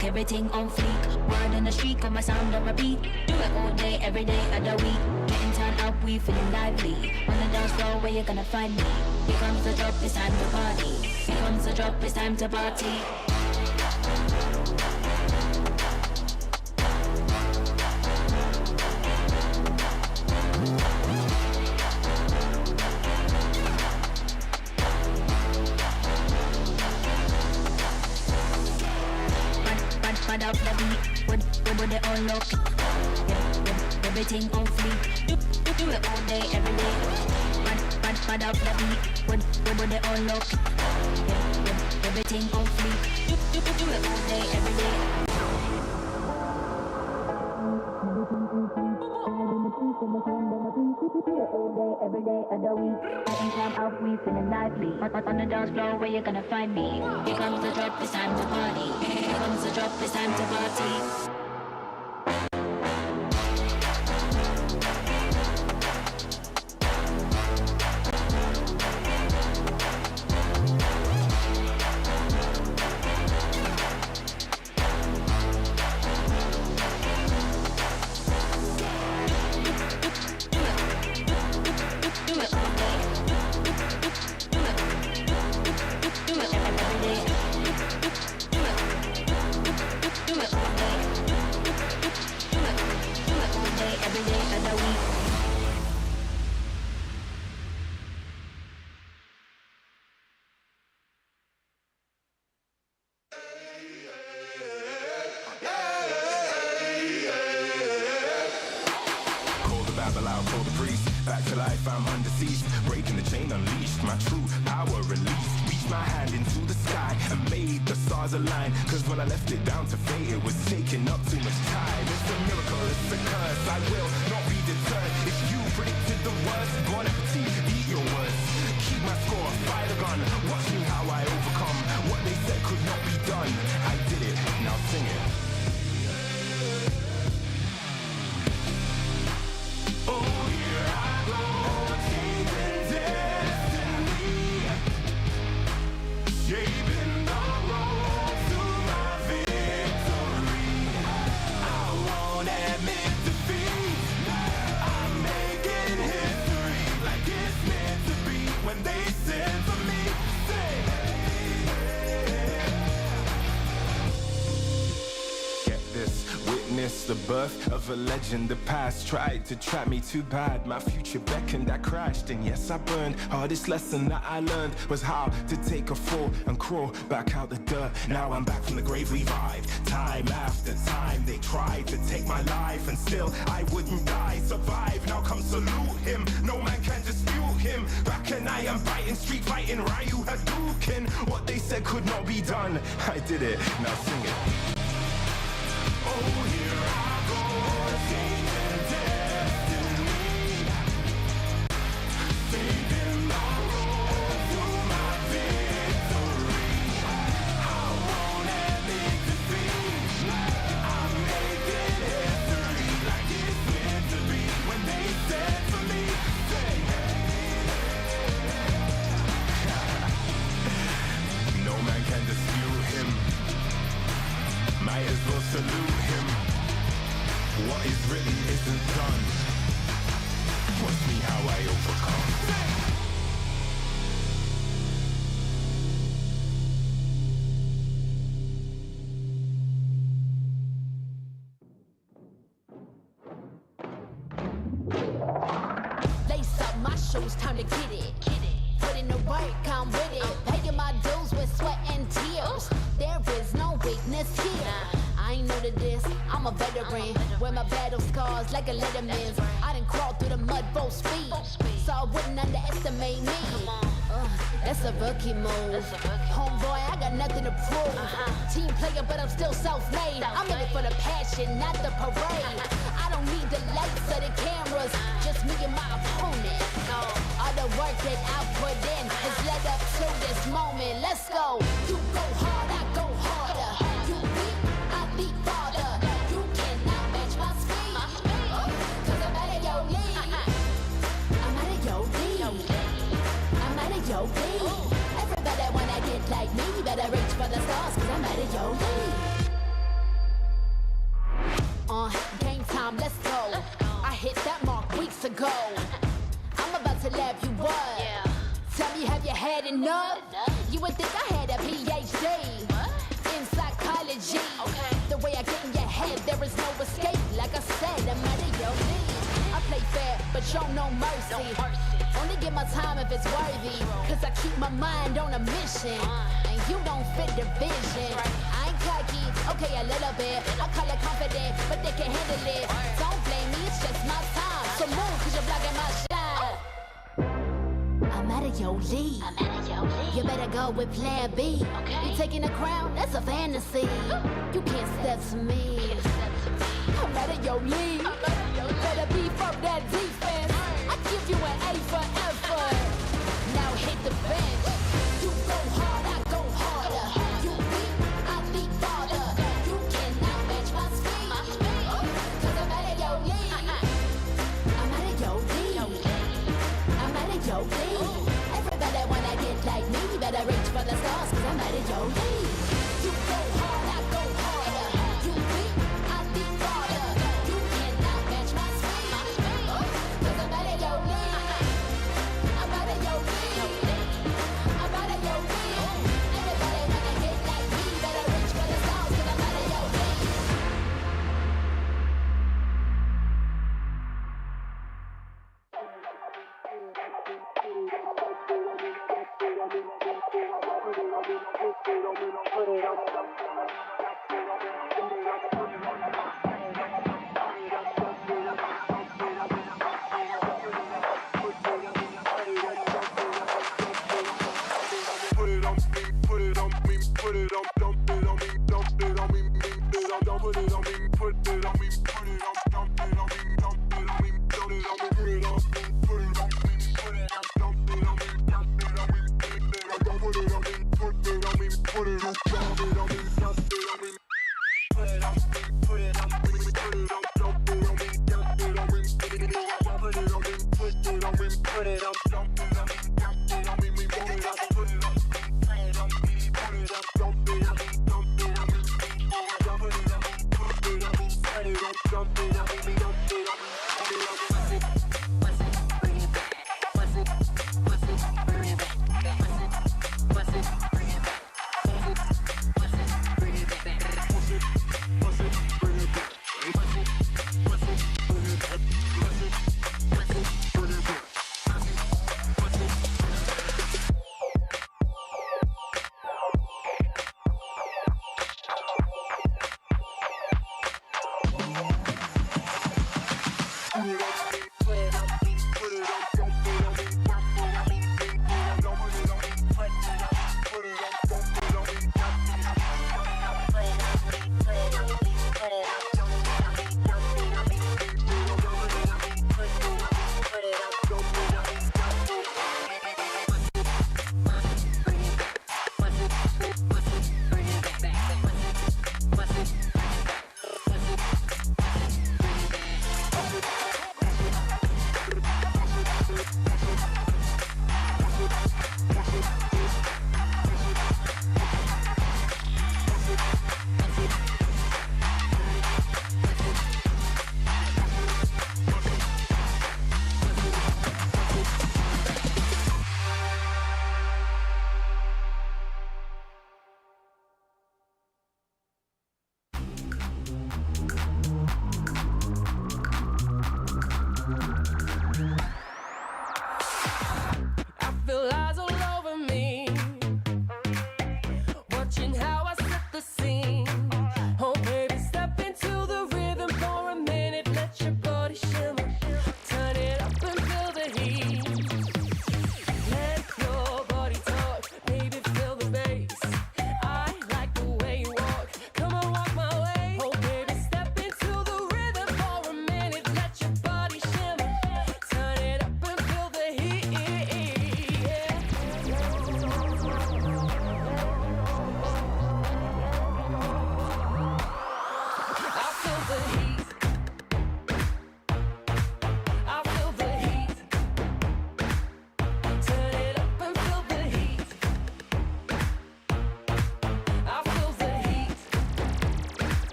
Everything on fleek, word on the street, on my sound on repeat. Do it all day, every day of the week. Getting turned up, we feeling lively. On the dance floor, where you gonna find me? Here comes the drop, it's time to party. Here comes the drop, it's time to party. Bad up the beat, with it on lock. Everything on fleek. Do it all day, every day. Bad up the beat, with it on lock. Everything on fleek. Do it all day, every day. Every day of the week, getting calm out, we feeling lively. On the dance floor, where you gonna find me? Here comes the drop, it's time to party. Here comes the drop, it's time to party. Back to life, I'm under siege. Breaking the chain, unleashed my true power released. Reached my hand into the sky and made the stars align. Cause when I left it down to fate, it was taking up too much time. It's a miracle, it's a curse, I will not be deterred. If you predicted the worst, bon appetit, eat your worst. Keep my score, fire the gun. Watch me how I overcome what they said could not be done. I did it, now sing it. Oh, here I go, changing destiny, shaping the road to my victory. I won't admit defeat, I'm making history like it's meant to be. When they send for me, say, get this, witness the birth of a legend. The past tried to trap me too bad. My future beckoned, I crashed, and yes, I burned. Hardest lesson that I learned was how to take a fall and crawl back out the dirt. Now I'm back from the grave, revived. Time after time, they tried to take my life, and still I wouldn't die. Survive, now come salute him. No man can dispute him. Back and I am biting. fighting, street fighting, Ryu Hadouken. What they said could not be done, I did it, now sing it. Oh, here I go, changing destiny, saving my road to my victory. I won't admit defeat, I'm making history like it's meant to be. When they said for me, say, no man can dispute him, might as well salute him. What is written isn't done. Watch me how I overcome. Lace up my shoes, time to get it. Put in the work, I'm with it. Paying my dues with sweat and tears. There is no weakness here. I ain't new to this, I'm a veteran. Wear my battle scars like a letterman's. I done crawled through the mud full speed, so I wouldn't underestimate me. That's a rookie move. Homeboy, I got nothing to prove. Team player, but I'm still self-made. I'm in it for the passion, not the parade. I don't need the lights or the cameras, just me and my opponent. All the work that I put in has led up to this moment. Let's go. You go hard, I go harder. You beat, I beat farther. You cannot match my speed, cause I'm out of your league. I'm out of your league. I'm out of your league. Everybody wanna get like me, better reach for the stars, cause I'm out of your league. Game time, let's go. I hit that mark weeks ago. I'm about to laugh you up. Tell me, have you had enough? You would think I had a PhD in psychology. The way I get in your head, there is no escape. Like I said, I'm out of your league. I play fair, but show no mercy. Only give my time if it's worthy, cause I keep my mind on a mission, and you don't fit the vision. I ain't cocky, okay, a little bit. I call it confident, but they can handle it. Don't blame me, it's just my time. So move, cause you're blocking my shine. I'm out of your league. You better go with plan B. You taking the crown? That's a fantasy. You can't step to me. I'm out of your league. Better beef up that defense. I give you an A for effort. Now hit the bench. You go hard, I go harder. You beat, I beat farther. You cannot match my speed, cause I'm out of your league. I'm out of your league. I'm out of your league. Everybody wanna get like me, better reach for the stars, cause I'm out of your league. You go hard, I go harder. You beat, I beat farther. You cannot match my speed, cause I'm out of your league. I'm out of your league. I'm out of your league. Everybody wanna get like me, better reach for the stars, cause I'm out of your league.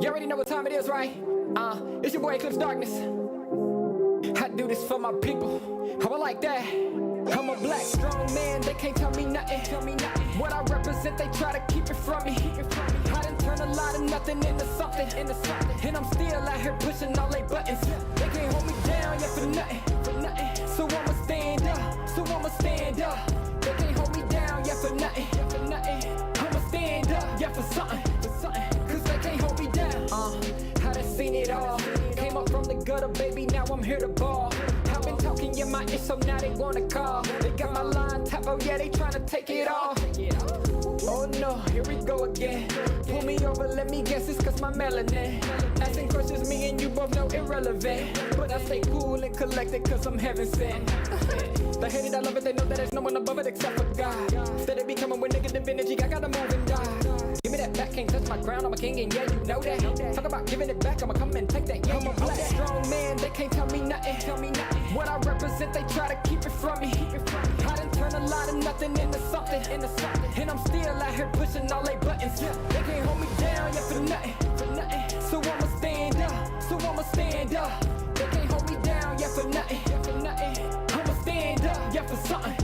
You already know what time it is, right? It's your boy Eclipse Darkness. I do this for my people. How I like that. I'm a black strong man, they can't tell me nothing. What I represent, they try to keep it from me. I done turn a lot of nothing into something. And I'm still out here pushing all they buttons. They can't hold me down, yeah, for nothing. So I'ma stand up. They can't hold me down, yeah, for nothing. I'ma stand up, yeah, for something. Cause they can't hold me down. I done seen it all. Came up from the gutter, baby, now I'm here to ball. I've been talking, yeah, my ish, so now they wanna call. They got my line tap, oh yeah, they tryna take it off. Oh no, here we go again. Pull me over, let me guess, it's cause my melanin. Asking questions, me and you both know irrelevant. But I stay cool and collected cause I'm heaven sent. They hate it, I love it, they know that there's no one above it except for God. Instead of be coming with negative energy, I gotta move and die. Give me that back, can't touch my crown, I'm a king and yeah, you know that. Talk about giving it back, I'ma come and take that. Yeah, I'm a black strong man, they can't tell me nothing. What I represent, they try to keep it from me. I done turn a lot of nothing into something. And I'm still out here pushing all they buttons. They can't hold me down, yeah, for nothing. So I'ma stand up. They can't hold me down, yeah, for nothing. I'ma stand up, yeah, for something.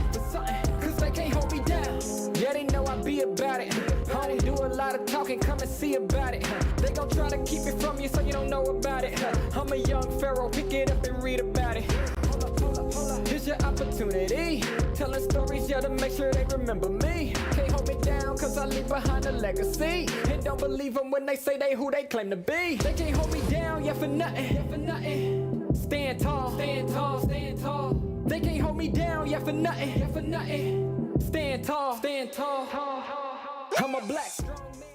Cause they can't hold me down. Yeah, they know I be about it. I don't do a lot of talking, come and see about it. They gon' try to keep it from you so you don't know about it. I'm a young pharaoh, pick it up and read about it. Here's your opportunity. Telling stories, yeah, to make sure they remember me. Can't hold me down, cause I leave behind a legacy. And don't believe them when they say they who they claim to be. They can't hold me down, yeah, for nothing. Stand tall. They can't hold me down, yeah, for nothing. Stand tall. I'm a black strong man.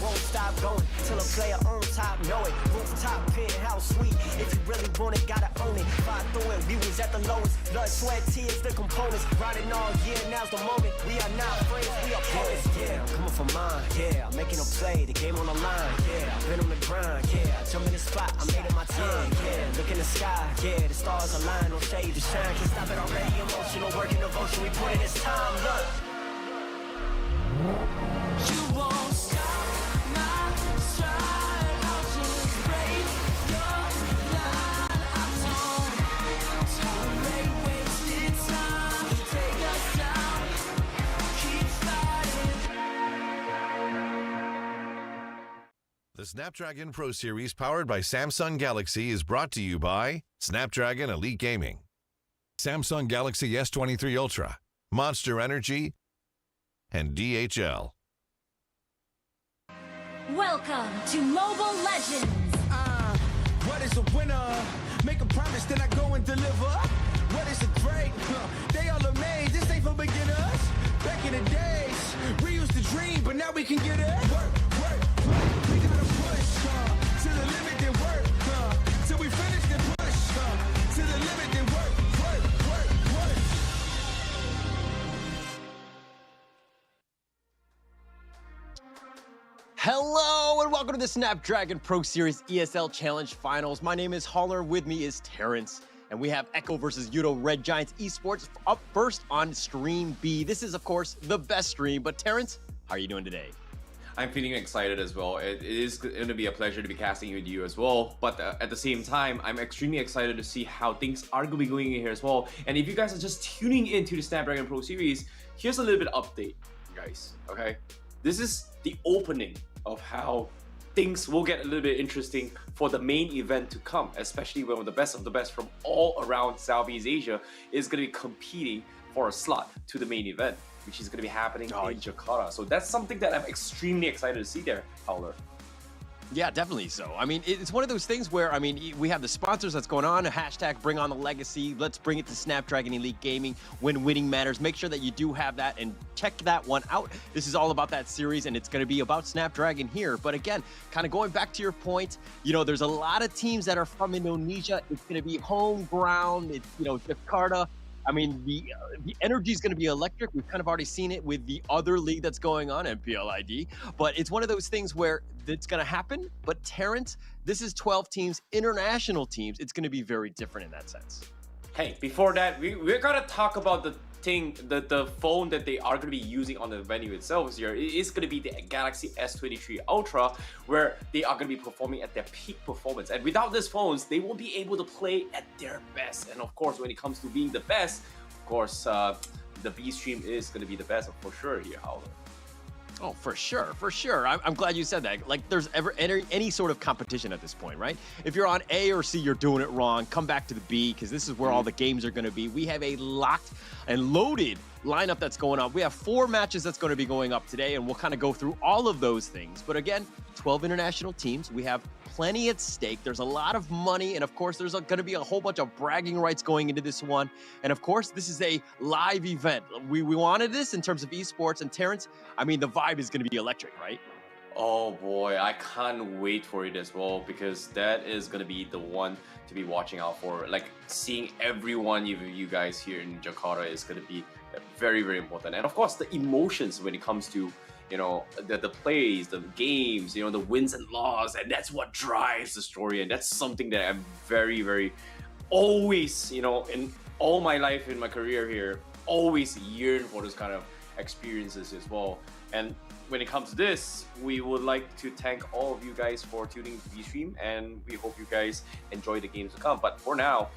Won't stop going till a player on top know it. Rooftop penthouse suite. If you really want it, gotta own it. Fight through it, we was at the lowest. Blood, sweat, tears, the components. Riding all year, now's the moment. We are not friends, we are opponents. Yeah, I'm coming for mine. Yeah, I'm making a play, the game on the line. Yeah, I've been on the grind. Yeah, jump in the spot, I made it my time. Yeah, look in the sky. Yeah, the stars align, no shade to shine. Can't stop it already. Emotional work and devotion. We put in this time. Look. You won't stop. The Snapdragon Pro Series powered by Samsung Galaxy is brought to you by Snapdragon Elite Gaming, Samsung Galaxy S23 Ultra, Monster Energy, and DHL. Welcome to Mobile Legends. What is a winner? Make a promise, then I go and deliver. What is a great? They all amazed. This ain't for beginners. Back in the days, we used to dream, but now we can get it. Work. We gotta push to the limit, then work till we finish, then push to the limit, then work. Hello and welcome to the Snapdragon Pro Series ESL Challenge Finals. My name is Holler, with me is Terrence, and we have Echo versus Yoodo Red Giants Esports up first on Stream B. This is, of course, the best stream, but Terrence, how are you doing today? I'm feeling excited as well. It is going to be a pleasure to be casting with you as well. But at the same time, I'm extremely excited to see how things are going to be going in here as well. And if you guys are just tuning into the Snapdragon Pro Series, here's a little bit of update, guys. Okay, this is the opening of how things will get a little bit interesting for the main event to come, especially when the best of the best from all around Southeast Asia is going to be competing for a slot to the main event, which is going to be happening in Jakarta. So that's something that I'm extremely excited to see there, Howler. Yeah, definitely so. I mean, it's one of those things where, I mean, we have the sponsors that's going on, a hashtag bring on the legacy. Let's bring it to Snapdragon Elite Gaming when winning matters. Make sure that you do have that and check that one out. This is all about that series, and it's going to be about Snapdragon here. But again, kind of going back to your point, you know, there's a lot of teams that are from Indonesia. It's going to be home ground. It's, you know, Jakarta. I mean, the energy is going to be electric. We've kind of already seen it with the other league that's going on, MPLID. But it's one of those things where it's going to happen. But Terrence, this is 12 teams, international teams. It's going to be very different in that sense. Hey, before that, we're gonna talk about the phone that they are going to be using on the venue itself here. It is going to be the Galaxy S23 Ultra, where they are going to be performing at their peak performance. And without these phones, they won't be able to play at their best. And of course, when it comes to being the best, of course, the B stream is going to be the best for sure here, Howler. Oh, for sure, for sure. I'm glad you said that. Like, there's ever any sort of competition at this point, right? If you're on A or C, you're doing it wrong. Come back to the B, because this is where all the games are going to be. We have a locked and loaded lineup that's going on. We have 4 matches that's going to be going up today, and we'll kind of go through all of those things. But again, 12 international teams. We have plenty at stake. There's a lot of money, and of course, there's going to be a whole bunch of bragging rights going into this one. And of course, this is a live event. We wanted this in terms of esports, and Terrence, I mean, the vibe is going to be electric, right? Oh boy, I can't wait for it as well, because that is going to be the one to be watching out for. Like, seeing everyone, you guys here in Jakarta is going to be very, very important. And of course, the emotions when it comes to, you know, the plays, the games, you know, the wins and losses, and that's what drives the story. And that's something that I'm very, very always, you know, in all my life, in my career here, always yearn for those kind of experiences as well. And when it comes to this, we would like to thank all of you guys for tuning to V-Stream, and we hope you guys enjoy the games to come. But for now,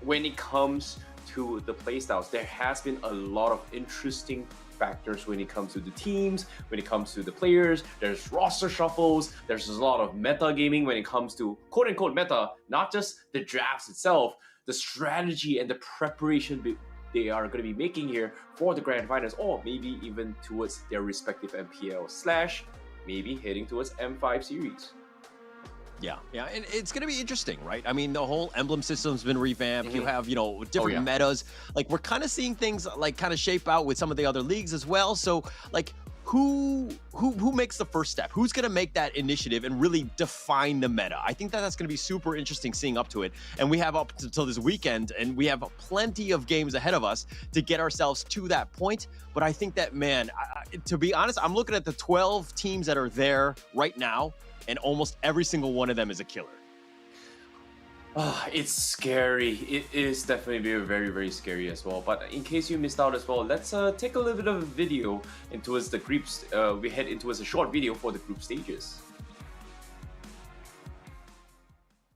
when it comes to the playstyles, there has been a lot of interesting factors when it comes to the teams, when it comes to the players. There's roster shuffles, there's a lot of meta gaming when it comes to quote-unquote meta, not just the drafts itself, the strategy and the preparation they are going to be making here for the grand finals, or maybe even towards their respective MPL / maybe heading towards M5 series. Yeah, and it's going to be interesting, right? I mean, the whole emblem system's been revamped. You have, you know, different metas. Like, we're kind of seeing things like kind of shape out with some of the other leagues as well. So, like, who makes the first step? Who's going to make that initiative and really define the meta? I think that's going to be super interesting seeing up to it. And we have up until this weekend, and we have plenty of games ahead of us to get ourselves to that point. But I think that, man, to be honest, I'm looking at the 12 teams that are there right now, and almost every single one of them is a killer. It's scary. It is definitely very, very, very scary as well. But in case you missed out as well, let's take a little bit of a video into the groups. We head into a short video for the group stages.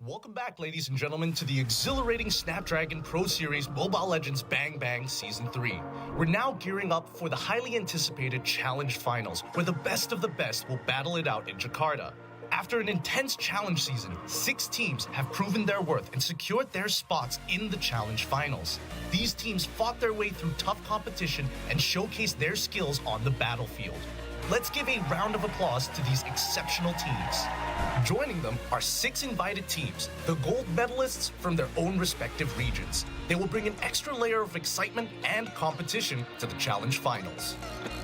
Welcome back, ladies and gentlemen, to the exhilarating Snapdragon Pro Series Mobile Legends Bang Bang Season 3. We're now gearing up for the highly anticipated Challenge Finals, where the best of the best will battle it out in Jakarta. After an intense challenge season, 6 teams have proven their worth and secured their spots in the Challenge Finals. These teams fought their way through tough competition and showcased their skills on the battlefield. Let's give a round of applause to these exceptional teams. Joining them are 6 invited teams, the gold medalists from their own respective regions. They will bring an extra layer of excitement and competition to the Challenge Finals.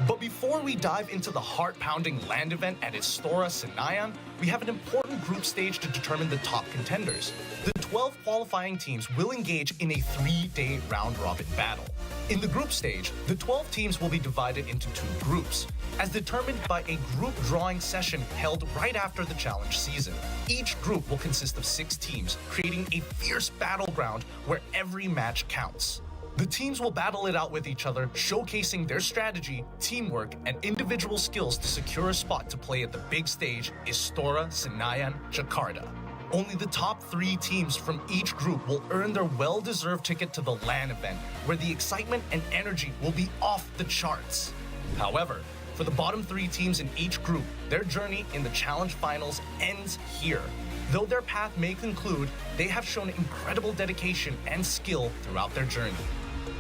But before we dive into the heart-pounding land event at Istora Senayan, we have an important group stage to determine the top contenders. The 12 qualifying teams will engage in a 3-day round-robin battle. In the group stage, the 12 teams will be divided into 2 groups, as determined by a group drawing session held right after the challenge season. Each group will consist of 6 teams, creating a fierce battleground where every match counts. The teams will battle it out with each other, showcasing their strategy, teamwork, and individual skills to secure a spot to play at the big stage, Istora Senayan, Jakarta. Only the top 3 teams from each group will earn their well-deserved ticket to the LAN event, where the excitement and energy will be off the charts. However, for the bottom 3 teams in each group, their journey in the Challenge Finals ends here. Though their path may conclude, they have shown incredible dedication and skill throughout their journey.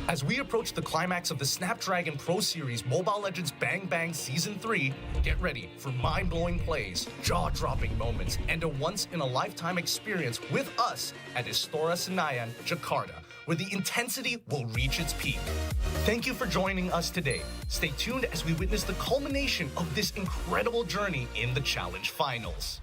As we approach the climax of the Snapdragon Pro Series Mobile Legends Bang Bang Season 3, get ready for mind-blowing plays, jaw-dropping moments, and a once-in-a-lifetime experience with us at Istora Senayan, Jakarta, where the intensity will reach its peak. Thank you for joining us today. Stay tuned as we witness the culmination of this incredible journey in the Challenge Finals.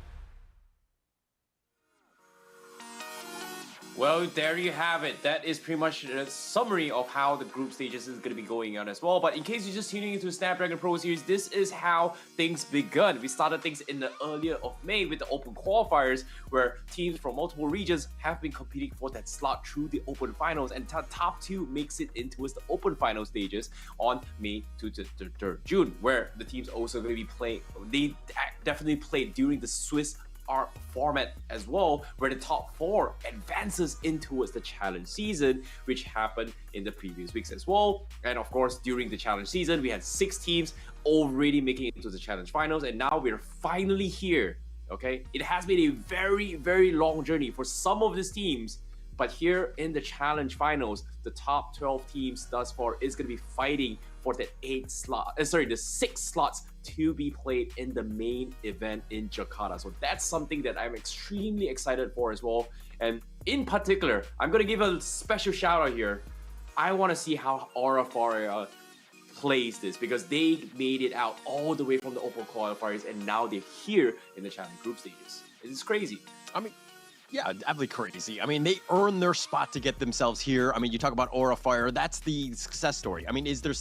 Well, there you have it. That is pretty much a summary of how the group stages is going to be going on as well. But in case you're just tuning into Snapdragon Pro Series, this is how things begun. We started things in the earlier of May with the Open qualifiers, where teams from multiple regions have been competing for that slot through the Open finals, and top two makes it into the Open final stages on May to 3rd June, where the teams also going to be playing. They definitely played during the Swiss Art format as well, where the top 4 advances into the challenge season, which happened in the previous weeks as well. And of course, during the challenge season, we had 6 teams already making it into the challenge finals, and now we're finally here. Okay, it has been a very long journey for some of these teams, but here in the challenge finals, the top 12 teams thus far is going to be fighting for the 6 slots to be played in the main event in Jakarta. So that's something that I'm extremely excited for as well. And in particular, I'm going to give a special shout out here. I want to see how Aura Faria plays this, because they made it out all the way from the Open qualifiers, and now they're here in the challenge group stages. It's crazy. I mean, yeah, definitely crazy. I mean, they earned their spot to get themselves here. I mean, you talk about Aura Fire, that's the success story. I mean, is there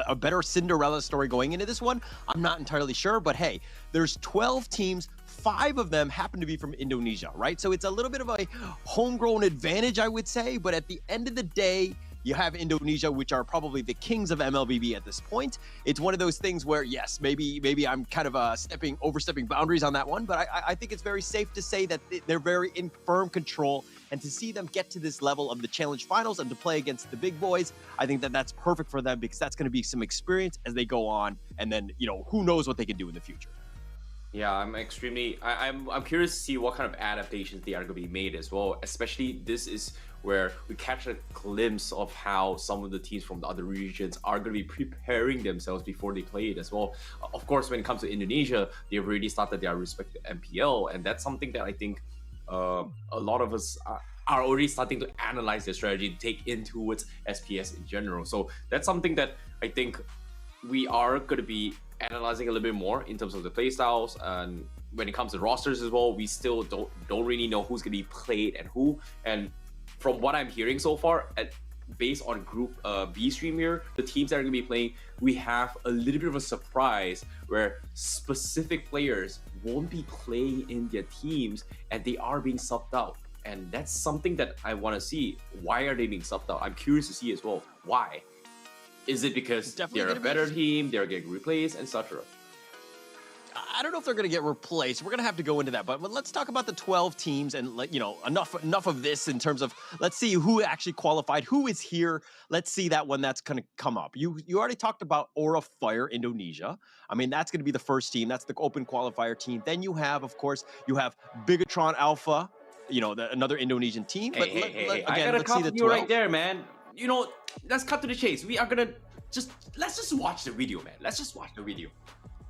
a better Cinderella story going into this one? I'm not entirely sure, but hey, there's 12 teams, 5 of them happen to be from Indonesia, right? So it's a little bit of a homegrown advantage, I would say, but at the end of the day, you have Indonesia, which are probably the kings of MLBB at this point. It's one of those things where, yes, maybe I'm kind of overstepping boundaries on that one, but I think it's very safe to say that they're very in firm control. And to see them get to this level of the challenge finals and to play against the big boys, I think that that's perfect for them, because that's going to be some experience as they go on. And then, who knows what they can do in the future. Yeah, I'm curious to see what kind of adaptations they are going to be made as well. Especially this is where we catch a glimpse of how some of the teams from the other regions are going to be preparing themselves before they play it as well. Of course, when it comes to Indonesia, they've already started their respective MPL, and that's something that I think a lot of us are already starting to analyze their strategy, take into its SPS in general. So that's something that I think we are going to be analyzing a little bit more in terms of the playstyles, and when it comes to rosters as well, we still don't really know who's going to be played and who. And from what I'm hearing so far, based on Group B stream here, the teams that are going to be playing, we have a little bit of a surprise where specific players won't be playing in their teams and they are being subbed out. And that's something that I want to see. Why are they being subbed out? I'm curious to see as well. Why? Is it because they're a better team, they're getting replaced, etc.? I don't know if they're going to get replaced. We're going to have to go into that. But let's talk about the 12 teams and, enough of this in terms of, let's see who actually qualified, who is here. Let's see that one that's going to come up. You already talked about Aura Fire Indonesia. I mean, that's going to be the first team. That's the Open qualifier team. Then you have, of course, Bigetron Alpha, another Indonesian team. But again, I gotta cut you right there, man. Let's cut to the chase. We are gonna let's just watch the video, man. Let's just watch the video.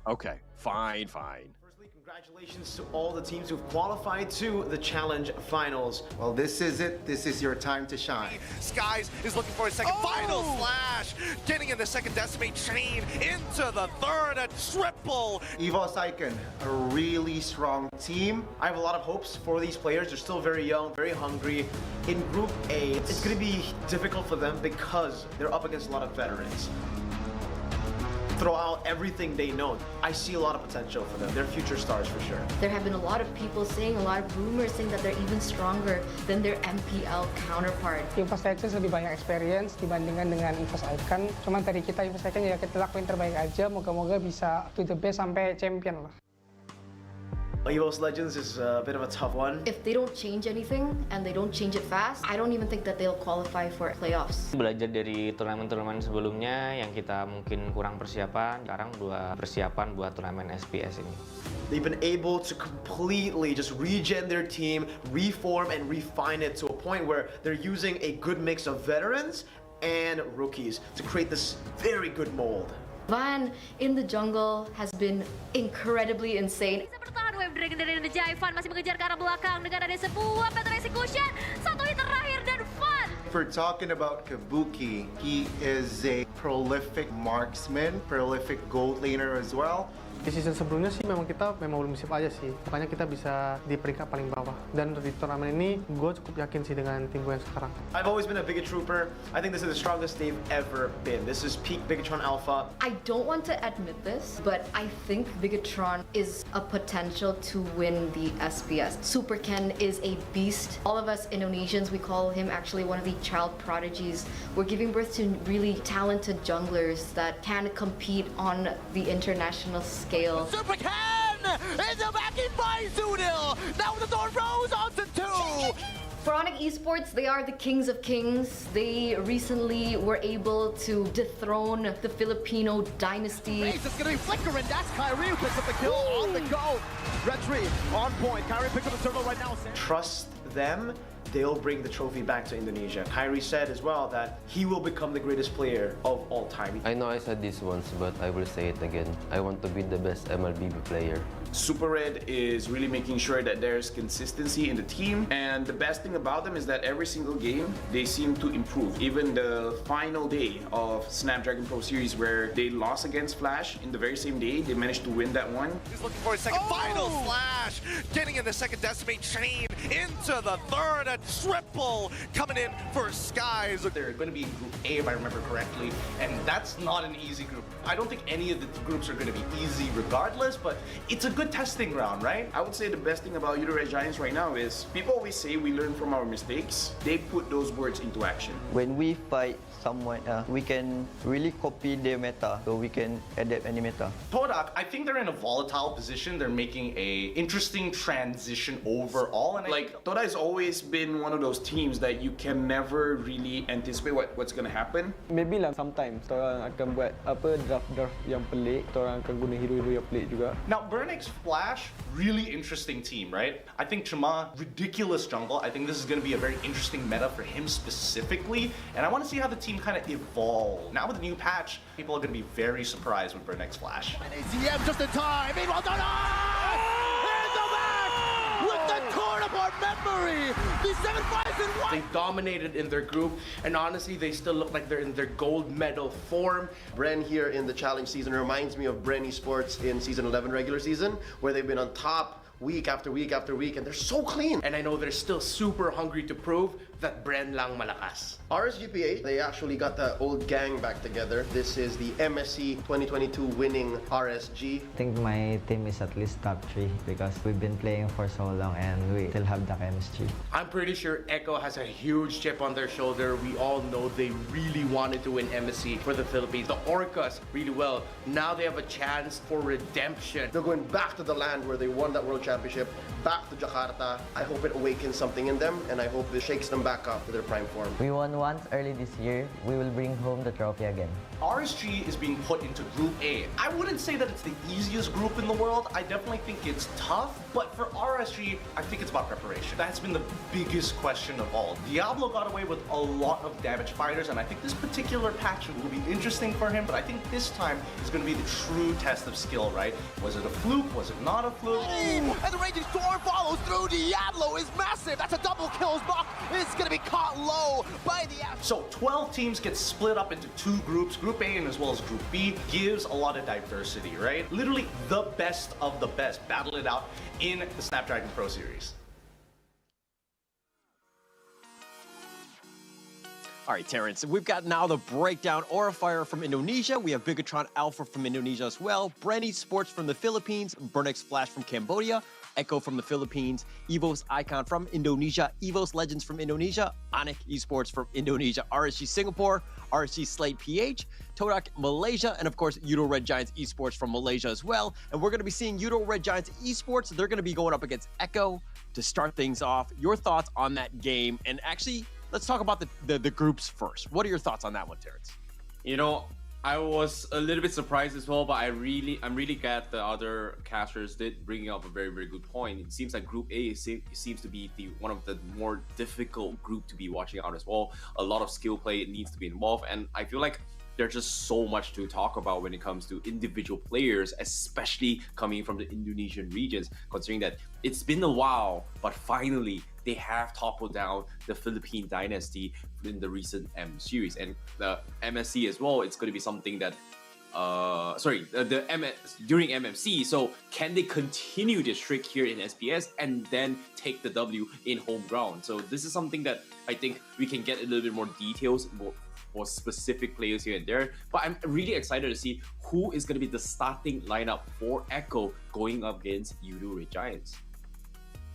Okay, fine. Firstly, congratulations to all the teams who've qualified to the Challenge Finals. Well, this is it. This is your time to shine. Skies is looking for a second final slash. Getting in the second decimate chain into the third, a triple. EVOS Icon, a really strong team. I have a lot of hopes for these players. They're still very young, very hungry. In Group A, it's going to be difficult for them because they're up against a lot of veterans. Throw out everything they know. I see a lot of potential for them. They're future stars for sure. There have been a lot of people saying, a lot of rumors saying that they're even stronger than their MPL counterpart. EVOS Icon lebih banyak experience dibandingkan dengan EVOS Icon. Cuman dari kita EVOS Icon ya kita lakuin terbaik aja. Moga-moga bisa to the best sampai champion lah. EVOS Legends is a bit of a tough one. If they don't change anything and they don't change it fast, I don't even think that they'll qualify for playoffs. Belajar dari turnamen-turnamen sebelumnya yang kita mungkin kurang persiapan, sekarang persiapan buat turnamen SPS ini. They've been able to completely just regen their team, reform and refine it to a point where they're using a good mix of veterans and rookies to create this very good mold. Van in the jungle has been incredibly insane. Web Dragon dari Giants masih mengejar ke arah belakang dengan ada sebuah better execution. Satu hit terakhir dan Van. If we're talking about Kabuki, he is a prolific marksman, prolific gold laner as well. Di season sebelumnya sih memang kita belum siap aja sih, makanya kita bisa di peringkat paling bawah. Dan di turnamen ini gue cukup yakin sih dengan tim gue yang sekarang. I've always been a Biget trooper. I think this is the strongest they've ever been. This is peak Bigetron Alpha. I don't want to admit this, but I think Bigetron is a potential to win the SBS. Super Ken is a beast. All of us Indonesians, we call him actually one of the child prodigies. We're giving birth to really talented junglers that can compete on the international scale. Super Ken is back in by Zunil. Now the door rolls on to 2. For Onyx Esports, they are the kings of kings. They recently were able to dethrone the Filipino dynasty. It's gonna be flickering. That's Kyrie who picks up the kill on the go. Red Tree on point. Kyrie picks up the turtle right now. Trust them. They'll bring the trophy back to Indonesia. Kyrie said as well that he will become the greatest player of all time. I know I said this once, but I will say it again. I want to be the best MLBB player. Super Red is really making sure that there's consistency in the team, and the best thing about them is that every single game they seem to improve. Even the final day of Snapdragon Pro Series where they lost against Flash, in the very same day they managed to win that one. He's looking for a second final slash, getting in the second decimate chain into the third, a triple coming in for Skies. They're going to be in Group A if I remember correctly, and that's not an easy group. I don't think any of the groups are going to be easy regardless, but it's a good testing ground, right? I would say the best thing about Yoodo Red Giants right now is people always say we learn from our mistakes. They put those words into action. When we fight someone, we can really copy their meta, so we can adapt any meta. Todak, I think they're in a volatile position. They're making a interesting transition overall, and like Todak has always been one of those teams that you can never really anticipate what's gonna happen. Maybe lah sometimes orang akan buat draft yang pelik, orang akan guna hero-hero yang pelik juga. Now, Burnix Flash, really interesting team, right? I think Chima, ridiculous jungle. I think this is going to be a very interesting meta for him specifically, and I want to see how the team kind of evolve. Now with the new patch, people are going to be very surprised with Burnix Flash. And ACM just in time. Meanwhile, Todak in the back with the tournament memory. The 7-5-1. They dominated in their group, and honestly, they still look like they're in their gold medal form. Bren here in the challenge season reminds me of Bren Esports in season 11 regular season, where they've been on top week after week after week, and they're so clean. And I know they're still super hungry to prove that Bren lang malakas. RSGPA, they actually got the old gang back together. This is the MSC 2022 winning RSG. I think my team is at least top 3 because we've been playing for so long and we still have the chemistry. I'm pretty sure Echo has a huge chip on their shoulder. We all know they really wanted to win MSC for the Philippines. The Orcas really well. Now they have a chance for redemption. They're going back to the land where they won that World Championship, back to Jakarta. I hope it awakens something in them, and I hope it shakes them back up to their prime form. We won once early this year. We will bring home the trophy again. RSG is being put into Group A. I wouldn't say that it's the easiest group in the world. I definitely think it's tough, but for RSG, I think it's about preparation. That's been the biggest question of all. Diablo got away with a lot of damage fighters, and I think this particular patch will be interesting for him, but I think this time is going to be the true test of skill, right? Was it a fluke? Was it not a fluke? And the Raging Storm follows through. Diablo is massive. That's a double kill. Mock is going to be caught low by the So 12 teams get split up into 2 groups. Group A and as well as Group B gives a lot of diversity, right? Literally the best of the best battle it out in the Snapdragon Pro Series. All right, Terrence, we've got now the breakdown. Aura Fire from Indonesia. We have Bigetron Alpha from Indonesia as well. Bren Esports from the Philippines. Burnix Flash from Cambodia. Echo from the Philippines. Evos Icon from Indonesia. Evos Legends from Indonesia. Onyx Esports from Indonesia. RSG Singapore. RSG Slate PH. Todak Malaysia. And of course, Yoodo Red Giants Esports from Malaysia as well. And we're going to be seeing Yoodo Red Giants Esports. They're going to be going up against Echo to start things off. Your thoughts on that game? And actually, let's talk about the groups first. What are your thoughts on that one, Terrence? You know, I was a little bit surprised as well, but I'm really glad the other casters did bring up a very, very good point. It seems like Group A seems to be one of the more difficult group to be watching out as well. A lot of skill play needs to be involved, and I feel like there's just so much to talk about when it comes to individual players, especially coming from the Indonesian regions, considering that it's been a while, but finally they have toppled down the Philippine dynasty in the recent M series. And the MSC as well, it's going to be something that during MMC. So can they continue this streak here in SPS and then take the W in home ground? So this is something that I think we can get a little bit more details for specific players here and there. But I'm really excited to see who is going to be the starting lineup for Echo going up against Yoodo Red Giants.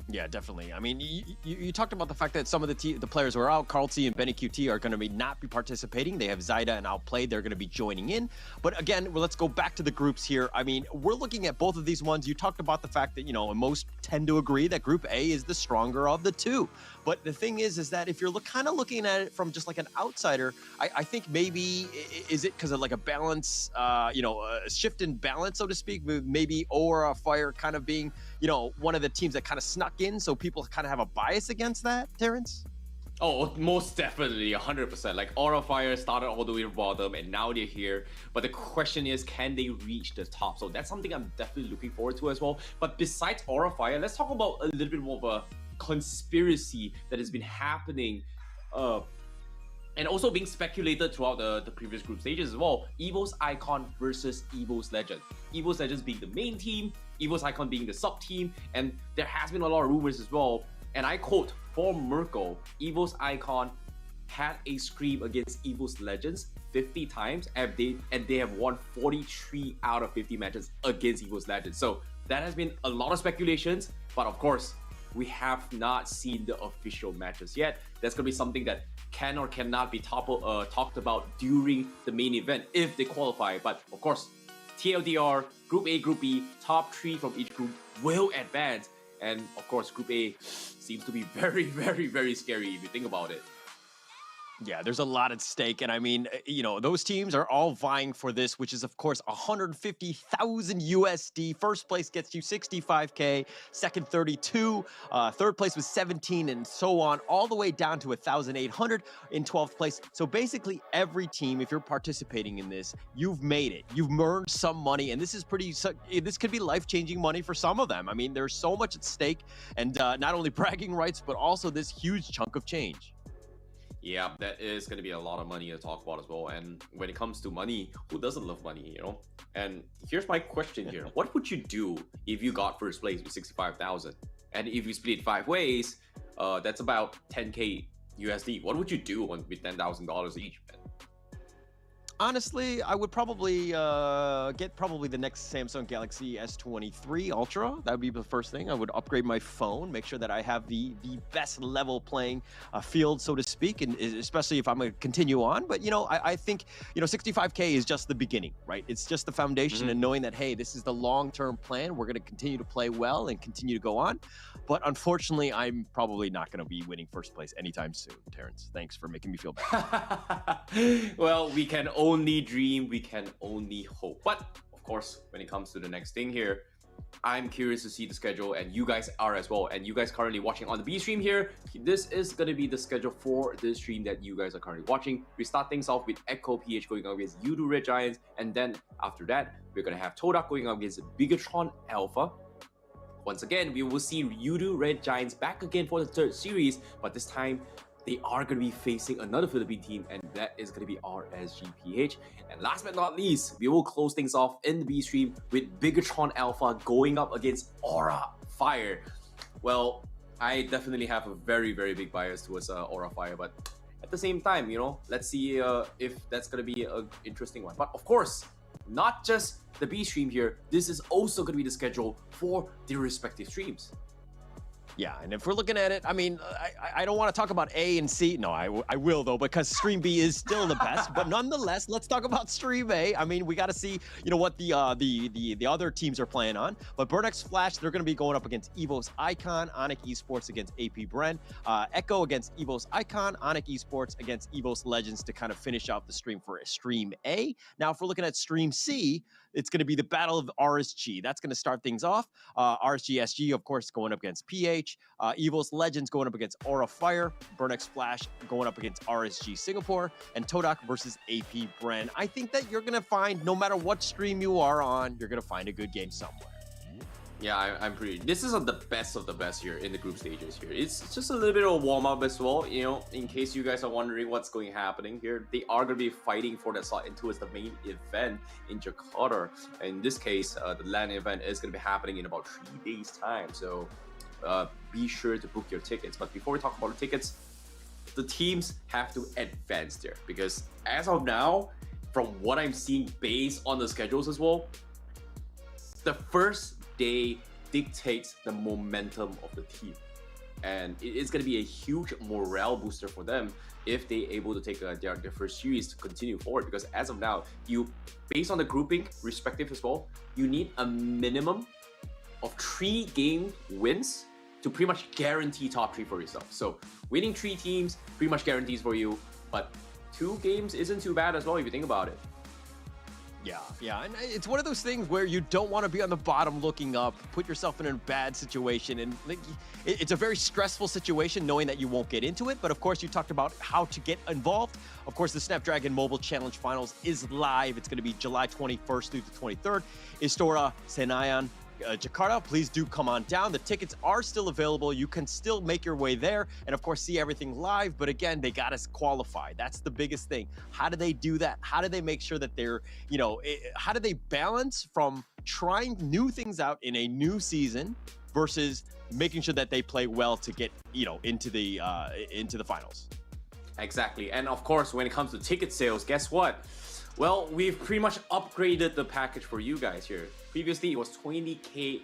Yeah, definitely. I mean, you talked about the fact that some of the players who are out, Carl T and Benny QT, are going to not be participating. They have Zyda and Outplay. They're going to be joining in. But again, let's go back to the groups here. I mean, we're looking at both of these ones. You talked about the fact that, and most tend to agree that Group A is the stronger of the two. But the thing is that if you're kind of looking at it from just like an outsider, I think maybe, is it because of like a balance, a shift in balance, so to speak, maybe Aura Fire kind of being, one of the teams that kind of snuck in, so people kind of have a bias against that, Terrence? Oh, most definitely, 100%. Like, Aura Fire started all the way from bottom, and now they're here. But the question is, can they reach the top? So that's something I'm definitely looking forward to as well. But besides Aura Fire, let's talk about a little bit more of a conspiracy that has been happening and also being speculated throughout the previous group stages as well. EVO's Icon versus EVO's Legend. EVO's Legends being the main team, EVO's Icon being the sub team, and there has been a lot of rumors as well. And I quote, for Merkel, EVO's Icon had a scream against EVO's Legends 50 times, and they have won 43 out of 50 matches against EVO's Legends. So that has been a lot of speculations, but of course, we have not seen the official matches yet. That's going to be something that can or cannot be talked about during the main event if they qualify. But of course, TLDR, Group A, Group B, top 3 from each group will advance. And of course, Group A seems to be very, very, very scary if you think about it. Yeah, there's a lot at stake. And I mean, those teams are all vying for this, which is, of course, 150,000 USD. First place gets you 65K, second 32, third place was 17, and so on, all the way down to 1,800 in 12th place. So basically, every team, if you're participating in this, you've made it. You've earned some money, and this could be life-changing money for some of them. I mean, there's so much at stake, and not only bragging rights, but also this huge chunk of change. Yeah, that is going to be a lot of money to talk about as well. And when it comes to money, who doesn't love money, And here's my question here. What would you do if you got first place with 65,000? And if you split 5 ways, that's about 10K USD. What would you do with $10,000 each? Honestly, I would probably get the next Samsung Galaxy S23 Ultra. That would be the first thing. I would upgrade my phone, make sure that I have the best level playing field, so to speak, and especially if I'm going to continue on. But, I think, 65K is just the beginning, right? It's just the foundation and knowing that, hey, this is the long-term plan. We're going to continue to play well and continue to go on. But unfortunately, I'm probably not going to be winning first place anytime soon, Terrence. Thanks for making me feel bad. Well, we can only dream, we can only hope. But of course, when it comes to the next thing here, I'm curious to see the schedule, and you guys are as well. And you guys currently watching on the B stream here, this is going to be the schedule for this stream that you guys are currently watching. We start things off with Echo PH going up against Yoodo Red Giants, and then after that, we're going to have Todak going up against Bigetron Alpha. Once again, we will see Yoodo Red Giants back again for the third series, but this time they are going to be facing another Philippine team, and that is going to be RSGPH. And last but not least, we will close things off in the B stream with Bigetron Alpha going up against Aura Fire. Well, I definitely have a very, very big bias towards Aura Fire, but at the same time, let's see if that's going to be an interesting one. But of course, not just the B stream here, this is also going to be the schedule for the respective streams. Yeah, and if we're looking at it, I mean, I don't want to talk about A and C. No, I will, though, because Stream B is still the best. But nonetheless, let's talk about Stream A. I mean, we got to see, what the other teams are playing on. But Burnex Flash, they're going to be going up against EVO's Icon, Onyx Esports against AP Bren, Echo against EVO's Icon, Onyx Esports against EVO's Legends to kind of finish out the stream for Stream A. Now, if we're looking at Stream C, it's going to be the Battle of RSG. That's going to start things off. RSG SG, of course, going up against PH. EVO's Legends going up against Aura Fire. Burnex Flash going up against RSG Singapore. And Todak versus AP Bren. I think that you're going to find, no matter what stream you are on, you're going to find a good game somewhere. Yeah, I'm pretty. This is the best of the best here in the group stages here. It's just a little bit of a warm up as well, you know, in case you guys are wondering what's going happening here. They are going to be fighting for that slot into the main event in Jakarta. In this case, the LAN event is going to be happening in about 3 days' time. So be sure to book your tickets. But before we talk about the tickets, the teams have to advance there because as of now, from what I'm seeing based on the schedules as well, the first day dictates the momentum of the team, and it is going to be a huge morale booster for them if they're able to take their first series to continue forward. Because as of now, you, based on the grouping respective as well, you need a minimum of 3 game wins to pretty much guarantee top 3 for yourself. So winning 3 teams pretty much guarantees for you, but 2 games isn't too bad as well if you think about it. Yeah, and it's one of those things where you don't want to be on the bottom looking up, put yourself in a bad situation, and like, it's a very stressful situation knowing that you won't get into it. But of course, you talked about how to get involved. Of course, the Snapdragon Mobile Challenge Finals is live. It's going to be July 21st through the 23rd. Istora Senayan, Jakarta. Please do come on down. The tickets are still available. You can still make your way there and of course see everything live, but again, they got us qualified. That's the biggest thing. How do they do that? How do they make sure that they're, you know, how do they balance from trying new things out in a new season versus making sure that they play well to get, you know, into the finals? Exactly. And of course, when it comes to ticket sales, guess what? Well, we've pretty much upgraded the package for you guys here. Previously, it was 20k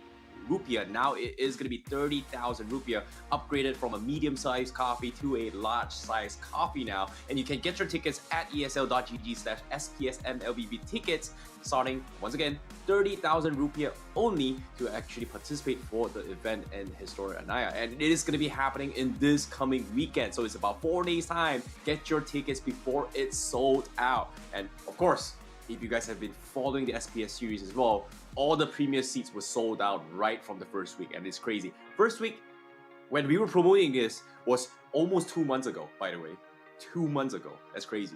rupiah. Now it is going to be 30,000 rupiah, upgraded from a medium-sized coffee to a large-sized coffee now. And you can get your tickets at esl.gg/SPSMLBB tickets, starting, once again, 30,000 rupiah only to actually participate for the event in Historia Anaya. And it is going to be happening in this coming weekend. So it's about 4 days time. Get your tickets before it's sold out. And of course, if you guys have been following the SPS series as well, all the premier seats were sold out right from the first week, and it's crazy. First week, when we were promoting this, was almost 2 months ago, by the way. 2 months ago. That's crazy.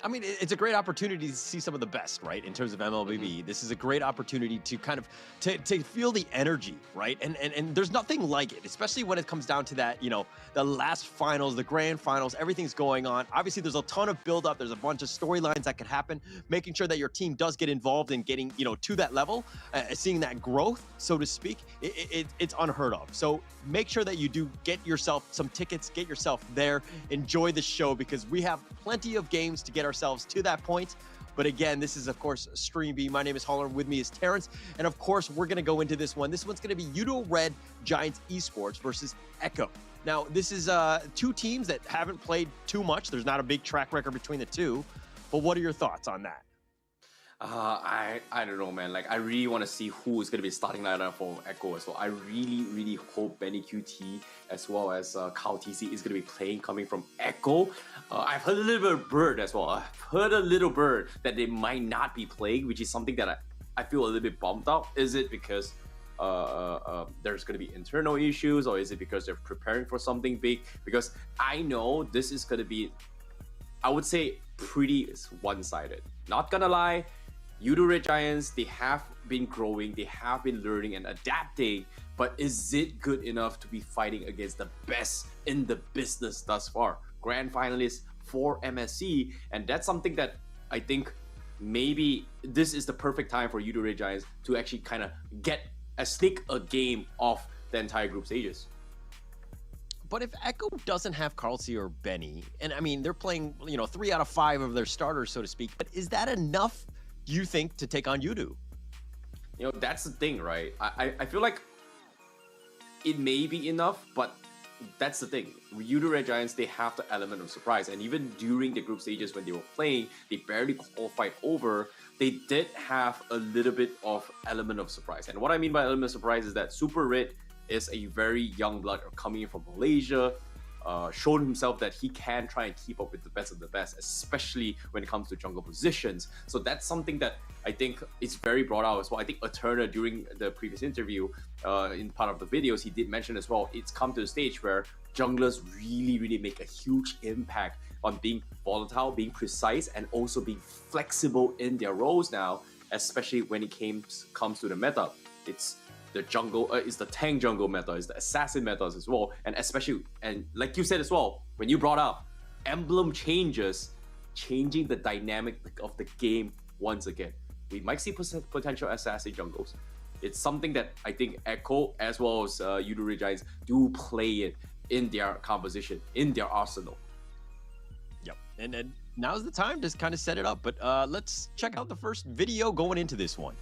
I mean, it's a great opportunity to see some of the best, right? In terms of MLBB, this is a great opportunity to kind of to feel the energy, right? And there's nothing like it, especially when it comes down to that, you know, the last finals, the grand finals, everything's going on. Obviously, there's a ton of build-up. There's a bunch of storylines that could happen. Making sure that your team does get involved in getting, you know, to that level, seeing that growth, so to speak, it's unheard of. So make sure that you do get yourself some tickets, get yourself there, enjoy the show, because we have plenty of games to get ourselves to that point. But again, this is of course Stream B. My name is Holler, with me is Terrence, and of course we're going to go into this one. This one's going to be Yoodo Red Giants Esports versus Echo. Now this is 2 teams that haven't played too much. There's not a big track record between the two, but what are your thoughts on that? I don't know, man. Like, I really want to see who is going to be starting lineup for Echo as well. I really hope Benny QT as well as Kyle TC is going to be playing coming from Echo. I've heard a little bit of bird as well. I've heard a little bird that they might not be playing, which is something that I feel a little bit bummed out. Is it because there's going to be internal issues, or is it because they're preparing for something big? Because I know this is going to be, I would say, pretty one-sided. Not gonna lie, Yoodo Red Giants, they have been growing, they have been learning and adapting, but is it good enough to be fighting against the best in the business thus far? Grand finalists for MSC, and that's something that I think maybe this is the perfect time for Yoodo Red Giants to actually kind of sneak a game off the entire group stages. But if Echo doesn't have Carlsy or Benny, and I mean, they're playing, you know, 3 out of 5 of their starters, so to speak, but is that enough, do you think, to take on Yoodo? You know, that's the thing, right? I feel like it may be enough, but that's the thing. Yoodo Red Giants, they have the element of surprise, and even during the group stages when they were playing, they barely qualified over, they did have a little bit of element of surprise. And what I mean by element of surprise is that Super Red is a very young blood coming in from Malaysia, showed himself that he can try and keep up with the best of the best, especially when it comes to jungle positions. So that's something that I think is very brought out as well. I think Eterna, during the previous interview, in part of the videos, he did mention as well, it's come to the stage where junglers really make a huge impact on being volatile, being precise, and also being flexible in their roles now, especially when it comes to the meta. It's the jungle, it's the tank jungle meta, it's the assassin metas as well, and especially, and like you said as well, when you brought up emblem changes, changing the dynamic of the game once again. We might see potential assassin jungles. It's something that I think Echo as well as Yoodo Red Giants do play it in their composition, in their arsenal. Yep, and now's the time to kind of set it up. But let's check out the first video going into this one.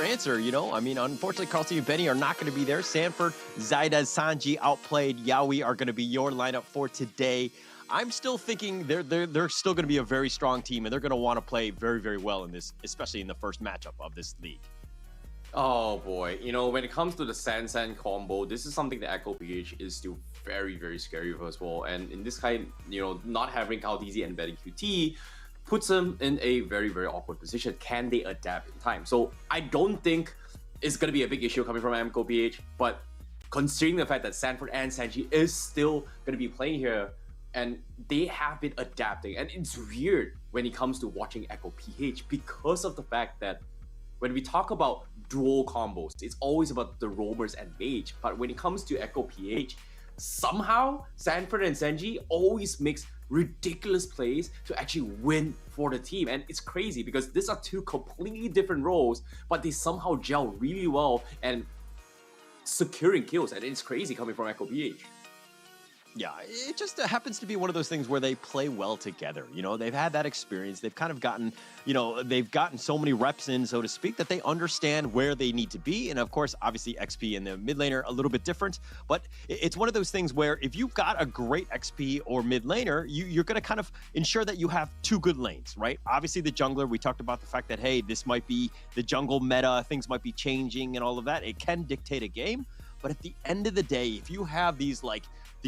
Answer, you know, I mean, unfortunately, Carlton and Benny are not going to be there. Sanford, Zaida, Sanji, Outplayed, Yaoi are going to be your lineup for today. I'm still thinking they're still going to be a very strong team, and they're going to want to play very, very well in this, especially in the first matchup of this league. Oh boy, you know, when it comes to the San combo, this is something that Echo PH is still very, very scary with as well. And in this kind, you know, not having Caldeezy and betting QT puts them in a very, very awkward position. Can they adapt in time? So I don't think it's going to be a big issue coming from Echo PH, but considering the fact that Sanford and Sanji is still going to be playing here, and they have been adapting, and it's weird when it comes to watching Echo PH because of the fact that when we talk about dual combos, it's always about the roamers and mage, but when it comes to Echo PH, somehow Sanford and Sanji always makes ridiculous plays to actually win for the team. And it's crazy because these are two completely different roles, but they somehow gel really well and securing kills, and it's crazy coming from Echo PH. Yeah, it just happens to be one of those things where they play well together. You know, they've had that experience. They've kind of gotten, you know, they've gotten so many reps in, so to speak, that they understand where they need to be. And of course, obviously, XP and the mid laner a little bit different. But it's one of those things where if you've got a great XP or mid laner, you're going to kind of ensure that you have two good lanes, right? Obviously, the jungler, we talked about the fact that, hey, this might be the jungle meta, things might be changing and all of that. It can dictate a game. But at the end of the day, if you have these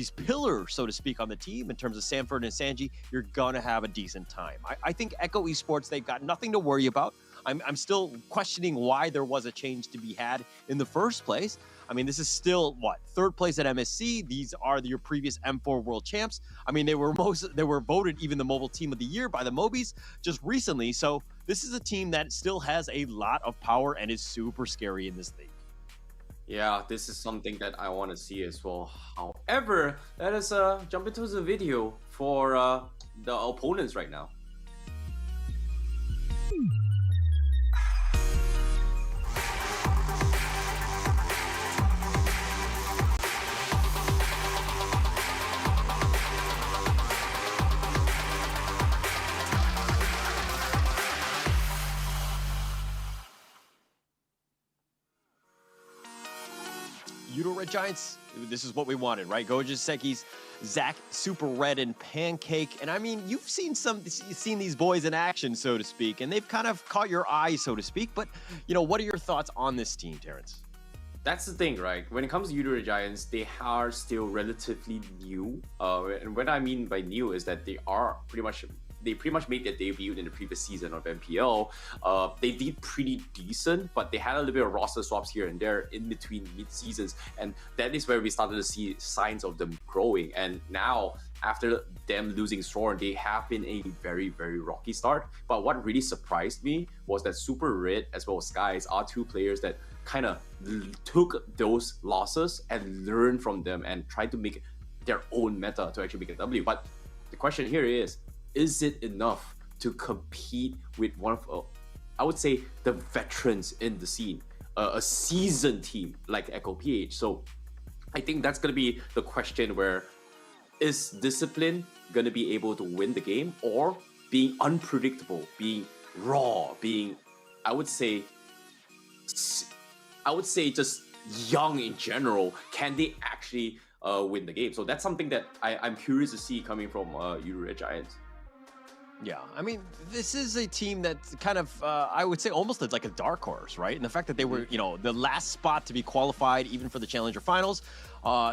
pillars, so to speak, on the team in terms of Sanford and Sanji, you're going to have a decent time. I think Echo Esports, they've got nothing to worry about. I'm still questioning why there was a change to be had in the first place. I mean, this is still, third place at MSC. These are your previous M4 world champs. I mean, they were voted even the mobile team of the year by the Mobies just recently. So this is a team that still has a lot of power and is super scary in this league. Yeah, this is something that I want to see as well. However, let us jump into the video for the opponents right now. Yoodo Red Giants, this is what we wanted, right? Gojo Seki's Zach, Super Red, and Pancake. And I mean, you've seen these boys in action, so to speak, and they've kind of caught your eye, so to speak. But, you know, what are your thoughts on this team, Terrence? That's the thing, right? When it comes to Yoodo Red Giants, they are still relatively new. And what I mean by new is that they pretty much made their debut in the previous season of MPL. They did pretty decent, but they had a little bit of roster swaps here and there in between mid-seasons, and that is where we started to see signs of them growing. And now, after them losing Thorn, they have been a very, very rocky start. But what really surprised me was that Super Red as well as Skies are two players that kind of took those losses and learned from them and tried to make their own meta to actually make a W. But the question here is it enough to compete with one of, I would say, the veterans in the scene, a seasoned team like Echo PH? So I think that's going to be the question, where is discipline going to be able to win the game, or being unpredictable, being raw, being, I would say just young in general, can they actually win the game? So that's something that I'm curious to see coming from Yoodo Red Giants. Yeah, I mean, this is a team that's kind of, I would say, almost like a dark horse, right? And the fact that they were, you know, the last spot to be qualified, even for the Challenger Finals,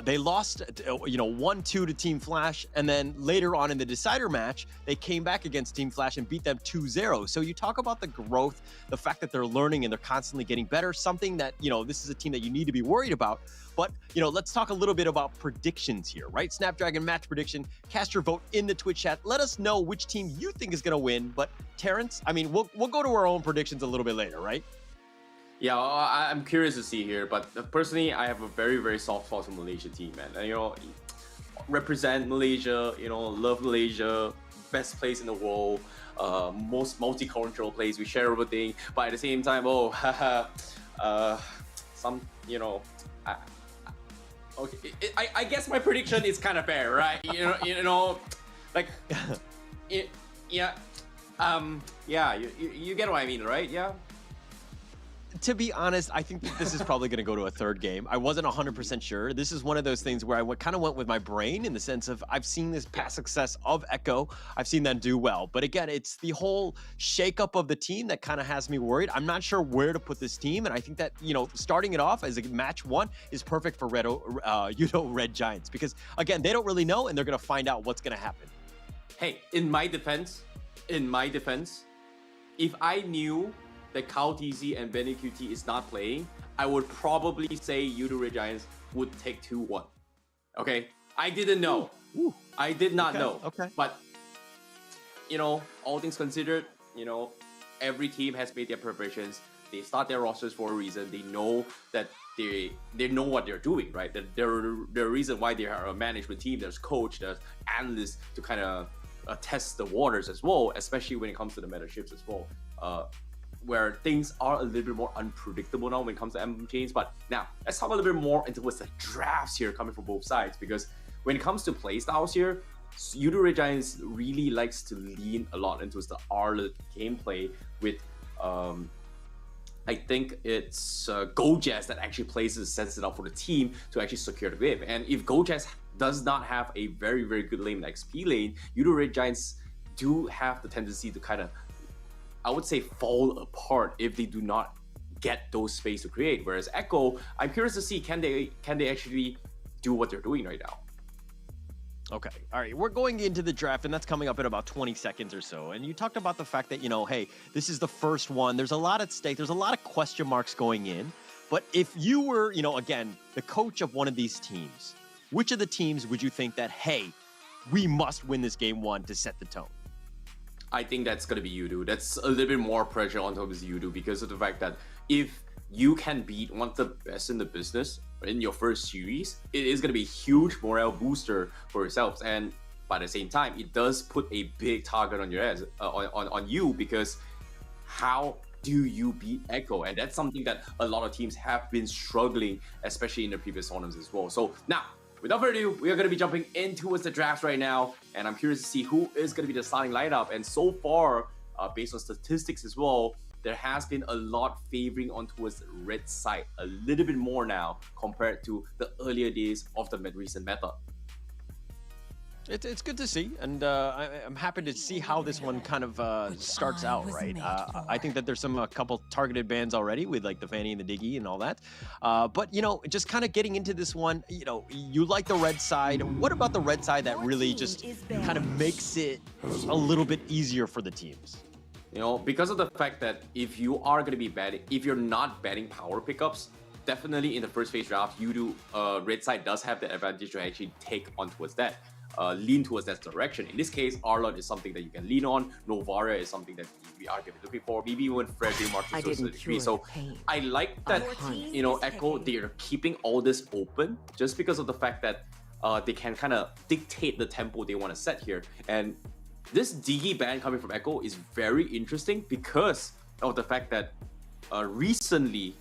They lost, 1-2 to Team Flash, and then later on in the decider match, they came back against Team Flash and beat them 2-0. So you talk about the growth, the fact that they're learning and they're constantly getting better, something that, this is a team that you need to be worried about. But, let's talk a little bit about predictions here, right? Snapdragon match prediction, cast your vote in the Twitch chat. Let us know which team you think is going to win. But Terrence, we'll go to our own predictions a little bit later, right? Yeah, I'm curious to see here, but personally, I have a very, very soft spot for Malaysia team, man. And, represent Malaysia, love Malaysia, best place in the world, most multicultural place, we share everything, but at the same time, okay, I guess my prediction is kind of fair, right? You get what I mean, right? Yeah. To be honest, I think that this is probably going to go to a third game. I wasn't 100% sure. This is one of those things where I kind of went with my brain in the sense of I've seen this past success of Echo. I've seen them do well. But again, it's the whole shakeup of the team that kind of has me worried. I'm not sure where to put this team. And I think that, starting it off as a match one is perfect for Yoodo Red Giants. Because, again, they don't really know, and they're going to find out what's going to happen. Hey, in my defense, if I knew that Kyle TZ and Benny QT is not playing, I would probably say Yoodo Red Giants would take 2-1. Okay? I didn't know. Ooh. I did not know. Okay. But, all things considered, every team has made their preparations. They start their rosters for a reason. They know that they know what they're doing, right? That the reason why they are a management team, there's coach, there's analysts to kind of test the waters as well, especially when it comes to the meta ships as well. Where things are a little bit more unpredictable now when it comes to emblem chains. But now, let's talk a little bit more into what's the drafts here coming from both sides. Because when it comes to playstyles here, Yoodo Red Giants really likes to lean a lot into the Arlet gameplay with, I think it's Gojaz that actually sets it up for the team to actually secure the wave. And if Gojaz does not have a very, very good lane in XP lane, Yoodo Red Giants do have the tendency to kind of, I would say, fall apart if they do not get those space to create. Whereas Echo, I'm curious to see, can they actually do what they're doing right now? Okay, all right, we're going into the draft, and that's coming up in about 20 seconds or so. And you talked about the fact that, hey, this is the first one. There's a lot at stake. There's a lot of question marks going in. But if you were, again, the coach of one of these teams, which of the teams would you think that, hey, we must win this game one to set the tone? I think that's going to be Yoodo. That's a little bit more pressure on top of Yoodo because of the fact that if you can beat one of the best in the business in your first series, it is going to be a huge morale booster for yourselves. And by the same time, it does put a big target on your ass, on you, because how do you beat Echo? And that's something that a lot of teams have been struggling, especially in the previous tournaments as well. So now, without further ado, we are going to be jumping into the draft right now, and I'm curious to see who is going to be the starting lineup. And so far, based on statistics as well, there has been a lot favoring on towards the red side, a little bit more now compared to the earlier days of the recent meta. It's good to see, and I'm happy to see how this one kind of starts out, right? I think that there's a couple targeted bans already with like the Fanny and the Diggy and all that. But, just kind of getting into this one, you like the red side. What about the red side that really just kind of makes it a little bit easier for the teams? Because of the fact that if you are going to be batting, if you're not batting power pickups, definitely in the first phase draft, red side does have the advantage to actually take on towards that. Lean towards that direction. In this case, Arlot is something that you can lean on. Novaria is something that we are looking for. Maybe even Freddy Martin to a degree. So I like that, Echo, they're keeping all this open just because of the fact that they can kind of dictate the tempo they want to set here. And this Diggy ban coming from Echo is very interesting because of the fact that recently,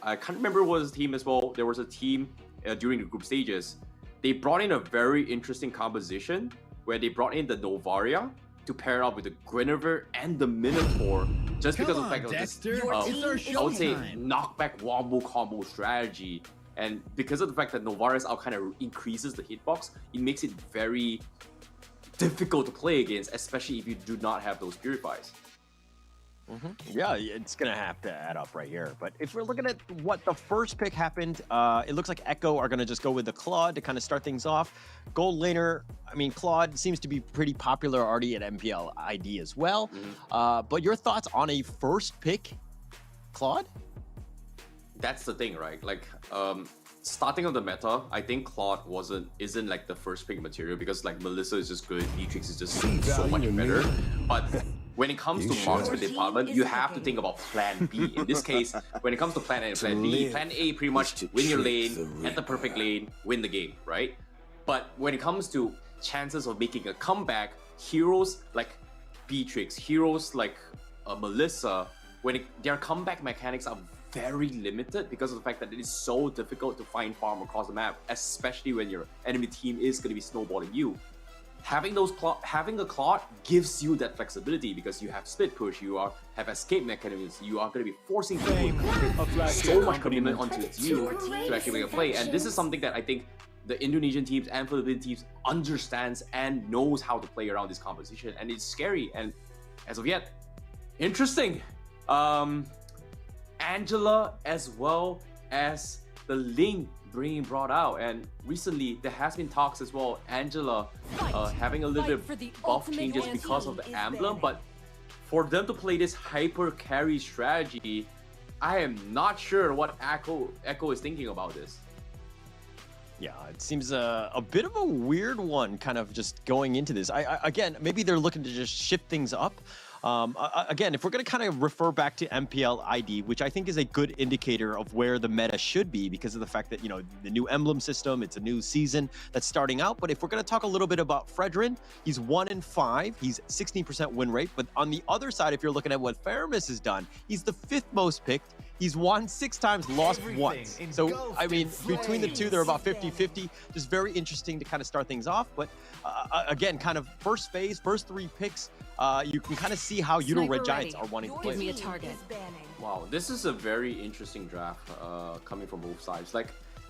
I can't remember what was the team as well. There was a team during the group stages. They brought in a very interesting composition where they brought in the Novaria to pair up with the Guinevere and the Minotaur just because of the fact of this, I would say, knockback wombo combo strategy. And because of the fact that Novaria's out kind of increases the hitbox, it makes it very difficult to play against, especially if you do not have those purifies. Yeah, it's going to have to add up right here. But if we're looking at what the first pick happened, it looks like Echo are going to just go with the Claude to kind of start things off. Gold laner, I mean, Claude seems to be pretty popular already at MPL ID as well. But your thoughts on a first pick, Claude? That's the thing, right? Like, starting of the meta, I think Claude isn't like the first pick material because like Melissa is just good, Beatrix is just so much better. But when it comes to marksman department, you have to think about plan B. In this case, when it comes to plan A and plan B, plan A pretty much win your lane, at the perfect lane, win the game, right? But when it comes to chances of making a comeback, heroes like Beatrix, heroes like Melissa, their comeback mechanics are very limited because of the fact that it is so difficult to find farm across the map, especially when your enemy team is going to be snowballing you. Having a Claude gives you that flexibility because you have split push, have escape mechanisms, you are going to be forcing people so much commitment onto you to actually make a play. And this is something that I think the Indonesian teams and Philippine teams understands and knows how to play around this composition, and it's scary. And as of yet, interesting. Angela as well as the Ling being brought out, and recently there has been talks as well, Angela having a little bit of buff changes because of the emblem, but for them to play this hyper carry strategy, I am not sure what Echo is thinking about this. Yeah, it seems a bit of a weird one, kind of just going into this. Again, maybe they're looking to just shift things up. Again, if we're going to kind of refer back to MPL ID, which I think is a good indicator of where the meta should be because of the fact that, you know, the new emblem system, it's a new season that's starting out. But if we're going to talk a little bit about Fredrin, he's 1-5, he's 16% win rate. But on the other side, if you're looking at what Faramis has done, he's the 5th most picked. He's won 6 times, lost once. So, I mean, between the two, they're about 50-50. Just very interesting to kind of start things off. But again, kind of first phase, first 3 picks, you can kind of see how Yoodo Red Giants are wanting to play. Give me a target. Wow, this is a very interesting draft coming from both sides. Like,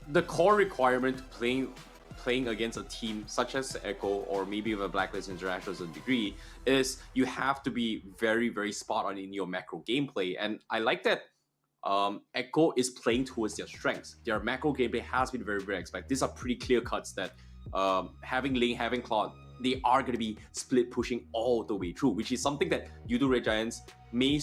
the core requirement playing against a team such as Echo or maybe even Blacklist International to a degree is you have to be very, very spot on in your macro gameplay. And I like that Echo is playing towards their strengths. Their macro gameplay has been very, very expected. These are pretty clear cuts that having Ling, having Claude, they are going to be split pushing all the way through, which is something that Yoodo Red Giants may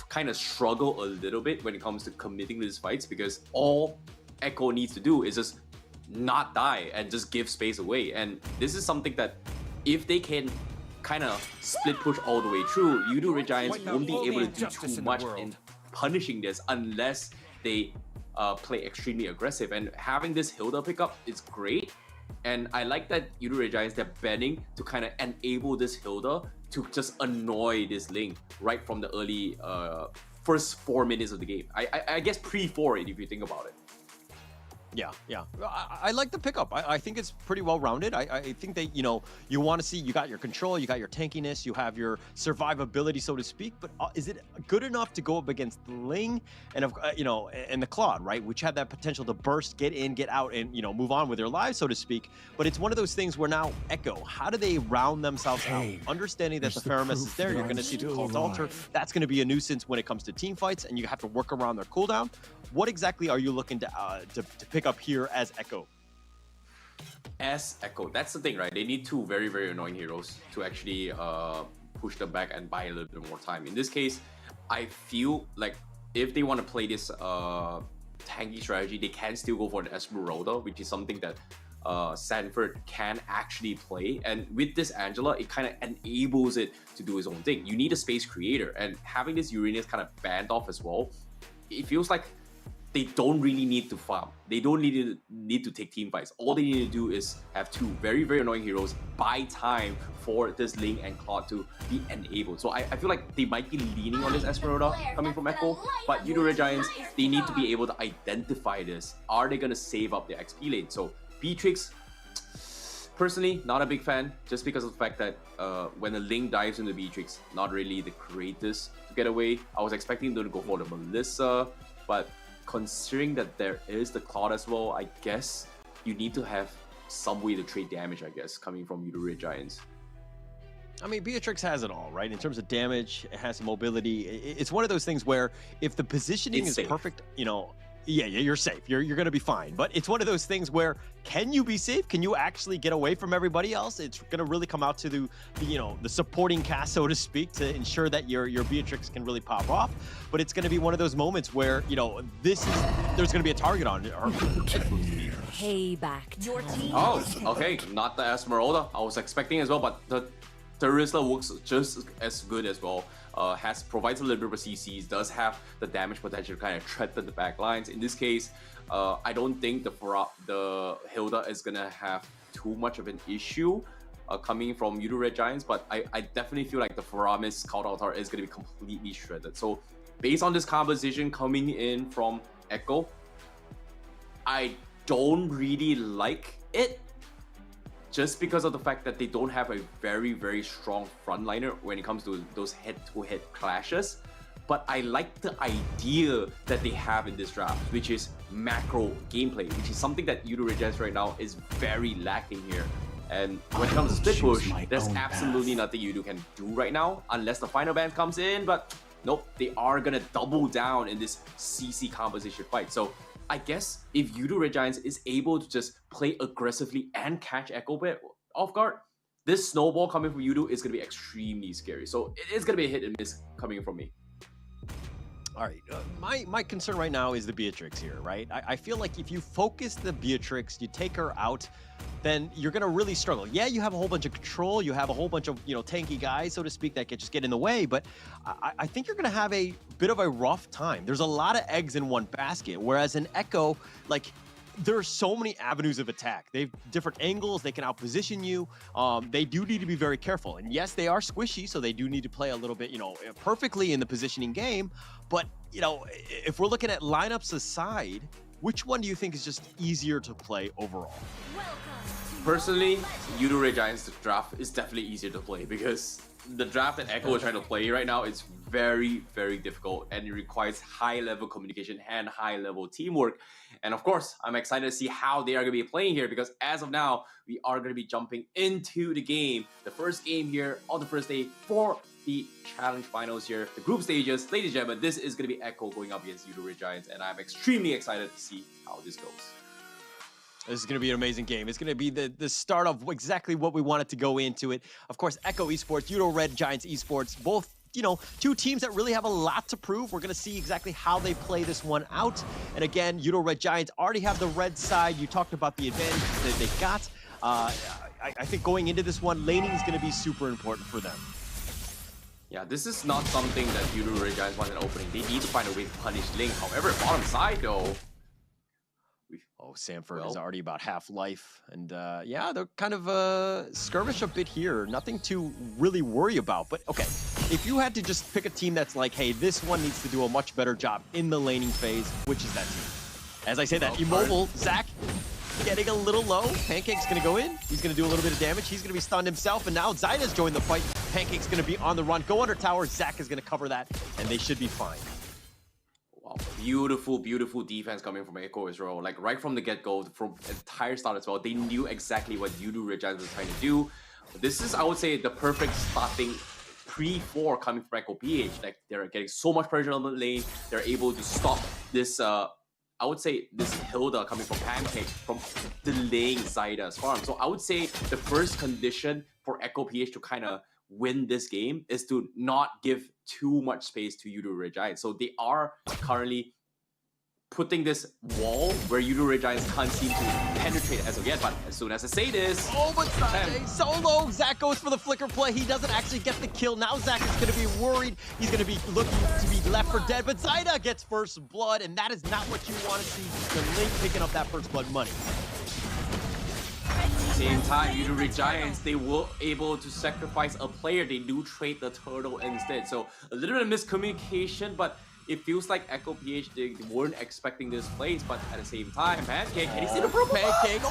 kind of struggle a little bit when it comes to committing to these fights, because all Echo needs to do is just not die and just give space away. And this is something that if they can kind of split push all the way through, Yoodo Red Giants won't be able to do too much in punishing this unless they play extremely aggressive. And having this Hilda pickup is great. And I like that Yoodo Red Giants, they're banning to kind of enable this Hilda to just annoy this Ling right from the early first 4 minutes of the game. I guess pre-4 if you think about it. Yeah. I like the pickup. I think it's pretty well rounded. I think that, you know, you want to see, you got your control, you got your tankiness, you have your survivability, so to speak. But is it good enough to go up against the Ling and you know, and the Claude, right? Which had that potential to burst, get in, get out, and, you know, move on with their lives, so to speak. But it's one of those things where now Echo, how do they round themselves out? Understanding that the Faramis is there, you're going to see the Cult Altar. That's going to be a nuisance when it comes to team fights, and you have to work around their cooldown. What exactly are you looking to pick up here as Echo? As Echo, that's the thing, right? They need 2 very, very annoying heroes to actually push them back and buy a little bit more time. In this case, I feel like if they want to play this tanky strategy, they can still go for the Esmeralda, which is something that Sanford can actually play. And with this Angela, it kind of enables it to do its own thing. You need a space creator, and having this Uranus kind of banned off as well, it feels like they don't really need to farm. They don't need to take team fights. All they need to do is have 2 very, very annoying heroes, buy time for this Ling and Claude to be enabled. So I feel like they might be leaning on this Esmeralda coming from Echo, but Yoodo Red Giants, they need to be able to identify this. Are they going to save up their XP lane? So Beatrix, personally, not a big fan, just because of the fact that when the Ling dives into Beatrix, not really the greatest to get away. I was expecting them to go for the Melissa, but considering that there is the Claude as well, I guess you need to have some way to trade damage, I guess, coming from Yoodo Red Giants. I mean, Beatrix has it all, right? In terms of damage, it has mobility. It's one of those things where if the positioning is perfect, you know, yeah, you're safe. You're going to be fine. But it's one of those things where, can you be safe? Can you actually get away from everybody else? It's going to really come out to the supporting cast, so to speak, to ensure that your Beatrix can really pop off. But it's going to be one of those moments where, there's going to be a target on it. Payback. Your team. Oh, okay. Not the Esmeralda. I was expecting as well, but the Terizla works just as good as well. Provides a little bit of CCs, does have the damage potential to kind of threaten the back lines. In this case, I don't think the Hilda is gonna have too much of an issue coming from Yoodo Red Giants, but I definitely feel like the Faramis Scout Altar is gonna be completely shredded. So based on this composition coming in from Echo, I don't really like it, just because of the fact that they don't have a very, very strong frontliner when it comes to those head-to-head clashes. But I like the idea that they have in this draft, which is macro gameplay, which is something that Yoodo Red Giants right now is very lacking here. And when it comes to split push, there's absolutely nothing Yoodo can do right now, unless the final ban comes in, but nope, they are gonna double down in this CC composition fight. So I guess if Yoodo Red Giants is able to just play aggressively and catch Echo off guard, this snowball coming from Yoodo is going to be extremely scary. So it is going to be a hit and miss coming from me. All right, my concern right now is the Beatrix here, right? I feel like if you focus the Beatrix, you take her out, then you're going to really struggle. Yeah, you have a whole bunch of control, you have a whole bunch of, tanky guys, so to speak, that can just get in the way, but I think you're going to have a bit of a rough time. There's a lot of eggs in one basket, whereas in Echo, there are so many avenues of attack. They have different angles. They can outposition you. They do need to be very careful. And yes, they are squishy, so they do need to play a little bit, perfectly in the positioning game. But, if we're looking at lineups aside, which one do you think is just easier to play overall? Personally, Yoodo Red Giants draft is definitely easier to play because the draft that Echo is trying to play right now is very, very difficult, and it requires high-level communication and high-level teamwork. And of course, I'm excited to see how they are going to be playing here, because as of now, we are going to be jumping into the game. The first game here on the first day for the challenge finals here, the group stages. Ladies and gentlemen, this is going to be Echo going up against Yoodo Red Giants, and I'm extremely excited to see how this goes. This is going to be an amazing game. It's going to be the start of exactly what we wanted to go into it. Of course, Echo Esports, Yoodo Red Giants Esports, both, two teams that really have a lot to prove. We're going to see exactly how they play this one out. And again, Yoodo Red Giants already have the red side. You talked about the advantages that they got. I think going into this one, laning is going to be super important for them. Yeah, this is not something that Yoodo Red Giants want in opening. They need to find a way to punish Ling. However, bottom side though, Sanford is already about half life, and yeah, they're kind of skirmish a bit here. Nothing to really worry about, but okay. If you had to just pick a team that's like, hey, this one needs to do a much better job in the laning phase, which is that team? As I say that, Immobile, Zach, getting a little low. Pancake's gonna go in. He's gonna do a little bit of damage. He's gonna be stunned himself, and now Zyda's joined the fight. Pancake's gonna be on the run. Go under tower. Zach is gonna cover that, and they should be fine. Wow, beautiful, beautiful defense coming from Echo Israel. Like right from the get-go, from the entire start as well, they knew exactly what Yoodo Red Giants was trying to do. This is, I would say, the perfect starting pre-4 coming from Echo PH. Like they're getting so much pressure on the lane, they're able to stop this. I would say this Hilda coming from Pancake from delaying Zyda's farm. So I would say the first condition for Echo PH to kind of win this game is to not give too much space to Yoodo Red Giants. So they are currently putting this wall where Yoodo Red Giants can't seem to penetrate as of yet, but as soon as I say this... Oh, but Sanjay solo! Zach goes for the flicker play. He doesn't actually get the kill. Now Zach is going to be worried. He's going to be looking to be left for dead, but Zyda gets first blood, and that is not what you want to see. The Link picking up that first blood money. Same time, Yoodo Red Giants, they were able to sacrifice a player. They do trade the turtle instead. So a little bit of miscommunication, but it feels like Echo PH, they weren't expecting this place, but at the same time, Pancake, can you see the pro Pancake?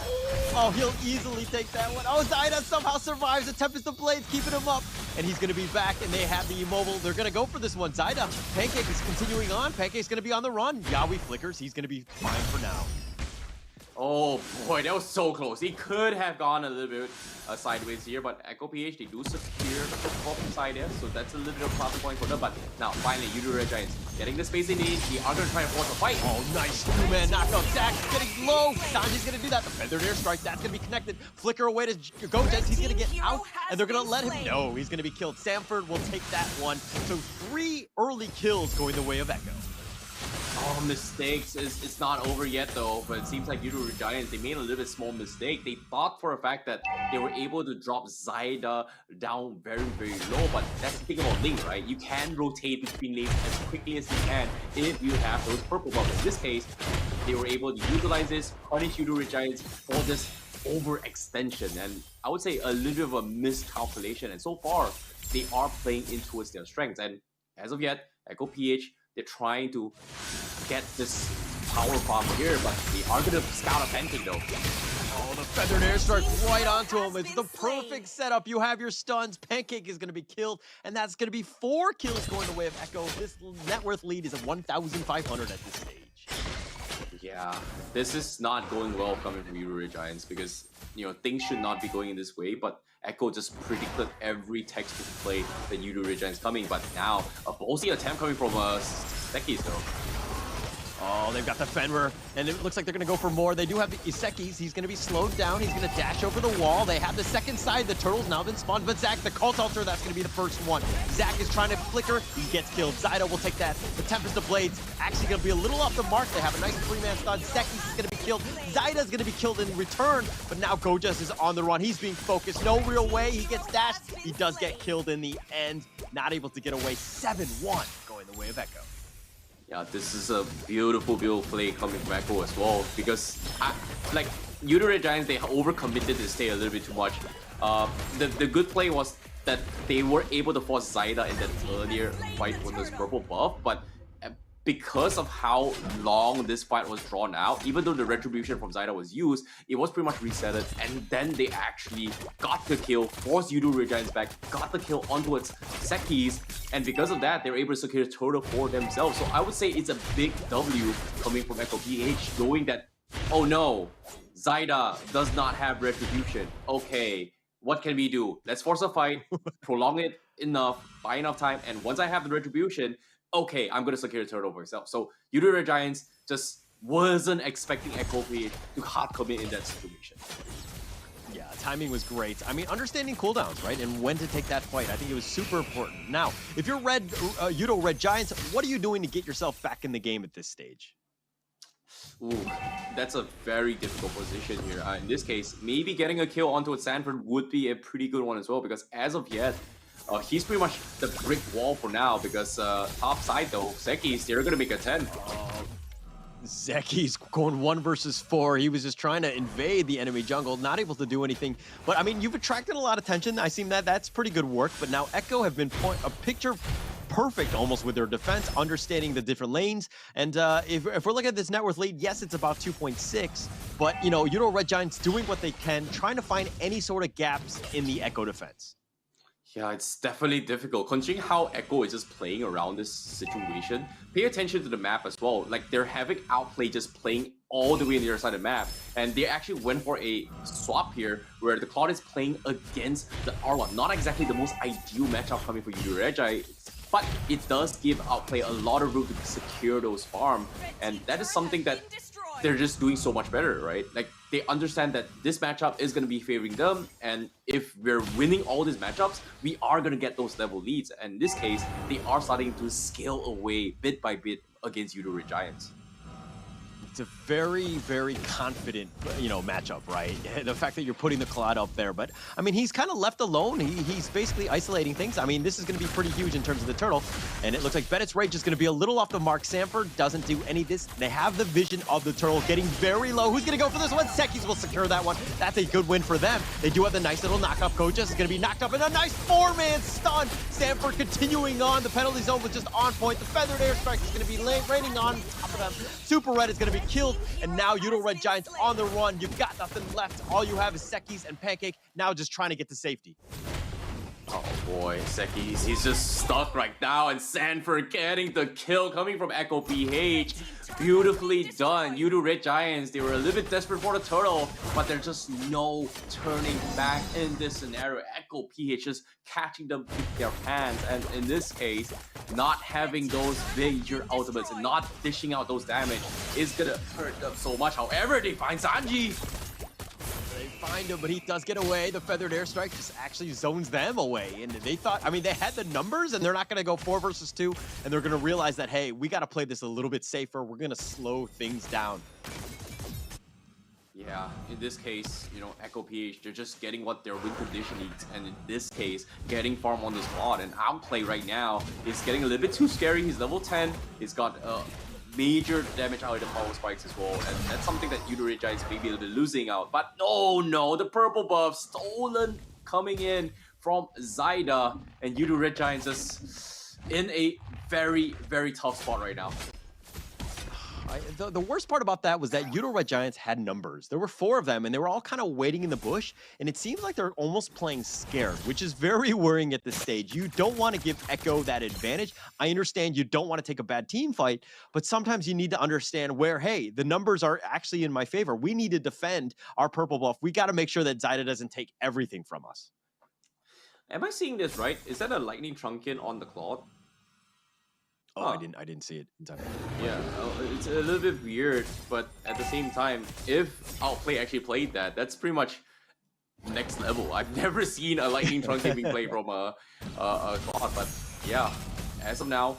Oh, he'll easily take that one. Oh, Zyda somehow survives the Tempest of Blades, keeping him up. And he's going to be back, and they have the Immobile. They're going to go for this one. Zyda, Pancake is continuing on. Pancake's going to be on the run. Yawi flickers. He's going to be fine for now. Oh boy, that was so close. He could have gone a little bit sideways here, but Echo PH, they do secure the top side there, so that's a little bit of plus point for them. But now, finally, Yoodo Red Giants getting the space they need. They are going to try and force a fight. Oh, nice two-man knockout. Zach getting low. Sanji's going to do that. The feathered airstrike, that's going to be connected. Flicker away to Gojens. He's going to get out, and they're going to let him know he's going to be killed. Sanford will take that one. So 3 early kills going the way of Echo. Oh, mistakes. It's not over yet though, but it seems like Yoodo Red Giants, they made a little bit small mistake. They thought for a fact that they were able to drop Zyda down very, very low, but that's the thing about Link, right? You can rotate between lanes as quickly as you can if you have those purple buffs. In this case, they were able to utilize this, punish Yoodo Red Giants for this overextension, and I would say a little bit of a miscalculation, and so far, they are playing in towards their strengths, and as of yet, Echo PH, they're trying to get this power farm here, but they are going to scout a Phantom though. Oh, the feathered airstrike right onto him. It's the perfect setup. You have your stuns. Pancake is going to be killed, and that's going to be 4 kills going the way of Echo. This net worth lead is at 1,500 at this stage. Yeah, this is not going well coming from Yoodo Red Giants because, you know, things should not be going in this way, but Echo just predicted every textbook play that Yoodo Red Giants coming, but now a ballsy attempt coming from Sekis though. Oh, they've got the Fenrir, and it looks like they're going to go for more. They do have the Isekis. He's going to be slowed down. He's going to dash over the wall. They have the second side. The turtle's now been spawned, but Zach, the Cult Altar, that's going to be the first one. Zach is trying to flicker. He gets killed. Zyda will take that. The Tempest of Blades actually going to be a little off the mark. They have a nice 3-man stun. Sekis is going to be killed. Zyda's going to be killed in return, but now Gojas is on the run. He's being focused. No real way. He gets dashed. He does get killed in the end. Not able to get away. 7-1 going the way of Echo. Yeah, this is a beautiful, beautiful play coming from Echo as well, because like Yoodo Red Giants, they overcommitted to stay a little bit too much. The good play was that they were able to force Zyda in that earlier fight with this purple buff, but because of how long this fight was drawn out, even though the retribution from Zyda was used, it was pretty much resetted, and then they actually got the kill, forced Yoodo Red Giants back, got the kill onto its Sekis, and because of that, they were able to secure a total for themselves. So I would say it's a big W coming from Echo PH, knowing that, oh no, Zyda does not have retribution. Okay, what can we do? Let's force a fight, prolong it enough, buy enough time, and once I have the retribution, okay, I'm going to secure the turtle for myself. So Yoodo Red Giants just wasn't expecting Echo PH to hard commit in that situation. Yeah, timing was great. I mean, understanding cooldowns, right? And when to take that fight. I think it was super important. Now, if you're Yoodo Red Giants, what are you doing to get yourself back in the game at this stage? Ooh, that's a very difficult position here. In this case, maybe getting a kill onto a Sanford would be a pretty good one as well, because as of yet, he's pretty much the brick wall for now, because top side though, Sekis, they're going to make a 10. Zeki's going 1 versus 4. He was just trying to invade the enemy jungle, not able to do anything. But I mean, you've attracted a lot of attention. I seem that's pretty good work. But now Echo have been a picture perfect almost with their defense, understanding the different lanes. And if we're looking at this net worth lead, yes, it's about 2.6. But, you know, Yoodo Red Giants doing what they can, trying to find any sort of gaps in the Echo defense. Yeah, it's definitely difficult. Considering how Echo is just playing around this situation, pay attention to the map as well. Like, they're having Outplay just playing all the way on the other side of the map. And they actually went for a swap here where the Cloud is playing against the Arlon. Not exactly the most ideal matchup coming for Yoodo Red Giants, but it does give Outplay a lot of room to secure those farm. And that is something that they're just doing so much better, right? Like, they understand that this matchup is going to be favoring them, and if we're winning all these matchups, we are going to get those level leads. And in this case, they are starting to scale away bit by bit against Yoodo Red Giants. It's a very, very confident, you know, matchup, right? The fact that you're putting the Cloud up there, but I mean, he's kind of left alone. He's basically isolating things. I mean, this is going to be pretty huge in terms of the turtle, and it looks like Bennett's Rage is going to be a little off the mark. Sanford doesn't do any of this. They have the vision of the turtle getting very low. Who's going to go for this one? Sekis will secure that one. That's a good win for them. They do have the nice little knockup. Gojas is going to be knocked up in a nice 4-man stun. Sanford continuing on. The penalty zone was just on point. The feathered airstrike is going to be raining on top of them. Super Red is going to be killed, and now Yoodo Red Giants on the run. You've got nothing left. All you have is Sekis and Pancake, now just trying to get to safety. Oh boy, Seki, he's just stuck right now, and Sanford getting the kill coming from Echo PH. Beautifully done. Yoodo Red Giants, they were a little bit desperate for the turtle, but there's just no turning back in this scenario. Echo PH just catching them with their hands, and in this case, not having those major ultimates and not dishing out those damage is gonna hurt them so much. However, they find Sanji. They find him, but he does get away. The feathered airstrike just actually zones them away. And they thought, I mean, they had the numbers and they're not going to go 4 versus 2. And they're going to realize that, hey, we got to play this a little bit safer. We're going to slow things down. Yeah, in this case, you know, Echo PH, they're just getting what their win condition needs. And in this case, getting farm on the spot. And Outplay right now is getting a little bit too scary. He's level 10. He's got major damage out of the power spikes as well, and that's something that Yoodo Red Giants may be a little bit losing out. But no, the purple buff stolen coming in from Zyda, and Yoodo Red Giants is in a very, very tough spot right now. The worst part about that was that Yoodo Red Giants had numbers. There were 4 of them, and they were all kind of waiting in the bush, and it seems like they're almost playing scared, which is very worrying at this stage. You don't want to give Echo that advantage. I understand you don't want to take a bad team fight, but sometimes you need to understand where, hey, the numbers are actually in my favor. We need to defend our purple buff. We got to make sure that Zyda doesn't take everything from us. Am I seeing this right? Is that a lightning trunkin on the Claude? Oh, I didn't see it in time. Yeah, it's a little bit weird, but at the same time, if Outplay actually played that, that's pretty much next level. I've never seen a lightning trunking being played from a Claude, but yeah, as of now,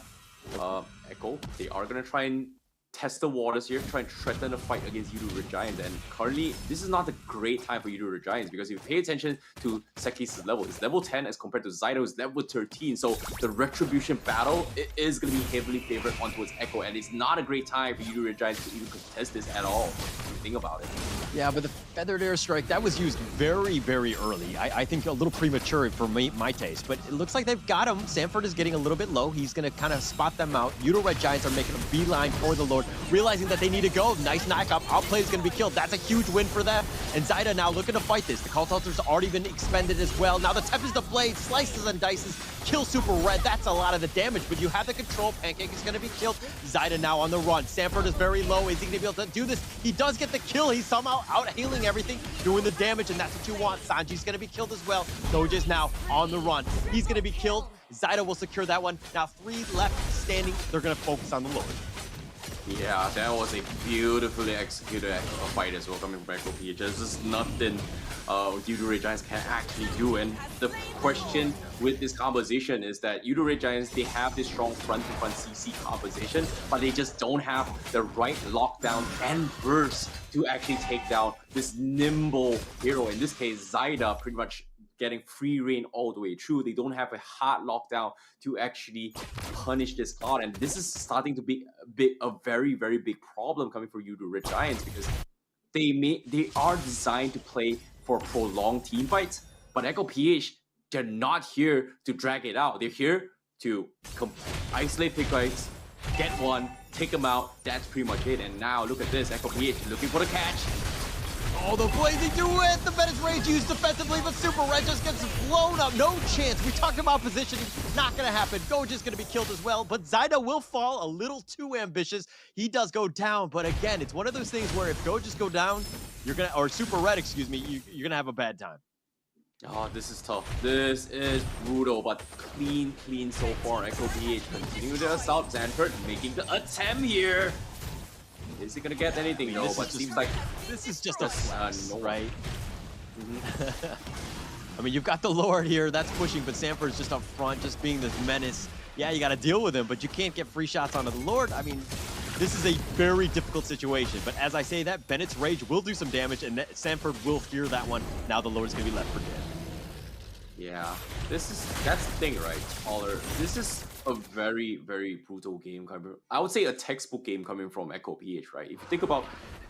Echo, they are gonna try and test the waters here, try and threaten a fight against Yoodo Red Giants. And currently, this is not a great time for Yoodo Red Giants, because if you pay attention to Seki's level, it's level 10 as compared to Zydo's level 13. So the retribution battle, it is going to be heavily favored onto its Echo, and it's not a great time for Yoodo Red Giants to even contest this at all, if you think about it. Yeah, but the feathered airstrike, that was used very, very early. I think a little premature for my taste, but it looks like they've got him. Sanford is getting a little bit low. He's going to kind of spot them out. Yoodo Red Giants are making a beeline for the Lord, realizing that they need to go. Nice knockup. Outplay is going to be killed. That's a huge win for them. And Zyda now looking to fight this. The Cult Ultra's already been expended as well. Now the Tempest the Blade, slices and dices, kill Super Red. That's a lot of the damage, but you have the control. Pancake is going to be killed. Zyda now on the run. Sanford is very low. Is he going to be able to do this? He does get the kill. He's somehow out healing everything, doing the damage, and that's what you want. Sanji's going to be killed as well. Doja's now on the run. He's going to be killed. Zyda will secure that one. Now 3 left standing. They're going to focus on the Lord. Yeah, that was a beautifully executed fight as well coming from Echo PH. There's just nothing Yoodo Red Giants can actually do. And the question with this composition is that Yoodo Red Giants, they have this strong front-to-front CC composition, but they just don't have the right lockdown and burst to actually take down this nimble hero. In this case, Zyda pretty much getting free reign all the way through. They don't have a hard lockdown to actually punish this Claude, and this is starting to be a very, very big problem coming for Yoodo Red Giants, because they are designed to play for prolonged team fights, but Echo PH, they're not here to drag it out. They're here to isolate pick fights, get one, take them out. That's pretty much it. And now look at this, Echo PH looking for the catch. Oh, the blazing duet! The Venice Rage used defensively, but Super Red just gets blown up. No chance. We talked about positioning. Not going to happen. Goja's going to be killed as well, but Zyda will fall a little too ambitious. He does go down, but again, it's one of those things where if Goja's go down, you're going to, or Super Red, excuse me, you're going to have a bad time. Oh, this is tough. This is brutal, but clean so far. Echo PH continue to assault Sanford, making the attempt here. Is he gonna get anything? No, but seems like this is just a no, right? I mean, you've got the Lord here, that's pushing, but Sanford's just up front, just being this menace. Yeah, you got to deal with him, but you can't get free shots onto the Lord. I mean, this is a very difficult situation. But as I say that, Bennett's Rage will do some damage, and Sanford will fear that one. Now the Lord's gonna be left for dead. Yeah, that's the thing, right, Caller? This is a very, very brutal game coming. I would say a textbook game coming from Echo PH, right? If you think about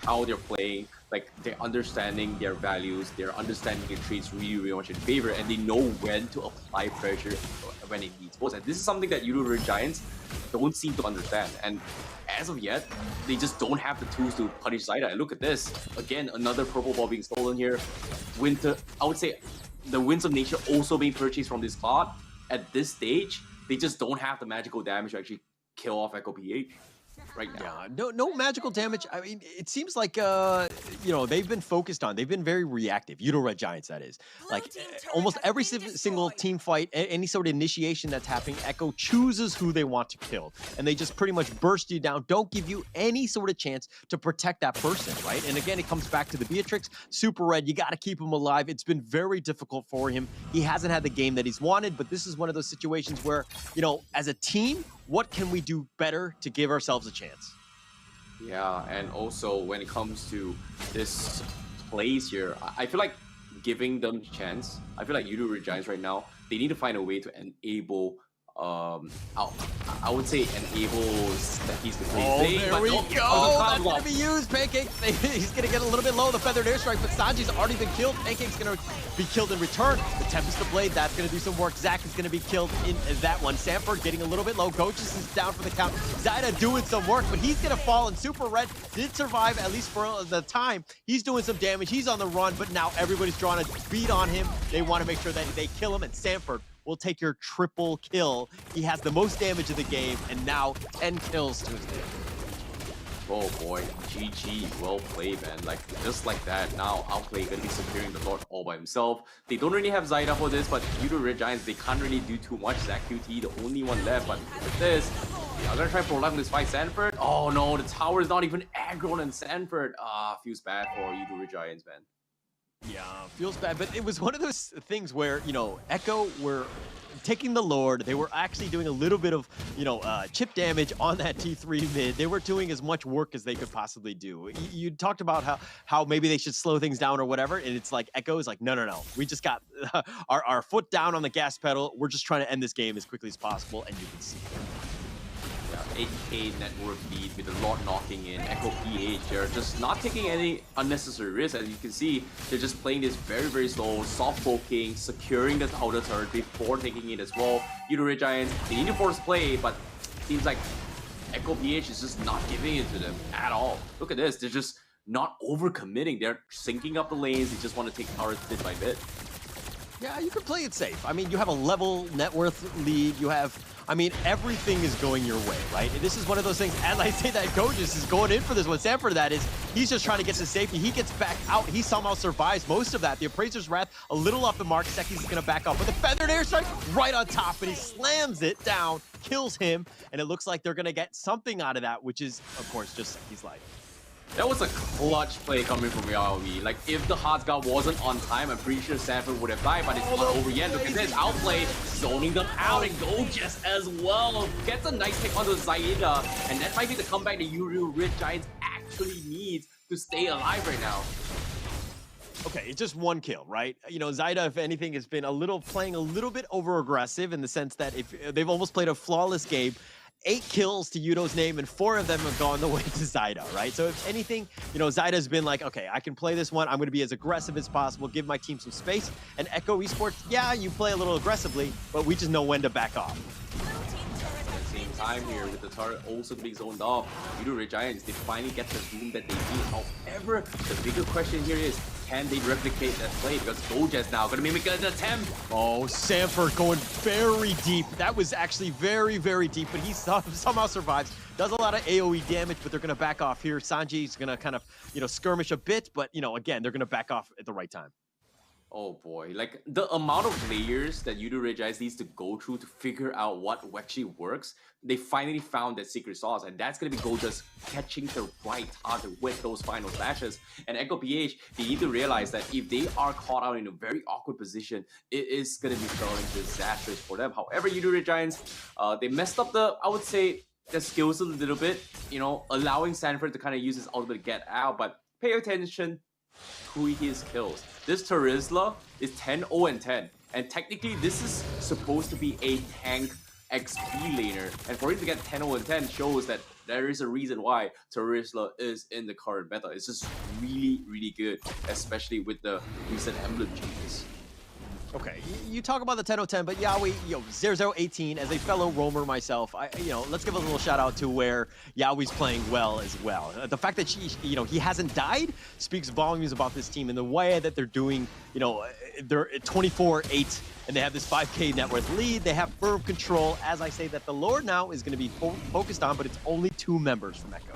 how they're playing, like they're understanding their values, they're understanding their traits really, really much in favor, and they know when to apply pressure when it needs most. And this is something that Yoodo Red Giants don't seem to understand. And as of yet, they just don't have the tools to punish Zyda. And look at this. Again, another purple ball being stolen here. Winter, I would say the Winds of Nature also being purchased from this card, at this stage, they just don't have the magical damage to actually kill off Echo PH right now. Yeah, no magical damage. I mean, it seems like they've been focused on. They've been very reactive. Yoodo Red Giants, that is. Like almost every single team fight, any sort of initiation that's happening, Echo chooses who they want to kill, and they just pretty much burst you down. Don't give you any sort of chance to protect that person, right? And again, it comes back to the Beatrix, Super Red. You got to keep him alive. It's been very difficult for him. He hasn't had the game that he's wanted, but this is one of those situations where, as a team, what can we do better to give ourselves a chance? Yeah, and also when it comes to this plays here, I feel like giving them a chance. I feel like Yoodo Red Giants right now, they need to find a way to enable I would say enables that he's the play. There we go. That's going to be used. Pancake, he's going to get a little bit low. The feathered airstrike, but Sanji's already been killed. Pancake's going to be killed in return. The Tempest of Blade, that's going to do some work. Zach is going to be killed in that one. Sanford getting a little bit low. Gochus is down for the count. Zyda doing some work, but he's going to fall, and Super Red did survive, at least for the time. He's doing some damage. He's on the run, but now everybody's drawing a beat on him. They want to make sure that they kill him, and Sanford will take your triple kill. He has the most damage of the game, and now 10 kills to his name. Oh boy, GG, well played, man. Like, just like that, now Outplay gonna be securing the Lord all by himself. They don't really have Zyda for this, but Yoodo Red Giants, they can't really do too much. Zach QT, the only one left, but with this, I'm gonna try to prolong this fight. Sanford, oh no, the tower is not even aggro on Sanford. Feels bad for Yoodo Red Giants, man. Yeah, feels bad, but it was one of those things where, Echo were taking the Lord. They were actually doing a little bit of, chip damage on that T3 mid. They were doing as much work as they could possibly do. You talked about how maybe they should slow things down or whatever, and it's like Echo is like, no. We just got our foot down on the gas pedal. We're just trying to end this game as quickly as possible, and you can see it. 8K network lead with the Lord knocking in. Echo PH, they're just not taking any unnecessary risks. As you can see, they're just playing this very slow, soft poking, securing the outer turret before taking it as well. Yoodo Red Giants, they need to force play, but it seems like Echo PH is just not giving it to them at all. Look at this, they're just not overcommitting. They're syncing up the lanes, they just want to take turrets bit by bit. Yeah, you can play it safe. I mean, you have a level net worth lead. You have, everything is going your way, right? And this is one of those things, as I say that, Gochus is going in for this one. Sanford, that is, he's just trying to get to safety. He gets back out. He somehow survives most of that. The Appraiser's Wrath, a little off the mark. Seki's going to back up. But the Feathered Airstrike right on top, and he slams it down, kills him, and it looks like they're going to get something out of that, which is, of course, just Seki's life. That was a clutch play coming from ROV. Like, if the Hot Guard wasn't on time, I'm pretty sure Sanford would have died, but it's not over yet. Look at this Outplay, zoning them out, and Gochus as well. Gets a nice hit onto Zyda, and that might be the comeback that Yoodo Red Giants actually needs to stay alive right now. Okay, it's just one kill, right? Zyda, if anything, has been playing a little bit over-aggressive in the sense that if they've almost played a flawless game. 8 kills to Yoodo's name, and 4 of them have gone the way to Zyda, right? So if anything, Zyda's been like, okay, I can play this one. I'm going to be as aggressive as possible, give my team some space. And Echo Esports, yeah, you play a little aggressively, but we just know when to back off. At the same time here, with the turret also being zoned off, Yoodo Red Giants, they finally get the room that they need. However, the bigger question here is, can they replicate that play? Because Gochus now going to be making an attempt. Oh, Sanford going very deep. That was actually very deep, but he somehow survives. Does a lot of AoE damage, but they're going to back off here. Sanji's going to kind of, skirmish a bit, but, again, they're going to back off at the right time. Oh boy, like the amount of layers that Yoodo Red Giants needs to go through to figure out what actually works. They finally found that secret sauce, and that's going to be Gochus catching the right target with those final flashes. And Echo PH, they need to realize that if they are caught out in a very awkward position, it is going to be fairly disastrous for them. However, Yoodo Red Giants, they messed up I would say, their skills a little bit, allowing Sanford to kind of use his ultimate to get out, but pay attention to his kills. This Terizla is 10-0-10, and technically this is supposed to be a tank XP laner, and for him to get 10-0-10 shows that there is a reason why Terizla is in the current meta. It's just really good, especially with the recent emblem changes. Okay, you talk about the 10-0-10, but Yawi, 0018, as a fellow roamer myself, let's give a little shout out to where Yawi's playing well as well. The fact that he hasn't died speaks volumes about this team and the way that they're doing. They're 24-8, and they have this 5K net worth lead. They have firm control. As I say, that the Lord now is going to be focused on, but it's only 2 members from Echo.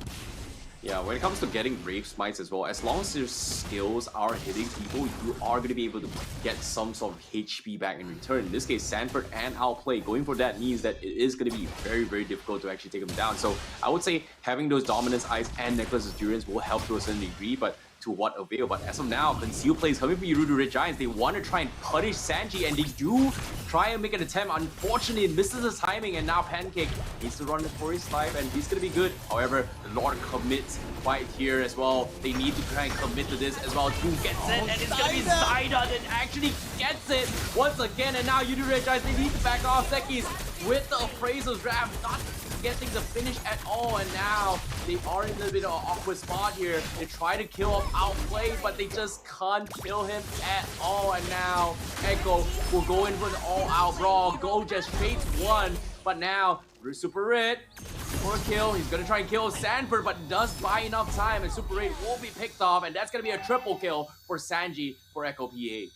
Yeah, when it comes to getting Brave Smites as well, as long as your skills are hitting people, you are going to be able to get some sort of HP back in return. In this case, Sanford and Outplay going for that means that it is going to be very, very difficult to actually take them down. So I would say having those Dominance Eyes and Necklace Endurance will help to a certain degree, but to what avail? But as of now, Conceal plays coming from Yoodo Red Giants. They want to try and punish Sanji, and they do try and make an attempt. Unfortunately, it misses his timing, and now Pancake needs to run for his life, and he's going to be good. However, the Lord commits right here as well. They need to try and commit to this as well. Who gets it? And it's going to be Zida that actually gets it once again. And now Yoodo Red Giants, they need to back off. Sekis with the appraisal draft, not getting the finish at all, and now they are in a little bit of an awkward spot here. They try to kill him, Outplay, but they just can't kill him at all. And now Echo will go in for an all-out brawl. Go just straight to 1, but now Super Red for a kill. He's gonna try and kill Sanford, but does buy enough time, and Super Red will be picked off, and that's gonna be a triple kill for Sanji for Echo PH.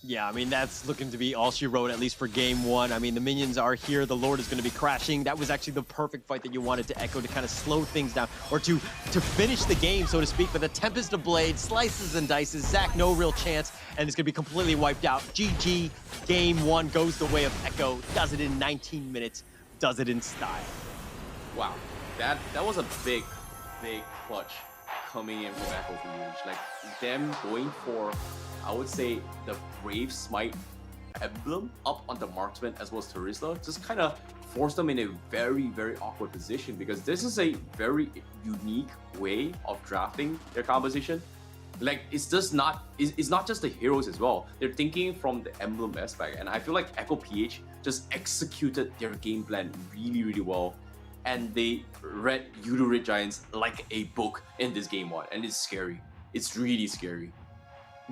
Yeah, I mean, that's looking to be all she wrote, at least for game 1. I mean, the minions are here. The Lord is going to be crashing. That was actually the perfect fight that you wanted to Echo to kind of slow things down, or to finish the game, so to speak. But the Tempest of Blade slices and dices. Zach, no real chance, and it's going to be completely wiped out. GG, game 1 goes the way of Echo. Does it in 19 minutes. Does it in style. Wow, that was a big clutch coming in from Echo PH. Like, them going for, I would say, the Brave Smite emblem up on the marksman as well as Terizla just kind of forced them in a very, very awkward position, because this is a very unique way of drafting their composition. Like, it's just not, it's not just the heroes as well. They're thinking from the emblem aspect, and I feel like Echo PH just executed their game plan really, really well. And they read Yoodo Red Giants like a book in this game 1, and it's scary. It's really scary.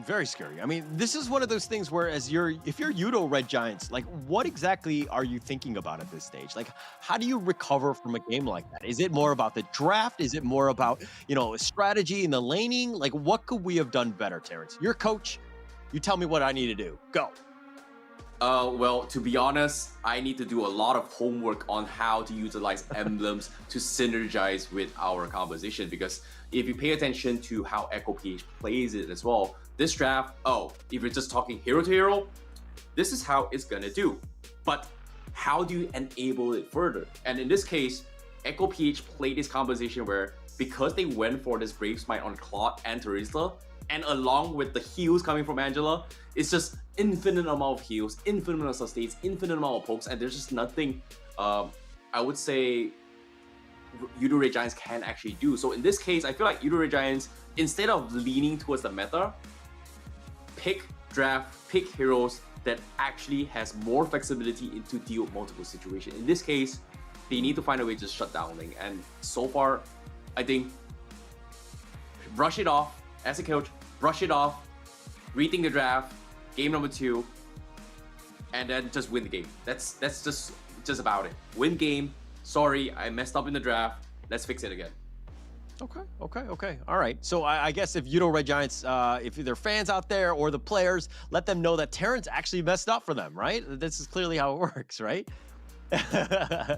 Very scary. I mean, this is one of those things where if you're Yoodo Red Giants, like, what exactly are you thinking about at this stage? Like, how do you recover from a game like that? Is it more about the draft? Is it more about, strategy and the laning? Like, what could we have done better, Terrence? You're coach. You tell me what I need to do. Go. Well, to be honest, I need to do a lot of homework on how to utilize emblems to synergize with our composition, because if you pay attention to how Echo PH plays it as well, this draft, if you're just talking hero to hero, this is how it's gonna do. But how do you enable it further? And in this case, Echo PH played this composition where, because they went for this Brave Smite on Claude and Terizla, and along with the heals coming from Angela, it's just infinite amount of heals, infinite amount of sustains, infinite amount of pokes, and there's just nothing, I would say, Yoodo Red Giants can actually do. So in this case, I feel like Yoodo Red Giants, instead of leaning towards the meta, pick heroes that actually has more flexibility to deal with multiple situations. In this case, they need to find a way to shut down Ling, and so far, I think, brush it off. As a coach, brush it off, rethink the draft, game number 2, and then just win the game. That's just about it. Win game. Sorry, I messed up in the draft. Let's fix it again. Okay. All right. So I guess if Yoodo Red Giants, if they're fans out there or the players, let them know that Terrence actually messed up for them, right? This is clearly how it works, right?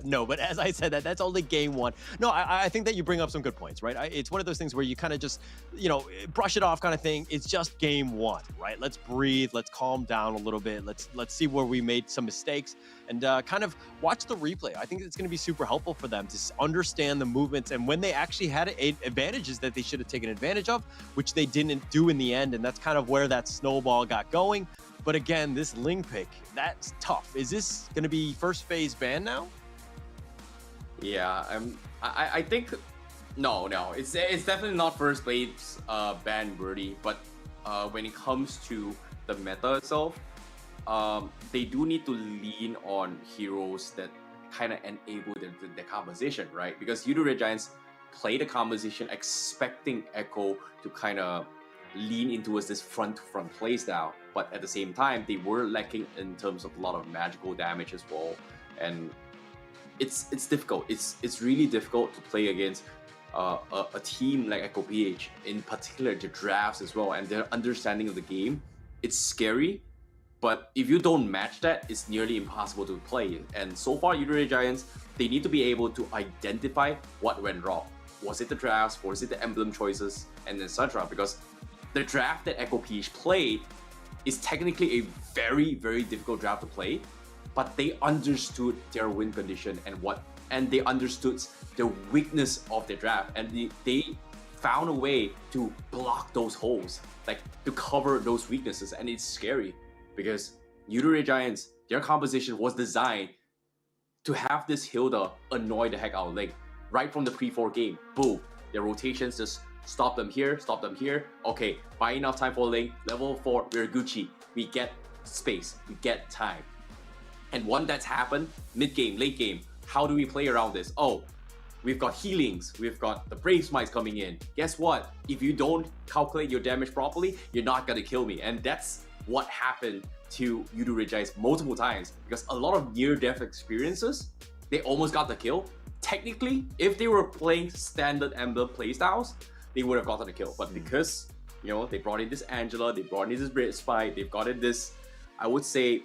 No, but as I said, that's only game 1. No, I think that you bring up some good points, right? It's one of those things where you kind of just, brush it off kind of thing. It's just game 1, right? Let's breathe. Let's calm down a little bit. Let's see where we made some mistakes, and kind of watch the replay. I think it's going to be super helpful for them to understand the movements, and when they actually had advantages that they should have taken advantage of, which they didn't do in the end, and that's kind of where that snowball got going. But again, this Ling pick, that's tough. Is this going to be first phase ban now? Yeah, I think no, it's definitely not first phase ban worthy. But when it comes to the meta itself, they do need to lean on heroes that kind of enable their composition, right? Because Yoodo Red Giants play the composition expecting Echo to kind of lean in towards this front-to-front play style, but at the same time, they were lacking in terms of a lot of magical damage as well. And it's difficult. It's really difficult to play against a team like Echo PH, in particular the drafts as well, and their understanding of the game. It's scary, but if you don't match that, it's nearly impossible to play. And so far, Yoodo Red Giants, they need to be able to identify what went wrong. Was it the drafts? Was it the emblem choices? And etc. Because the draft that Echo PH played is technically a very, very difficult draft to play, but they understood their win condition and they understood the weakness of their draft, and they found a way to block those holes, like to cover those weaknesses. And it's scary because Yoodo Red Giants, their composition was designed to have this Hilda annoy the heck out of Link right from the pre-4 game. Boom, their rotations just stop them here, stop them here. Okay, buy enough time for Link. Level 4, we're Gucci. We get space, we get time. And once that's happened, mid-game, late game, how do we play around this? Oh, we've got healings, we've got the Brave Smites coming in. Guess what? If you don't calculate your damage properly, you're not gonna kill me. And that's what happened to Yoodo Red Giants multiple times, because a lot of near-death experiences, they almost got the kill. Technically, if they were playing standard emblem playstyles, they would have gotten the kill. But because, you know, they brought in this Angela, they brought in this Brave Smite, they've got in this, I would say,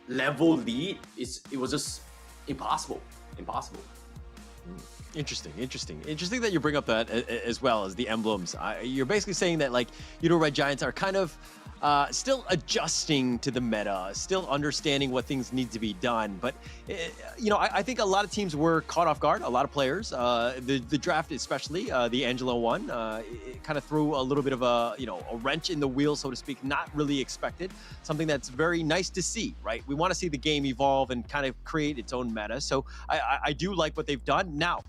level lead, it was just impossible. Interesting that you bring up that as well as the emblems. You're basically saying that like Yoodo Red Giants are kind of still adjusting to the meta, still understanding what things need to be done. But you know, I think a lot of teams were caught off guard. A lot of players, the draft especially, the Angela one, it kind of threw a little bit of a wrench in the wheel, so to speak. Not really expected. Something that's very nice to see, right? We want to see the game evolve and kind of create its own meta. So I do like what they've done. Now,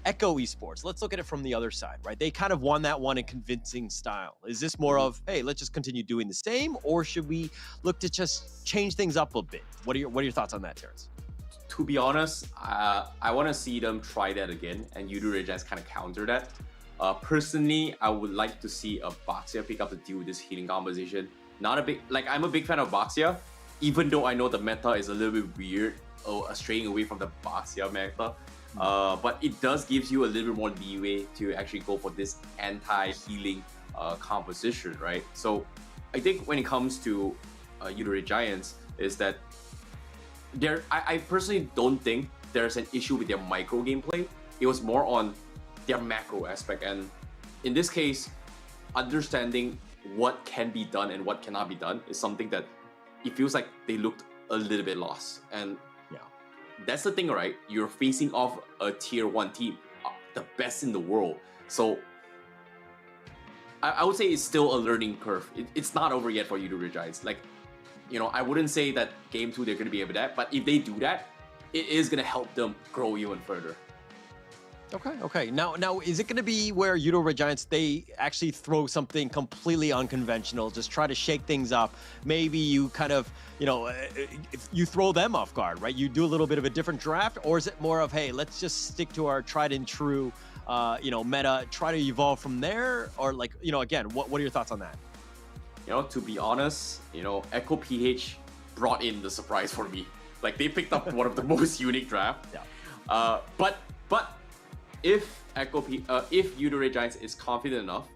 Echo Esports, let's look at it from the other side, right? They kind of won that one in convincing style. Is this more of, hey, let's just continue doing the same, or should we look to just change things up a bit? What are your thoughts on that, Terrence? To be honest, I want to see them try that again, and Yoodo Red Giants kind of counter that. Personally, I would like to see a Baxia pick up the deal with this healing composition. I'm a big fan of Baxia, even though I know the meta is a little bit weird, straying away from the Baxia meta. But it does gives you a little bit more leeway to actually go for this anti-healing composition, right? So I think when it comes to Yoodo Red Giants, is that I personally don't think there's an issue with their micro gameplay. It was more on their macro aspect, and in this case, understanding what can be done and what cannot be done is something that it feels like they looked a little bit lost. And that's the thing, right? You're facing off a tier 1 team, the best in the world. So I would say it's still a learning curve. It's not over yet for Yoodo Red Giants. Like, you know, I wouldn't say that game 2 they're going to be able to that, but if they do that, it is going to help them grow even further. Okay. Now, is it going to be where Yoodo Red Giants, they actually throw something completely unconventional, just try to shake things up? Maybe you kind of, if you throw them off guard, right? You do a little bit of a different draft, or is it more of, hey, let's just stick to our tried and true, meta, try to evolve from there? Or like, again, what are your thoughts on that? To be honest, Echo PH brought in the surprise for me. Like, they picked up one of the most unique drafts. Yeah. But if Yoodo Red Giants is confident enough,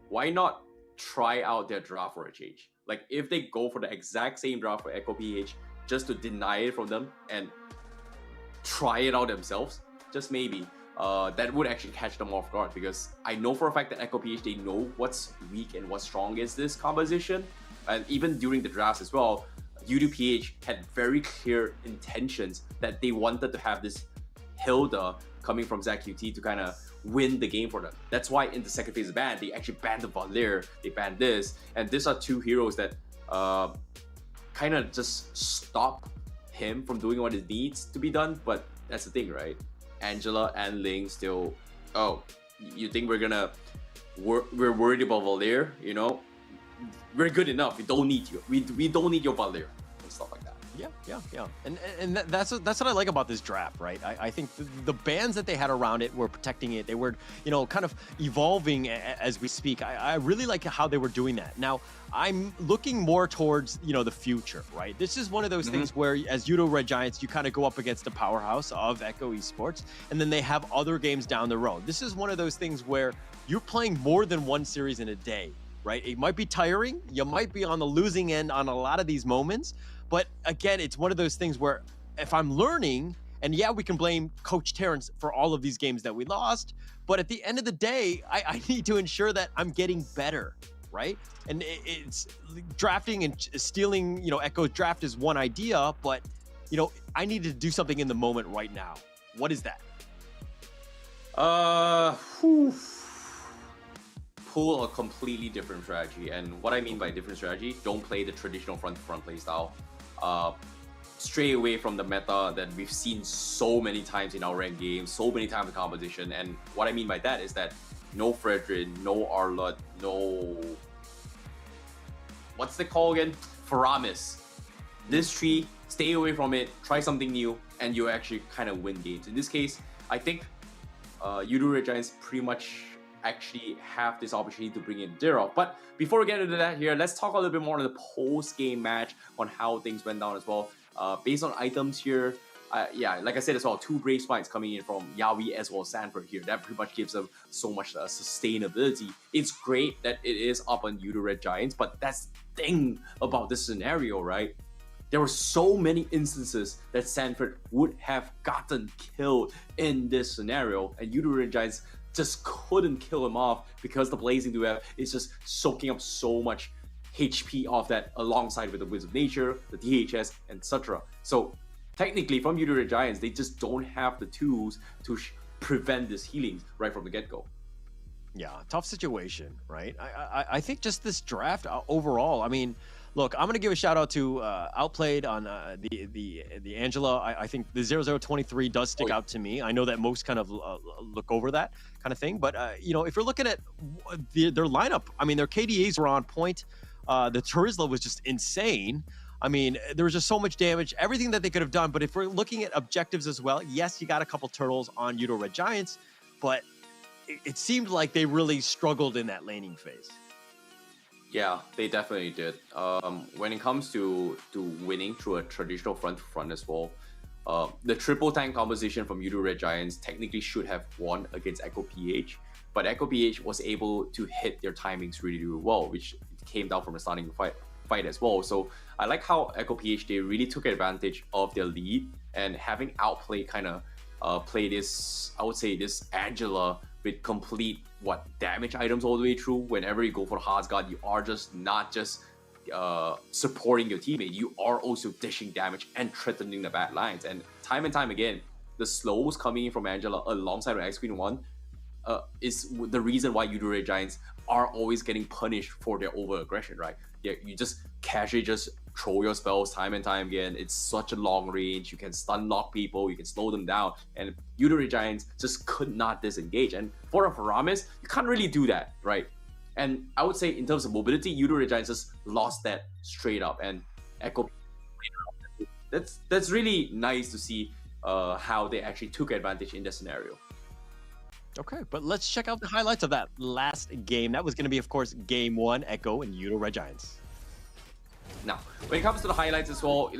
why not try out their draft for a change? Like, if they go for the exact same draft for Echo PH just to deny it from them and try it out themselves, just maybe, that would actually catch them off guard, because I know for a fact that Echo PH, they know what's weak and what's strong against this composition. And even during the drafts as well, Yoodo PH had very clear intentions that they wanted to have this Hilda coming from ZQT to kind of win the game for them. That's why in the second phase ban, they actually banned the Valir, they banned this, and these are two heroes that kind of just stop him from doing what it needs to be done. But that's the thing, right? Angela and Ling still, you think we're worried about Valir? We're good enough. We don't need you. We don't need your Valir and stuff like that. Yeah. And that's what I like about this draft, right? I think the bands that they had around it were protecting it. They were, kind of evolving as we speak. I really like how they were doing that. Now, I'm looking more towards, the future, right? This is one of those things where, as Yoodo Red Giants, you kind of go up against the powerhouse of Echo Esports, and then they have other games down the road. This is one of those things where you're playing more than one series in a day, right? It might be tiring. You might be on the losing end on a lot of these moments. But again, it's one of those things where if I'm learning, and yeah, we can blame Coach Terrence for all of these games that we lost, but at the end of the day, I need to ensure that I'm getting better, right? And it's drafting and stealing, Echo's draft is one idea, but, I need to do something in the moment right now. What is that? Pull a completely different strategy. And what I mean by different strategy, don't play the traditional front-to-front play style. Stray away from the meta that we've seen so many times in our ranked games, so many times in competition. And what I mean by that is that no Fredrin, no Arlott, no... What's the call again? Faramis. This tree, stay away from it, try something new, and you actually kind of win games. In this case, I think Yoodo Red Giants pretty much actually have this opportunity to bring in Zero. But before we get into that here, let's talk a little bit more on the post-game match on how things went down as well. Based on items here, like I said as well, 2 Brave Spikes coming in from Yawi as well as Sanford here. That pretty much gives them so much sustainability. It's great that it is up on Yoodo Red Giants, but that's the thing about this scenario, right? There were so many instances that Sanford would have gotten killed in this scenario, and Yoodo Red Giants just couldn't kill him off because the Blazing Duet is just soaking up so much HP off that alongside with the Winds of Nature, the DHS, etc. So technically from Yoodo Red Giants, they just don't have the tools to prevent this healing right from the get-go. Yeah, tough situation, right? I think just this draft overall, I mean, look, I'm going to give a shout out to Outplayed on the Angela. I think the 0023 does stick out to me. I know that most kind of look over that kind of thing. But, if you're looking at their lineup, I mean, their KDAs were on point. The Turizla was just insane. I mean, there was just so much damage, everything that they could have done. But if we're looking at objectives as well, yes, you got a couple turtles on Yoodo Red Giants, but it seemed like they really struggled in that laning phase. Yeah, they definitely did. When it comes to winning through a traditional front-to-front as well, the triple tank composition from Yoodo Red Giants technically should have won against Echo PH, but Echo PH was able to hit their timings really, really well, which came down from the starting fight as well. So I like how Echo PH, they really took advantage of their lead, and having Outplay kind of play this, I would say this Angela with complete damage items all the way through. Whenever you go for Harsgard, you are just not just supporting your teammate, you are also dishing damage and threatening the bad lines. And time again, the slows coming in from Angela alongside with X Queen 1 is the reason why Yoodo Red Giants are always getting punished for their over aggression, right? Yeah, you just casually just throw your spells time and time again. It's such a long range. You can stun lock people, you can slow them down, and Yoodo Red Giants just could not disengage. And for a Faramis, you can't really do that, right? And I would say in terms of mobility, Yoodo Red Giants just lost that straight up, and Echo, that's really nice to see how they actually took advantage in that scenario. Okay, but let's check out the highlights of that last game. That was going to be, of course, Game 1, Echo and Yoodo Red Giants. Now, when it comes to the highlights as well,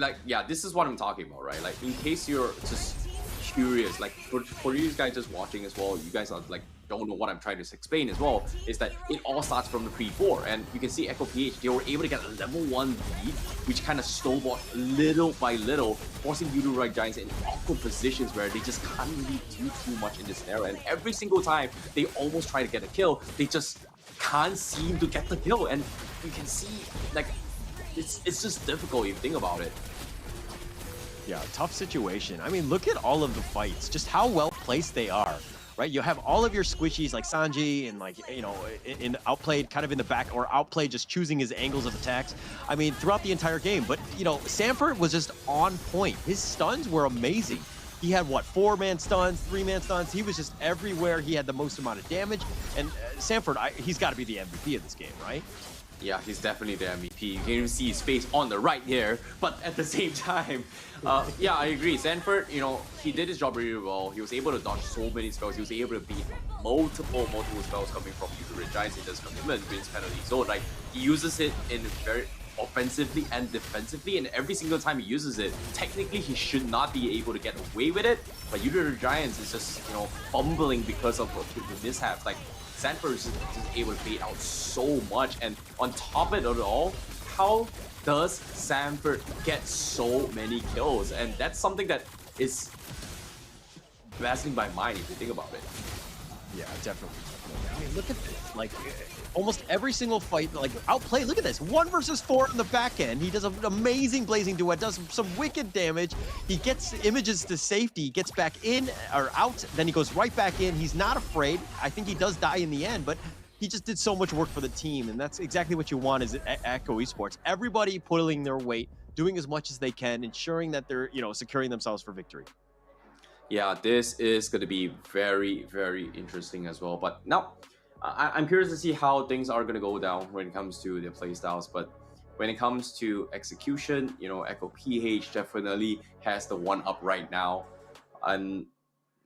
this is what I'm talking about, right? Like, in case you're just curious, like, for you guys just watching as well, you guys are, don't know what I'm trying to explain as well, is that it all starts from the pre-4, and you can see Echo PH, they were able to get a level 1 lead, which kind of snowballed little by little, forcing Yoodo Red Giants in awkward positions where they just can't really do too much in this era. And every single time they almost try to get a kill, they just can't seem to get the kill. And you can see, it's just difficult if you think about it. Yeah, tough situation. I mean, look at all of the fights, just how well placed they are. Right, you have all of your squishies like Sanji and in Outplayed kind of in the back, or Outplayed just choosing his angles of attacks. I mean, throughout the entire game. But Sanford was just on point. His stuns were amazing. He had 4-man stuns, 3-man stuns. He was just everywhere. He had the most amount of damage. And Sanford, he's got to be the MVP of this game, right? Yeah, he's definitely the MVP. You can even see his face on the right here. But at the same time, yeah, I agree. Sanford, you know, he did his job really well. He was able to dodge so many spells. He was able to beat multiple spells coming from Yoodo Red Giants in this commitment wins penalty zone. Like, he uses it in very offensively and defensively, and every single time he uses it, technically he should not be able to get away with it. But Yoodo Red Giants is just, you know, fumbling because of the mishaps. Like, Sanford is just able to bait out so much, and on top of it all, how does Sanford get so many kills? And that's something that is baffling my mind if you think about it. Yeah, definitely. I mean, look at this. Like, almost every single fight, like, outplay. Look at this. 1 versus 4 on the back end. He does an amazing blazing duet, does some wicked damage. He gets images to safety, gets back in or out, then he goes right back in. He's not afraid. I think he does die in the end, but he just did so much work for the team, and that's exactly what you want is at Echo Esports. Everybody pulling their weight, doing as much as they can, ensuring that they're, you know, securing themselves for victory. Yeah, this is going to be very, very interesting as well. But now, I'm curious to see how things are going to go down when it comes to their playstyles. But when it comes to execution, you know, Echo PH definitely has the one up right now. And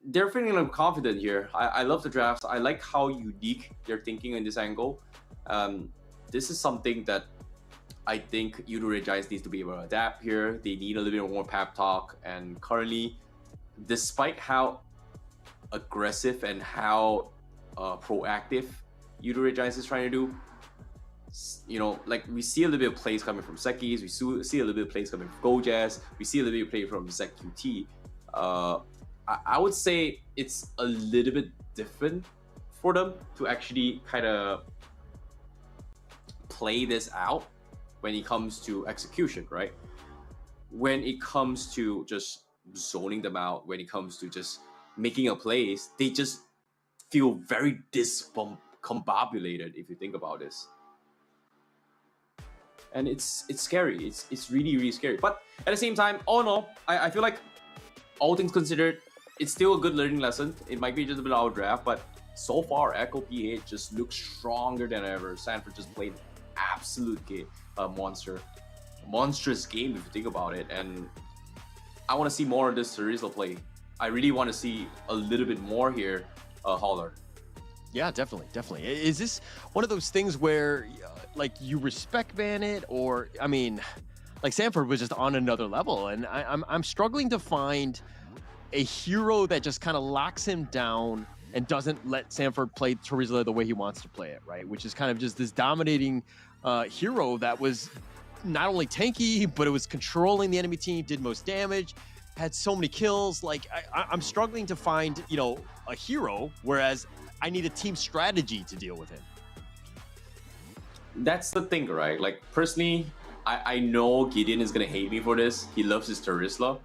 they're feeling confident here. I love the drafts. I like how unique they're thinking in this angle. This is something that I think Yoodo Red Giants needs to be able to adapt here. They need a little bit more pep talk. And currently, despite how aggressive and how proactive Yoodo Red Giants is trying to do, you know, like, we see a little bit of plays coming from Sekis, we see a little bit of plays coming from Gojaz, we see a little bit of play from Zek QT. I would say it's a little bit different for them to actually kind of play this out when it comes to execution, right? When it comes to just zoning them out, when it comes to just making a plays, they just feel very discombobulated if you think about this. And it's scary. It's really, really scary. But at the same time, all in all, I feel like, all things considered, it's still a good learning lesson. It might be just a bit out of draft, but so far, Echo PH just looks stronger than ever. Sanford just played absolute monstrous game if you think about it. And I want to see more of this Terizla play. I really want to see a little bit more here, Holler. Yeah, definitely. Is this one of those things where, like, you respect Bannett, or, I mean, like, Sanford was just on another level, and I'm struggling to find a hero that just kind of locks him down and doesn't let Sanford play Terizla the way he wants to play it, right? Which is kind of just this dominating hero that was not only tanky, but it was controlling the enemy team, did most damage, had so many kills. Like, I'm struggling to find, you know, a hero, whereas I need a team strategy to deal with him. That's the thing, right? Like, personally, I know Gideon is going to hate me for this. He loves his Terizla.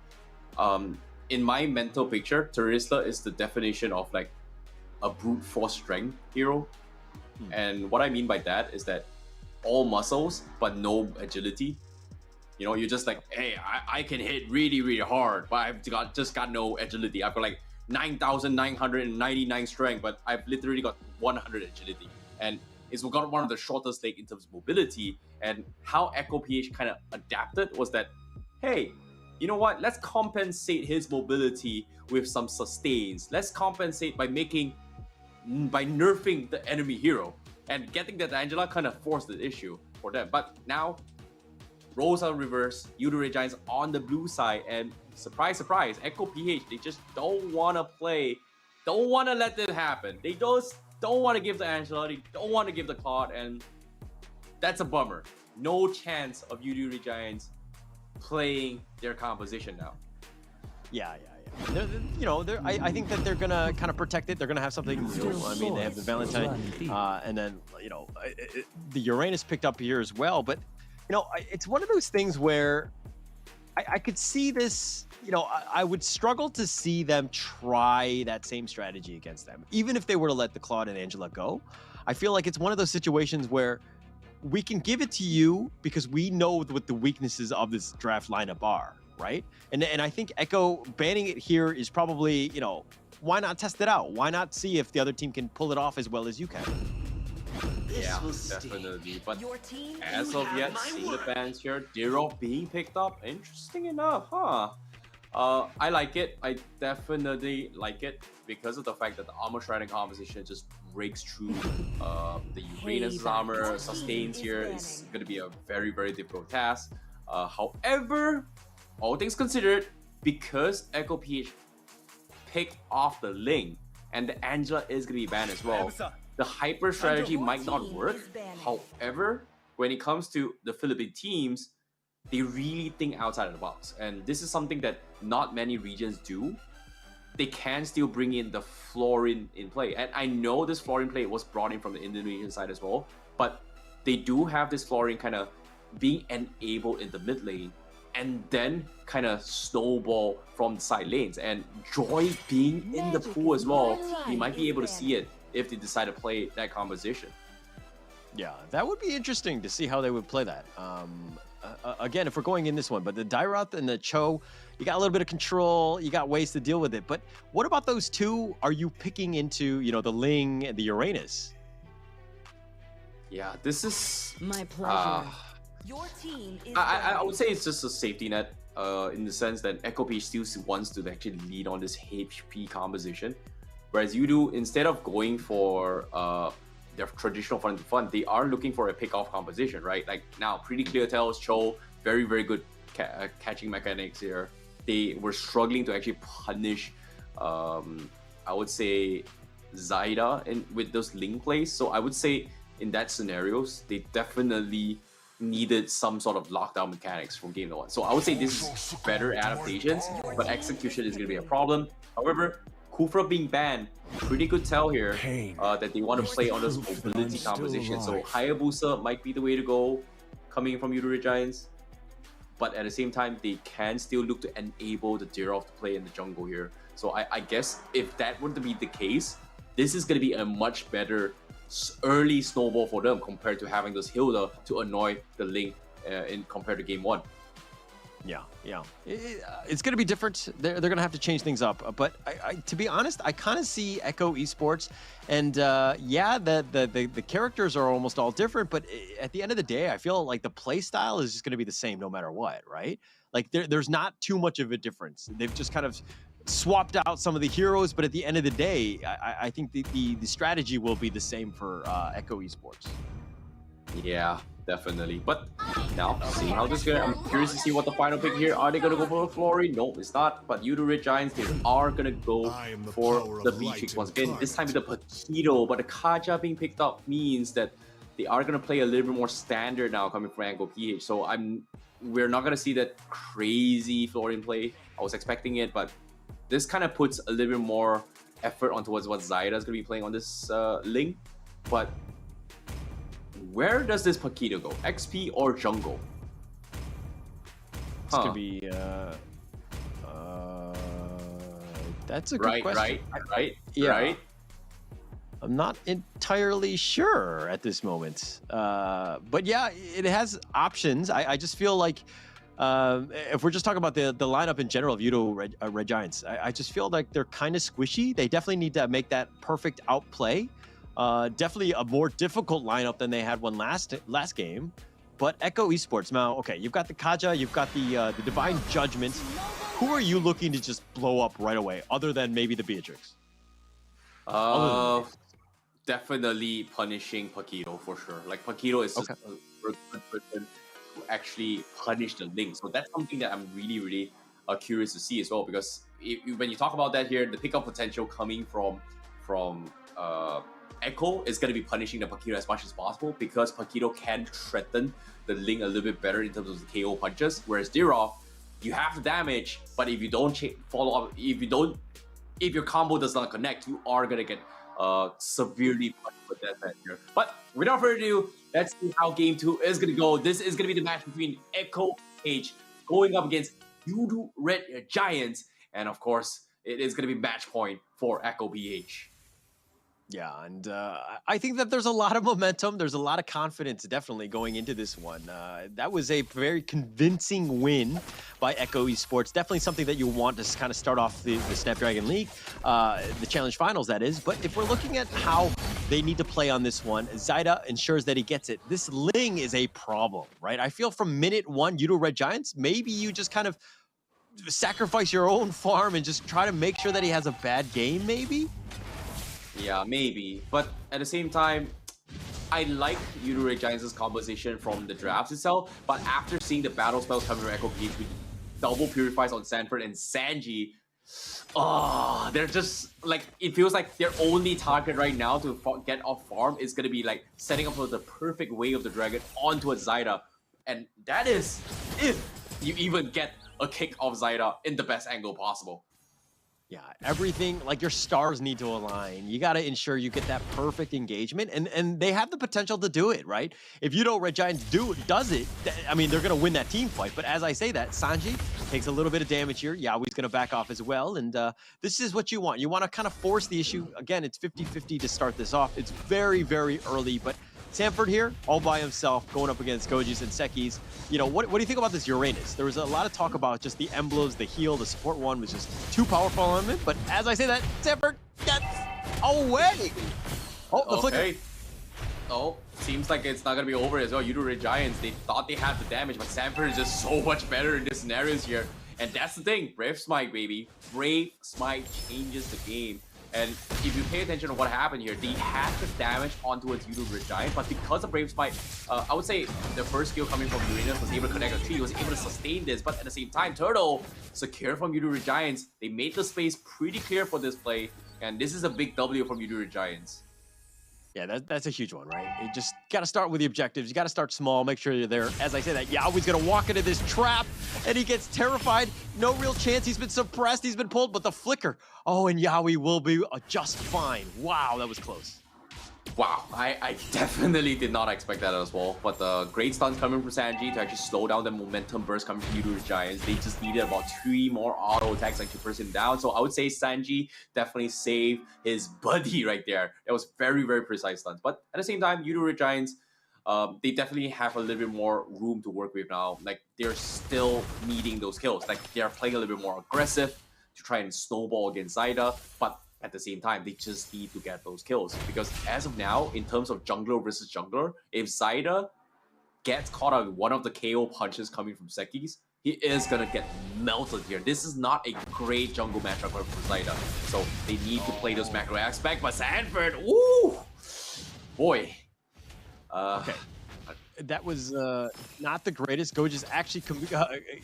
In my mental picture, Terizla is the definition of, like, a brute force strength hero. And what I mean by that is that all muscles, but no agility. You know, you're just like, hey, I can hit really, really hard, but I've just got no agility. I've got like 9,999 strength, but I've literally got 100 agility. And it's got one of the shortest leg in terms of mobility. And how Echo PH kind of adapted was that, hey, you know what? Let's compensate his mobility with some sustains. Let's compensate by nerfing the enemy hero. And getting that Angela kind of forced the issue for them. But now, roles are reversed. Yoodo Red Giants on the blue side. And surprise, surprise, Echo PH, they just don't want to play. Don't want to let that happen. They just don't want to give the Angela. They don't want to give the Claude. And that's a bummer. No chance of Yoodo Red Giants playing their composition now. Yeah. I think that they're gonna kind of protect it. They're gonna have something new. I mean, they have the Valentine, and then, you know, the Uranus picked up here as well. But, you know, it's one of those things where I could see this. You know, I would struggle to see them try that same strategy against them, even if they were to let the Claude and Angela go. I feel like it's one of those situations where we can give it to you because we know what the weaknesses of this draft lineup are, right? And I think Echo banning it here is probably, you know, why not test it out? Why not see if the other team can pull it off as well as you can? Yeah, definitely. But as of yet, seeing the bans here, Dirov being picked up, interesting enough, huh? I like it. I definitely like it because of the fact that the armor shredding composition just breaks through the Uranus armor sustains here. It's going to be a very, very difficult task. However, all things considered, because Echo PH picked off the Ling and the Angela is going to be banned as well, the hyper strategy might not work. However, when it comes to the Philippine teams, they really think outside of the box. And this is something that not many regions do. They can still bring in the Florin in play. And I know this Florin play was brought in from the Indonesian side as well, but they do have this Florin kind of being enabled in the mid lane and then kind of snowball from the side lanes. And Joy being in the pool as well, you might be able to see it if they decide to play that composition. Yeah, that would be interesting to see how they would play that. Again, if we're going in this one, but the Dairath and the Cho, you got a little bit of control, you got ways to deal with it. But what about those two? Are you picking into, the Ling and the Uranus? Yeah, this is my pleasure. Your team is I would say it's just a safety net in the sense that Echo Page still wants to actually lead on this HP composition. Whereas Yoodo, instead of going for their traditional front to front, they are looking for a pick-off composition, right? Like now, pretty clear tells, Cho, very, very good catching mechanics here. They were struggling to actually punish, I would say, Zaida with those link plays. So I would say in that scenarios, they definitely needed some sort of lockdown mechanics from game 1. So I would say this is better adaptations, but execution is going to be a problem. However, Kufra being banned, pretty good tell here that they want to play on this mobility composition. So Hayabusa might be the way to go coming from Yoodo Red Giants. But at the same time, they can still look to enable the Dirov to play in the jungle here. So I guess if that were to be the case, this is going to be a much better early snowball for them compared to having this Hilda to annoy the Link compared to game 1. Yeah. It's going to be different. They're going to have to change things up. But to be honest, I kind of see Echo Esports, and the characters are almost all different. But at the end of the day, I feel like the play style is just going to be the same no matter what, right? Like there's not too much of a difference. They've just kind of swapped out some of the heroes, but at the end of the day, I think the strategy will be the same for Echo Esports. Yeah, definitely. But now, seeing how this goes, I'm curious to see what the final pick here. Are they going to go for Flory? No, it's not. But Yoodo Red Giants, they are going to go for the Beatrix once again. This time with the Paquito, but the Kaja being picked up means that they are going to play a little bit more standard now coming from Angle PH. So we're not going to see that crazy Florian play. I was expecting it, but this kind of puts a little bit more effort on towards what Zaida is going to be playing on this Ling. But where does this Paquito go? XP or jungle? It's going to be... that's a good question. Right. I'm not entirely sure at this moment. But yeah, it has options. I just feel like if we're just talking about the lineup in general of Yoodo Red Giants, I just feel like they're kind of squishy. They definitely need to make that perfect outplay. Definitely a more difficult lineup than they had one last game. But Echo Esports, now, okay, you've got the Kaja, you've got the Divine Judgment. Who are you looking to just blow up right away, other than maybe the Beatrix? Definitely punishing Paquito for sure. Like Paquito is just a good person to actually punish the Link. So that's something that I'm really, really curious to see as well. Because when you talk about that here, the pickup potential coming from Echo is going to be punishing the Paquito as much as possible, because Paquito can threaten the Link a little bit better in terms of the KO punches. Whereas Dirov, you have the damage, but if you don't follow up, if your combo does not connect, you are going to get severely punished with that here. But without further ado, let's see how game 2 is going to go. This is going to be the match between Echo H going up against Yoodo Red Giants. And of course, it is going to be match point for Echo BH. Yeah, and I think that there's a lot of momentum. There's a lot of confidence definitely going into this one. That was a very convincing win by Echo Esports. Definitely something that you want to kind of start off the Snapdragon League, the Challenge Finals, that is. But if we're looking at how they need to play on this one, Zyda ensures that he gets it. This Ling is a problem, right? I feel from minute one, Yoodo Red Giants, maybe you just kind of sacrifice your own farm and just try to make sure that he has a bad game, maybe? Yeah, maybe. But at the same time, I like Yoodo Red Giants' composition from the drafts itself, but after seeing the battle spells coming from Echo Peak with double purifies on Sanford and Sanji, they're just like, it feels like their only target right now to get off farm is going to be like setting up for the perfect way of the dragon onto a Zyda. And that is if you even get a kick off Zyda in the best angle possible. Yeah, everything, like your stars need to align. You got to ensure you get that perfect engagement, and they have the potential to do it, right? If Yoodo Red Giants does it, I mean, they're going to win that team fight. But as I say that, Sanji takes a little bit of damage here. Yaoi's going to back off as well, and this is what you want. You want to kind of force the issue. Again, it's 50-50 to start this off. It's very, very early, but Sanford here, all by himself, going up against Goji's and Seki's. You know, what do you think about this Uranus? There was a lot of talk about just the emblems, the heal, the support one was just too powerful on him. But as I say that, Sanford gets away. Oh, the flicker. Oh, seems like it's not going to be over as well. Yoodo Red Giants, they thought they had the damage, but Sanford is just so much better in this scenarios here. And that's the thing, Brave Smite, baby. Brave Smite changes the game. And if you pay attention to what happened here, they had the damage onto its Yoodo Red Giant, but because of Brave Smite, I would say the first skill coming from Uranus was able to connect a tree, was able to sustain this, but at the same time, Turtle, secure from Yoodo Red Giants, they made the space pretty clear for this play, and this is a big W from Yoodo Red Giants. Yeah, that's a huge one, right? You just got to start with the objectives. You got to start small, make sure you're there. As I say that, Yaoi's going to walk into this trap, and he gets terrified. No real chance. He's been suppressed. He's been pulled, but the flicker. Oh, and Yaoi will be just fine. Wow, that was close. Wow, I definitely did not expect that as well. But the great stuns coming from Sanji to actually slow down the momentum burst coming from Yoodo Red Giants. They just needed about 3 more auto attacks like to burst him down. So I would say Sanji definitely saved his buddy right there. That was very, very precise stuns. But at the same time, Yoodo Red Giants, they definitely have a little bit more room to work with now. Like, they're still needing those kills. Like, they're playing a little bit more aggressive to try and snowball against Zyda. But at the same time, they just need to get those kills. Because as of now, in terms of jungler versus jungler, if Zyda gets caught out with one of the KO punches coming from Seki's, he is going to get melted here. This is not a great jungle matchup for Zyda. So they need to play those macro aspect. But Sanford, ooh, boy. Okay. That was not the greatest. Goji's actually,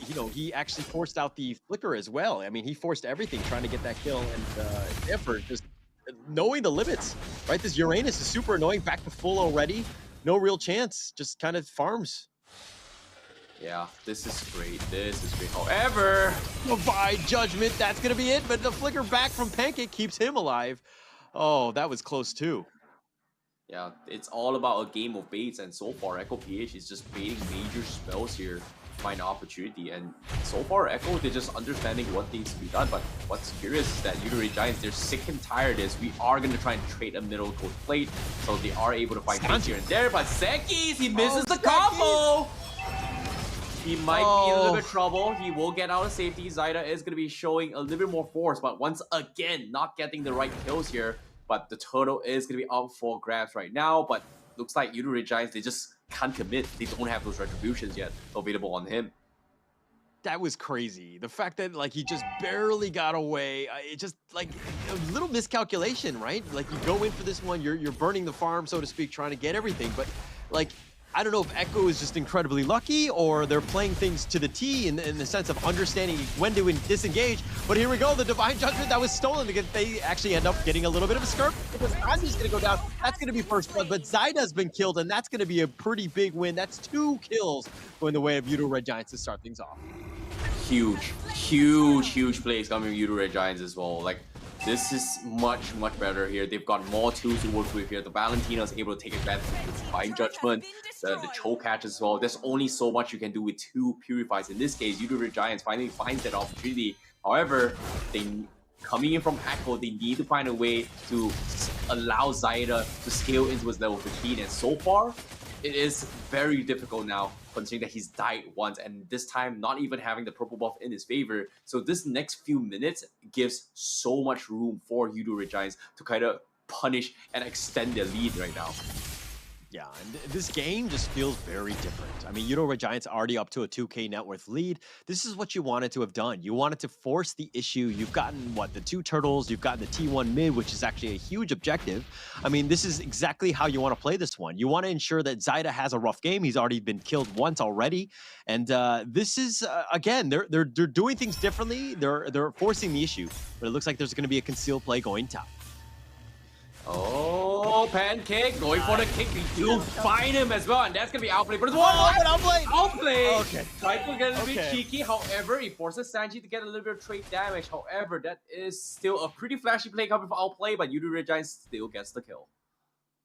you know, he actually forced out the flicker as well. I mean, he forced everything trying to get that kill, and Sanford just knowing the limits, right? This Uranus is super annoying, back to full already. No real chance, just kind of farms. Yeah, this is great. This is great. However, Divine Judgment, that's going to be it. But the flicker back from Pancake keeps him alive. Oh, that was close too. Yeah, it's all about a game of baits, and so far Echo PH is just baiting major spells here to find an opportunity. And so far Echo, they're just understanding what needs to be done. But what's curious is that Yoodo Red Giants, they're sick and tired of this. We are going to try and trade a middle court plate, so they are able to find things here and there. But Seki's, he misses the combo! He might be in a little bit of trouble. He will get out of safety. Zyda is going to be showing a little bit more force, but once again, not getting the right kills here. But the turtle is going to be up for grabs right now. But looks like Yoodo Red Giants, they just can't commit. They don't have those retributions yet available on him. That was crazy. The fact that like he just barely got away, it just like a little miscalculation, right? Like you go in for this one, you're burning the farm, so to speak, trying to get everything. But like, I don't know if Echo is just incredibly lucky or they're playing things to the T in the sense of understanding when to disengage. But here we go, the Divine Judgment that was stolen because they actually end up getting a little bit of a skirp because Anji's going to go down. That's going to be first blood, but Zyda's been killed, and that's going to be a pretty big win. That's 2 kills going the way of Yoodo Red Giants to start things off. Huge plays coming from Yoodo Red Giants as well. Like, this is much better here. They've got more tools to work with here. The Valentina is able to take advantage of the Divine Judgment, the choke catch as well. There's only so much you can do with 2 purifies. In this case, Yoodo Red Giants finally finds that opportunity. However, they coming in from Echo, they need to find a way to allow Zaida to scale into his level 15. And so far, it is very difficult now, considering that he's died once, and this time not even having the purple buff in his favor. So this next few minutes gives so much room for Yoodo Red Giants to kind of punish and extend their lead right now. Yeah, and this game just feels very different. I mean, Yoodo Red Giants already up to a 2K net worth lead. This is what you wanted to have done. You wanted to force the issue. You've gotten, what, the 2 turtles, you've gotten the T1 mid, which is actually a huge objective. I mean, this is exactly how you want to play this one. You want to ensure that Zaida has a rough game. He's already been killed once already. And this is, again, they're doing things differently. They're forcing the issue. But it looks like there's going to be a concealed play going top. Oh, Pancake going for the kick. You find him as well, and that's gonna be outplayed. But it's one outplay. Okay. Tried to get a little bit cheeky. However, it forces Sanji to get a little bit of trade damage. However, that is still a pretty flashy play coming from outplay, but Yoodo Red Giants still gets the kill.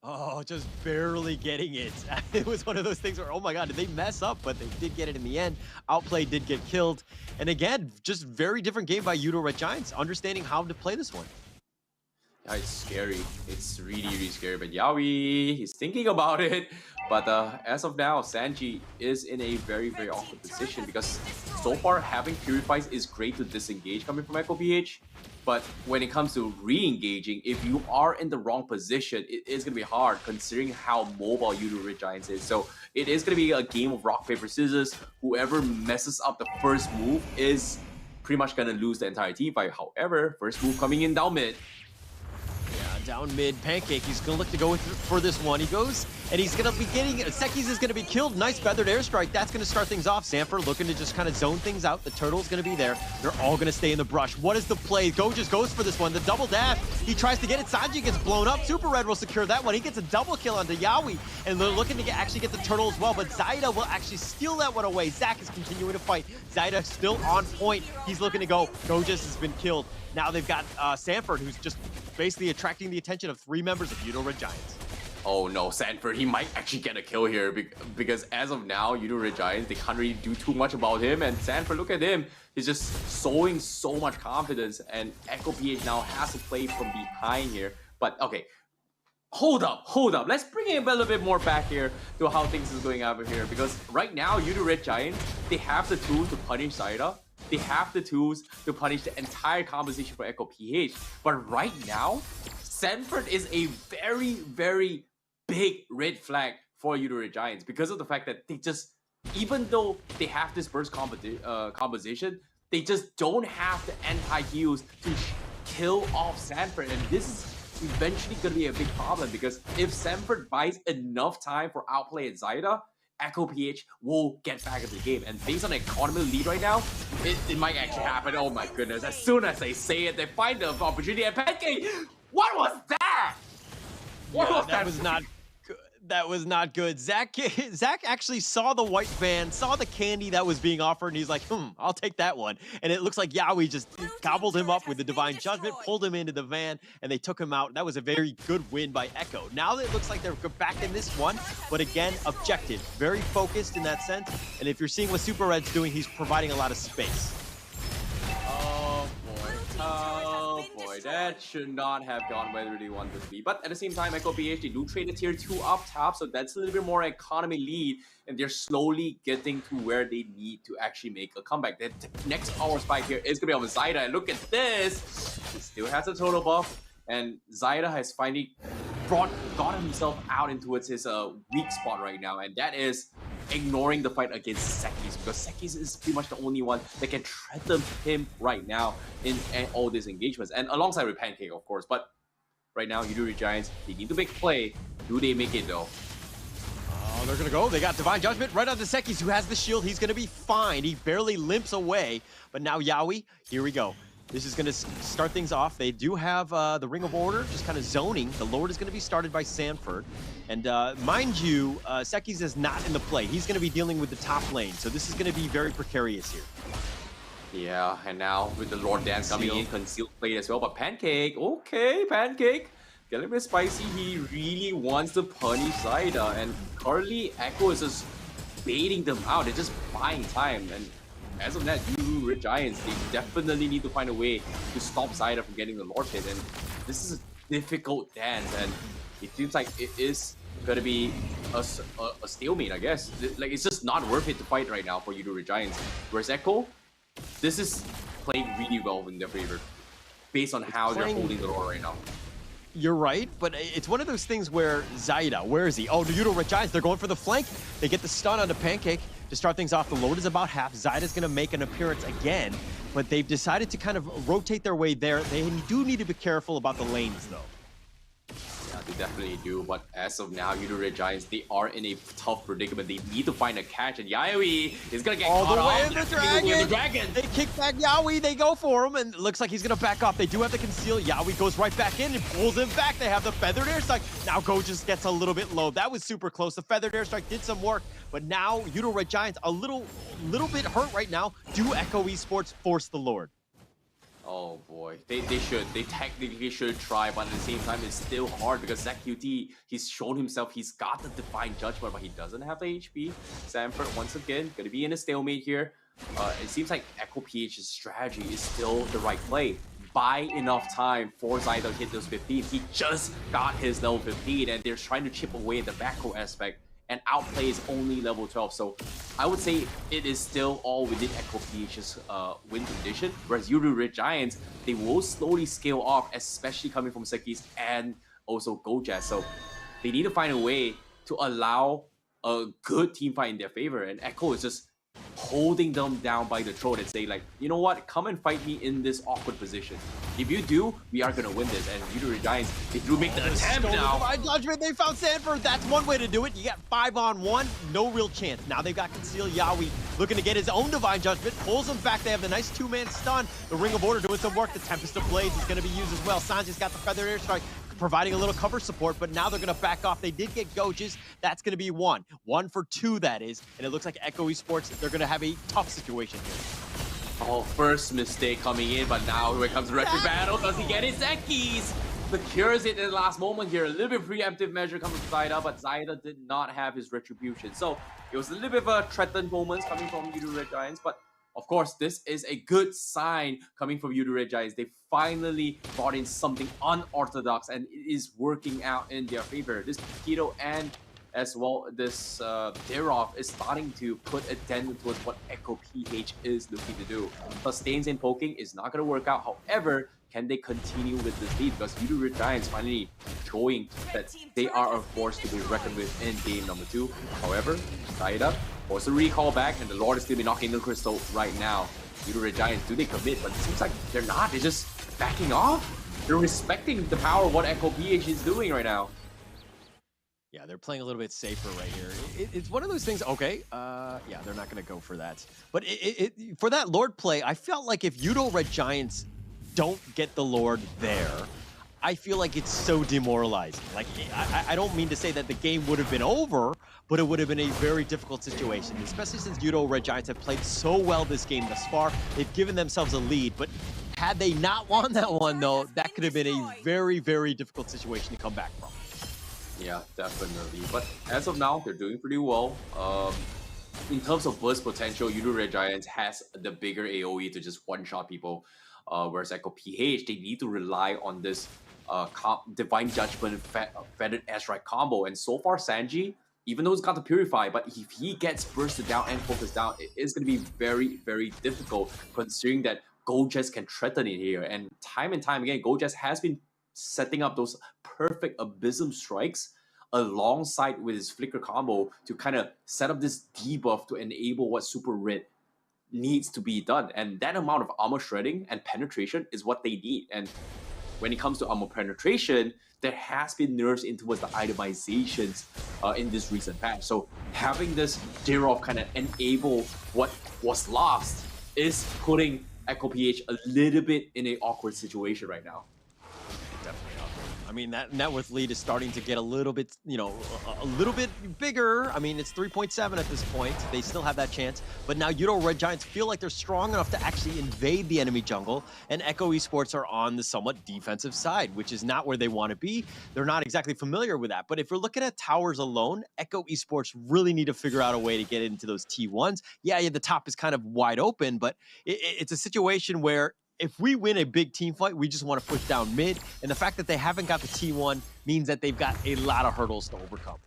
Oh, just barely getting it. It was one of those things where, oh my god, did they mess up? But they did get it in the end. Outplay did get killed. And again, just very different game by Yoodo Red Giants, understanding how to play this one. It's scary. It's really, really scary. But Yawi, he's thinking about it. But as of now, Sanji is in a very, very awkward position because so far having Purifies is great to disengage coming from Echo PH. But when it comes to re-engaging, if you are in the wrong position, it is going to be hard considering how mobile Yoodo Red Giants is. So it is going to be a game of rock, paper, scissors. Whoever messes up the first move is pretty much going to lose the entire team fight. However, first move coming in down mid. Down mid, Pancake, he's going to look to go for this one. He goes, and he's going to be getting, Sekis is going to be killed. Nice feathered airstrike. That's going to start things off. Sanford looking to just kind of zone things out. The turtle's going to be there. They're all going to stay in the brush. What is the play? Go just goes for this one. The double dash. He tries to get it. Sanji gets blown up. Super Red will secure that one. He gets a double kill onto Yawi, and they're looking to actually get the turtle as well, but Zaida will actually steal that one away. Zach is continuing to fight. Zaida still on point. He's looking to go. Gojas has been killed. Now they've got Sanford, who's just basically attracting the attention of 3 members of Yoodo Red Giants. Oh no, Sanford, he might actually get a kill here because as of now, Yoodo Red Giants, they can't really do too much about him. And Sanford, look at him. He's just showing so much confidence. And Echo PH now has to play from behind here. But okay, hold up. Let's bring it a little bit more back here to how things is going over here. Because right now, Yoodo Red Giants, they have the tools to punish Zaida. They have the tools to punish the entire composition for Echo PH. But right now, Sanford is a very, very big red flag for Yoodo Red Giants because of the fact that they just, even though they have this burst composition, they just don't have the anti-heals to kill off Sanford. And this is eventually going to be a big problem because if Sanford buys enough time for outplay at Zaida, Echo PH will get back into the game. And based on the economy lead right now, it might actually happen. Oh my goodness. As soon as they say it, they find the opportunity. And Pancake, what was that? That was not good. That was not good. Zach actually saw the white van, saw the candy that was being offered, and he's like, I'll take that one. And it looks like Yawi just gobbled him up with the Divine Judgment, pulled him into the van, and they took him out. That was a very good win by Echo. Now it looks like they're back in this one, but again, objective. Very focused in that sense. And if you're seeing what Super Red's doing, he's providing a lot of space. Oh boy, that should not have gone where they really wanted to be. But at the same time, Echo PH, they do trade the tier 2 up top, so that's a little bit more economy lead, and they're slowly getting to where they need to actually make a comeback. The next power spike here is going to be on Zaida, and look at this! He still has a total buff, and Zaida has finally got himself out into his weak spot right now, and that is ignoring the fight against Sekis, because Sekis is pretty much the only one that can threaten him right now in all these engagements, and alongside with Pancake, of course. But right now, Yoodo Red Giants, they need to make a play. Do they make it though? Oh, they're gonna go. They got Divine Judgment right on the Sekis, who has the shield. He's gonna be fine. He barely limps away. But now Yawi, here we go. This is going to start things off. They do have the Ring of Order just kind of zoning. The Lord is going to be started by Sanford. And mind you, Sekis is not in the play. He's going to be dealing with the top lane. So this is going to be very precarious here. Yeah, and now with the Lord Dance coming in, concealed play as well. But Pancake, okay, Pancake. Get a little bit spicy. He really wants to punish Zaida. And currently, Echo is just baiting them out. They're just buying time. And as of that, Yoodo Yoodo Red Giants, they definitely need to find a way to stop Zyda from getting the Lord hit. And this is a difficult dance, and it seems like it is gonna be a stalemate, I guess. Like, it's just not worth it to fight right now for Yoodo Red Giants. Whereas Echo, this is playing really well in their favor, based on how they're holding the Lord right now. You're right, but it's one of those things where Zyda, where is he? Oh, the Yoodo Red Giants, they're going for the flank. They get the stun on the Pancake to start things off. The load is about half. Zyda's going to make an appearance again, but they've decided to kind of rotate their way there. They do need to be careful about the lanes, though. Yeah, they definitely do, but as of now, Yoodo Red Giants, they are in a tough predicament. They need to find a catch, and Yaoi is gonna get caught off. The dragon! They kick back Yaoi, they go for him, and it looks like he's gonna back off. They do have to conceal. Yaoi goes right back in and pulls him back. They have the feathered airstrike. Now Go just gets a little bit low. That was super close. The feathered airstrike did some work, but now Yoodo Red Giants a little bit hurt right now. Do Echo Esports force the Lord? Oh boy, they should. They technically should try, but at the same time, it's still hard because ZQT, he's shown himself he's got the Divine Judgment, but he doesn't have the HP. Sanford, once again, gonna be in a stalemate here. It seems like Echo PH's strategy is still the right play. Buy enough time for Zyda to hit those 15. He just got his level 15, and they're trying to chip away at the backrow aspect, and outplay is only level 12. So I would say it is still all within Echo PH's win condition. Whereas Yoodo Red Giants, they will slowly scale off, especially coming from Sekis and also Gojaz. So they need to find a way to allow a good team fight in their favor. And Echo is just holding them down by the throat and say, like, you know what, come and fight me in this awkward position. If you do, we are gonna win this. And Yoodo Red Giants, they do make the attempt now. Divine Judgment, they found Sanford. That's one way to do it. You got 5-on-1, no real chance. Now they've got Conceal. Yaoi looking to get his own Divine Judgment, pulls him back. They have the nice two-man stun. The Ring of Order doing some work. The Tempest of Blades is gonna be used as well. Sanji's got the Feathered Airstrike, providing a little cover support, but now they're going to back off. They did get Goges. That's going to be one for two, that is. And it looks like Echo Esports, they're going to have a tough situation here. Oh, first mistake coming in, but now here comes the Retro Battle. Does he get his Zekis? Secures it in the last moment here. A little bit preemptive measure coming from Zyda, but Zyda did not have his Retribution. So it was a little bit of a threatened moment coming from Yoodo Red Giants, but of course, this is a good sign coming from Yoodo Red Giants. They finally brought in something unorthodox, and it is working out in their favor. This Tito and as well this Derov is starting to put a dent towards what Echo PH is looking to do. Sustains and poking is not going to work out. However, can they continue with this lead? Because Yoodo Red Giants finally showing that they are a force to be reckoned with in game number 2. However, Zyda force a recall back, and the Lord is going to be knocking the crystal right now. Yoodo Red Giants, do they commit? But it seems like they're not. They're just backing off. They're respecting the power of what Echo PH is doing right now. Yeah, they're playing a little bit safer right here. It's one of those things, okay, yeah, they're not going to go for that. But for that Lord play, I felt like if Yoodo Red Giants don't get the Lord there, I feel like it's so demoralizing. Like, I don't mean to say that the game would have been over, but it would have been a very difficult situation, especially since Yoodo Red Giants have played so well this game thus far. They've given themselves a lead, but had they not won that one, though, that could have been a very, very difficult situation to come back from. Yeah, definitely. But as of now, they're doing pretty well. In terms of burst potential, Yoodo Red Giants has the bigger AoE to just one-shot people. Whereas Echo PH, they need to rely on this Divine Judgment Feathered Airstrike combo. And so far, Sanji, even though he's got the Purify, but if he gets bursted down and focused down, it is going to be very, very difficult, considering that Gojaz can threaten it here. And time again, Gojaz has been setting up those perfect Abysm strikes alongside with his Flicker combo to kind of set up this debuff to enable what Super Red needs to be done. And that amount of armor shredding and penetration is what they need. And when it comes to armor penetration, there has been nerfs in towards the itemizations in this recent patch. So having this Derov kind of enable what was lost is putting Echo PH a little bit in an awkward situation right now. Definitely. I mean, that net worth lead is starting to get a little bit, you know, a little bit bigger. I mean, it's 3.7 at this point. They still have that chance. But now Yoodo Red Giants feel like they're strong enough to actually invade the enemy jungle. And Echo Esports are on the somewhat defensive side, which is not where they want to be. They're not exactly familiar with that. But if we're looking at towers alone, Echo Esports really need to figure out a way to get into those T1s. Yeah, the top is kind of wide open, but it's a situation where if we win a big team fight, we just want to push down mid. And the fact that they haven't got the T1 means that they've got a lot of hurdles to overcome.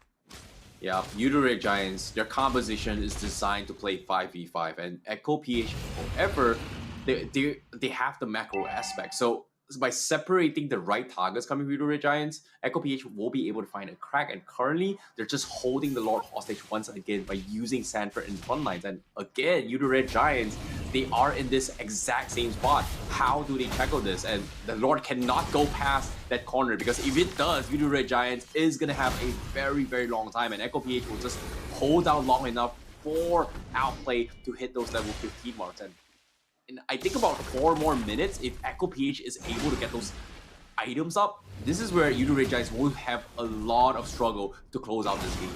Yeah, Yoodo Red Giants, their composition is designed to play 5v5. And Echo PH, however, they have the macro aspect. So by separating the right targets coming from Yoodo Red Giants, Echo PH will be able to find a crack. And currently, they're just holding the Lord hostage once again by using Sanford in the front lines. And again, Yoodo Red Giants, they are in this exact same spot. How do they tackle this? And the Lord cannot go past that corner, because if it does, Yoodo Red Giants is going to have a very, very long time. And Echo PH will just hold out long enough for Outplay to hit those level 15 marks. And I think about 4 more minutes, if Echo PH is able to get those items up, this is where Yoodo Red Giants will have a lot of struggle to close out this game.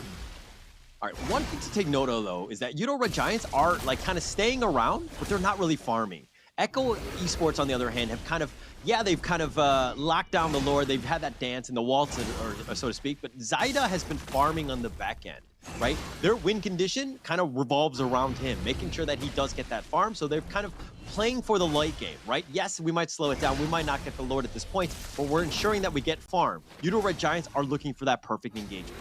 All right, one thing to take note of, though, is that Yoodo Red Giants are like kind of staying around, but they're not really farming. Echo Esports, on the other hand, have kind of, they've kind of locked down the lore. They've had that dance in the waltz, or so to speak, but Zyda has been farming on the back end, right? Their win condition kind of revolves around him, making sure that he does get that farm, so they're kind of playing for the late game, right? Yes, we might slow it down. We might not get the Lord at this point, but we're ensuring that we get farm. Yoodo Red Giants are looking for that perfect engagement.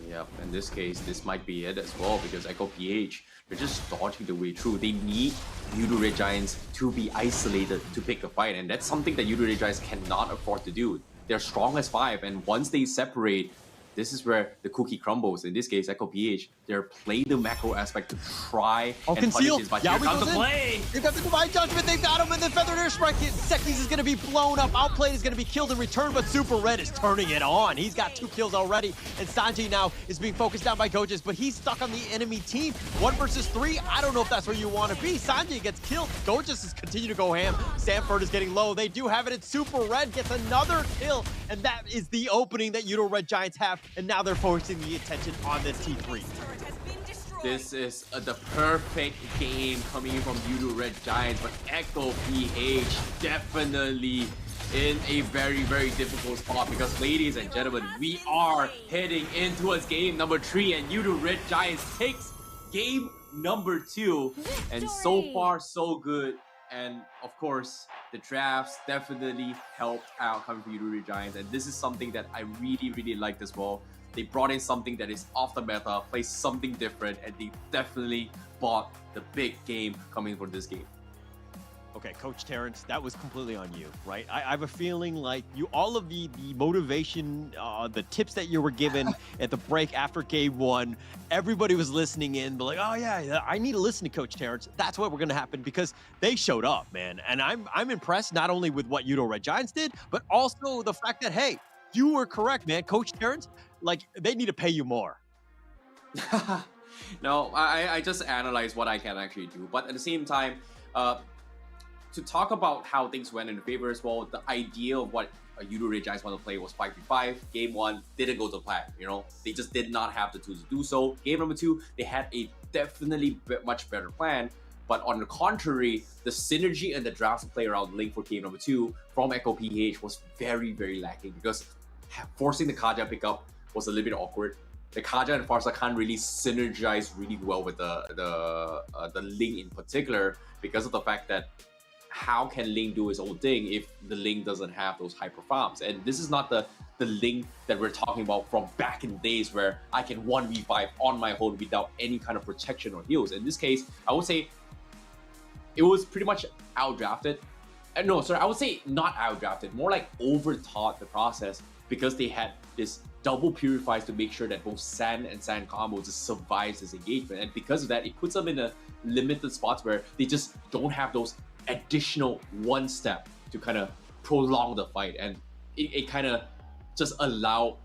Yeah, in this case, this might be it as well, because Echo PH, they're just dodging the way through. They need Yoodo Red Giants to be isolated to pick a fight, and that's something that Yoodo Red Giants cannot afford to do. They're strong as 5, and once they separate, this is where the cookie crumbles. In this case, Echo PH, they're playing the macro aspect to try and conceal. punish his, but here comes the play! They've got the Divine Judgment, they've got him, and then Feathered Airstrike. Sekis is going to be blown up, Outplayed is going to be killed in return, but Super Red is turning it on. He's got 2 kills already, and Sanji now is being focused down by Gojas, but he's stuck on the enemy team. 1 versus 3, I don't know if that's where you want to be. Sanji gets killed, Gojas is continuing to go ham. Sanford is getting low, they do have it, and Super Red gets another kill, and that is the opening that Yoodo Red Giants have, and now they're focusing the attention on this T3. This is the perfect game coming from Yoodo Red Giants, but Echo PH definitely in a very, very difficult spot, because, ladies and gentlemen, we are heading into a game number 3, and Yoodo Red Giants takes game number 2, and so far so good. And of course, the drafts definitely helped out coming from Yoodo Red Giants, and this is something that I really, really liked as well. They brought in something that is off the meta, play something different, and they definitely bought the big game coming for this game. Okay, Coach Terrence, that was completely on you, right? I have a feeling like all of the motivation, the tips that you were given at the break after game 1, everybody was listening in, but like, oh yeah, I need to listen to Coach Terrence. That's what we're gonna happen, because they showed up, man. And I'm impressed not only with what Yoodo Red Giants did, but also the fact that, hey, you were correct, man. Coach Terrence, like, they need to pay you more. No, I just analyze what I can actually do. But at the same time, to talk about how things went in favor as well, the idea of what Yoodo Red Giants want to play was 5v5. Game 1 didn't go to plan, you know? They just did not have the tools to do so. Game number 2, they had a definitely much better plan. But on the contrary, the synergy and the drafts to play around Link for game number 2 from Echo PH was very, very lacking, because forcing the Kaja pickup was a little bit awkward. The Kaja and Farsa can't really synergize really well with the Link in particular, because of the fact that how can Link do his own thing if the Link doesn't have those hyper farms? And this is not the Link that we're talking about from back in days where I can 1v5 on my own without any kind of protection or heals. In this case, I would say it was pretty much outdrafted. No, sorry, I would say not outdrafted, more like overthought the process, because they had this double purifies to make sure that both Sand and Sand combo just survives this engagement. And because of that, it puts them in a limited spots where they just don't have those additional 1 step to kind of prolong the fight. And it kind of just allow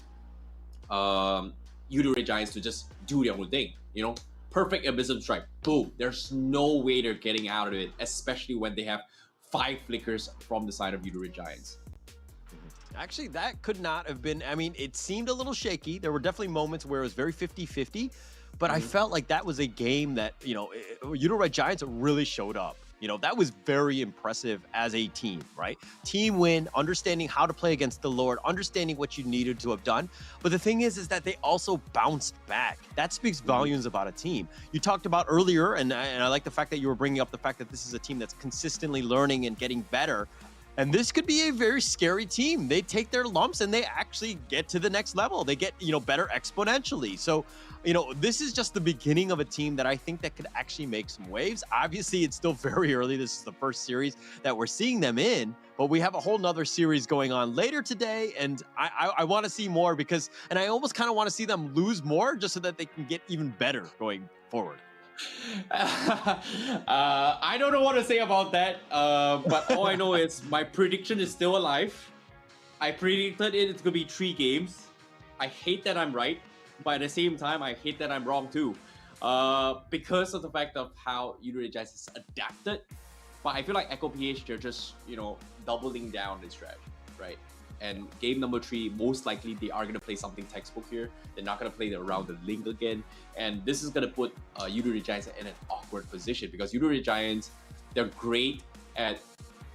Yoodo Red Giants to just do their own thing, you know? Perfect Abysm Strike, boom. There's no way they're getting out of it, especially when they have 5 flickers from the side of Yoodo Red Giants. Actually, that could not have been. I mean, it seemed a little shaky. There were definitely moments where it was very 50-50, but I felt like that was a game that, Yoodo Red Giants really showed up. That was very impressive as a team, right? Team win, understanding how to play against the Lord, understanding what you needed to have done. But the thing is that they also bounced back. That speaks volumes about a team. You talked about earlier, and I like the fact that you were bringing up the fact that this is a team that's consistently learning and getting better. And this could be a very scary team. They take their lumps and they actually get to the next level. They get, better exponentially. So, this is just the beginning of a team that I think that could actually make some waves. Obviously, it's still very early. This is the first series that we're seeing them in, but we have a whole nother series going on later today. And I want to see more and I almost kind of want to see them lose more just so that they can get even better going forward. I don't know what to say about that, but all I know is my prediction is still alive. I predicted it's gonna be 3 games. I hate that I'm right, but at the same time, I hate that I'm wrong too, because of the fact of how Yoodo Red Giants has adapted. But I feel like Echo PH, they're just doubling down this strategy, right? And game number 3, most likely they are going to play something textbook here. They're not going to play around the link again. And this is going to put Yoodo Red Giants in an awkward position because Yoodo Red Giants, they're great at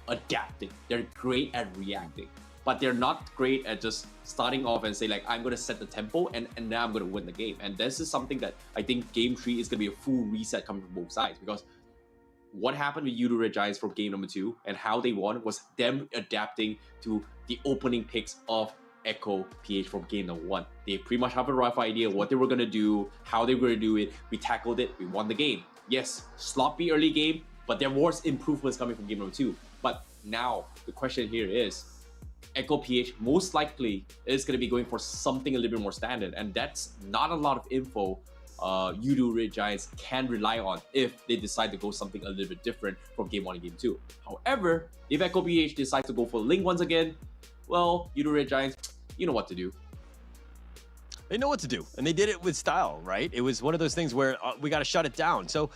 adapting. They're great at reacting. But they're not great at just starting off and say, I'm going to set the tempo and now I'm going to win the game. And this is something that I think game 3 is going to be a full reset coming from both sides because what happened with Yoodo Red Giants for game number 2 and how they won was them adapting to the opening picks of Echo PH from game number 1. They pretty much have a rough idea what they were going to do, how they were going to do it. We tackled it, we won the game. Yes, sloppy early game, but there was improvements coming from game number 2. But now the question here is, Echo PH most likely is going to be going for something a little bit more standard, and that's not a lot of info Yoodo Red Giants can rely on if they decide to go something a little bit different from game 1 and game 2. However, if Echo PH decides to go for Link once again, well, Yoodo Red Giants, you know what to do. They know what to do, and they did it with style, right? It was one of those things where we got to shut it down. So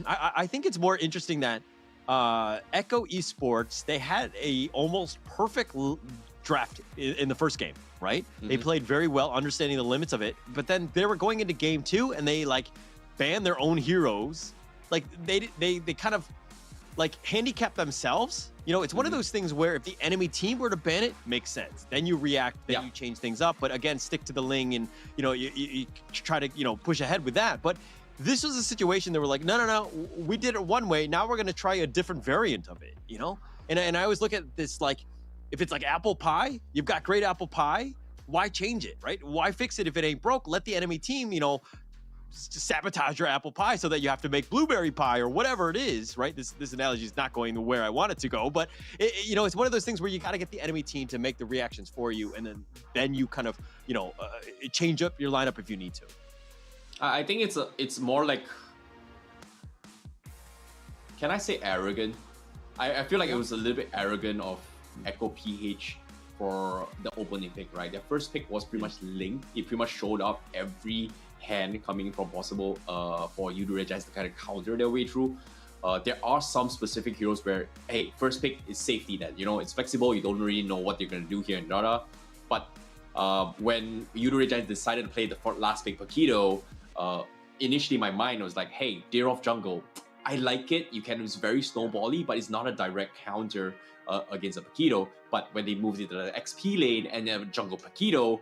I think it's more interesting that Echo Esports, they had a almost perfect draft in the first game, right? They played very well, understanding the limits of it, but then they were going into game 2 and they banned their own heroes. They kind of handicap themselves. It's one of those things where if the enemy team were to ban it, makes sense. Then you react, then you change things up. But again, stick to the Ling and you try to push ahead with that. But this was a situation that were like, no, we did it one way. Now we're gonna try a different variant of it. And I always look at this if it's like apple pie, you've got great apple pie. Why change it, right? Why fix it if it ain't broke? Let the enemy team, sabotage your apple pie so that you have to make blueberry pie or whatever it is, right? This analogy is not going where I want it to go, but it's one of those things where you got to get the enemy team to make the reactions for you, and then you kind of change up your lineup if you need to. I think it's more like, can I say arrogant? I feel like it was a little bit arrogant of Echo PH for the opening pick, right? Their first pick was pretty much Link. He pretty much showed up every hand coming from possible for Yoodo Red Giants to kind of counter their way through. There are some specific heroes where, hey, first pick is safety net. It's flexible. You don't really know what they're going to do here in Dota. But when Yoodo Red Giants decided to play the last pick, Paquito, initially my mind was like, hey, Deer of Jungle, I like it. It's very snowbally, but it's not a direct counter against a Paquito. But when they moved into the XP lane and then jungle Paquito,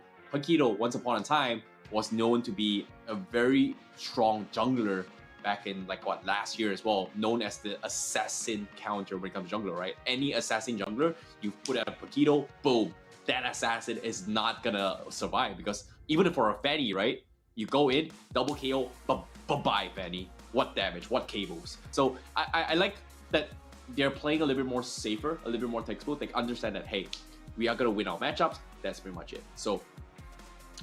once upon a time was known to be a very strong jungler back in last year as well, known as the assassin counter when it comes to jungler, right? Any assassin jungler, you put out a Paquito, boom, that assassin is not gonna survive because even for a Fanny, right? You go in, double KO, bye-bye Fanny. What damage, what cables. So I like that they're playing a little bit more safer, a little bit more textbook. They understand that, hey, we are gonna win our matchups. That's pretty much it. So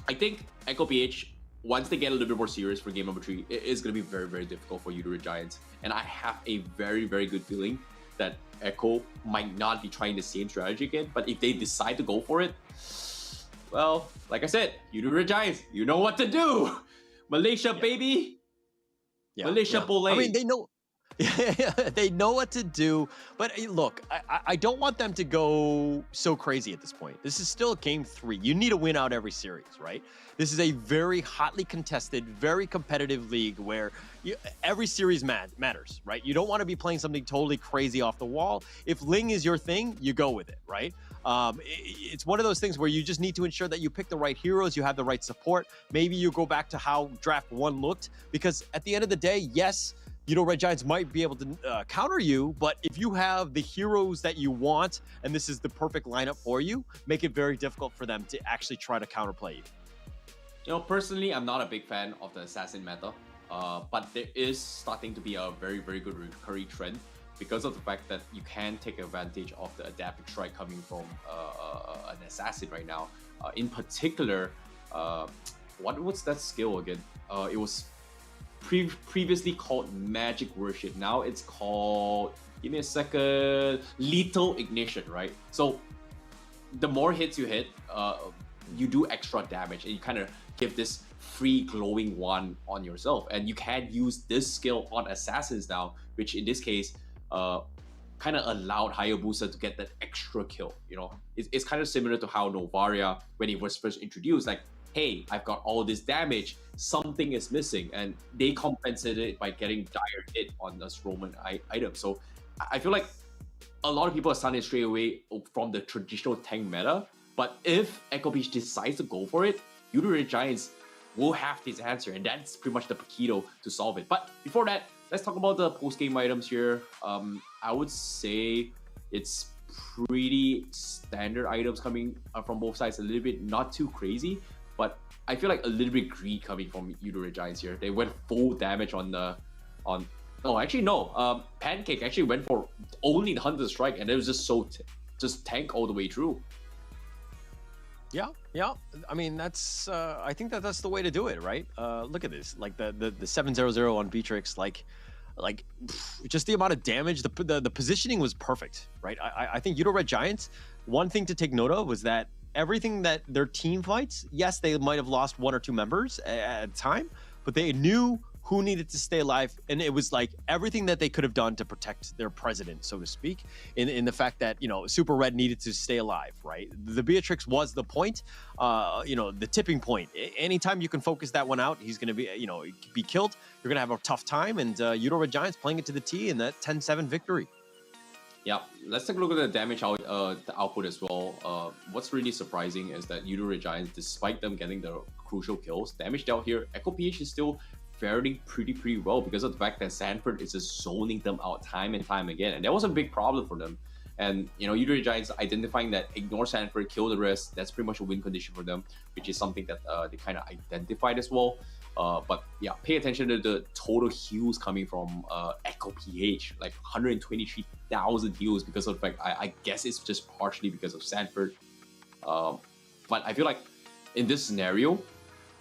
I think Echo PH, once they get a little bit more serious for game number 3, it is going to be very, very difficult for Yoodo Red Giants. And I have a very, very good feeling that Echo might not be trying the same strategy again. But if they decide to go for it, well, like I said, Yoodo Red Giants, you know what to do. Malaysia, baby. Yeah, Malaysia, Boleh. I mean, They know what to do, but look, I don't want them to go so crazy at this point. This is still game 3. You need to win out every series, right? This is a very hotly contested, very competitive league where every series matters, right? You don't want to be playing something totally crazy off the wall. If Ling is your thing, you go with it, right? It's one of those things where you just need to ensure that you pick the right heroes, you have the right support. Maybe you go back to how draft 1 looked, because at the end of the day, yes, Yoodo Red Giants might be able to counter you, but if you have the heroes that you want, and this is the perfect lineup for you, make it very difficult for them to actually try to counterplay you. You know, personally, I'm not a big fan of the assassin meta, but there is starting to be a very, very good recurring trend because of the fact that you can take advantage of the adaptive strike coming from an assassin right now. In particular, what's that skill again? It was previously called Magic Worship. Now it's called, give me a second, Lethal Ignition, right? So the more hits you hit, you do extra damage, and you kind of give this free glowing one on yourself. And you can use this skill on assassins now, which in this case kind of allowed Hayabusa to get that extra kill. You know, it's kind of similar to how Novaria, when it was first introduced, like, hey, I've got all this damage, something is missing, and they compensated it by getting dire hit on this Roman item. So I feel like a lot of people are starting straight away from the traditional tank meta, but if Echo Beach decides to go for it, Yoodo Red Giants will have this answer, and that's pretty much the Paquito to solve it. But before that, let's talk about the post-game items here. I would say it's pretty standard items coming from both sides, a little bit not too crazy, but I feel like a little bit greed coming from Yoodo Red Giants here. They went full damage on Pancake actually went for only the Hunter Strike, and it was just just tank all the way through. Yeah. I mean, that's I think that's the way to do it, right? Look at this, like the 700 on Beatrix, like just the amount of damage, the positioning was perfect, right? I think Yoodo Red Giants, one thing to take note of was that everything that their team fights, yes, they might have lost 1 or 2 members at a time, but they knew who needed to stay alive, and it was like everything that they could have done to protect their president, so to speak, in the fact that, you know, Super Red needed to stay alive, right? The Beatrix was the point, you know, the tipping point. Anytime you can focus that one out, he's going to be, you know, be killed. You're going to have a tough time, and Yoodo Red Giants playing it to the T in that 10-7 victory. Yeah, let's take a look at the damage the output as well. What's really surprising is that Yoodo Red Giants, despite them getting the crucial kills, damage dealt here, Echo PH is still faring pretty well because of the fact that Sanford is just zoning them out time and time again, and that was a big problem for them. And you know, Yoodo Red Giants identifying that ignore Sanford, kill the rest, that's pretty much a win condition for them, which is something that they kind of identified as well. But yeah, pay attention to the total heals coming from Echo PH, like 123,000 heals because of the fact, I guess it's just partially because of Sanford. But I feel like in this scenario,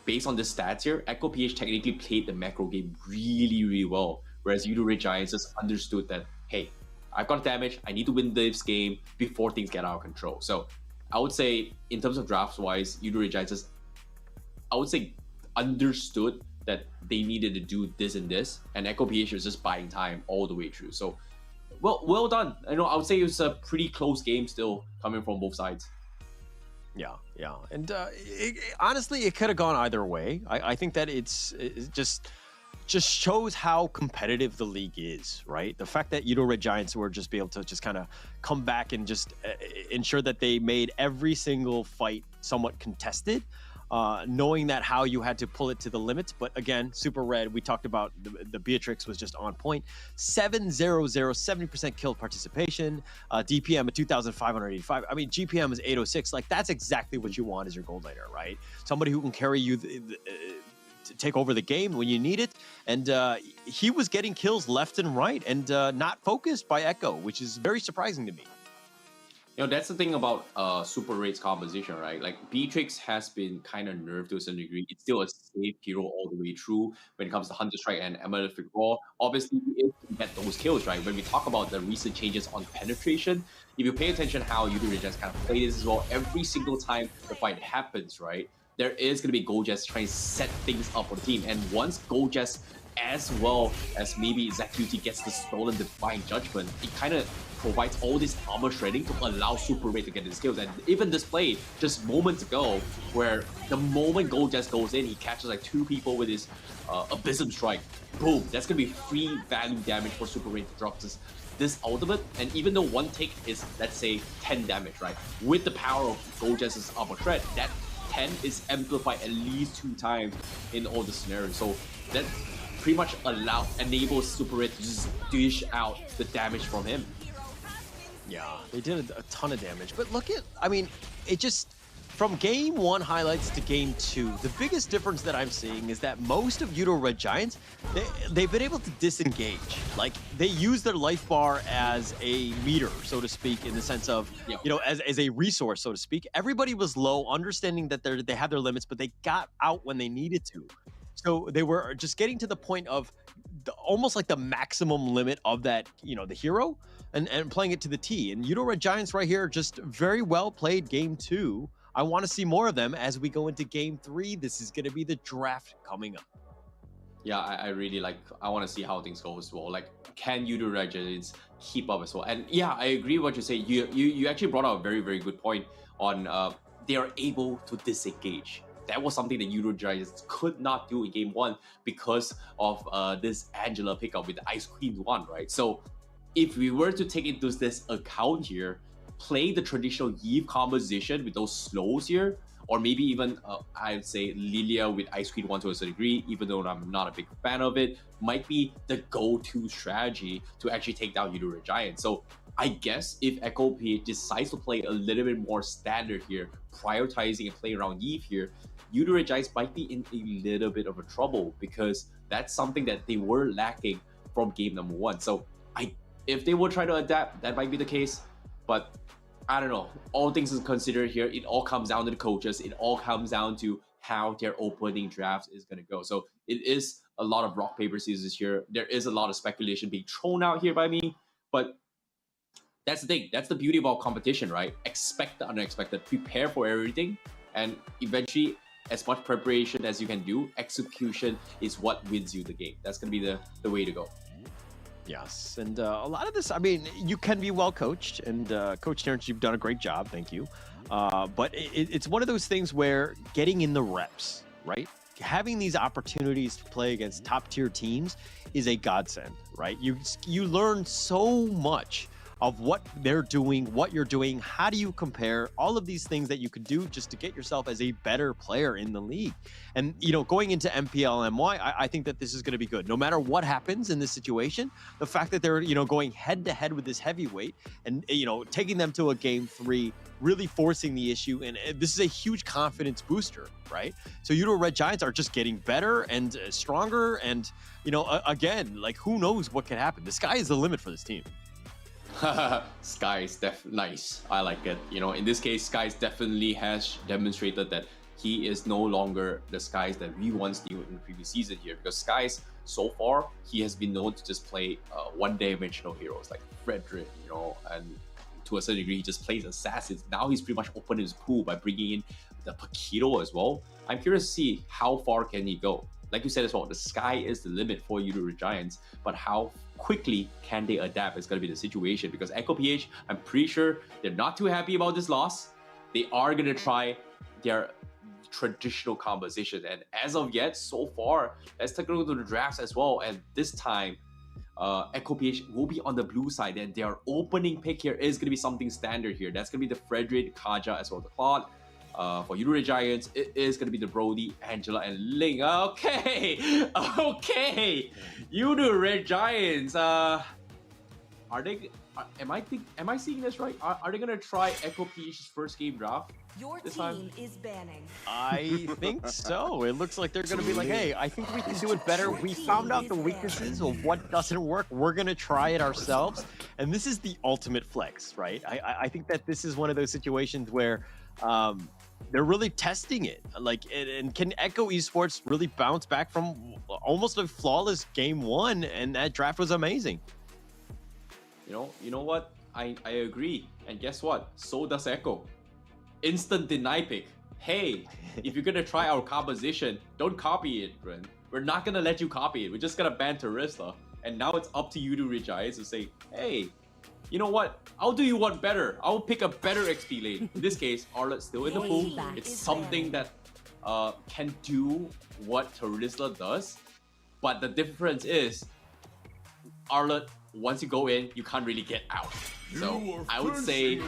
based on the stats here, Echo PH technically played the macro game really well, whereas Yoodo Red Giants just understood that, hey, I've got damage, I need to win this game before things get out of control. So I would say, in terms of drafts wise, Yoodo Red Giants just, I would say, understood that they needed to do this and this, and Echo PH was just buying time all the way through. So well done. I know, I would say it was a pretty close game still coming from both sides. Yeah, and honestly, it could have gone either way. I think that it just shows how competitive the league is, right? The fact that Yoodo Red Giants were just be able to just kind of come back and just ensure that they made every single fight somewhat contested, knowing that how you had to pull it to the limit. But again, Super Red, we talked about the Beatrix was just on point. 700, 70% kill participation, DPM at 2,585. I mean, GPM is 806. Like, that's exactly what you want as your gold laner, right? Somebody who can carry you to take over the game when you need it. And he was getting kills left and right and not focused by Echo, which is very surprising to me. You know, that's the thing about Super Red's composition, right? Like, Beatrix has been kind of nerfed to a certain degree. It's still a safe hero all the way through when it comes to Hunter Strike and Malefic Raw. Obviously, it can get those kills, right? When we talk about the recent changes on penetration, if you pay attention how Yoodo Red Giants kind of play this as well, every single time the fight happens, right, there is going to be Goldjess trying to set things up for the team. And once Goldjess as well as maybe Zacuti gets the stolen Divine Judgment, it kind of provides all this armor shredding to allow Super Ray to get his kills. And even this play just moments ago, where the moment Gold just goes in, he catches like 2 people with his Abysm Strike. Boom, that's gonna be free value damage for Super Ray to drop this ultimate. And even though one tick is, let's say, 10 damage, right? With the power of Goldjess's armor shred, that 10 is amplified at least 2 times in all the scenarios. So that pretty much enables Super Ray to just dish out the damage from him. Yeah, they did a ton of damage. But look at, I mean, it just, from game 1 highlights to game 2, the biggest difference that I'm seeing is that most of Yoodo Red Giants, they've been able to disengage. Like, they use their life bar as a meter, so to speak, in the sense of, you know, as a resource, so to speak. Everybody was low, understanding that they have their limits, but they got out when they needed to. So they were just getting to the point of almost like the maximum limit of that, you know, the hero, and playing it to the T. And Yoodo Red Giants right here, just very well played game 2. I want to see more of them as we go into game 3. This is going to be the draft coming up. Yeah, I really I want to see how things go as well. Like, can Yoodo Red Giants keep up as well? And yeah, I agree with what you say. You actually brought out a very, very good point on they are able to disengage. That was something that Yoodo Giants could not do in game 1 because of this Angela pickup with the Ice Queen 1, right? So if we were to take into this account here, play the traditional Eve composition with those slows here, or maybe even I'd say Lilia with Ice Queen 1 to a certain degree, even though I'm not a big fan of it, might be the go-to strategy to actually take down Yoodo Red Giants. So I guess if Echo PH decides to play a little bit more standard here, prioritizing and playing around Eve here, Yoodo Red Giants might be in a little bit of a trouble, because that's something that they were lacking from game number 1. So if they will try to adapt, that might be the case. But I don't know. All things considered here, it all comes down to the coaches. It all comes down to how their opening draft is going to go. So it is a lot of rock, paper, scissors here. There is a lot of speculation being thrown out here by me. But that's the thing. That's the beauty of our competition, right? Expect the unexpected. Prepare for everything. And eventually, as much preparation as you can do, execution is what wins you the game. That's going to be the way to go. Yes, and a lot of this, I mean, you can be well coached, and Coach Terrence, you've done a great job, thank you. But it's one of those things where getting in the reps, right? Having these opportunities to play against top-tier teams is a godsend, right? You learn so much of what they're doing, what you're doing, how do you compare, all of these things that you could do just to get yourself as a better player in the league. And, you know, going into MPLMY, I think that this is going to be good. No matter what happens in this situation, the fact that they're, you know, going head-to-head with this heavyweight and, you know, taking them to a game 3, really forcing the issue, and this is a huge confidence booster, right? So Yoodo Red Giants are just getting better and stronger, and, you know, again, like, who knows what can happen? The sky is the limit for this team. Sky's nice. I like it. You know, in this case, Sky's definitely has demonstrated that he is no longer the Skies that we once knew in the previous season here. Because Skies, so far, he has been known to just play one-dimensional heroes like Frederick, you know, and to a certain degree, he just plays assassins. Now he's pretty much opened his pool by bringing in the Paquito as well. I'm curious to see how far can he go. Like you said as well, the sky is the limit for Yoodo Red Giants, but how quickly can they adapt is going to be the situation, because Echo PH, I'm pretty sure they're not too happy about this loss. They are going to try their traditional composition, and as of yet, so far, let's take a look at the drafts as well, and this time, Echo PH will be on the blue side, and their opening pick here is going to be something standard here. That's going to be the Frederick, Kaja, as well as the Claude. For Yoodo Red Giants, it is going to be the Brody, Angela, and Ling. Okay, Yoodo Red Giants. Am I seeing this right? Are they going to try Echo PH's first game draft? Your this team time? is banning. I think so. It looks like they're going to be like, hey, I think we can do it better. We found out the weaknesses of what doesn't work. We're going to try it ourselves. And this is the ultimate flex, right? I think that this is one of those situations where they're really testing it. Like, and can Echo Esports really bounce back from almost a flawless game 1? And that draft was amazing. You know what? I agree. And guess what? So does Echo. Instant deny pick. Hey, if you're gonna try our composition, don't copy it, Ren. we're not gonna let you copy it. We're just gonna ban Terizla. And now it's up to Yoodo Red Giants to say, hey, you know what? I'll do you one better. I'll pick a better XP lane. In this case, Arlet's still in the pool. It's something that can do what Terizla does. But the difference is, Arlet, once you go in, you can't really get out. So I would say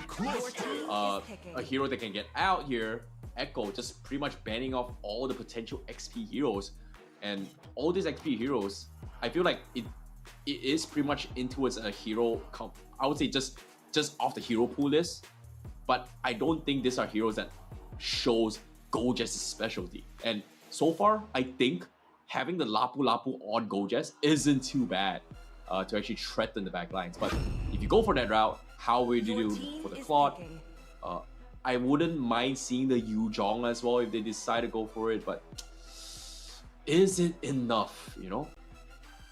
a hero that can get out here, Echo, just pretty much banning off all the potential XP heroes. And all these XP heroes, I feel like it is pretty much into a hero, I would say just off the hero pool list. But I don't think these are heroes that shows Goldjess' specialty. And so far, I think having the Lapu Lapu on Goldjess isn't too bad to actually threaten the back lines. But if you go for that route, how will you do for the Claude? I wouldn't mind seeing the Yuzhong as well if they decide to go for it, but is it enough, you know?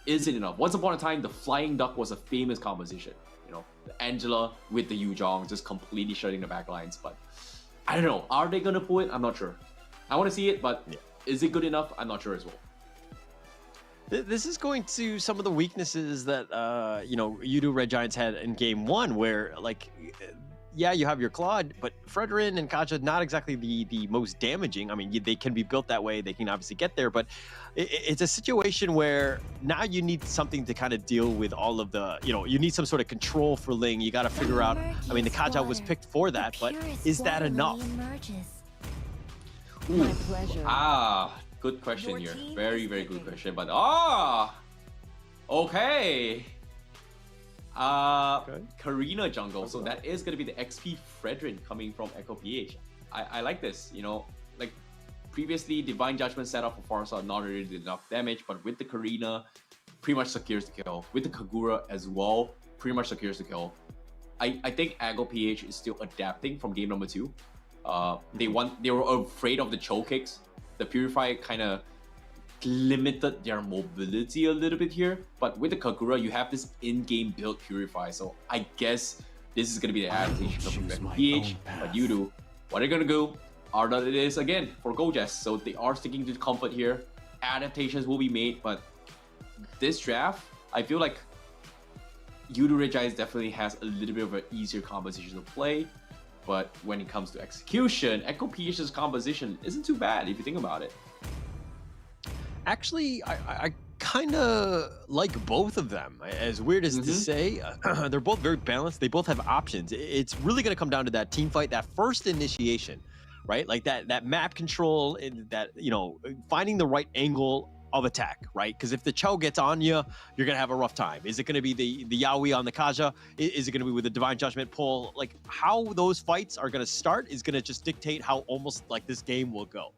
Is it enough? Once upon a time, the Flying Duck was a famous composition, you know? The Angela with the Yuzhong just completely shutting the back lines, but I don't know. Are they gonna pull it? I'm not sure. I want to see it, but is it good enough? I'm not sure as well. This is going to some of the weaknesses that you know, Yoodo Red Giants had in game one, where like, yeah, you have your Claude, but Fredrin and Kaja not exactly the most damaging. I mean, they can be built that way. They can obviously get there, but it's a situation where now you need something to kind of deal with all of the, you know, you need some sort of control for Ling. You got to figure out, I mean, the Kaja was picked for that, but is that enough? Ooh. Good question here. Very, very good question. But okay. Karina jungle. So that is gonna be the XP Fredrin coming from Echo PH. I like this. You know, like previously Divine Judgment set up for Farsa not really did enough damage, but with the Karina, pretty much secures the kill. With the Kagura as well, pretty much secures the kill. I think Echo PH is still adapting from game number 2. They were afraid of the choke kicks. The Purify kind of limited their mobility a little bit here, but with the Kagura, you have this in-game build Purify, so I guess this is going to be the adaptation of PH, but Yoodo, what are you going to go? Arda it is again for Goldjess, so they are sticking to comfort here. Adaptations will be made, but this draft, I feel like Yoodo Red Giants definitely has a little bit of an easier composition to play. But when it comes to execution, Echo PH's composition isn't too bad if you think about it. Actually, I kind of like both of them. As weird as to say, they're both very balanced. They both have options. It's really going to come down to that team fight, that first initiation, right? Like that map control, that, you know, finding the right angle of attack, right? Because if the Cho gets on you, you're gonna have a rough time. Is it gonna be the Yaoi on the Kaja? Is it gonna be with the Divine Judgment pull? Like how those fights are gonna start is gonna just dictate how almost like this game will go.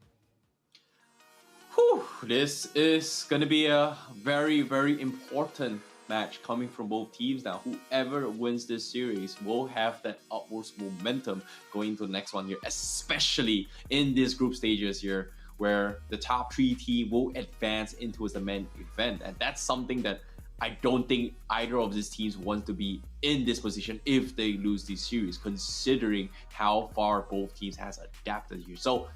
Whew, this is gonna be a very, very important match coming from both teams now. Whoever wins this series will have that upwards momentum going into the next one here, especially in these group stages here, where the top 3 team will advance into the main event. And that's something that I don't think either of these teams wants to be in this position if they lose this series, considering how far both teams has adapted here. So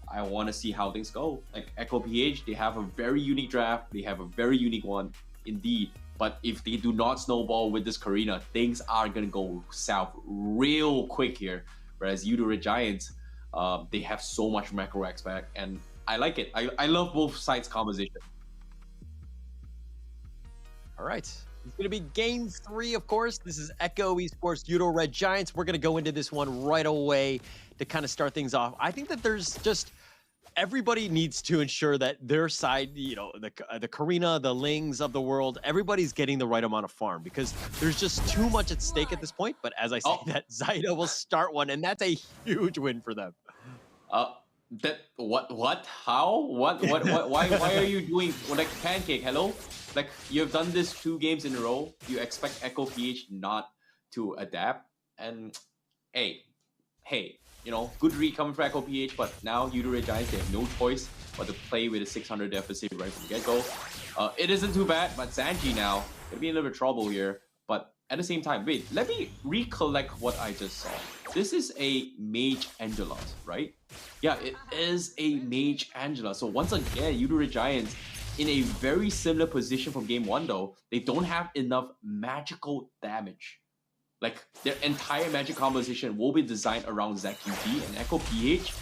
I want to see how things go. Like Echo PH, they have a very unique draft. They have a very unique one indeed. But if they do not snowball with this Karina, things are going to go south real quick here. Whereas Yoodo Red Giants, they have so much macro expect, and I like it. I love both sides' composition. All right. It's going to be game 3, of course. This is Echo Esports, Yoodo Red Giants. We're going to go into this one right away to kind of start things off. I think that there's just... everybody needs to ensure that their side, you know, the Karina, the Lings of the world, everybody's getting the right amount of farm, because there's just too much at stake at this point. But as I say that, Zyda will start one, and that's a huge win for them. How why are you doing like Pancake? Hello, like you've done this 2 games in a row. You expect Echo PH not to adapt? And hey, you know, good read coming from Echo PH, but now Yoodo Red Giants, they have no choice but to play with a 600 deficit right from the get-go. It isn't too bad, but Sanji now gonna be in a little bit of trouble here. But at the same time, wait, let me recollect what I just saw. This is a Mage Angela, right? Yeah, it is a Mage Angela. So once again, Yoodo Red Giants in a very similar position from game 1 though. They don't have enough magical damage. Like, their entire magic composition will be designed around ZQT, and Echo PH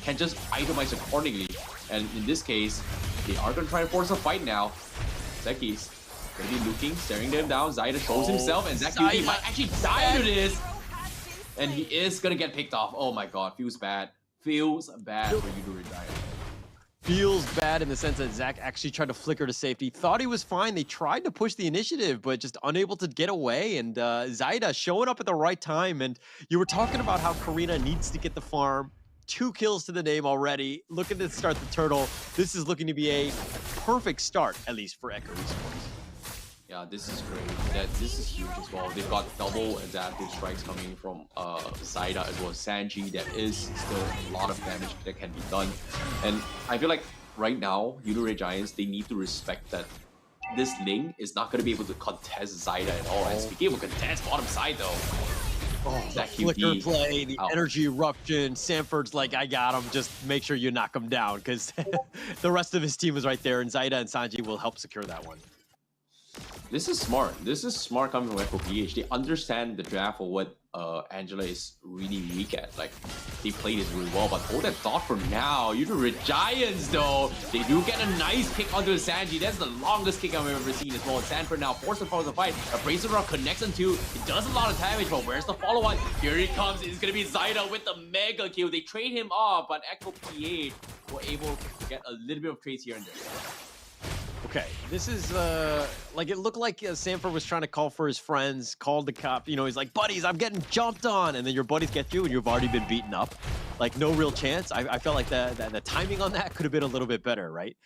can just itemize accordingly. And in this case, they are going to try and force a fight now. Zeki's going to be looking, staring them down. Zaida shows himself, and ZQT might actually die to this. And he is going to get picked off. Oh my god, feels bad. Feels bad for Yoodo Red Giants. Feels bad in the sense that Zach actually tried to flicker to safety. Thought he was fine. They tried to push the initiative, but just unable to get away. And Zaida showing up at the right time. And you were talking about how Karina needs to get the farm. 2 kills to the name already. Looking to start the turtle. This is looking to be a perfect start, at least for Echo Esports. Yeah, this is great. This is huge as well. They've got double adaptive strikes coming from Zaida as well as Sanji. There is still a lot of damage that can be done. And I feel like right now, Yoodo Red Giants, they need to respect that this Ling is not going to be able to contest Zaida at all. And speaking of contest, bottom side though. Oh, that flicker play, the energy eruption. Sanford's like, I got him. Just make sure you knock him down, because the rest of his team is right there, and Zaida and Sanji will help secure that one. This is smart. This is smart coming from Echo PH. They understand the draft of what Angela is really weak at. Like, they play this really well, but hold that thought for now. Yoodo Red Giants, though, they do get a nice kick onto Sanji. That's the longest kick I've ever seen as well. Sanford now forced to follow the fight. A Brazen Rock connects him too. It does a lot of damage, but where's the follow-on? Here he comes. It's going to be Zaida with the mega kill. They trade him off, but Echo PH were able to get a little bit of trades here and there. Okay, this is like, it looked like Sanford was trying to call for his friends, called the cop. You know, he's like, buddies, I'm getting jumped on. And then your buddies get you and you've already been beaten up. Like, no real chance. I felt like the timing on that could have been a little bit better, right?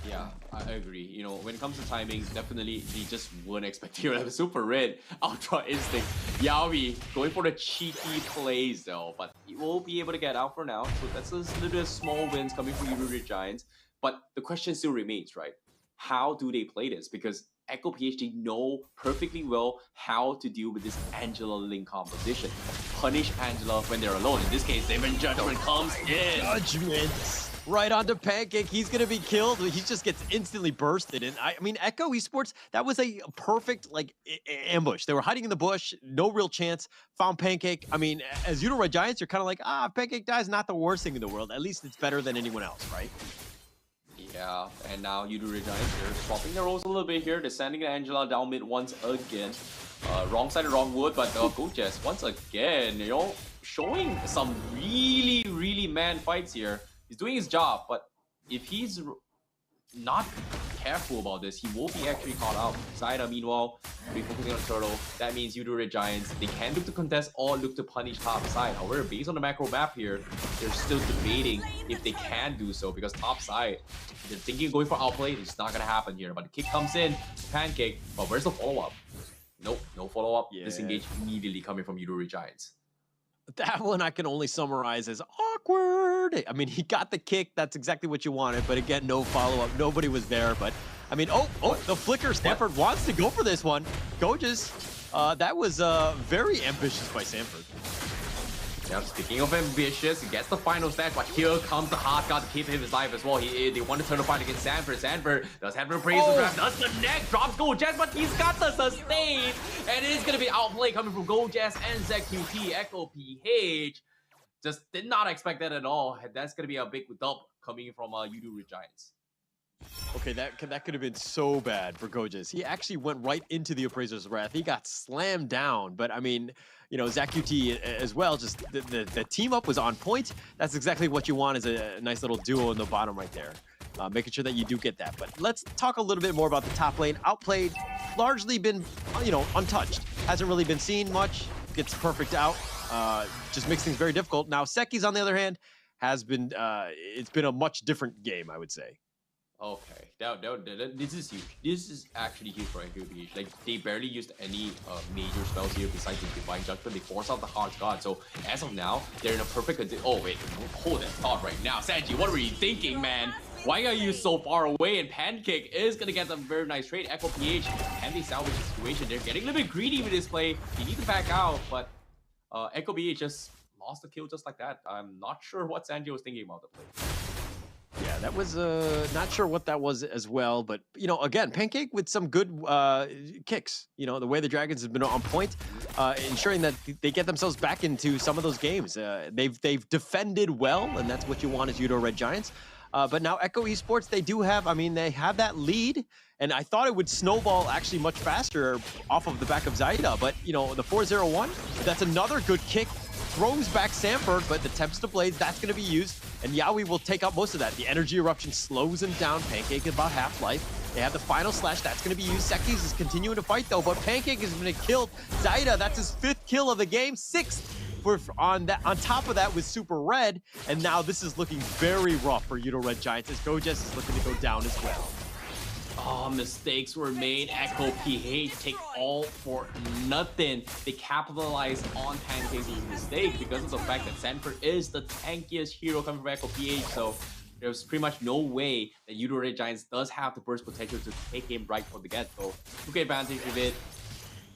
Yeah, I agree. You know, when it comes to timing, definitely they just weren't expecting to have a super red Ultra Instinct. Yaoi going for the cheeky plays though, but he will be able to get out for now. So that's a little bit of small wins coming from Yoodo Red Giants. But the question still remains, right? How do they play this? Because Echo PhD know perfectly well how to deal with this Angela Ling composition. Punish Angela when they're alone. In this case, Demon Judgment comes in. Judgment! Right onto Pancake. He's going to be killed. He just gets instantly bursted. And I mean, Echo Esports, that was a perfect, like, ambush. They were hiding in the bush. No real chance. Found Pancake. I mean, as Yoodo Red Giants, you're kind of like, Pancake dies, not the worst thing in the world. At least it's better than anyone else, right? Yeah, and now Yoodo Red Giants, they're swapping their roles a little bit here. They're sending Angela down mid once again. Wrong side of wrong wood, but Gojes once again, you know, showing some really man fights here. He's doing his job, but if he's not careful about this, he will be actually caught out. Zaida, meanwhile, be focusing on Turtle. That means Yoodo Red Giants, they can look to contest or look to punish top side. However, based on the macro map here, they're still debating if they can do so, because top side, they're thinking of going for outplay. It's not going to happen here. But the kick comes in, Pancake, but where's the follow-up? Nope, no follow-up. Yeah. Disengage immediately coming from Yoodo Red Giants. That one I can only summarize as awkward. I mean, he got the kick. That's exactly what you wanted. But again, no follow-up. Nobody was there. But, I mean, the flicker. Stanford wants to go for this one. Gojes, that was very ambitious by Stanford. Yeah, speaking of ambitious, he gets the final stat, but here comes the hard guard to keep him alive as well. They want to turn the fight against Sanford. Sanford does Sanford praise the draft, does the neck, drops Gojes, but he's got the sustain. And it is going to be outplay coming from Gojes and ZQT. Echo PH just did not expect that at all. That's going to be a big dub coming from Yoodo Red Giants. Okay, that could have been so bad for Gojes. He actually went right into the Appraiser's Wrath. He got slammed down, but I mean, you know, ZQT as well, just the team up was on point. That's exactly what you want, is a nice little duo in the bottom right there. Making sure that you do get that. But let's talk a little bit more about the top lane. Outplayed, largely been, you know, untouched. Hasn't really been seen much. Gets perfect out. Just makes things very difficult. Now, Seki's, on the other hand, has been, it's been a much different game, I would say. Okay, this is huge. This is actually huge for NQBH. Like, they barely used any major spells here besides the Divine Judgment. They force out the Hard God. So, as of now, they're in a perfect condition. Oh, wait, hold that thought right now. Sanji, what were you thinking, man? Why are you so far away? And Pancake is going to get a very nice trade. Echo PH, can they salvage the situation? They're getting a little bit greedy with this play. They need to back out, but Echo PH just lost the kill just like that. I'm not sure what Sanji was thinking about the play. Yeah, that was not sure what that was as well, but again, Pancake with some good kicks. The way the Dragons have been on point, ensuring that they get themselves back into some of those games. They've defended well, and that's what you want as Yoodo Red Giants. But now Echo Esports, they have that lead, and I thought it would snowball actually much faster off of the back of Zaida, but the 4-0-1, that's another good kick. Throws back Sanford, but the Tempest Blades, that's going to be used, and Yaoi will take out most of that. The Energy Eruption slows him down. Pancake is about half-life. They have the final slash, that's going to be used. Sekis is continuing to fight, though, but Pancake has been killed. Zaida, that's his 5th kill of the game, 6th on top of that with Super Red, and now this is looking very rough for Yoodo Red Giants as Gojes is looking to go down as well. Oh, mistakes were made. Echo PH take all for nothing. They capitalized on Pancake's mistake because of the fact that Sanford is the tankiest hero coming from Echo PH. So there's pretty much no way that Yoodo Red Giants does have the burst potential to take him right from the get-go. Took advantage of it,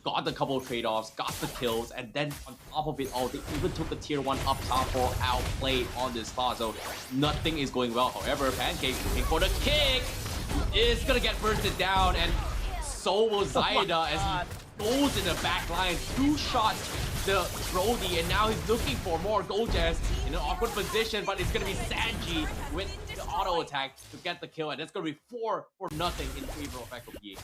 got a couple of trade-offs, got the kills, and then on top of it all, they even took the tier 1 up top for outplay on this spot. So nothing is going well. However, Pancake looking for the kick. Is gonna get bursted down, and so will Zaida as he goes in the back line, 2 shots the Brody, and now he's looking for more Gojes in an awkward position, but it's gonna be Sanji with the auto attack to get the kill, and that's gonna be 4-0 in favor of Echo PH.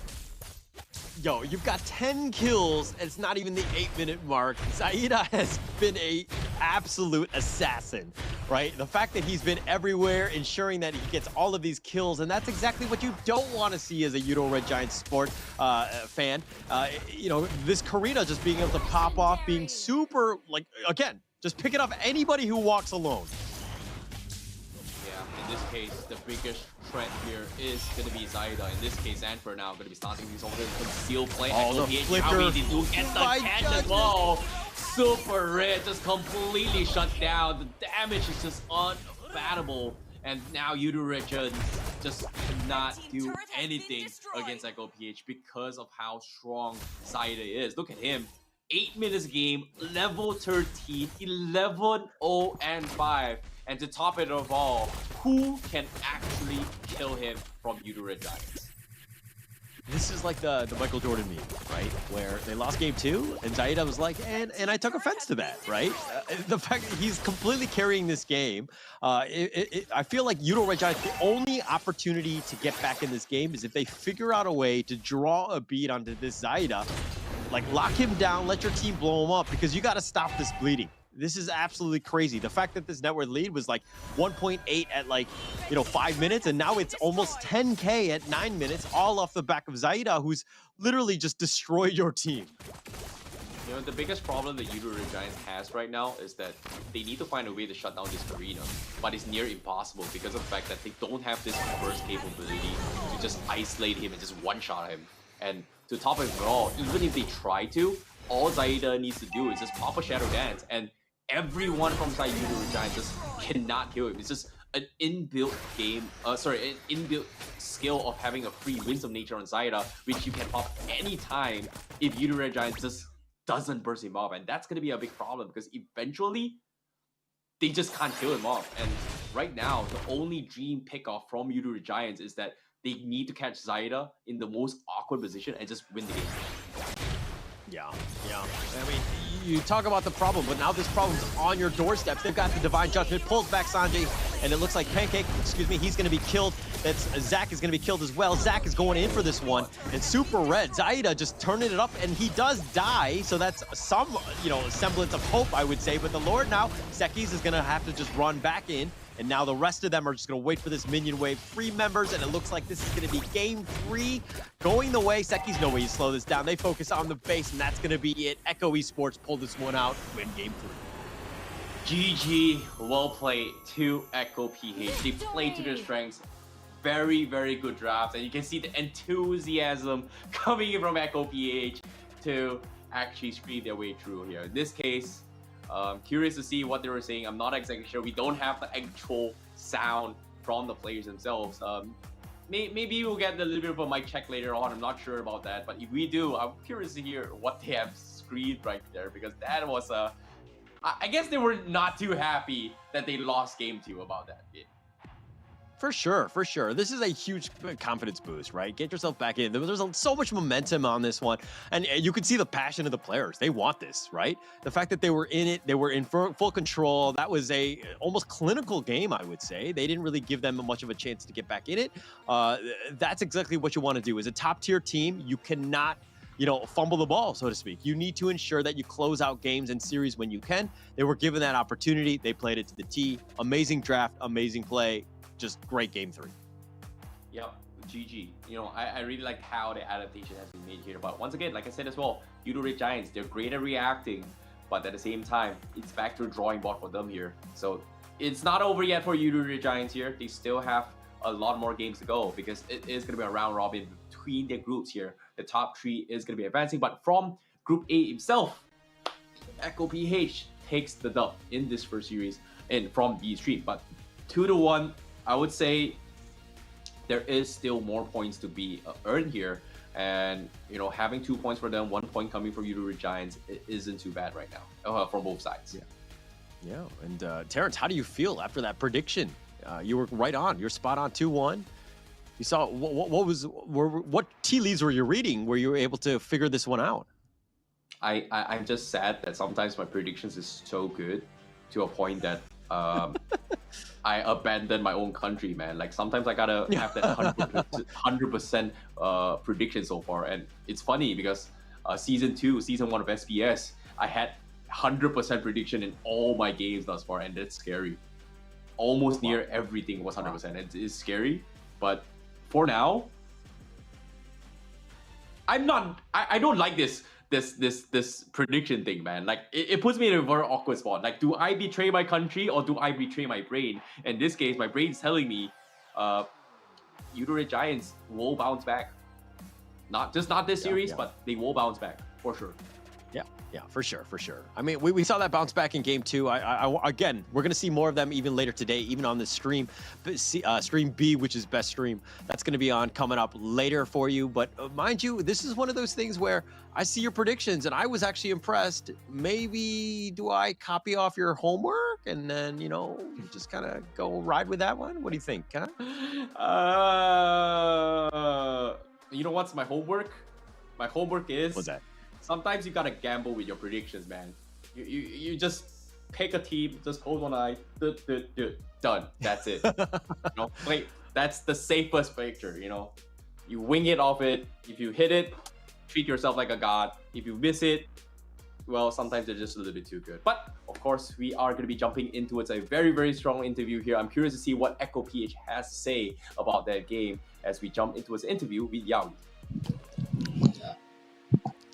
Yo, you've got 10 kills, and it's not even the 8-minute mark. Zaida has been a absolute assassin, right? The fact that he's been everywhere, ensuring that he gets all of these kills, and that's exactly what you don't want to see as a Yoodo Red Giants sport fan. This Karina just being able to pop off, being super, again, just picking off anybody who walks alone. Yeah, in this case, the biggest threat here is going to be Zaida. In this case, Sanford now going to be starting these over the conceal play. Oh, the flicker. They do get the catch as well. Super Red just completely shut down. The damage is just unfathomable. And now Yoodo Red Giants just cannot do anything against Echo PH because of how strong Zaida is. Look at him. 8 minutes game, level 13, 11-0-5. And to top it of all, who can actually kill him from Yoodo Red Giants? This is like the Michael Jordan meme, right? Where they lost game 2, and Zaida was like, and I took offense to that, right? The fact that he's completely carrying this game, I feel like Yoodo Red Giants, the only opportunity to get back in this game is if they figure out a way to draw a beat onto this Zaida, lock him down, let your team blow him up, because you got to stop this bleeding. This is absolutely crazy. The fact that this network lead was 1.8 at 5 minutes, and now it's almost 10K at 9 minutes, all off the back of Zaida, who's literally just destroyed your team. The biggest problem that Yoodo Red Giants has right now is that they need to find a way to shut down this arena, but it's near impossible because of the fact that they don't have this burst capability to just isolate him and just one-shot him. And to top it all, even if they try to, all Zaida needs to do is just pop a Shadow Dance, and everyone from side Yoodo Red Giants just cannot kill him. It's just an inbuilt an inbuilt skill of having a free Winds of Nature on Zaida, which you can pop anytime if Yoodo Red Giants just doesn't burst him off. And that's going to be a big problem because eventually they just can't kill him off. And right now, the only dream pickoff from Yoodo Red Giants is that they need to catch Zaida in the most awkward position and just win the game. Yeah. I mean, you talk about the problem, but now this problem's on your doorstep. They've got the Divine Judgment, pulls back Sanjay, and it looks like Pancake, he's going to be killed. Zach is going to be killed as well. Zach is going in for this one, and Super Red, Zaida just turning it up, and he does die, so that's some, semblance of hope, I would say. But the Lord now, Sekis is going to have to just run back in, and now the rest of them are just going to wait for this minion wave. 3 members, and it looks like this is going to be game 3 going the way. Sekis, no way you slow this down. They focus on the base, and that's going to be it. Echo Esports pull this one out, win game 3. GG, well played to Echo PH. They played to their strengths. Very, very good draft, and you can see the enthusiasm coming in from Echo PH to actually scream their way through here. In this case, curious to see what they were saying. I'm not exactly sure. We don't have the actual sound from the players themselves. Maybe we'll get a little bit of a mic check later on. I'm not sure about that, but if we do, I'm curious to hear what they have screamed right there, because that was I guess they were not too happy that they lost game 2 about that. For sure, for sure. This is a huge confidence boost, right? Get yourself back in. There's so much momentum on this one. And you can see the passion of the players. They want this, right? The fact that they were in it, they were in full control. That was a almost clinical game, I would say. They didn't really give them much of a chance to get back in it. That's exactly what you want to do. As a top-tier team, you cannot fumble the ball, so to speak. You need to ensure that you close out games and series when you can. They were given that opportunity. They played it to the T. Amazing draft, amazing play. Just great game 3. Yep, GG. I really like how the adaptation has been made here. But once again, like I said as well, Yoodo Red Giants, they're great at reacting, but at the same time, it's back to a drawing board for them here. So it's not over yet for Yoodo Red Giants here. They still have a lot more games to go because it is going to be a round robin between their groups here. The top 3 is going to be advancing, but from Group A itself, Echo PH takes the dub in this first series and from these 3. But 2-1. I would say there is still more points to be earned here, and having 2 points for them, 1 point coming from Yoodo Red Giants, it isn't too bad right now from both sides. Yeah. And Terrence, how do you feel after that prediction? You were right on. You're spot on. 2-1. You saw what tea leaves were you reading? Were you able to figure this one out? I'm just sad that sometimes my predictions is so good to a point that I abandon my own country, man. Like sometimes I gotta have that 100% prediction so far, and it's funny because season 1 of SBS, I had 100% prediction in all my games thus far, and that's scary. Almost near everything was 100%. It is scary, but for now, I don't like this prediction thing, man. Like it puts me in a very awkward spot. Like, do I betray my country or do I betray my brain? In this case, my brain's telling me Yoodo Red Giants will bounce back. Not this series, but they will bounce back for sure. Yeah, for sure. I mean, we saw that bounce back in game 2. Again, we're going to see more of them even later today, even on this stream. Stream B, which is best stream. That's going to be on coming up later for you. But mind you, this is one of those things where I see your predictions and I was actually impressed. Maybe do I copy off your homework and then, just kind of go ride with that one? What do you think, huh? You know what's my homework? My homework is... What's that? Sometimes you gotta gamble with your predictions, man. You just pick a team, just close one eye, done. That's it. That's the safest picture. You wing it off it. If you hit it, treat yourself like a god. If you miss it, well, sometimes they're just a little bit too good. But of course, we are gonna be jumping into a very, very strong interview here. I'm curious to see what Echo PH has to say about that game as we jump into his interview with Yawi.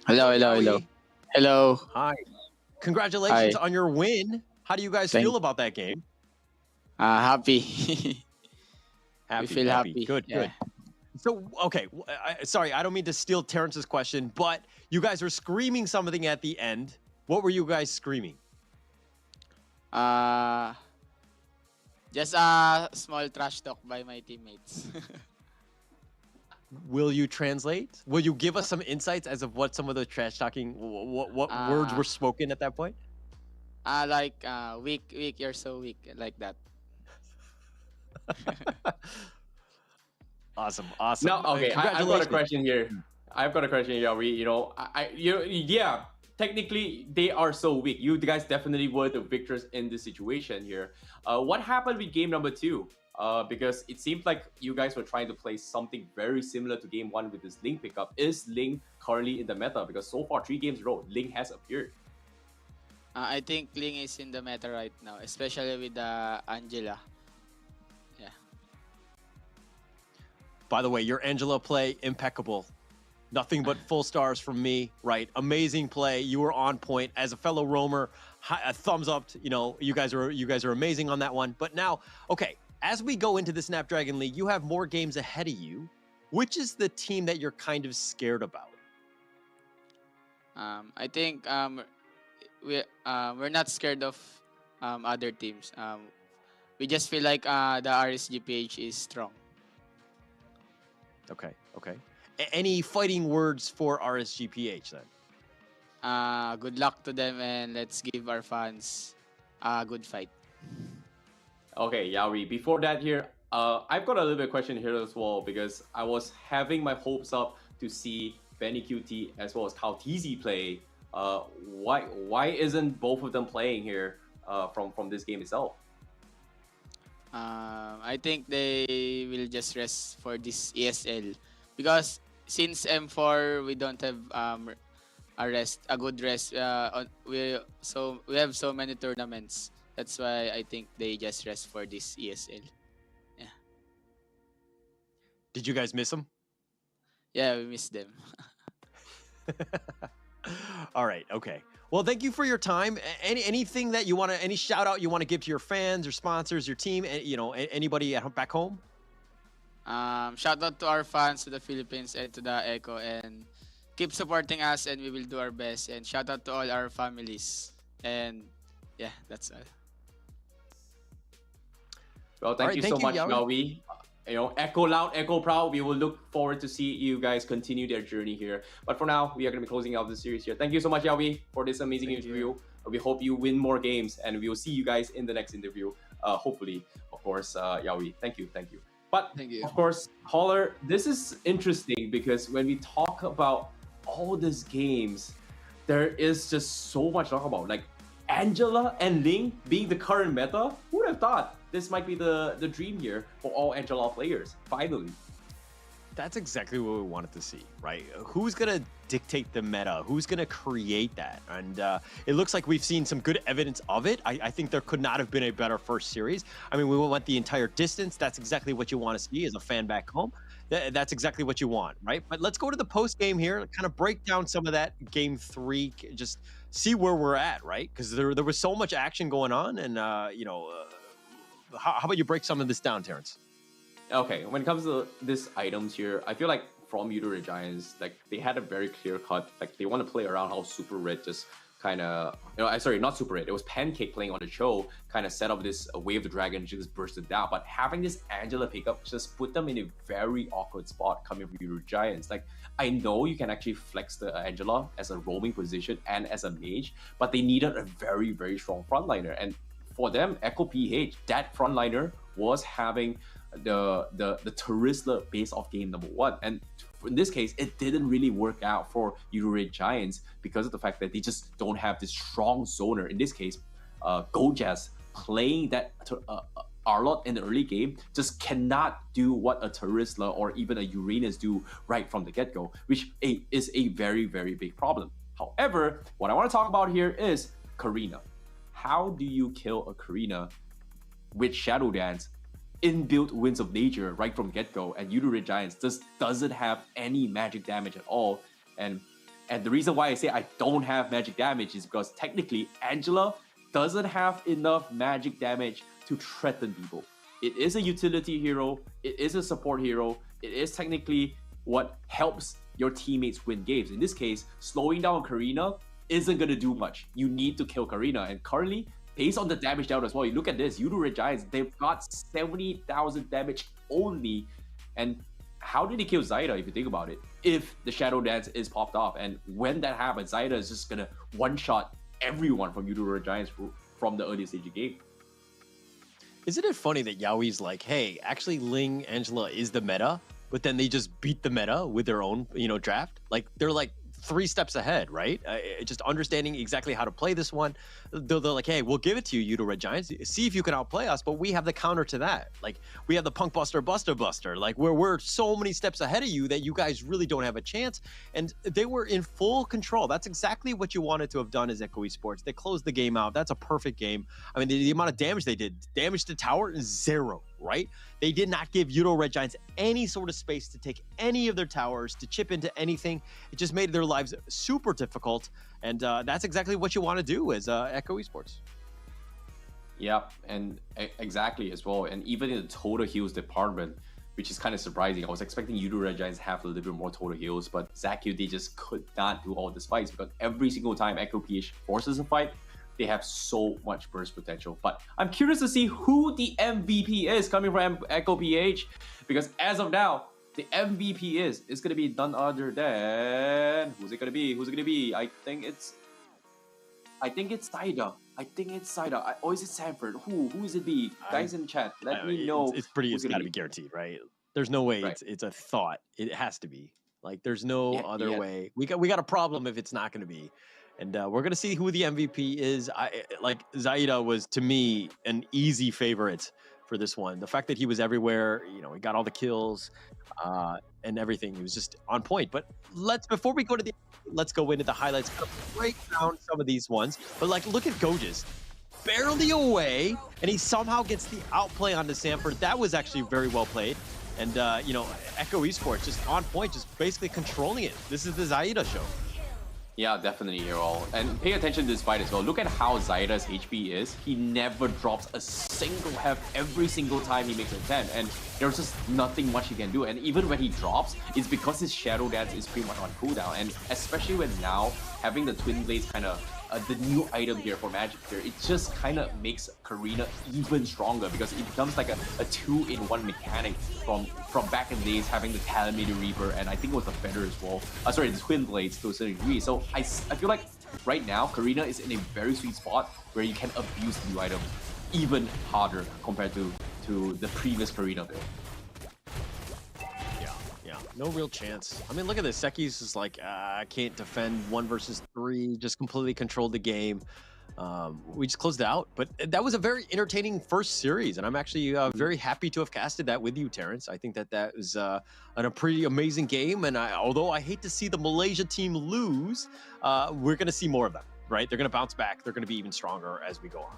Hello. Hi. Congratulations on your win. How do you guys feel about that game? Happy. We feel happy. Good. So, okay. Sorry, I don't mean to steal Terrence's question, but you guys were screaming something at the end. What were you guys screaming? Just a small trash talk by my teammates. Will you translate? Will you give us some insights as of what some of the trash talking, what words were spoken at that point? Weak, you're so weak, like that. Awesome. No, okay. I've got a question here. Yeah, technically they are so weak. You guys definitely were the victors in this situation here. What happened with game number 2? Because it seems like you guys were trying to play something very similar to game 1 with this Ling pickup. Is Ling currently in the meta? Because so far, 3 games in a row, Ling has appeared. I think Ling is in the meta right now, especially with Angela. Yeah. By the way, your Angela play, impeccable. Nothing but full stars from me, right? Amazing play. You were on point. As a fellow roamer, a thumbs up. You guys are amazing on that one. But now, okay. As we go into the Snapdragon League, you have more games ahead of you. Which is the team that you're kind of scared about? I think we're not scared of other teams. We just feel like the RSGPH is strong. Okay. Any fighting words for RSGPH then? Good luck to them, and let's give our fans a good fight. Okay, Yawi. Before that here, I've got a little bit of question here as well because I was having my hopes up to see Benny QT as well as Kyle TZ play. Why isn't both of them playing here from this game itself? I think they will just rest for this ESL because since M4 we don't have a good rest. We have so many tournaments. That's why I think they just rest for this ESL. Yeah. Did you guys miss them? Yeah, we miss them. All right. Okay. Well, thank you for your time. Anything that you want to, any shout out you want to give to your fans, your sponsors, your team, anybody back home? Shout out to our fans to the Philippines and to the Echo, and keep supporting us, and we will do our best. And shout out to all our families. And yeah, that's all. Well, thank you so much, Yawi. Echo loud, echo proud. We will look forward to see you guys continue their journey here. But for now, we are going to be closing out the series here. Thank you so much, Yawi, for this amazing interview. We hope you win more games, and we will see you guys in the next interview. Hopefully, of course, Yawi. Thank you. But of course, Holler, this is interesting because when we talk about all these games, there is just so much to talk about. Like Angela and Ling being the current meta, who would have thought? This might be the dream here for all Angela players, finally. That's exactly what we wanted to see, right? Who's going to dictate the meta? Who's going to create that? And it looks like we've seen some good evidence of it. I think there could not have been a better first series. I mean, we went the entire distance. That's exactly what you want to see as a fan back home. That's exactly what you want, right? But let's go to the post game here, kind of break down some of that game 3, just see where we're at, right? Because there was so much action going on, and how about you break some of this down, Terrence? Okay, when it comes to this items here, I feel like from Yoodo Red Giants, like they had a very clear cut, like they want to play around how Super Red just kind of, sorry, not Super Red, it was Pancake playing on the show, kind of set up this Wave of the Dragon, just bursted down. But having this Angela pickup just put them in a very awkward spot coming from Yoodo Red Giants. Like, I know you can actually flex the Angela as a roaming position and as a mage, but they needed a very, very strong frontliner. And for them, Echo PH, that frontliner was having the Terizla base off game number 1. And in this case, it didn't really work out for Yoodo Red Giants because of the fact that they just don't have this strong zoner. In this case, Gojaz playing that Arlott in the early game just cannot do what a Terizla or even a Uranus do right from the get-go, which is a very, very big problem. However, what I want to talk about here is Karina. How do you kill a Karina with Shadow Dance, inbuilt Winds of Nature right from get-go, and Yoodo Red Giants just doesn't have any magic damage at all? And the reason why I say I don't have magic damage is because technically Angela doesn't have enough magic damage to threaten people. It is a utility hero, it is a support hero, it is technically what helps your teammates win games. In this case, slowing down Karina isn't going to do much. You need to kill Karina, and currently, based on the damage down as well, you look at this, Yoodo Red Giants, they've got 70,000 damage only. And how did he kill Zaida, if you think about it, if the Shadow Dance is popped off? And when that happens, Zaida is just gonna one-shot everyone from Yoodo Red Giants from the early stage of the game. Isn't it funny that Yaoi's like, hey, actually Ling Angela is the meta, but then they just beat the meta with their own, draft? Like, they're like 3 steps ahead, right? Just understanding exactly how to play this one. They're like, hey, we'll give it to you, Yoodo Red Giants. See if you can outplay us, but we have the counter to that. Like, we have the Punk Buster, Buster. Like, we're so many steps ahead of you that you guys really don't have a chance. And they were in full control. That's exactly what you wanted to have done as Echo Esports. They closed the game out. That's a perfect game. I mean, the amount of damage they did, damage to tower is 0, right? They did not give Yoodo Red Giants any sort of space to take any of their towers, to chip into anything. It just made their lives super difficult. And that's exactly what you want to do as Echo Esports. Yeah, and exactly as well. And even in the total heals department, which is kind of surprising. I was expecting Yoodo Red Giants have a little bit more total heals, but Zaku, they just could not do all the fights because every single time Echo PH forces a fight, they have so much burst potential. But I'm curious to see who the MVP is coming from Echo PH, because as of now, the MVP is going to be none other than... Who's it going to be? I think it's I think it's Saida. Or is it Sanford? Who is it be? Guys in chat, let me know. It's got to be guaranteed, right? There's no way it's a thought. It has to be. Like, there's no other way. We got a problem if it's not going to be. And we're going to see who the MVP is. Zaida was, to me, an easy favorite for this one. The fact that he was everywhere, he got all the kills and everything. He was just on point. But before we go to let's go into the highlights, kind of break down some of these ones. But look at Goges. Barely away, and he somehow gets the outplay onto Sanford. That was actually very well played. And, Echo Esports just on point, just basically controlling it. This is the Zaida show. Yeah, definitely, Hero. And pay attention to this fight as well. Look at how Zaida's HP is. He never drops a single hef every single time he makes an attempt. And there's just nothing much he can do. And even when he drops, it's because his Shadow Dance is pretty much on cooldown. And especially when now having the Twin Blades kind of the new item here for Magic here, it just kind of makes Karina even stronger because it becomes like a 2-in-1 mechanic from back in the days having the Calamated Reaper, and I think it was the Feather as well. Sorry, the Twin Blades to a certain degree. So I feel like right now Karina is in a very sweet spot where you can abuse the new item even harder compared to the previous Karina build. No real chance. I mean, look at this. Seki's just like, I can't defend 1 versus 3, just completely controlled the game. We just closed it out. But that was a very entertaining first series, and I'm actually very happy to have casted that with you, Terrence. I think that was a pretty amazing game, and although I hate to see the Malaysia team lose, we're going to see more of them, right? They're going to bounce back. They're going to be even stronger as we go on.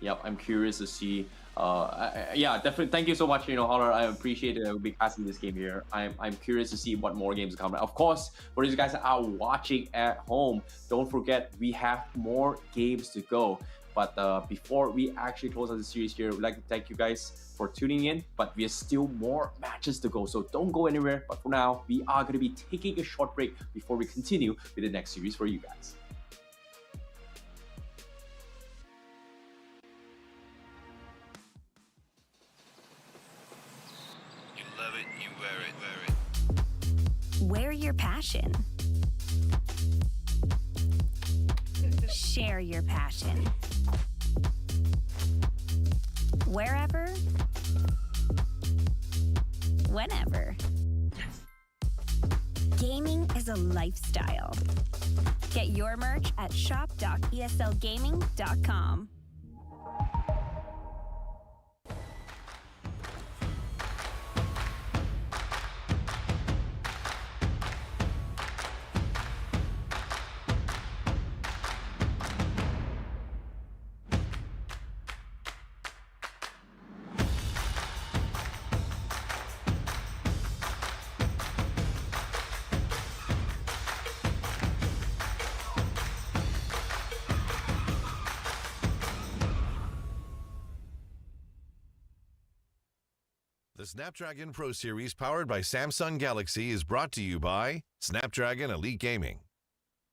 Yep, I'm curious to see. Yeah, definitely. Thank you so much, Holler. I appreciate it. I will be casting this game here. I'm curious to see what more games come. Of course, for these guys that are watching at home, don't forget we have more games to go. But before we actually close out the series here, we'd like to thank you guys for tuning in. But we have still more matches to go, so don't go anywhere. But for now, we are going to be taking a short break before we continue with the next series for you guys. Wear your passion. Share your passion. Wherever, whenever. Gaming is a lifestyle. Get your merch at shop.eslgaming.com. The Snapdragon Pro Series powered by Samsung Galaxy is brought to you by Snapdragon Elite Gaming,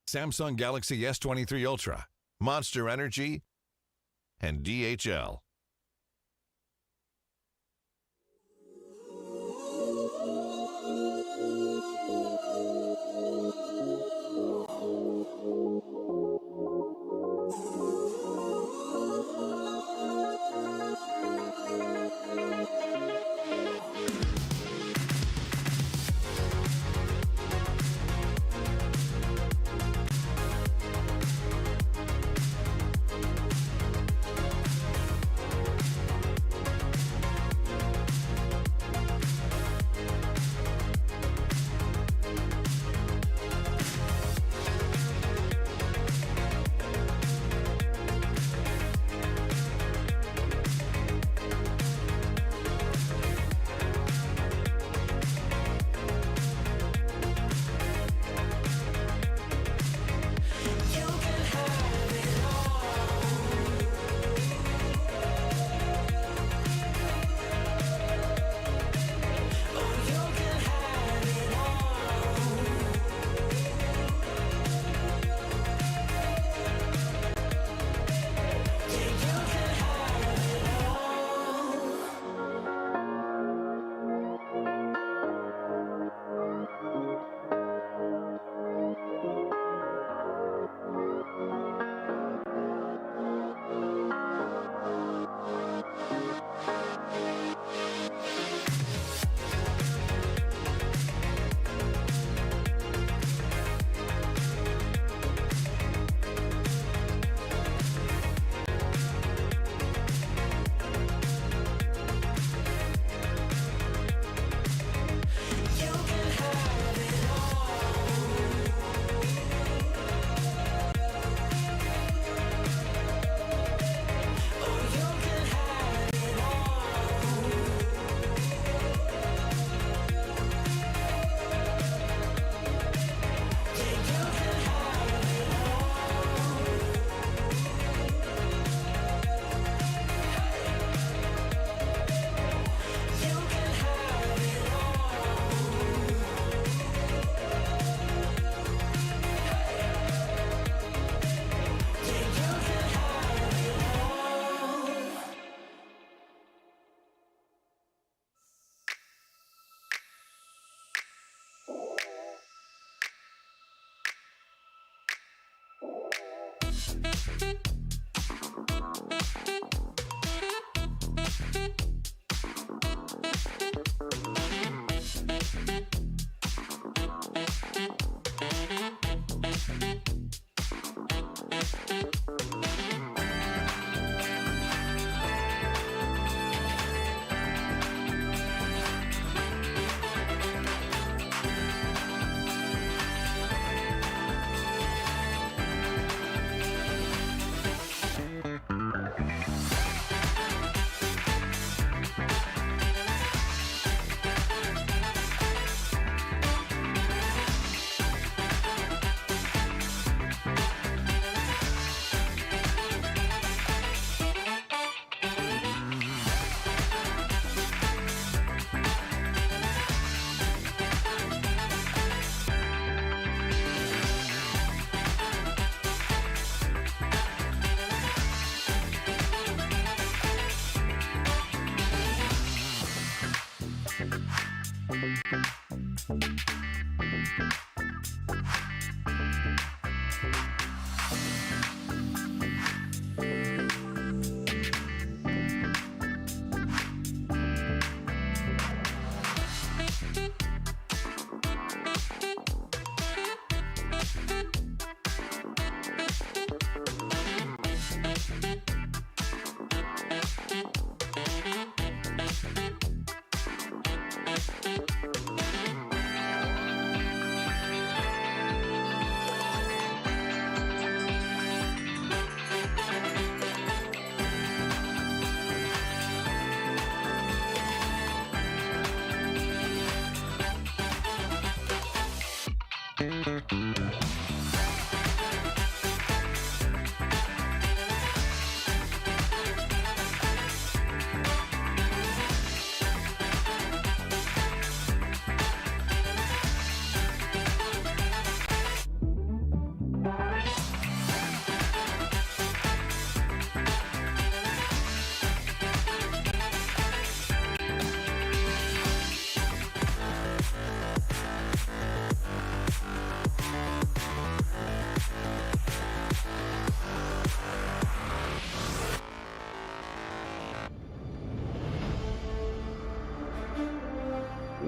Samsung Galaxy S23 Ultra, Monster Energy, and DHL.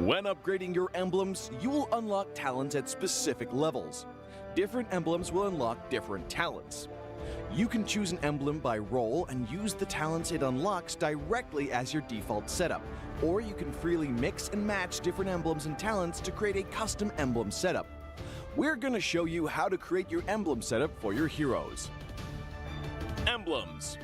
When upgrading your emblems, you will unlock talents at specific levels. Different emblems will unlock different talents. You can choose an emblem by role and use the talents it unlocks directly as your default setup, or you can freely mix and match different emblems and talents to create a custom emblem setup. We're going to show you how to create your emblem setup for your heroes. Emblems.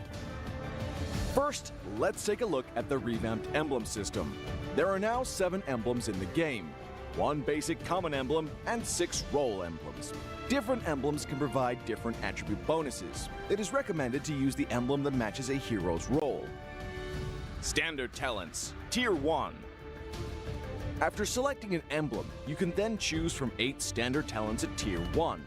First, let's take a look at the revamped emblem system. There are now 7 emblems in the game, 1 basic common emblem and 6 role emblems. Different emblems can provide different attribute bonuses. It is recommended to use the emblem that matches a hero's role. Standard talents, Tier 1. After selecting an emblem, you can then choose from 8 standard talents at Tier 1.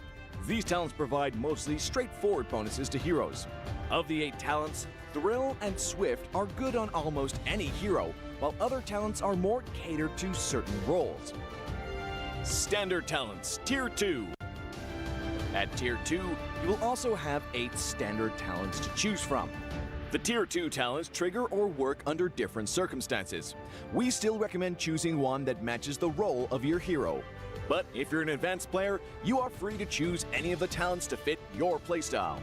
These talents provide mostly straightforward bonuses to heroes. Of the 8 talents, Thrill and Swift are good on almost any hero, while other talents are more catered to certain roles. Standard talents, Tier 2. At Tier 2, you will also have 8 standard talents to choose from. The Tier 2 talents trigger or work under different circumstances. We still recommend choosing one that matches the role of your hero. But if you're an advanced player, you are free to choose any of the talents to fit your playstyle.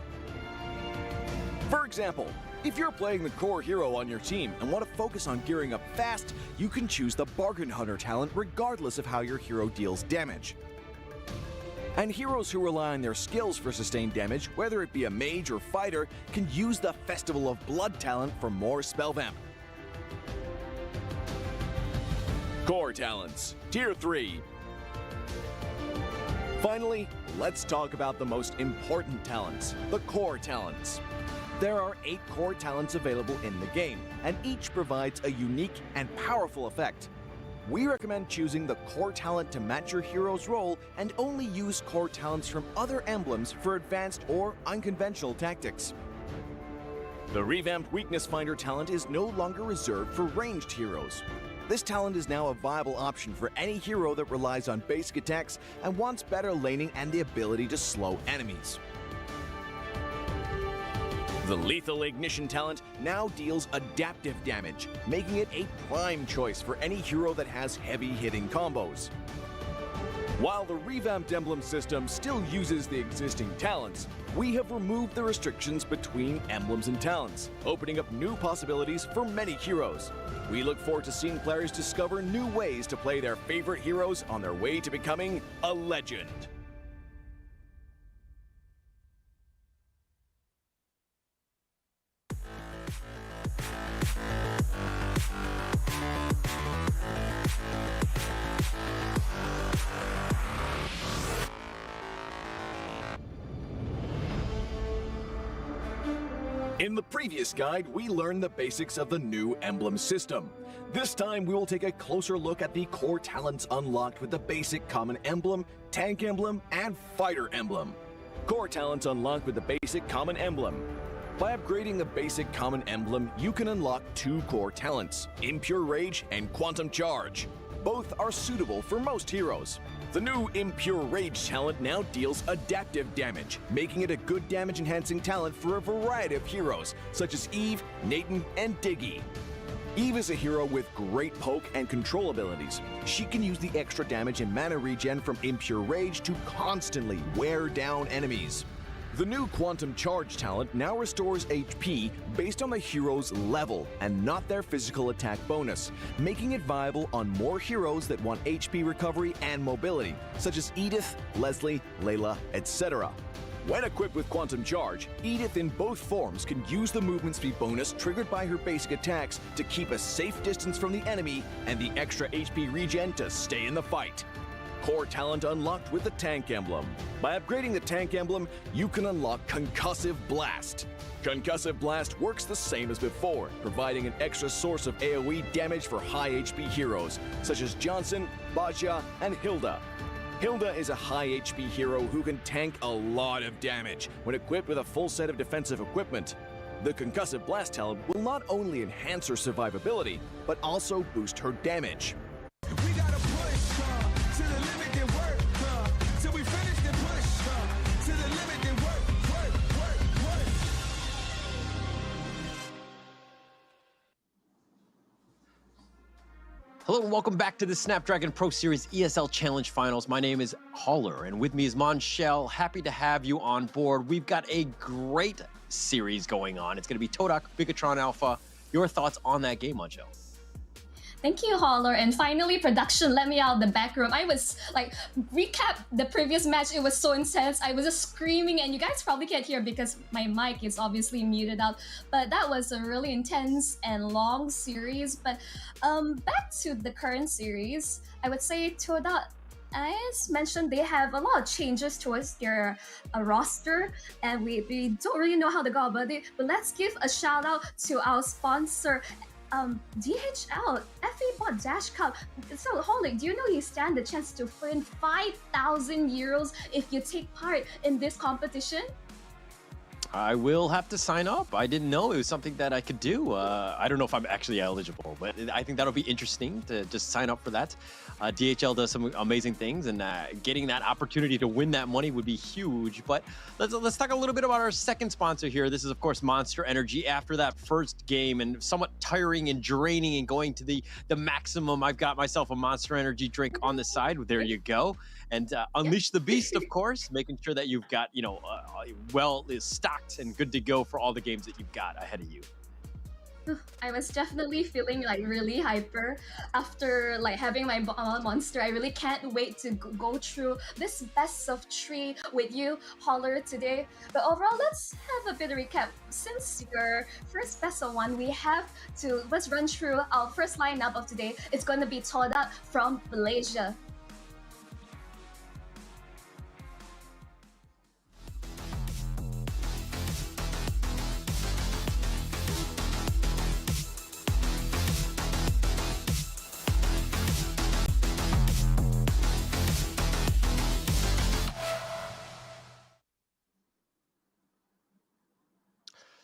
For example, if you're playing the core hero on your team and want to focus on gearing up fast, you can choose the Bargain Hunter talent regardless of how your hero deals damage. And heroes who rely on their skills for sustained damage, whether it be a mage or fighter, can use the Festival of Blood talent for more spell vamp. Core talents, Tier 3. Finally, let's talk about the most important talents, the core talents. There are 8 core talents available in the game, and each provides a unique and powerful effect. We recommend choosing the core talent to match your hero's role and only use core talents from other emblems for advanced or unconventional tactics. The revamped Weakness Finder talent is no longer reserved for ranged heroes. This talent is now a viable option for any hero that relies on basic attacks and wants better laning and the ability to slow enemies. The Lethal Ignition talent now deals adaptive damage, making it a prime choice for any hero that has heavy hitting combos. While the revamped emblem system still uses the existing talents, we have removed the restrictions between emblems and talents, opening up new possibilities for many heroes. We look forward to seeing players discover new ways to play their favorite heroes on their way to becoming a legend. In the previous guide, we learned the basics of the new emblem system. This time, we will take a closer look at the core talents unlocked with the basic common emblem, tank emblem, and fighter emblem. Core talents unlocked with the basic common emblem. By upgrading the basic common emblem, you can unlock 2 core talents, Impure Rage and Quantum Charge. Both are suitable for most heroes. The new Impure Rage talent now deals adaptive damage, making it a good damage-enhancing talent for a variety of heroes, such as Eve, Nathan, and Diggy. Eve is a hero with great poke and control abilities. She can use the extra damage and mana regen from Impure Rage to constantly wear down enemies. The new Quantum Charge talent now restores HP based on the hero's level and not their physical attack bonus, making it viable on more heroes that want HP recovery and mobility, such as Edith, Leslie, Layla, etc. When equipped with Quantum Charge, Edith in both forms can use the movement speed bonus triggered by her basic attacks to keep a safe distance from the enemy and the extra HP regen to stay in the fight. Core talent unlocked with the Tank Emblem. By upgrading the Tank Emblem, you can unlock Concussive Blast. Concussive Blast works the same as before, providing an extra source of AoE damage for high HP heroes, such as Johnson, Baja, and Hilda. Hilda is a high HP hero who can tank a lot of damage when equipped with a full set of defensive equipment. The Concussive Blast talent will not only enhance her survivability, but also boost her damage. Hello and welcome back to the Snapdragon Pro Series ESL Challenge Finals. My name is Holler and with me is Monshel. Happy to have you on board. We've got a great series going on. It's going to be Todak, Bigetron Alpha. Your thoughts on that game, Monshel? Thank you, Holler. And finally, production let me out of the back room. I was like, recap the previous match. It was so intense. I was just screaming, and you guys probably can't hear because my mic is obviously muted out. But that was a really intense and long series. But back to the current series, I would say Todak, as mentioned, they have a lot of changes towards their roster, and we don't really know how to go about it. But let's give a shout out to our sponsor, DHL, FA Dash Cup. So, Holly, do you know you stand a chance to win 5,000 euros if you take part in this competition? I will have to sign up. I didn't know it was something that I could do. I don't know if I'm actually eligible, but I think that'll be interesting to just sign up for that. DHL does some amazing things, and getting that opportunity to win that money would be huge. But let's talk a little bit about our second sponsor here. This is, of course, Monster Energy. After that first game and somewhat tiring and draining and going to the maximum, I've got myself a Monster Energy drink on the side. There you go. And Unleash the Beast, of course, making sure that you've got, well stocked and good to go for all the games that you've got ahead of you. I was definitely feeling like really hyper after like having my monster. I really can't wait to go through this best of 3 with you, Holler, today. But overall, let's have a bit of recap. Since your first best of 1, let's run through our first lineup of today. It's going to be Todak from Malaysia.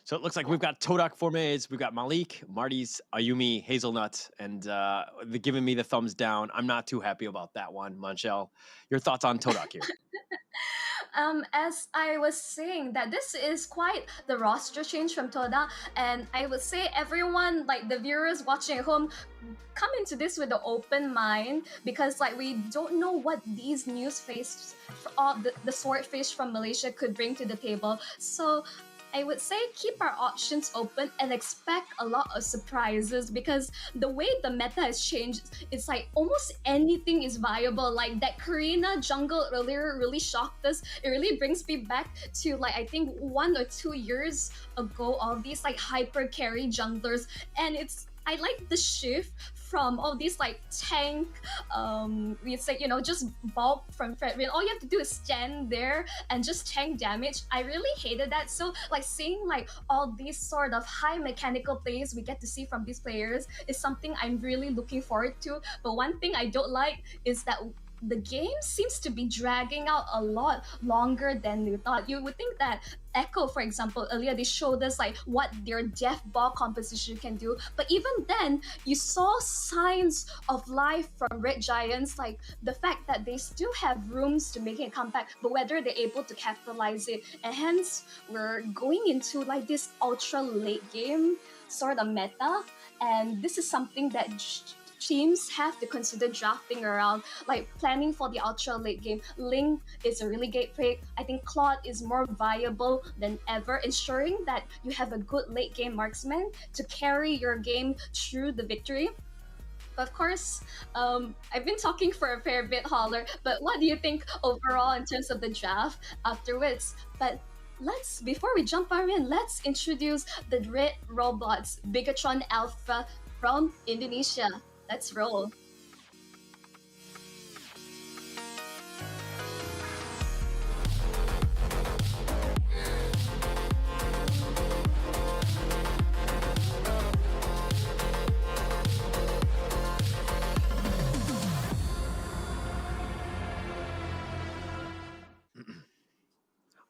So it looks like we've got Todak Formes, we've got Malik, Marty's, Ayumi, Hazelnut, and they're giving me the thumbs down. I'm not too happy about that one, Monshel. Your thoughts on Todak here? as I was saying, that this is quite the roster change from Todak, and I would say everyone, like the viewers watching at home, come into this with an open mind, because like we don't know what these news face, all the swordfish from Malaysia could bring to the table. So I would say keep our options open and expect a lot of surprises, because the way the meta has changed, it's like almost anything is viable. Like that Karina jungle earlier really shocked us. It really brings me back to like, I think 1 or 2 years ago, all these like hyper carry junglers, and I like the shift from all these like tank, we'd say, just bulk from Fredwin. All you have to do is stand there and just tank damage. I really hated that. So like seeing like all these sort of high mechanical plays we get to see from these players is something I'm really looking forward to. But one thing I don't like is that the game seems to be dragging out a lot longer than we thought. You would think that Echo, for example, earlier they showed us like what their death ball composition can do, but even then you saw signs of life from Red Giants, like the fact that they still have rooms to make a comeback, but whether they're able to capitalize it. And hence we're going into like this ultra late game sort of meta, and this is something that teams have to consider drafting around, like planning for the ultra late game. Ling is a really great pick. I think Claude is more viable than ever, ensuring that you have a good late game marksman to carry your game through the victory. Of course, I've been talking for a fair bit, Holler, but what do you think overall in terms of the draft afterwards? But before we jump in, let's introduce the Red Robots Bigetron Alpha from Indonesia. Let's roll.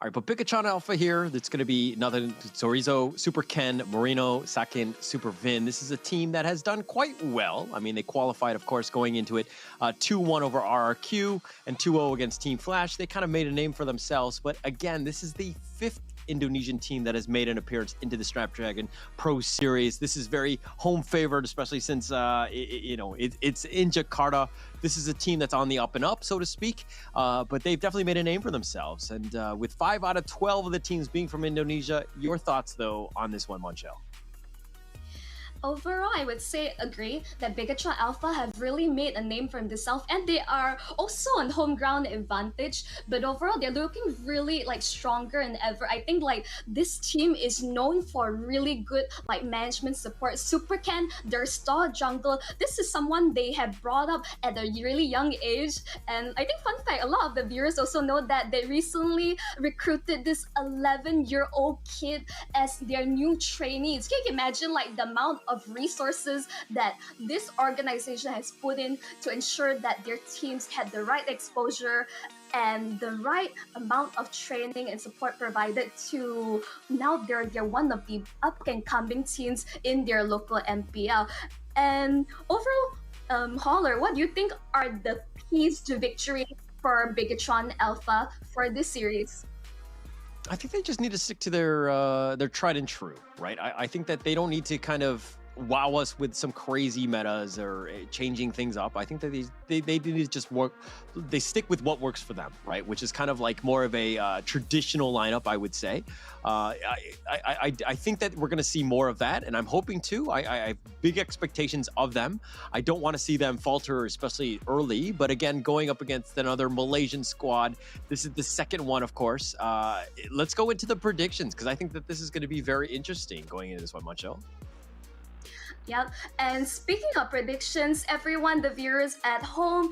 All right, but Bigetron Alpha here, that's going to be nothing. Chorizo, Super Ken, Moreno, Sakin, Super Vin. This is a team that has done quite well. I mean, they qualified, of course, going into it 2-1 over RRQ and 2-0 against Team Flash. They kind of made a name for themselves. But again, this is the 5th Indonesian team that has made an appearance into the Snapdragon Pro Series. This is very home favored, especially since it's in Jakarta. This is a team that's on the up and up, so to speak, but they've definitely made a name for themselves. And with 5 out of 12 of the teams being from Indonesia, your thoughts though on this one, Monchel? Overall, I would say agree that Bigetron Alpha have really made a name for themselves, and they are also on home ground advantage. But overall, they're looking really like stronger than ever. I think like this team is known for really good like management support. Super Ken, their star jungle, this is someone they have brought up at a really young age. And I think fun fact, a lot of the viewers also know that they recently recruited this 11-year-old kid as their new trainees. Can you imagine like the amount of resources that this organization has put in to ensure that their teams had the right exposure and the right amount of training and support provided to now they're one of the up and coming teams in their local MPL. And overall, Holler, what do you think are the keys to victory for Bigetron Alpha for this series? I think they just need to stick to their tried and true, right? I think that they don't need to kind of wow us with some crazy metas or changing things up. I think that they need to just work. They stick with what works for them, right? Which is kind of like more of a traditional lineup, I would say. I think that we're going to see more of that, and I'm hoping to. I have big expectations of them. I don't want to see them falter, especially early. But again, going up against another Malaysian squad, this is the second one, of course. Let's go into the predictions, because I think that this is going to be very interesting going into this one, Monchel. Yep, and speaking of predictions, everyone, the viewers at home,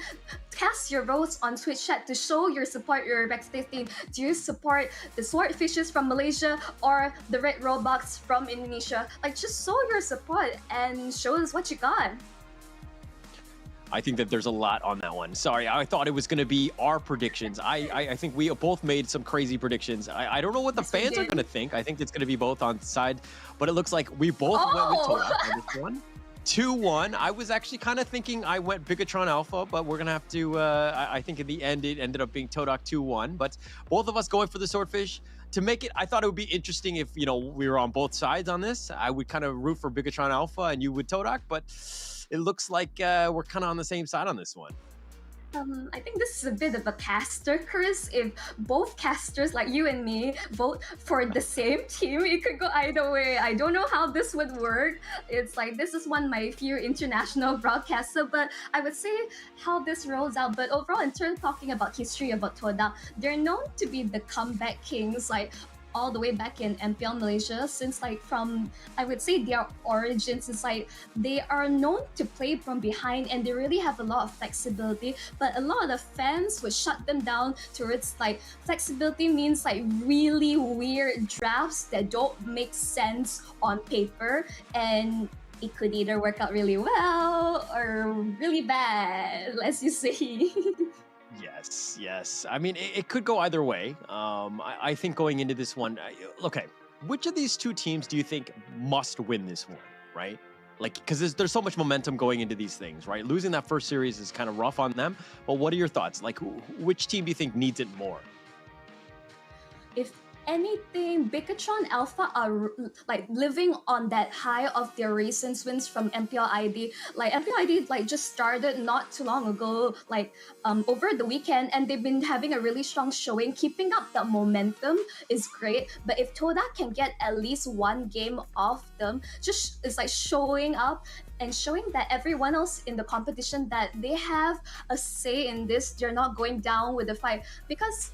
cast your votes on Twitch chat to show your support your backstage team. Do you support the Swordfishes from Malaysia or the Red Robots from Indonesia? Like, just show your support and show us what you got. I think that there's a lot on that one. Sorry, I thought it was going to be our predictions. I think we both made some crazy predictions. I don't know what the fans are going to think. I think it's going to be both on side, but it looks like we both went with Todak on this one. 2-1. I was actually kind of thinking I went Bigetron Alpha, but we're going to have to, I think in the end, it ended up being Todak 2-1. But both of us going for the Swordfish. To make it, I thought it would be interesting if, we were on both sides on this. I would kind of root for Bigetron Alpha and you would Todak, but it looks like we're kind of on the same side on this one. I think this is a bit of a caster curse. If both casters like you and me vote for the same team, it could go either way. I don't know how this would work. It's like this is one of my few international broadcaster, but I would say how this rolls out. But overall, in terms of talking about history about Todak, they're known to be the comeback kings. Like all the way back in MPL Malaysia, since from I would say their origins is they are known to play from behind and they really have a lot of flexibility, but a lot of the fans would shut them down towards flexibility means really weird drafts that don't make sense on paper, and it could either work out really well or really bad, as you say. Yes. I mean, it could go either way. I think going into this one, okay, which of these two teams do you think must win this one, right? Because there's so much momentum going into these things, right? Losing that first series is kind of rough on them, but what are your thoughts? Which team do you think needs it more? If anything, Bigetron Alpha are living on that high of their recent wins from MPL ID. MPL ID just started not too long ago, over the weekend, and they've been having a really strong showing. Keeping up the momentum is great, but if Todak can get at least one game off them, just it's showing up and showing that everyone else in the competition that they have a say in this. They're not going down with the fight because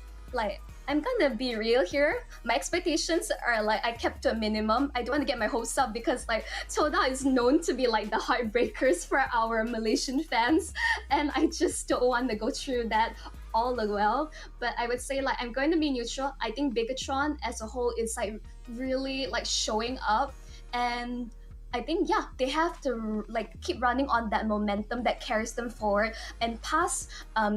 I'm gonna be real here. My expectations are I kept to a minimum. I don't want to get my hopes up because Todak is known to be the heartbreakers for our Malaysian fans, and I just don't want to go through that all the well. But I would say I'm going to be neutral. I think Bigetron as a whole is really showing up, and I think they have to keep running on that momentum that carries them forward. And past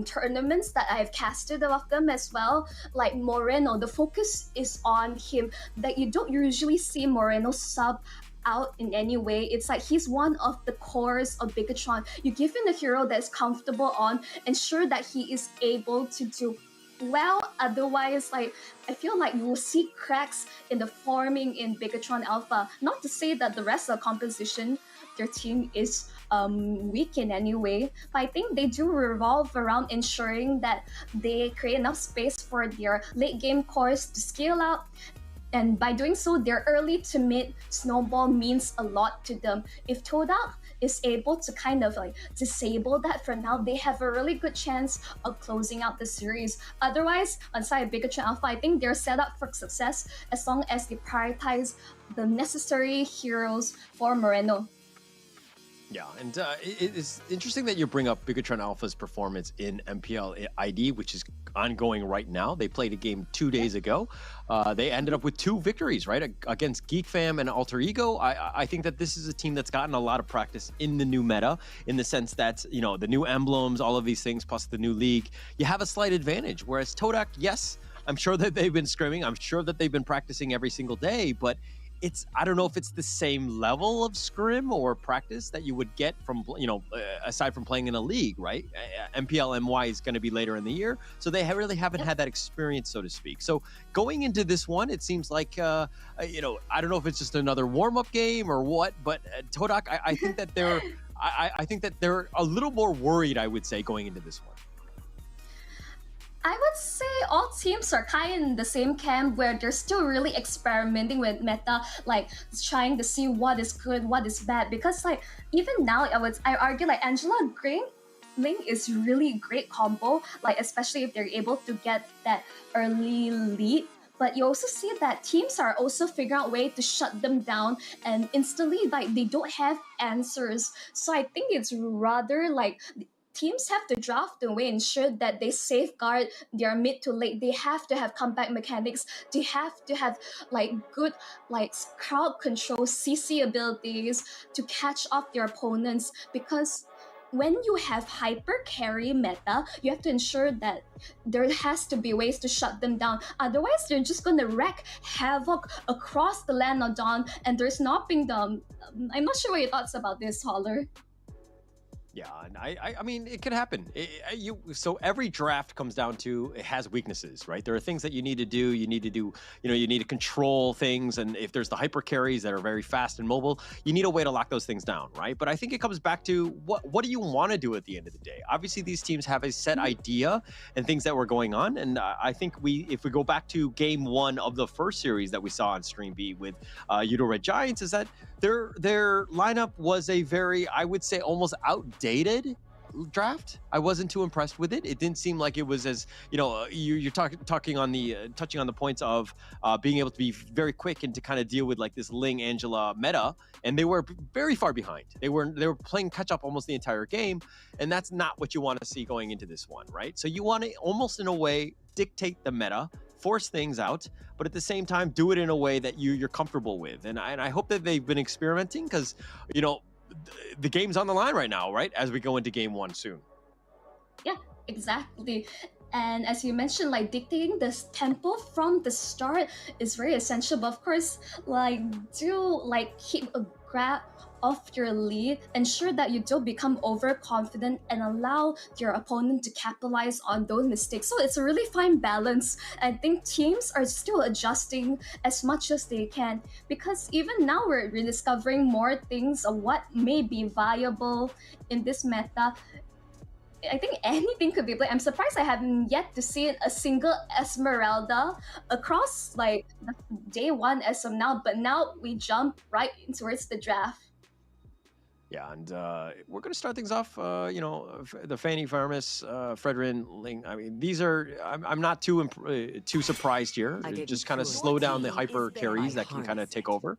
tournaments that I've casted of them as well, like Moreno, the focus is on him. That you don't usually see Moreno sub out in any way. It's he's one of the cores of Bigetron. You give him a hero that's comfortable on, ensure that he is able to do well. Otherwise, I feel you will see cracks in the forming in Bigetron Alpha. Not to say that the rest of the composition, their team is weak in any way, but I think they do revolve around ensuring that they create enough space for their late game cores to scale out. And by doing so, their early to mid snowball means a lot to them. If Todak is able to kind of disable that for now, they have a really good chance of closing out the series. Otherwise, on side of Bigetron Alpha, I think they're set up for success as long as they prioritize the necessary heroes for Moreno. Yeah, and it's interesting that you bring up Bigetron Alpha's performance in MPL ID, which is ongoing right now. They played a game 2 days ago. They ended up with 2 victories, right, against Geek Fam and Alter Ego. I think that this is a team that's gotten a lot of practice in the new meta, in the sense that, the new emblems, all of these things, plus the new league, you have a slight advantage. Whereas Todak, yes, I'm sure that they've been scrimming. I'm sure that they've been practicing every single day, but I don't know if it's the same level of scrim or practice that you would get from, aside from playing in a league, right? MPL MY is going to be later in the year, so they really haven't had that experience, so to speak. So going into this one, it seems like, I don't know if it's just another warm-up game or what, but Todak, I think that I think that they're a little more worried, I would say, going into this one. I would say all teams are kind of in the same camp where they're still really experimenting with meta, trying to see what is good, what is bad. Because even now, I argue Angela Green Ling is really great combo, especially if they're able to get that early lead. But you also see that teams are also figuring out ways to shut them down, and instantly they don't have answers. So I think it's rather teams have to draft the way, ensure that they safeguard their mid to late. They have to have comeback mechanics. They have to have good crowd control, CC abilities to catch off their opponents. Because when you have hyper carry meta, you have to ensure that there has to be ways to shut them down. Otherwise, they're just gonna wreak havoc across the land of Dawn, and there's nothing them. I'm not sure what your thoughts about this, Holler. Yeah, and I mean, it could happen. So every draft comes down to it has weaknesses, right? There are things that you need to do. You need to do, you need to control things. And if there's the hyper carries that are very fast and mobile, you need a way to lock those things down, right? But I think it comes back to what do you want to do at the end of the day? Obviously, these teams have a set idea and things that were going on. And I think if we go back to game 1 of the first series that we saw on Stream B with Yoodo Red Giants, is that their lineup was a very, I would say, almost outdated draft. I wasn't too impressed with it. It didn't seem like it was as, you're touching on the points of being able to be very quick and to kind of deal with like this Ling Angela meta, and they were very far behind. They were playing catch up almost the entire game, and that's not what you want to see going into this one, right? So you want to almost in a way dictate the meta, force things out, but at the same time do it in a way that you're comfortable with. And I hope that they've been experimenting, because the game's on the line right now, right? As we go into game 1 soon. Yeah, exactly. And as you mentioned, like dictating this tempo from the start is very essential. But of course, keep a grab of your lead, ensure that you don't become overconfident and allow your opponent to capitalize on those mistakes. So it's a really fine balance. I think teams are still adjusting as much as they can, because even now we're rediscovering more things of what may be viable in this meta. I think anything could be played. I'm surprised I haven't yet to see a single Esmeralda across like day 1 as of now, but now we jump right towards the draft. Yeah, and we're going to start things off, the Fanny Farmis, Fredrin, Ling. I mean, these are, I'm not too surprised here. Just kind of slow down the hyper carries that can kind of take over.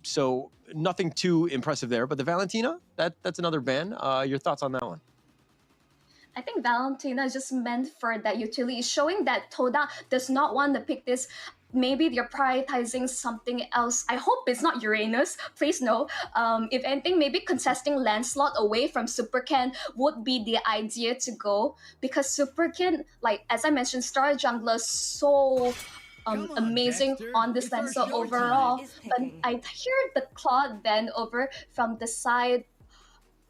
So nothing too impressive there. But the Valentina, that's another ban. Your thoughts on that one? I think Valentina is just meant for that utility, showing that Todak does not want to pick this. Maybe they're prioritizing something else. I hope it's not Uranus. Please no. If anything, maybe contesting Lancelot away from Supercan would be the idea to go, because Supercan, like as I mentioned, Star Jungler is so amazing on this Lancelot overall. But I hear the Claude then over from the side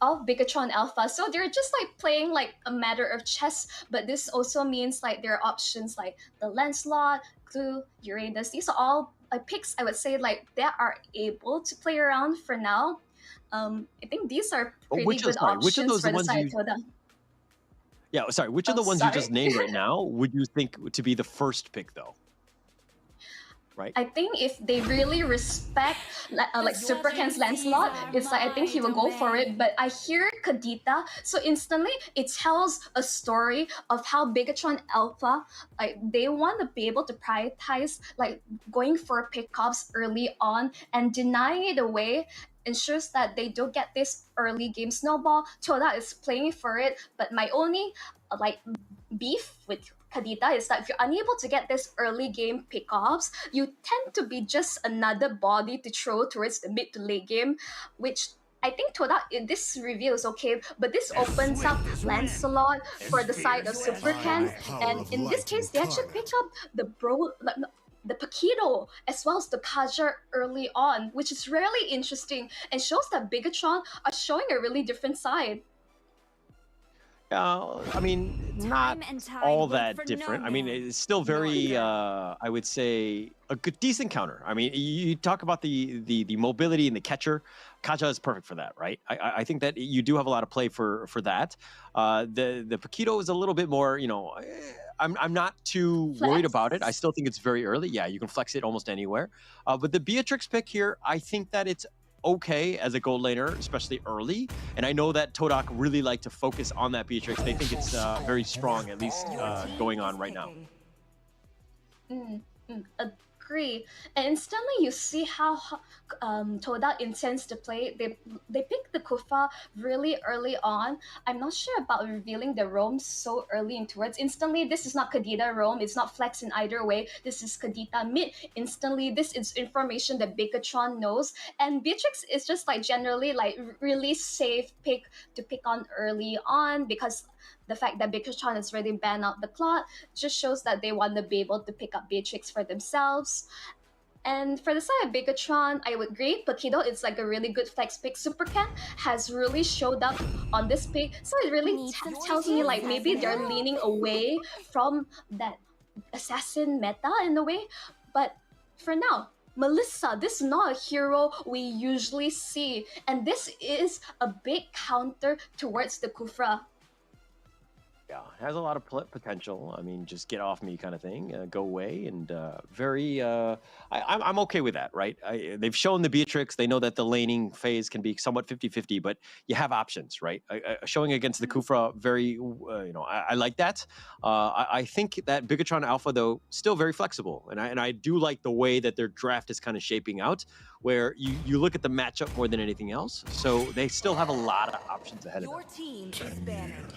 of Bigetron Alpha, so they're just like playing like a matter of chess. But this also means like there are options like the Lancelot, Clue, Uranus. These are all picks I would say like they are able to play around for now. I think these are pretty good options for the side Toda. Yeah, sorry. Which of the ones you just named right now would you think to be the first pick though? Right. I think if they really respect like Supercan's Lancelot, it's like I think he will go for it. But I hear Kadita, so instantly it tells a story of how Bigetron Alpha, like they want to be able to prioritize like going for pickups early on, and denying it away ensures that they don't get this early game snowball. Toda is playing for it, but my only beef with Kadita is that if you're unable to get this early game pickups, you tend to be just another body to throw towards the mid to late game, which I think Todak in this review is okay, but this opens up Lancelot for the side of Supercan, and in this case, they actually pick up the Paquito as well as the Kaja early on, which is really interesting and shows that Bigetron are showing a really different side. I mean, not all that different. I mean, it's still very, I would say, a good, decent counter. I mean, you talk about the mobility and the catcher. Kaja is perfect for that, right? I think that you do have a lot of play for that. The Paquito is a little bit more, I'm not too worried about it. I still think it's very early. Yeah, you can flex it almost anywhere. But the Beatrix pick here, I think that it's okay as a gold laner, especially early. And I know that Todak really like to focus on that Beatrix. They think it's very strong, at least going on right now. agree. And instantly you see how Todak intends to play. They pick the Kufa really early on. I'm not sure about revealing the roam so early in towards. Instantly, this is not Kadita roam. It's not flex in either way. This is Kadita mid. Instantly, this is information that Bigetron knows. And Beatrix is just like generally like really safe pick to pick on early on, because the fact that Bigetron has already banned out the Clot just shows that they want to be able to pick up Beatrix for themselves. And for the side of Bigetron, I would agree. Pakido is like a really good flex pick. Super Ken has really showed up on this pick. So it really tells me like maybe they're leaning away from that assassin meta in a way. But for now, Melissa, this is not a hero we usually see. And this is a big counter towards the Kufra. Yeah, it has a lot of potential. I mean, just get off me kind of thing, go away, and I'm okay with that, right? They've shown the Beatrix. They know that the laning phase can be somewhat 50-50, but you have options, right? Showing against the Kufra, very, I like that. I think that Bigetron Alpha, though, still very flexible, and I do like the way that their draft is kind of shaping out, where you look at the matchup more than anything else. So they still have a lot of options ahead of them. Your team is banned.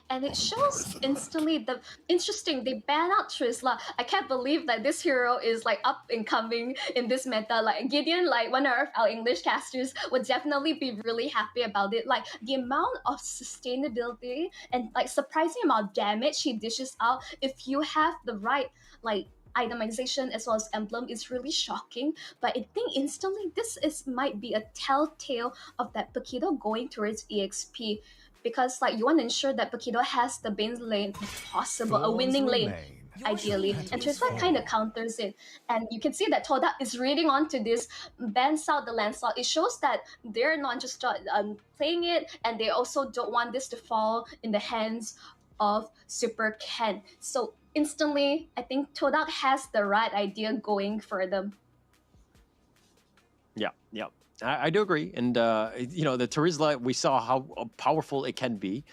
And it shows instantly the interesting. They ban out Trisla. I can't believe that this hero is like up and coming in this meta. Like Gideon, like one of our English casters, would definitely be really happy about it. Like the amount of sustainability and like surprising amount of damage he dishes out if you have the right like itemization as well as emblem is really shocking. But I think instantly this might be a telltale of that Pakido going towards EXP. Because like you want to ensure that Pakido has the base lane if possible, a winning lane ideally, and Trisla kind of counters it. And you can see that Todak is reading onto this, bans out the Lancelot. It shows that they're not just playing it, and they also don't want this to fall in the hands of Super Ken. So instantly, I think Todak has the right idea going for them. Yeah. I do agree, and the Trisla, we saw how powerful it can be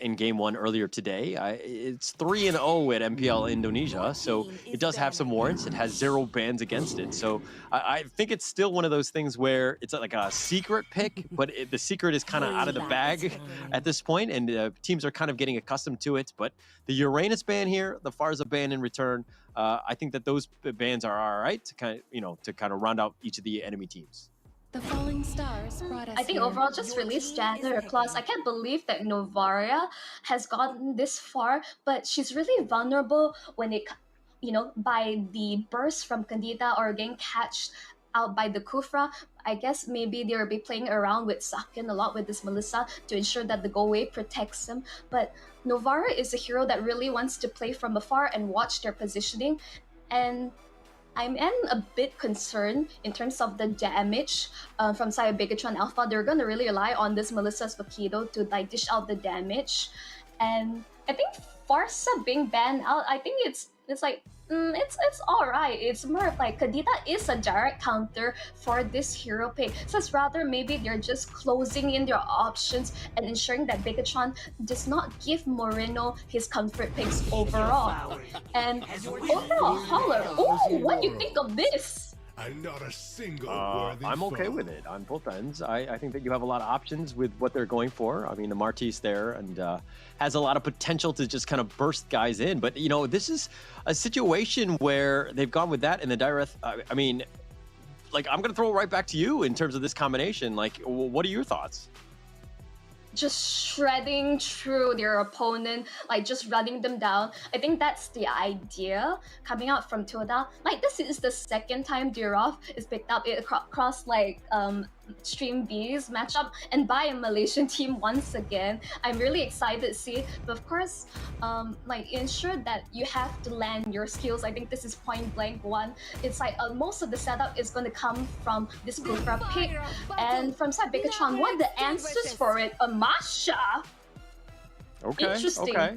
in Game 1 earlier today. It's 3-0 at MPL Indonesia, so it does have some warrants. It has 0 bans against it, so I think it's still one of those things where it's like a secret pick, but the secret is kind of out of the bag at this point, and teams are kind of getting accustomed to it. But the Uranus ban here, the Farza ban in return, I think that those bans are all right to kind of round out each of the enemy teams. The falling stars brought us I think here. overall just Your released team is Jagger Plus. I can't believe that Novaria has gotten this far, but she's really vulnerable when it, by the burst from Candida or getting catched out by the Kufra. I guess maybe they'll be playing around with Sakin a lot with this Melissa to ensure that the go away protects them. But Novara is a hero that really wants to play from afar and watch their positioning. And I'm a bit concerned in terms of the damage from side of Bigetron Alpha. They're going to really rely on this Melissa's Vakido to like dish out the damage. And I think Farsa being banned out, I think it's like, it's alright. It's more of like Kadita is a direct counter for this hero pick. So it's rather maybe they're just closing in their options and ensuring that Bigetron does not give Moreno his comfort picks overall. And overall, Holler, what do you think of this? Not a single I'm okay with it on both ends. I think that you have a lot of options with what they're going for. I mean, the Martis there and has a lot of potential to just kind of burst guys in. But, this is a situation where they've gone with that and the Direth. I mean, like, I'm going to throw it right back to you in terms of this combination. Like, what are your thoughts? Just shredding through their opponent, like just running them down. I think that's the idea coming out from Todak. Like this is the second time Durov is picked up across like Stream B's matchup and by a Malaysian team once again. I'm really excited to see it, but of course, like ensure that you have to land your skills. I think this is point blank one. It's like most of the setup is going to come from this Kufra pick, and from side Bigetron, what are the answers for it? Masha. Okay. Interesting. Okay.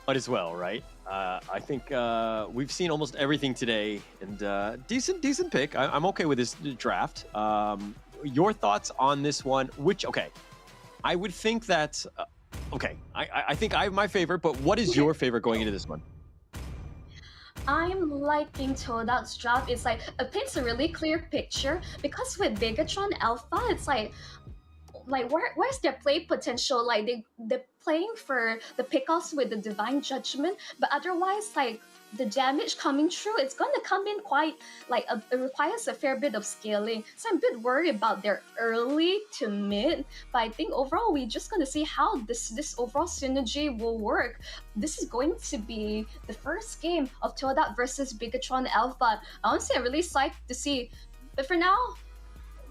Might as well, right? I think we've seen almost everything today, and decent pick. I'm okay with this draft. Your thoughts on this one? I would think that. I think I have my favorite, but what is your favorite going into this one? I'm liking Todak's draft. It's like it paints a really clear picture because with Bigetron Alpha, it's like where's their play potential? Like they're playing for the pickoffs with the Divine Judgment, but otherwise like the damage coming through, it's gonna come in quite like it requires a fair bit of scaling. So I'm a bit worried about their early to mid, but I think overall we're just gonna see how this overall synergy will work. This is going to be the first game of Todak versus Bigetron Alpha. Honestly, I'm really psyched to see. But for now,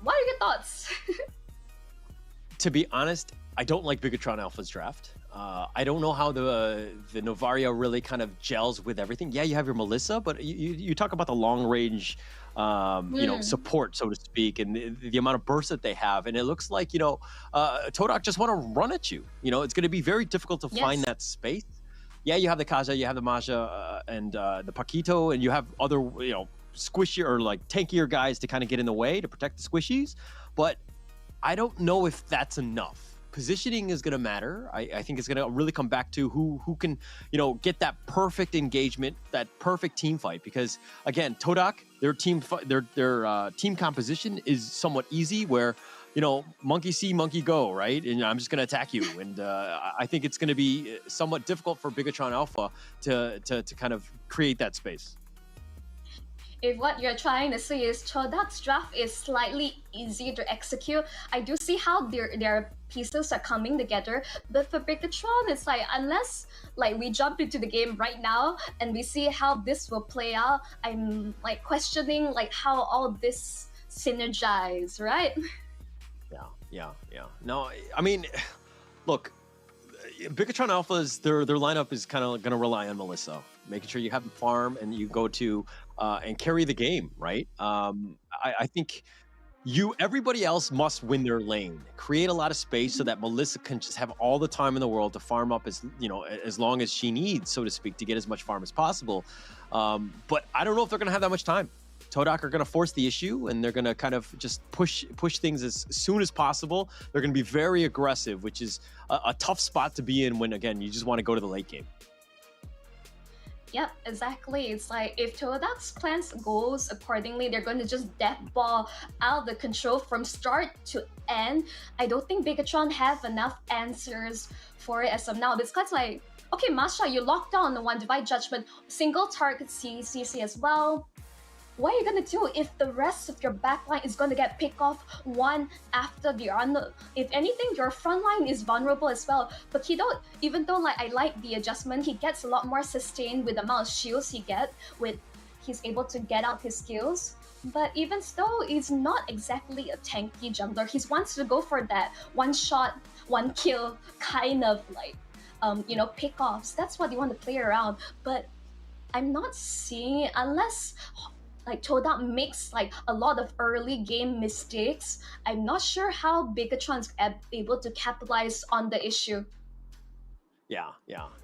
what are your thoughts? To be honest, I don't like Bigetron Alpha's draft. I don't know how the Novaria really kind of gels with everything. Yeah, you have your Melissa, but you talk about the long range, support, so to speak, and the amount of burst that they have, and it looks like Todak just want to run at you. It's going to be very difficult to find that space. Yeah, you have the Kaja, you have the Maja, and the Paquito, and you have other squishy or like tankier guys to kind of get in the way to protect the squishies, but I don't know if that's enough. Positioning is going to matter. I think it's going to really come back to who can, get that perfect engagement, that perfect team fight. Because again, Todak, their team composition is somewhat easy. Where, monkey see, monkey go, right? And I'm just going to attack you. And I think it's going to be somewhat difficult for Bigetron Alpha to kind of create that space. If what you're trying to say is Todak's draft is slightly easier to execute, I do see how their pieces are coming together. But for Bigetron, it's like unless we jump into the game right now and we see how this will play out, I'm questioning how all this synergize, right? Yeah. No, I mean, look, Bigetron Alpha's their lineup is kind of going to rely on Melissa, making sure you have the farm and you go to and carry the game, right? I think everybody else must win their lane, create a lot of space so that Melissa can just have all the time in the world to farm up as long as she needs, so to speak, to get as much farm as possible. But I don't know if they're going to have that much time. Todak are going to force the issue, and they're going to kind of just push things as soon as possible. They're going to be very aggressive, which is a tough spot to be in when, again, you just want to go to the late game. Yep, exactly. It's like if Todak's plans goes accordingly, they're going to just death ball out the control from start to end. I don't think Bigetron have enough answers for it as of now. Because okay, Masha, you locked down the one Divine Judgment, single target CC as well. What are you gonna do if the rest of your backline is gonna get picked off one after the other? If anything, your front line is vulnerable as well. But even though I like the adjustment, he gets a lot more sustain with the amount of shields he gets he's able to get out his skills. But even still, he's not exactly a tanky jungler. He wants to go for that one shot, one kill kind of pickoffs. That's what you want to play around. But I'm not seeing it unless Todak makes a lot of early game mistakes. I'm not sure how Bigetron's able to capitalize on the issue. Yeah.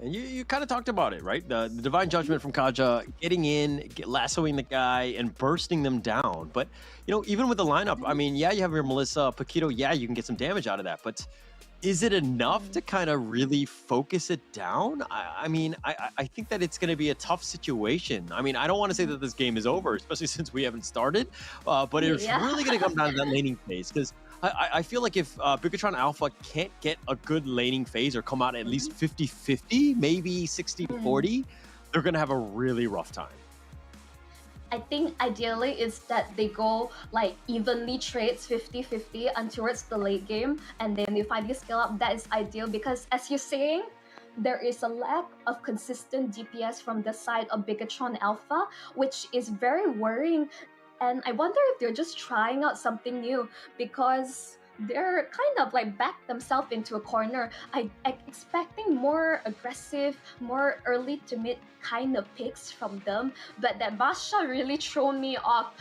And you kind of talked about it, right? The Divine Judgment from Kaja, getting in, lassoing the guy, and bursting them down. But, even with the lineup, I mean, yeah, you have your Melissa, Paquito, yeah, you can get some damage out of that. But is it enough to kind of really focus it down? I mean, I think that it's going to be a tough situation. I mean, I don't want to say that this game is over, especially since we haven't started, but it's really going to come down to that laning phase, because I feel like if Bigetron Alpha can't get a good laning phase or come out at least 50-50, maybe 60-40, they're going to have a really rough time. I think ideally is that they go evenly trades 50-50 and towards the late game, and then they finally scale up. That is ideal because, as you're saying, there is a lack of consistent DPS from the side of Bigetron Alpha, which is very worrying. And I wonder if they're just trying out something new because they're kind of back themselves into a corner. I'm expecting more aggressive, more early to mid kind of picks from them, but that Masha really thrown me off.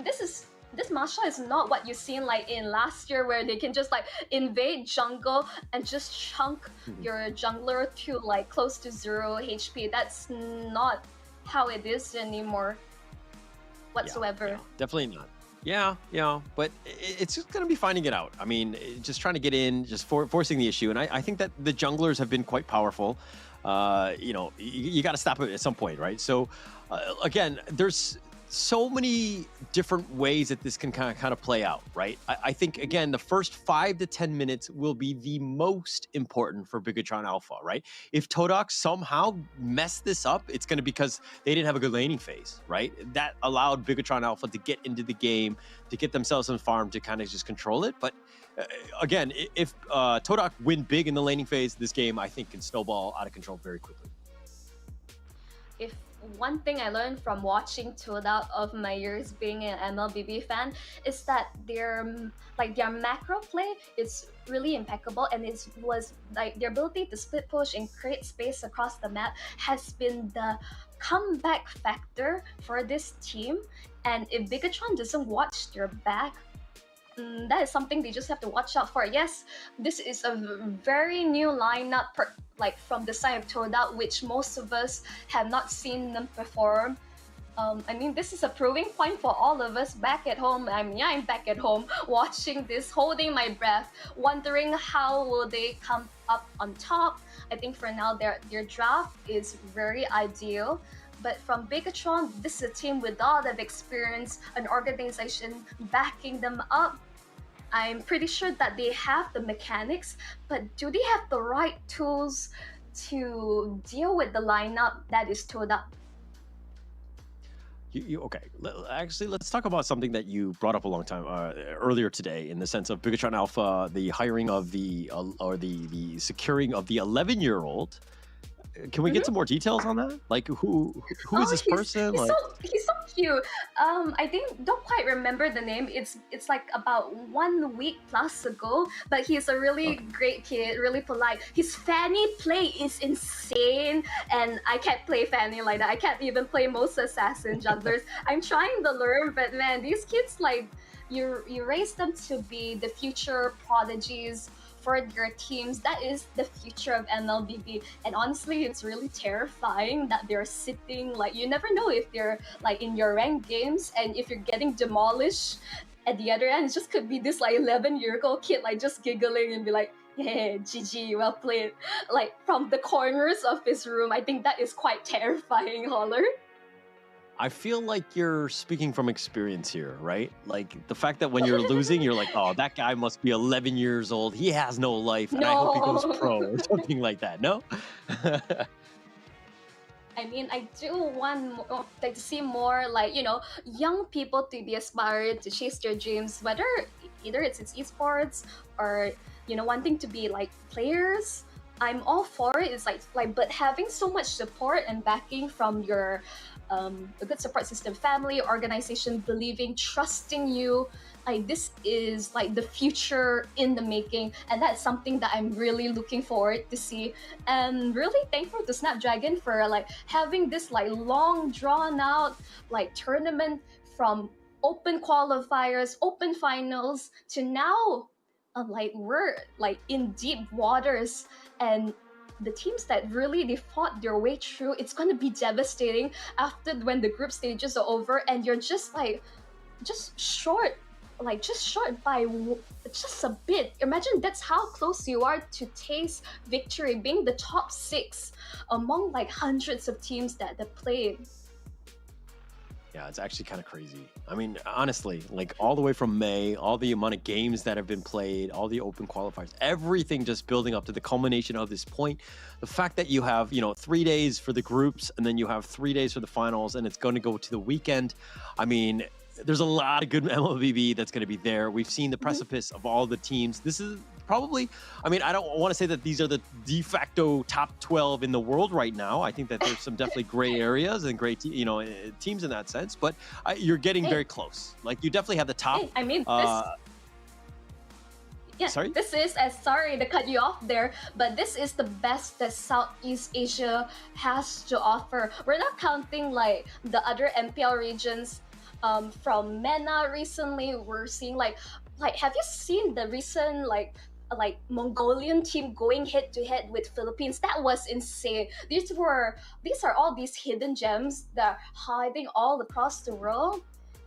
This Masha is not what you've seen in last year, where they can just invade jungle and just chunk your jungler to close to 0 HP. That's not how it is anymore whatsoever. Yeah, definitely not. Yeah, but it's just going to be finding it out. I mean, just trying to get in, just forcing the issue. And I think that the junglers have been quite powerful. you got to stop it at some point, right? So again, there's so many different ways that this can kind of play out, right? I think, again, the first 5 to 10 minutes will be the most important for Bigetron Alpha, right? If Todak somehow messed this up, it's going to be because they didn't have a good laning phase, right? That allowed Bigetron Alpha to get into the game, to get themselves on farm, to kind of just control it. But again, if Todak win big in the laning phase, this game, I think, can snowball out of control very quickly. If one thing I learned from watching Todak of my years being an MLBB fan is that their macro play is really impeccable, and it was like their ability to split push and create space across the map has been the comeback factor for this team. And if Bigetron doesn't watch their back, that is something they just have to watch out for. Yes, this is a very new lineup from the side of Todak, which most of us have not seen them perform. I mean, this is a proving point for all of us back at home. I'm back at home watching this, holding my breath, wondering how will they come up on top. I think for now their draft is very ideal. But from Bigetron, this is a team with a lot of experience, an organization backing them up. I'm pretty sure that they have the mechanics, but do they have the right tools to deal with the lineup that is Todak? Okay, actually, let's talk about something that you brought up a long time earlier today, in the sense of Bigetron Alpha, the hiring of the securing of the 11-year-old. Can we get some more details on that? Like, who is this person? He's so cute. I don't quite remember the name. It's like about 1 week plus ago, but he's a really great kid, really polite. His Fanny play is insane, and I can't play Fanny like that. I can't even play most assassin junglers. I'm trying to learn, but man, these kids, like, you raise them to be the future prodigies for your teams. That is the future of MLBB, and honestly, it's really terrifying that they're sitting, like, you never know if they're like in your ranked games, and if you're getting demolished at the other end, it just could be this like 11-year-old kid like just giggling and be like, yeah, GG, well played, like from the corners of his room. I think that is quite terrifying, Holler. I feel like you're speaking from experience here, right? Like the fact that when you're losing, you're like, oh, that guy must be 11 years old. He has no life, and I hope he goes pro or something like that. No? I mean, I do want to see more, like, young people to be inspired to chase their dreams, whether either it's esports or, wanting to be like players. I'm all for it. It's like, but having so much support and backing from your a good support system, family, organization, believing, trusting you, like, this is like the future in the making, and that's something that I'm really looking forward to see. And really thankful to Snapdragon for like having this like long drawn out like tournament, from open qualifiers, open finals, to now like we're like in deep waters, and the teams that really they fought their way through, it's going to be devastating after when the group stages are over and you're just short by just a bit. Imagine that's how close you are to taste victory, being the top 6 among like hundreds of teams that have played. Yeah, it's actually kind of crazy. I mean, honestly, like all the way from May, all the amount of games that have been played, all the open qualifiers, everything just building up to the culmination of this point. The fact that you have, 3 days for the groups, and then you have 3 days for the finals, and it's going to go to the weekend. I mean, there's a lot of good MLBB that's going to be there. We've seen the precipice of all the teams. This is probably, I mean, I don't want to say that these are the de facto top 12 in the world right now. I think that there's some definitely gray areas and great, teams in that sense, but you're getting very close. Like, you definitely have the top. I mean, sorry? This is, sorry to cut you off there, but this is the best that Southeast Asia has to offer. We're not counting like the other MPL regions. From MENA recently, we're seeing like have you seen the recent like Mongolian team going head to head with Philippines? That was insane. These are all these hidden gems that are hiding all across the world,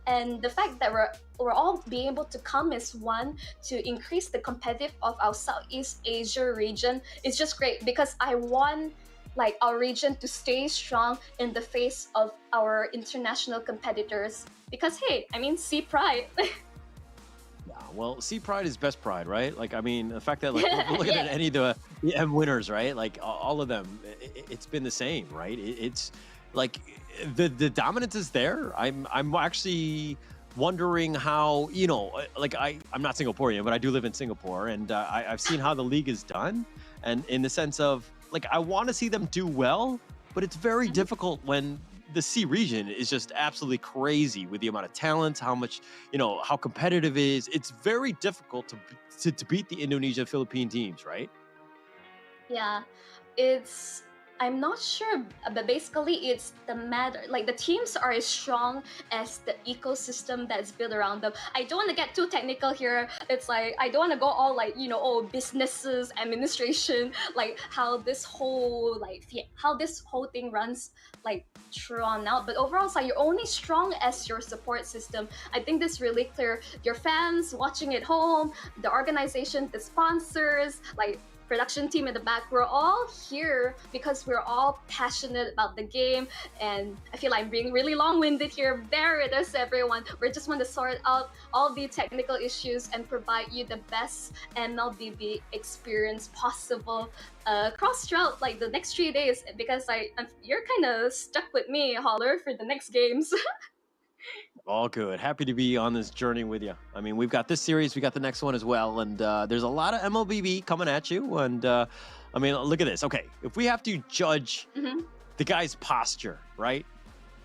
and the fact that we're all being able to come as one to increase the competitive of our Southeast Asia region is just great, because I want like our region to stay strong in the face of our international competitors. Because hey, I mean, see pride. Well, see, pride is best pride, right? Like, I mean, the fact that like look at any of the M winners, right? Like all of them, it's been the same, right? It's like the dominance is there. I'm actually wondering how, you know, like I'm not Singaporean, but I do live in Singapore, and I've seen how the league is done, and in the sense of like I want to see them do well, but it's very difficult when the C region is just absolutely crazy with the amount of talent, how much, you know, how competitive it is. It's very difficult to beat the Indonesia Philippine teams, right? Yeah, it's, I'm not sure, but basically it's the matter, like the teams are as strong as the ecosystem that's built around them. I don't want to get too technical here. It's like, I don't want to go all like, you know, oh, businesses, administration, like how this whole, like, how this whole thing runs, like drawn out. But overall, it's like you're only strong as your support system. I think this is really clear. Your fans watching at home, the organization, the sponsors, like production team in the back, we're all here because we're all passionate about the game. And I feel like I'm being really long-winded here. Bear with us, everyone. We just want to sort out all the technical issues and provide you the best MLBB experience possible across throughout like the next 3 days, because you're kind of stuck with me, Holler, for the next games. All good. Happy to be on this journey with you. I mean, we've got this series, we got the next one as well, and there's a lot of MLBB coming at you. And I mean, look at this. Okay, if we have to judge the guy's posture, right?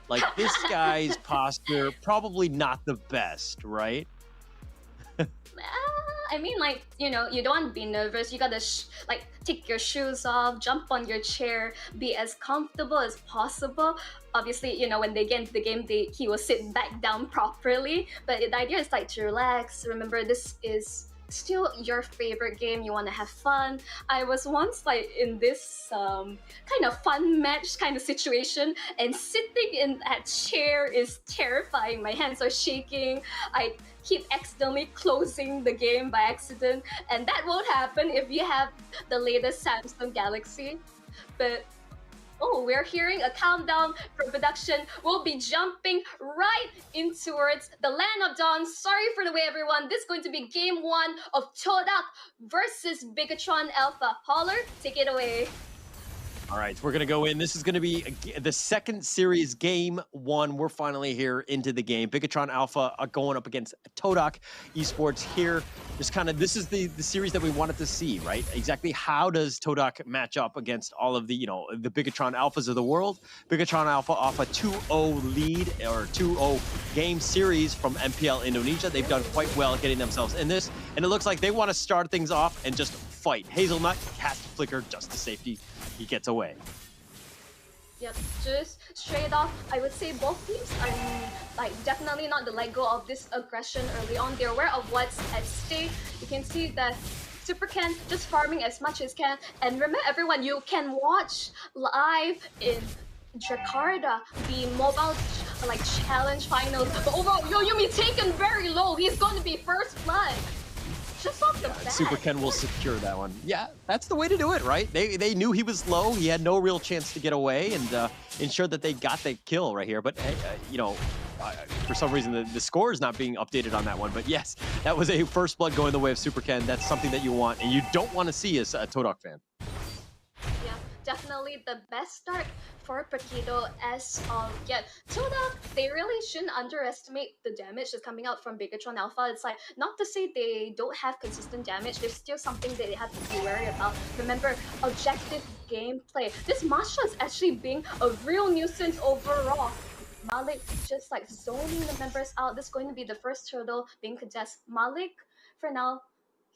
Like this guy's posture, probably not the best, right? I mean, like, you know, you don't want to be nervous. You gotta like take your shoes off, jump on your chair, be as comfortable as possible. Obviously, you know, when they get into the game, he will sit back down properly. But the idea is like to relax. Remember, this is still your favorite game. You want to have fun. I was once like in this kind of fun match kind of situation, and sitting in that chair is terrifying. My hands are shaking. I keep accidentally closing the game by accident, and that won't happen if you have the latest Samsung Galaxy. But oh, we're hearing a countdown from production. We'll be jumping right in towards the Land of Dawn. Sorry for the wait, everyone. This is going to be game 1 of Todak versus Bigetron Alpha. Holler, take it away. All right, we're going to go in. This is going to be the second series, game 1. We're finally here into the game. Bigetron Alpha going up against Todak Esports here. Just kind of, this is the series that we wanted to see, right? Exactly how does Todak match up against all of the, you know, the Bigetron Alphas of the world? Bigetron Alpha off a 2-0 lead, or 2-0 game series from MPL Indonesia. They've done quite well getting themselves in this, and it looks like they want to start things off and just fight. Hazelnut has to flicker just to safety. He gets away. Yep, just straight off, I would say both teams are like definitely not to let go of this aggression early on. They're aware of what's at stake. You can see that Super Ken just farming as much as can. And remember, everyone, you can watch live in Jakarta the mobile like challenge finals. But overall, Yumi taken very low. He's going to be first blood. Just off the bat. Super Ken will secure that one. Yeah, that's the way to do it, right? They knew he was low. He had no real chance to get away, and ensured that they got the kill right here. But you know, for some reason the score is not being updated on that one. But yes, that was a first blood going the way of Super Ken. That's something that you want, and you don't want to see as a Todak fan. Yeah, definitely the best start for Paquito as of yet. Todak, they really shouldn't underestimate the damage that's coming out from Bigetron Alpha. It's like, not to say they don't have consistent damage, there's still something that they have to be wary about. Remember, objective gameplay. This Masha is actually being a real nuisance overall. Malik just like zoning the members out. This is going to be the first turtle being contested. Malik, for now,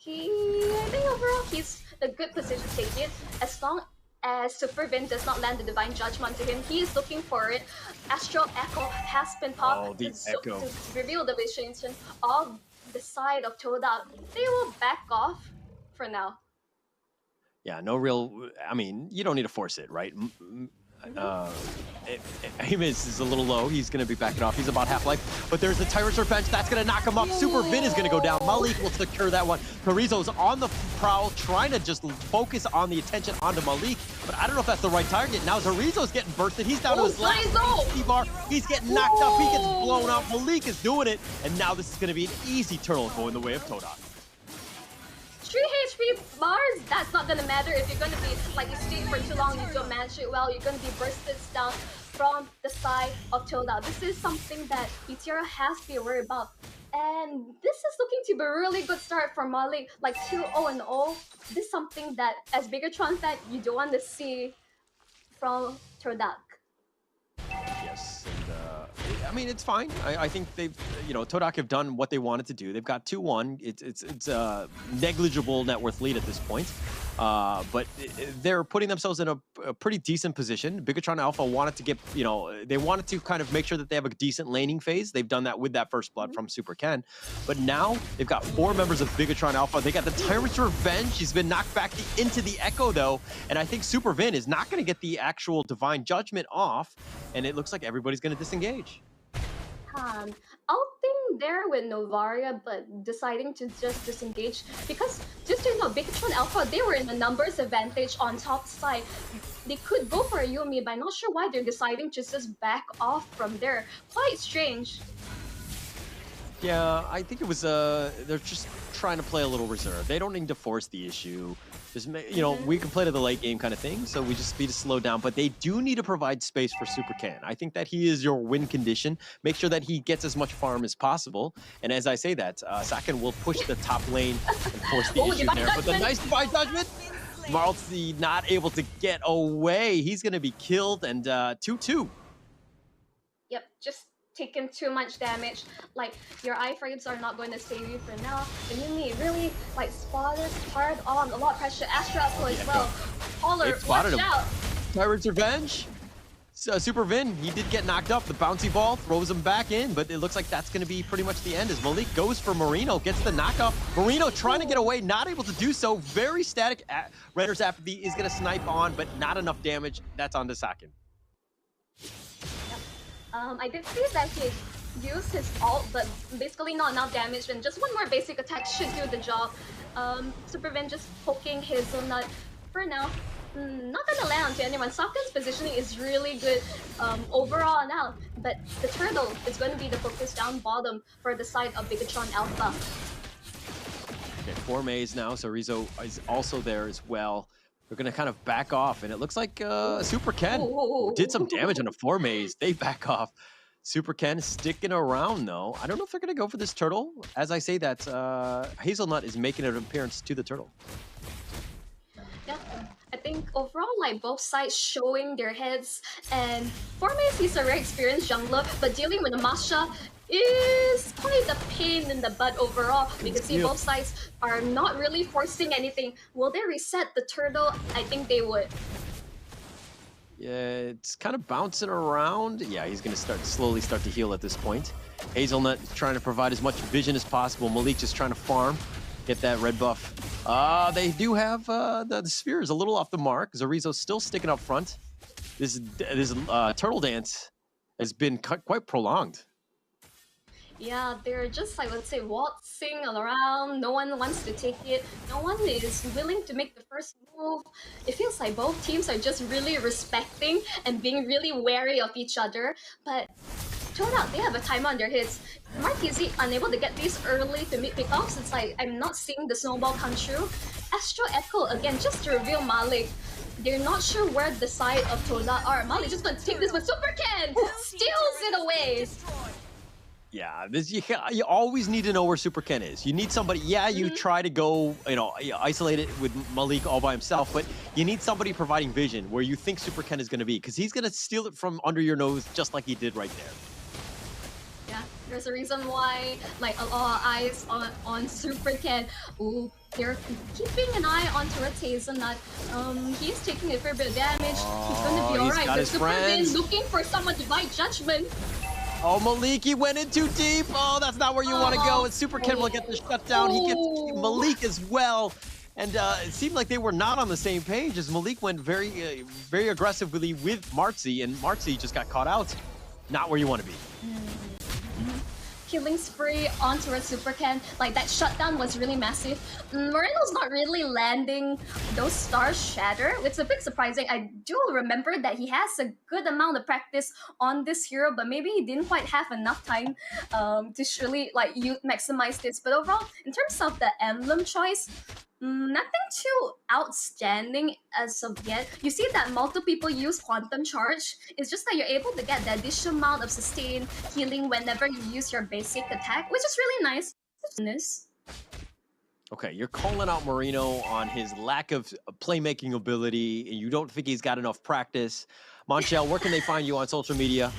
I think overall he's a good position to take it. As long as Super Vin does not land the Divine Judgment to him, he is looking for it. Astral Echo has been popped to reveal the vision of the side of Todak. They will back off for now. Yeah, no real, I mean, you don't need to force it, right? Amos is a little low. He's going to be backing off. He's about half-life. But there's the Tyrant's Revenge. That's going to knock him up. Super Vin is going to go down. Malik will secure that one. Carrizo's on the prowl, trying to just focus on the attention onto Malik. But I don't know if that's the right target. Now Zarizo's getting bursted. He's down to his last HP bar. He's getting knocked up. He gets blown up. Malik is doing it. And now this is going to be an easy turtle going the way of Todak. 3 HP bars, that's not gonna matter if you're gonna be, like, you stay for too long, you don't manage it well, you're gonna be bursted down from the side of Todak. This is something that BTR has to be worried about. And this is looking to be a really good start for Malik, like 2-0-0. This is something that, as Bigetron fan, you don't want to see from Todak. Yes, and I mean, it's fine. I think they've, Todak have done what they wanted to do. They've got 2-1. It's a negligible net worth lead at this point. But they're putting themselves in a pretty decent position. Bigetron Alpha wanted to get, they wanted to kind of make sure that they have a decent laning phase. They've done that with that first blood from Super Ken. But now they've got 4 members of Bigetron Alpha. They got the Tyrant's Revenge. He's been knocked back into the Echo, though. And I think Super Vin is not going to get the actual Divine Judgment off. And it looks like everybody's going to disengage. Outing there with Novaria, but deciding to just disengage because, just so you know, Bigetron Alpha, they were in a numbers advantage on top side. They could go for a Yumi, but I'm not sure why they're deciding to just back off from there. Quite strange. Yeah, I think it was, they're just trying to play a little reserve. They don't need to force the issue. Just, we can play to the late game kind of thing, so we just need to slow down. But they do need to provide space for Super Ken. I think that he is your win condition. Make sure that he gets as much farm as possible. And as I say that, Saken will push the top lane and force the issue there. But the nice Divine Judgment, Marlsey not able to get away. He's going to be killed, and 2-2. Yep, just taken too much damage. Like, your iframes are not going to save you for now. And you need really, like, spotters hard on, a lot of pressure. Astra as well. Holler, watch out! Tyrant's Revenge. Super Vin, he did get knocked up. The bouncy ball throws him back in, but it looks like that's going to be pretty much the end as Malik goes for Marino, gets the knockup. Marino trying to get away, not able to do so. Very static. Render's Apathy is going to snipe on, but not enough damage. That's on to Saken. I did see that he used his ult, but basically not enough damage, and just one more basic attack should do the job. Super Vin just poking Hazelnut for now. Not gonna land onto anyone. Saken's positioning is really good overall now, but the turtle is going to be the focus down bottom for the side of Bigetron Alpha. Okay, 4 Mays now, so Rizzo is also there as well. They're going to kind of back off, and it looks like Super Ken did some damage on a 4 Maze. They back off. Super Ken sticking around, though. I don't know if they're going to go for this turtle. As I say that, Hazelnut is making an appearance to the turtle. Yeah, I think overall, like, both sides showing their heads, and 4 Maze is a very experienced jungler, but dealing with the Masha is quite a pain in the butt overall. We can see both sides are not really forcing anything. Will they reset the turtle? I think they would. Yeah, it's kind of bouncing around. Yeah, he's going to slowly start to heal at this point. Hazelnut trying to provide as much vision as possible. Malik just trying to farm, get that red buff. They do have the sphere is a little off the mark. Zarizo's still sticking up front. This turtle dance has been quite prolonged. Yeah, they're just, I would say, waltzing around. No one wants to take it. No one is willing to make the first move. It feels like both teams are just really respecting and being really wary of each other. But Todak, they have a timer on their hits. Marquise unable to get these early to make pickoffs. It's like, I'm not seeing the snowball come true. Astro Echo, again, just to reveal Malik. They're not sure where the side of Todak are. Malik just going to take this, but Super Ken steals it away. Yeah, you always need to know where Super Ken is. You need somebody, you try to go, isolate it with Malik all by himself, but you need somebody providing vision where you think Super Ken is going to be, because he's going to steal it from under your nose just like he did right there. Yeah, there's a reason why, like, a lot of eyes on Super Ken. Ooh, they're keeping an eye on towards Hazelnut. He's taking a fair bit of damage. He's going to be alright. But Super Ken looking for someone to buy judgment. Oh, Malik, he went in too deep. Oh, that's not where you want to go. And Super Ken will get the shutdown. He gets Malik as well. And it seemed like they were not on the same page as Malik went very aggressively with Marzi, and Marzi just got caught out. Not where you want to be. Killing spree onto a Super Ken, like that shutdown was really massive. Moreno's not really landing those stars shatter. It's a bit surprising. I do remember that he has a good amount of practice on this hero, but maybe he didn't quite have enough time to really like maximize this. But overall, in terms of the emblem choice, nothing too outstanding as of yet. You see that multiple people use Quantum Charge. It's just that you're able to get the additional amount of sustained healing whenever you use your basic attack, which is really nice. Okay, you're calling out Moreno on his lack of playmaking ability, and you don't think he's got enough practice. Monchel, where can they find you on social media?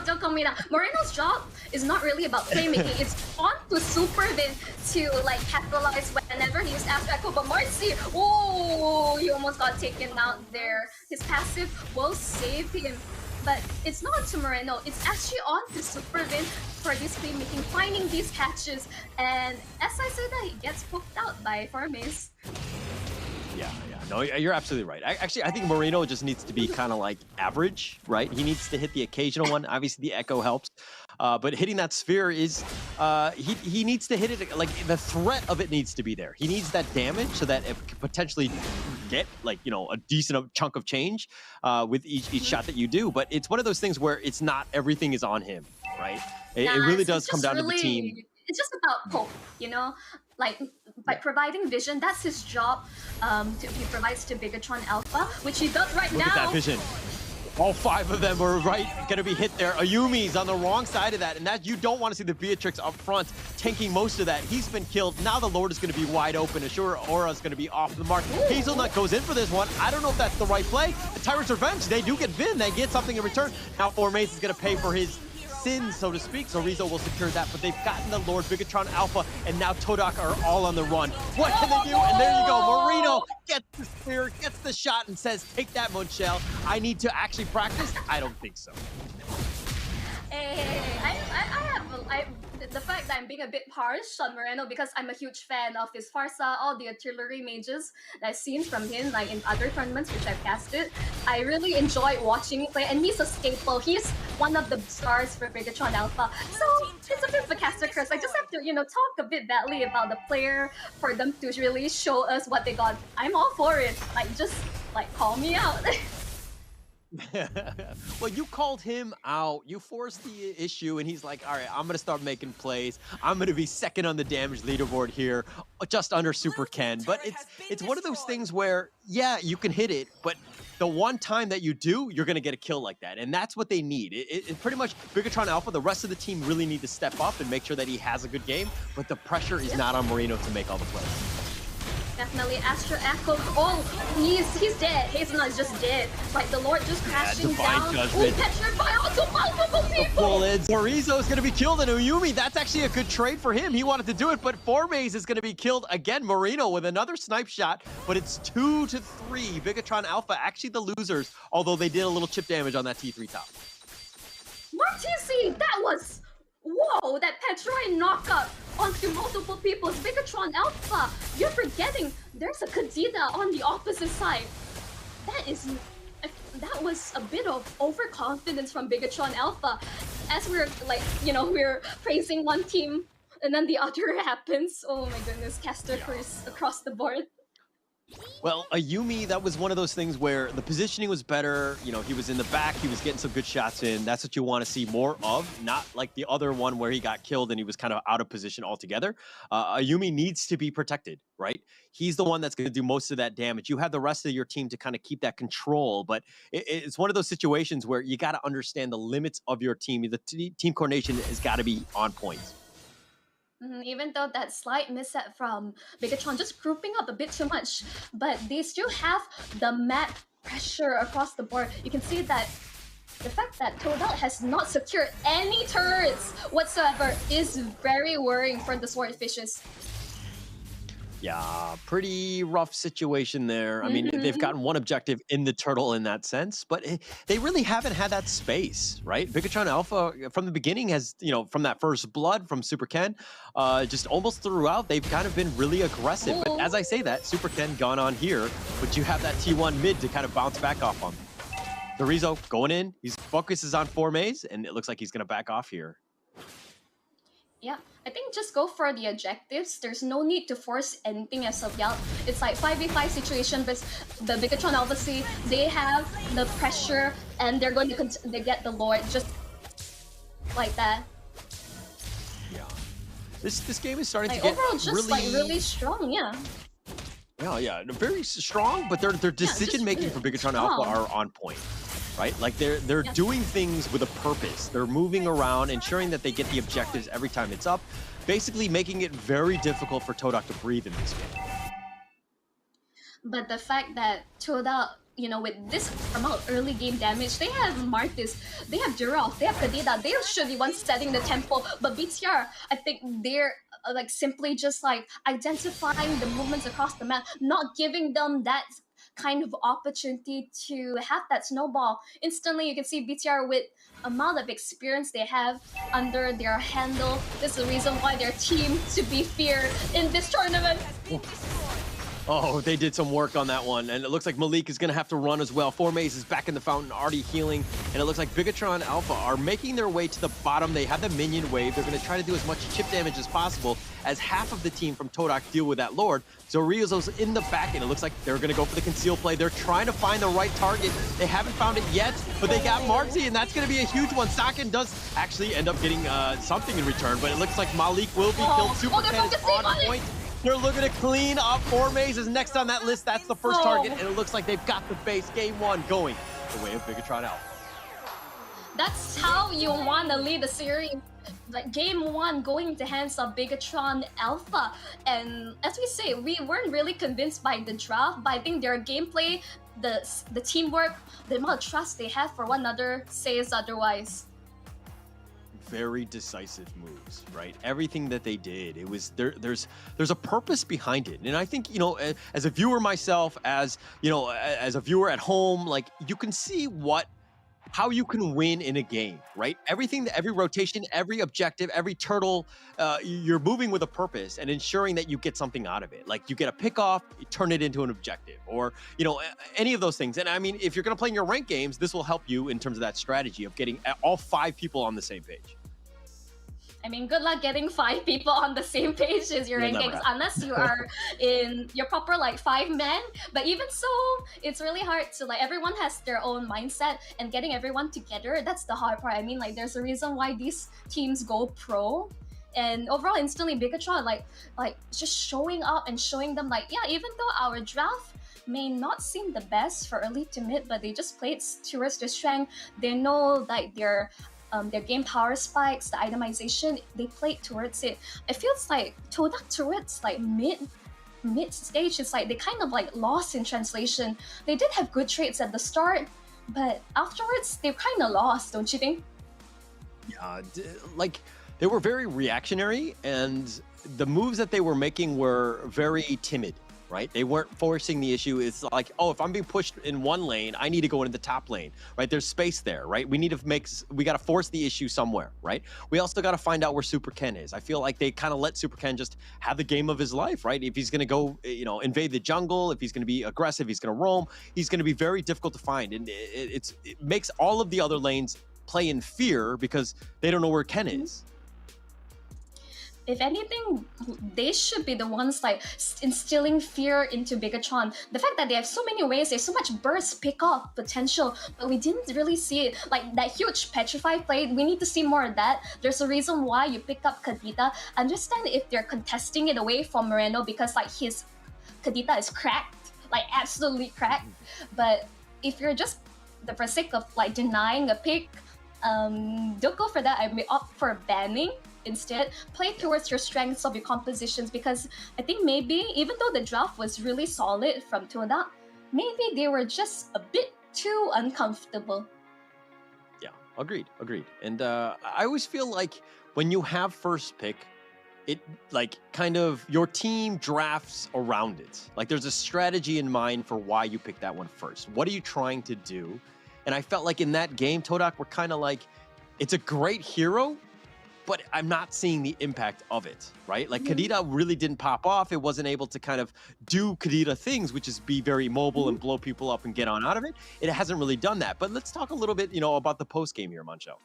Don't call me that. Moreno's job is not really about playmaking. It's on to Supervin to like capitalize whenever he uses Astro Echo. But Marzi, oh, he almost got taken out there. His passive will save him. But it's not to Moreno. It's actually on to Supervin for this playmaking, finding these catches. And as I said, that he gets poked out by Farmaze. Yeah. No, you're absolutely right. Actually, I think Moreno just needs to be kind of like average, right? He needs to hit the occasional one. Obviously, the Echo helps. But hitting that sphere is, he needs to hit it, like the threat of it needs to be there. He needs that damage so that it could potentially get like, you know, a decent chunk of change with each shot that you do. But it's one of those things where it's not everything is on him, right? It really does come down to the team. It's just about poke, you know? Like, by providing vision, that's his job. He provides to Bigetron Alpha, which he does right now. Look at that vision. All 5 of them are gonna be hit there. Ayumi's on the wrong side of that, and that you don't want to see the Beatrix up front tanking most of that. He's been killed. Now the Lord is gonna be wide open. Assure Aura's gonna be off the mark. Ooh. Hazelnut goes in for this one. I don't know if that's the right play. The Tyrant's Revenge, they do get Vin. They get something in return. Now Formace is gonna pay for his sins, so to speak, so Rizzo will secure that, but they've gotten the Lord, Bigetron Alpha, and now Todak are all on the run. What can they do? And there you go, Moreno gets the spear, gets the shot, and says, take that, Monchel. I need to actually practice? I don't think so. The fact that I'm being a bit harsh on Moreno because I'm a huge fan of his Farsa, all the artillery mages that I've seen from him, like in other tournaments which I've casted. I really enjoy watching him play, and he's a staple. He's one of the stars for Bigetron Alpha. So it's a bit of a caster curse. I just have to, you know, talk a bit badly about the player for them to really show us what they got. I'm all for it. Like, just like call me out. Well, you called him out. You forced the issue, and he's like, all right, I'm going to start making plays. I'm going to be second on the damage leaderboard here, just under Super Ken. But it's one of those things where, yeah, you can hit it, but the one time that you do, you're going to get a kill like that. And that's what they need. It pretty much, Bigetron Alpha, the rest of the team really need to step up and make sure that he has a good game. But the pressure is not on Moreno to make all the plays. Definitely Astro Echo. Oh, he's dead. Hazelnut is just dead. Like the Lord just crashing down. Judgment. Oh, petrified onto multiple people. Zorizo is going to be killed, and Uyumi, that's actually a good trade for him. He wanted to do it, but Formaze is going to be killed again. Moreno with another snipe shot, but it's 2-3. Bigetron Alpha actually the losers, although they did a little chip damage on that T3 top. Martisi, that was... Whoa, that Petroid knockup onto multiple people's Bigetron Alpha. You're forgetting there's a Kadena on the opposite side. That was a bit of overconfidence from Bigetron Alpha. As we're like, you know, we're praising one team and then the other happens. Oh my goodness, caster curse across the board. Well, Ayumi, that was one of those things where the positioning was better. You know, he was in the back. He was getting some good shots in. That's what you want to see more of, not like the other one where he got killed and he was kind of out of position altogether. Ayumi needs to be protected, right? He's the one that's going to do most of that damage. You have the rest of your team to kind of keep that control, but it's one of those situations where you got to understand the limits of your team. The team coordination has got to be on point. Even though that slight misstep from Bigetron just grouping up a bit too much, but they still have the map pressure across the board. You can see that the fact that Todak has not secured any turrets whatsoever is very worrying for the Swordfishes. Yeah, pretty rough situation there. I mean, they've gotten one objective in the turtle in that sense, but they really haven't had that space, right? Bigetron Alpha from the beginning has, from that first blood from Super Ken, just almost throughout, they've kind of been really aggressive. But as I say that, Super Ken gone on here, but you have that T1 mid to kind of bounce back off on. Dorizo going in, he focuses on 4 maze, and it looks like he's going to back off here. Yeah, I think just go for the objectives. There's no need to force anything as of yet. It's like 5v5 situation, but the Bigetron obviously, they have the pressure and they're going to they get the Lord just like that. Yeah. This game is starting like to get overall just really strong, yeah. Yeah, very strong, but their decision making for Bigetron Alpha are on point. Right? Like they're doing things with a purpose. They're moving around, ensuring that they get the objectives every time it's up, basically making it very difficult for Todak to breathe in this game. But the fact that Todak, with this amount of early game damage, they have Martis, they have Giraffe, they have Kadita, they should be ones setting the tempo. But BTR, I think they're simply just identifying the movements across the map, not giving them that kind of opportunity to have that snowball. Instantly, you can see BTR with amount of experience they have under their handle. This is the reason why they're team to be feared in this tournament. Oh, they did some work on that one, and it looks like Malik is going to have to run as well. 4 maze is back in the fountain, already healing, and it looks like Bigetron Alpha are making their way to the bottom. They have the minion wave. They're going to try to do as much chip damage as possible as half of the team from Todak deal with that Lord. Zoriozo's in the back, and it looks like they're going to go for the conceal play. They're trying to find the right target. They haven't found it yet, but they got Marzi, and that's going to be a huge one. Sakin does actually end up getting something in return, but it looks like Malik will be killed. Super Ken is on point. They're looking to clean up 4 maze is next on that list. That's the first target, and it looks like they've got the base. Game 1 going the way of Bigetron Alpha. That's how you want to lead the series. Like game 1 going to hands of Bigetron Alpha. And as we say, we weren't really convinced by the draft, but I think their gameplay, the teamwork, the amount of trust they have for one another says otherwise. Very decisive moves, right? Everything that they did, it was there's a purpose behind it. And I think, as a viewer myself, as as a viewer at home, like you can see how you can win in a game, right? Every rotation, every objective, every turtle, you're moving with a purpose and ensuring that you get something out of it. Like you get a pick off, you turn it into an objective, or any of those things. And I mean, if you're gonna play in your ranked games, this will help you in terms of that strategy of getting all 5 people on the same page. I mean, good luck getting 5 people on the same page as your rankings, unless you are in your proper 5 men. But even so, it's really hard to everyone has their own mindset, and getting everyone together, that's the hard part. I mean, there's a reason why these teams go pro. And overall, instantly Bigetron, just showing up and showing them even though our draft may not seem the best for early to mid, but they just played towards their strength. They know their game power spikes, the itemization, they played towards it. It feels like Todak towards mid stage, it's they kind of lost in translation. They did have good traits at the start, but afterwards they're kind of lost, don't you think? Yeah, they were very reactionary, and the moves that they were making were very timid. Right? They weren't forcing the issue. It's like, oh, if I'm being pushed in one lane, I need to go into the top lane, right? There's space there, right? We got to force the issue somewhere, right? We also got to find out where Super Ken is. I feel like they kind of let Super Ken just have the game of his life, right? If he's going to go, invade the jungle, if he's going to be aggressive, he's going to roam, he's going to be very difficult to find. And it makes all of the other lanes play in fear because they don't know where Ken is. If anything, they should be the ones instilling fear into Bigetron. The fact that they have so many ways, there's so much burst pick-off potential, but we didn't really see it. That huge Petrify play, we need to see more of that. There's a reason why you pick up Kadita. Understand if they're contesting it away from Moreno because his Kadita is cracked, absolutely cracked. But if you're just for the sake of denying a pick, don't go for that. I may opt for banning. Instead, play towards your strengths of your compositions, because I think maybe, even though the draft was really solid from Todak, maybe they were just a bit too uncomfortable. Yeah, agreed. And I always feel like when you have first pick, it like kind of your team drafts around it. Like there's a strategy in mind for why you pick that one first. What are you trying to do? And I felt like in that game, Todak were kind of like, it's a great hero, but I'm not seeing the impact of it, right? Like Kadita really didn't pop off. It wasn't able to kind of do Kadita things, which is be very mobile and blow people up and get on out of it. It hasn't really done that. But let's talk a little bit, about the post game here, Mancho.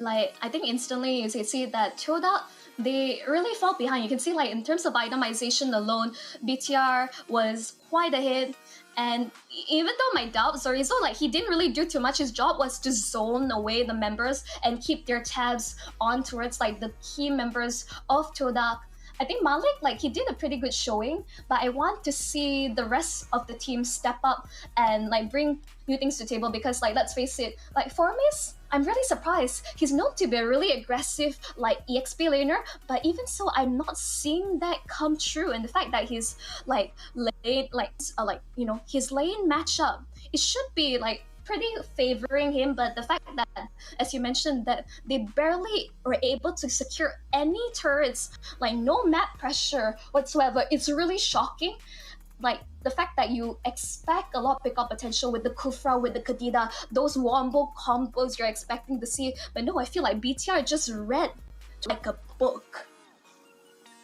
Like, I think instantly you see that Todak, they really fell behind. You can see, like, in terms of itemization alone, BTR was quite ahead. And even though my doubt, Zorizo, like, he didn't really do too much. His job was to zone away the members and keep their tabs on towards, like, the key members of Todak. I think Malik, like, he did a pretty good showing, but I want to see the rest of the team step up and, like, bring new things to the table because, like, let's face it, like, Formis, I'm really surprised. He's known to be a really aggressive, like, EXP laner, but even so, I'm not seeing that come true. And the fact that his, like, lane, his lane matchup, it should be, like, pretty favoring him, but the fact that, as you mentioned, that they barely were able to secure any turrets, like, no map pressure whatsoever, it's really shocking. Like, the fact that you expect a lot of pickup potential with the Kufra, with the Kadita, those wombo combos you're expecting to see. But no, I feel like BTR just read like a book.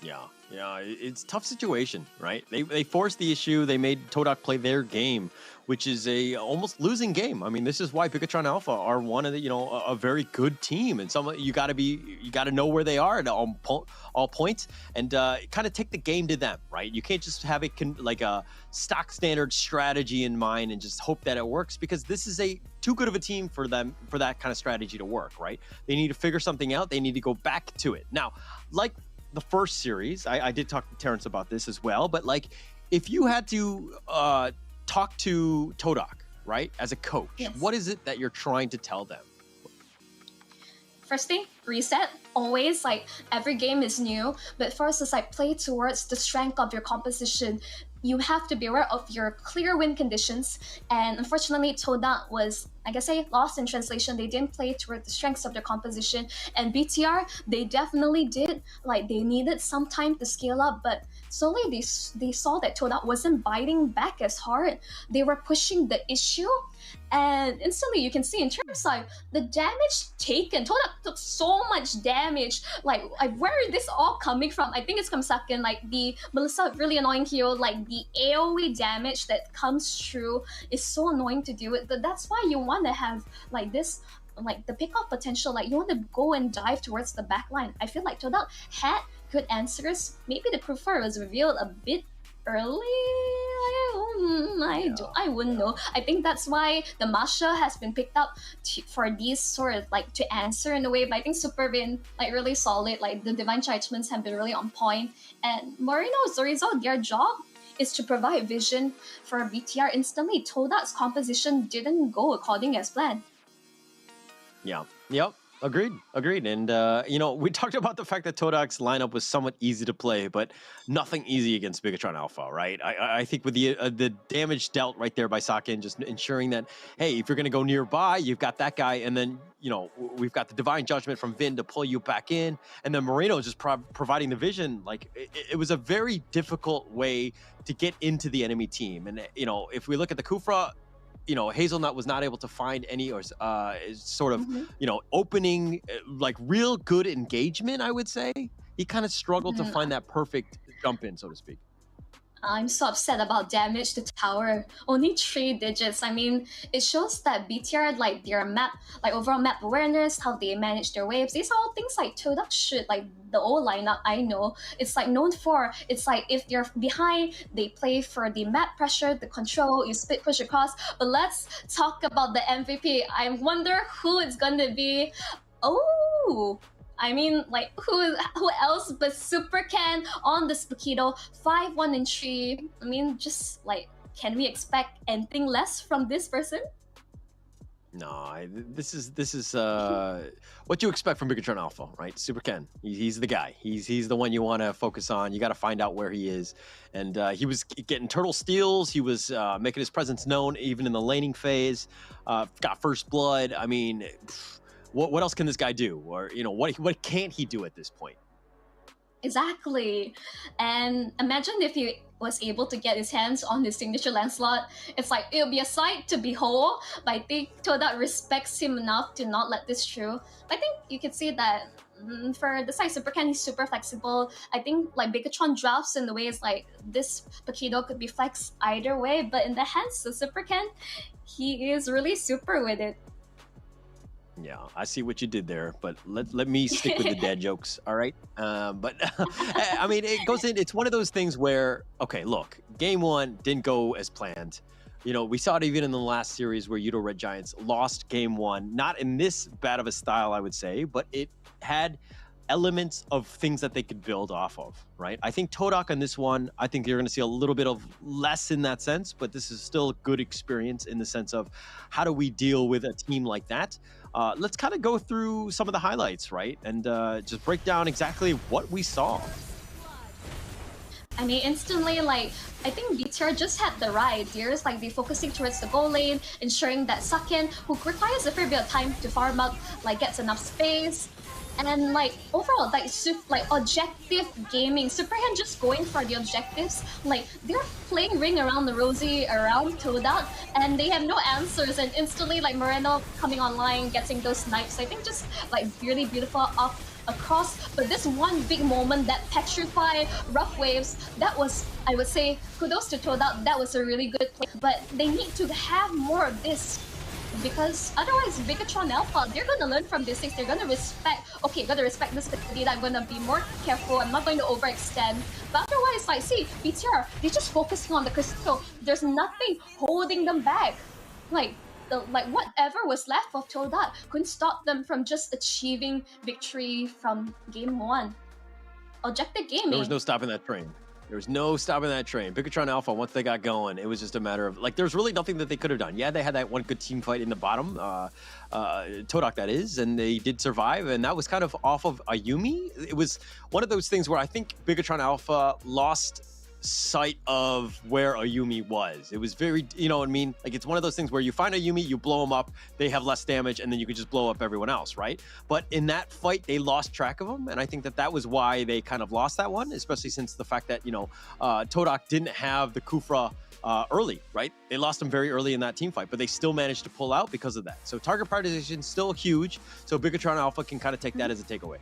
Yeah, it's a tough situation, right? They forced the issue. They made Todak play their game, which is a almost losing game. I mean, this is why Bigetron Alpha are one of the, a very good team, and you got to know where they are at all points, and kind of take the game to them, right? You can't just have like a stock standard strategy in mind and just hope that it works, because this is too good of a team for them for that kind of strategy to work, right? They need to figure something out. They need to go back to it. Now, like the first series, I did talk to Terrence about this as well, but like if you had to talk to Todak, right, as a coach, yes, what is it that you're trying to tell them? First thing, reset. Always, like, every game is new, but first is like play towards the strength of your composition. You have to be aware of your clear win conditions, and unfortunately Todak was, like I say, lost in translation. They didn't play toward the strengths of their composition, and BTR, they definitely did. Like, they needed some time to scale up, but slowly they saw that Todak wasn't biting back as hard. They were pushing the issue, and instantly you can see in terms of the damage taken, Todak took so much damage. Like where is this all coming from? I think it's from second, like the Melissa really annoying hero, like the AoE damage that comes through is so annoying to deal with. But that's why you want to have like this, like the pickoff potential, like you want to go and dive towards the backline. I feel like Todak had good answers. Maybe the Krufer was revealed a bit early. I wouldn't know. I think that's why the Masha has been picked up for these sort of like to answer in a way. But I think Super been like really solid. Like the divine judgments have been really on point. And Moreno, Zorizo, their job is to provide vision for BTR instantly. Todak's composition didn't go according as planned. Yeah. Yep. Agreed. And, we talked about the fact that Todak's lineup was somewhat easy to play, but nothing easy against Bigetron Alpha, right? I think with the damage dealt right there by Sakin, just ensuring that, hey, if you're going to go nearby, you've got that guy, and then, we've got the Divine Judgment from Vin to pull you back in, and then Moreno just providing the vision. Like, it was a very difficult way to get into the enemy team. And, if we look at the Kufra, Hazelnut was not able to find any opening, like real good engagement, I would say. He kind of struggled to find that perfect jump in, so to speak. I'm so upset about damage to tower. Only 3 digits. I mean, it shows that BTR, like their map, like overall map awareness, how they manage their waves. These are all things like Todak should, like the old lineup I know. It's like known for, it's like if they're behind, they play for the map pressure, the control, you split push across. But let's talk about the MVP. I wonder who it's gonna be. Oh, I mean, like, who else but Super Ken on the Spookido, 5-1 and 3. I mean, just like, can we expect anything less from this person? No, this is what you expect from Bigetron Alpha, right? Super Ken, he's the guy. He's the one you want to focus on. You got to find out where he is, and he was getting turtle steals. He was making his presence known even in the laning phase. Got first blood. I mean. What else can this guy do? Or, what can't he do at this point? Exactly. And imagine if he was able to get his hands on his signature Lancelot. It's like it'll be a sight to behold, but I think Todak respects him enough to not let this through. I think you could see that for the side Super Ken, he's super flexible. I think like Bigetron drafts in the ways like this Pakido could be flexed either way, but in the hands of Super Ken, he is really super with it. Yeah, I see what you did there, but let me stick with the dad jokes, all right? But I mean, it goes in. It's one of those things where, okay, look, game one didn't go as planned. You know, we saw it even in the last series where Yoodo Red Giants lost game one, not in this bad of a style, I would say, but it had elements of things that they could build off of, right? I think Todak on this one, I think you're going to see a little bit of less in that sense, but this is still a good experience in the sense of how do we deal with a team like that? Let's kind of go through some of the highlights, right? And just break down exactly what we saw. I mean, instantly, like, I think BTR just had the right ideas, like they focusing towards the goal lane, ensuring that Saken, who requires a fair bit of time to farm up, like gets enough space. And then, like, overall, like objective gaming, Superhand just going for the objectives. Like, they're playing ring around the rosy around Todak, and they have no answers. And instantly, like, Moreno coming online, getting those snipes. I think just, like, really beautiful off across. But this one big moment, that Petrify, Rough Waves, that was, I would say, kudos to Todak. That was a really good play. But they need to have more of this, because otherwise Bigetron Alpha, they're gonna learn from this. They're gonna respect, okay, gonna respect this data. I'm gonna be more careful. I'm not going to overextend. But otherwise, like, see, BTR, they're just focusing on the crystal. There's nothing holding them back. Like whatever was left of Todak couldn't stop them from just achieving victory from game one. Objective gaming. There was no stopping that train. There was no stopping that train. Bigetron Alpha, once they got going, it was just a matter of, like, there's really nothing that they could have done. Yeah, they had that one good team fight in the bottom, Todak that is, and they did survive, and that was kind of off of Ayumi. It was one of those things where I think Bigetron Alpha lost sight of where Ayumi was. It was very, you know what I mean? Like, it's one of those things where you find Ayumi, you blow them up, they have less damage, and then you can just blow up everyone else, right? But in that fight, they lost track of him, and I think that that was why they kind of lost that one, especially since the fact that, you know, Todak didn't have the Kufra early, right? They lost him very early in that team fight, but they still managed to pull out because of that. So target prioritization is still huge, so Bigetron Alpha can kind of take that as a takeaway.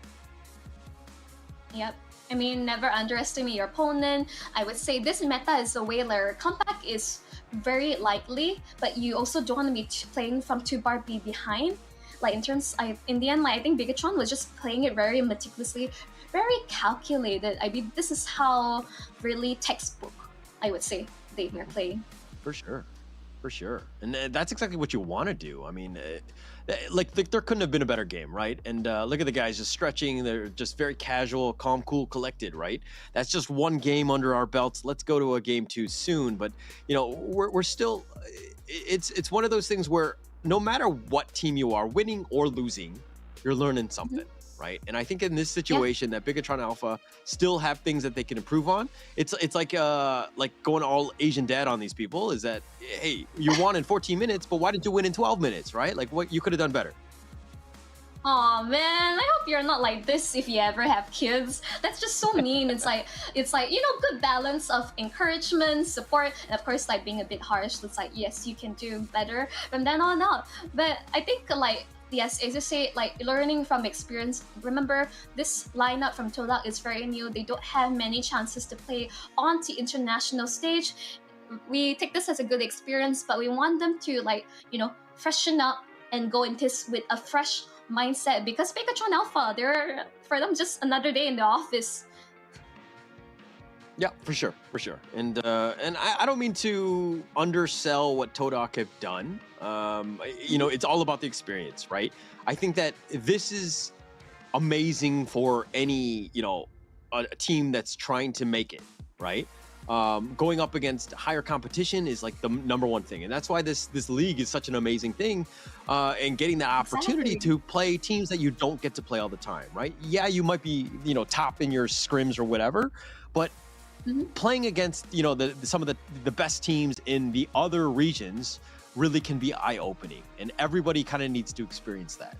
Yep. I mean, never underestimate your opponent. I would say this meta is a whaler. Comeback is very likely, but you also don't want to be playing from 2-bar B behind. Like, in terms, in the end, like, I think Bigetron was just playing it very meticulously, very calculated. I mean, this is how really textbook, I would say, they were playing. For sure. For sure. And that's exactly what you want to do. I mean, like, there couldn't have been a better game, right? And look at the guys just stretching. They're just very casual, calm, cool, collected, right? That's just one game under our belts. Let's go to a game two soon. But, you know, we're still, it's one of those things where no matter what team you are, winning or losing, you're learning something. Right, and I think in this situation that Bigetron Alpha still have things that they can improve on. It's like going all Asian dad on these people. Is that, hey, you won in 14 minutes, but why didn't you win in 12 minutes? Right, like, what you could have done better. Oh man, I hope you're not like this if you ever have kids. That's just so mean. It's like, you know, good balance of encouragement, support, and of course, like, being a bit harsh. It's like, yes, you can do better from then on out. But I think, like, yes, as you say, like, learning from experience. Remember, this lineup from Todak is very new. They don't have many chances to play on the international stage. We take this as a good experience, but we want them to, like, you know, freshen up and go into this with a fresh mindset, because Bigetron Alpha, they're, for them, just another day in the office. Yeah, for sure, for sure. And I don't mean to undersell what Todak have done. You know, it's all about the experience, right? I think that this is amazing for any, you know, a team that's trying to make it, right? Going up against higher competition is like the number one thing. And that's why this league is such an amazing thing, and getting the opportunity to play teams that you don't get to play all the time, right? Yeah, you might be, you know, top in your scrims or whatever, but playing against, you know, some of the best teams in the other regions really can be eye-opening, and everybody kind of needs to experience that.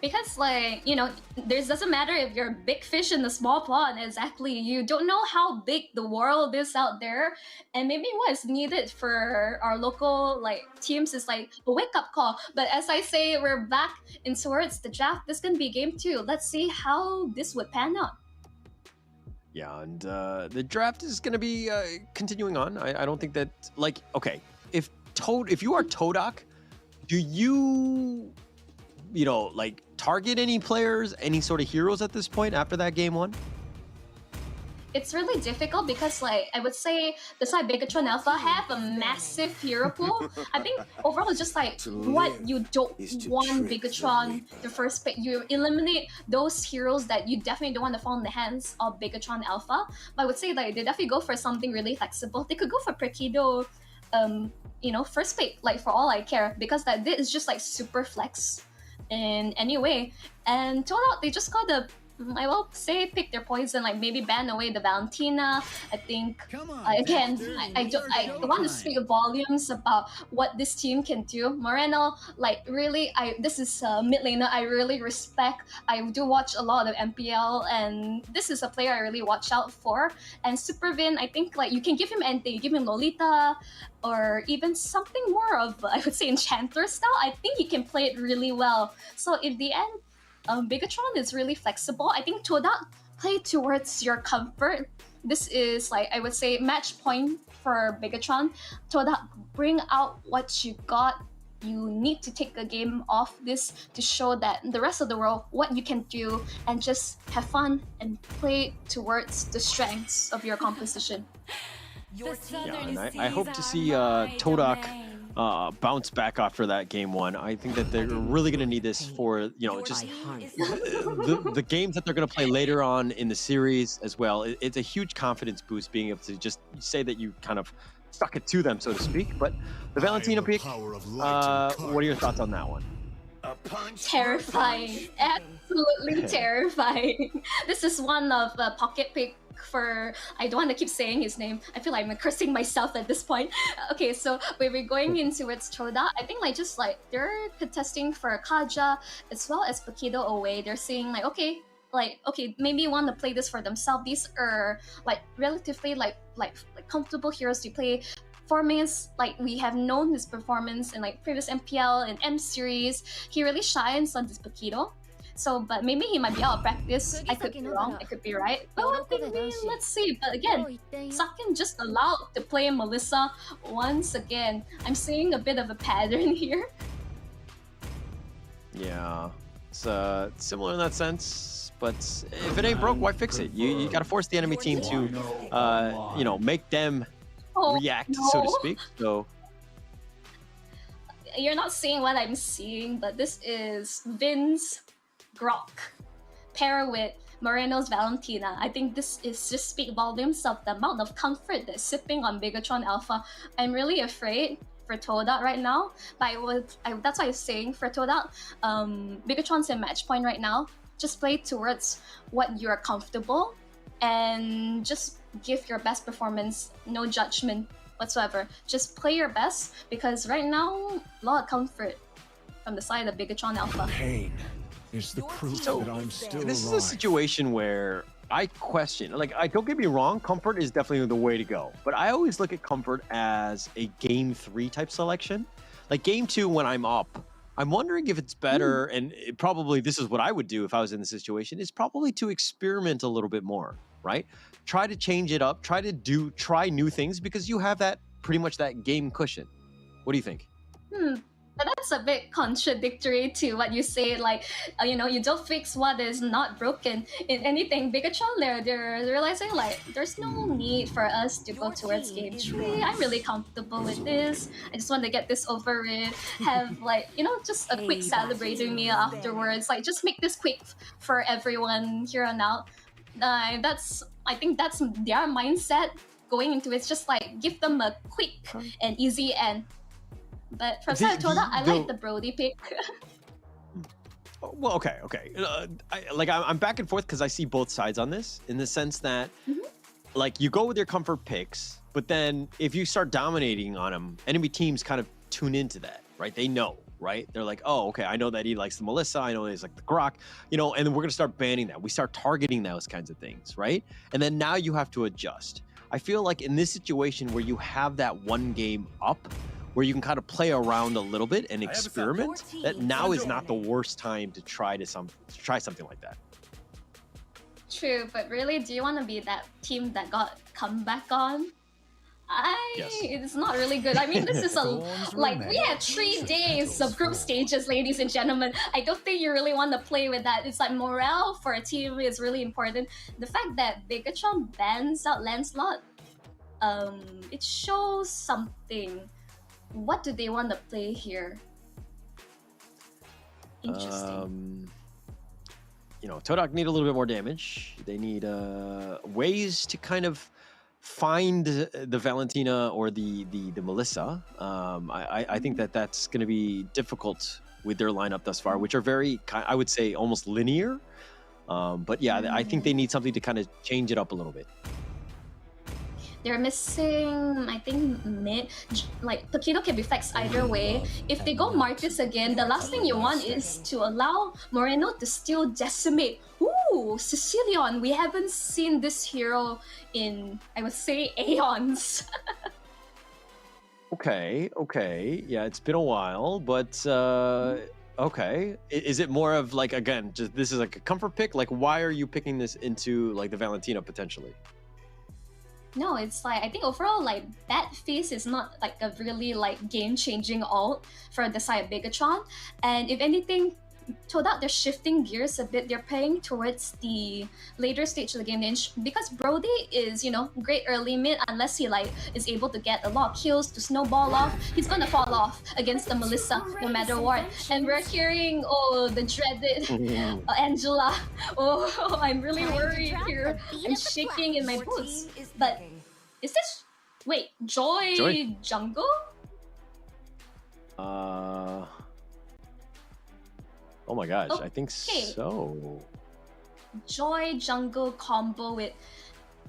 Because like, you know, there doesn't matter if you're a big fish in a small pond. Exactly, you don't know how big the world is out there, and maybe what is needed for our local like teams is like a wake-up call. But as I say, we're back in towards the draft. This can be game 2. Let's see how this would pan out. Yeah, and the draft is going to be continuing on. I don't think that, like, okay, if you are Todak, do you know, like, target any players, any sort of heroes at this point after that game 1? It's really difficult because, like, I would say the side Bigetron Alpha have a massive hero pool. I think overall it's just like what you don't want Bigetron the first pick. You eliminate those heroes that you definitely don't want to fall in the hands of Bigetron Alpha. But I would say like they definitely go for something really flexible. They could go for Prekido, you know, first pick, like for all I care, because that is just like super flex in any way. And Todak, they just got the, I will say, pick their poison, like maybe ban away the Valentina. I think again, I want to speak volumes about what this team can do. Moreno, like really, this is a mid laner I really respect. I do watch a lot of MPL, and this is a player I really watch out for. And Supervin, I think like you can give him anything. You give him Lolita, or even something more of, I would say, Enchanter style. I think he can play it really well. So in the end, Bigetron is really flexible. I think Todak, play towards your comfort. This is like, I would say, match point for Bigetron. Todak, bring out what you got. You need to take a game off this to show that the rest of the world what you can do, and just have fun and play towards the strengths of your composition. Yeah, and I hope to see Todak bounce back after that game 1. I think that they're really going to need this for, you know, just the games that they're going to play later on in the series as well. It's a huge confidence boost being able to just say that you kind of stuck it to them, so to speak. But the Valentina pick, what are your thoughts on that one? Terrifying, absolutely terrifying. This is one of the pocket pick for, I don't want to keep saying his name. I feel like I'm cursing myself at this point. Okay, so when we're going into its Choda, I think like just like they're contesting for Kaja as well as Pakido away. They're saying like, okay, maybe want to play this for themselves. These are like relatively like comfortable heroes to play. Performance, like we have known his performance in like previous MPL and M series. He really shines on this Pakido. So, but maybe he might be out of practice. I could be wrong, I could be right. But one thing, let's see. But again, Sakin just allowed to play Melissa once again. I'm seeing a bit of a pattern here. Yeah, it's similar in that sense. But if it ain't broke, why fix it? You gotta force the enemy team to, you know, make them react, so to speak. So you're not seeing what I'm seeing, but this is Vin's Grok pair with Moreno's Valentina. I think this is just speak volumes of the amount of comfort that's sipping on Bigetron Alpha. I'm really afraid for Todak right now, but that's why I'm saying for Todak, Bigetron's in match point right now. Just play towards what you're comfortable and just give your best performance, no judgment whatsoever. Just play your best, because right now, a lot of comfort from the side of Bigetron Alpha. Pain is the proof that I'm still this alive. is a situation where I question, like, don't get me wrong, comfort is definitely the way to go. But I always look at comfort as a game 3 type selection. Like game 2, when I'm up, I'm wondering if it's better, and probably this is what I would do if I was in the situation, is probably to experiment a little bit more, right? Try to change it up, try new things, because you have that pretty much that game cushion. What do you think? But that's a bit contradictory to what you say, like, you know, you don't fix what is not broken in anything. Bigetron, they're realizing, like, there's no need for us to go towards game 3. I'm really comfortable with this. I just want to get this over with, have, like, you know, just a quick celebrating meal afterwards. Like, just make this quick for everyone here on out. I think that's their mindset going into it. It's just, like, give them a quick and easy end. But from Todak, I like the Brody pick. Well, okay. I'm back and forth because I see both sides on this, in the sense that, like, you go with your comfort picks, but then if you start dominating on them, enemy teams kind of tune into that, right? They know, right? They're like, oh, okay, I know that he likes the Melissa, I know he's like the Grok, you know, and then we're gonna start banning that. We start targeting those kinds of things, right? And then now you have to adjust. I feel like in this situation where you have that one game up, where you can kind of play around a little bit and experiment, that now is not the worst time to try something like that. True, but really, do you want to be that team that got come back on? It's not really good. I mean, this is we had 3 days of group stages, ladies and gentlemen. I don't think you really want to play with that. It's like morale for a team is really important. The fact that Bigetron bans out Lancelot, it shows something. What do they want to play here? Interesting. You know, Todak need a little bit more damage. They need ways to kind of find the Valentina or the Melissa. I think that's going to be difficult with their lineup thus far, which are very, I would say, almost linear. But yeah, I think they need something to kind of change it up a little bit. They're missing, I think, mid. Like, Taquito can be flexed either way. If they go Marcus again, the last thing you want is to allow Moreno to still decimate. Ooh, Sicilian. We haven't seen this hero in, I would say, aeons. Okay. Yeah, it's been a while, but okay. Is it more of like, again, just this is like a comfort pick? Like, why are you picking this into like the Valentina potentially? No, it's like, I think overall, like, Bat Face is not like a really like game-changing ult for the side of Bigetron. And if anything, Todak, they're shifting gears a bit. They're playing towards the later stage of the game. Because Brody is, you know, great early mid, unless he like is able to get a lot of kills to snowball off, he's gonna fall off against the Melissa no matter what. And we're hearing, oh, the dreaded Angela. Oh, I'm really worried here. I'm shaking in my boots. But is this, wait, Joy jungle? Oh my gosh, I think so. Joy jungle combo with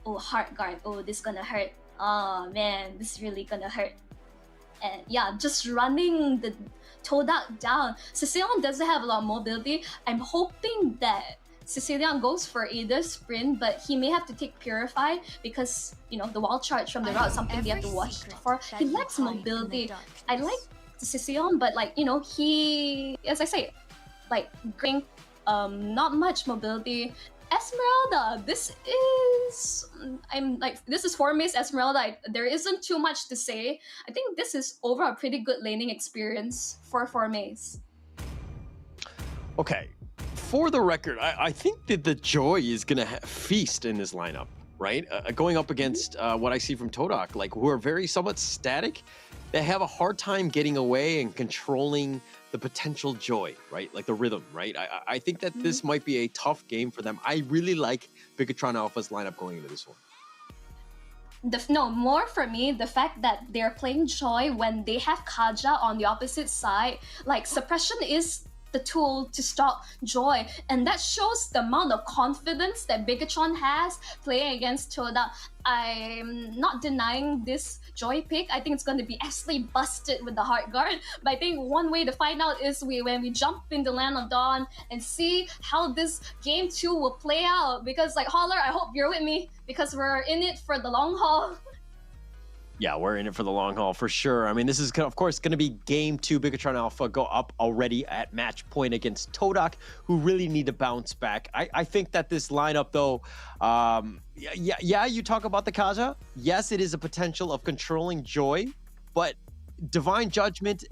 Heart Guard. Oh, this gonna hurt. Oh man, this is really gonna hurt. And yeah, just running the Todak down. Sicilian doesn't have a lot of mobility. I'm hoping that Sicilian goes for either sprint, but he may have to take Purify because, you know, the wall charge from the route is something they have to watch for. He lacks mobility. I like Sicilian, but like, you know, he, as I say, like, bring not much mobility. Esmeralda, this is Formace Esmeralda. There isn't too much to say. I think this is overall a pretty good laning experience for Formace. Okay, for the record, I think that the Joy is gonna feast in this lineup, right? Going up against what I see from Todak, like, who are very somewhat static. They have a hard time getting away and controlling the potential Joy, right? Like the rhythm, right? I think that this might be a tough game for them. I really like Bigetron Alpha's lineup going into this one. More for me, the fact that they're playing Joy when they have Kaja on the opposite side. Like, suppression is the tool to stop Joy, and that shows the amount of confidence that Bigetron has playing against Todak. I'm not denying this Joy pick. I think it's going to be absolutely busted with the Heart Guard, but I think one way to find out is when we jump in the Land of Dawn and see how this game 2 will play out. Because, like, Holler, I hope you're with me, because we're in it for the long haul. Yeah, we're in it for the long haul for sure. I mean, this is, of course, going to be game 2. Bigetron Alpha go up already at match point against Todak, who really need to bounce back. I think that this lineup, though, yeah, you talk about the Kaja. Yes, it is a potential of controlling Joy, but Divine Judgment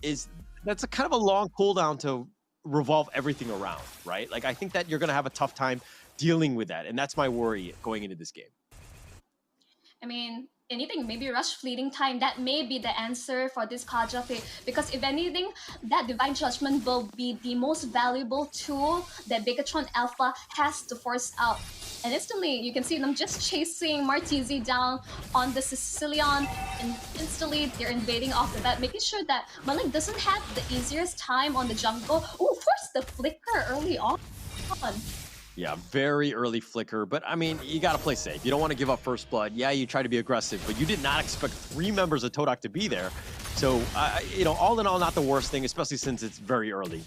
that's a kind of a long cooldown to revolve everything around, right? Like, I think that you're going to have a tough time dealing with that, and that's my worry going into this game. I mean, anything, maybe rush fleeting time, that may be the answer for this Kaja pick. Because if anything, that Divine Judgment will be the most valuable tool that Bigetron Alpha has to force out. And instantly, you can see them just chasing Martizi down on the Sicilian, and instantly they're invading off the bat, making sure that Malik doesn't have the easiest time on the jungle. Oh, force the flicker early on. Yeah, very early flicker, but I mean, you gotta play safe. You don't want to give up first blood. Yeah, you try to be aggressive, but you did not expect 3 members of Todak to be there. So, you know, all in all, not the worst thing, especially since it's very early.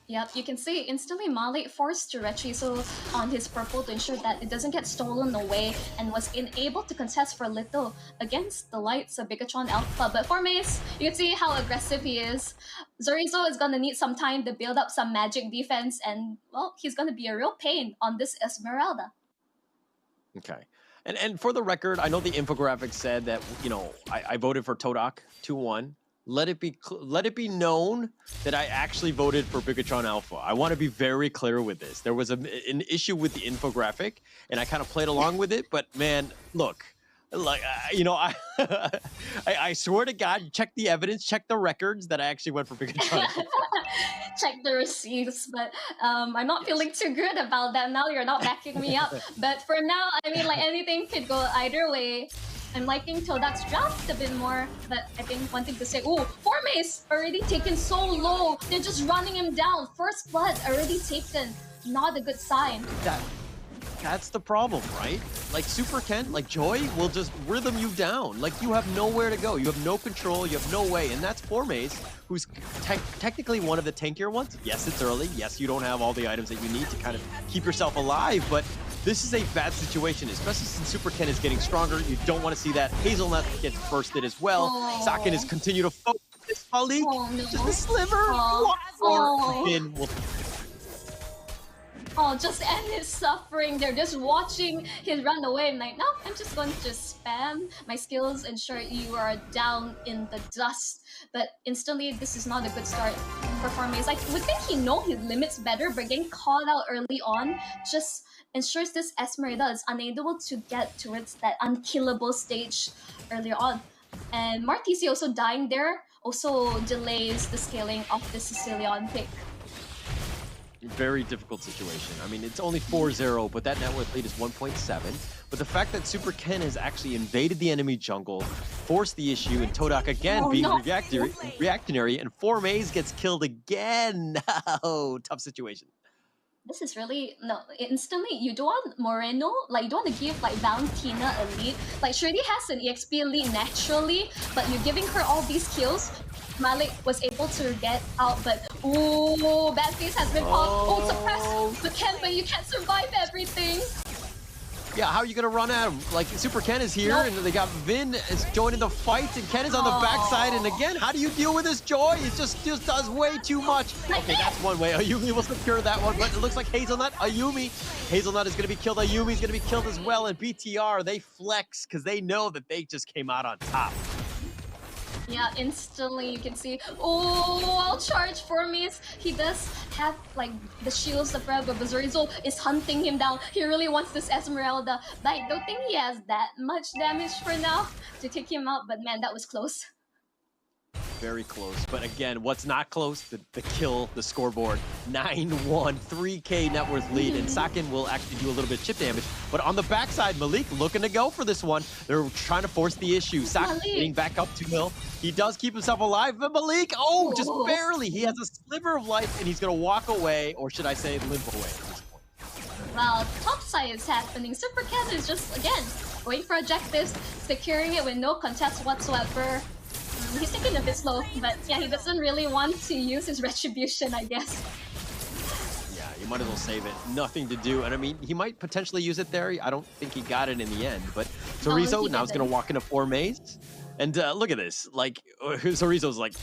Yep, you can see instantly Malik forced to Retriso on his purple to ensure that it doesn't get stolen away and was unable to contest for little against the lights of Bigetron Alpha. But for Mace, you can see how aggressive he is. Zorizo is gonna need some time to build up some magic defense and, well, he's gonna be a real pain on this Esmeralda. Okay. And for the record, I know the infographic said that, you know, I voted for Todak 2-1. Let it be known that I actually voted for Bigetron Alpha. I want to be very clear with this. There was an issue with the infographic, and I kind of played along with it. But man, look, like you know, I swear to God, check the evidence, check the records that I actually went for Bigetron Alpha. Check the receipts, but I'm not feeling too good about that now. You're not backing me up. But for now, I mean, like anything could go either way. I'm liking Todak's draft a bit more, but I think one thing to say, ooh, Formace already taken so low. They're just running him down. First blood already taken. Not a good sign. That's the problem, right? Like Super Ken, like Joy will just rhythm you down. Like you have nowhere to go. You have no control. You have no way. And that's Formace, who's technically one of the tankier ones. Yes, it's early. Yes, you don't have all the items that you need to kind of keep yourself alive, but this is a bad situation, especially since Super Ken is getting stronger. You don't want to see that. Hazelnut gets bursted as well. Sakin is continue to focus. Malik, just a sliver. Oh, just end his suffering. They're just watching his run away. I'm like, no, I'm just going to just spam my skills, ensure you are down in the dust. But instantly, this is not a good start for Formace. Like, would think he know his limits better, but getting called out early on just ensures this Esmeralda is unable to get towards that unkillable stage earlier on. And Martisi also dying there also delays the scaling of the Sicilian pick. Very difficult situation. I mean, it's only 4-0, but that net worth lead is 1.7. But the fact that Super Ken has actually invaded the enemy jungle, forced the issue, and Todak again being reactionary, and Formace gets killed again. Oh, tough situation. This is really, no, instantly, you don't want Moreno, like, you don't want to give, like, Valentina a lead. Like, she already has an EXP lead naturally, but you're giving her all these kills. Malik was able to get out, but, ooh, bad face has been popped. Oh, suppressed, but Ken, but you can't survive everything. Yeah, how are you going to run at him? Like, Super Ken is here, and they got Vin is joining the fight, and Ken is on the backside, and again, how do you deal with this Joy? It just does way too much. Okay, that's one way. Ayumi will secure that one, but it looks like Hazelnut, Ayumi. Hazelnut is going to be killed. Ayumi is going to be killed as well, and BTR, they flex, because they know that they just came out on top. Yeah, instantly you can see, oh, I'll charge Formace. He does have like the shields of Red, but Zorizo is hunting him down. He really wants this Esmeralda, but I don't think he has that much damage for now to take him out, but man, that was close. Very close, but again, what's not close? The kill, the scoreboard. 9-1, 3K net worth lead, and Sakin will actually do a little bit of chip damage. But on the backside, Malik looking to go for this one. They're trying to force the issue. Sakin getting back up 2-0. He does keep himself alive, but Malik, oh, just barely. He has a sliver of life, and he's gonna walk away, or should I say limp away at this point. Well, topside is happening. Super Cat is just, again, waiting for objectives, securing it with no contest whatsoever. He's taking a bit slow, but yeah, he doesn't really want to use his retribution, I guess. Yeah, you might as well save it. Nothing to do, and I mean, he might potentially use it there. I don't think he got it in the end, but Zorizo now is going to walk into Formace. And look at this, like, Zorizo's like,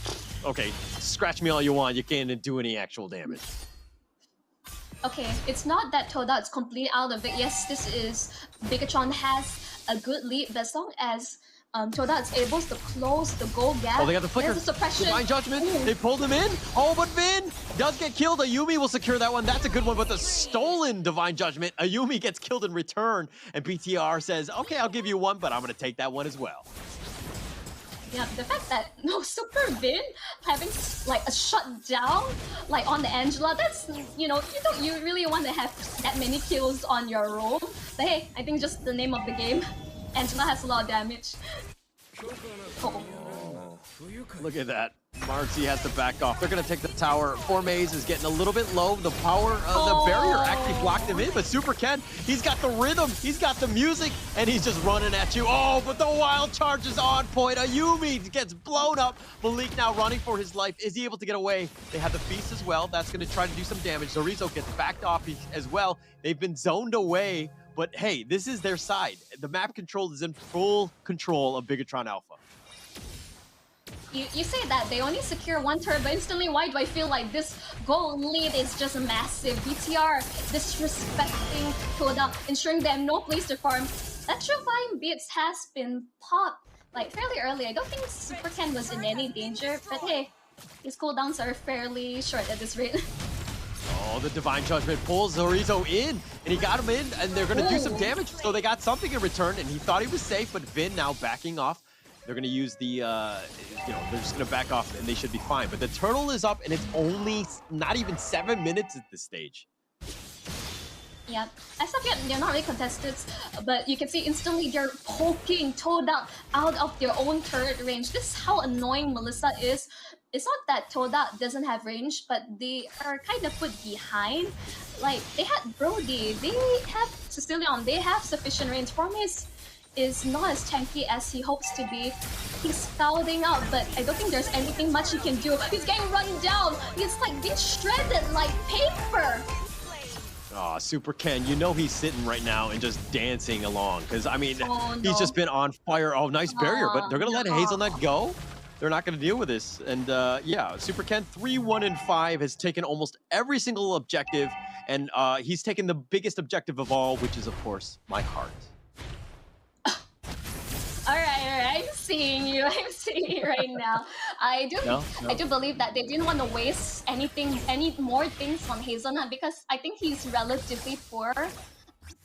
okay, scratch me all you want, you can't do any actual damage. Okay, it's not that Toda is completely out of it. Yes, this is, Bigetron has a good lead, but as long as Toda is able to close the goal gap. Oh, they got the flicker. There's a suppression. Divine Judgment. Ooh. They pulled him in. Oh, but Vin does get killed. Ayumi will secure that one. That's a good one, but the stolen Divine Judgment. Ayumi gets killed in return, and BTR says, okay, I'll give you one, but I'm going to take that one as well. Yeah, the fact that Super Vin having like a shutdown like on the Angela, that's, you know, you really want to have that many kills on your roll. But hey, I think just the name of the game. Angela has a lot of damage. Look at that. Marcy has to back off. They're going to take the tower. Formaze is getting a little bit low. The power of the barrier actually blocked him in, but Super Ken, he's got the rhythm, he's got the music, and he's just running at you. Oh, but the wild charge is on point. Ayumi gets blown up. Malik now running for his life. Is he able to get away? They have the Feast as well. That's going to try to do some damage. Zorizo gets backed off as well. They've been zoned away, but hey, this is their side. The map control is in full control of Bigetron Alpha. You say that they only secure one turret, but instantly, why do I feel like this goal lead is just massive? BTR disrespecting Todak, ensuring they have no place to farm. Electrifying Beats has been popped like fairly early. I don't think Super Ken was in any danger, but hey, his cooldowns are fairly short at this rate. Oh, the Divine Judgment pulls Zorizo in, and he got him in, and they're going to do some damage. So they got something in return, and he thought he was safe, but Vin now backing off. They're going to use the, they're just going to back off and they should be fine. But the turtle is up and it's only not even 7 minutes at this stage. Yeah, as of yet, they're not really contested, but you can see instantly they're poking Todak out of their own turret range. This is how annoying Melissa is. It's not that Todak doesn't have range, but they are kind of put behind. Like, they had Brody, they have Sicilian, they have sufficient range. Formace is not as tanky as he hopes to be. He's scouting out, but I don't think there's anything much he can do. He's getting run down. He's like being shredded like paper. Oh, Super Ken, you know he's sitting right now and just dancing along. Because, I mean, he's just been on fire. Oh, nice barrier, but they're going to let Hazelnut go. They're not going to deal with this. And yeah, Super Ken, 3-1-5, has taken almost every single objective. And he's taken the biggest objective of all, which is, of course, my heart. Alright, I'm seeing you right now. I do believe that they didn't want to waste any more things on Hazelnut because I think he's relatively poor.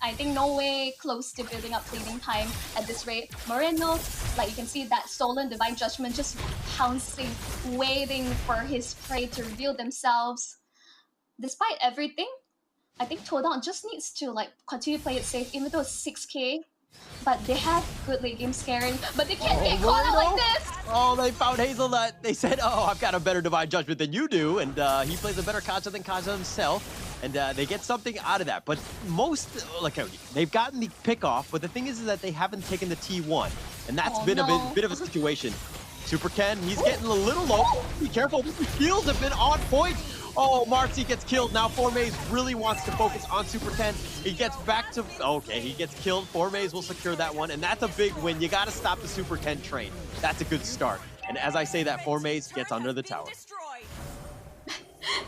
I think no way close to building up fleeting time at this rate. Moreno, like you can see that stolen Divine Judgment just pouncing, waiting for his prey to reveal themselves. Despite everything, I think Todak just needs to like continue to play it safe, even though it's 6k. But they have good late game scaring, but they can't get caught out like this! Oh, they found Hazelnut. They said, oh, I've got a better Divine Judgment than you do, and he plays a better Kaja than Kaja himself, and they get something out of that. But most, like, they've gotten the pick off, but the thing is that they haven't taken the T1, and that's been a bit of a situation. Super Ken, he's getting a little low. Be careful, the heals have been on point. Oh, Marcy gets killed. Now Formaze really wants to focus on Super Ken. He gets back to... Okay, he gets killed. Formaze will secure that one, and that's a big win. You got to stop the Super Ken train. That's a good start. And as I say that, Formaze gets under the tower.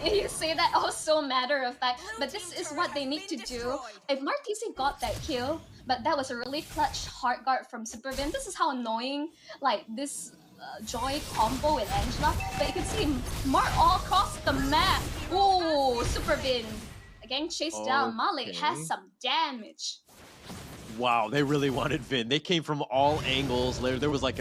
You say that all so matter of fact, but this is what they need to do. If Martisi got that kill, but that was a really clutch hard guard from Supervin, this is how annoying, like, this... Joy combo with Angela, but you can see Mark all across the map. Ooh, Supervin getting chased down. Malik has some damage. Wow, they really wanted Vin. They came from all angles. There was like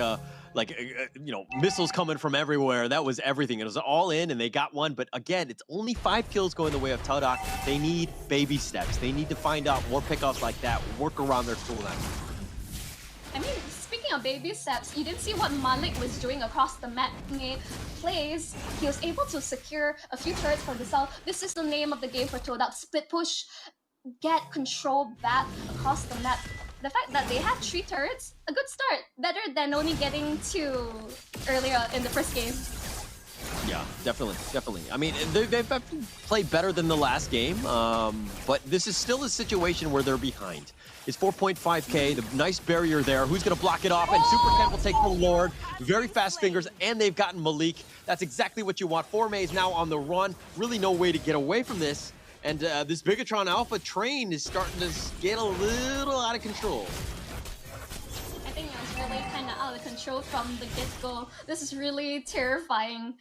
missiles coming from everywhere. That was everything. It was all in, and they got one. But again, it's only 5 kills going the way of Todak. They need baby steps. They need to find out more pickups like that. Work around their cooldown. I mean, speaking of baby steps, you didn't see what Malik was doing across the map plays. He was able to secure a few turrets for himself. This is the name of the game for Todak. Split push, get control back across the map. The fact that they had 3 turrets, a good start. Better than only getting 2 earlier in the first game. Yeah, definitely. I mean, they've played better than the last game, but this is still a situation where they're behind. It's 4.5k, the nice barrier there. Who's going to block it off? And Super Ken will take the Lord. Very fast fingers, and they've gotten Malik. That's exactly what you want. Formaze now on the run. Really no way to get away from this. And this Bigetron Alpha train is starting to get a little out of control. I think it was really kind of out of control from the get-go. This is really terrifying.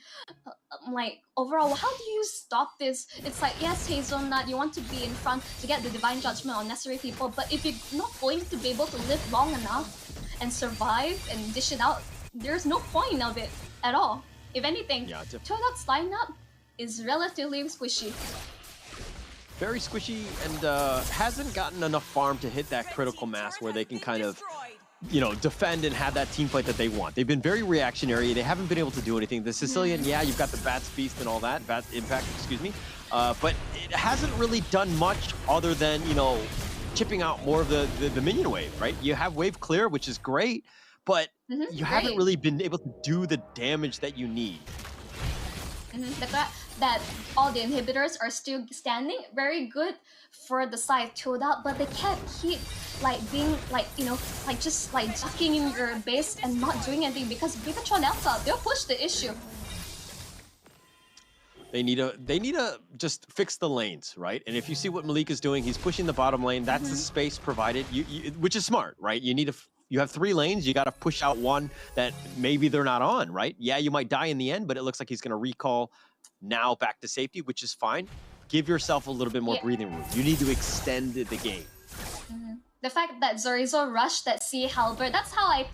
Like, overall, how do you stop this? It's like, yes, Hazelnut, you want to be in front to get the Divine Judgment on necessary people, but if you're not going to be able to live long enough and survive and dish it out, there's no point of it at all. If anything, Todak's lineup is relatively squishy. Very squishy, and hasn't gotten enough farm to hit that critical mass where they can kind of defend and have that team fight that they want. They've been very reactionary. They haven't been able to do anything. The Sicilian, yeah, you've got the Bats Feast and all that, Bat Impact, excuse me. But it hasn't really done much other than, chipping out more of the minion wave, right? You have wave clear, which is great, but you haven't really been able to do the damage that you need. The fact that all the inhibitors are still standing, very good for the side Todak, but they can't keep being just ducking in your base and not doing anything because Bigetron Alpha, they'll push the issue. They need to just fix the lanes, right? And if you see what Malik is doing, he's pushing the bottom lane. That's the space provided, which is smart, right? You have 3 lanes. You got to push out one that maybe they're not on, right? Yeah, you might die in the end, but it looks like he's going to recall now back to safety, which is fine. Give yourself a little bit more breathing room. You need to extend the game. The fact that Zorizo rushed that Sea Halberd, that's how I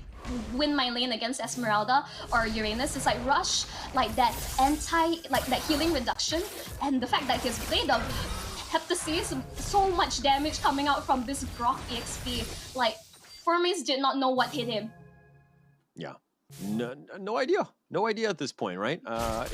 win my lane against Esmeralda or Uranus. Is rush that that healing reduction, and the fact that his Blade of Heptasis, so much damage coming out from this Grok EXP. Formis did not know what hit him. Yeah, no idea. No idea at this point, right? I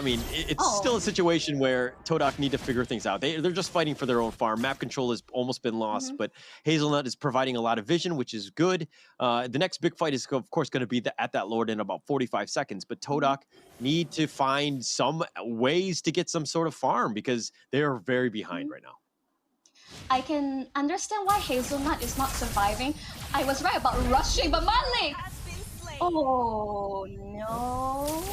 mean, it's still a situation where Todak need to figure things out. They're just fighting for their own farm. Map control has almost been lost, but Hazelnut is providing a lot of vision, which is good. The next big fight is, of course, going to be at that Lord in about 45 seconds. But Todak need to find some ways to get some sort of farm because they are very behind right now. I can understand why Hazelnut is not surviving. I was right about rushing, but Malik! Oh no!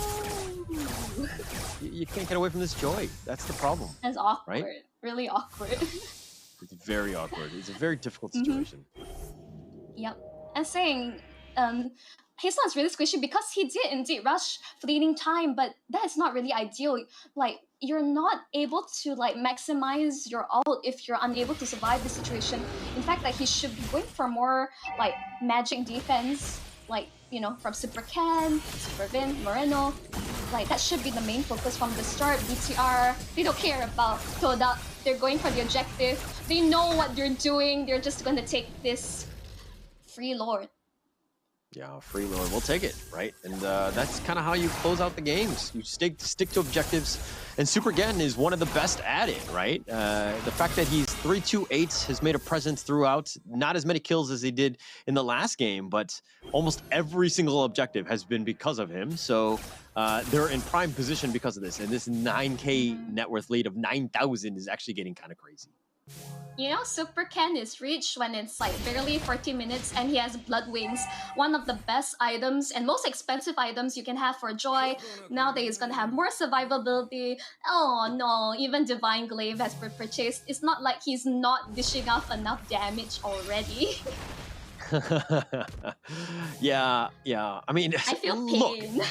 You can't get away from this joy. That's the problem. That's awkward. Right? Really awkward. It's very awkward. It's a very difficult situation. Yep. And saying, Hazelnut's really squishy because he did indeed rush fleeting time, but that is not really ideal. You're not able to maximize your ult if you're unable to survive the situation. In fact, he should be going for more magic defense, from Super Ken, Super Vin, Moreno. That should be the main focus from the start. BTR, they don't care about Todak. They're going for the objective. They know what they're doing. They're just going to take this free Lord. Yeah, free Lord. We'll take it, right? And that's kind of how you close out the games. You stick to objectives. And Super Gen is one of the best at it, right? The fact that he's 3-2-8 has made a presence throughout. Not as many kills as he did in the last game, but almost every single objective has been because of him. So they're in prime position because of this. And this 9K net worth lead of 9,000 is actually getting kind of crazy. Super Ken is reached when it's barely 40 minutes and he has Blood Wings, one of the best items and most expensive items you can have for Joy. Now that he's gonna have more survivability. Oh no, even Divine Glaive has been purchased. It's not like he's not dishing off enough damage already. Yeah. I mean, I feel pain.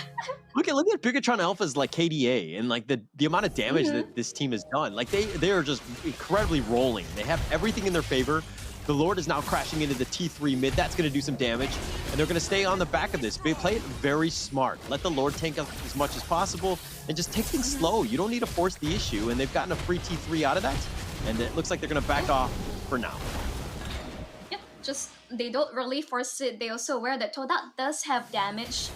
Look at Bigetron Alpha's KDA and the amount of damage that this team has done. They are just incredibly rolling. They have everything in their favor. The Lord is now crashing into the T3 mid. That's going to do some damage, and they're going to stay on the back of this. They play it very smart. Let the Lord tank up as much as possible and just take things slow. You don't need to force the issue, and they've gotten a free T3 out of that, and it looks like they're going to back off for now. Just they don't really force it. They also aware that Todak does have damage,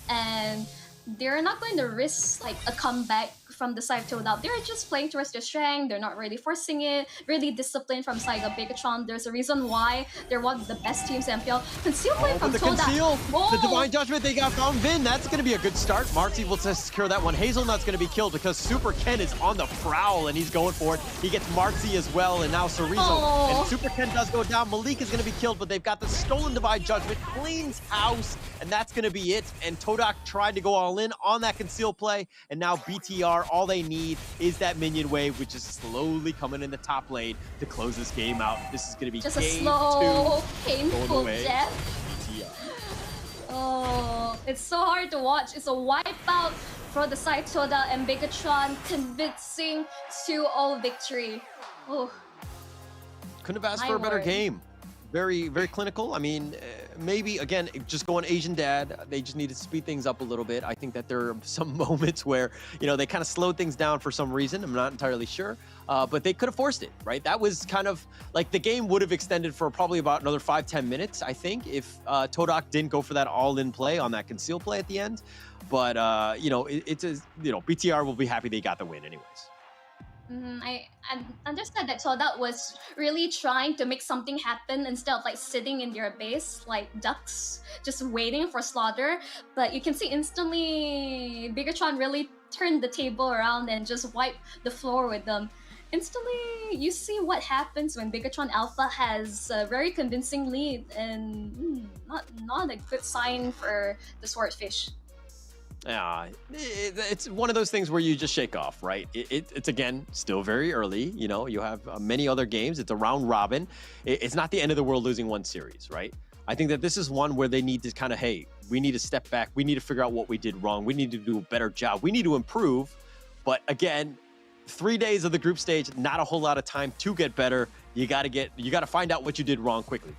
and they're not going to risk a comeback from the side of Todak. They're just playing towards their strength. They're not really forcing it. Really disciplined from side of Bigetron. There's a reason why they're one of the best teams in MPL. Conceal play from Todak. Conceal, the Divine Judgment, they got found Vin. That's going to be a good start. Marcy will secure that one. Hazelnut's going to be killed because Super Ken is on the prowl and he's going for it. He gets Marcy as well, and now Chorizo. And Super Ken does go down. Malik is going to be killed, but they've got the stolen Divine Judgment. Cleans house, and that's going to be it. And Todak tried to go all in on that conceal play, and now BTR, all they need is that minion wave, which is slowly coming in the top lane to close this game out. This is going to be just a game slow, 2 painful death. BTR. Oh, it's so hard to watch. It's a wipeout for the side Todak and Bigetron, convincing 2-0 victory. Oh. Couldn't have asked for a better game. very, very clinical. I mean, maybe, again, just going Asian dad, they just need to speed things up a little bit. I think that there are some moments where, they kind of slowed things down for some reason. I'm not entirely sure, but they could have forced it, right? That was kind of like the game would have extended for probably about another 5-10 minutes, I think, if Todak didn't go for that all-in play on that conceal play at the end. But, BTR will be happy they got the win anyways. I understand that Todak was really trying to make something happen instead of like sitting in their base like ducks, just waiting for slaughter. But you can see instantly Bigetron really turned the table around and just wiped the floor with them. Instantly, you see what happens when Bigetron Alpha has a very convincing lead, and not a good sign for the Swordfish. Yeah, it's one of those things where you just shake off, right? It's again still very early. You have many other games. It's a round robin. It's not the end of the world losing one series, right? I think that this is one where they need to kind of, hey, we need to step back. We need to figure out what we did wrong. We need to do a better job. We need to improve. But again, 3 days of the group stage, not a whole lot of time to get better. You got to find out what you did wrong quickly.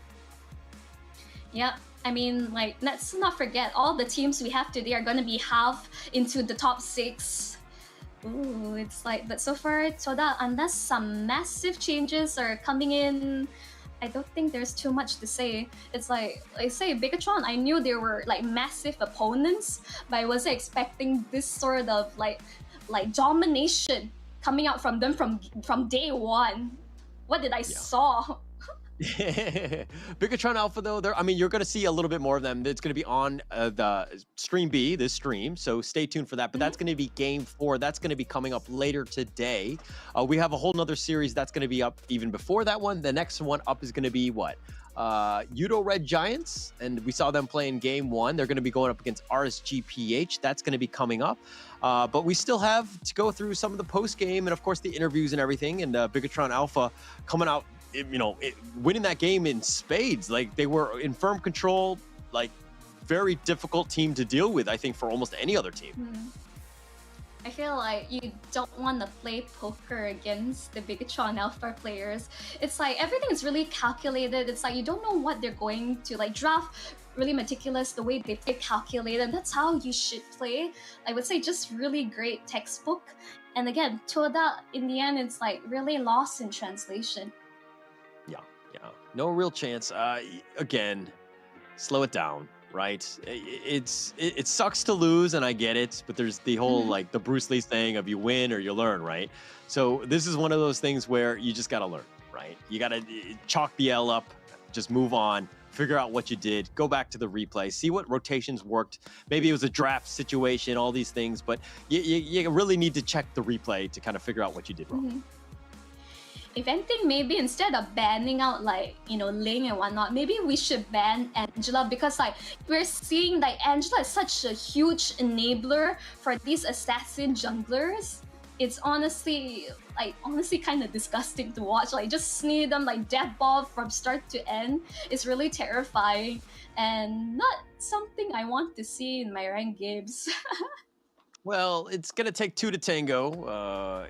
Yeah. I mean, like, let's not forget, all the teams we have today are going to be half into the top 6. Ooh, it's like, but so far, Toda, unless some massive changes are coming in, I don't think there's too much to say. It's like, I say, Bigetron, I knew they were like massive opponents, but I wasn't expecting this sort of like domination coming out from them from day one. What did I saw? Bigetron Alpha, though, you're going to see a little bit more of them. It's going to be on the Stream B, this stream, so stay tuned for that. But that's going to be Game 4. That's going to be coming up later today. We have a whole nother series that's going to be up even before that one. The next one up is going to be what? Yoodo Red Giants, and we saw them play in Game 1. They're going to be going up against RSGPH. That's going to be coming up. But we still have to go through some of the post-game and, of course, the interviews and everything. And Bigetron Alpha coming out, winning that game in spades. Like, they were in firm control, like, very difficult team to deal with, I think, for almost any other team. I feel like you don't want to play poker against the Bigetron Alpha players. It's like everything is really calculated. It's like you don't know what they're going to like draft. Really meticulous, the way they play calculated. That's how you should play. I would say just really great textbook. And again, Toda, in the end, it's like really lost in translation. Yeah, no real chance. Again, slow it down, right? It sucks to lose, and I get it, but there's the whole like the Bruce Lee saying of you win or you learn, right? So this is one of those things where you just gotta learn, right? You gotta chalk the L up, just move on, figure out what you did, go back to the replay, see what rotations worked. Maybe it was a draft situation, all these things, but you really need to check the replay to kind of figure out what you did wrong. If anything, maybe instead of banning out like, Ling and whatnot, maybe we should ban Angela, because like we're seeing like Angela is such a huge enabler for these assassin junglers. It's honestly kind of disgusting to watch. Like just see them like deathball from start to end. It's really terrifying and not something I want to see in my ranked games. Well, it's going to take two to tango,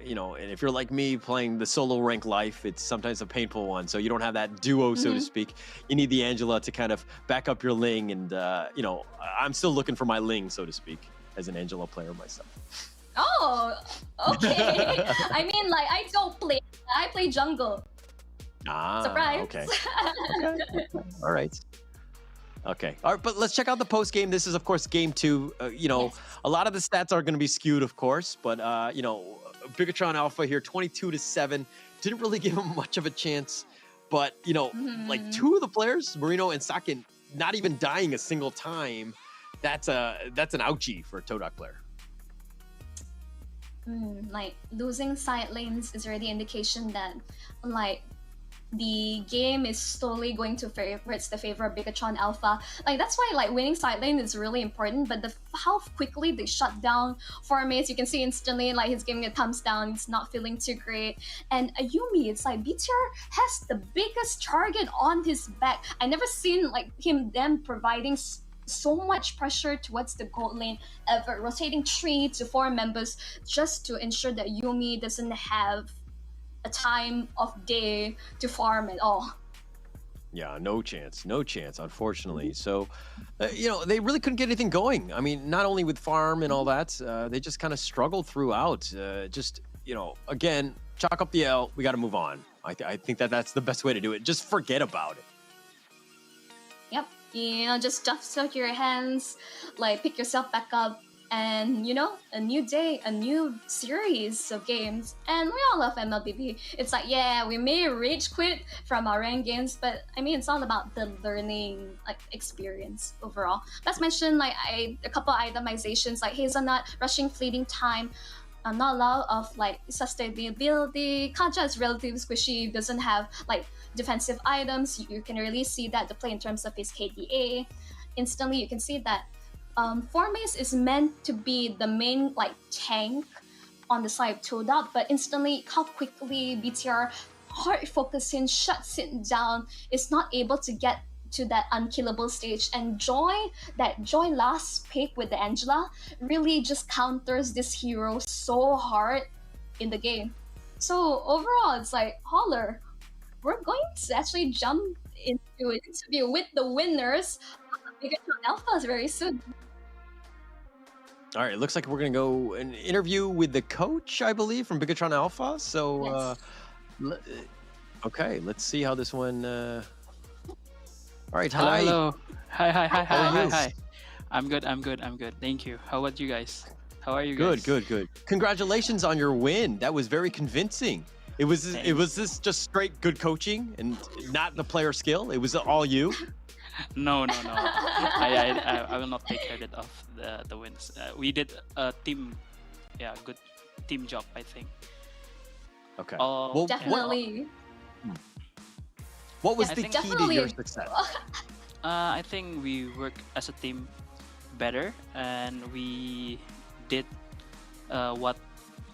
and if you're like me playing the solo rank life, it's sometimes a painful one. So you don't have that duo, so to speak. You need the Angela to kind of back up your Ling. And, I'm still looking for my Ling, so to speak, as an Angela player myself. Oh, okay. I mean, like, I don't play. I play jungle. Surprise. Okay. All right. Okay. All right, but let's check out the post game. This is, of course, game 2. A lot of the stats are going to be skewed, of course, but Bigetron Alpha here, 22-7, didn't really give him much of a chance. But like 2 of the players, Marino and Sakin, not even dying a single time. That's an ouchie for a Todak player. Like losing side lanes is already indication that like the game is slowly going to favorites the favor of Bigetron Alpha. Like that's why like winning side lane is really important, but how quickly they shut down Formace, you can see instantly like he's giving a thumbs down, he's not feeling too great. And Ayumi, it's like BTR has the biggest target on his back. I never seen like them providing so much pressure towards the gold lane ever, rotating 3 to 4 members just to ensure that Yumi doesn't have a time of day to farm at all. Yeah, no chance, unfortunately. So, they really couldn't get anything going. I mean, not only with farm and all that, they just kind of struggled throughout. Again, chalk up the L. We got to move on. I think that's the best way to do it. Just forget about it. Yep, just dust out your hands, like pick yourself back up, and a new day, a new series of games. And we all love MLBB. It's like, yeah, we may rage quit from our ranked games, but I mean, it's all about the learning experience overall. Let's mention a couple itemizations like hazelnut, rushing fleeting time, not a lot of sustainability. Kaja is relatively squishy, doesn't have defensive items. You can really see that the play in terms of his KDA. Instantly, you can see that Formace is meant to be the main tank on the side of Todak, but instantly how quickly BTR hard focusing shuts it down, is not able to get to that unkillable stage, and Joy last pick with the Angela really just counters this hero so hard in the game. So overall, it's like, Holler, we're going to actually jump into an interview with the winners of Bigetron Alphas very soon. All right, it looks like we're going to go an interview with the coach, I believe, from Bigetron Alpha. So, yes. Okay, let's see how this one... All right, hi. Hello. Hi. How are you? Hi. I'm good. Thank you. How about you guys? How are you guys? Good. Congratulations on your win. That was very convincing. It was this just straight good coaching and not the player skill? It was all you? No. I will not take credit of the wins. We did a team, good team job, I think. Okay. Definitely. What was the key to your success? I think we work as a team better, and we did what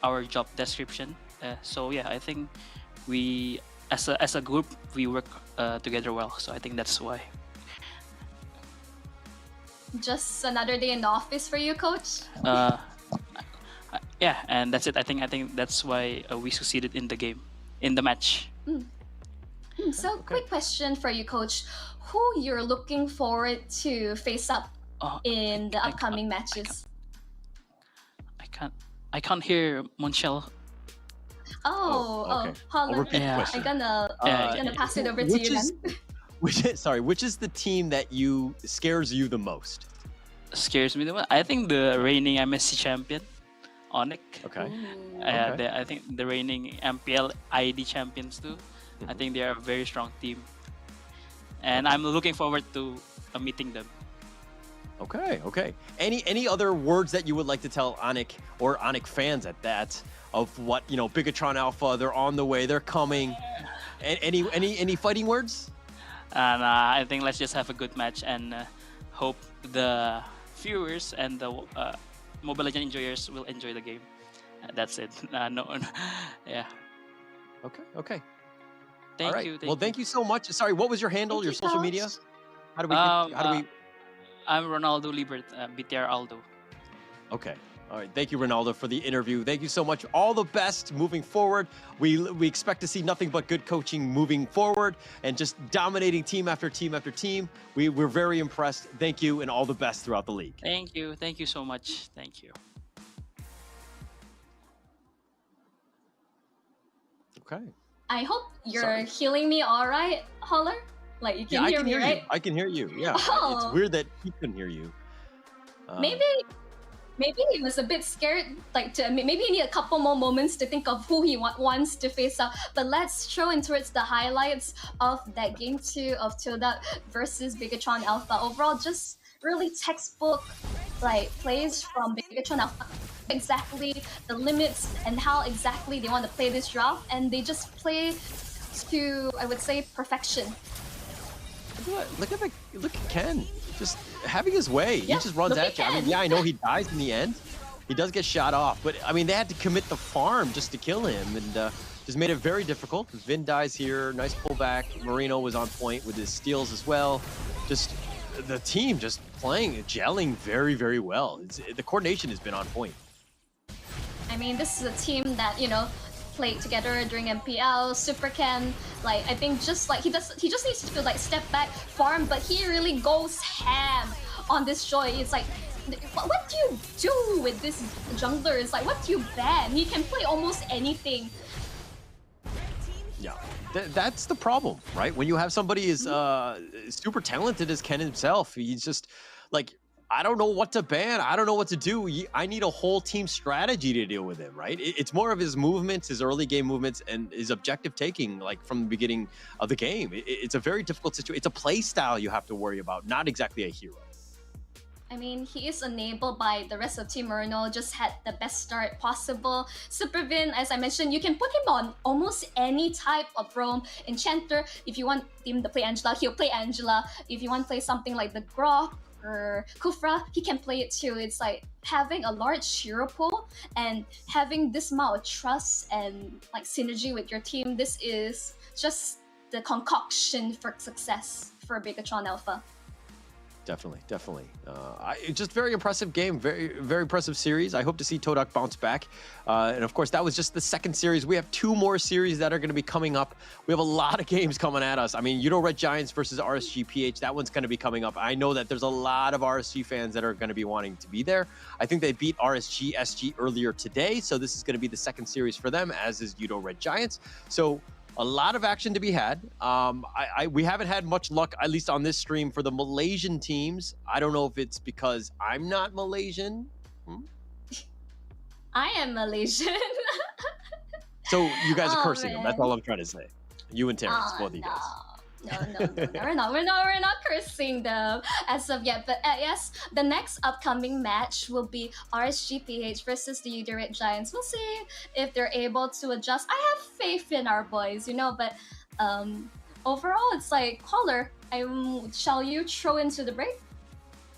our job description. I think we, as a group, we work together well. So I think that's why. Just another day in the office for you, coach? Yeah, and that's it. I think that's why we succeeded in the match. So, quick question for you, coach. Who you're looking forward to face up in the upcoming matches? I can't hear Monchel. Okay. Holler. I'll repeat the question. I'm gonna pass it over to you then. Which is the team that scares you the most? Scares me the most? I think the reigning MSC champion, Onyx. Okay. I think the reigning MPL ID champions too. I think they are a very strong team, and I'm looking forward to meeting them. Okay. Any other words that you would like to tell Onyx or Onyx fans at that of what Bigetron Alpha? They're on the way. They're coming. Any fighting words? And I think let's just have a good match and hope the viewers and the Mobile Legends enjoyers will enjoy the game. That's it. Yeah. Okay. Thank you. Thank you so much. Sorry, what was your handle? Your social media? How do we? I'm Ronaldo Libert, BTR Aldo. Okay. All right. Thank you, Ronaldo, for the interview. Thank you so much. All the best moving forward. We expect to see nothing but good coaching moving forward and just dominating team after team after team. We're very impressed. Thank you, and all the best throughout the league. Thank you so much. Thank you. Okay. I hope you're hearing me all right, Holler? Like, you can hear me, right? I can hear you. Yeah. Oh. It's weird that he couldn't hear you. Maybe he was a bit scared. Maybe he need a couple more moments to think of who he wants to face up. But let's throw in towards the highlights of that game 2 of Todak versus Bigetron Alpha. Overall, just really textbook plays from Bigetron Alpha. Exactly the limits and how exactly they want to play this draft, and they just play to, I would say, perfection. Look at Ken, just having his way. He just runs at you. I mean, I know he dies in the end. He does get shot off, but I mean, they had to commit the farm just to kill him, and just made it very difficult. Vin dies here. Nice pullback. Marino was on point with his steals as well. Just the team just gelling very, very well. The coordination has been on point. I mean, this is a team that, played together during MPL, Super Ken. Like I think just like he just needs to like step back, farm, but he really goes ham on this Joy. It's like, what do you do with this jungler? It's like, what do you ban? He can play almost anything. Yeah, that's the problem, right? When you have somebody as super talented as Ken himself, he's just like, I don't know what to ban. I don't know what to do. I need a whole team strategy to deal with him, right? It's more of his movements, his early game movements, and his objective taking, like from the beginning of the game. It's a very difficult situation. It's a play style you have to worry about, not exactly a hero. I mean, he is enabled by the rest of Team Murno, just had the best start possible. Supervin, as I mentioned, you can put him on almost any type of roam. Enchanter, if you want him to play Angela, he'll play Angela. If you want to play something like the Grok or Kufra, he can play it too. It's like having a large hero pool and having this amount of trust and like synergy with your team. This is just the concoction for success for Bigetron Alpha. Definitely. Just very impressive game, very impressive series. I hope to see Todak bounce back. And of course, that was just the second series. We have 2 more series that are going to be coming up. We have a lot of games coming at us. I mean, Yoodo Red Giants versus RSG PH, that one's going to be coming up. I know that there's a lot of RSG fans that are going to be wanting to be there. I think they beat RSG SG earlier today, so this is going to be the second series for them, as is Yoodo Red Giants. So a lot of action to be had. We haven't had much luck, at least on this stream, for the Malaysian teams. I don't know if it's because I'm not Malaysian. I am Malaysian. So you guys are cursing man. them. That's all I'm trying to say. You and Terrence, both of you guys. No, we're not cursing them as of yet. But yes, the next upcoming match will be RSGPH versus the Yoodo Red Giants. We'll see if they're able to adjust. I have faith in our boys, you know. But overall, it's like, caller, shall you throw into the break?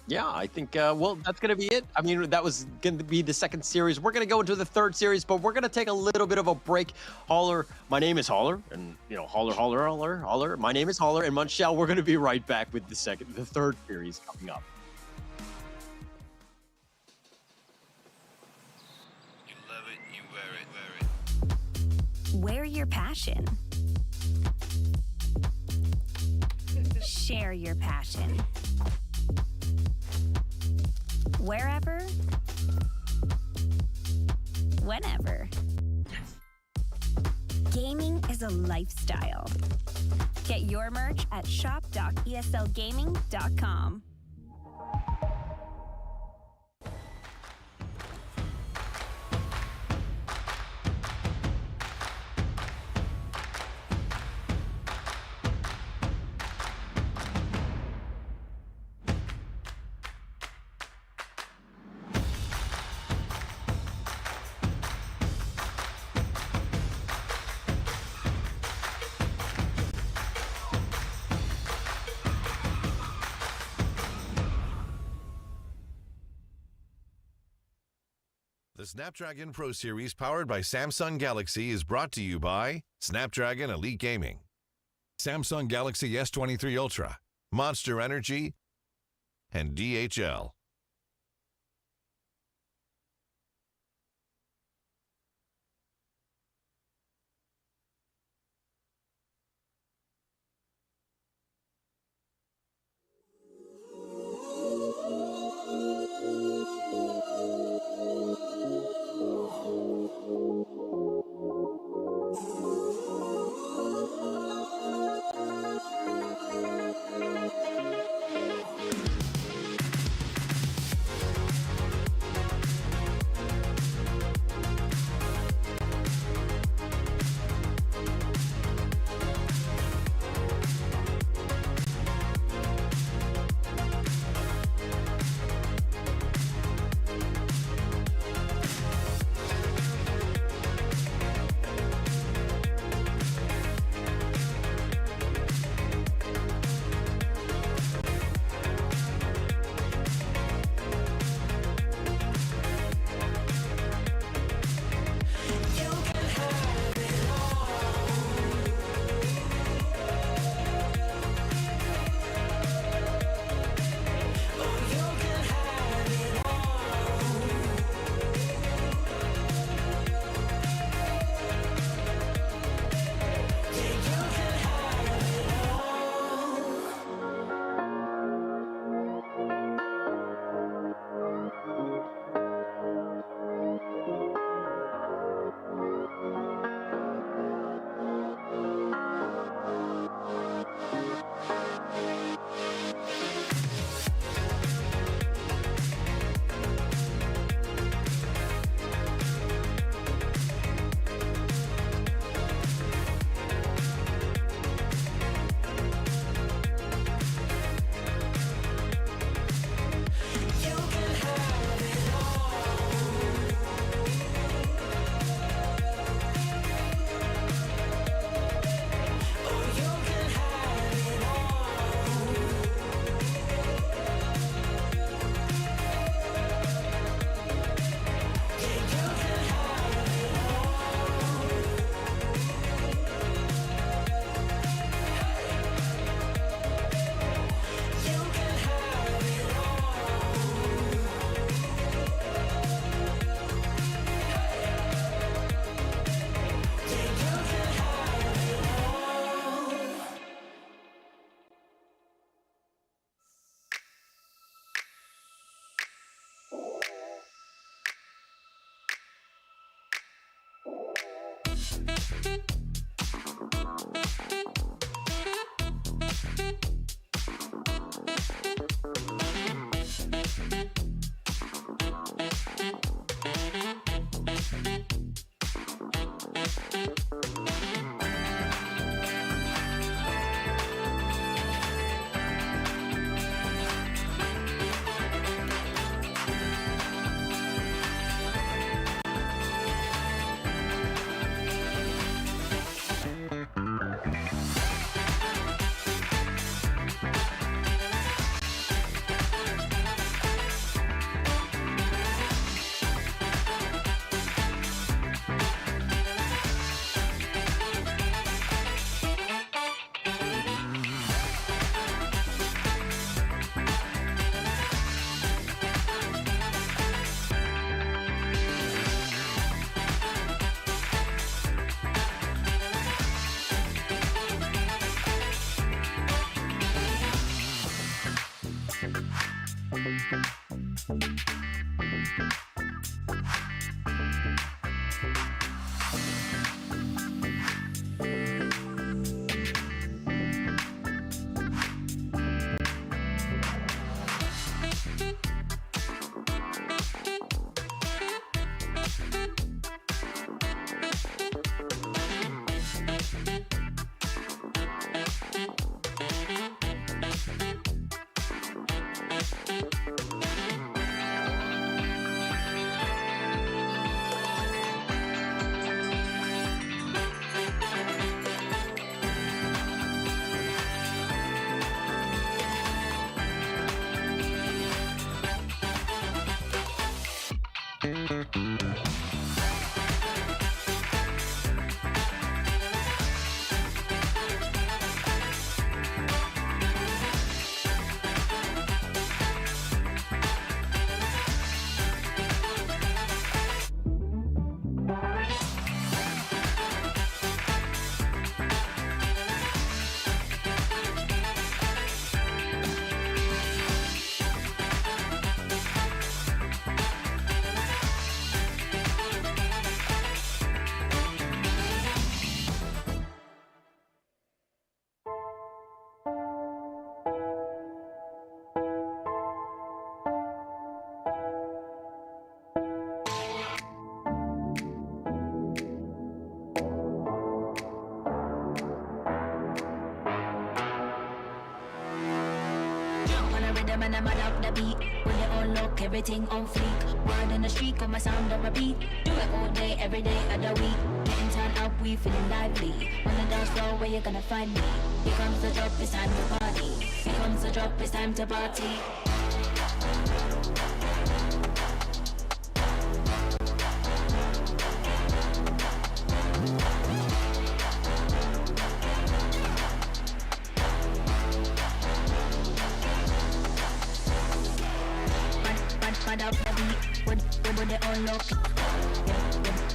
Yeah, I think, well, that's going to be it. I mean, that was going to be the second series. We're going to go into the third series, but we're going to take a little bit of a break. Holler, my name is Holler, and, you know, Holler. My name is Holler, and Munchal, we're going to be right back with the third series coming up. You love it, you wear it. Wear your passion. Share your passion. Wherever, whenever. Gaming is a lifestyle. Get your merch at shop.eslgaming.com. The Snapdragon Pro Series powered by Samsung Galaxy is brought to you by Snapdragon Elite Gaming, Samsung Galaxy S23 Ultra, Monster Energy, and DHL. And I'm out the beat. When they all look, everything on fleek. Word on the street, on my sound of a beat. Do it all day, every day of the week. Getting turned up, we feeling lively. On the dance floor, where you gonna find me? Here comes the drop, it's time to party. Here comes the drop, it's time to party. Up the beat, when they all look,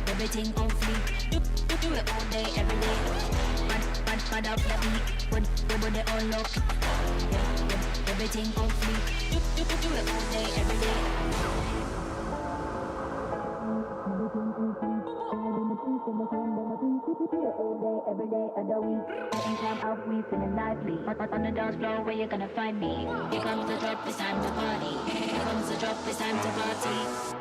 everything on fleek. Do it all day, every day. Up the beat, when they all look, everything on fleek. Do it all day, every day. Every day of the week, getting climb out, we feeling lively. On the dance floor, where you gonna find me? Here comes the drop, it's time to party. Here comes the drop, it's time to party.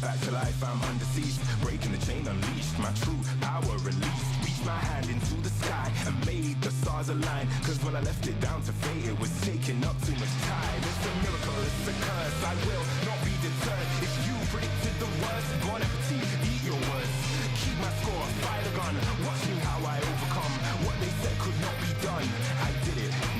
Back to life, I'm undeceased. Breaking the chain, unleashed my true power released. Reached my hand into the sky and made the stars align. Cause when I left it down to fate, it was taking up too much time. It's a miracle, it's a curse, I will not be deterred. If you predicted the worst, bon appetit, eat your words. Keep my score, fire the gun, watch me how I overcome. What they said could not be done, I did it.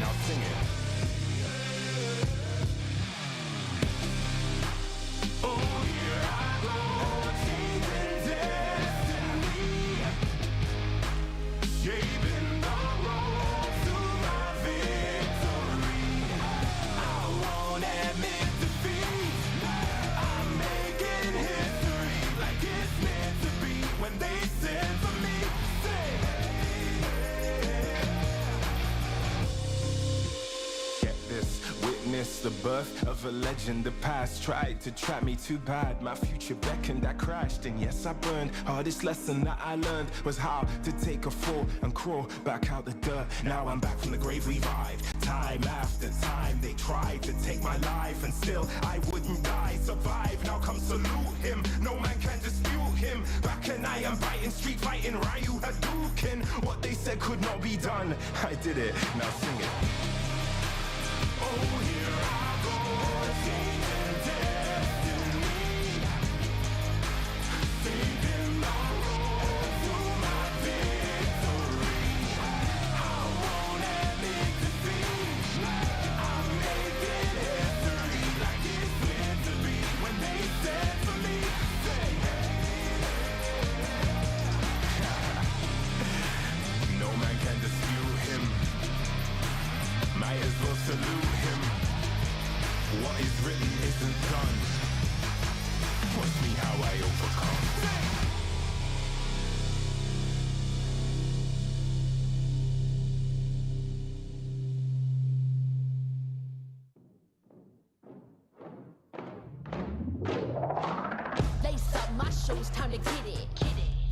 witnessed the birth of a legend. The past tried to trap me too bad. My future beckoned, I crashed, and yes, I burned. Hardest lesson that I learned was how to take a fall and crawl back out the dirt. Now I'm back from the grave, revived. Time after time, they tried to take my life, and still I wouldn't die. Survive, now come salute him. No man can dispute him. Back and I am biting, street fighting, Ryu Hadouken. What they said could not be done, I did it. Now sing it. Oh, here I go, changing destiny, saving my road to my victory. I won't admit defeat. I'm making history like it's meant to be. When they said for me, say hey. No man can dispute him. Might as well salute him. What is written isn't done. Watch me how I overcome. Lace up my shoes, time to get it.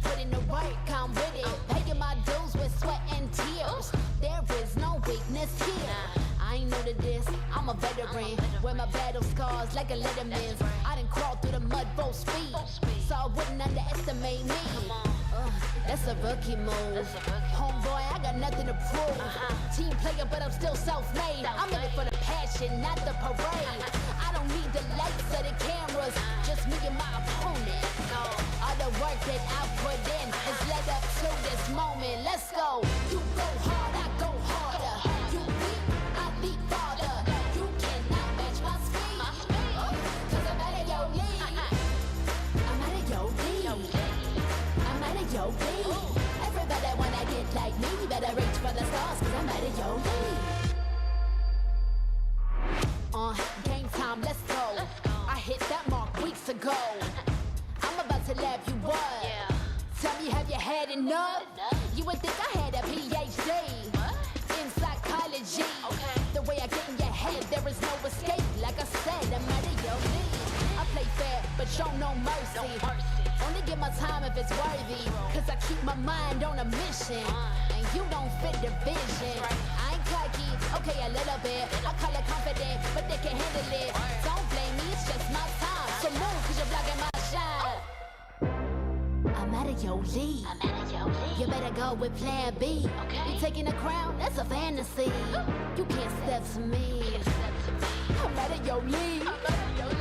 Put in the work, I'm with it. Paying my dues with sweat and tears. There is no weakness here. I ain't new to this, I'm a veteran. Wear my battle scars like a letterman. I done crawled through the mud full speed, so I wouldn't underestimate me. That's a rookie move. Homeboy, I got nothing to prove. Team player, but I'm still self-made. I'm in it for the passion, not the parade. I don't need the lights or the cameras, just me and my opponent. All the work that I put in has led up to this moment. Let's go. You go hard, I go harder. You leap, I leap farther. You cannot match my speed. Cause I'm out of your league. I'm out of your league. I'm out of your league. Everybody wanna get like me, better reach for the stars, cause I'm out of your league. Game time, let's go. I hit that mark weeks ago. I'm about to lab you up. Tell me, have you had enough? You would think I had a PhD in psychology. The way I get in your head, there is no escape. Like I said, I'm out of your league. I play fair, but show no mercy. Only give my time if it's worthy, cause I keep my mind on a mission. And you don't fit the vision. I ain't cocky, okay, a little bit. I call it confident, but they can handle it. Don't blame me, it's just my time. So move, cause you're blocking my shine. I'm out of your league. You better go with plan B. You taking a crown, that's a fantasy. You can't step to me. I'm out of your league.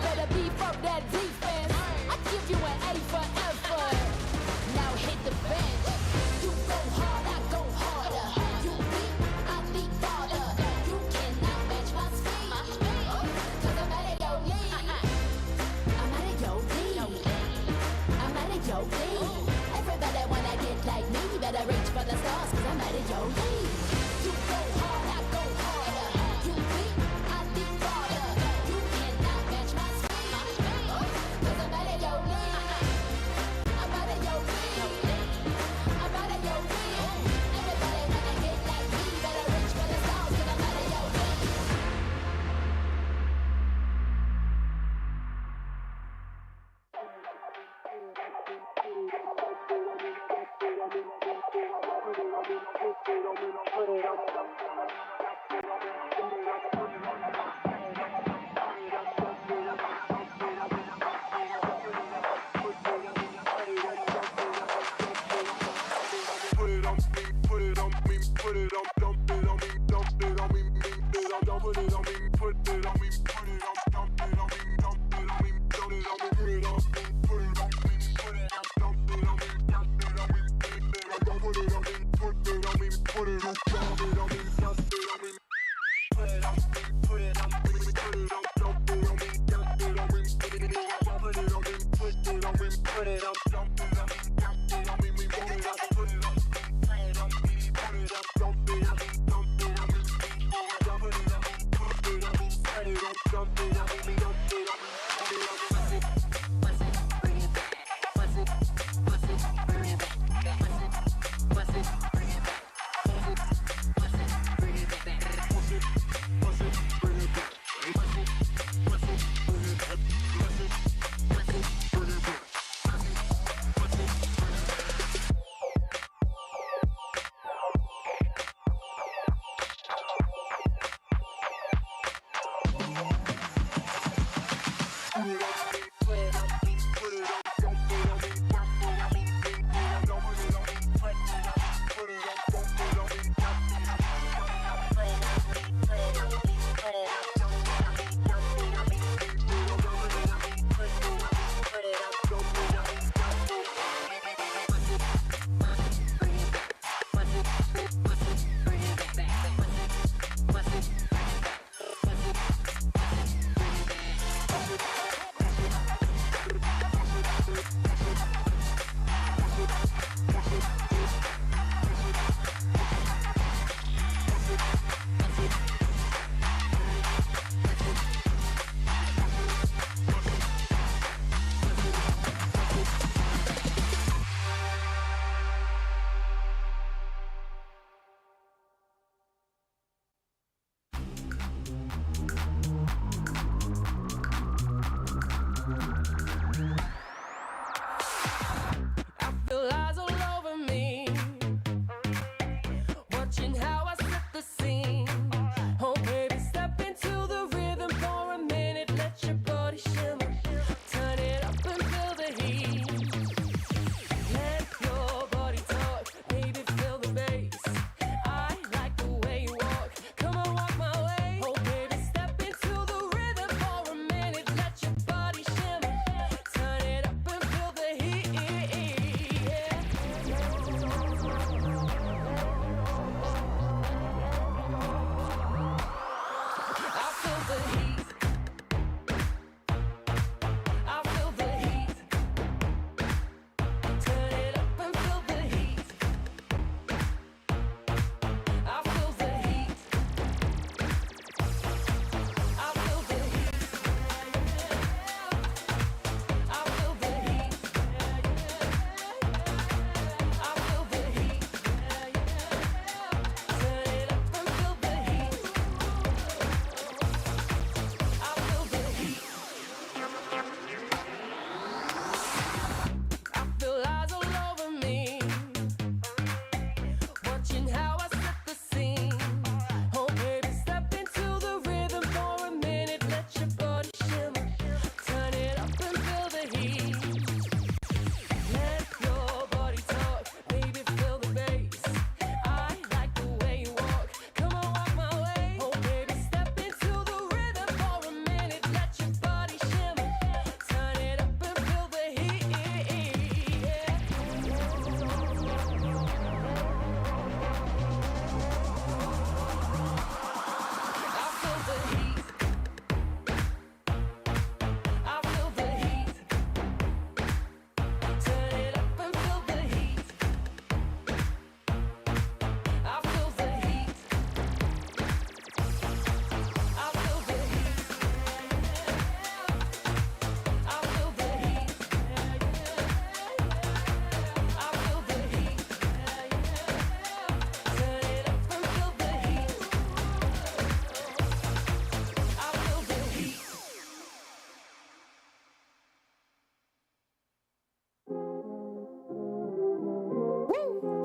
Better beef up that defense. I give you an A for effort. Now hit the bench. You go hard, I go harder. You leap, I leap farther. You cannot match my speed. Cause I'm out of your league. I'm out of your league. I'm out of your league. Everybody wanna get like me, better reach for the stars, cause I'm out of your league. You go hard, I go harder. You leap, I leap farther. You cannot match my speed. Cause I'm out of your league. I'm out of your league. I'm out of your league. Everybody wanna get like me, better reach for the stars, cause I'm out of your league.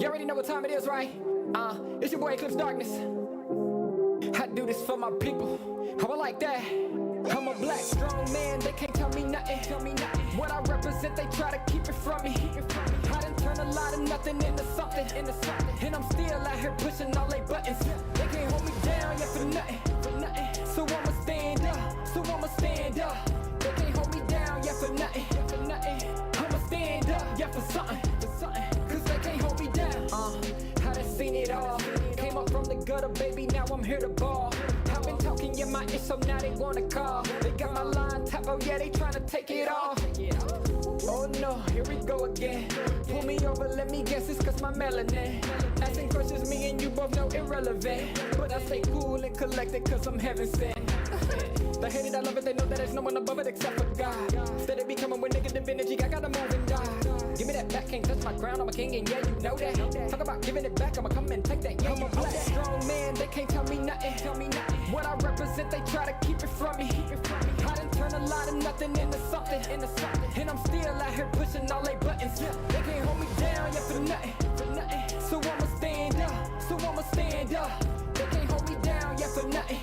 You already know what time it is, right? It's your boy Eclipse Darkness. I do this for my people. How I like that. I'm a black strong man, they can't tell me nothing. What I represent, they try to keep it from me. I done turn a lot of nothing into something. And I'm still out here pushing all they buttons. They can't hold me down, yeah, for nothing. So I'ma stand up. They can't hold me down, yeah, for nothing. I'ma stand up, yeah, for something. Cause they can't hold me down. I done seen it all. Came up from the gutter, baby, now I'm here to ball. I've been talking in my ear, so now they wanna call. They got my line tap, oh yeah, they tryna take it off. Oh no, here we go again. Pull me over, let me guess, it's cause my melanin. Asking questions, me and you both know irrelevant. But I stay cool and collected cause I'm heaven sent. They hate it, I love it, they know that there's no one above it except for God. Steady be coming with negative energy, I gotta move and die. Give me that back, can't touch my crown, I'm a king and yeah, you know that. Talk about giving it back, I'ma come and take that, yeah. I'm a black strong man, they can't tell me nothing. What I represent, they try to keep it from me. I done turn a lot of nothing into something. And I'm still out here pushing all they buttons. They can't hold me down, yeah, for nothing. So I'ma stand up. They can't hold me down, yeah, for nothing.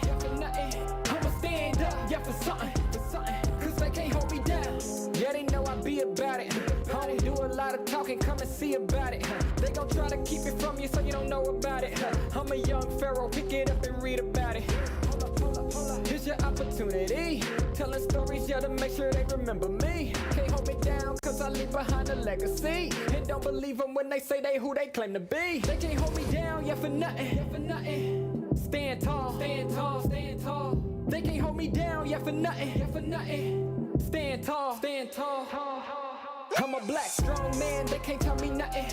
I'ma stand up, yeah, for something. Cause they can't hold me down. Yeah, they know I be about it. I don't do a lot of talking, come and see about it. They gon' try to keep it from you so you don't know about it. I'm a young pharaoh, pick it up and read about it. Here's your opportunity. Telling stories, yeah, to make sure they remember me. Can't hold me down, cause I leave behind a legacy. And don't believe them when they say they who they claim to be. They can't hold me down, yeah, for nothing. Stand tall. They can't hold me down, yeah, for nothing. Stand tall. I'm a black strong man, they can't tell me nothing.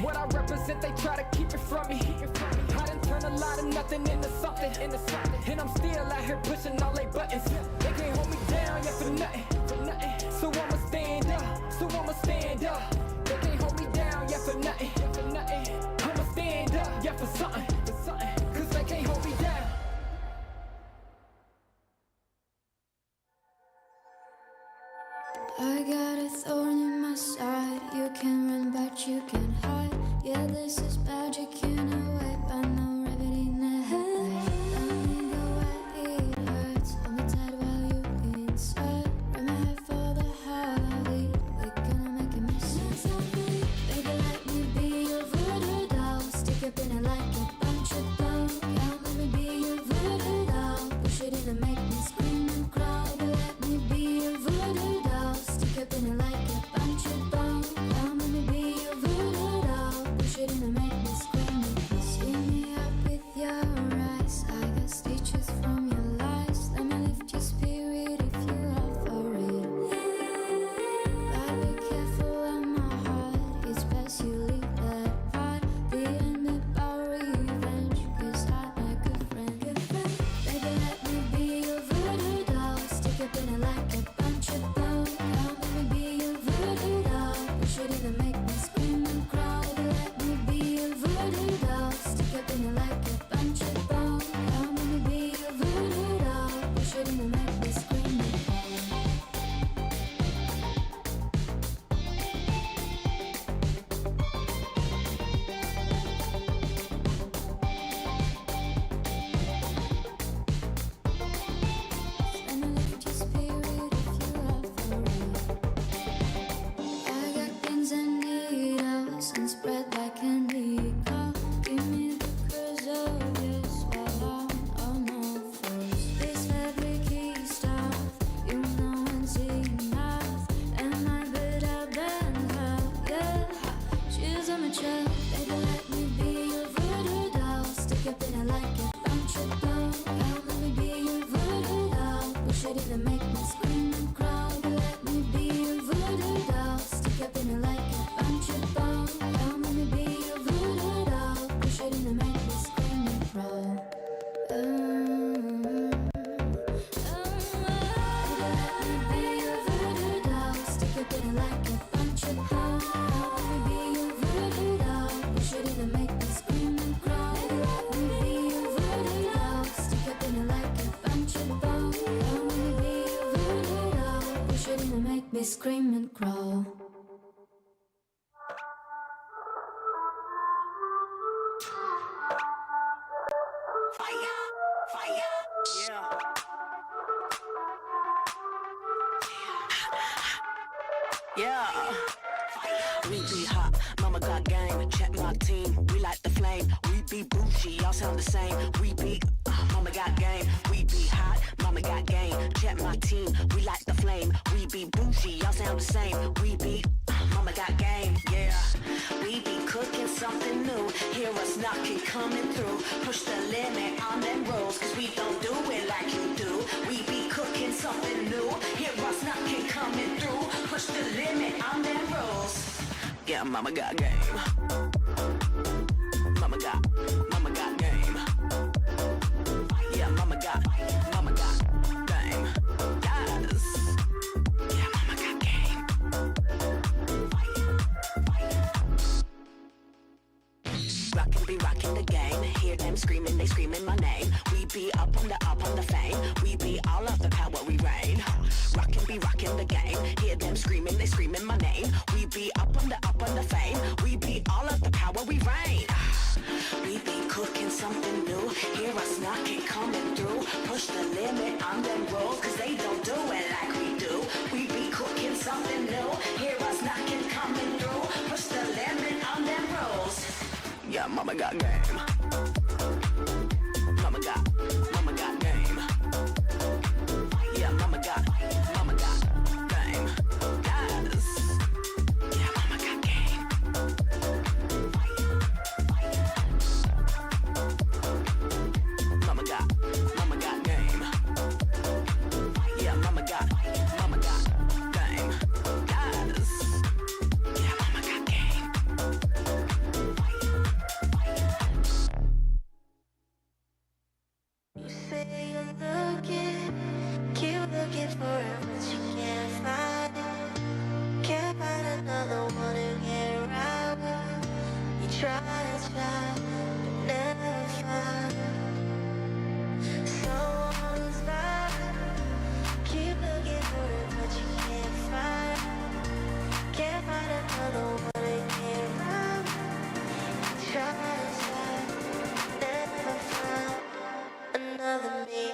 What I represent, they try to keep it from me. I done turn a lot of nothing into something. And I'm still out here pushing all they buttons. They can't hold me down, yeah, for nothing. So I'ma stand up. They can't hold me down, yeah, for nothing. I'ma stand up, yeah, for something. Cause they can't hold me down. I got a thorn in my side. You can run, but you can't hide. Yeah, this is magic in a way, but no remedy in the head. Let me go where it hurts. Hold me tight while you inside. Run my head for the holiday. We're gonna make a mess. Baby, let me be your voodoo doll. Stick up in it like a bunch of bones. Come let me be your voodoo doll. Push it in and make me scream and cry. Baby, let me be your voodoo doll. Stick up in it like a bunch of bones. Come let me be your voodoo doll. Push it in and make me scream. See me up with your eyes. I got stitches from your lies. Let me lift your spirit if you are for it. But be careful of my heart. It's best you leave that part. The end about revenge, cause I'm a good friend. Baby, let me be your voodoo doll. Stick up in it like a bunch of bones. Come let me be your voodoo doll. Push it in and make me scream and cry. Baby, let me be your voodoo doll. Stick up in it like a bunch of bones. Come let me be your voodoo doll. Push it in and make me scream and cry. Let me lift your spirit if you are for it. I got pins and needles and spread like candy. Come give me the curse of your swallow. Oh no, first this fabricy stuff. You know it's enough. And I better than her. Yeah, she's a mature. Baby, let me be your voodoo doll. Stick up in it like a bunch of bones. Come let me be your voodoo doll. Push it in and make me scream and cry. Baby, let me be your voodoo doll. Stick up in it like a bunch of bones. Come let me be your voodoo doll. Push it in and make me scream and cry. Baby, let me be your voodoo doll. Stick up in it like a bunch of bones. Come let me be your voodoo doll. Push it in and make me scream and cry. Baby, let me be your voodoo doll. Stick up in it like a bunch of bones. Come let me be your voodoo doll. Push it in and make me scream and crawl. Yeah. We be hot, mama got game, check my team, we like the flame. We be bougie, y'all sound the same. We be, mama got game. We be hot, mama got game, check my team, we like the flame. We be bougie, y'all sound the same. We be, mama got game, yeah. We be cooking something new, hear us knocking, coming through. Push the limit on them rolls, cause we don't do it like you do. We be cooking something new, hear us knocking, coming through. Push the limit on them rolls. Yeah, mama got game. Mama got game. Yeah, mama got game. Yes. Yeah, mama got game. Rockin' the game. Hear them screaming, they screaming my name. We be up on the fame. We be all of the power, we reign. Rockin' the game. Hear them screaming, they screaming my name. We be up on the fame. We be all of the power, we reign. We be cooking something new. Hear us knocking, coming through. Push the limit on them rolls, cause they don't do it like we do. We be cooking something new. Hear us knocking, coming through. Push the limit on them rolls. Yeah, mama got game. Mama got game. Yeah, mama got game. Yes. Yeah, mama got game. Mama got game. Yeah, mama got game. Yes. Yeah, mama got game. You say you're looking, keep looking for it, but you can't find it. Can't find another one to get around with. You try, but never find someone who's mine. Keep looking for it, but you can't find it. Can't find another one to get around with. You try, never find another me.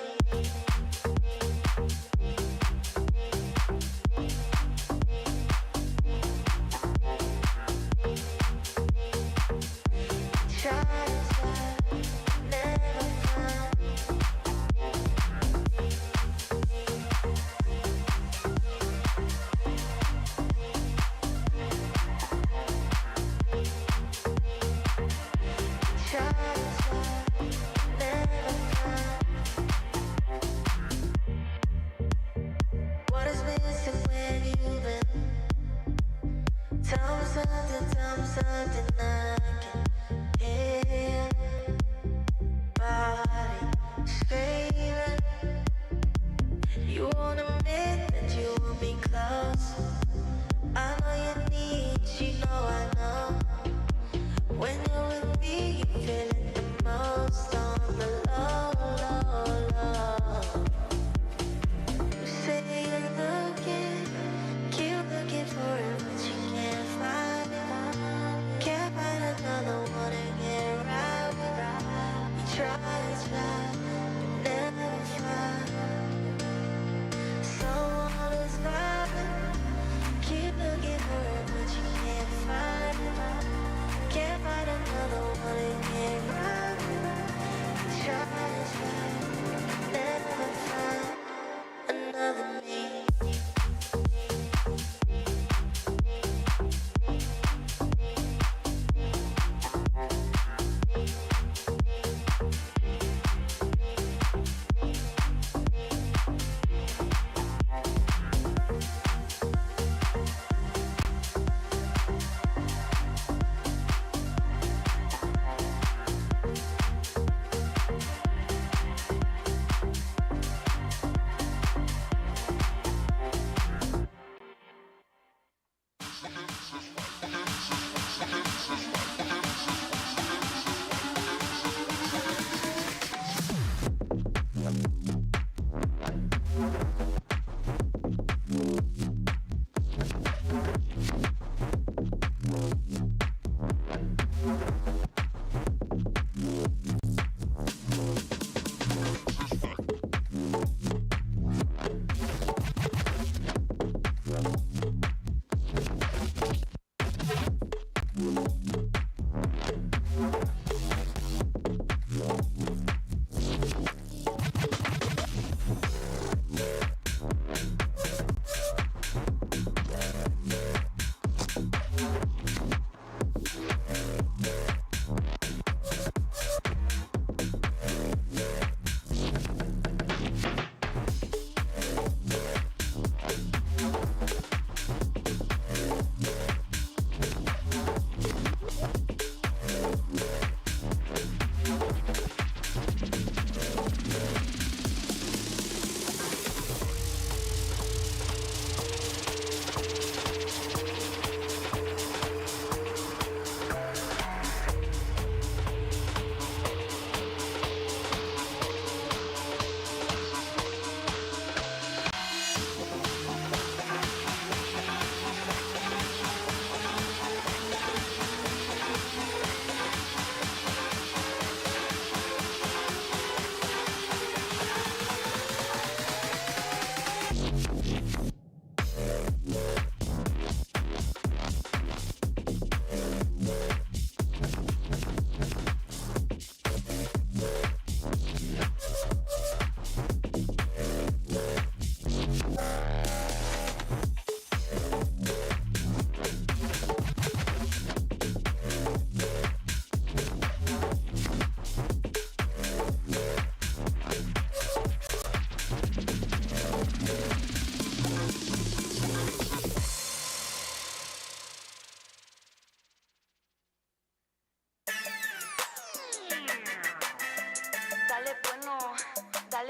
What is missing when you've been? Tell me something I can hear. Body screaming. You won't admit that you want me close. I know your needs, you know I know. When you're with me, you feel it the most on the low, low, low. You say you're looking, keep looking for it, but you can't find it. Can't find another one to get around with. You try, but never find someone who's mine. Keep looking for it, but you can't find it. Can't find another one to get around with. You try, never find another me.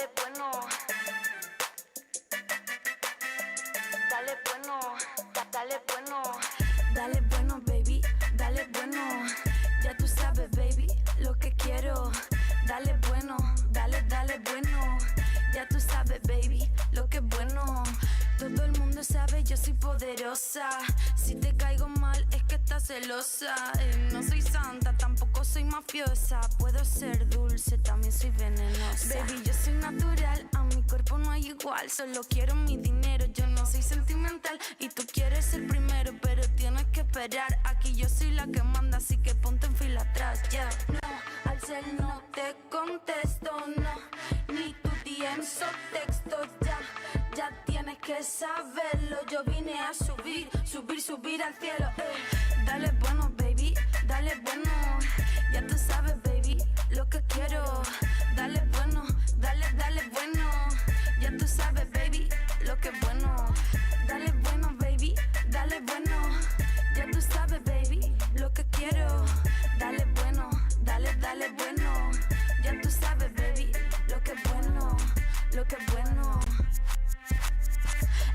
dale bueno. Dale bueno, dale bueno. Dale bueno, baby, dale bueno. Ya tú sabes, baby, lo que quiero. Dale bueno, dale bueno. Ya tú sabes, baby, lo que es bueno. Todo el mundo sabe, yo soy poderosa. Si te caigo mal, es que estás celosa. No soy santa, tampoco soy mafiosa. Puedo ser dulce, también soy venenosa. Baby, yo soy natural, a mi cuerpo no hay igual. Solo quiero mi dinero, yo no soy sentimental. Y tú quieres ser primero, pero tienes que esperar. Aquí yo soy la que manda, así que ponte en fila atrás, yeah. No, al cel no te contesto, no. Ni tu DMs o textos, ya tienes que saberlo. Yo vine a subir al cielo. Dale bueno, baby, dale bueno. Ya tú sabes, baby, lo que quiero. Dale bueno, dale bueno. Ya tú sabes, baby, lo que es bueno. Dale bueno, baby, dale bueno. Ya tú sabes, baby, lo que quiero. Dale bueno, dale bueno. Ya tú sabes, baby, lo que es bueno, lo que es bueno.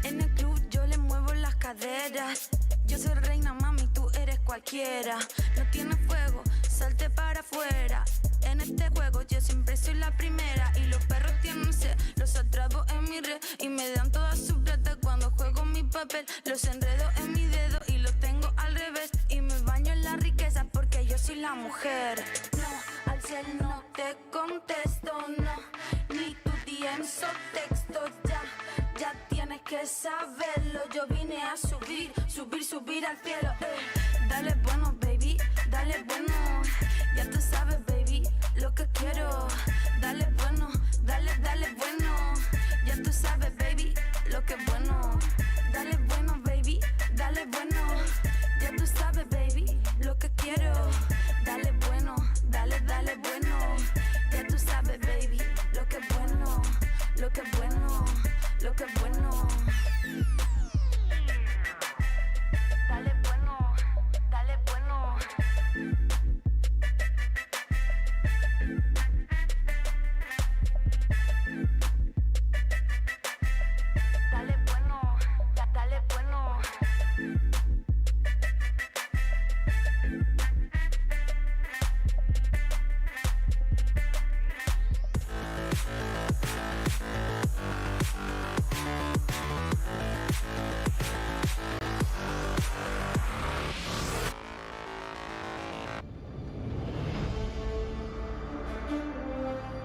En el club yo le muevo las caderas. Yo soy reina, mami, tú eres cualquiera. No tienes fuego, salte para afuera. En este juego yo siempre soy la primera. Y los perros tienen sed, los atrapo en mi red. Y me dan toda su plata cuando juego mi papel. Los enredo en mi dedo y los tengo al revés. Y me baño en la riqueza porque yo soy la mujer. No, al cel no te contesto, no. Ni tu DMs o textos, ya tienes que saberlo. Yo vine a subir al cielo. Dale bueno, baby, dale bueno. Ya tú sabes, baby, lo que quiero. Dale bueno, dale bueno. Ya tú sabes, baby, lo que es bueno. Dale bueno, baby, dale bueno. Ya tú sabes, baby, lo que quiero. Dale bueno, dale bueno. Ya tú sabes, baby, lo que es bueno, lo que es bueno, lo que es bueno. Dale bueno, dale bueno. Dale bueno, dale bueno.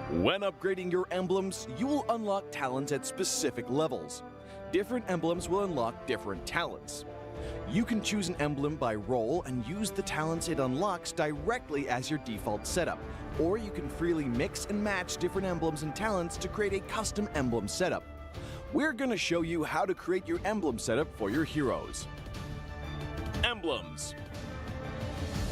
When upgrading your emblems, you will unlock talents at specific levels. Different emblems will unlock different talents. You can choose an emblem by role and use the talents it unlocks directly as your default setup, or you can freely mix and match different emblems and talents to create a custom emblem setup. We're going to show you how to create your emblem setup for your heroes. Emblems.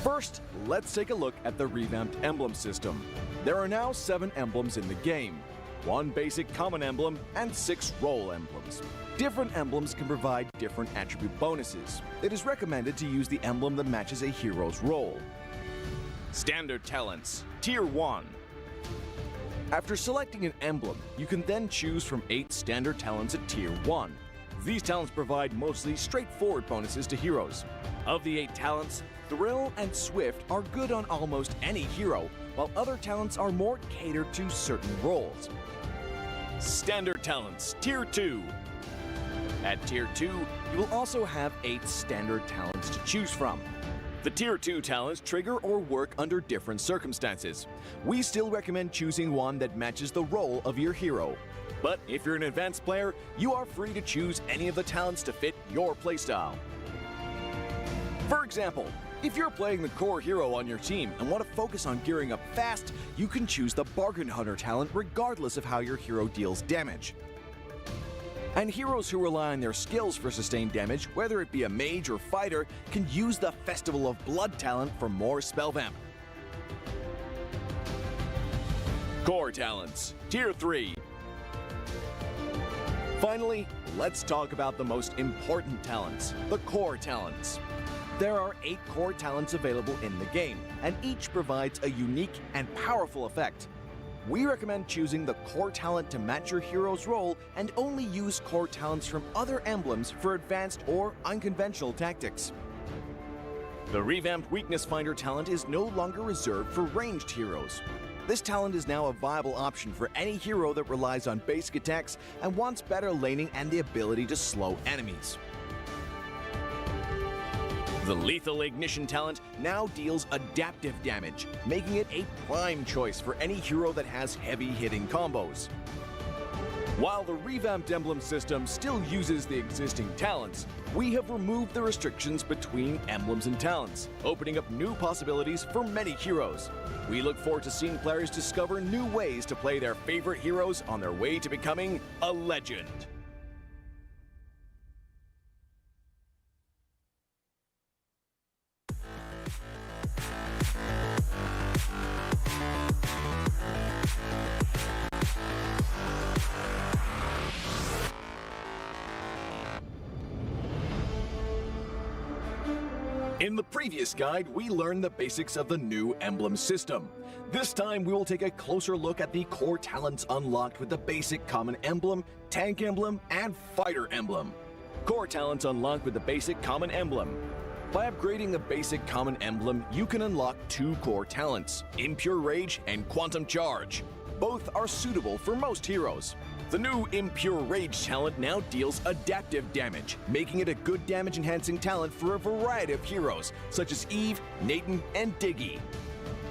First, let's take a look at the revamped emblem system. There are now 7 emblems in the game, 1 basic common emblem and 6 role emblems. Different emblems can provide different attribute bonuses. It is recommended to use the emblem that matches a hero's role. Standard talents, Tier 1. After selecting an emblem, you can then choose from 8 standard talents at Tier 1. These talents provide mostly straightforward bonuses to heroes. Of the 8 talents, Thrill and Swift are good on almost any hero, while other talents are more catered to certain roles. Standard talents, Tier 2. At Tier 2, you will also have 8 standard talents to choose from. The Tier 2 talents trigger or work under different circumstances. We still recommend choosing one that matches the role of your hero. But if you're an advanced player, you are free to choose any of the talents to fit your playstyle. For example, if you're playing the core hero on your team and want to focus on gearing up fast, you can choose the Bargain Hunter talent regardless of how your hero deals damage. And heroes who rely on their skills for sustained damage, whether it be a mage or fighter, can use the Festival of Blood talent for more spell vamp. Core talents, Tier 3. Finally, let's talk about the most important talents, the core talents. There are 8 core talents available in the game, and each provides a unique and powerful effect. we recommend choosing the core talent to match your hero's role and only use core talents from other emblems for advanced or unconventional tactics. The revamped Weakness Finder talent is no longer reserved for ranged heroes. This talent is now a viable option for any hero that relies on basic attacks and wants better laning and the ability to slow enemies. The Lethal Ignition talent now deals adaptive damage, making it a prime choice for any hero that has heavy hitting combos. While the revamped emblem system still uses the existing talents, we have removed the restrictions between emblems and talents, opening up new possibilities for many heroes. We look forward to seeing players discover new ways to play their favorite heroes on their way to becoming a legend. In the previous guide, we learned the basics of the new emblem system. This time, we will take a closer look at the core talents unlocked with the basic common emblem, tank emblem, and fighter emblem. Core talents unlocked with the basic common emblem. By upgrading the basic common emblem, you can unlock 2 core talents, Impure Rage and Quantum Charge. Both are suitable for most heroes. The new Impure Rage talent now deals adaptive damage, making it a good damage-enhancing talent for a variety of heroes, such as Eve, Nathan, and Diggy.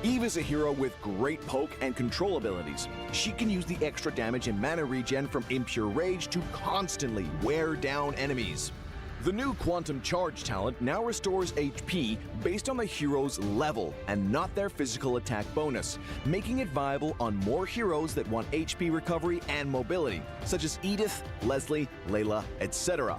Eve is a hero with great poke and control abilities. She can use the extra damage and mana regen from Impure Rage to constantly wear down enemies. The new Quantum Charge talent now restores HP based on the hero's level and not their physical attack bonus, making it viable on more heroes that want HP recovery and mobility, such as Edith, Leslie, Layla, etc.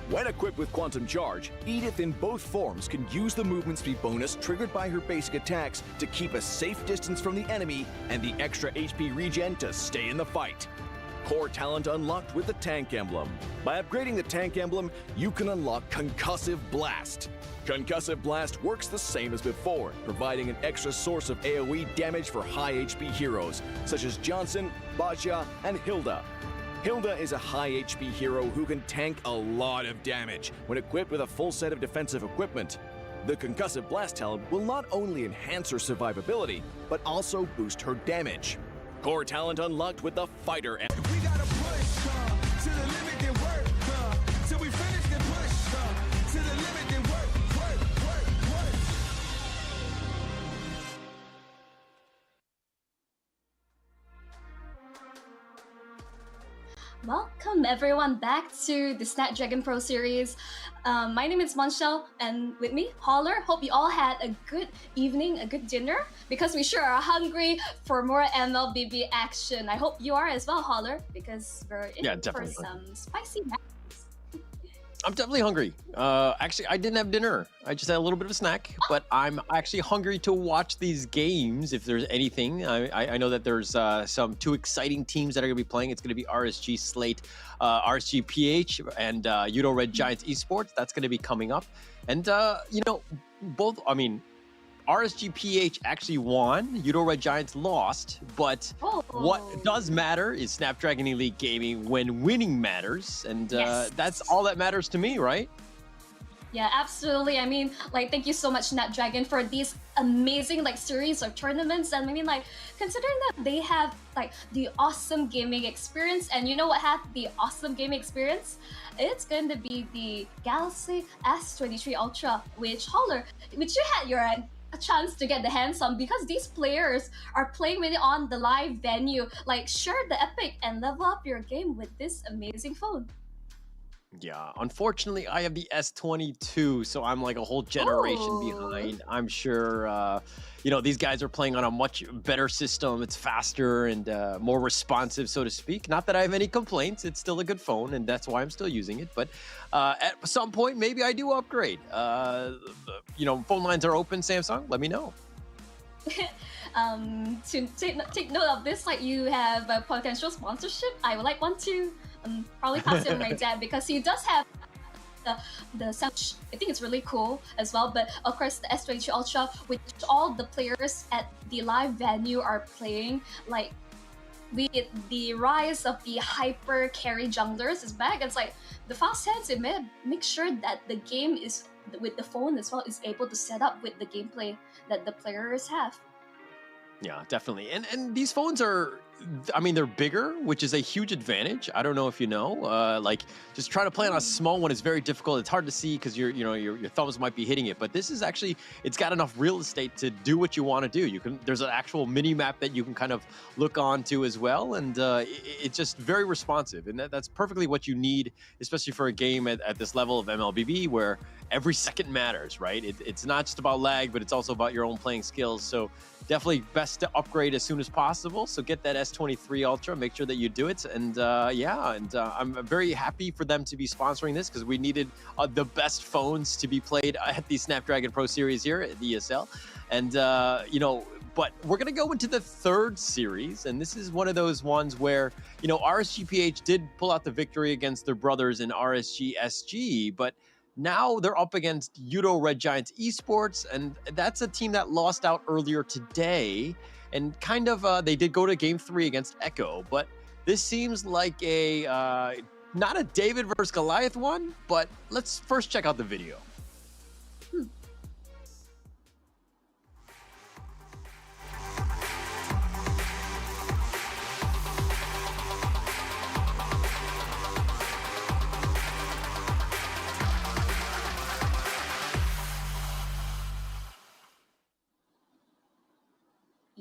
When equipped with Quantum Charge, Edith in both forms can use the movement speed bonus triggered by her basic attacks to keep a safe distance from the enemy and the extra HP regen to stay in the fight. Core talent unlocked with the Tank Emblem. By upgrading the Tank Emblem, you can unlock Concussive Blast. Concussive Blast works the same as before, providing an extra source of AoE damage for high HP heroes, such as Johnson, Baja, and Hilda. Hilda is a high HP hero who can tank a lot of damage when equipped with a full set of defensive equipment. The Concussive Blast talent will not only enhance her survivability, but also boost her damage. Core talent unlocked with the Fighter Emblem. We gotta push to the limit then work till we finish then push to the limit then work. Welcome everyone back to the Snapdragon Pro Series. My name is Monshel, and with me, Holler. Hope you all had a good evening, a good dinner, because we sure are hungry for more MLBB action. I hope you are as well, Holler, because we're in for some spicy matches. I'm definitely hungry. Actually, I didn't have dinner. I just had a little bit of a snack, but I'm actually hungry to watch these games if there's anything. I know that there's some 2 exciting teams that are going to be playing. It's going to be RSG Slate, RSG PH, and Yoodo Red Giants Esports. That's going to be coming up. And, you know, both, I mean, RSG PH actually won, Yoodo Red Giants lost, but what does matter is Snapdragon Elite Gaming when winning matters, and that's all that matters to me, right? Yeah, absolutely. I mean, like, thank you so much, Snapdragon, for these amazing, like, series of tournaments. And I mean, like, considering that they have, like, the awesome gaming experience, and you know what had the awesome gaming experience? It's going to be the Galaxy S23 Ultra, which you had a chance to get the hands on, because these players are playing with it on the live venue. Like, share the epic and level up your game with this amazing phone. Yeah, unfortunately, I have the S22, so I'm like a whole generation behind. I'm sure, you know, these guys are playing on a much better system. It's faster and more responsive, so to speak. Not that I have any complaints. It's still a good phone, and that's why I'm still using it. But at some point, maybe I do upgrade. You know, phone lines are open, Samsung. Let me know. To take note of this, like, you have a potential sponsorship. I would like one to probably pass it right there, because he does have the sound. I think it's really cool as well. But of course, the S22 Ultra, which all the players at the live venue are playing, like, with the rise of the hyper carry junglers is back. It's like the fast hands, it may make sure that the game is with the phone as well is able to set up with the gameplay that the players have. Yeah, definitely. And these phones are, I mean, they're bigger, which is a huge advantage. I don't know if you know, like just trying to play on a small one is very difficult. It's hard to see because your thumbs might be hitting it. But this is actually, it's got enough real estate to do what you want to do. There's an actual mini map that you can kind of look onto as well, and it's just very responsive. And that's perfectly what you need, especially for a game at this level of MLBB where every second matters, right? It's not just about lag, but it's also about your own playing skills. So definitely best to upgrade as soon as possible. So get that S23 Ultra, make sure that you do it. And I'm very happy for them to be sponsoring this because we needed the best phones to be played at the Snapdragon Pro Series here at the ESL. And, but we're going to go into the third series. And this is one of those ones where, RSGPH did pull out the victory against their brothers in RSG SG, but now they're up against Yoodo Red Giants Esports, and that's a team that lost out earlier today. And kind of, they did go to Game 3 against Echo, but this seems like a, not a David versus Goliath one, but let's first check out the video.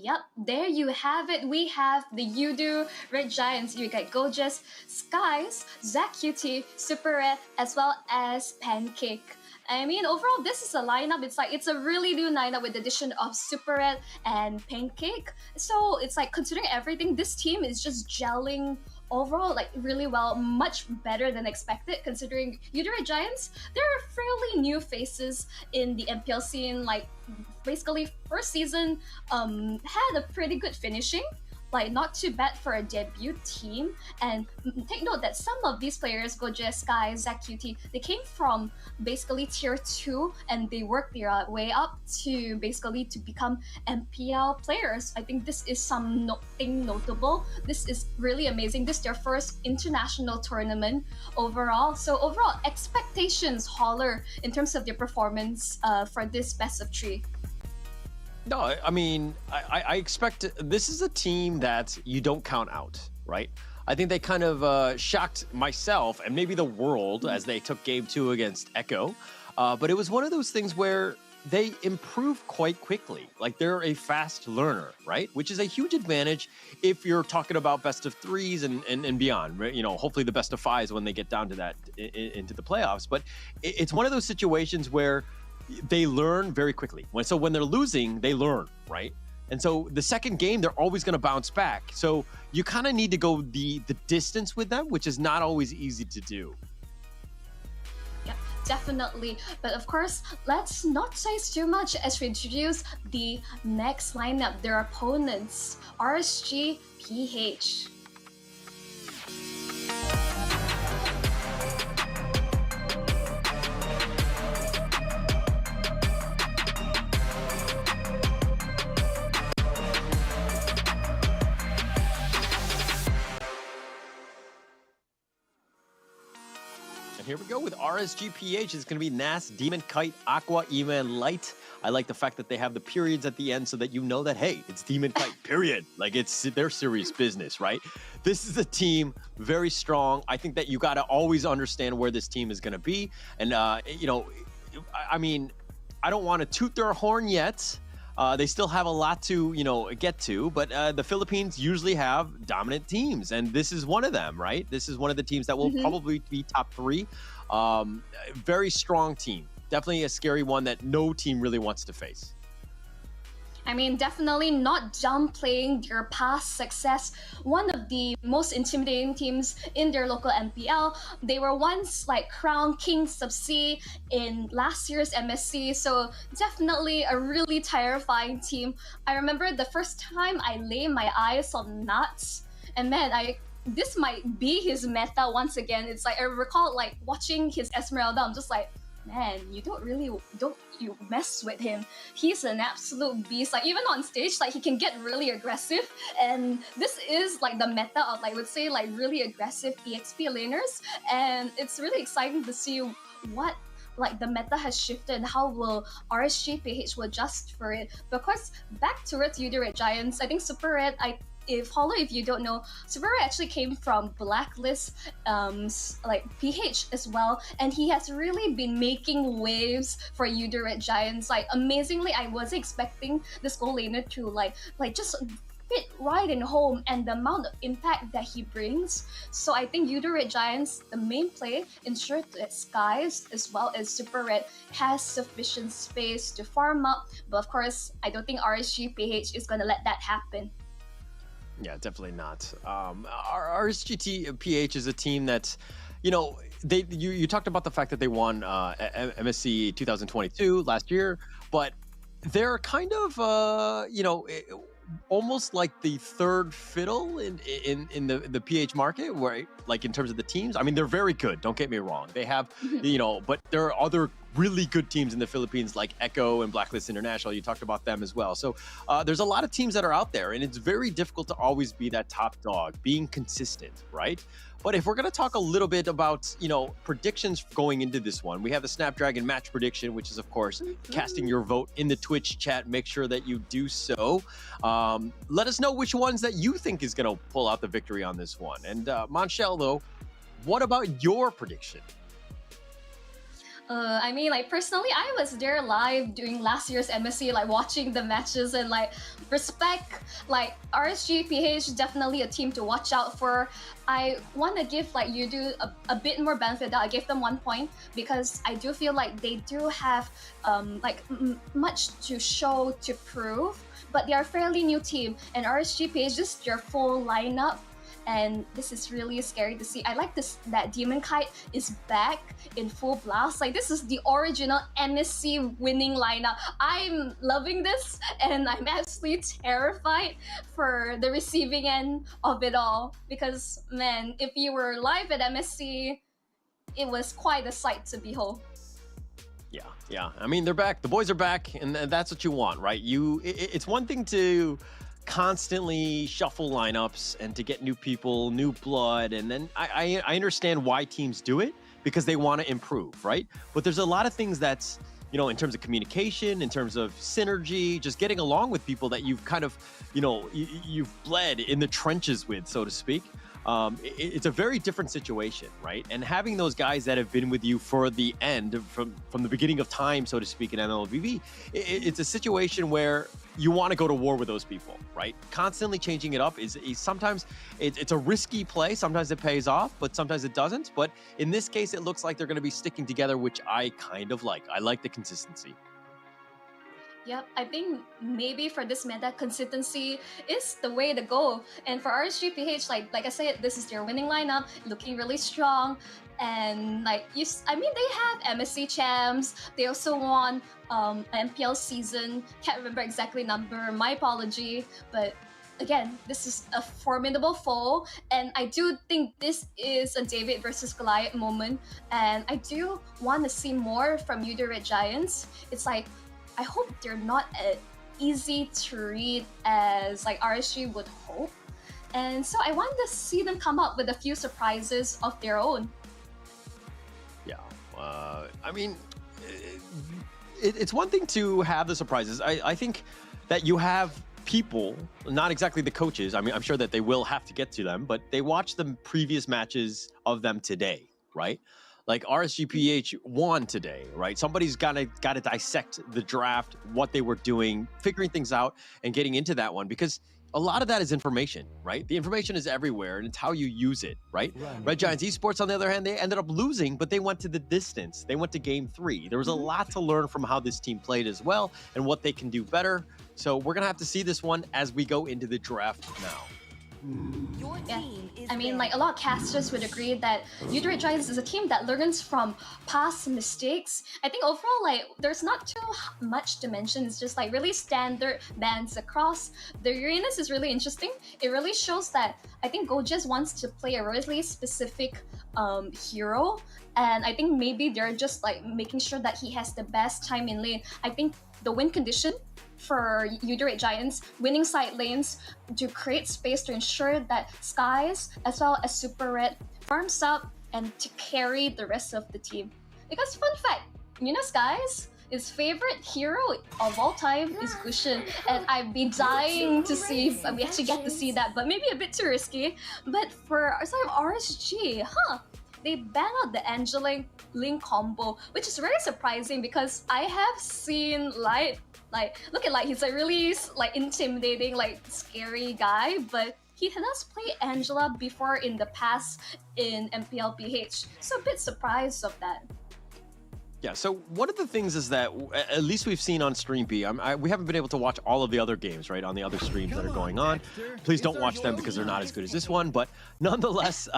Yep, there you have it. We have the Yoodo Red Giants. You got Gorgeous, Skies, Zach QT, Super Red, as well as Pancake. I mean, overall, this is a lineup. It's a really new lineup with the addition of Super Red and Pancake. So it's like, considering everything, this team is just gelling overall like really well, much better than expected considering Yoodo Red Giants, they're fairly new faces in the MPL scene. Like basically first season had a pretty good finishing, like not too bad for a debut team. And take note that some of these players, Goja, Sky, Zach QT, they came from basically tier 2 and they worked their way up to basically to become MPL players. I think this is something notable. This is really amazing. This is their first international tournament overall. So overall, expectations holler in terms of their performance for this best of 3. No, I mean, I expect this is a team that you don't count out, right? I think they kind of shocked myself and maybe the world as they took game 2 against Echo. But it was one of those things where they improve quite quickly. Like they're a fast learner, right? Which is a huge advantage if you're talking about best of 3s and beyond, right? You know, hopefully the best of 5s when they get down to that into the playoffs. But it's one of those situations where they learn very quickly. So when they're losing, they learn, right? And so the second game, they're always going to bounce back. So you kind of need to go the distance with them, which is not always easy to do. Yeah, definitely. But of course, let's not say too much as we introduce the next lineup, their opponents, RSG PH. Here we go with RSGPH. It's going to be Nas, Demon Kite, Aqua, Ema, and Light. I like the fact that they have the periods at the end so that you know that, hey, it's Demon Kite, period. Like, it's their serious business, right? This is a team very strong. I think that you got to always understand where this team is going to be. And, you know, I mean, I don't want to toot their horn yet. They still have a lot to, you know, get to, but the Philippines usually have dominant teams, and this is one of them, right? This is one of the teams that will probably be top 3. Very strong team. Definitely a scary one that no team really wants to face. I mean, definitely not downplaying their past success. One of the most intimidating teams in their local MPL. They were once like crowned Kings of C in last year's MSC. So definitely a really terrifying team. I remember the first time I lay my eyes on Nuts, and man, this might be his meta once again. It's like I recall like watching his Esmeralda. I'm just like, man, you mess with him. He's an absolute beast. Like even on stage, like he can get really aggressive, and this is like the meta of like would say like really aggressive EXP laners, and it's really exciting to see what like the meta has shifted and how will RSGPH will adjust for it. Because back towards Yoodo Red Giants, I think Super Red, if you don't know, Super Red actually came from Blacklist, like PH as well, and he has really been making waves for Yoodo Red Giants. Like amazingly, I wasn't expecting this goal laner to like just fit right in home, and the amount of impact that he brings. So I think Yoodo Red Giants, the main play, ensure that Skies as well as Super Red has sufficient space to farm up. But of course, I don't think RSGPH is gonna let that happen. Yeah, definitely not. Our RSGPH is a team that's, you know, you talked about the fact that they won MSC 2022 last year, but they're kind of, you know, almost like the third fiddle in the PH market, where like in terms of the teams. I mean, they're very good, don't get me wrong. They have, you know, but there are other really good teams in the Philippines like Echo and Blacklist International. You talked about them as well. So there's a lot of teams that are out there, and it's very difficult to always be that top dog, being consistent, right? But if we're going to talk a little bit about, you know, predictions going into this one, we have the Snapdragon match prediction, which is, of course, casting your vote in the Twitch chat. Make sure that you do so. Let us know which ones that you think is going to pull out the victory on this one. And Monchelle, though, what about your prediction? I mean, like personally, I was there live during last year's MSC, like watching the matches, and like respect, like RSGPH definitely a team to watch out for. I want to give like Yoodo a bit more benefit. That I gave them 1 point because I do feel like they do have like much to show to prove, but they are a fairly new team, and RSGPH just their full lineup. And this is really scary to see. I like that Demon Kite is back in full blast. Like this is the original MSC winning lineup. I'm loving this, and I'm absolutely terrified for the receiving end of it all. Because man, if you were live at MSC, it was quite a sight to behold. Yeah. I mean, they're back. The boys are back, and that's what you want, right? It's one thing to constantly shuffle lineups and to get new people, new blood, and then I understand why teams do it, because they want to improve, right? But there's a lot of things that's, you know, in terms of communication, in terms of synergy, just getting along with people that you've kind of, you know, you've bled in the trenches with, so to speak. It's a very different situation, right? And having those guys that have been with you for the end, from the beginning of time, so to speak, in MLBB, it's a situation where you want to go to war with those people, right? Constantly changing it up is sometimes it's a risky play. Sometimes it pays off, but sometimes it doesn't. But in this case, it looks like they're going to be sticking together, which I kind of like. I like the consistency. Yep, I think maybe for this meta, consistency is the way to go. And for RSGPH, like I said, this is their winning lineup, looking really strong. And like I mean, they have MSC champs. They also won an MPL season. Can't remember exactly number. My apology, but again, this is a formidable foe, and I do think this is a David versus Goliath moment. And I do want to see more from Yoodo Red Giants. It's like, I hope they're not as easy to read as like RSG would hope. And so I want to see them come up with a few surprises of their own. Yeah, I mean, it's one thing to have the surprises. I think that you have people, not exactly the coaches. I mean, I'm sure that they will have to get to them, but they watch the previous matches of them today, right? Like RSGPH won today, right? Somebody's got to dissect the draft, what they were doing, figuring things out, and getting into that one, because a lot of that is information, right? The information is everywhere, and it's how you use it, right? Red Giants Esports, on the other hand, they ended up losing, but they went to the distance. They went to game 3. There was a lot to learn from how this team played as well, and what they can do better. So we're going to have to see this one as we go into the draft now. Yeah. I mean, like a lot of casters would agree that Yoodo Red Giants is a team that learns from past mistakes. I think overall, like, there's not too much to mention. It's just like really standard bans across. The Uranus is really interesting. It really shows that I think Gojes wants to play a really specific hero, and I think maybe they're just like making sure that he has the best time in lane. I think the win condition for Yoodo Red Giants, winning side lanes to create space to ensure that Skies as well as Super Red farms up and to carry the rest of the team. Because fun fact, Skies, his favorite hero of all time is Gushin, and I'd be dying to see if we actually get to see that, but maybe a bit too risky. But for RSG, they ban out the Angela Link combo, which is very surprising because I have seen Light, look at Light, he's a really intimidating, scary guy, but he does play Angela before in the past in MPLPH, so a bit surprised of that. Yeah, so one of the things is that, at least we've seen on Stream B, we haven't been able to watch all of the other games, right, on the other streams that are going on. Please don't watch them because they're not as good as this one. But nonetheless,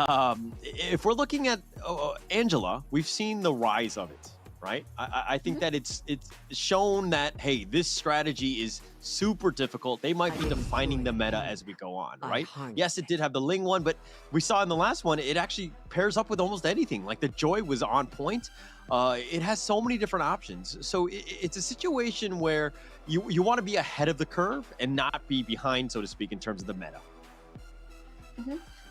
if we're looking at Angela, we've seen the rise of it, right? I think that it's shown that, hey, this strategy is super difficult. They might be defining the meta as we go on, right? Yes, it did have the Ling one, but we saw in the last one, it actually pairs up with almost anything. Like the Joy was on point. It has so many different options. So it's a situation where you want to be ahead of the curve and not be behind, so to speak, in terms of the meta.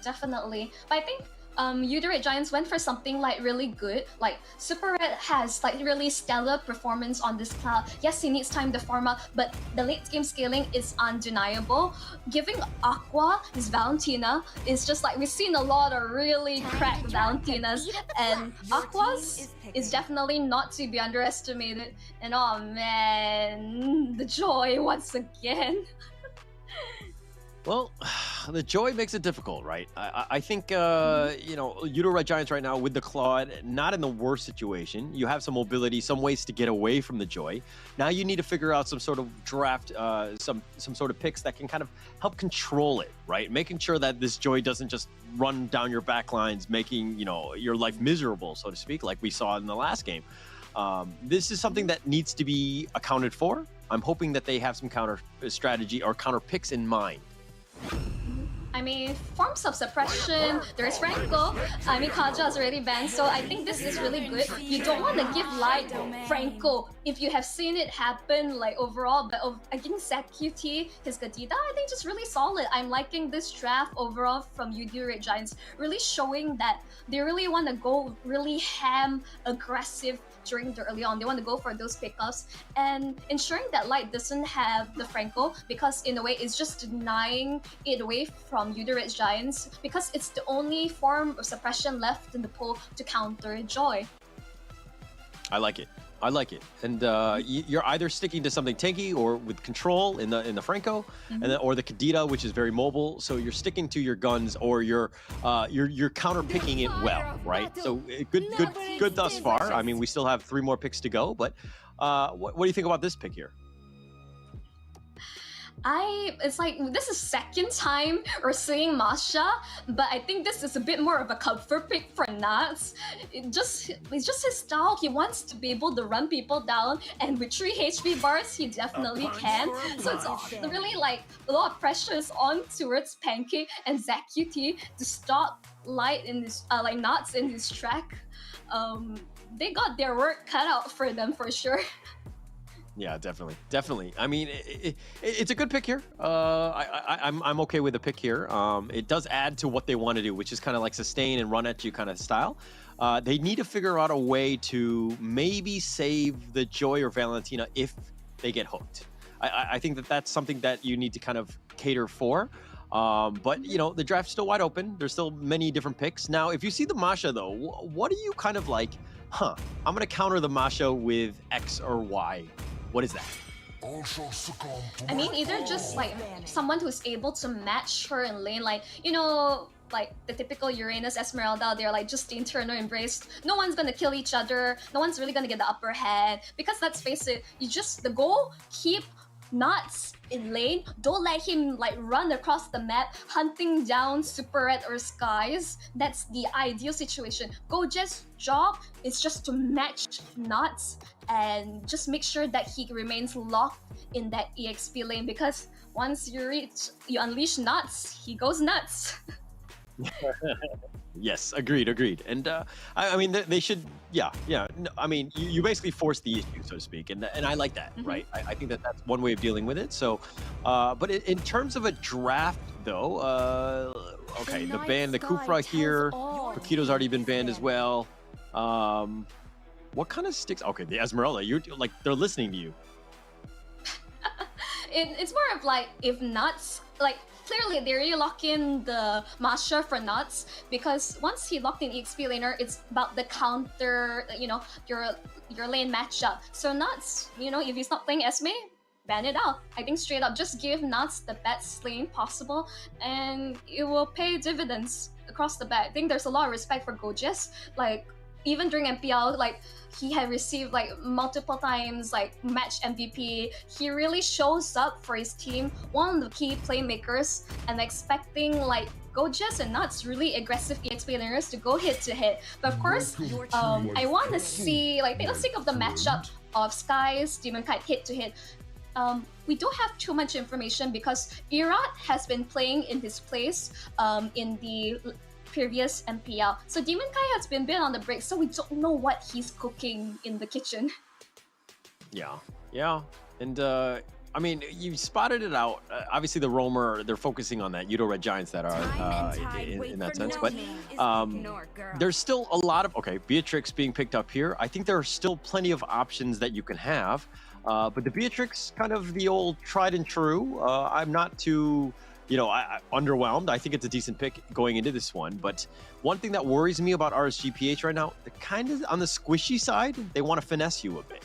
Definitely. But I think Yoodo Red Giants went for something really good. Like Super Red has really stellar performance on this cloud. Yes, he needs time to farm up, but the late game scaling is undeniable. Giving Aqua his Valentina is just we've seen a lot of really cracked Valentinas, and Aqua's is definitely not to be underestimated. And oh man, the Joy once again. Well, the Joy makes it difficult, right? I think, Yoodo Red Giants right now with the Claude, not in the worst situation. You have some mobility, some ways to get away from the Joy. Now you need to figure out some sort of draft, some sort of picks that can kind of help control it, right? Making sure that this Joy doesn't just run down your back lines, making, your life miserable, so to speak, like we saw in the last game. This is something that needs to be accounted for. I'm hoping that they have some counter strategy or counter picks in mind. I mean, forms of suppression, there's Franco, Kaja is already banned, so I think this is really good. You don't want to give Light Franco if you have seen it happen overall, but I think ZQT, his Gadita, I think just really solid. I'm liking this draft overall from Yoodo Red Giants, really showing that they really want to go really ham aggressive during the early on. They want to go for those pickups and ensuring that Light doesn't have the Franco, because in a way it's just denying it away from Yoodo Red Giants, because it's the only form of suppression left in the pool to counter Joy. I like it. And you're either sticking to something tanky or with control in the Franco, and then, or the Kadita, which is very mobile. So you're sticking to your guns, or you're counter picking it well, right? So good thus far. I mean, we still have 3 more picks to go, but what do you think about this pick here? It's this is second time we're seeing Masha, but I think this is a bit more of a comfort pick for Nats. It's just his style. He wants to be able to run people down, and with 3 HP bars, he definitely can. So it's really a lot of pressure is on towards Pancake and ZQT to stop Light in this Nats in his track. They got their work cut out for them for sure. Yeah, definitely. I mean, it's a good pick here. I'm okay with the pick here. It does add to what they want to do, which is kind of sustain and run at you kind of style. They need to figure out a way to maybe save the Joy or Valentina if they get hooked. I think that's something that you need to kind of cater for. But the draft's still wide open. There's still many different picks. Now, if you see the Masha though, what are you kind of I'm gonna counter the Masha with X or Y? What is that? I mean, either just someone who's able to match her in lane, the typical Uranus Esmeralda, they're just the internal embrace. No one's gonna kill each other. No one's really gonna get the upper hand, because let's face it, the goal, keep Nuts in lane. Don't let him run across the map hunting down Super Red or Skies. That's the ideal situation. Gojet's job is just to match Nuts and just make sure that he remains locked in that EXP lane, because once you unleash Nuts, he goes nuts. Yes, agreed. And I mean, they should, yeah. No, I mean, you basically force the issue, so to speak, and I like that, right? I think that's one way of dealing with it. So, but in terms of a draft, though, okay, the ban, the Kufra here, Paquito's already been banned as well. What kind of sticks? Okay, the Esmeralda, you're like, they're listening to you. It's more of like, if nuts, like, clearly they really lock in the master for nuts, because once he locked in EXP laner, it's about the counter, you know, your lane matchup. So nuts, you know, if he's not playing Esme, ban it out. I think straight up, just give nuts the best lane possible, and it will pay dividends across the bat. I think there's a lot of respect for Gojes. Like, even during MPL, like, he had received like multiple times like match MVP. He really shows up for his team, one of the key playmakers, and expecting like Gojes and Nuts, really aggressive EXP laners, to go head to head. But of course, I want to see, like, let's think of the matchup of Skies, Demon Kite head to head. We don't have too much information because Irat has been playing in his place in the previous MPL. So Demon Kai has been on the break, so we don't know what he's cooking in the kitchen. Yeah. And I mean, you spotted it out. Obviously, the roamer, they're focusing on that Yoodo Red Giants that are in that sense. But there's still a lot of, okay, Beatrix being picked up here. I think there are still plenty of options that you can have. But the Beatrix, kind of the old tried and true. I'm not too, you know, underwhelmed. I think it's a decent pick going into this one. But one thing that worries me about RSGPH right now, they're kind of on the squishy side. They want to finesse you a bit.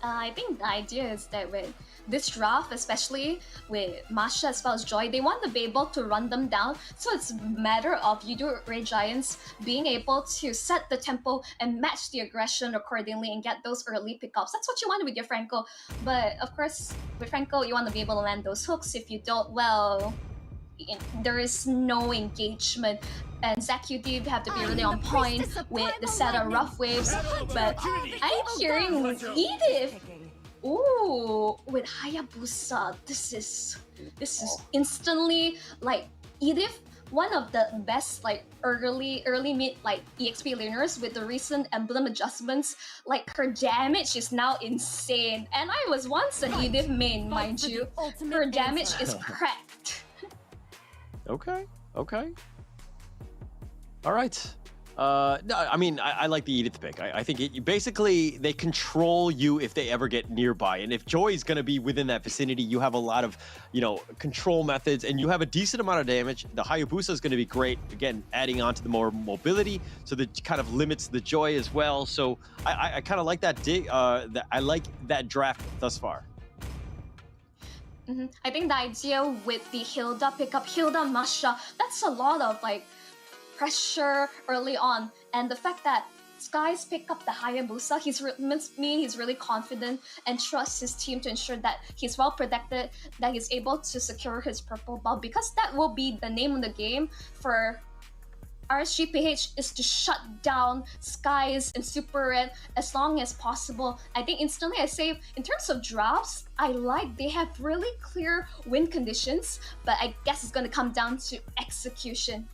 I think the idea is that with this draft, especially with Masha as well as Joy, they want to be able to run them down. So it's a matter of Yoodo Red Giants being able to set the tempo and match the aggression accordingly and get those early pickups. That's what you want with your Franco. But of course, with Franco, you want to be able to land those hooks. If you don't, well, there is no engagement. And ZQD have to be really on point with the set of rough waves. But I'm hearing Edith. Ooh, with Hayabusa, this is instantly like Edith, one of the best like early mid like EXP laners with the recent emblem adjustments. Like, her damage is now insane. And I was once an Edith main, mind you. Her damage is cracked. Okay. All right. No, I mean, I like the Edith pick. I think basically they control you if they ever get nearby. And if Joy is going to be within that vicinity, you have a lot of, you know, control methods, and you have a decent amount of damage. The Hayabusa is going to be great. Again, adding on to the more mobility, so that kind of limits the Joy as well. So I kind of like that. I like that draft thus far. I think the idea with the Hilda pickup, Hilda Masha, that's a lot of like pressure early on, and the fact that Skies pick up the Hayabusa, he's really confident and trusts his team to ensure that he's well protected, that he's able to secure his purple buff, because that will be the name of the game for RSGPH, is to shut down Skies and Super Red as long as possible. I think instantly I say, in terms of drafts, they have really clear win conditions, but I guess it's gonna come down to execution.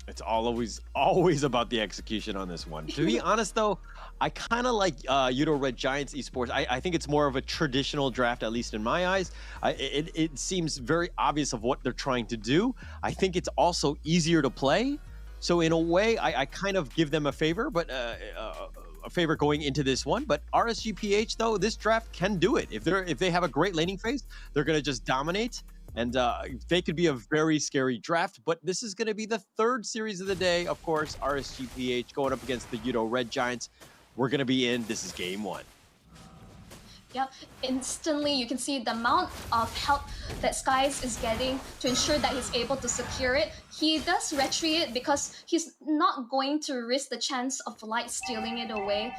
It's always about the execution on this one. To be honest, though, I kind of like Yoodo Red Giants Esports. I think it's more of a traditional draft, at least in my eyes. It seems very obvious of what they're trying to do. I think it's also easier to play. So in a way, I kind of give them a favor, but a favor going into this one. But RSGPH, though, this draft can do it. If they have a great laning phase, they're going to just dominate. And they could be a very scary draft, but this is going to be the third series of the day. Of course, RSGPH going up against the Yoodo Red Giants. We're going to be in. This is game one. Yep, instantly you can see the amount of help that Skies is getting to ensure that he's able to secure it. He does retreat because he's not going to risk the chance of Light stealing it away.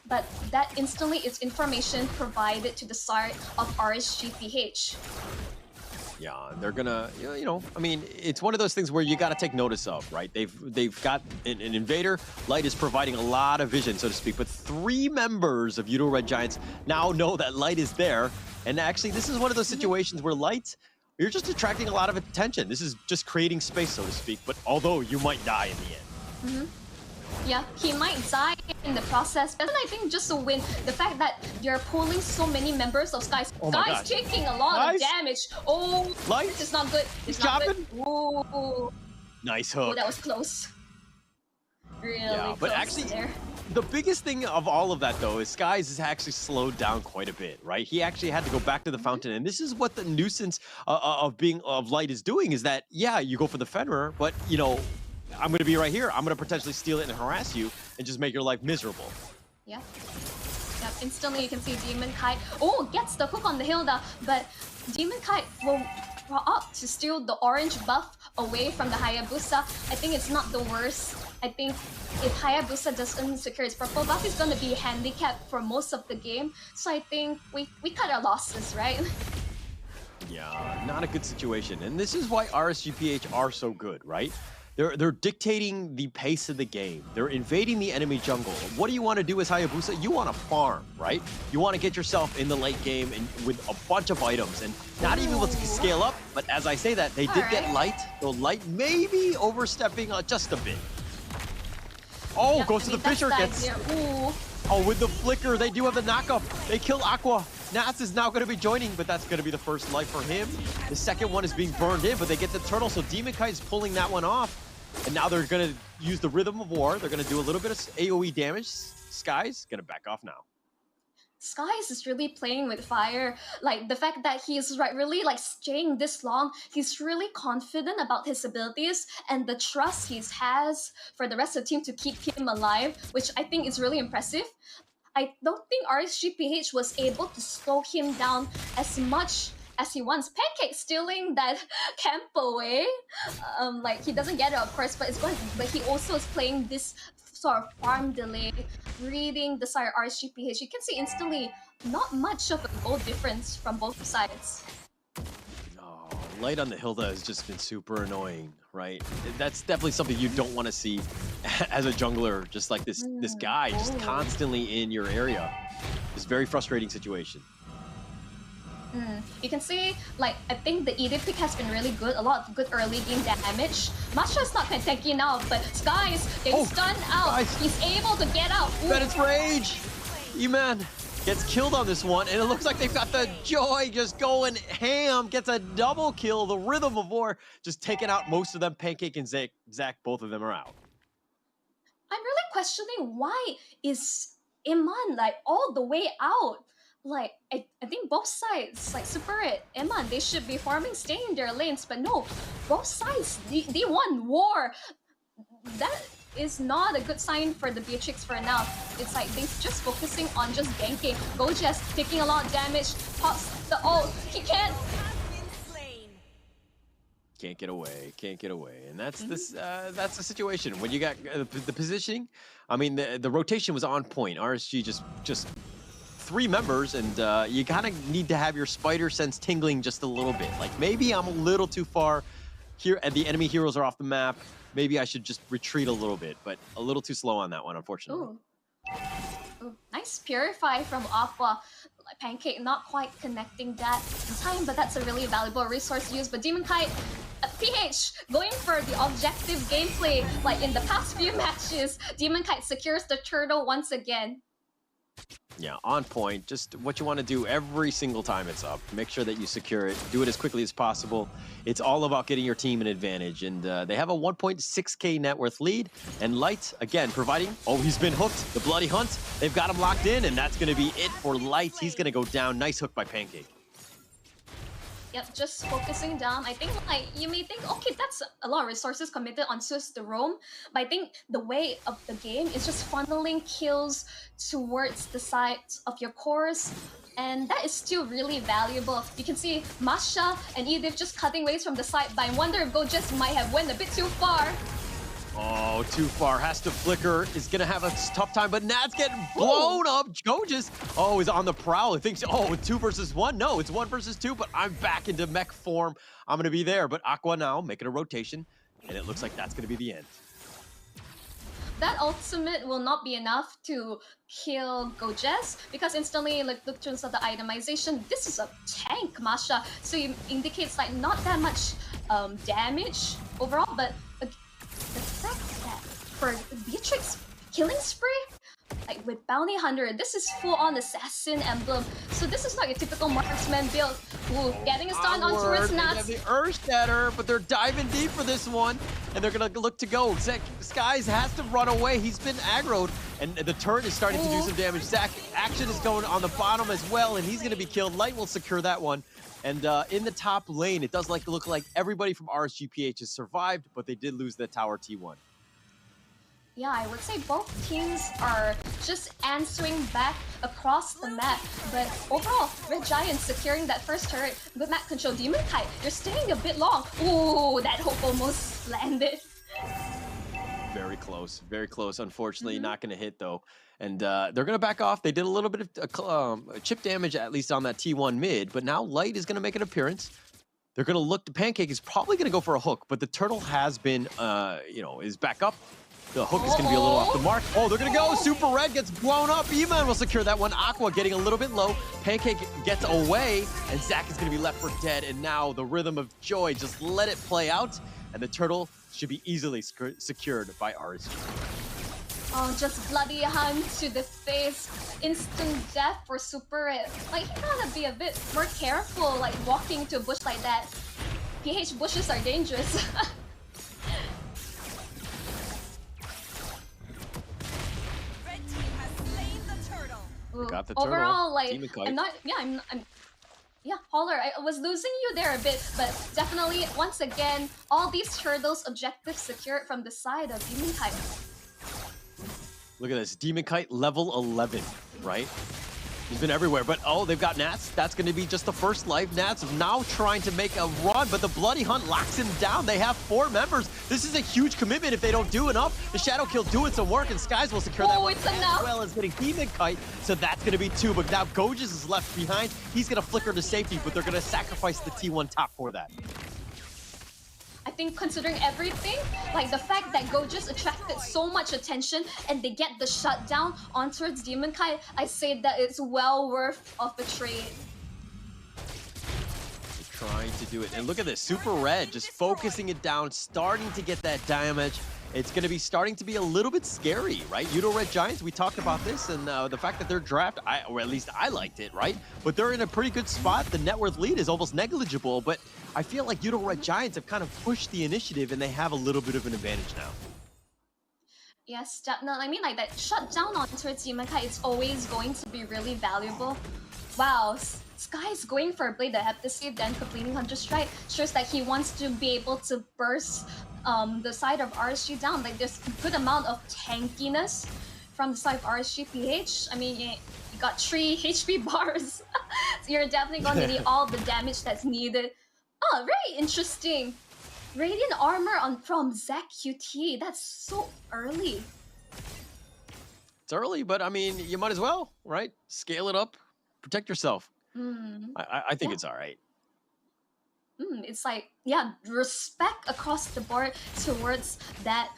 But that instantly is information provided to the side of RSGPH. Yeah, they're gonna, you know, I mean, it's one of those things where you got to take notice of, right? They've got an invader. Light is providing a lot of vision, so to speak, but 3 members of Yoodo Red Giants now know that Light is there. And actually, this is one of those situations where Light you're just attracting a lot of attention. This is just creating space, so to speak, but although you might die in the end. Yeah, he might die in the process, but I think just to win, the fact that you're pulling so many members of Skies, Oh my Skies God. taking a lot of damage. Oh, Light. this is not good. It's He's not chopping. good. Ooh. Nice Oh, hook. that was close. Really Yeah, but close actually, there. the biggest thing of all of that, though, is Skies has actually slowed down quite a bit, right? He actually had to go back to the fountain, and this is what the nuisance of Light is doing, is that, yeah, you go for the Fenrir, but, you know, I'm going to be right here. I'm going to potentially steal it and harass you and just make your life miserable. Yeah. Yep, instantly you can see Demon Kite. Oh, gets the hook on the Hilda, but Demon Kite will opt to steal the orange buff away from the Hayabusa. I think it's not the worst. I think if Hayabusa doesn't secure its purple buff, it's going to be handicapped for most of the game. So I think we cut our losses, right? Yeah, not a good situation. And this is why RSGPH are so good, right? They're dictating the pace of the game. They're invading the enemy jungle. What do you want to do as Hayabusa? You want to farm, right? You want to get yourself in the late game and with a bunch of items and not even able to scale up. But as I say that, they did get Light. So Light may be overstepping just a bit. Oh, Yep, goes to the Fisher. Gets. Oh, with the flicker, they do have the knockup. They kill Aqua. Nats is now going to be joining, but that's going to be the first life for him. The second one is being burned in, but they get the turtle, so Demon Kite is pulling that one off. And now they're going to use the Rhythm of War. They're going to do a little bit of AoE damage. Sky's going to back off now. Skies is really playing with fire. Like, the fact that he's really, like, staying this long, he's really confident about his abilities and the trust he has for the rest of the team to keep him alive, which I think is really impressive. I don't think RSGPH was able to slow him down as much as he wants. Pancake stealing that camp away. Like, he doesn't get it, of course, but but he also is playing this sort of farm delay, reading the side RSGPH. You can see instantly not much of a goal difference from both sides. Oh, Light on the Hilda has just been super annoying, right? That's definitely something you don't want to see as a jungler, just like this guy just constantly in your area. It's a very frustrating situation. You can see, like, I think the Edith pick has been really good. A lot of good early game damage. Masha's not kind of tanky now, but Skies getting stunned out. Guys. He's able to get out. But it's Rage! E-Man gets killed on this one, and it looks like they've got the Joy just going ham. Gets a double kill. The Rhythm of War just taking out most of them. Pancake and Zach, both of them are out. I'm really questioning why is Iman, like, all the way out? Like, I think both sides, like Super Red, Iman, they should be farming, staying in their lanes, but no, both sides, they won war. That is not a good sign for the Beatrix for now. It's like they're just focusing on just ganking. Gojas taking a lot of damage, pops the ult, he can't. Can't get away, and that's that's the situation. When you got the positioning, I mean, the rotation was on point. RSG just 3 members, and you kind of need to have your spider sense tingling just a little bit. Like, maybe I'm a little too far here, and the enemy heroes are off the map. Maybe I should just retreat a little bit, but a little too slow on that one, unfortunately. Ooh, nice Purify from Aqua. Pancake not quite connecting that in time, but that's a really valuable resource used. But Demon Kite, PH going for the objective gameplay. Like in the past few matches, Demon Kite secures the turtle once again. Yeah, on point. Just what you want to do every single time it's up. Make sure that you secure it. Do it as quickly as possible. It's all about getting your team an advantage. And they have a 1.6k net worth lead. And Light, again, providing... Oh, he's been hooked. The Bloody Hunt. They've got him locked in, and that's going to be it for Light. He's going to go down. Nice hook by Pancake. Yep, just focusing down. I think, like, you may think, okay, that's a lot of resources committed on Sus the roam, but I think the way of the game is just funneling kills towards the side of your cores, and that is still really valuable. You can see Masha and Edith just cutting ways from the side, but I wonder if Gojas might have went a bit too far. Oh, too far. Has to flicker. Is going to have a tough time, but Nat's getting blown up. Gojas, oh, is on the prowl. He thinks, oh, 2 versus 1. No, it's 1 versus 2, but I'm back into mech form. I'm going to be there, but Aqua now making a rotation, and it looks like that's going to be the end. that ultimate will not be enough to kill Gojes because instantly, like look terms of the itemization, this is a tank, Masha. So it indicates like not that much damage overall, but the fact that for Beatrix killing spree, like with Bounty Hunter, this is full-on assassin emblem. So this is not your typical marksman build. Ooh, getting a stun on towards They Nats. have the Urge Shatter, but they're diving deep for this one, and they're gonna look to go. Skies has to run away. He's been aggroed, and the turret is starting to do some damage. Zach, action is going on the bottom as well, and he's gonna be killed. Light will secure that one. And in the top lane, it does look like everybody from RSGPH has survived, but they did lose the tower T1. Yeah, I would say both teams are just answering back across the map. But overall, Red Giants securing that first turret. Good map control. Demon Kite, you're staying a bit long. Ooh, that hope almost landed. Very close, very close. Unfortunately, not going to hit though. And they're going to back off. They did a little bit of chip damage, at least on that T1 mid. But now Light is going to make an appearance. They're going to look. The Pancake is probably going to go for a hook, but the Turtle has been, is back up. The hook is going to be a little off the mark. Oh, they're going to go. Super Red gets blown up. Eman will secure that one. Aqua getting a little bit low. Pancake gets away, and Zach is going to be left for dead. And now the Rhythm of Joy, just let it play out. And the Turtle should be easily secured by RSG. Oh, just bloody hunt to the face. Instant death for Super Red. Like, you gotta be a bit more careful, like, walking to a bush like that. PH bushes are dangerous. Got the Overall, turtle. like, yeah, Holler, I was losing you there a bit, but definitely, once again, all these turtles objectives secured from the side of Demon Kite. Look at this. Demon Kite level 11, right? He's been everywhere, but oh, they've got Nats. That's going to be just the first life. Nats now trying to make a run, but the Bloody Hunt locks him down. They have 4 members. This is a huge commitment if they don't do enough. The Shadow Kill doing some work, and Skies will secure that one it's enough. as well as getting Demon Kite. So that's going to be 2, but now Goges is left behind. He's going to flicker to safety, but they're going to sacrifice the T1 top for that. I think considering everything, like the fact that Gojes attracted so much attention and they get the shutdown on towards Demon Kite, I say that it's well worth of the trade. They're trying to do it. And look at this, Super Red just focusing it down, starting to get that damage. It's going to be starting to be a little bit scary, right? Yoodo Red Giants, we talked about this, and the fact that they're draft, or at least I liked it, right? But they're in a pretty good spot. The net worth lead is almost negligible, but I feel like Yoodo Red Giants have kind of pushed the initiative, and they have a little bit of an advantage now. Yes, definitely. I mean, like that shutdown on towards Demon Kite is always going to be really valuable. Wow, Sky is going for a Blade that have to save, then completing Hunter Strike. Shows that he wants to be able to burst the side of RSG down. Like there's a good amount of tankiness from the side of RSG PH. I mean, you got 3 HP bars. So you're definitely going to need all the damage that's needed. Oh, very interesting. Radiant armor from Zach QT. That's so early. It's early, but I mean, you might as well, right? Scale it up, protect yourself. I think it's all right. It's like, yeah, respect across the board towards that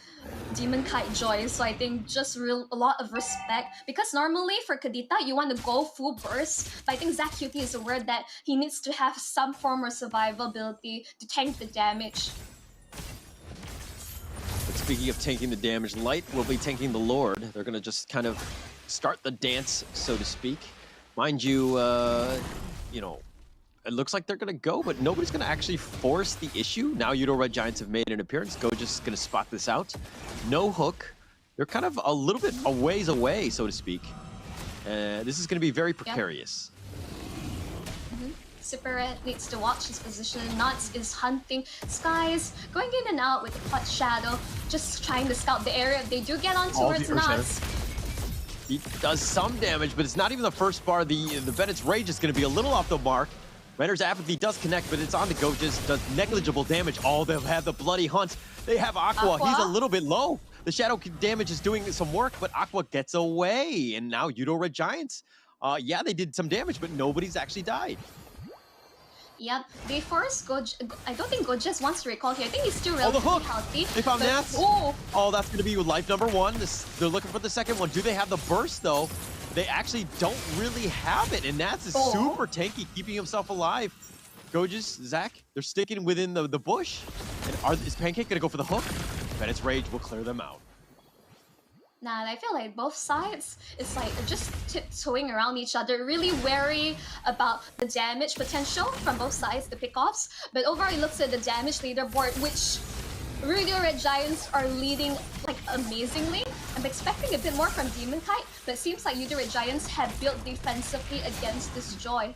Demon Kite Joy. So I think just a lot of respect. Because normally for Kadita, you want to go full burst. But I think Zach QT is a word that he needs to have some form of survivability to tank the damage. But speaking of tanking the damage, Light will be tanking the Lord. They're going to just kind of start the dance, so to speak. Mind you, it looks like they're going to go, but nobody's going to actually force the issue. Now Yoodo Red Giants have made an appearance. Gojes is going to spot this out. No hook. They're kind of a little bit a ways away, so to speak. This is going to be very precarious. Super Red needs to watch his position. Nuts is hunting. Skies going in and out with the Hot Shadow, just trying to scout the area. They do get on towards Nuts. He does some damage, but it's not even the first bar. The Bennett's Rage is going to be a little off the mark. Renner's Apathy does connect, but it's on the Gojes. Does negligible damage. Oh, they'll have the Bloody Hunt. They have Aqua. He's a little bit low. The Shadow damage is doing some work, but Aqua gets away. And now Yoodo Red Giants. Yeah, they did some damage, but nobody's actually died. Yep, they forced I don't think Gojes wants to recall here. I think he's still Oh, the relatively hook! healthy. They found but- Nats. Oh, Oh, that's going to be life number one. They're looking for the second one. Do they have the burst, though? They actually don't really have it, and Nats is super tanky, keeping himself alive. Goges, Zach, they're sticking within the bush. And is Pancake going to go for the hook? Bennett's Rage will clear them out. nah, I feel like both sides is like just tiptoeing around each other, really wary about the damage potential from both sides, the pickoffs. But overall, he looks at the damage leaderboard, which Yoodo Red Giants are leading like amazingly. I'm expecting a bit more from Demon Kite, but it seems like Yoodo Red Giants have built defensively against this Joy.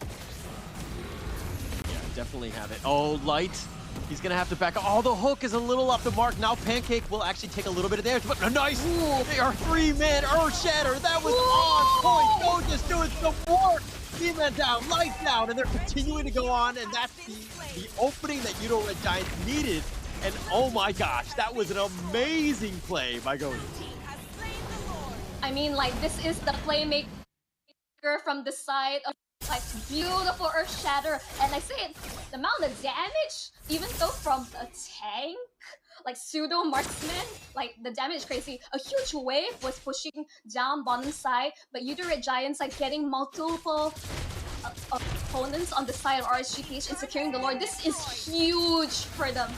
Yeah, definitely have it. Oh, Light. He's going to have to back up. Oh, the hook is a little off the mark. Now Pancake will actually take a little bit of damage, but nice! Ooh. They are three-man Earth Shatter. That was on point. Goges doing some work. Demon down, Light down, and they're continuing to go on, and that's the opening that Yoodo Red Giants needed. And oh my gosh, that was an amazing play by Gojes. I mean, like, this is the playmaker from the side of like beautiful Earth Shatter, and I say it, the amount of damage, even though from a tank, like pseudo marksman, like the damage is crazy. A huge wave was pushing down bottom side, but Yoodo Red Giants like getting multiple opponents on the side of RSGPH and securing the Lord. This is huge for them.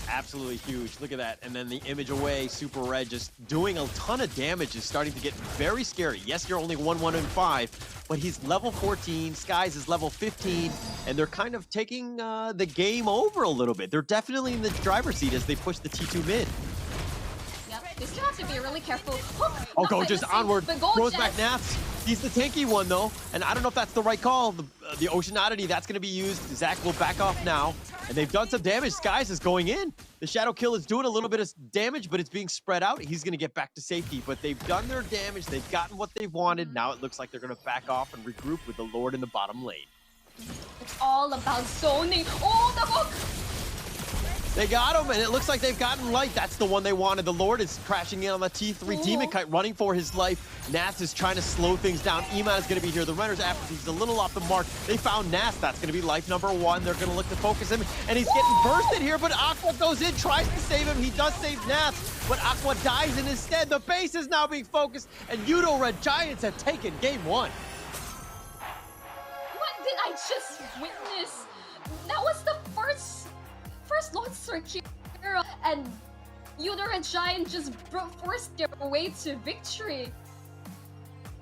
Absolutely huge. Look at that. And then the image away, Super Red just doing a ton of damage is starting to get very scary. Yes, you're only 1-1-5, but he's level 14, Skies is level 15, and they're kind of taking the game over a little bit. They're definitely in the driver's seat as they push the T2 mid. Yep, they still have to be really careful. Oh, Gojes onward, throws Gojes. back Nats. He's the tanky one though, and I don't know if that's the right call. The Ocean Oddity, that's gonna be used. Zach will back off now, and they've done some damage. Skies is going in. The Shadow Kill is doing a little bit of damage, but it's being spread out. He's gonna get back to safety, but they've done their damage. They've gotten what they've wanted. Now it looks like they're gonna back off and regroup with the Lord in the bottom lane. It's all about zoning. Oh, the hook! They got him, and it looks like they've gotten Light. That's the one they wanted. The Lord is crashing in on the T3. Demon Kite running for his life. Nats is trying to slow things down. Ema is going to be here. The runners after he's a little off the mark. They found Nats. That's going to be life number one. They're going to look to focus him, and he's getting bursted here, but Aqua goes in, tries to save him. He does save Nats, but Aqua dies in his stead. The base is now being focused, and Yoodo Red Giants have taken game one. What did I just witness? That was the first Lord Circuit, and Yoodo Red Giant just forced their way to victory.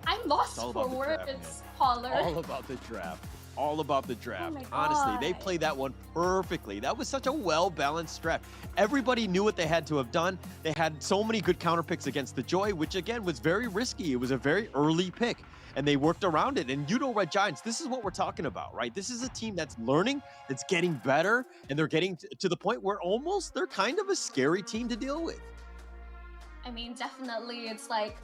I'm lost for words, Holler. All about the draft. All about the draft. Oh my Honestly, they God. played that one perfectly. That was such a well-balanced draft. Everybody knew what they had to have done. They had so many good counter picks against the Joy, which again was very risky. It was a very early pick, and they worked around it. And Yoodo Red Giants, this is what we're talking about, right? This is a team that's learning, that's getting better, and they're getting to the point where almost they're kind of a scary team to deal with. I mean, definitely, it's like,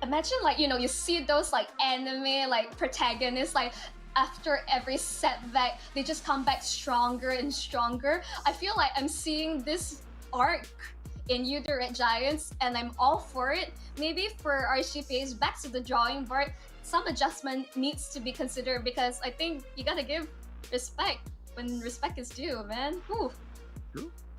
imagine like, you know, you see those like anime like protagonists, like after every setback, they just come back stronger and stronger. I feel like I'm seeing this arc in Yoodo Red Giants, and I'm all for it. Maybe for RSGPH, back to the drawing board, some adjustment needs to be considered, because I think you gotta give respect when respect is due, man. Whew.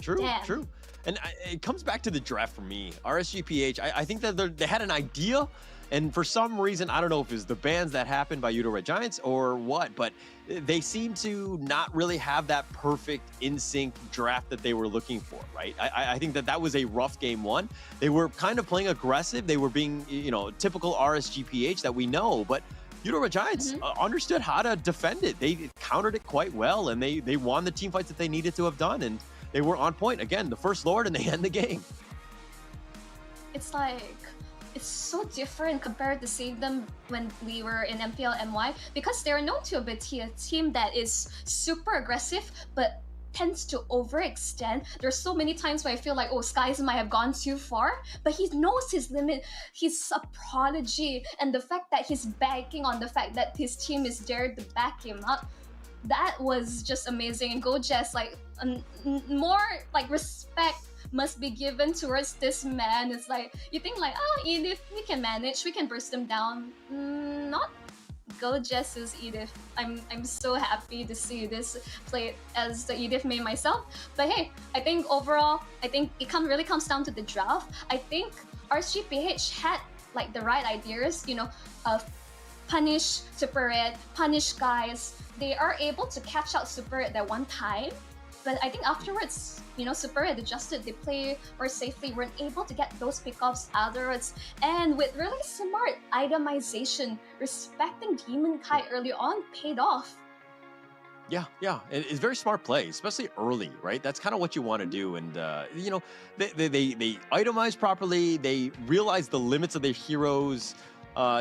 True, Damn. true. And it comes back to the draft for me. RSGPH, I think that they had an idea, and for some reason, I don't know if it's the bans that happened by Yoodo Red Giants or what, but they seem to not really have that perfect in-sync draft that they were looking for, right? I think that was a rough game one. They were kind of playing aggressive. They were being, you know, typical RSGPH that we know, but Yoodo Red Giants understood how to defend it. They countered it quite well, and they won the team fights that they needed to have done, and they were on point. Again, the first Lord, and they end the game. It's like, it's so different compared to Save Them when we were in MPL MY, because they're known to be a team that is super aggressive, but tends to overextend. There's so many times where I feel like, oh, Skies might have gone too far, but he knows his limit. He's a prodigy, and the fact that he's banking on the fact that his team is there to back him up, that was just amazing. And Gojes, like, more like respect must be given towards this man. It's like, you think like, oh, Edith, we can manage, we can burst them down. Not Go Jesus Edith. I'm so happy to see this play as the Edith main myself. But hey, I think overall, I think it really comes down to the draft. I think RSGPH had like the right ideas, you know, punish Super Red, punish guys. They are able to catch out Super Red that one time. But I think afterwards, you know, Super Red adjusted, they play more safely, weren't able to get those pickoffs afterwards. And with really smart itemization, respecting Demon Kai early on paid off. Yeah, it's very smart play, especially early, right? That's kind of what you want to do, and you know, they itemize properly. They realize the limits of their heroes,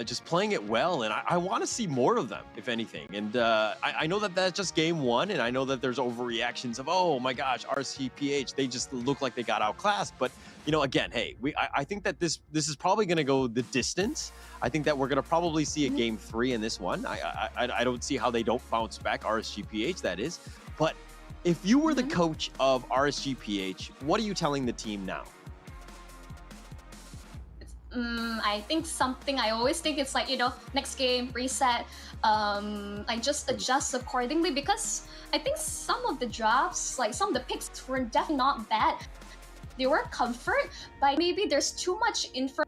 just playing it well, and I want to see more of them, if anything. And I know that that's just game one, and I know that there's overreactions of, oh my gosh, RSGPH, they just look like they got outclassed. But you know, again, hey, I think that this is probably going to go the distance. I think that we're going to probably see a game 3 in this one. I don't see how they don't bounce back, RSGPH, that is. But if you were the coach of RSGPH, what are you telling the team now? I think something I always think it's like, you know, next game, reset, I just adjust accordingly, because I think some of the drafts, like some of the picks were definitely not bad. They were comfort, but maybe there's too much information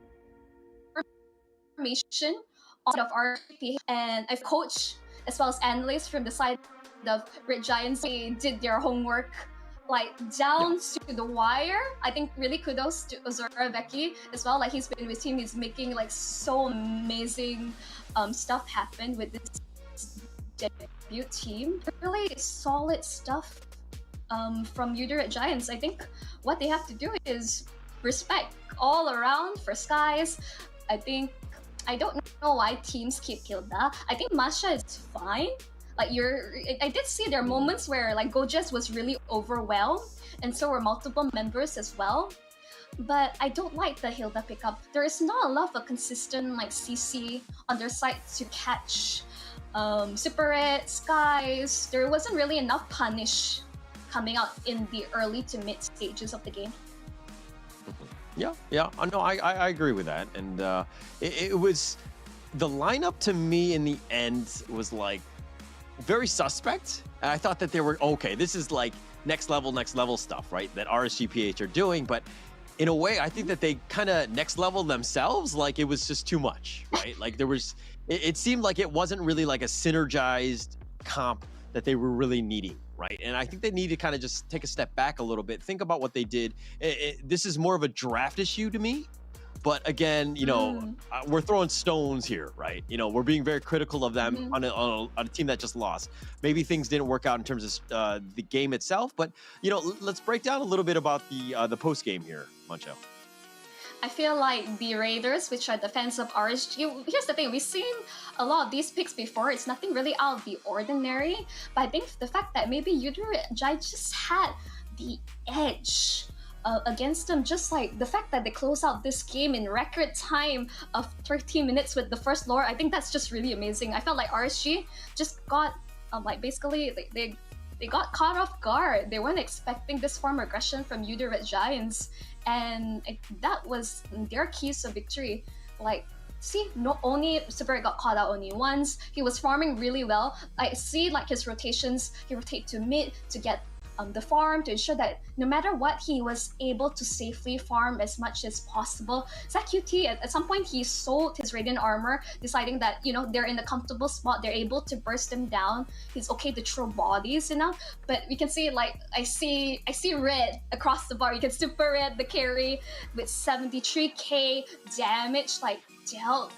on of RP, and I've coached as well as analysts from the side of Red Giants. They did their homework like down to the wire. I think really kudos to Azura Becky as well. Like he's been with team, he's making like so amazing stuff happen with this debut team. Really solid stuff from Yoodo Red Giants. I think what they have to do is respect all around for Skies. I don't know why teams keep Hilda. I think Masha is fine. Like I did see there are moments where like Gojes was really overwhelmed, and so were multiple members as well. But I don't like the Hilda pickup. There is not a lot of a consistent like CC on their side to catch Super Red, Skies. There wasn't really enough punish coming out in the early to mid stages of the game. Yeah. No, I agree with that. And it was, the lineup to me in the end was like very suspect. And I thought that they were, okay, this is like next level stuff, right? That RSGPH are doing. But in a way, I think that they kind of next level themselves. Like it was just too much, right? Like there was, it seemed like it wasn't really like a synergized comp that they were really needing. Right. And I think they need to kind of just take a step back a little bit. Think about what they did. This is more of a draft issue to me. But again, you know, we're throwing stones here, right? You know, we're being very critical of them on a team that just lost. Maybe things didn't work out in terms of the game itself. But, you know, let's break down a little bit about the post game here, Mancho. I feel like the Raiders, which are the fans of RSG, here's the thing, we've seen a lot of these picks before. It's nothing really out of the ordinary, but I think the fact that maybe Yoodo Red Giants just had the edge against them, just like the fact that they close out this game in record time of 13 minutes with the first lore, I think that's just really amazing. I felt like RSG just got, like basically, they got caught off guard. They weren't expecting this form of aggression from Yoodo Red Giants. And that was their keys to victory. Like, see, not only Super Red got caught out only once, he was farming really well. I see like his rotations, he rotate to mid to get the farm, to ensure that no matter what, he was able to safely farm as much as possible. ZQT, at some point, he sold his Radiant Armor, deciding that, you know, they're in a comfortable spot, they're able to burst them down. He's okay to throw bodies, you know? But we can see, like, I see Red across the bar. You can Super Red, the carry, with 73k damage, like, dealt.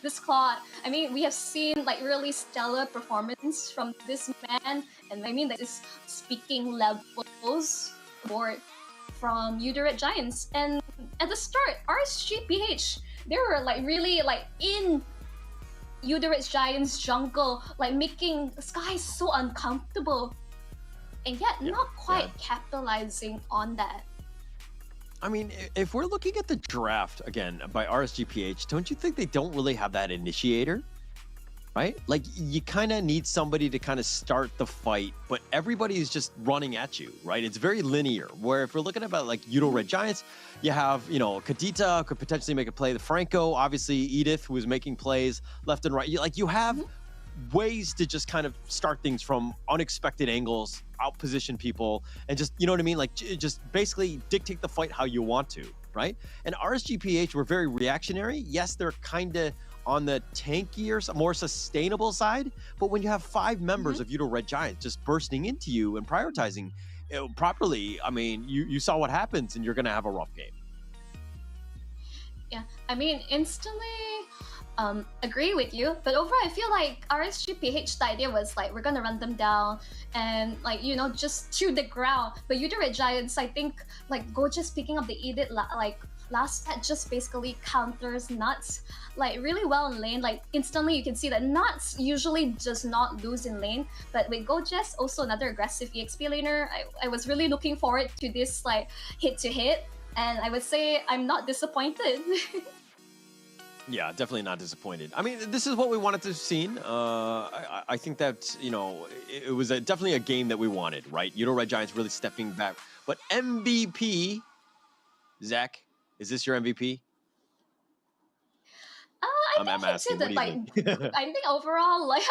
This Claude. I mean, we have seen like really stellar performance from this man, and I mean that is speaking levels board from Yoodo Red Giants. And at the start, RSGPH, they were like really like in Yoodo Red Giants jungle, like making Sky so uncomfortable, and yet not quite capitalizing on that. I mean, if we're looking at the draft again by RSGPH, don't you think they don't really have that initiator? right? Like you kind of need somebody to kind of start the fight, but everybody is just running at you, right? It's very linear. Where if we're looking about like Yoodo Red Giants, you have, you know, Kadita could potentially make a play. The Franco, obviously Edith, who is making plays left and right. You have ways to just kind of start things from unexpected angles, outposition people, and just, you know what I mean? Like just basically dictate the fight how you want to, right? And RSGPH were very reactionary. Yes, they're kind of on the tankier, more sustainable side, but when you have 5 members of Yoodo Red Giants just bursting into you and prioritizing properly, I mean, you saw what happens, and you're going to have a rough game. Yeah, I mean, instantly agree with you, but overall I feel like RSGPH, the idea was like we're gonna run them down and like, you know, just to the ground. But Yoodo Red Giants, I think like Go just picking up the Edith like last set just basically counters Nuts like really well in lane. Like instantly you can see that Nuts usually does not lose in lane, but with Gojes, also another aggressive EXP laner, I was really looking forward to this like hit to hit, and I would say I'm not disappointed. Yeah, definitely not disappointed. I mean, this is what we wanted to have seen. I think that, you know, it was definitely a game that we wanted, right? Yoodo Red Giants really stepping back. But MVP, Zach, is this your MVP? I think I think overall, like,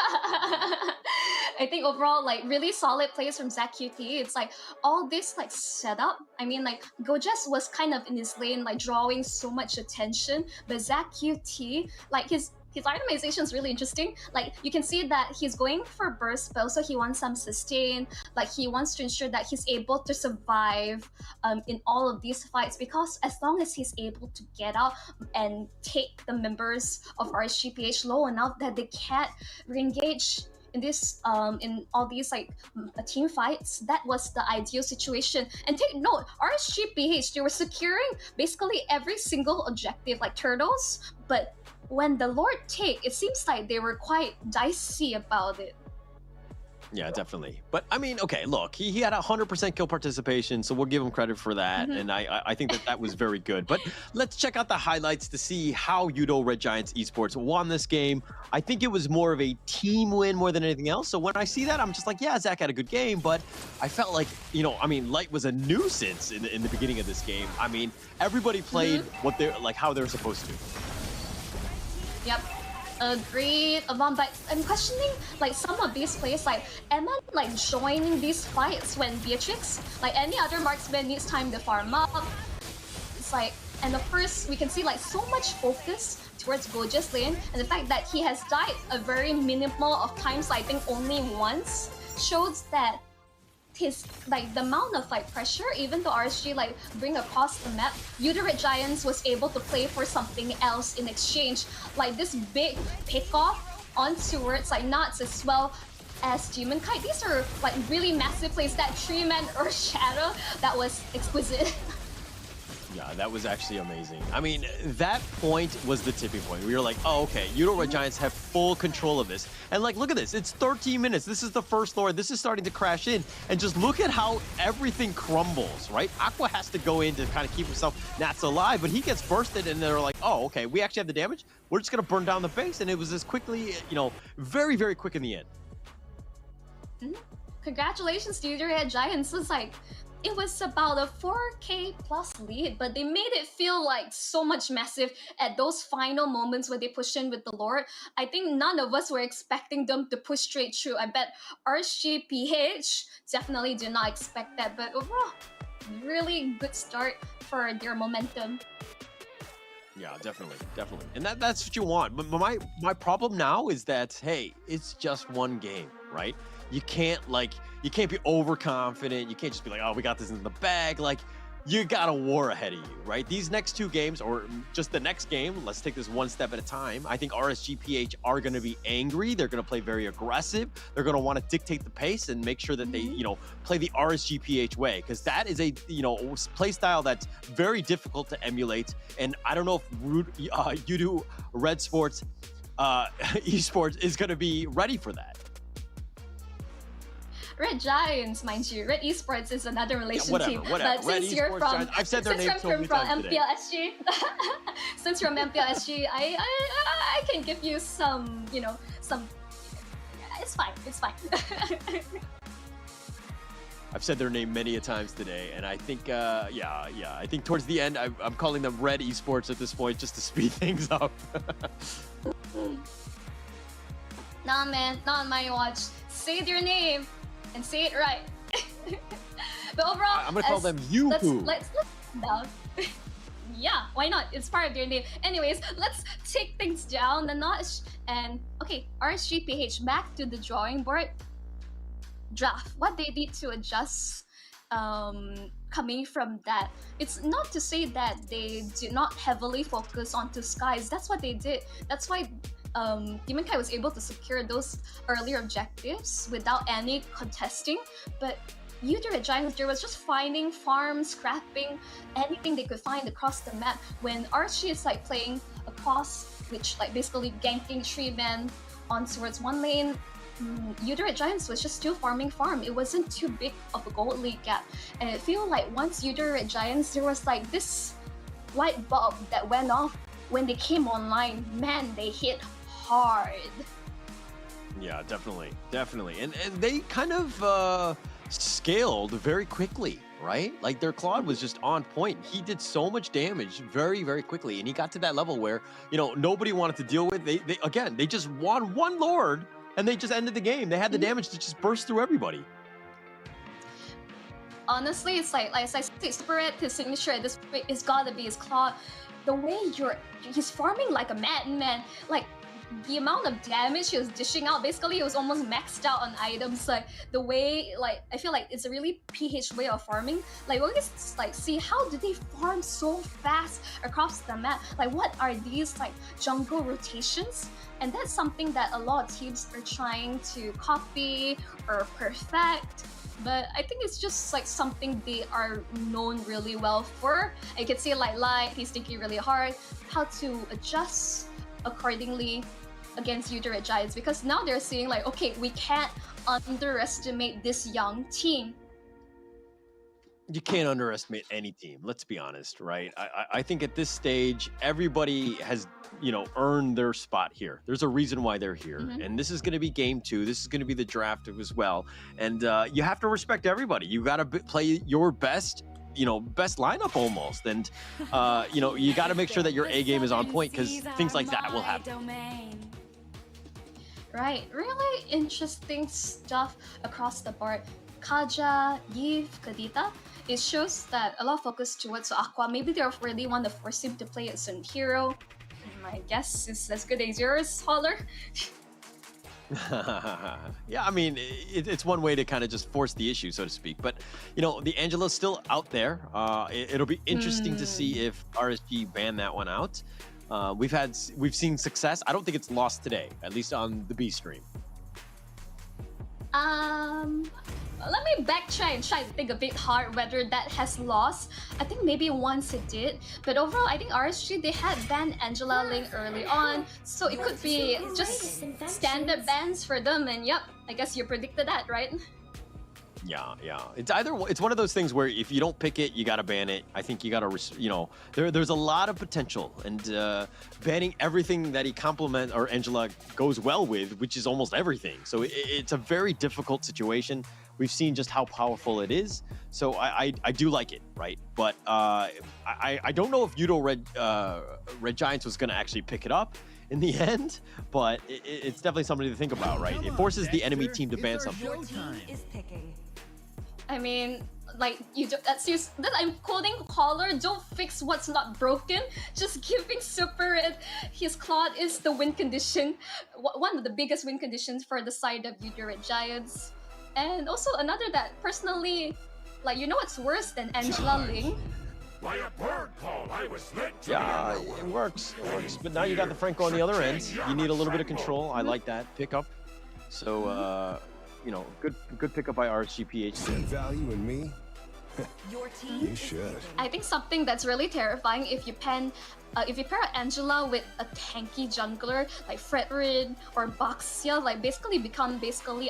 I think overall, like, really solid plays from Zach QT. It's like all this like setup. I mean, like Gojes was kind of in his lane, like drawing so much attention, but Zach QT, like his itemization is really interesting. Like you can see that he's going for burst, but also he wants some sustain. Like he wants to ensure that he's able to survive in all of these fights, because as long as he's able to get out and take the members of RSGPH low enough that they can't re-engage in this in all these like team fights, that was the ideal situation. And take note, RSGPH, they were securing basically every single objective like turtles, but when the Lord take, it seems like they were quite dicey about it. Yeah, definitely. But I mean, okay, look, he had 100% kill participation, so we'll give him credit for that. And I think that was very good. But let's check out the highlights to see how Yoodo Red Giants Esports won this game. I think it was more of a team win more than anything else. So when I see that, I'm just like, yeah, Zach had a good game, but I felt like, you know, I mean, Light was a nuisance in the beginning of this game. I mean, everybody played what they're like, how they're supposed to. Yep, agreed, Amon, but I'm questioning like some of these plays, like am I like joining these fights when Beatrix, like any other marksman, needs time to farm up? It's like, and of course we can see like so much focus towards Gojes lane, and the fact that he has died a very minimal of times, I think only once, shows that his like the amount of like pressure, even though RSG like bring across the map, Yoodo Red Giants was able to play for something else in exchange, like this big pickoff on towards like Nuts as well as Demon Kite. These are like really massive plays. That Tree-Man Earth Shadow, that was exquisite. Yeah, that was actually amazing. I mean, that point was the tipping point. We were like, oh, okay, Yoodo Red Giants have full control of this. And like, look at this. It's 13 minutes. This is the first Lord. This is starting to crash in. And just look at how everything crumbles, right? Aqua has to go in to kind of keep himself Nats alive, but he gets bursted and they're like, oh, okay, we actually have the damage. We're just going to burn down the base. And it was as quickly, you know, very, very quick in the end. Congratulations to Yoodo Red Giants. It's like, it was about a 4K plus lead, but they made it feel like so much massive at those final moments where they pushed in with the Lord. I think none of us were expecting them to push straight through. I bet RSGPH definitely did not expect that, but overall, really good start for their momentum. Yeah, definitely. And that's what you want. But my problem now is that, hey, it's just one game, right? You can't be overconfident. You can't just be like, oh, we got this in the bag. Like, you got a war ahead of you, right? These next 2 games, or just the next game, let's take this one step at a time. I think RSGPH are going to be angry. They're going to play very aggressive. They're going to want to dictate the pace and make sure that they, you know, play the RSGPH way, because that is a, you know, play style that's very difficult to emulate. And I don't know if Yoodo Red Sports Esports is going to be ready for that. Red Giants, mind you. Red Esports is another relation team. Whatever. But Red since you're from, Giants. I've said their name so many times today. MPLSG, since you're from MPLSG, I can give you some, you know, some fine. It's fine. I've said their name many a times today, and I think, I think towards the end, I'm calling them Red Esports at this point just to speed things up. Nah, man, not on my watch. Say their name and say it right. But overall, I'm gonna call them Yoo-Hoo. Let's down. Yeah, why not? It's part of their name. Anyways, let's take things down a notch. And okay, RSGPH, back to the drawing board. Draft. What they did to adjust coming from that. It's not to say that they did not heavily focus onto skies. That's what they did. That's why Demonkai was able to secure those earlier objectives without any contesting. But Yoodo Red Giants, there was just finding farms, scrapping, anything they could find across the map. When RSG is like playing across, which like basically ganking 3-man on towards one lane, Yoodo Red Giants was just still farming farm. It wasn't too big of a gold league gap. And I feel like once Yoodo Red Giants, there was like this light bulb that went off when they came online. Man, they hit hard. Yeah, definitely. And they kind of scaled very quickly, right? Like their Claude was just on point. He did so much damage very, very quickly. And he got to that level where, nobody wanted to deal with. They just won one Lord and they just ended the game. They had the damage to just burst through everybody. Honestly, it's like I said, Spirit, his signature at this point is gotta be his Claw. The way he's farming like a madman. Like the amount of damage he was dishing out, basically it was almost maxed out on items. Like the way, I feel like it's a really PH way of farming. Like we just see how do they farm so fast across the map? Like what are these jungle rotations? And that's something that a lot of teams are trying to copy or perfect. But I think it's just something they are known really well for. You can see Light, he's thinking really hard how to adjust accordingly against Yoodo Red Giants, because now they're seeing okay, we can't underestimate this young team. You can't underestimate any team, let's be honest, right? I think at this stage, everybody has, earned their spot here. There's a reason why they're here. And this is going to be game 2. This is going to be the draft as well. And you have to respect everybody. You got to play your best, best lineup almost. And, you got to make sure that your A game is on point, because things like that will happen. Right, really interesting stuff across the board. Kaja, Yiv, Kadita, it shows that a lot of focus towards Aqua. Maybe they already want to force him to play as a hero. My guess is as good as yours, Holler. Yeah, I mean, it's one way to kind of just force the issue, so to speak. But, the Angela's still out there. It'll be interesting to see if RSG ban that one out. We've seen success. I don't think it's lost today, at least on the B stream. Let me backtrack and try to think a bit hard whether that has lost. I think maybe once it did, but overall I think RSG, they had banned Angela Ling early on, so it could be just standard bans for them. And yep, I guess you predicted that, right? Yeah. It's one of those things where if you don't pick it, you gotta ban it. I think you gotta, there's a lot of potential, and banning everything that he complement or Angela goes well with, which is almost everything. So it's a very difficult situation. We've seen just how powerful it is. So I do like it, right? But I don't know if Yoodo Red Giants was gonna actually pick it up in the end, but it's definitely something to think about, right? It forces the enemy team to ban something. I mean, that I'm quoting Caller, don't fix what's not broken. Just giving Super his Claude is the win condition. One of the biggest win conditions for the side of Yoodo Red Giants. And also another that personally, what's worse than Angela Ling? By a bird call, I was led to Yeah, it works. But now you got the Franco on the other end. You need a little bit of control. I like that pickup. So, good pickup by RSGPH. See value in me? Your team? You should. I think something that's really terrifying if you pair Angela with a tanky jungler like Fredrid or Boxia, become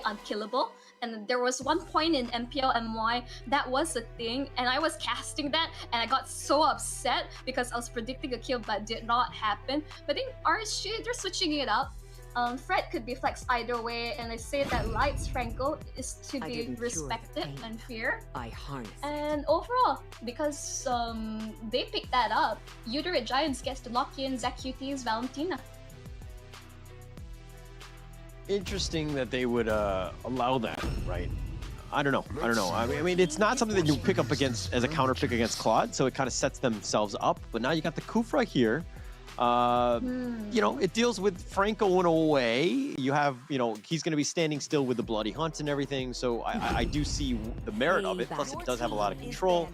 unkillable. And there was one point in MPL MY that was a thing, and I was casting that, and I got so upset because I was predicting a kill but did not happen. But I think RSG, they're switching it up. Fred could be flexed either way, and I say that Light's Franco is to I be didn't cure the respected pain. and feared. I harness. And overall, because they picked that up, Yoodo Red Giants gets to lock in ZQT's Valentina. Interesting that they would allow that, right? I don't know. I mean, it's not something that you pick up against as a counter pick against Claude, so it kind of sets themselves up. But now you got the Kufra here. You know, it deals with Franco in a way. You have, you know, he's going to be standing still with the Bloody Hunt and everything. So I do see the merit of it. Plus, it does have a lot of control.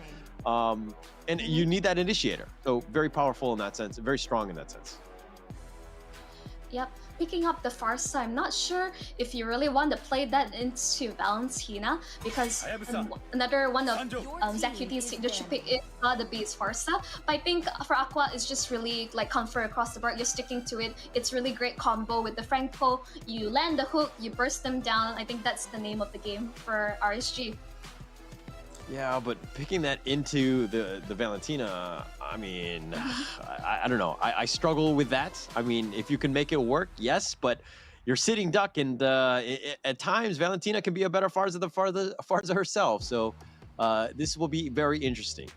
And you need that initiator. So very powerful in that sense. Very strong in that sense. Yep, picking up the Farsa, I'm not sure if you really want to play that into Valentina, because another one of ZQT's signature pick is the base Farsa. But I think for Aqua, it's just really like comfort across the board. You're sticking to it. It's really great combo with the Franco. You land the hook, you burst them down. I think that's the name of the game for RSG. Yeah, but picking that into the Valentina, I mean, I don't know. I struggle with that. I mean, if you can make it work, yes, but you're sitting duck, and at times Valentina can be a better Farza than Farza herself. So this will be very interesting.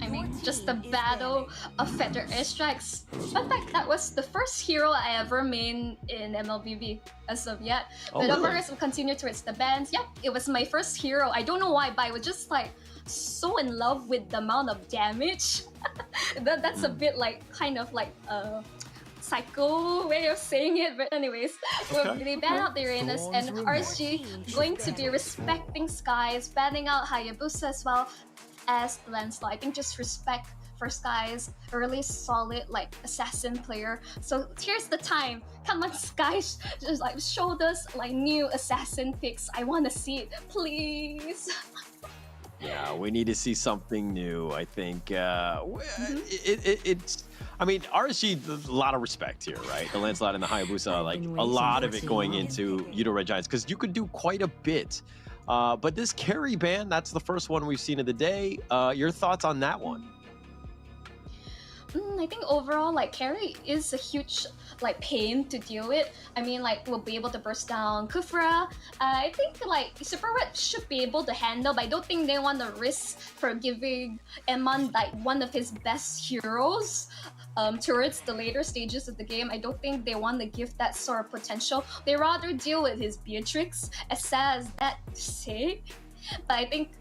I mean, just the battle of feather airstrikes. Fun fact, that was the first hero I ever main in MLBB as of yet. But of course, we'll continue towards the bands. Yep, it was my first hero. I don't know why, but I was just like so in love with the amount of damage. That's a bit like kind of like a psycho way of saying it, but anyways, they ban out the Uranus, and RSG going to be respecting Skies, banning out Hayabusa as well as the Lancelot. I think just respect for Skies, a really solid like assassin player. So here's the time. Come on, Skies, just like show us like new assassin picks. I want to see it, please. Yeah, we need to see something new. I think it's. I mean, RSG, there's a lot of respect here, right? The Lancelot and the Hayabusa, like a lot of it going into Yoodo Red Giants, because you could do quite a bit. But this carry ban, that's the first one we've seen of the day. Your thoughts on that one? I think overall, like, carry is a huge like pain to deal with. I mean, like, we'll be able to burst down Kufra. I think like Super Red should be able to handle, but I don't think they want to risk for giving Eman like one of his best heroes towards the later stages of the game. I don't think they want to give that sort of potential. They rather deal with his Beatrix, as sad as that to say. But I think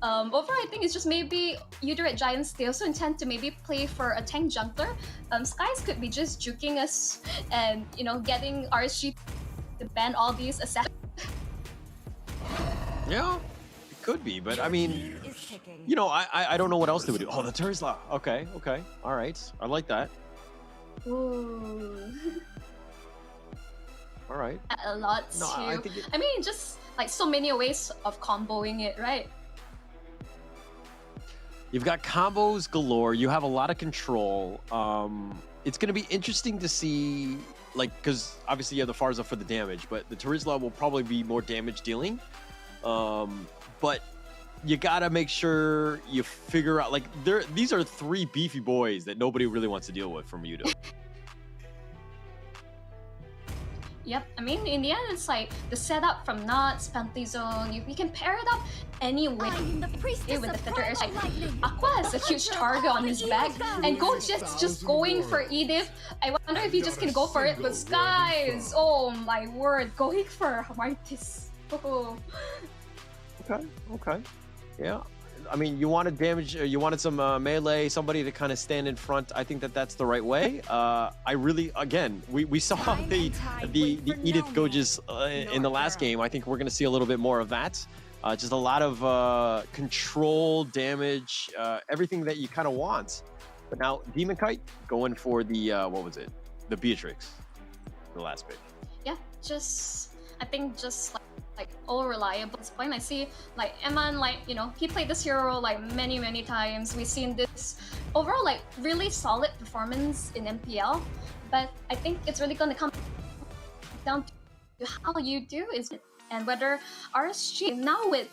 overall, I think it's just maybe Yoodo Red Giants, they also intend to maybe play for a tank jungler. Skies could be just juking us and, you know, getting RSG to ban all these assassins. Yeah, it could be, but I mean, you know, I don't know what else they would do. Oh, the Turisla. Okay, all right. I like that. Ooh. All right. A lot too. I mean, just like so many ways of comboing it, right? You've got combos galore. You have a lot of control. It's going to be interesting to see, like, because obviously you have the Farza for the damage, but the Turisla will probably be more damage dealing. But you got to make sure you figure out, like, these are three beefy boys that nobody really wants to deal with from Yoodo. Yep, I mean, in the end, it's like the setup from Nuts, Panty Zone, you can pair it up any way with the Feather Air. Like, Aqua has a huge target on his back, and Gojet's just going for Edith. I wonder if he just can go for it, but Skies, oh my word, going for Martis. Oh. Okay. Yeah. I mean, you wanted damage, you wanted some melee, somebody to kind of stand in front. I think that that's the right way. I really, again, we saw the Edith Goges in the last game. I think we're going to see a little bit more of that. Just a lot of control, damage, everything that you kind of want. But now Demon Kite going for the, what was it? The Beatrix, the last pick. Yeah, I think just like all reliable at this point. I see like Eman, like, you know, he played this hero like many times. We've seen this overall like really solid performance in MPL, but I think it's really going to come down to how you do it and whether RSG now with,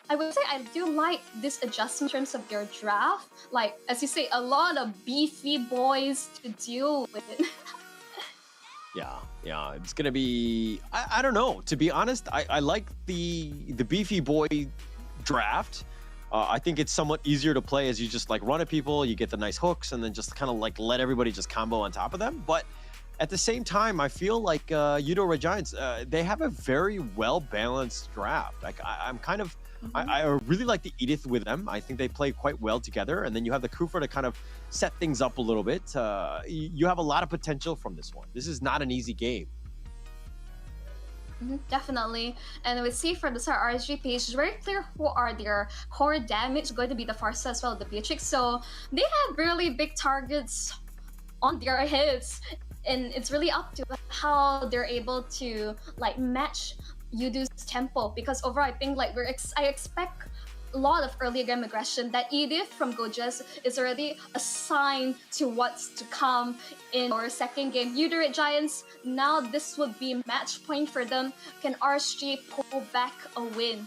I would say I do like this adjustment in terms of your draft. Like, as you say, a lot of beefy boys to deal with. Yeah. It's gonna be. I don't know. To be honest, I like the beefy boy draft. I think it's somewhat easier to play as you just like run at people, you get the nice hooks, and then just kind of like let everybody just combo on top of them. But at the same time, I feel like Yoodo Red Giants, they have a very well-balanced draft. Like I'm kind of, I really like the Edith with them. I think they play quite well together. And then you have the Kufa to kind of set things up a little bit. You have a lot of potential from this one. This is not an easy game. Definitely. And we see from the RSG page, it's very clear who are their core damage, going to be the Farsa as well, the Beatrix. So they have really big targets on their heads. And it's really up to how they're able to like match Yoodo's tempo. Because overall, I think like I expect a lot of early game aggression. That Edith from Gojas is already a sign to what's to come in our second game. Yoodo Red Giants, now this would be match point for them. Can RSG pull back a win?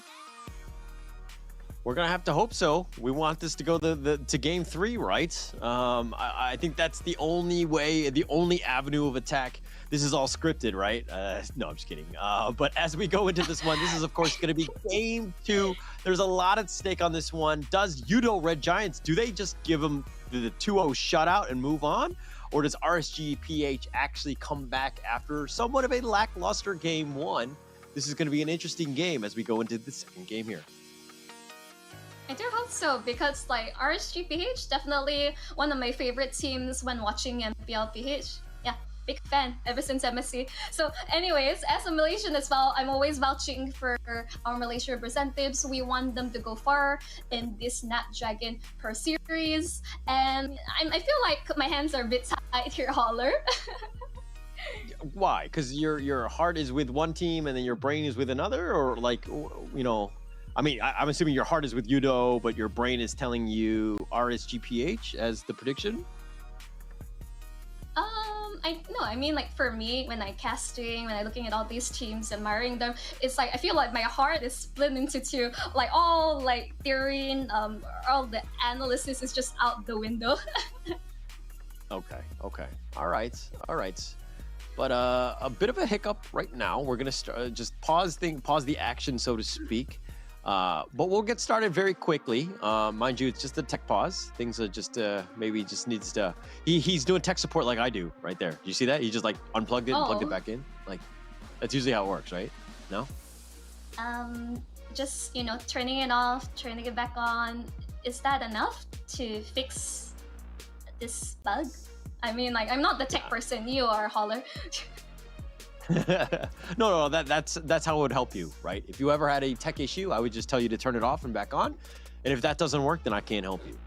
We're gonna have to hope so. We want this to go to game 3, right? I think that's the only way, the only avenue of attack. This is all scripted, right? No, I'm just kidding. But as we go into this one, this is of course gonna be game 2. There's a lot at stake on this one. Does Yoodo Red Giants, do they just give them the 2-0 shutout and move on? Or does RSG PH actually come back after somewhat of a lackluster game 1? This is gonna be an interesting game as we go into the second game here. I do hope so, because like RSGPH, definitely one of my favorite teams when watching MPLPH. Yeah, big fan ever since MSC. So anyways, as a Malaysian as well, I'm always vouching for our Malaysian representatives. We want them to go far in this Snapdragon Pro Series. And I feel like my hands are a bit tied here, Holler. Why? Because your heart is with one team and then your brain is with another? Or like, you know... I mean, I'm assuming your heart is with Yoodo, but your brain is telling you RSGPH as the prediction? I mean, like for me, when I casting, when I looking at all these teams, admiring them, it's like I feel like my heart is split into two. Like all like theory, all the analysis is just out the window. Okay. All right. But a bit of a hiccup right now. We're gonna just pause the action, so to speak. But we'll get started very quickly. Mind you, it's just a tech pause. Things are just maybe just needs to. He's doing tech support like I do right there. Do you see that? He just like unplugged it and plugged it back in. Like that's usually how it works, right? No? Just turning it off, turning it back on. Is that enough to fix this bug? I mean, like I'm not the tech person. You are, Holler. No, that's how it would help you, right? If you ever had a tech issue, I would just tell you to turn it off and back on. And if that doesn't work, then I can't help you.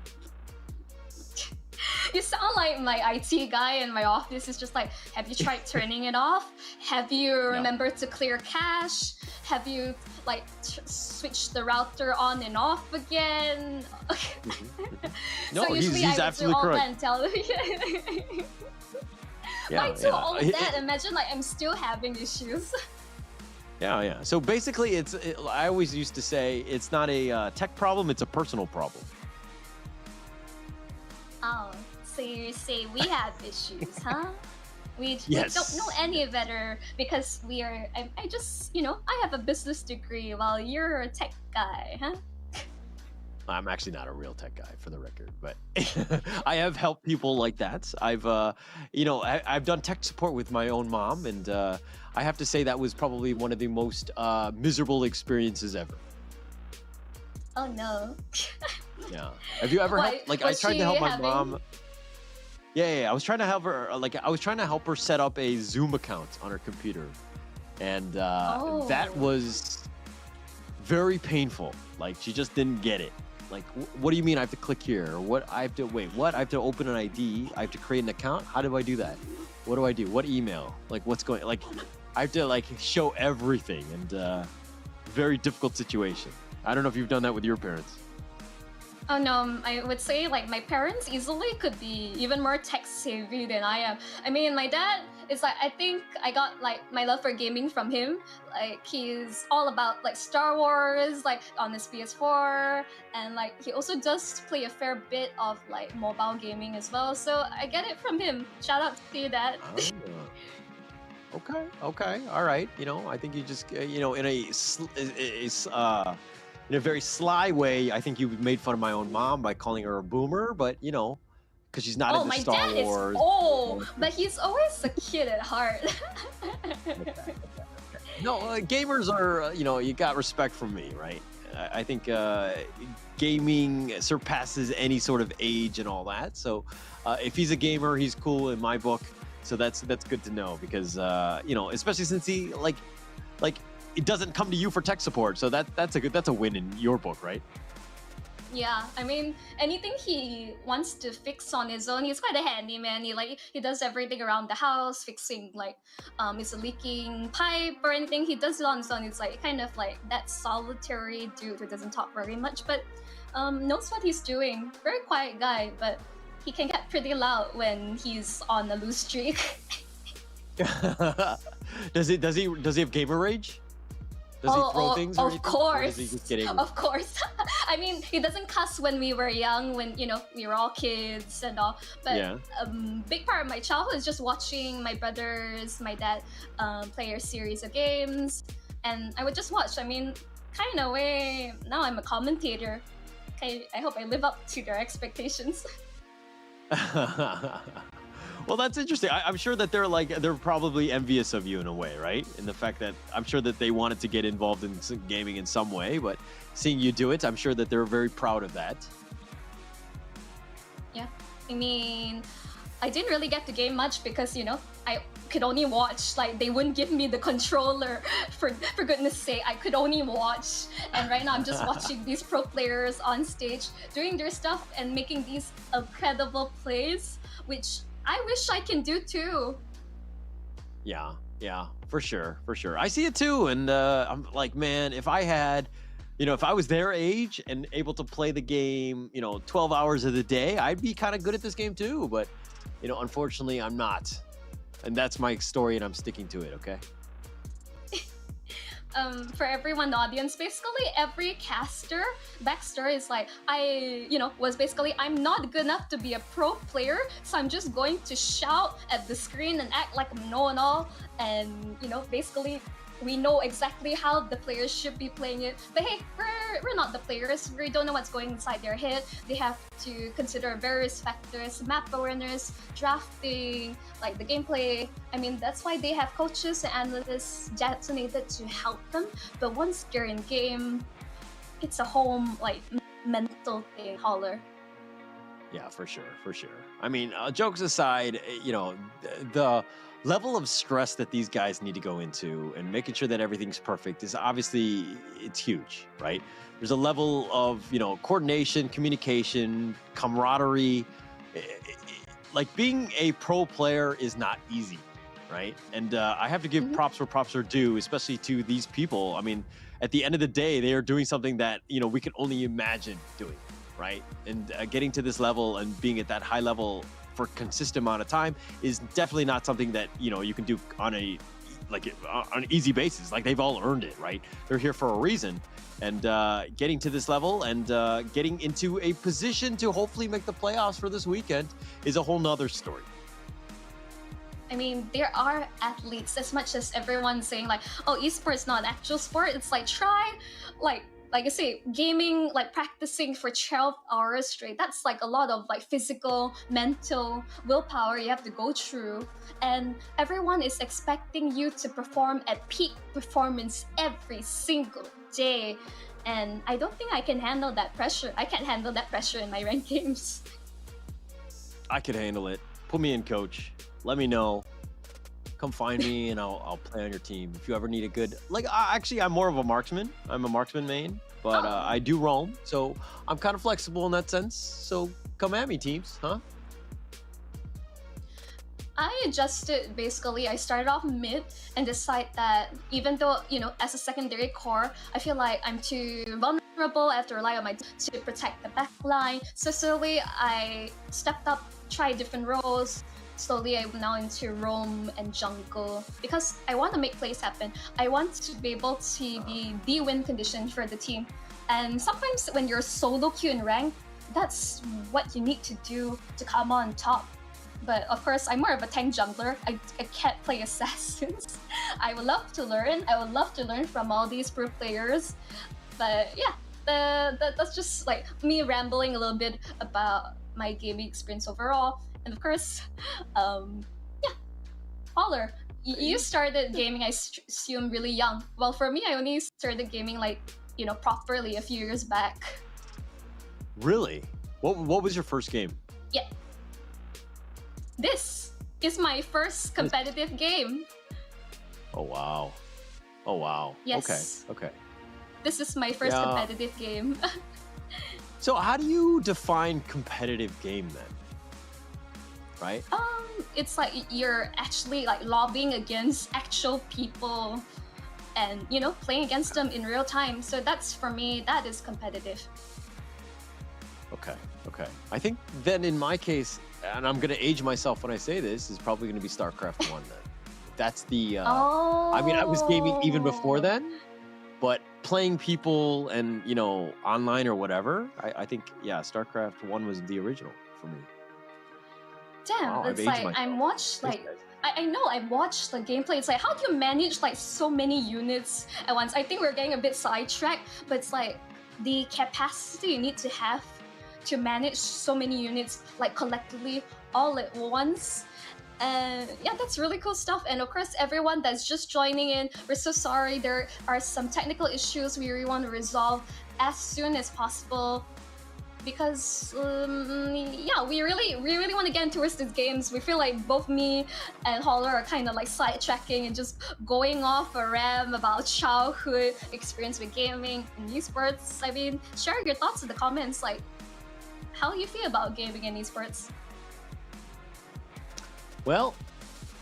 You sound like my IT guy in my office. Is just like, have you tried turning it off? Have you remembered to clear cache? Have you like switched the router on and off again? No, so usually he's I absolutely would do all correct. that and tell you. Like to all of that, imagine like I'm still having issues. Yeah. So basically, I always used to say it's not a tech problem; it's a personal problem. Oh, so you say we have issues, huh? We Yes. don't know any better because we are. I just I have a business degree while you're a tech guy, huh? I'm actually not a real tech guy, for the record, but I have helped people like that. I've done tech support with my own mom, and I have to say that was probably one of the most miserable experiences ever. Oh no. Yeah. Have you ever helped? Like I tried to help my mom. Yeah. I was trying to help her. I was trying to help her set up a Zoom account on her computer, and that was very painful. Like she just didn't get it. Like, what do you mean I have to click here? Or what? I have to wait. What? I have to open an ID. I have to create an account. How do I do that? What do I do? What email? Like, what's going? Like, I have to like show everything, and very difficult situation. I don't know if you've done that with your parents. Oh no, I would say like my parents easily could be even more tech savvy than I am. I mean, my dad is like, I think I got like my love for gaming from him. Like he's all about like Star Wars, like on his PS4, and like he also does play a fair bit of like mobile gaming as well. So I get it from him. Shout out to you, Dad. Okay, all right. I think you just, in a very sly way, I think you made fun of my own mom by calling her a boomer, but because she's not Oh, into my Star dad Wars. is old, but he's always a kid at heart. No, gamers are, you got respect from me, right? I think gaming surpasses any sort of age and all that. So if he's a gamer, he's cool in my book. So that's good to know because, especially since he like it doesn't come to you for tech support. So that's a win in your book, right? Yeah, I mean, anything he wants to fix on his own, he's quite a handyman. He does everything around the house, fixing it's a leaking pipe or anything. He does it on his own. It's kind of like that solitary dude who doesn't talk very much, but knows what he's doing. Very quiet guy, but he can get pretty loud when he's on a loose streak. Does he have gamer rage? Does he throw things or of anything? course. Or does he just get angry? Of course. I mean, he doesn't cuss when we were young, when, we were all kids and all. But Yeah. Big part of my childhood is just watching my brothers, my dad play a series of games. And I would just watch. I mean, kind of way, now I'm a commentator. I hope I live up to their expectations. Well, that's interesting. I'm sure that they're probably envious of you in a way, right? In the fact that I'm sure that they wanted to get involved in some gaming in some way, but seeing you do it, I'm sure that they're very proud of that. Yeah, I mean, I didn't really get to game much because, I could only watch. They wouldn't give me the controller. For goodness sake, I could only watch. And right now I'm just watching these pro players on stage doing their stuff and making these incredible plays, which I wish I can do too. Yeah, for sure. I see it too, and I'm like, man, if I had, if I was their age and able to play the game, 12 hours of the day, I'd be kind of good at this game too. But, unfortunately, I'm not, and that's my story, and I'm sticking to it. Okay. For everyone in the audience, basically every caster backstory is I'm not good enough to be a pro player, so I'm just going to shout at the screen and act like I'm know-it-all, and basically we know exactly how the players should be playing it. But hey, we're not the players. We don't know what's going inside their head. They have to consider various factors, map awareness, drafting, the gameplay. I mean, that's why they have coaches and analysts designated to help them. But once they're in game, it's a whole mental thing, Holler. Yeah, for sure. I mean, jokes aside, the level of stress that these guys need to go into and making sure that everything's perfect is obviously, it's huge, right? There's a level of, coordination, communication, camaraderie. Being a pro player is not easy, right? And I have to give props where props are due, especially to these people. I mean, at the end of the day, they are doing something that, we can only imagine doing, right? And getting to this level and being at that high level for a consistent amount of time is definitely not something that you can do on an easy basis. They've all earned it, right? They're here for a reason, and getting to this level and getting into a position to hopefully make the playoffs for this weekend is a whole nother story. I mean, there are athletes, as much as everyone's saying esports not an actual sport. It's try like I say, gaming, practicing for 12 hours straight, that's a lot of physical, mental, willpower you have to go through. And everyone is expecting you to perform at peak performance every single day. And I don't think I can handle that pressure. I can't handle that pressure in my ranked games. I could handle it. Put me in, coach. Let me know. Come find me and I'll play on your team. If you ever need a good, actually, I'm more of a marksman. I'm a marksman main, but I do roam. So I'm kind of flexible in that sense. So come at me, teams, huh? I adjusted, basically. I started off mid and decided that even though, as a secondary core, I feel like I'm too vulnerable. I have to rely on my to protect the back line. So slowly I stepped up, tried different roles. Slowly I'm now into roam and jungle because I want to make plays happen. I want to be able to be the win condition for the team. And sometimes when you're solo queue in rank, that's what you need to do to come on top. But of course, I'm more of a tank jungler. I can't play assassins. I would love to learn. I would love to learn from all these pro players. But yeah, that's just like me rambling a little bit about my gaming experience overall. And of course, yeah, Holler, you started gaming, I assume, really young. Well, for me, I only started gaming like, you know, properly a few years back. Really? What was your first game? Yeah. This is my first competitive game. Oh wow. Oh wow. Yes. Okay. This is my first competitive game. So how do you define competitive game then? Right? It's like you're actually like lobbying against actual people and, you know, playing against them in real time. So that's, for me, that is competitive. Okay. I think then in my case, and I'm gonna age myself when I say this, is probably gonna be StarCraft 1 then. That's the I mean, I was gaming even before then, but playing people and, you know, online or whatever, I think, yeah, StarCraft 1 was the original for me. Damn, Wow, it's like I'm watched like I know I watched the gameplay. It's like, how do you manage like so many units at once? I think we're getting a bit sidetracked, but it's like the capacity you need to have to manage so many units like collectively all at once. And yeah, that's really cool stuff. And of course, everyone that's just joining in, we're so sorry. There are some technical issues we really want to resolve as soon as possible. Because yeah, we really want to get into these games. We feel like both me and Holler are kind of like sidetracking and just going off a ram about childhood experience with gaming and esports. I mean, share your thoughts in the comments, like how you feel about gaming and esports. Well,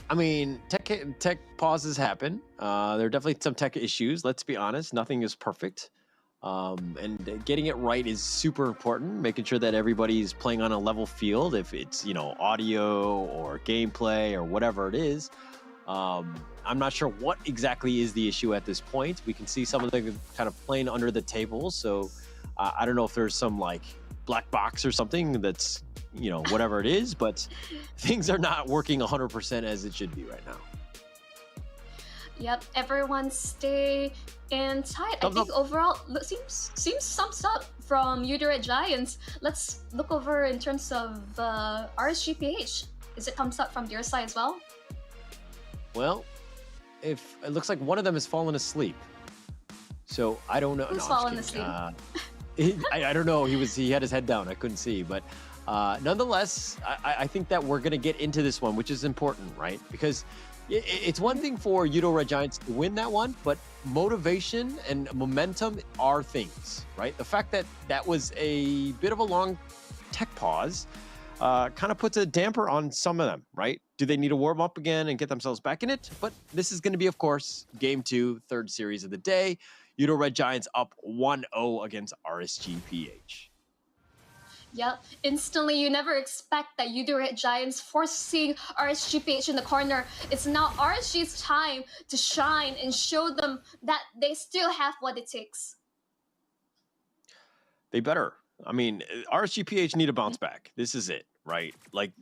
I mean, tech pauses happen. There are definitely some tech issues. Let's be honest, nothing is perfect. And getting it right is super important, making sure that everybody's playing on a level field, if it's, you know, audio or gameplay or whatever it is. I'm not sure what exactly is the issue at this point. We can see some of them kind of playing under the table. So I don't know if there's some like black box or something that's, you know, whatever it is, but things are not working 100% as it should be right now. Yep, everyone stay in tight. I think overall seems sums up from Yoodo Red Giants. Let's look over in terms of RSGPH. Is it thumbs up from your side as well? Well, if it looks like one of them has fallen asleep, so I don't know. Who's No, fallen I'm just asleep? I don't know. He had his head down. I couldn't see, but nonetheless, I think that we're gonna get into this one, which is important, right? Because it's one thing for Yoodo Red Giants to win that one, but motivation and momentum are things, right? The fact that that was a bit of a long tech pause kind of puts a damper on some of them, right? Do they need to warm up again and get themselves back in it? But this is going to be, of course, Game 2, third series of the day. Yoodo Red Giants up 1-0 against RSGPH. Yep, instantly you never expect that Yoodo Red Giants forcing RSGPH in the corner. It's now RSG's time to shine and show them that they still have what it takes. They better. I mean, RSGPH need a bounce back. This is it, right? Like,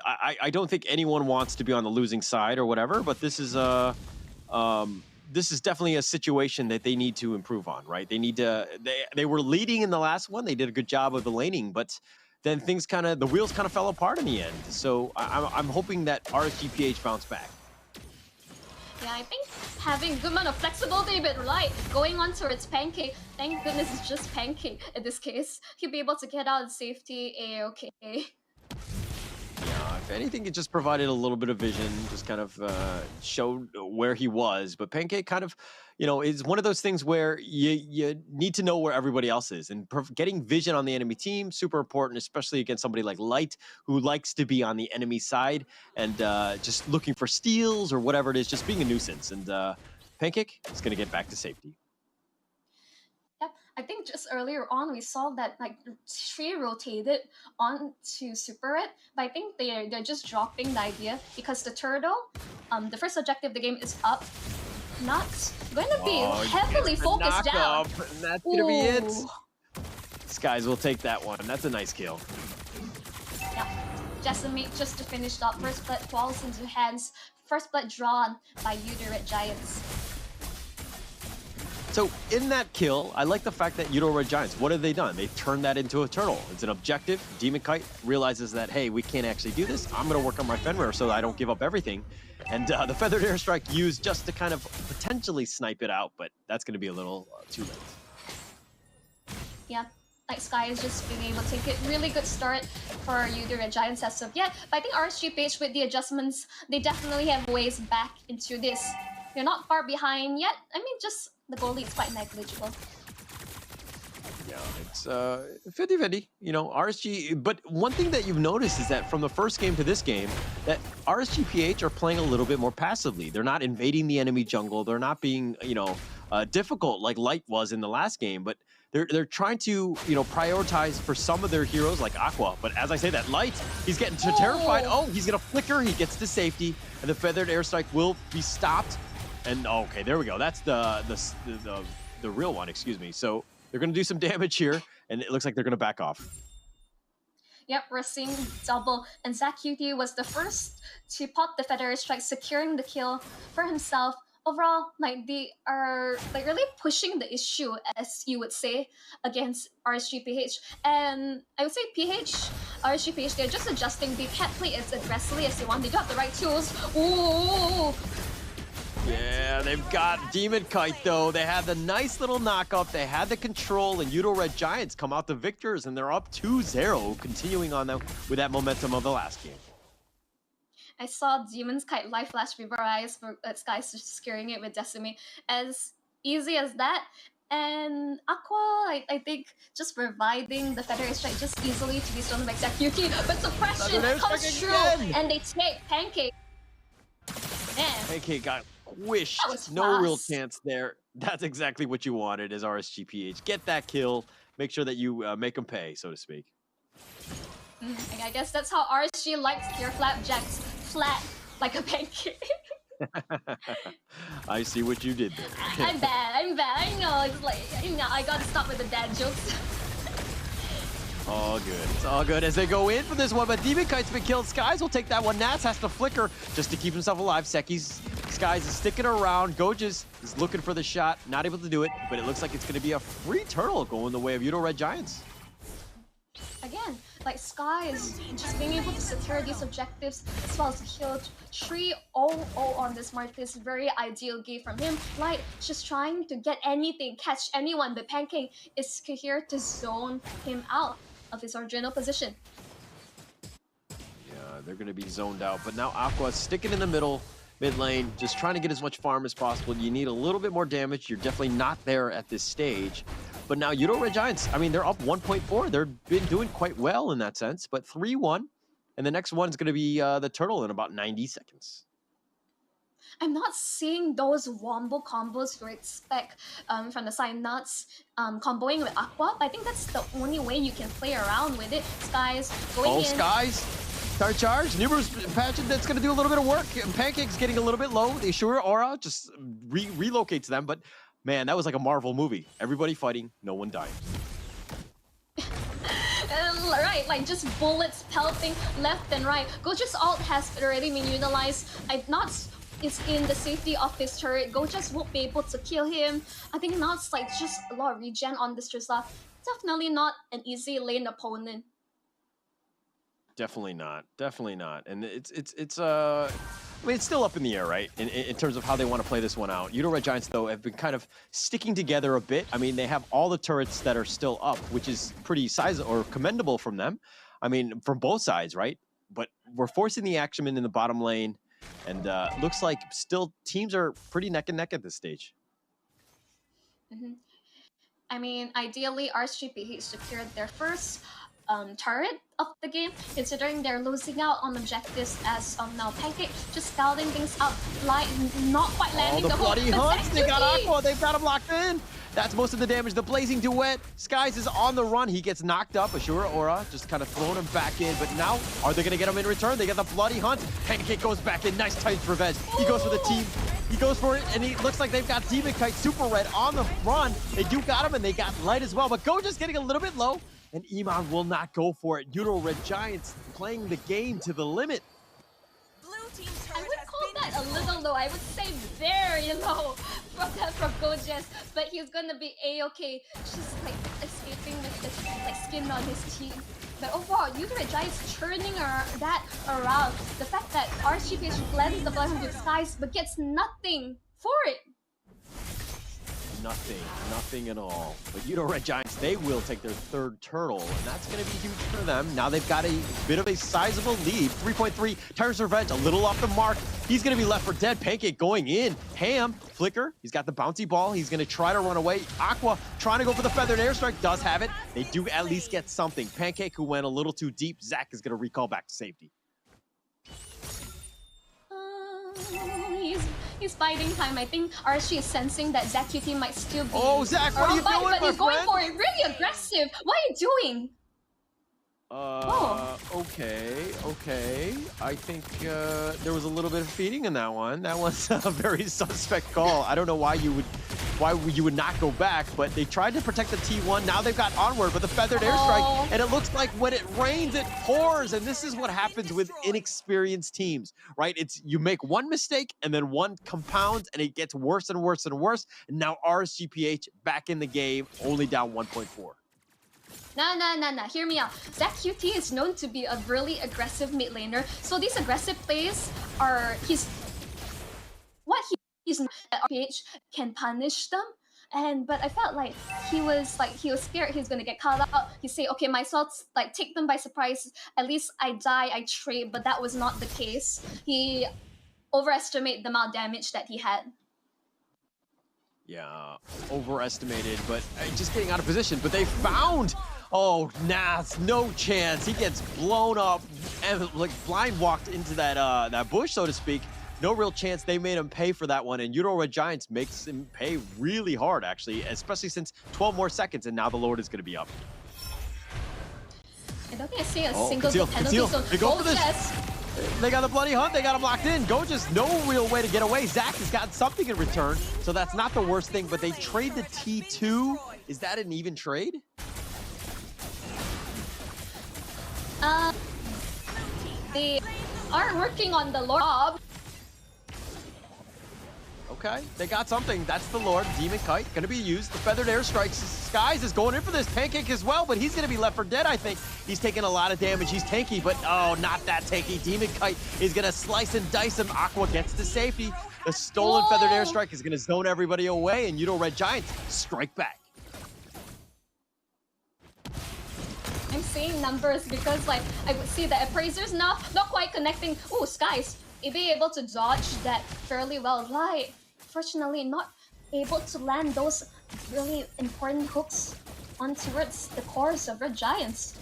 I don't think anyone wants to be on the losing side or whatever, but this is definitely a situation that they need to improve on, right? They need to. They were leading in the last one. They did a good job of the laning, but then the wheels kind of fell apart in the end. So I'm hoping that RSGPH bounce back. Yeah, I think having a good amount of flexibility, but right, going on towards Pancake. Thank goodness it's just Pancake in this case. He'll be able to get out in safety. A-okay. Yeah, if anything, it just provided a little bit of vision, just kind of showed where he was. But Pancake kind of, you know, is one of those things where you need to know where everybody else is. And getting vision on the enemy team, super important, especially against somebody like Light, who likes to be on the enemy side and just looking for steals or whatever it is, just being a nuisance. And Pancake is going to get back to safety. Yep, I think just earlier on we saw that like Tree rotated onto Super Red, but I think they're just dropping the idea because the turtle, the first objective of the game is up. Not going to be heavily focused down. And that's going to be it. Skies will take that one. That's a nice kill. Yeah. Decimate just to finish up. First blood falls into hands. First blood drawn by Yoodo Red Giants. So in that kill, I like the fact that Yoodo Red Giants, what have they done? They've turned that into a turtle. It's an objective. Demon Kite realizes that, hey, we can't actually do this. I'm going to work on my Fenrir so I don't give up everything. And the Feathered Airstrike used just to kind of potentially snipe it out, but that's going to be a little too late. Yeah, like Sky is just being able to take it. Really good start for Yoodo Red Giants as of yet. But I think RSGPH with the adjustments, they definitely have ways back into this. They're not far behind yet. I mean, just the goal lead is quite negligible. Yeah, it's 50-50, you know, RSG. But one thing that you've noticed is that from the first game to this game, that RSGPH are playing a little bit more passively. They're not invading the enemy jungle. They're not being, you know, difficult like Light was in the last game. But they're trying to, you know, prioritize for some of their heroes like Aqua. But as I say that, Light, he's getting terrified. Oh, he's going to flicker. He gets to safety. And the Feathered Airstrike will be stopped. And okay, there we go. That's the real one, excuse me. So they're going to do some damage here, and it looks like they're going to back off. Yep, we're seeing double, and Zach QT was the first to pop the Feather Strike, securing the kill for himself. Overall, like, they are like really pushing the issue, as you would say, against RSGPH. And I would say RSGPH, they're just adjusting. They can't play as aggressively as they want. They got the right tools. Ooh! Yeah, they've got Demon Kite, though. They had the nice little knock-up. They had the control, and Yoodo Red Giants come out the victors, and they're up 2-0, continuing on them with that momentum of the last game. I saw Demon's Kite live flash before eyes for Sky's just securing it with Decimate. As easy as that. And Aqua, I think, just providing the Feather Strike just easily to be stolen by Zakyuki. But suppression comes through, and they take Pancake. Man. Pancake got squished. No real chance there. That's exactly what you wanted as RSGPH. Get that kill. Make sure that you make them pay, so to speak. I guess that's how RSG likes their flapjacks. Flat like a pancake. I see what you did there. I'm bad. I know. It's like, I gotta stop with the dad jokes. All good. It's all good as they go in for this one, but Demon Kite's been killed. Skies will take that one. Nats has to flicker just to keep himself alive. Seki's Skies is sticking around. Gojas is looking for the shot, not able to do it, but it looks like it's going to be a free turtle going the way of Yoodo Red Giants. Again, like Sky is just being able to secure these objectives as well as kill 3-0 on this Martis. Very ideal game from him. Light just trying to get anything, catch anyone, but Pancake is here to zone him out of his original position. Yeah, they're going to be zoned out, but now Aqua sticking in the middle, mid lane, just trying to get as much farm as possible. You need a little bit more damage. You're definitely not there at this stage. But now Yoodo Red Giants, I mean, they're up 1.4. They've been doing quite well in that sense, but 3-1. And the next one is going to be the turtle in about 90 seconds. I'm not seeing those wombo combos you expect from the side nuts comboing with Aqua. I think that's the only way you can play around with it. Skies going in. Skies. Charge. Numerous patch that's going to do a little bit of work. Pancake's getting a little bit low. The Ashura Aura just relocates them, but man, that was like a Marvel movie. Everybody fighting, no one dying. Right, like just bullets pelting left and right. Goja's ult has already been utilized. Nuts is in the safety of his turret. Gojas won't be able to kill him. I think Nuts like just a lot of regen on this Trista. Definitely not an easy lane opponent. Definitely not. Definitely not. And I mean, it's still up in the air, right? In terms of how they want to play this one out. Yoodo Red Giants, though, have been kind of sticking together a bit. I mean, they have all the turrets that are still up, which is pretty commendable from them. I mean, from both sides, right? But we're forcing the action in the bottom lane, and looks like still teams are pretty neck and neck at this stage. I mean, ideally, RSGP secured their first turret of the game, considering they're losing out on objectives as of now. Pancake just scouting things out, like not quite landing the hook. bloody hunts. They got Aqua. They've got him locked in. That's most of the damage. The Blazing Duet. Skies is on the run. He gets knocked up. Ashura Aura just kind of throwing him back in. But now, are they going to get him in return? They get the bloody hunt. Pancake goes back in. Nice Titan's revenge. He goes for the team. He goes for it, and he looks like they've got Demon Kite Super Red on the run. They do got him, and they got Light as well. But Goja's getting a little bit low. and Iman will not go for it. Yoodo Red Giants playing the game to the limit. I would call that a little low. I would say very low from Gojes, but he's gonna be a-okay, just like escaping with his like skin on his teeth. But overall, Yoodo Red Giants turning that around. The fact that RCPH blends the Bloodhound with Skies but gets nothing for it. Nothing at all. But Yoodo Red Giants, they will take their third turtle, and that's going to be huge for them. Now they've got a bit of a sizable lead. 3.3, Tiger's Revenge, a little off the mark. He's going to be left for dead. Pancake going in. Ham, Flicker, he's got the bouncy ball. He's going to try to run away. Aqua trying to go for the feathered airstrike, does have it. They do at least get something. Pancake, who went a little too deep. Zach is going to recall back to safety. He's biding time. I think RSG is sensing that Zach QT might still be. Oh, Zach, what are you doing, but my he's going friend? for it. Really aggressive. What are you doing? Okay. I think there was a little bit of feeding in that one. That was a very suspect call. I don't know why you would not go back, but they tried to protect the T1. Now they've got onward with a feathered airstrike, and it looks like when it rains, it pours, and this is what happens with inexperienced teams, right? It's you make one mistake, and then one compounds, and it gets worse and worse and worse, and now RSGPH back in the game, only down 1.4. Nah. Hear me out. Zach QT is known to be a really aggressive mid laner. So these aggressive plays are he's not that RPH can punish them. But I felt like he was scared he's gonna get caught out. He say, okay, my salts like take them by surprise. At least I die, I trade, but that was not the case. He overestimated the amount of damage that he had. Yeah, overestimated, but just getting out of position. But they found, oh, Nath, no chance. He gets blown up and like blind walked into that bush, so to speak. No real chance. They made him pay for that one, and Yoodo Red Giants makes him pay really hard, actually, especially since 12 more seconds, and now the Lord is going to be up. I don't think I see a single penalty. Conceal. So They go for this. They got the bloody hunt. They got him locked in. Just no real way to get away. Zach has got something in return, so that's not the worst thing. But they trade the T2. Is that an even trade? They are working on the Lord. Okay, they got something. That's the Lord. Demon Kite going to be used. The feathered airstrikes. Skies is going in for this. Pancake as well, but he's going to be left for dead, I think. He's taking a lot of damage. He's tanky, but oh, not that tanky. Demon Kite is going to slice and dice him. Aqua gets to safety. The stolen feathered airstrike is going to zone everybody away, and Yoodo Red Giants strike back. I'm saying numbers because like I would see the appraisers not quite connecting. Ooh, Skies. Be able to dodge that fairly well. Light, fortunately, not able to land those really important hooks on towards the cores of Red Giants.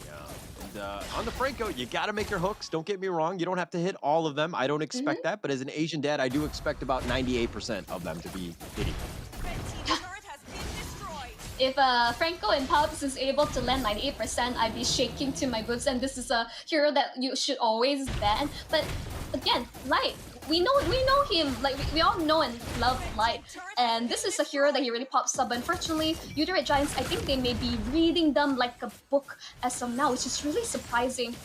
Yeah, and on the Franco, you got to make your hooks. Don't get me wrong. You don't have to hit all of them. I don't expect that, but as an Asian dad, I do expect about 98% of them to be hitting. If Franco and Palps is able to land 98%, I'd be shaking to my boots, and this is a hero that you should always ban. But again, Light, we know him, like we all know and love Light, and this is a hero that he really pops up. Unfortunately, Yoodo Red Giants, I think they may be reading them like a book as of now, which is really surprising.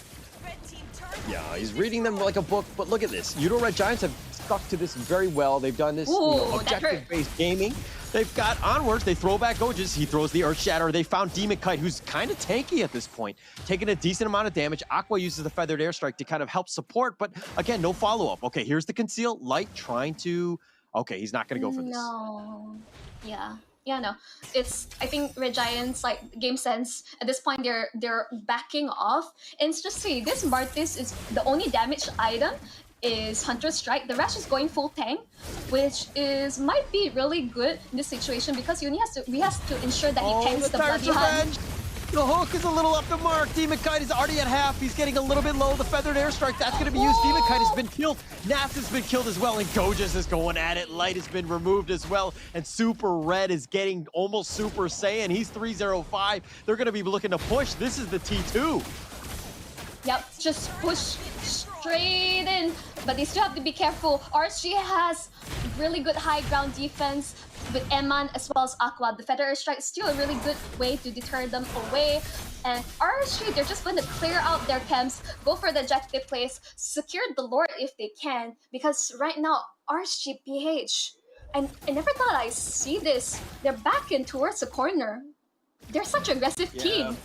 Yeah, he's reading them like a book, but look at this. Yoodo Red Giants have stuck to this very well. They've done this objective-based gaming. They've got onwards. They throw back Goges. He throws the Earth Shatter. They found Demon Kite, who's kind of tanky at this point, taking a decent amount of damage. Aqua uses the Feathered Airstrike to kind of help support, but again, no follow-up. Okay, here's the Conceal. Light trying to... Okay, he's not going to go for this. No. Yeah, no. It's, I think Red Giants, like, game sense, at this point, they're backing off. And it's just see, this Martis is the only damaged item is Hunter Strike. The rest is going full tank, which might be really good in this situation because he has to ensure that he tanks the bloody hunt. The hook is a little up the mark. Demon Kite is already at half. He's getting a little bit low. The Feathered Airstrike, that's going to be used. Demon Kite has been killed. Nath has been killed as well. And Goges is going at it. Light has been removed as well. And Super Red is getting almost Super Saiyan. He's 305. They're going to be looking to push. This is the T2. Yep, just push straight in. But they still have to be careful. RSG has really good high ground defense. with Eman as well as Aqua, the Feather Airstrike is still a really good way to deter them away. And RSG, they're just going to clear out their camps, go for the objective place, secure the Lord if they can, because right now, RSG PH, I never thought I'd see this. They're back in towards the corner. They're such an aggressive team.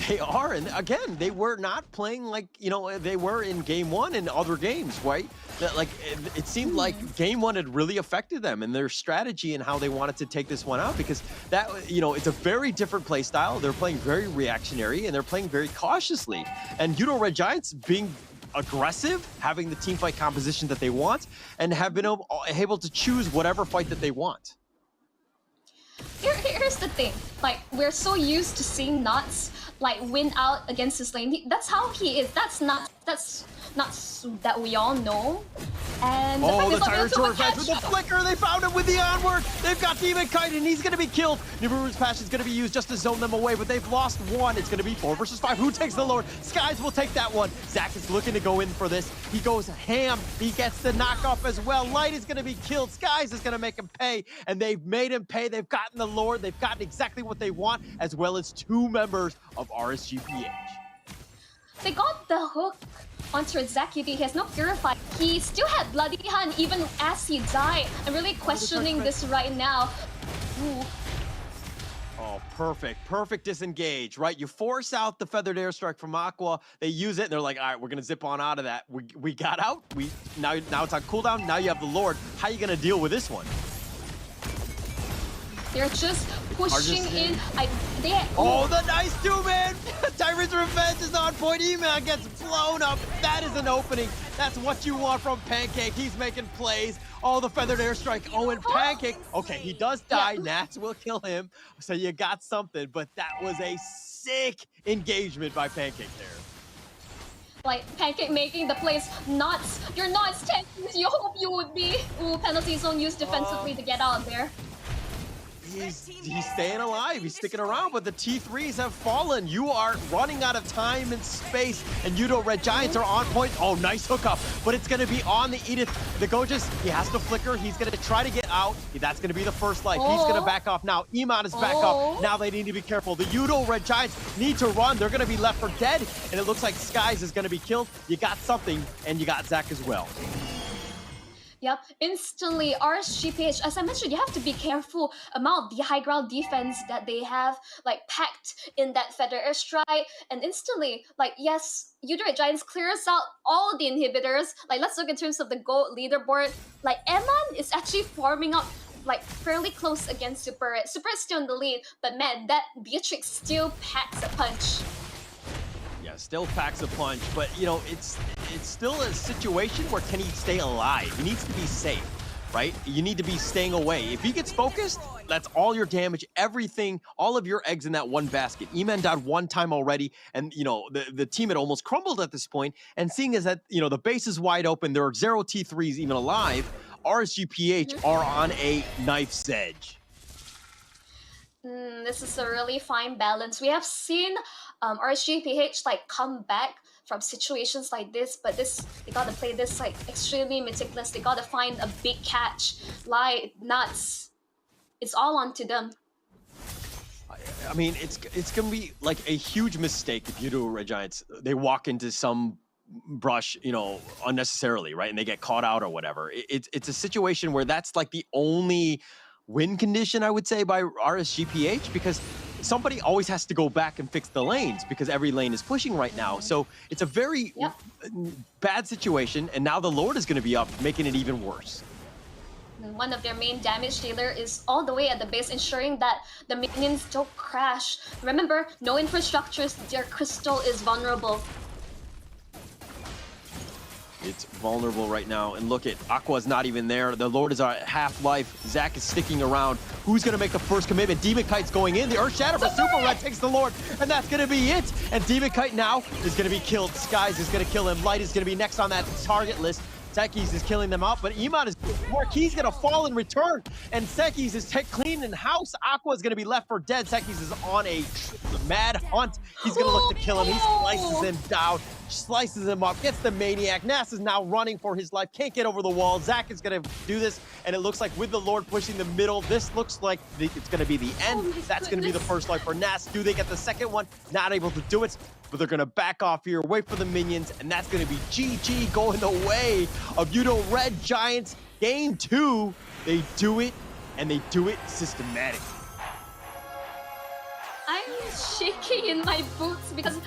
They are, and again, they were not playing like, you know, they were in game one and other games, right? That, like, it seemed like game one had really affected them and their strategy and how they wanted to take this one out, because that, you know, it's a very different play style. They're playing very reactionary and they're playing very cautiously. And Yoodo Red Giants being aggressive, having the team fight composition that they want, and have been able to choose whatever fight that they want. Here's the thing, like, we're so used to seeing Nuts like win out against his lane. That's how he is. That's not that we all know. And the Tyrant Torfetch with the flicker. They found him with the onward. They've got Demon Kite and he's going to be killed. Nibiru's Passion is going to be used just to zone them away, but they've lost one. It's going to be 4 versus 5. Who takes the Lord? Skies will take that one. Zach is looking to go in for this. He goes ham. He gets the knockoff as well. Light is going to be killed. Skies is going to make him pay, and they've made him pay. They've gotten the Lord. They've gotten exactly what they want, as well as 2 members of RSGPH. They got the hook onto Zaki. He has no Purify. He still had Bloody Hand even as he died. I'm really questioning this right now. Ooh. Oh, perfect disengage, right? You force out the Feathered Airstrike from Aqua. They use it, and they're like, all right, we're gonna zip on out of that. We got out. Now it's on cooldown. Now you have the Lord. How are you gonna deal with this one? They're just pushing in. Oh, the nice 2-man! Tyrant's Revenge is on point. Eman gets blown up. That is an opening. That's what you want from Pancake. He's making plays. Oh, the Feathered Airstrike. Oh, and Pancake. Okay, he does die. Nats will kill him. So you got something, but that was a sick engagement by Pancake there. Like, Pancake making the plays. Nuts. You're Nuts 10. You hope you would be. Ooh, penalty zone used defensively to get out there. He's staying alive. He's sticking around, but the T3s have fallen. You are running out of time and space, and Yoodo Red Giants are on point. Oh, nice hookup, but it's going to be on the Edith. The Gojas, he has to flicker. He's going to try to get out. That's going to be the first life. He's going to back off now. Eman is back up. Now they need to be careful. The Yoodo Red Giants need to run. They're going to be left for dead, and it looks like Skies is going to be killed. You got something, and you got Zach as well. Yep, instantly RSGPH, as I mentioned, you have to be careful about the high ground defense that they have, like, packed in that Feather Airstrike, and instantly, like, yes, Yoodo Red Giants clears out all the inhibitors. Like, let's look in terms of the GOAT leaderboard. Like, Eman is actually forming up, like, fairly close against Super Red. Super Red's still in the lead, but man, that Beatrix still packs a punch. Yeah, still packs a punch, but you know, it's still a situation where can he stay alive? He needs to be safe, right? You need to be staying away. If he gets focused, that's all your damage, everything, all of your eggs in that one basket. Eman died 1 time already, and you know, the team had almost crumbled at this point, and seeing as that, you know, the base is wide open, there are 0 T3s even alive, RSGPH are on a knife's edge. This is a really fine balance. We have seen RSGPH like come back from situations like this, but they gotta play this like extremely meticulous. They gotta find a big catch. Like Nuts, it's all onto them. I mean, it's gonna be like a huge mistake if Yoodo Red Giants they walk into some brush, you know, unnecessarily, right, and they get caught out or whatever. It's a situation where that's like the only win condition, I would say, by RSGPH, because somebody always has to go back and fix the lanes because every lane is pushing right now. So it's a very bad situation, and now the Lord is going to be up, making it even worse. One of their main damage dealer is all the way at the base, ensuring that the minions don't crash. Remember, no infrastructures, their crystal is vulnerable. It's vulnerable right now, and look at Aqua's not even there. The Lord is at half-life. Zach is sticking around. Who's going to make the first commitment? Demon Kite's going in. The Earth Shatter for Super Red takes the Lord, and that's going to be it. And Demon Kite now is going to be killed. Skies is going to kill him. Light is going to be next on that target list. Techies is killing them out, but Eman is Marquis gonna fall in return, and Sekis is clean in house. Aqua is gonna be left for dead. Sekis is on a mad hunt. He's gonna look to kill him. He slices him down, slices him up, gets the Maniac. Nas is now running for his life, can't get over the wall. Zach is gonna do this, and it looks like with the Lord pushing the middle, this looks like it's gonna be the end. That's gonna be the first life for Nas. Do they get the second one? Not able to do it, but they're gonna back off here, wait for the minions, and that's gonna be GG going the way of Yoodo Red Giants. Game 2, they do it, and they do it systematically. I'm shaking in my boots because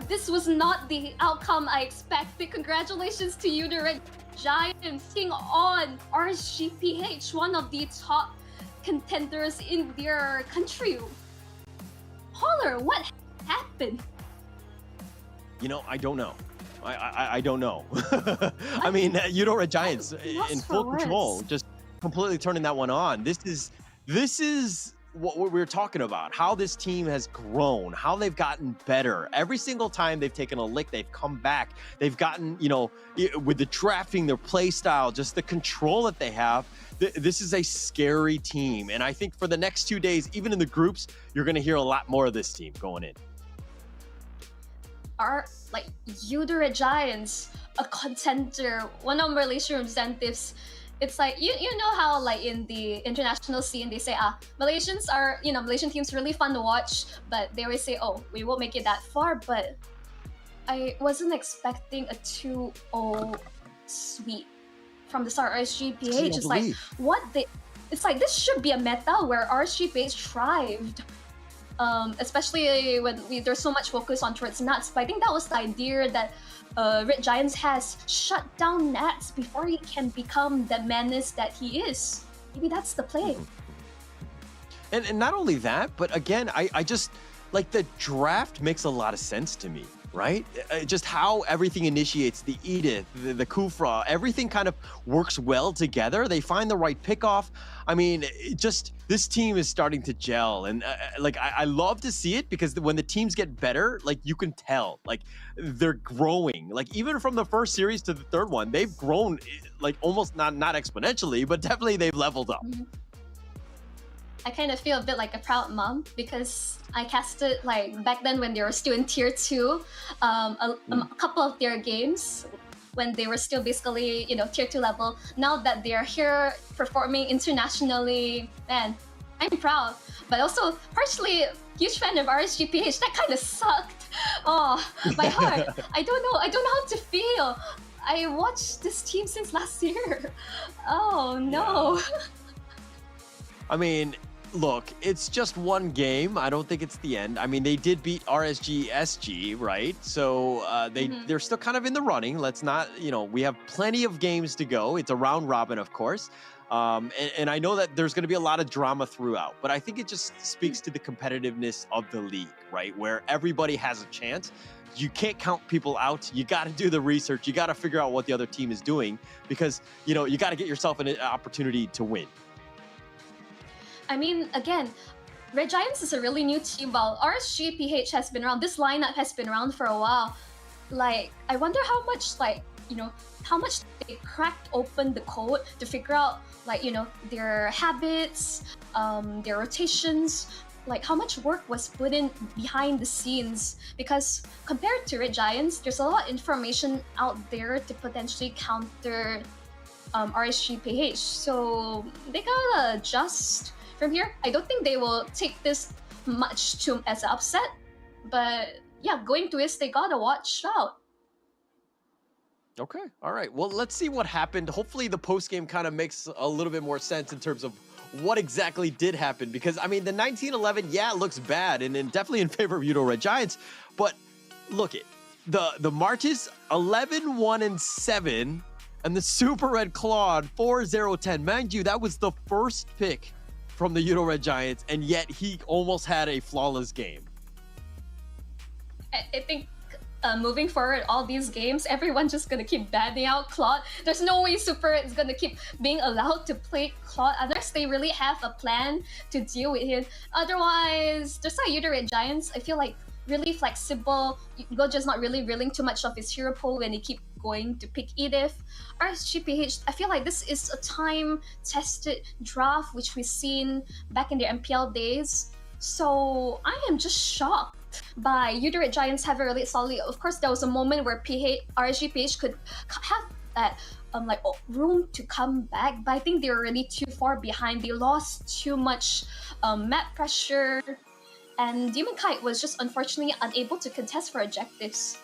this was not the outcome I expected. Congratulations to Yoodo Red Giants taking on RSGPH, one of the top contenders in their country. Holler, what happened? You know, I don't know. I don't know. I mean, Yoodo Red Giants in full control, just completely turning that one on. This is what we're talking about, how this team has grown, how they've gotten better. Every single time they've taken a lick, they've come back. They've gotten, you know, with the drafting, their play style, just the control that they have. This is a scary team. And I think for the next 2 days, even in the groups, you're going to hear a lot more of this team going in. Are like Yoodo Red Giants a contender, one of Malaysian representatives? It's like you know how like in the international scene they say Malaysians are, you know, Malaysian teams really fun to watch, but they always say, oh, we won't make it that far. But I wasn't expecting a 2-0 sweep from the start. RSGPH is like it's like this should be a meta where RSGPH thrived. Especially when there's so much focus on towards Nats. But I think that was the idea that Red Giants has shut down Nats before he can become the menace that he is. Maybe that's the play. And not only that, but again, I just like the draft makes a lot of sense to me, right? Just how everything initiates, the Edith, the Kufra, everything kind of works well together. They find the right pickoff. I mean, this team is starting to gel, and I love to see it because when the teams get better, like you can tell, like they're growing. Like even from the first series to the third one, they've grown, like almost not exponentially, but definitely they've leveled up. Mm-hmm. I kind of feel a bit like a proud mom because I casted like back then when they were still in tier 2, a couple of their games when they were still basically, you know, tier 2 level. Now that they're here performing internationally, man, I'm proud. But also partially huge fan of RSGPH. That kind of sucked. Oh, my heart. I don't know how to feel. I watched this team since last year. Oh no. Yeah. I mean, look, it's just one game. I don't think it's the end. I mean, they did beat RSG-SG, right? So they're still kind of in the running. Let's not, you know, we have plenty of games to go. It's a round robin, of course. And I know that there's going to be a lot of drama throughout, but I think it just speaks to the competitiveness of the league, right? Where everybody has a chance. You can't count people out. You got to do the research. You got to figure out what the other team is doing because, you know, you got to get yourself an opportunity to win. I mean, again, Red Giants is a really new team. While RSGPH has been around, this lineup has been around for a while. Like, I wonder how much, like, you know, how much they cracked open the code to figure out, like, you know, their habits, their rotations, like how much work was put in behind the scenes. Because compared to Red Giants, there's a lot of information out there to potentially counter RSGPH. So they gotta adjust. From here, I don't think they will take this much to as an upset, but yeah, going to it, they gotta watch out. Okay, all right. Well, let's see what happened. Hopefully the post-game kind of makes a little bit more sense in terms of what exactly did happen. Because, I mean, the 19-11, yeah, it looks bad and definitely in favor of Yoodo Red Giants. But look it, the Martis 11-1-7 and the Super Red Claude 4-0-10. Mind you, that was the first pick from the Yoodo Red Giants, and yet he almost had a flawless game. I think moving forward, all these games, everyone's just gonna keep banning out Claude. There's no way Super is gonna keep being allowed to play Claude unless they really have a plan to deal with him. Otherwise, just like Yoodo Red Giants, I feel like really flexible. Yoodo just not really revealing too much of his hero pool when he keep going to pick Edith. RSGPH, I feel like this is a time-tested draft which we've seen back in the MPL days. So I am just shocked by Yoodo Red Giants having really solid. Of course, there was a moment where RSGPH could have that room to come back, but I think they were really too far behind. They lost too much map pressure, and Demon Kite was just unfortunately unable to contest for objectives.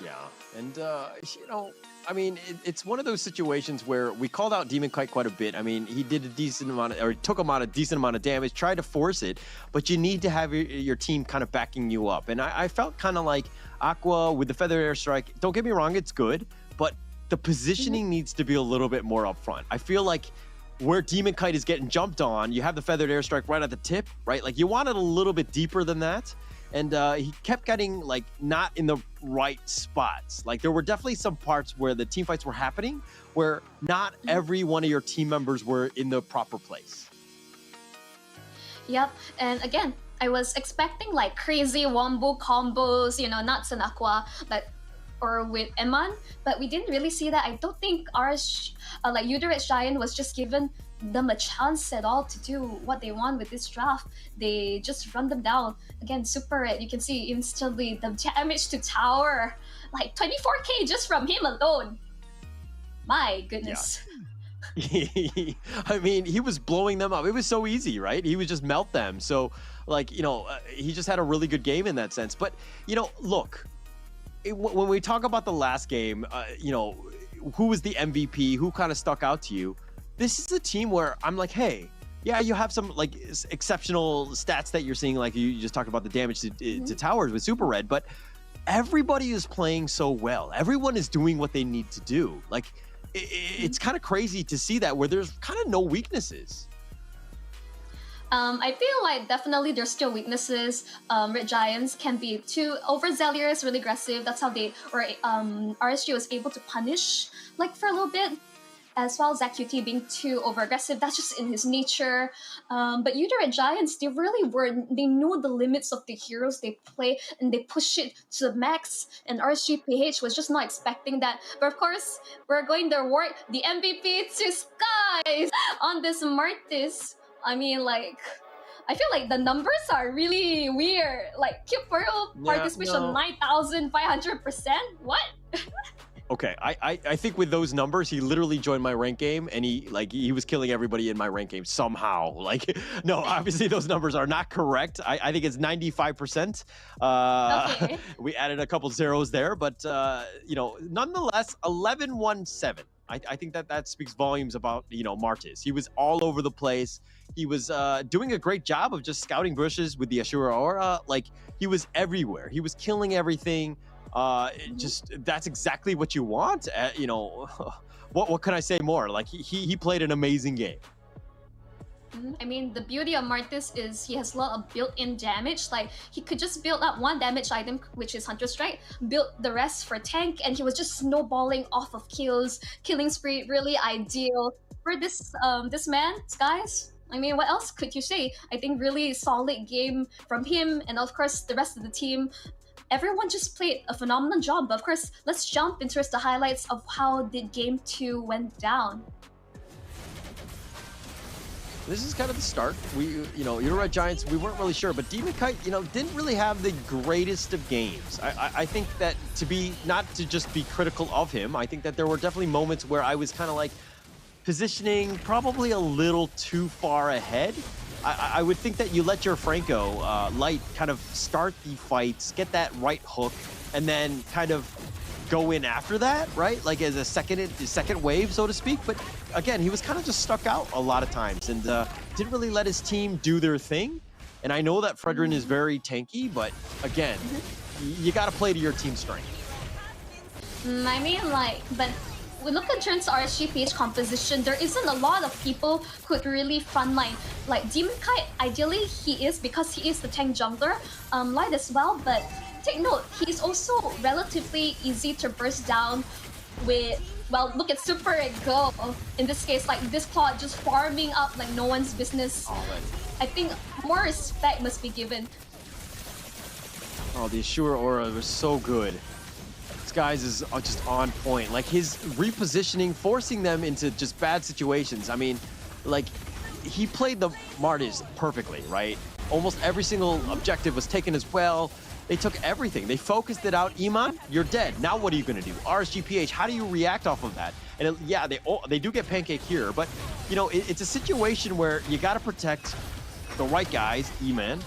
Yeah, and you know, I mean, it's one of those situations where we called out Demon Kite quite a bit. I mean, he did a decent amount, or took him out a decent amount of damage, tried to force it, but you need to have your team kind of backing you up. And I felt kind of like Aqua with the Feather Airstrike. Don't get me wrong, it's good, but the positioning needs to be a little bit more upfront. I feel like where Demon Kite is getting jumped on, you have the Feathered Airstrike right at the tip, right? Like you want it a little bit deeper than that. And he kept getting like not in the right spots. Like there were definitely some parts where the team fights were happening where not every one of your team members were in the proper place. Yep, and again, I was expecting like crazy wombo combos, you know, Nuts and Aqua, or with Eman, but we didn't really see that. I don't think Yoodo Red Giant was just given them a chance at all to do what they want with this draft. They just run them down. Again, Super Red, you can see instantly the damage to tower, like 24k just from him alone. My goodness. Yeah. I mean, he was blowing them up. It was so easy, right? He would just melt them. So, like, you know, he just had a really good game in that sense. But, you know, look, when we talk about the last game, you know, who was the MVP, who kind of stuck out to you? This is a team where I'm like, hey, yeah, you have some like exceptional stats that you're seeing, like you just talked about the damage to towers with Super Red, but everybody is playing so well. Everyone is doing what they need to do. Like, it's kind of crazy to see that where there's kind of no weaknesses. I feel like definitely there's still weaknesses. Red Giants can be too overzealous, really aggressive. That's how RSG was able to punish like for a little bit. As well as ZQT being too over-aggressive, that's just in his nature. But Yoodo Red Giants, they knew the limits of the heroes they play, and they push it to the max, and RSGPH was just not expecting that. But of course, we're going to award the MVP to Skies on this Martis. I mean, like, I feel like the numbers are really weird. Like, Cube Pearl participation 9,500%? What? Okay, I think with those numbers, he literally joined my rank game, and he was killing everybody in my rank game somehow. Like, no, obviously those numbers are not correct. I think it's 95%. Okay. We added a couple zeros there, but you know, nonetheless, 11-1-7. I think that speaks volumes about, you know, Martis. He was all over the place. He was doing a great job of just scouting bushes with the Ashura Aura. Like, he was everywhere. He was killing everything. That's exactly what you want. You know, what can I say more? Like, he played an amazing game. I mean, the beauty of Martis is he has a lot of built-in damage. Like, he could just build up one damage item, which is Hunter Strike, build the rest for tank, and he was just snowballing off of kills. Killing spree, really ideal for this man, Skies. I mean, what else could you say? I think really solid game from him, and of course the rest of the team. Everyone just played a phenomenal job. But of course, let's jump into the highlights of how the Game 2 went down. This is kind of the start. You know, Yoodo Red Giants, we weren't really sure, but Demon Kite, you know, didn't really have the greatest of games. I think that not to just be critical of him, I think that there were definitely moments where I was kind of like positioning probably a little too far ahead. I would think that you let your Franco Light kind of start the fights, get that right hook, and then kind of go in after that, right? Like as a second wave, so to speak. But again, he was kind of just stuck out a lot of times and didn't really let his team do their thing. And I know that Fredrin is very tanky, but again, you got to play to your team strength. I mean, like, but we look in terms of RSGPH composition, there isn't a lot of people who could really frontline. Like Demon Kite, ideally he is, because he is the tank jungler, Light as well, but take note, he's also relatively easy to burst down with, well, look at Super and Go. In this case, like this plot just farming up like no one's business. I think more respect must be given. Oh, the Assure Aura was so good. Skies is just on point. Like his repositioning, forcing them into just bad situations. I mean, like he played the Martis perfectly, right? Almost every single objective was taken as well. They took everything. They focused it out. Iman, you're dead. Now what are you gonna do? RSGPH, how do you react off of that? And yeah, they do get pancake here, but you know, it's a situation where you gotta protect the right guys, Iman.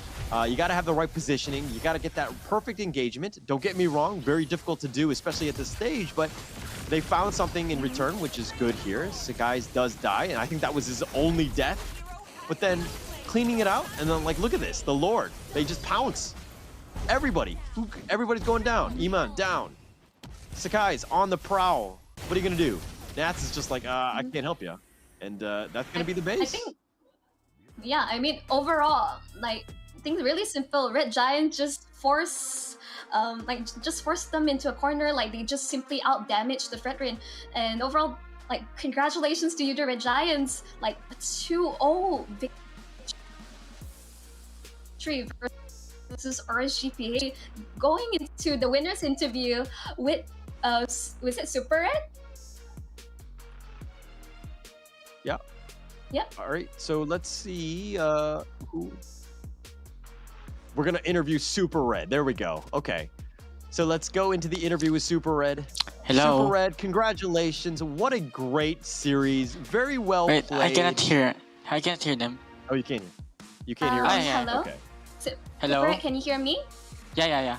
You got to have the right positioning. You got to get that perfect engagement. Don't get me wrong, very difficult to do, especially at this stage, but they found something in return, which is good here. Sakai's does die, and I think that was his only death. But then cleaning it out, and then like, look at this, the Lord. They just pounce. Everybody's going down. Iman, down. Sakai's on the prowl. What are you going to do? Nats is just like, I can't help you. And that's going to be the base. I think, yeah, I mean, overall, like, things really simple. Red Giants just force them into a corner. Like they just simply out damage the front ring. And overall, like congratulations to Yoodo Red Giants. Like a 2-0 victory versus RSGPA. Going into the winners interview with was it Super Red? Yeah. Yep. All right. So let's see who. We're going to interview Super Red. There we go. Okay. So let's go into the interview with Super Red. Hello. Super Red, congratulations. What a great series. Very well Wait, played. I cannot hear them. Oh, you can't hear. You can't hear us? Hello? Okay. Hello? Super Red, can you hear me? Yeah.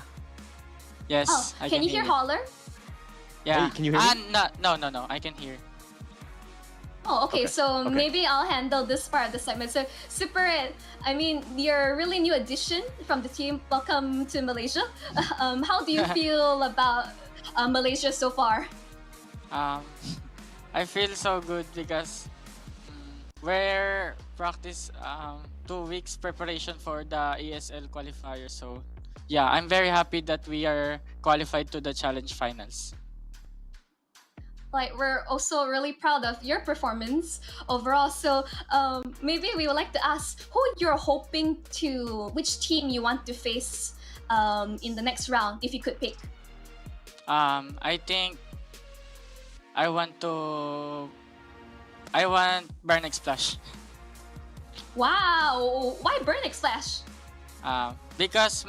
Yes, Oh, I can you hear Holler? Yeah. Hey, can you hear me? No, I can hear. Oh, okay. Okay, So okay. maybe I'll handle this part of the segment. So, Super Red, I mean, you're a really new addition from the team. Welcome to Malaysia. How do you feel about Malaysia so far? I feel so good because we're practice 2 weeks preparation for the ESL qualifier. So yeah, I'm very happy that we are qualified to the challenge finals. Like, we're also really proud of your performance overall. So maybe we would like to ask who you're hoping to, which team you want to face in the next round, if you could pick. I think I want Burn Splash. Wow! Why Burn Splash? Because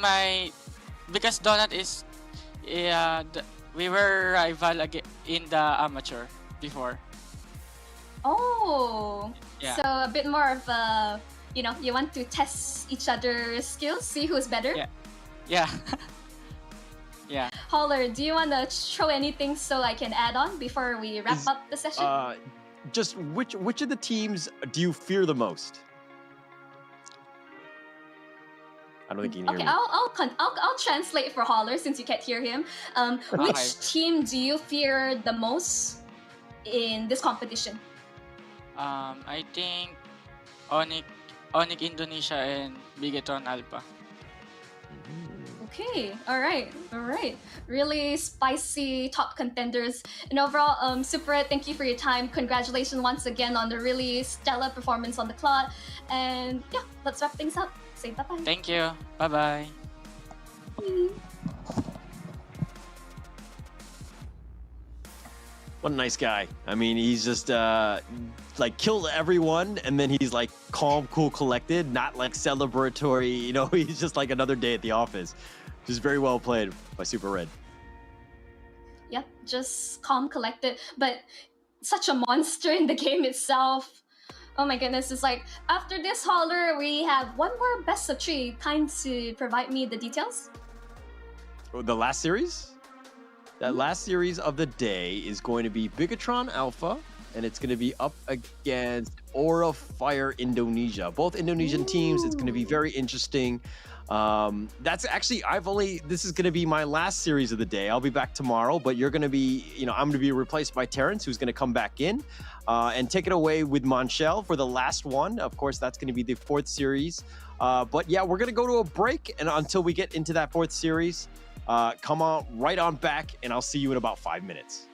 Donut is we were rival in the amateur before. Oh, Yeah. so a bit more of a, you want to test each other's skills, see who's better. Yeah. Yeah. Holler, do you want to throw anything so I can add on before we wrap up the session? Just which of the teams do you fear the most? I don't think you can hear Okay, me. I'll translate for Holler since you can't hear him. Which Okay. team do you fear the most in this competition? I think Onyx Indonesia and Bigetron Alpha. Okay, all right. Really spicy top contenders. And overall, Super Red, thank you for your time. Congratulations once again on the really stellar performance on the clock. And yeah, let's wrap things up. Say bye-bye. Thank you. Bye-bye. What a nice guy. I mean, he's just like killed everyone, and then he's like calm, cool, collected, not like celebratory. He's just like another day at the office. Just very well played by Super Red. Yep, just calm, collected, but such a monster in the game itself. Oh my goodness, it's like, after this Holler, we have one more best of 3. Kind to provide me the details? The last series? That last series of the day is going to be Bigetron Alpha, and it's going to be up against Aura Fire Indonesia. Both Indonesian teams. It's going to be very interesting. That's actually, this is going to be my last series of the day. I'll be back tomorrow, but you're going to be, I'm going to be replaced by Terrence, who's going to come back in and take it away with Monchel for the last one. Of course, that's going to be the 4th series. But yeah, we're going to go to a break, and until we get into that 4th series, come on right on back, and I'll see you in about 5 minutes.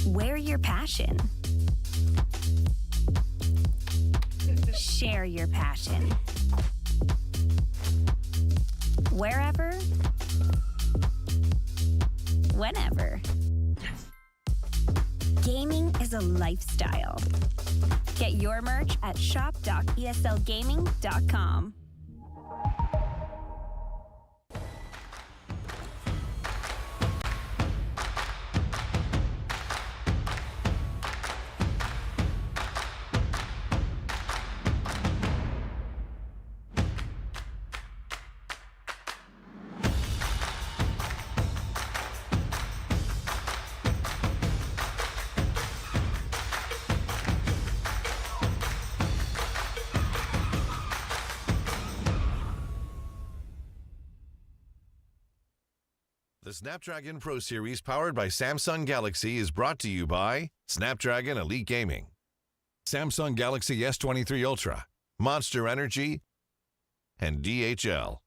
Wear your passion. Share your passion. Wherever, whenever. Gaming is a lifestyle. Get your merch at shop.eslgaming.com. The Snapdragon Pro Series powered by Samsung Galaxy is brought to you by Snapdragon Elite Gaming, Samsung Galaxy S23 Ultra, Monster Energy, and DHL.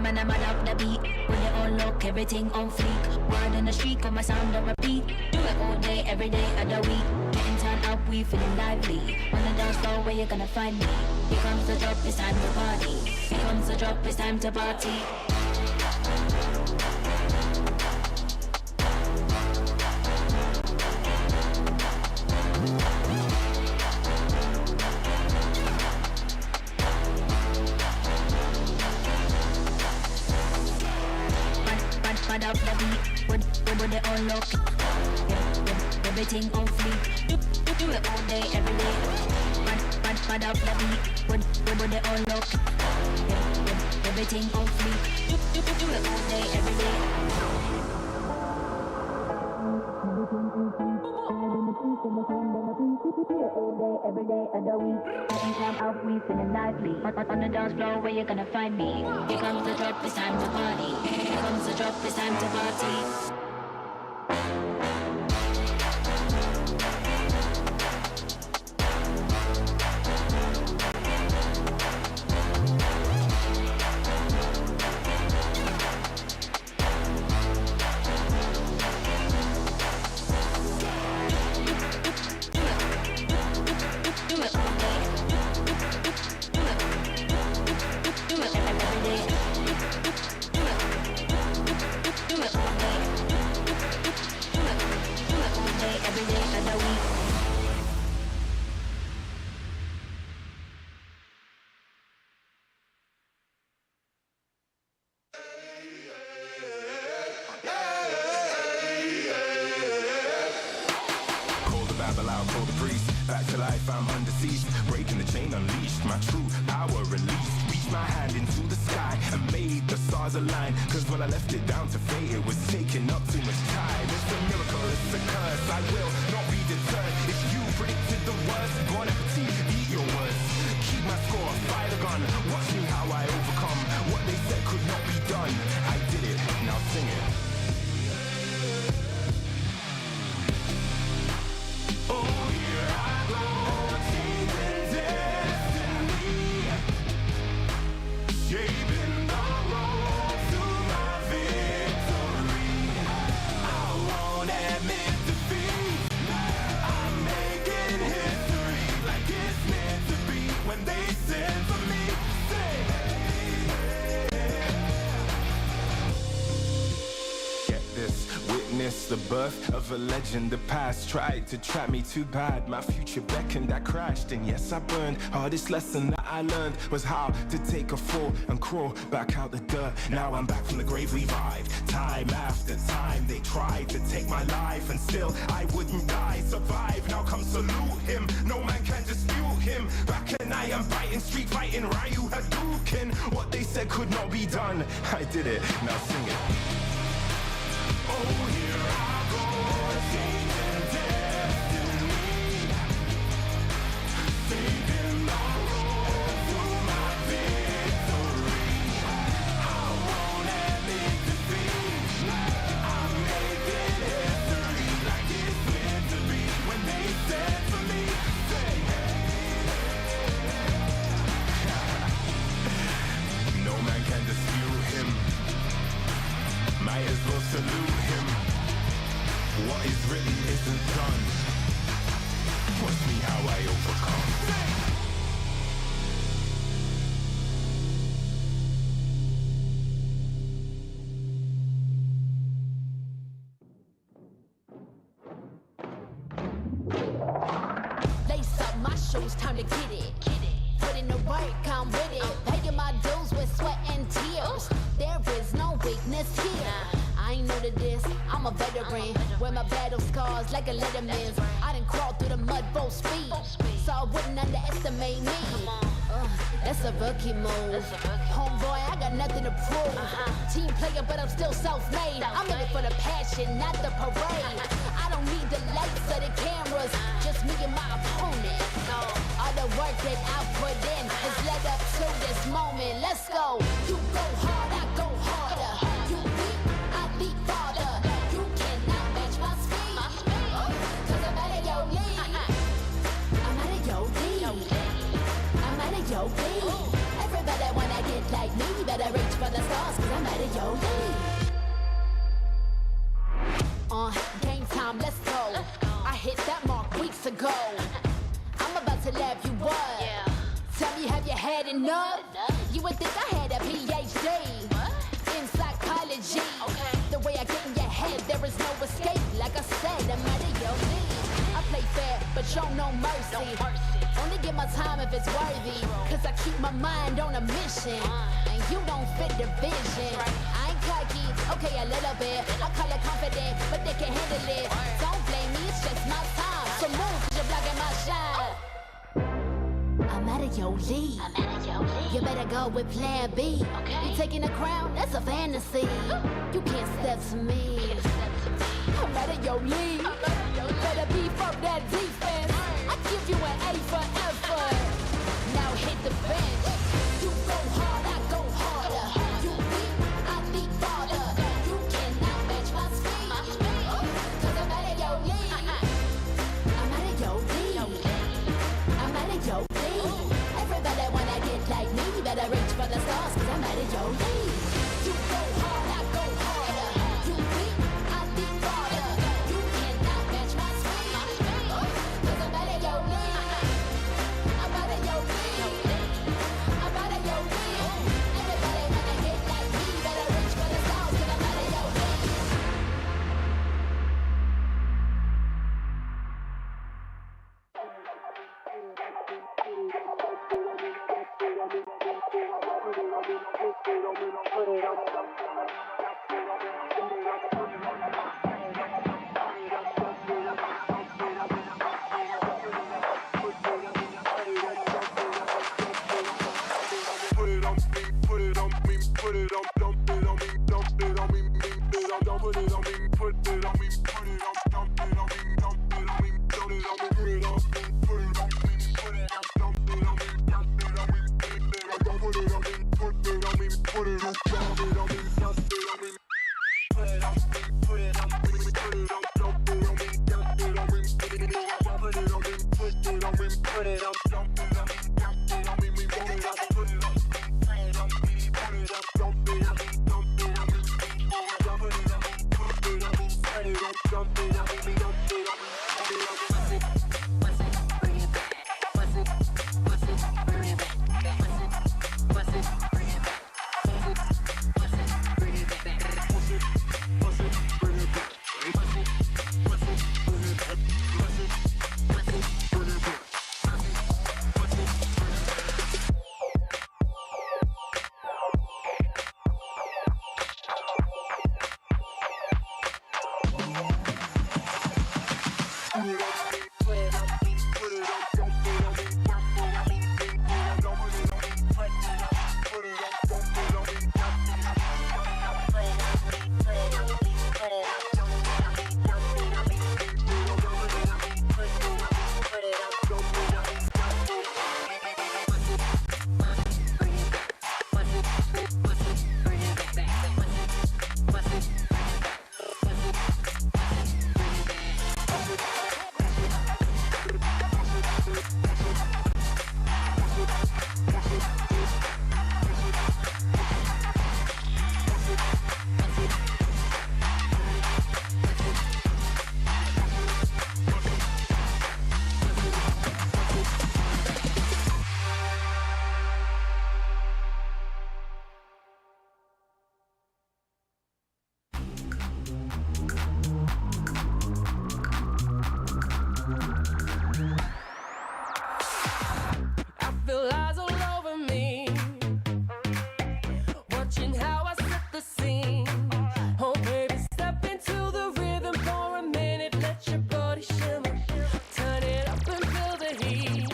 And I'm up the beat. Put it on lock, everything on fleek. Word on the street, on my sound on repeat. Do it all day, every day of the week. Getting turned up, we feeling lively. On the dance floor, where you gonna find me? Here comes the drop, it's time to party. Here comes the drop, it's time to party. Pad up the beat, put it on lock. Everything on fleek. Do it all day, every day. Pad up the beat, put it on lock. Everything on fleek. Do it all day, every day. Every day of the week, getting time out, we feeling lively. On the dance floor, where you gonna find me? Here comes the drop, it's time to party. Here comes the drop, it's time to party. Back to life, I'm undeceased. Breaking the chain, unleashed. My true power released. Reached my hand into the sky and made the stars align. Cause when I left it down to fate, it was taking up too much time. It's a miracle, it's a curse. I will not be deterred. If you predicted the worst, bon appetit, eat your words. Keep my score, fire the gun. Watch me how I overcome what they said could not be done. I did it, now sing it. The birth of a legend, the past tried to trap me too bad. My future beckoned, I crashed, and yes, I burned. Hardest lesson that I I learned was how to take a fall and crawl back out the dirt. Now I'm back from the grave revived. Time after time they tried to take my life, and still I wouldn't die. Survive, now come salute him. No man can dispute him. Back and I am biting, street fighting, Ryu Hadouken. What they said could not be done, I did it, now sing it. Oh, here I go, changing destiny, saving the road to my victory. I won't admit defeat, I'm making history like it's meant to be. When they said to me, say hey, no man can dispute him. Might as well salute him. What is written isn't done. Watch me how I overcome. Lace up my shoes, time to get it. Put in the work, I'm with it. Paying my dues with sweat and tears. There is no weakness here. I ain't new to this, I'm a veteran. Wear my battle scars like a letterman's. I done crawled through the mud full speed, so I wouldn't underestimate me. That's a rookie move. Homeboy, I got nothing to prove. Team player, but I'm still self-made. I'm in it for the passion, not the parade. I don't need the lights or the cameras, just me and my opponent. All the work that I put in has led up to this moment. Let's go. You go hard, I go harder. You beat, I beat farther. You cannot match my speed, cause I'm out of your league. I'm out of your league. I'm out of your league. Everybody wanna get like me, better reach for the stars, cause I'm out of your league. Game time, let's go. I hit that mark weeks ago. I'm about to laugh you up. Tell me, have you had enough? You would think I had a PhD in psychology. The way I get in your head, there is no escape. Like I said, I'm out of your league. I play fair, but show no mercy. Only give my time if it's worthy, cause I keep my mind on a mission, and you don't fit the vision. I ain't cocky, okay, a little bit. I call it confident, but they can handle it. Don't blame me, it's just my time. So move, cause you're blocking my shine. I'm out of your league. You better go with plan B. You taking a crown? That's a fantasy. You can't step to me. I'm out of your league. Better be from that defense. I give you an A for effort. Now hit the bench. You go hard, I go harder. You beat, I beat farther. You cannot match my speed, cause I'm out of your league. I'm out of your league. I'm out of your league. Everybody wanna get like me, better reach for the stars, cause I'm out of your league. You go hard, I go harder. You beat, I beat farther. You cannot match my speed, cause I'm out of your league. I'm out of your league. I'm out of your league. Everybody wanna get like me, better reach for the stars, cause I'm out of your league. how I set the scene. Oh baby, step into the rhythm for a minute. Let your body shimmer. Turn it up and feel the heat.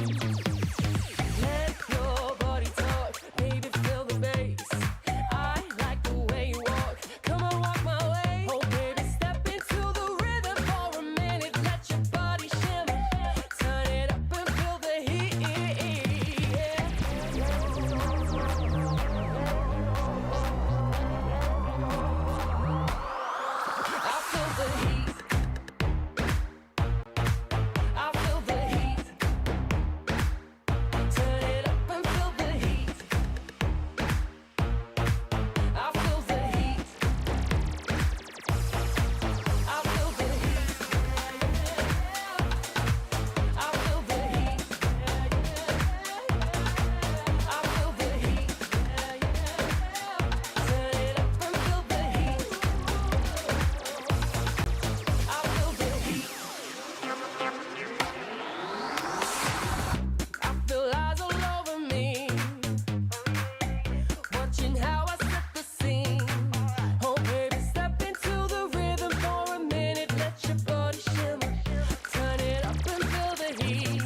Let your body talk, baby, feel the bass. I like the way you walk. Come on, walk my way. Oh baby, step into the rhythm for a minute. Let your body shimmer. Turn it up and feel the heat. I feel the heat. I feel the heat. Turn it up and feel the heat. I feel the heat. I feel the heat. I feel the heat. I feel the heat. Turn it up and feel the heat. I feel the heat. I feel eyes all over me, watching how I set the scene. Oh baby, step into the rhythm for a minute. Let your body shimmer. Turn it up and feel the heat.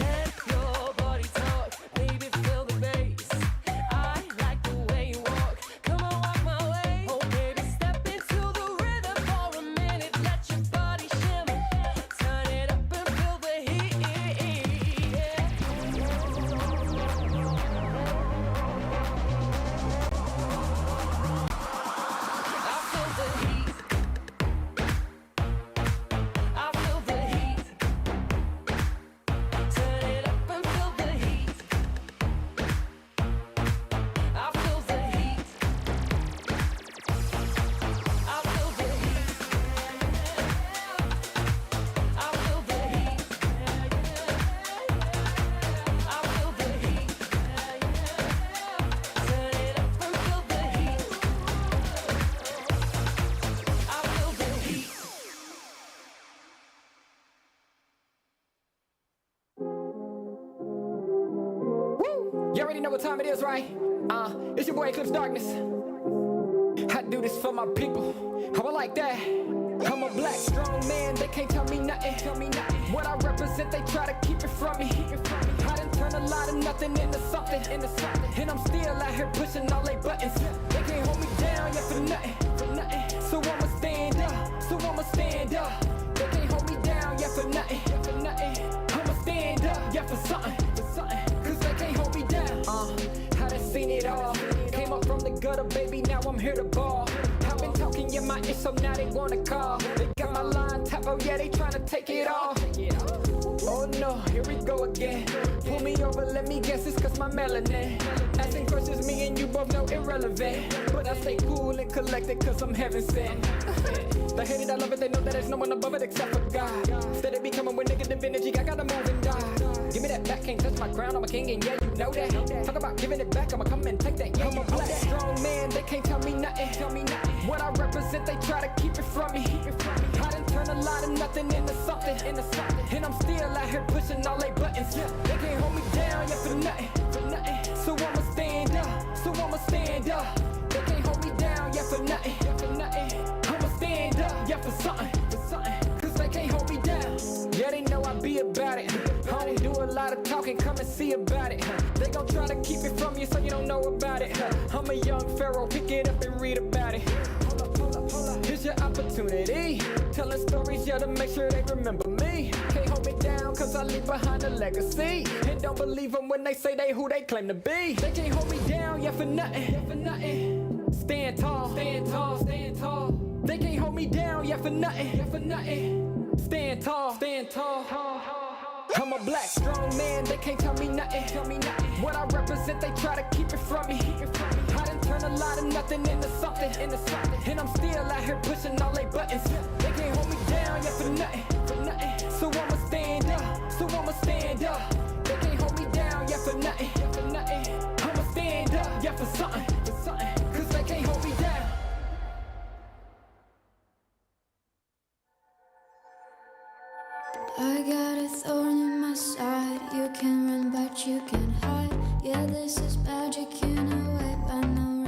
Let your body talk, baby, feel the bass. I like the way you walk. Come on, walk my way. Oh baby, step into the rhythm for a minute. Let your body shimmer. Turn it up and feel the heat. I feel the heat. I feel the heat. Turn it up and feel the heat. I feel the heat. I feel the heat. I feel the heat. I feel the heat. Turn it up and feel the heat. I feel the heat. Woo! You already know what time it is, right? It's your boy Eclipse Darkness. I do this for my people. How I like that. I'm a black strong man, they can't tell me nothing. What I represent, they try to keep it from me. I done turn a lot of nothing into something. And I'm still out here pushing all they buttons. They can't hold me down, yeah, for nothing. So I'ma stand up, They can't hold me down, yeah, for nothing. I'ma stand up, yeah, for something. Cause they can't hold me down. I done seen it all. Came up from the gutter, baby, now I'm here to ball. I've been talking, yeah, my ish, so now they wanna call. They got my line tap, oh yeah, they tryna take it all. Oh no, here we go again. Pull me over, let me guess, it's cause my melanin. Asking questions, me and you both know irrelevant. But I stay cool and collected cause I'm heaven sent. They hate it, I love it, they know that there's no one above it except for God. Steady be coming with negative energy, I gotta move and die. Give me that back, can't touch my crown, I'm a king and yeah, you know that. Talk about giving it back, I'ma come and take that, yeah, I'm a black strong man, they can't tell me nothing. What I represent, they try to keep it from me. I done turn a lot of nothing into something. And I'm still out here pushing all they buttons. They can't hold me down, yeah, for nothing. So I'ma stand up, They can't hold me down, yeah, for nothing. I'ma stand up, yeah, for something. Cause they can't hold me down. Yeah, they know I be about it. I don't do a lot of talking, come and see about it. They gon' try to keep it from you so you don't know about it. I'm a young pharaoh, pick it up and read about it. Here's your opportunity. Telling stories, yeah, to make sure they remember me. Can't hold me down, cause I leave behind a legacy. And don't believe them when they say they who they claim to be. They can't hold me down, yeah, for nothing. Stand tall. They can't hold me down, yeah, for nothing. Stand tall. I'm a black strong man, they can't tell me nothing. What I represent, they try to keep it from me. I done turn a lot of nothing into something. And I'm still out here pushing all they buttons. They can't hold me down, yeah, for nothing. So I'ma stand up, They can't hold me down, yeah, for nothing. I'ma stand up, yeah, for something. Cause they can't hold me down. I got a thorn in my side. You can run, but you can't hide. Yeah, this is magic, you know it, but no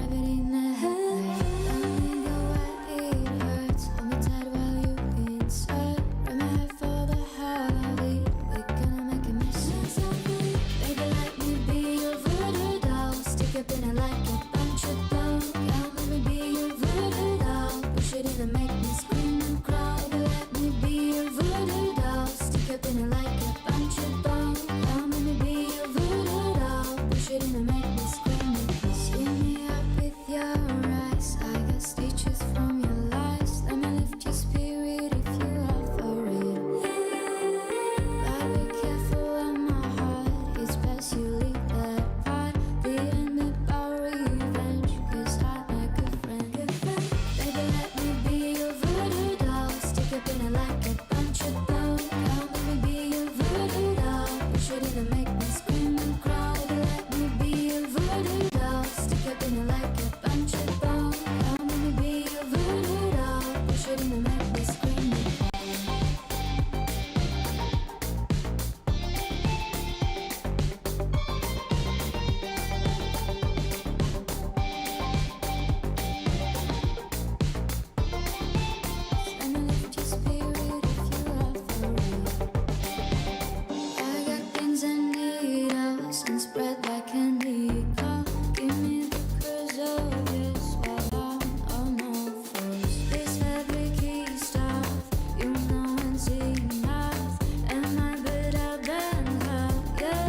punch it down. Come let me be your voodoo doll. Push it in and make me scream and lift your spirit if you are for real. I got pins and needles and spread like candy. Come give me the preservatives while I'm on all fours. This fabricy stuff, you know it's enough. And I bet I'll bend her, yeah.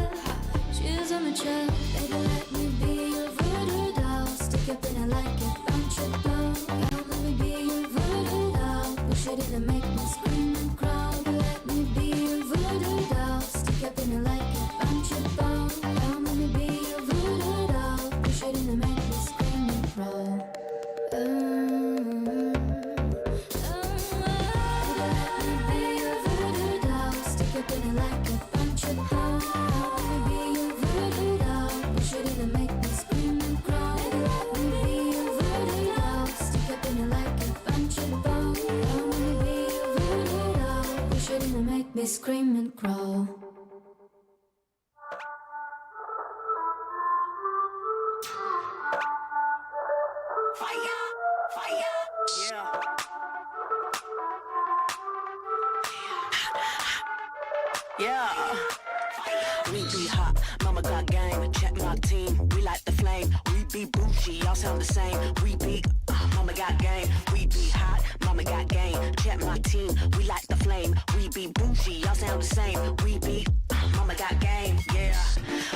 She's on my chair, baby, let me be your voodoo doll. Stick up in it like it, punch it down. Come let me be your voodoo doll. Push it in and make me scream and crawl. Let me be your voodoo doll. Stick up in it like it, punch it down. Come let me be your voodoo doll. Push it in and make me scream and crawl. Let me be your voodoo doll. Stick up in it like it, punch it down. Come let me be your voodoo doll. Push it in and make me scream and crawl. Let me be your voodoo doll. Stick up in it like it, punch it down. Come let me be your voodoo doll. Push it in and make me scream and crawl. Fire, fire, yeah. Yeah. We be hot, mama got game. Check my team, we like the flame. We be bougie, y'all sound the same. We be, mama got game. We be hot, mama got game. Check my team, we like the flame. We be bougie, y'all sound the same. We be, mama got game, yeah.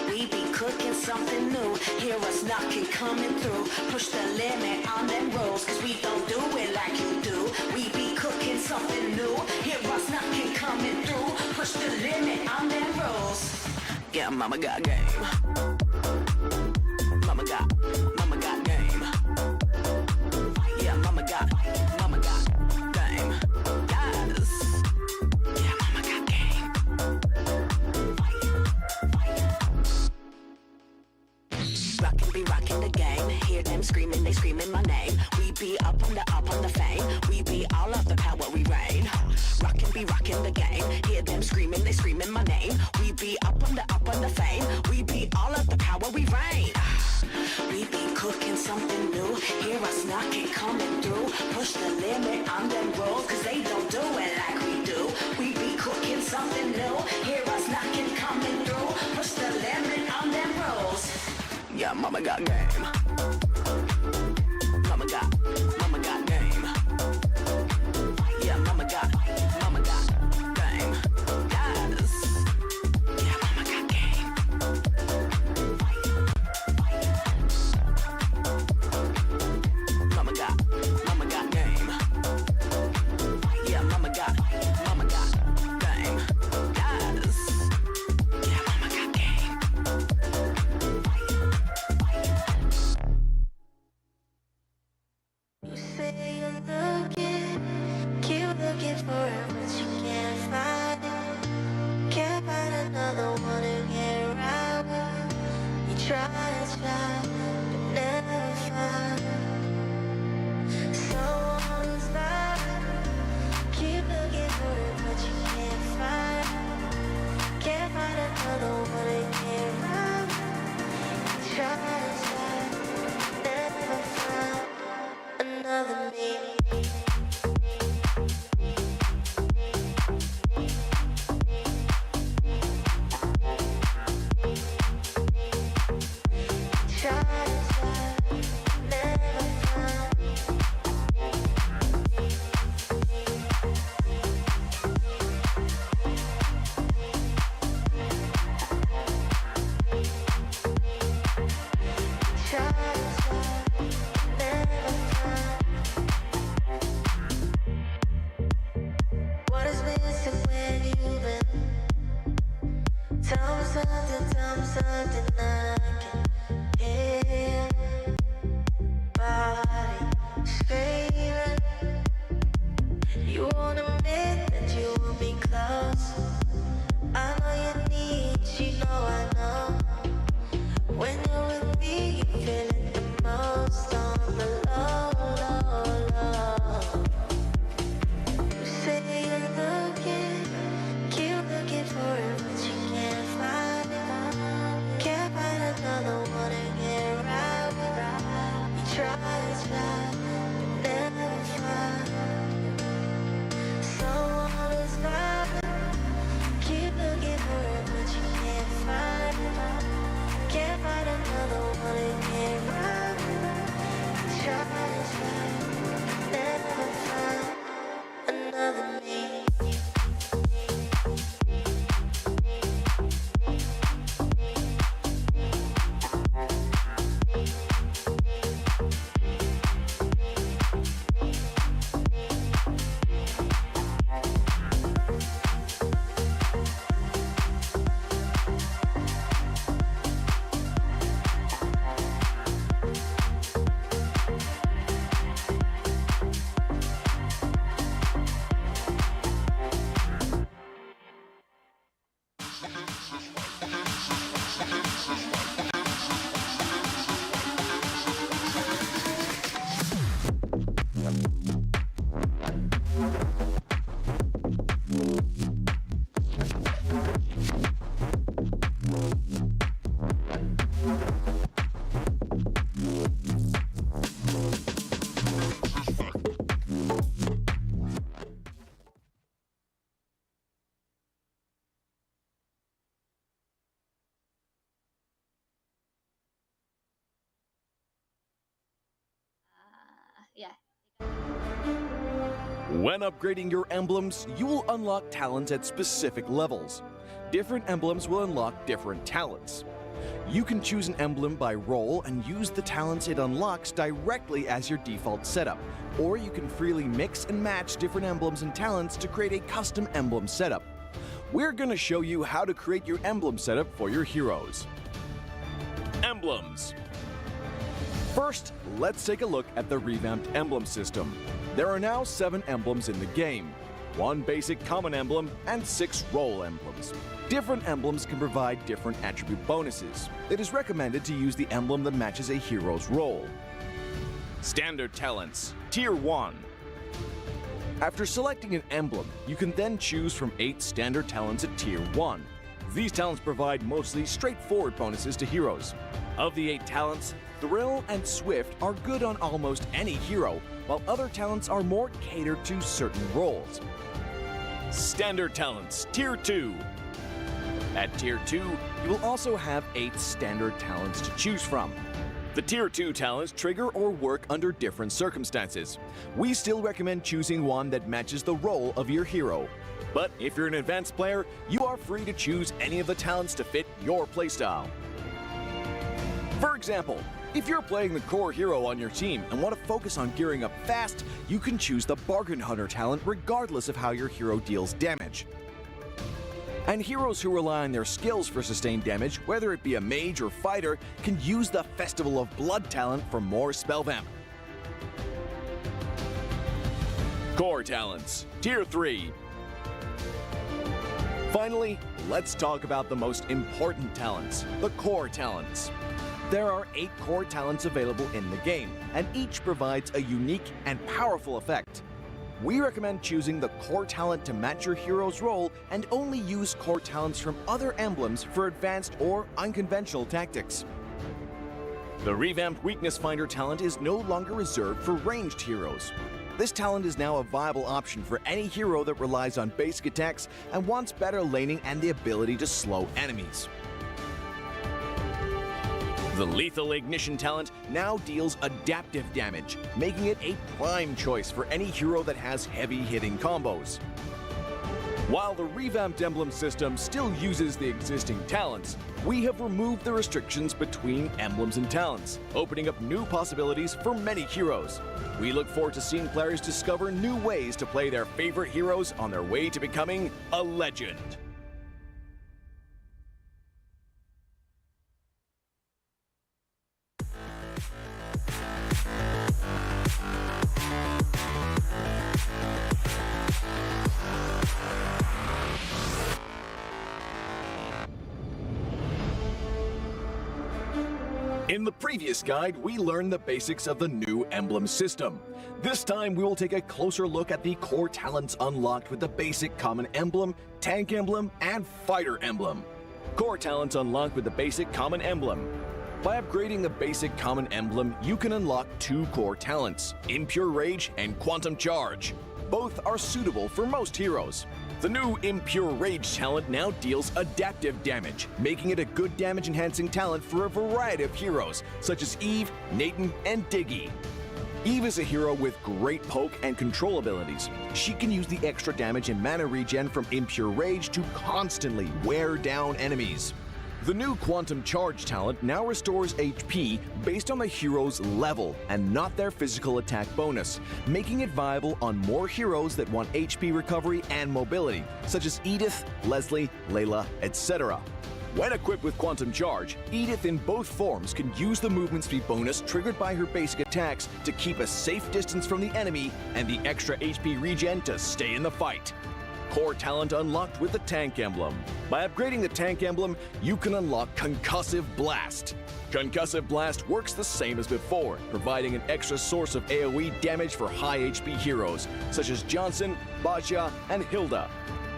We be cooking something new. Hear us knocking, coming through. Push the limit on them rolls, cause we don't do it like you do. We be cooking something new. Hear us knocking, coming through. Push the limit on them rolls. Yeah, mama got game. Mama got game. Yeah, mama got game. Yes. Yeah, mama got game. Rockin' be rockin' the game. Hear them screaming, they screaming my name. We be up on the fame. We be all of the power, we reign. Rockin' be rockin' the game. Hear them screaming, they screaming my name. We be up on the fame. We be all of the power, we reign. We be cooking something new. Hear us knocking, coming through. Push the limit on them rolls, cause they don't do it like we do. We be cooking something new. Hear us knocking, coming through. Push the limit on them rolls. Yeah, mama got game. Mama got game. Yeah, mama got game. Yes. Yeah, mama got game. Mama got game. Yeah, mama got game. Yes. Yeah, mama got game. You say you're looking, keep looking for it, but you can't find it. Can't find another one to get around. You try, but never find someone who's like. Keep looking for it, but you can't find it. Can't find another one to get around. You try, never find another me. yeah. When upgrading your emblems, you will unlock talents at specific levels. Different emblems will unlock different talents. You can choose an emblem by role and use the talents it unlocks directly as your default setup, or you can freely mix and match different emblems and talents to create a custom emblem setup. We're going to show you how to create your emblem setup for your heroes. Emblems. First, let's take a look at the revamped emblem system. There are now 7 emblems in the game, 1 basic common emblem and 6 role emblems. Different emblems can provide different attribute bonuses. It is recommended to use the emblem that matches a hero's role. Standard talents, Tier 1. After selecting an emblem, you can then choose from 8 standard talents at Tier 1. These talents provide mostly straightforward bonuses to heroes. Of the 8 talents, Thrill and Swift are good on almost any hero, while other talents are more catered to certain roles. Standard talents, Tier 2. At Tier 2, you will also have 8 standard talents to choose from. The Tier 2 talents trigger or work under different circumstances. We still recommend choosing one that matches the role of your hero. But if you're an advanced player, you are free to choose any of the talents to fit your playstyle. For example, if you're playing the core hero on your team and want to focus on gearing up fast, you can choose the Bargain Hunter talent regardless of how your hero deals damage. And heroes who rely on their skills for sustained damage, whether it be a mage or fighter, can use the Festival of Blood talent for more spell vamp. Core talents, Tier 3. Finally, let's talk about the most important talents, the core talents. There are 8 core talents available in the game, and each provides a unique and powerful effect. We recommend choosing the core talent to match your hero's role and only use core talents from other emblems for advanced or unconventional tactics. The revamped Weakness Finder talent is no longer reserved for ranged heroes. This talent is now a viable option for any hero that relies on basic attacks and wants better laning and the ability to slow enemies. The Lethal Ignition talent now deals adaptive damage, making it a prime choice for any hero that has heavy-hitting combos. While the revamped emblem system still uses the existing talents, we have removed the restrictions between emblems and talents, opening up new possibilities for many heroes. We look forward to seeing players discover new ways to play their favorite heroes on their way to becoming a legend. In the previous guide, we learned the basics of the new emblem system. This time, we will take a closer look at the core talents unlocked with the basic common emblem, tank emblem, and fighter emblem. Core talents unlocked with the basic common emblem. By upgrading the basic common emblem, you can unlock 2 core talents, Impure Rage and Quantum Charge. Both are suitable for most heroes. The new Impure Rage talent now deals adaptive damage, making it a good damage-enhancing talent for a variety of heroes, such as Eve, Nathan, and Diggy. Eve is a hero with great poke and control abilities. She can use the extra damage and mana regen from Impure Rage to constantly wear down enemies. The new Quantum Charge talent now restores HP based on the hero's level and not their physical attack bonus, making it viable on more heroes that want HP recovery and mobility, such as Edith, Leslie, Layla, etc. When equipped with Quantum Charge, Edith in both forms can use the movement speed bonus triggered by her basic attacks to keep a safe distance from the enemy and the extra HP regen to stay in the fight. Core talent unlocked with the tank emblem. By upgrading the tank emblem, you can unlock Concussive Blast. Concussive Blast works the same as before, providing an extra source of AoE damage for high HP heroes, such as Johnson, Baja, and Hilda.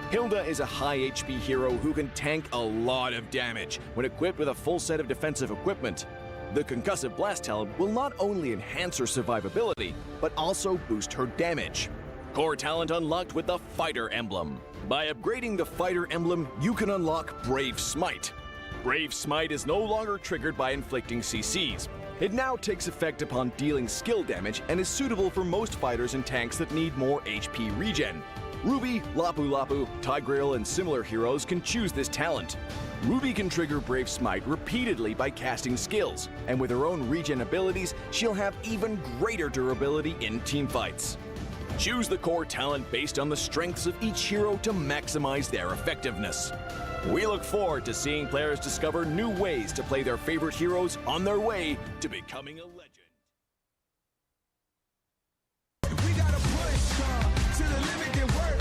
Hilda is a high HP hero who can tank a lot of damage when equipped with a full set of defensive equipment. The Concussive Blast talent will not only enhance her survivability, but also boost her damage. Core talent unlocked with the Fighter emblem. By upgrading the Fighter emblem, you can unlock Brave Smite. Brave Smite is no longer triggered by inflicting CCs. It now takes effect upon dealing skill damage and is suitable for most fighters and tanks that need more HP regen. Ruby, Lapu Lapu, Tigreal, and similar heroes can choose this talent. Ruby can trigger Brave Smite repeatedly by casting skills, and with her own regen abilities, she'll have even greater durability in teamfights. Choose the core talent based on the strengths of each hero to maximize their effectiveness. We look forward to seeing players discover new ways to play their favorite heroes on their way to becoming a legend. We gotta push to the limit and work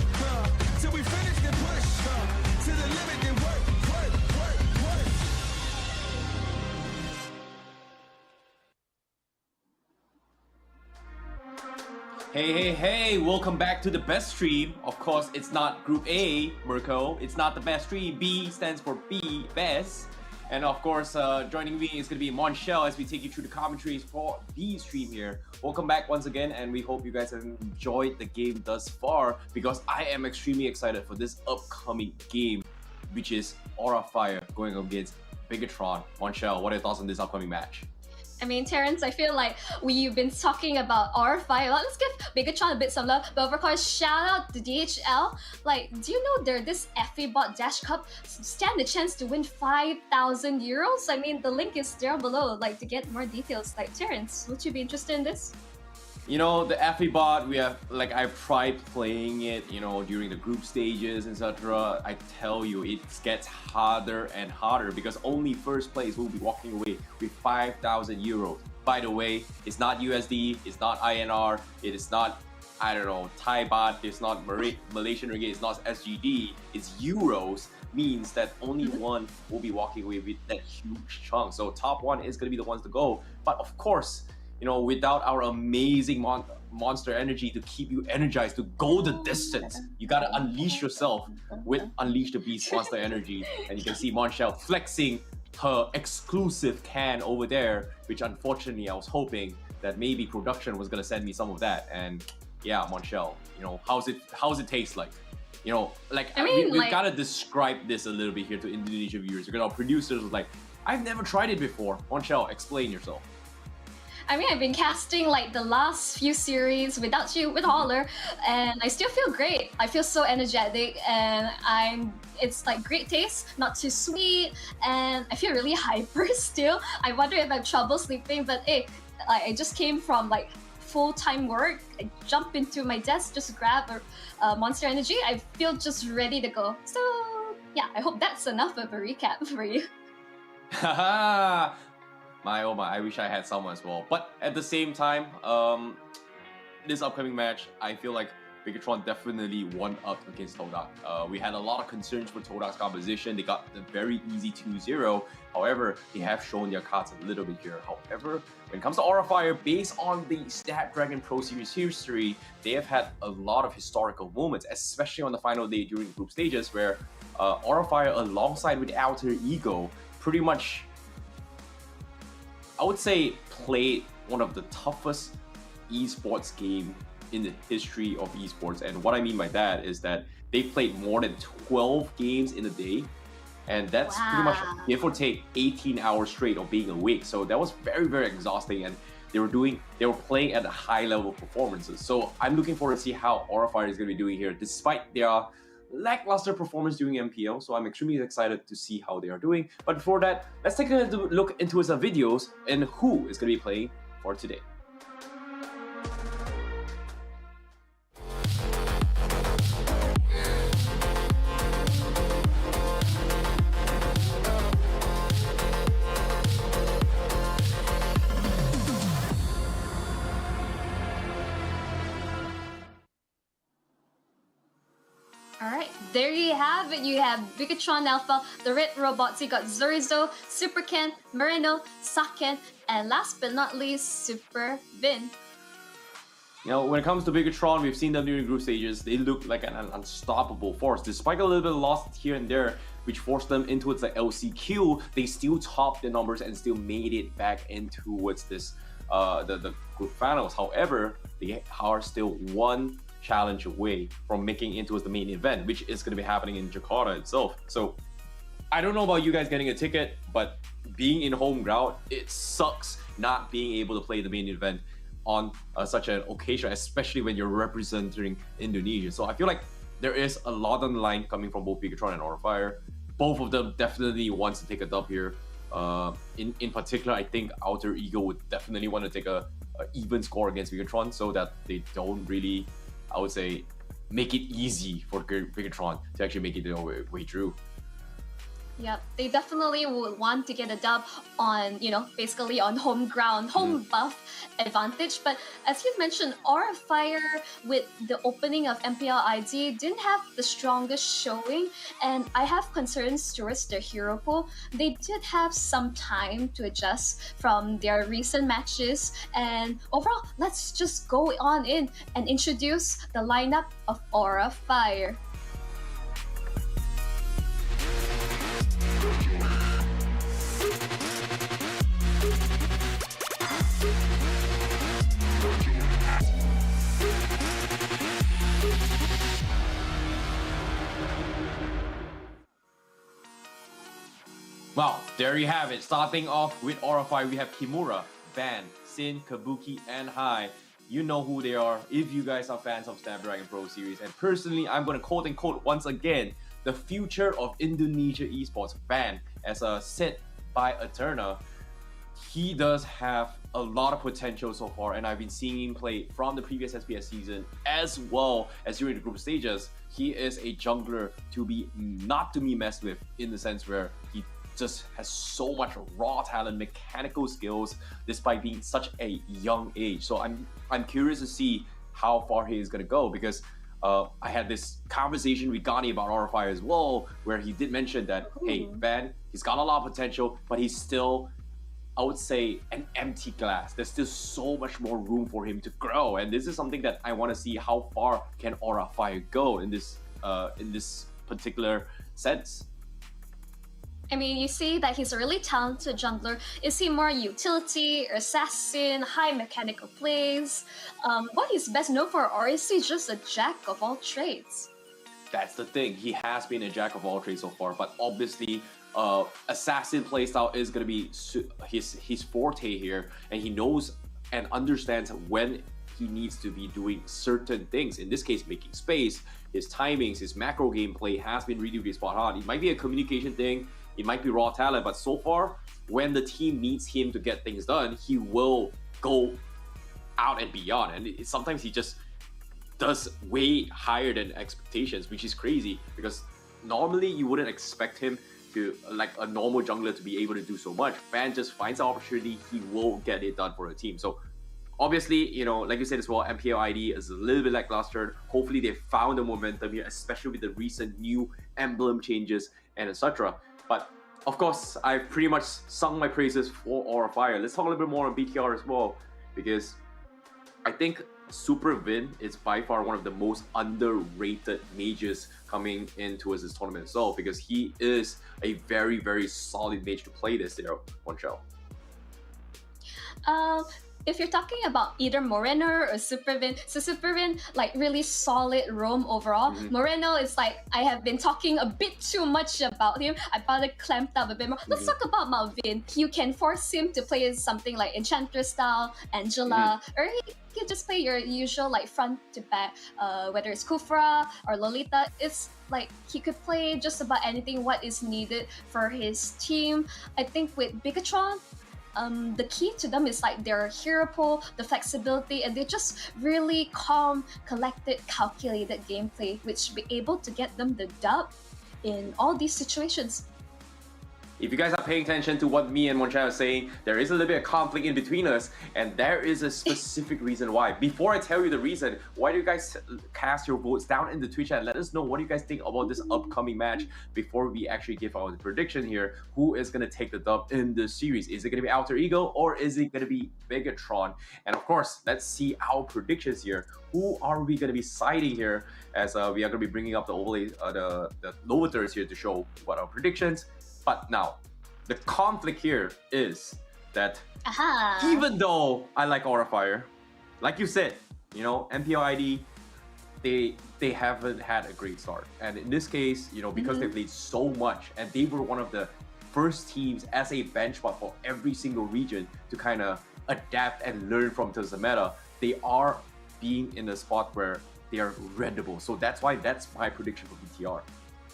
till we finish the push to the limit and work. Hey, welcome back to the best stream. Of course, it's not Group A, Mirko. It's not the best stream. B stands for B, best. And of course, joining me is going to be Monshell as we take you through the commentaries for the stream here. Welcome back once again, and we hope you guys have enjoyed the game thus far, because I am extremely excited for this upcoming game, which is Aura Fire going up against Bigetron. Monshell, what are your thoughts on this upcoming match? I mean, Terrence, I feel like we've been talking about R5. Let's give Bigetron a bit some love. But of course, shout out to DHL. Like, do you know this FA-bot Dash Cup stand a chance to win 5,000 euros? I mean, the link is there below, like, to get more details. Like, Terrence, would you be interested in this? You know, the FA bot, I've tried playing it, you know, during the group stages, etc. I tell you, it gets harder and harder because only first place will be walking away with 5,000 euros. By the way, it's not USD, it's not INR, it is not, I don't know, Thai baht, it's not Malaysian ringgit, it's not SGD, it's euros. Means that only one will be walking away with that huge chunk. So top one is going to be the ones to go. But of course, you know, without our amazing monster energy to keep you energized to go the distance, you gotta unleash yourself with Unleash the Beast monster energy. And you can see Monshell flexing her exclusive can over there, which unfortunately I was hoping that maybe production was gonna send me some of that. And yeah, Monshell, you know, how's it taste like? You know, like, I mean, we've gotta describe this a little bit here to Indonesia viewers, because our producers was like, I've never tried it before. Monshell, explain yourself. I mean, I've been casting like the last few series without you, with Holler, and I still feel great. I feel so energetic, and it's like great taste, not too sweet, and I feel really hyper still. I wonder if I have trouble sleeping, but hey, I just came from like full-time work. I jump into my desk, just grab a Monster Energy. I feel just ready to go. So yeah, I hope that's enough of a recap for you. Haha! My oh my, I wish I had some as well. But at the same time, this upcoming match, I feel like Bigetron definitely won up against Todak. We had a lot of concerns for Todak's composition. They got the very easy 2-0. However, they have shown their cards a little bit here. However, when it comes to Aura Fire, based on the Snapdragon Pro Series history, they have had a lot of historical moments, especially on the final day during group stages, where Aura Fire, alongside with Alter Ego, pretty much, I would say, played one of the toughest esports game in the history of esports. And what I mean by that is that they played more than 12 games in a day, and that's pretty much, give or take, 18 hours straight of being awake. So that was very, very exhausting, and they were playing at a high level performances. So I'm looking forward to see how Aura Fire is going to be doing here, despite their lackluster performance during MPO. So I'm extremely excited to see how they are doing. But before that, let's take a look into some videos and who is going to be playing for today. Alright, there you have it. You have Bigetron Alpha, the Red Robots. You got Zurizo, Super Ken, Moreno, Saken, and last but not least, Super Vin. You know, when it comes to Bigetron, we've seen them during group stages. They look like an unstoppable force. Despite a little bit of loss here and there, which forced them into its LCQ, they still topped the numbers and still made it back into towards this the group finals. However, they are still one challenge away from making it into the main event, which is going to be happening in Jakarta itself. So I don't know about you guys getting a ticket, but being in home ground, it sucks not being able to play the main event on such an occasion, especially when you're representing Indonesia. So I feel like there is a lot on the line coming from both Bigetron and Aurafire. Both of them definitely wants to take a dub here. In particular, I think Outer Ego would definitely want to take a even score against Bigetron so that they don't really, I would say, make it easy for Bigetron to actually make it their way through. Yep, they definitely would want to get a dub on, basically on home ground, home buff advantage. But as you've mentioned, Aurafire with the opening of MPL ID didn't have the strongest showing, and I have concerns towards their hero pool. They did have some time to adjust from their recent matches, and overall, let's just go on in and introduce the lineup of Aurafire. Well, there you have it. Starting off with Aurafire, we have Kimura, Van, Sin, Kabuki, and Hai. You know who they are if you guys are fans of Snapdragon Pro Series. And personally, I'm going to quote and quote once again, the future of Indonesia esports, Van, as said by Eterna. He does have a lot of potential so far, and I've been seeing him play from the previous SPS season as well as during the group stages. He is a jungler not to be messed with, in the sense where he just has so much raw talent, mechanical skills, despite being such a young age. So I'm curious to see how far he is gonna go, because I had this conversation with Gani about Aurafire as well, where he did mention that, hey, Van, he's got a lot of potential, but he's still, I would say, an empty glass. There's still so much more room for him to grow, and this is something that I want to see how far can Aurafire go in this particular sense. I mean, you see that he's a really talented jungler. Is he more utility, assassin, high mechanical plays? What he's best known for, or is he just a jack of all trades? That's the thing. He has been a jack of all trades so far, but obviously, assassin playstyle is going to be his forte here, and he knows and understands when he needs to be doing certain things. In this case, making space. His timings, his macro gameplay has been really, really spot on. It might be a communication thing, it might be raw talent, but so far, when the team needs him to get things done, he will go out and beyond. And sometimes he just does way higher than expectations, which is crazy, because normally you wouldn't expect him to, like a normal jungler, to be able to do so much. Fan just finds the opportunity, he will get it done for a team. So obviously, like you said as well, MPL ID is a little bit lackluster. Hopefully they found the momentum here, especially with the recent new emblem changes and etc. But of course, I've pretty much sung my praises for Aurafire. Let's talk a little bit more on BTR as well, because I think Super Vin is by far one of the most underrated mages coming into this tournament as well, because he is a very, very solid mage to play this there, one show. If you're talking about either Moreno or Supervin, so Supervin, like really solid roam overall. Moreno is like, I have been talking a bit too much about him. I probably clamped up a bit more. Let's talk about Malvin. You can force him to play something like Enchantress style, Angela, or he can just play your usual like front to back, whether it's Kufra or Lolita. It's like he could play just about anything what is needed for his team. I think with Bigetron, the key to them is like their hero pool, the flexibility, and they're just really calm, collected, calculated gameplay, which be able to get them the dub in all these situations. If you guys are paying attention to what me and Monchan are saying, there is a little bit of conflict in between us, and there is a specific reason why. Before I tell you the reason, why do you guys cast your votes down in the Twitch chat? Let us know what you guys think about this upcoming match before we actually give our prediction here. Who is going to take the dub in this series? Is it going to be Alter Ego, or is it going to be Bigetron? And of course, let's see our predictions here. Who are we going to be siding here, as we are going to be bringing up the overlay, the Lovitors here to show what our predictions. But now, the conflict here is that even though I like Aurafire, like you said, MPL ID, they haven't had a great start. And in this case, because they played so much, and they were one of the first teams as a benchmark for every single region to kind of adapt and learn from the meta, they are being in a spot where they are readable. So that's why that's my prediction for BTR.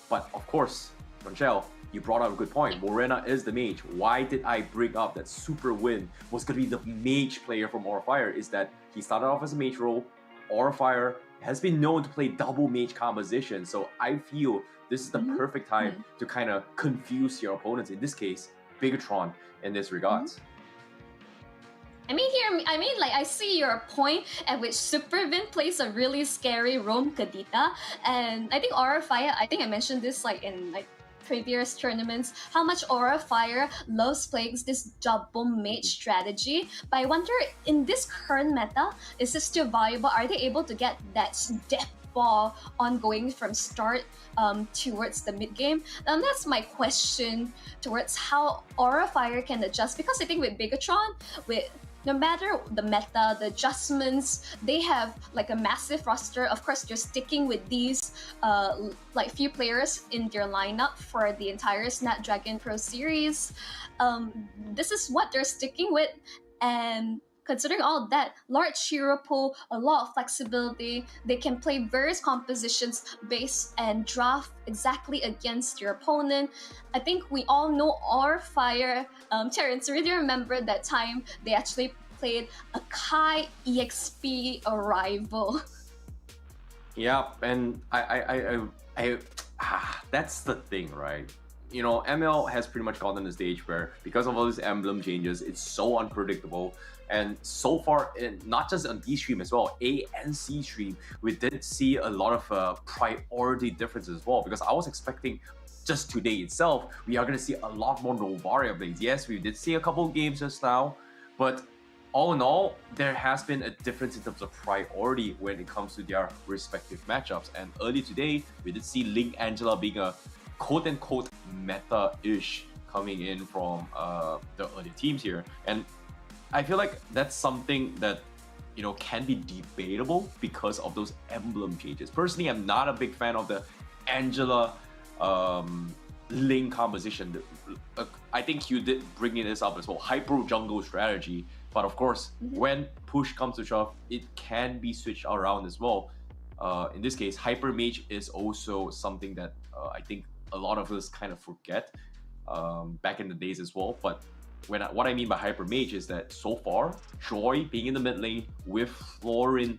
But of course, Ronchel, you brought up a good point. Morena is the mage. Why did I bring up that Super Win was going to be the mage player from Aura Fire? Is that he started off as a mage role. Aura Fire has been known to play double mage composition. So I feel this is the perfect time to kind of confuse your opponents. In this case, Bigetron in this regards. I see your point at which Supervin plays a really scary roam Kadita, and I think Aura Fire, I think I mentioned this in previous tournaments, how much Aura Fire loves playing this double mage strategy. But I wonder, in this current meta, is this still viable? Are they able to get that depth ball ongoing from start towards the mid game? That's my question towards how Aura Fire can adjust, because I think with Bigetron, no matter the meta, the adjustments, they have a massive roster. Of course, they're sticking with these few players in their lineup for the entire Snapdragon Pro Series. This is what they're sticking with, and considering all that, large hero pool, a lot of flexibility, they can play various compositions based and draft exactly against your opponent. I think we all know Aura Fire. Terrence, really remember that time they actually played a Kai EXP Arrival. Yeah, and I that's the thing, right? You know, ML has pretty much gotten to the stage where, because of all these emblem changes, it's so unpredictable. And so far, not just on D stream as well, A and C stream, we did see a lot of priority differences as well. Because I was expecting, just today itself, we are going to see a lot more Novaria blades. Yes, we did see a couple of games just now, but all in all, there has been a difference in terms of priority when it comes to their respective matchups. And early today, we did see Link Angela being a quote-unquote meta-ish coming in from the early teams here. And I feel like that's something that, you know, can be debatable because of those emblem changes. Personally, I'm not a big fan of the Angela Link composition. I think you did bring this up as well, hyper jungle strategy. But of course, when push comes to shove, it can be switched around as well. In this case, hyper mage is also something that I think a lot of us kind of forget back in the days as well. But what I mean by hyper mage is that so far, Joy being in the mid lane with Florin's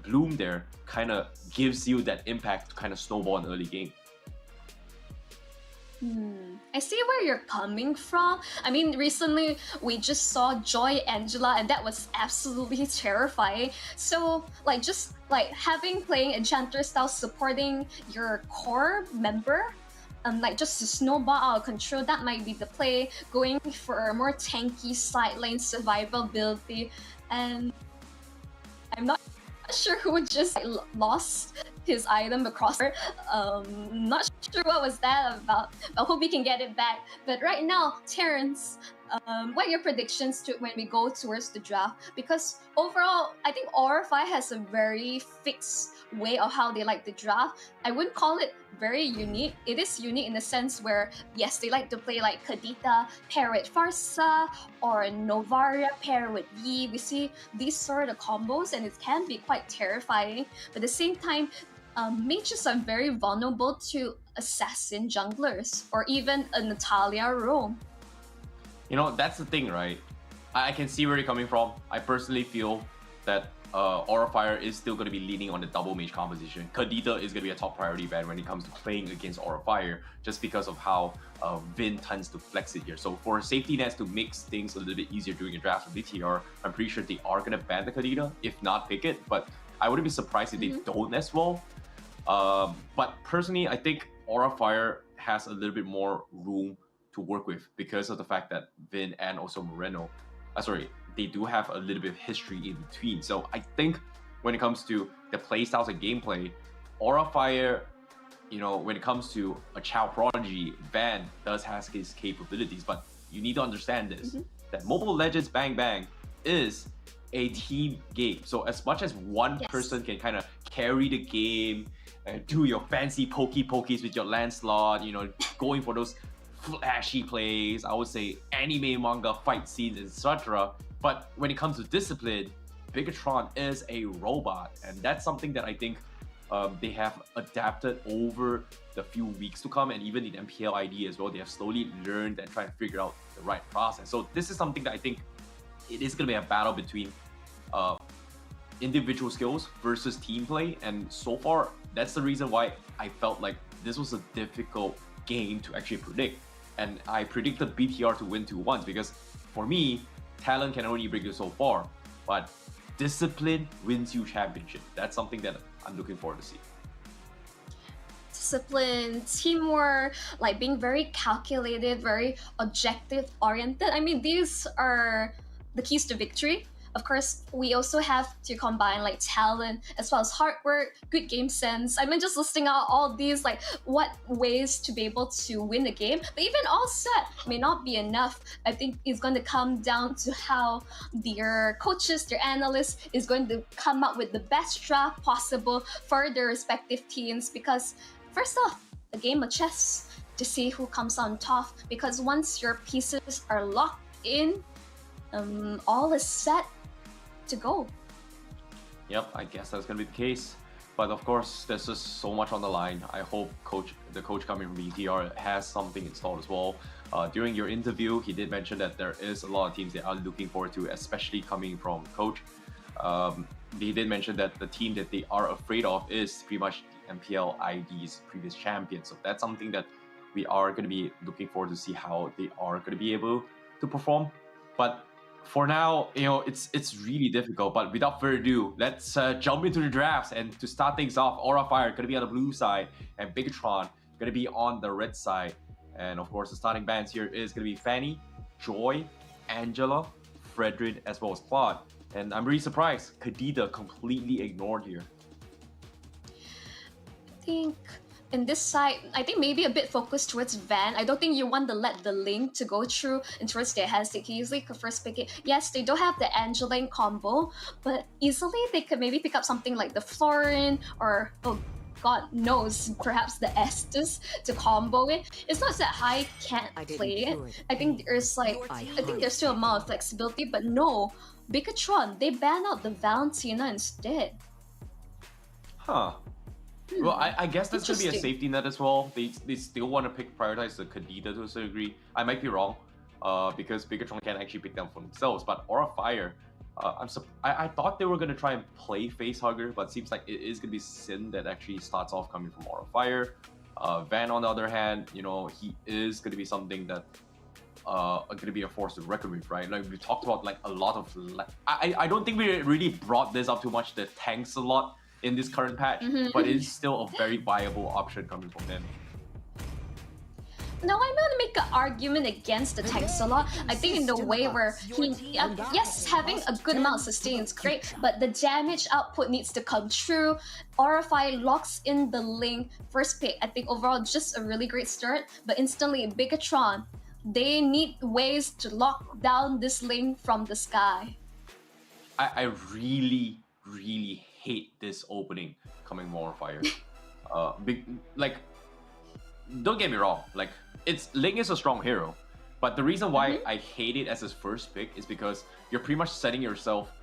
Bloom there kind of gives you that impact to kind of snowball in early game. I see where you're coming from. I mean, recently we just saw Joy Angela, and that was absolutely terrifying. So, having playing Enchanter style supporting your core member, just to snowball out of control, that might be the play. Going for a more tanky side lane survivability, and I'm not sure who just lost his item across her. Not sure what was that about. I hope we can get it back. But right now, Terrence, what are your predictions to when we go towards the draft? Because overall, I think Aura Fire has a very fixed way of how they like the draft. I wouldn't call it very unique. It is unique in the sense where, yes, they like to play like Kadita pair with Farsa or Novaria pair with Yi. We see these sort of combos, and it can be quite terrifying. But at the same time, mages are very vulnerable to assassin junglers or even a Natalia roam. You know, that's the thing, right? I can see where you're coming from. I personally feel that Aura Fire is still going to be leaning on the double mage composition. Kadita is going to be a top priority ban when it comes to playing against Aura Fire, just because of how Vin tends to flex it here. So for safety nets to make things a little bit easier during a draft with BTR, I'm pretty sure they are going to ban the Kadita, if not pick it. But I wouldn't be surprised if they don't as well. But personally, I think Aura Fire has a little bit more room to work with because of the fact that Vin and also Moreno, they do have a little bit of history in between. So I think when it comes to the playstyles and gameplay, Aura Fire, you know, when it comes to a child prodigy, Van does have his capabilities, but you need to understand this, that Mobile Legends Bang Bang is a team game. So as much as one person can kind of carry the game and do your fancy pokies with your Lancelot, you know, going for those flashy plays, I would say anime, manga, fight scenes, etc. But when it comes to discipline, Bigetron is a robot, and that's something that I think they have adapted over the few weeks to come, and even in MPL ID as well, they have slowly learned and tried to figure out the right process. So this is something that I think it is going to be a battle between individual skills versus team play, and so far that's the reason why I felt like this was a difficult game to actually predict, and I predicted BTR to win 2-1 because for me, talent can only bring you so far, but discipline wins you championship. That's something that I'm looking forward to see. Discipline, teamwork, like being very calculated, very objective oriented. I mean, these are the keys to victory. Of course, we also have to combine like talent as well as hard work, good game sense. I mean, just listing out all these like what ways to be able to win the game. But even all set may not be enough. I think it's going to come down to how their coaches, their analysts is going to come up with the best draft possible for their respective teams. Because first off, a game of chess to see who comes on top. Because once your pieces are locked in, all is set to go. Yep, I guess that's gonna be the case. But of course, there's just so much on the line. I hope the coach coming from BTR has something installed as well. During your interview, he did mention that there is a lot of teams that are looking forward to, especially coming from coach. He did mention that the team that they are afraid of is pretty much MPL ID's previous champion. So that's something that we are going to be looking forward to see how they are going to be able to perform. But for now, you know, it's really difficult. But without further ado, let's jump into the drafts. And to start things off, Aura Fire going to be on the blue side, and Bigetron going to be on the red side. And of course, the starting bands here is going to be Fanny, Joy, Angela, Fredrin, as well as Claude. And I'm really surprised, Kadida completely ignored here. I think in this side, I think maybe a bit focused towards Van. I don't think you want to let the link to go through and towards their hands. They can easily first pick it. Yes, they don't have the Angeline combo, but easily they could maybe pick up something like the Florin or, oh God knows, perhaps the Estes to combo it. It's not that High can't play it. I think there's like, I think there's still a amount of flexibility, but no, Bigetron, they ban out the Valentina instead. Huh. Well, I guess that's going to be a safety net as well. They still want to prioritize the Kadida to a certain degree. I might be wrong, because Bigetron can actually pick them for themselves. But Aura Fire, I thought they were going to try and play Facehugger, but it seems like it is going to be Sin that actually starts off coming from Aura Fire. Van, on the other hand, you know, he is going to be something that going to be a force to reckon with, right? Like we talked about, like a lot of, I don't think we really brought this up too much. The tanks a lot in this current patch, but it's still a very viable option coming from him. Now I'm gonna make an argument against the tanks a lot. I think in the way where he, yes, having a good amount of sustain is great, but the damage output needs to come true. Aurify locks in the link first pick. I think overall just a really great start, but instantly Bigetron, they need ways to lock down this link from the sky. I really hate this opening coming more fire. Like, don't get me wrong, like Ling is a strong hero, but the reason why I hate it as his first pick is because you're pretty much setting yourself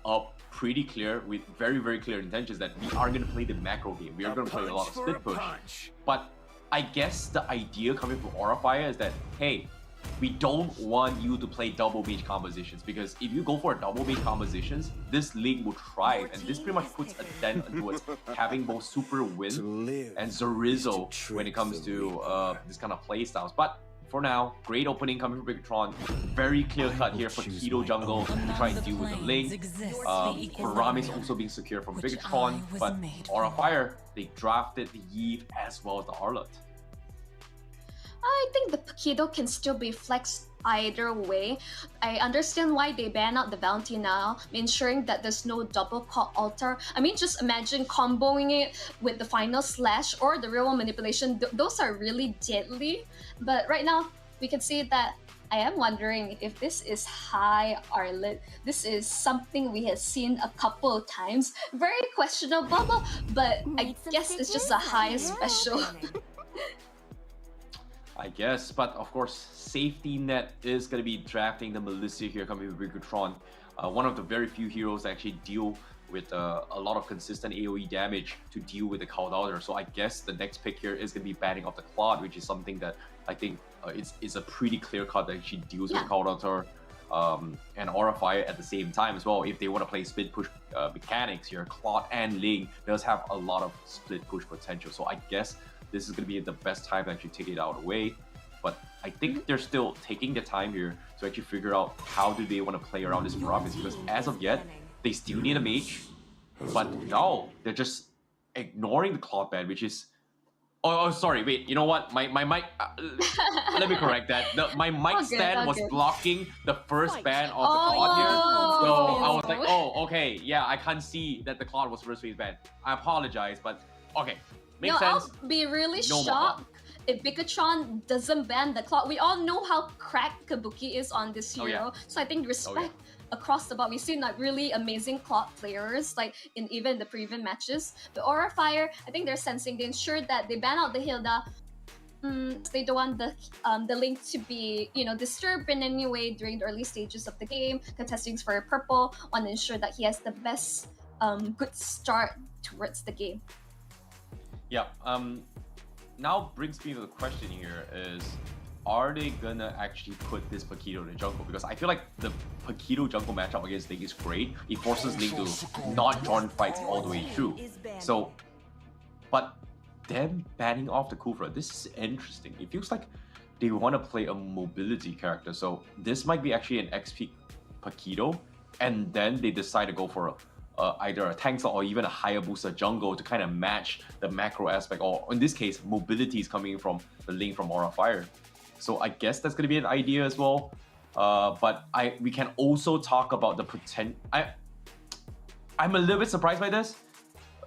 up pretty clear with very clear intentions that we are going to play the macro game. We are going to play a lot of split push. But I guess the idea coming from Aura Fire is that, hey, we don't want you to play double mage compositions, because if you go for double mage compositions, this Ling will thrive, and this pretty much puts a dent into it, having both Super Win and Zorizo when it comes to this kind of playstyles. But for now, great opening coming from Bigetron. Very clear cut here for Keto Jungle to try and deal with the Ling. Ramis also being secure from Bigetron, but Aura Fire, they drafted the Yve as well as the Harlot. I think the Pakido can still be flexed either way. I understand why they ban out the bounty now, ensuring that there's no double call altar. I mean, just imagine comboing it with the final slash or the real manipulation. Those are really deadly. But right now, we can see that I am wondering if this is high Arlet. This is something we have seen a couple of times. Very questionable, but I guess it's just a high special. I guess, but of course, safety net is going to be drafting the Melissa here coming with Bigetron. One of the very few heroes that actually deal with a lot of consistent AoE damage to deal with the Caldauter. So I guess the next pick here is going to be banning off the Claude, which is something that I think is a pretty clear cut that she deals with Caldauter and Aura Fire at the same time as well. If they want to play split push mechanics here, Claude and Ling does have a lot of split push potential. So I guess this is going to be the best time to actually take it out away. But I think they're still taking the time here to actually figure out how do they want to play around this Paramis, because as of yet, they still need a mage. But no, they're just ignoring the Claude ban, which is... Oh, sorry, wait, you know what? My mic... let me correct that. My mic stand was blocking the first ban of the Claude here. So I was like, oh, okay, yeah, I can't see that the Claude was first phase ban. I apologize, but okay. Makes sense. I'll be really shocked if Bigetron doesn't ban the Claude. We all know how cracked Kabuki is on this hero, so I think respect across the board. We've seen like really amazing Claude players, like in even the previous matches. But Aura Fire, I think they're sensing, they ensured that they ban out the Hilda. They don't want the Link to be, disturbed in any way during the early stages of the game. Contesting for purple, want to ensure that he has the best good start towards the game. Yeah. Now brings me to the question here is, are they gonna actually put this Paquito in the jungle? Because I feel like the Paquito jungle matchup against Link is great. It forces Link to not join fights all the way through. So, but them banning off the Kufra, this is interesting. It feels like they want to play a mobility character. So this might be actually an XP Paquito, and then they decide to go for either a tank slot or even a Hayabusa jungle to kind of match the macro aspect, or in this case, mobility is coming from the Link from Aura Fire. So I guess that's going to be an idea as well. But we can also talk about the potential. I'm a little bit surprised by this.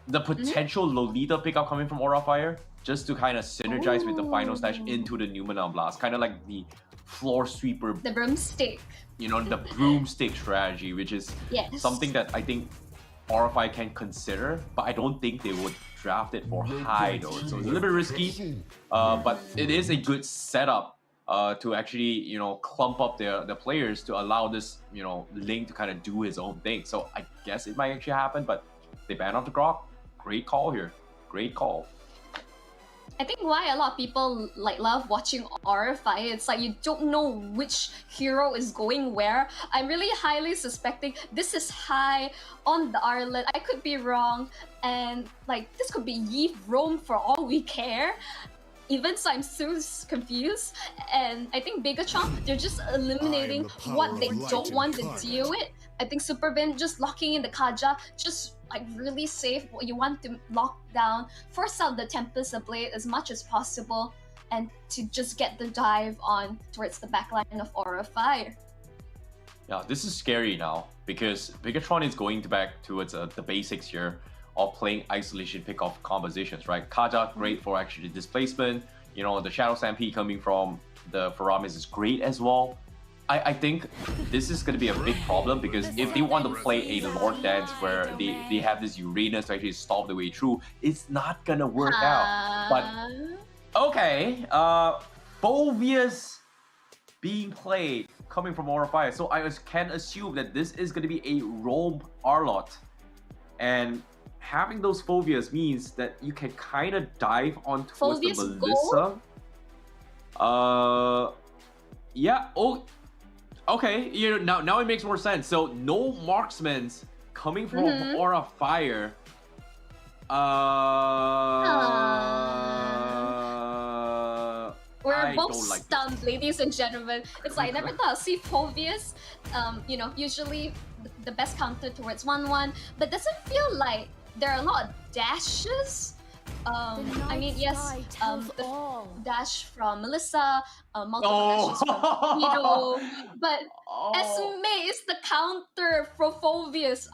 The potential Lolita pickup coming from Aura Fire, just to kind of synergize with the final stage into the Numenor Blast. Kind of like the floor sweeper. The broomstick. The broomstick strategy, which is something that I think Aura Fire can consider, but I don't think they would draft it for high though. So it's a little bit risky, but it is a good setup to actually, clump up the players to allow this, Link to kind of do his own thing. So I guess it might actually happen, but they ban off the Grok. Great call here. Great call. I think why a lot of people love watching Aura Fire, it's like you don't know which hero is going where. I'm really highly suspecting this is high on the Arlet. I could be wrong, and this could be Yves Rome for all we care. Even so, I'm so confused, and I think Bigetron, they're just eliminating what they don't want to deal with. I think Supervin just locking in the Kaja, just really safe. What you want to lock down, force out the Tempest Blade as much as possible, and to just get the dive on towards the backline of Aura Fire. Yeah, this is scary now because Bigetron is going back towards the basics here of playing isolation pick-off compositions, right? Kaja, great for actually displacement. The Shadow Stampede coming from the Faramis is great as well. I think this is going to be a big problem because if they want to play a Lord Dance where they have this Uranus to actually stop the way through, it's not going to work out. But, okay, Phoveus being played coming from Aura Fire. So I can assume that this is going to be a roam Arlot. And having those Phoveus means that you can kind of dive on towards the Melissa. Yeah. Oh, okay. Now it makes more sense. So no marksmans coming from Aura Fire. We're both stunned, ladies and gentlemen. It's like I never thought I'd see Phoveus. Usually the best counter towards 1-1, but doesn't feel like there are a lot of dashes. I mean, yes, the dash from Melissa, multiple dashes from Hero, but Esme is the counter for Phoveus.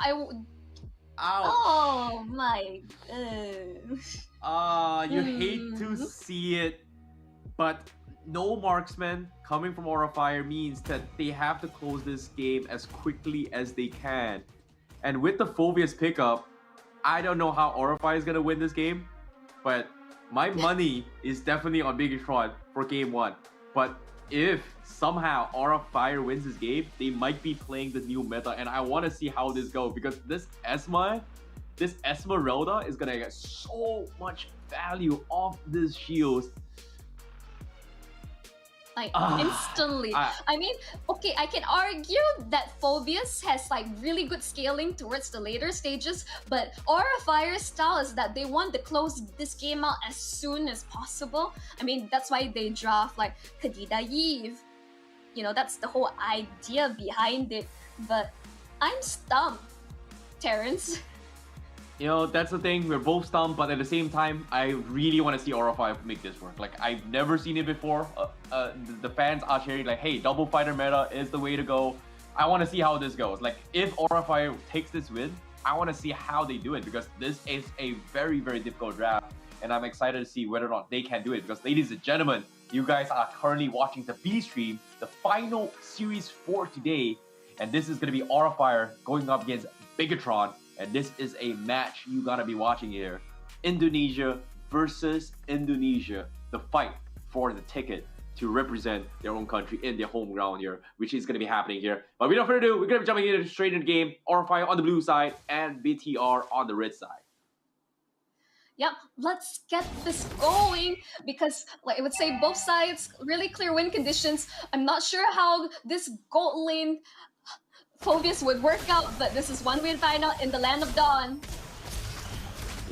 Oh my god. You hate to see it, but no marksman coming from Aura Fire means that they have to close this game as quickly as they can. And with the Phoveus pickup, I don't know how Aura Fire is going to win this game, but my money is definitely on Bigetron for game 1. But if somehow Aura Fire wins this game, they might be playing the new meta, and I want to see how this goes because this Esmeralda is gonna get so much value off this shield. Like instantly. I mean, okay, I can argue that Phobius has like really good scaling towards the later stages, but Aura Fire's style is that they want to close this game out as soon as possible. I mean, that's why they draft like Khadida Eve. You know, that's the whole idea behind it. But I'm stumped, Terrence. You know, that's the thing, we're both stumped, but at the same time, I really want to see Aura Fire make this work. Like, I've never seen it before. The fans are sharing like, hey, double fighter meta is the way to go. I want to see how this goes. Like, if Aura Fire takes this win, I want to see how they do it because this is a very, very difficult draft. And I'm excited to see whether or not they can do it because, ladies and gentlemen, you guys are currently watching the B stream, the final series for today. And this is going to be Aura Fire going up against Bigetron. And this is a match you gotta be watching here. Indonesia versus Indonesia. The fight for the ticket to represent their own country in their home ground here, which is gonna be happening here. But without further ado, we're gonna be jumping in straight into the game. Aura Fire on the blue side and BTR on the red side. Yep, let's get this going because, like I would say, both sides really clear win conditions. I'm not sure how this gold lane Phobius would work out, but this is one way to find out in the Land of Dawn.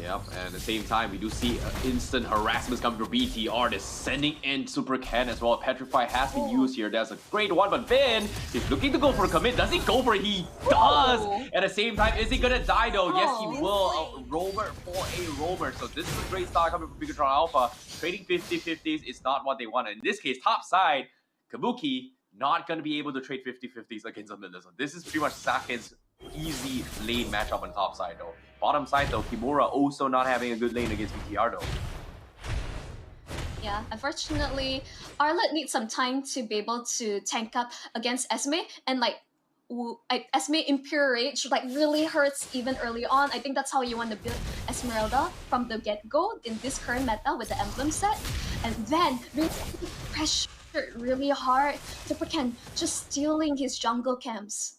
Yep, and at the same time, we do see instant harassments coming from BTR. They're sending in Super Ken as well. Petrify has been used here. That's a great one, but Vin is looking to go for a commit. Does he go for it? He does! At the same time, is he gonna die though? Yes, he will. A roamer for a roamer. So this is a great start coming from Bigetron Alpha. Trading 50-50s is not what they want. In this case, top side, Kabuki not going to be able to trade 50-50s against Amanda. So this is pretty much Saken's easy lane matchup on top side though. Bottom side though, Kimura also not having a good lane against BTR though. Yeah, unfortunately, Arlet needs some time to be able to tank up against Esme, and like Esme Impure Rage like really hurts even early on. I think that's how you want to build Esmeralda from the get-go in this current meta with the emblem set. And then really pressure really hard. Super Ken just stealing his jungle camps.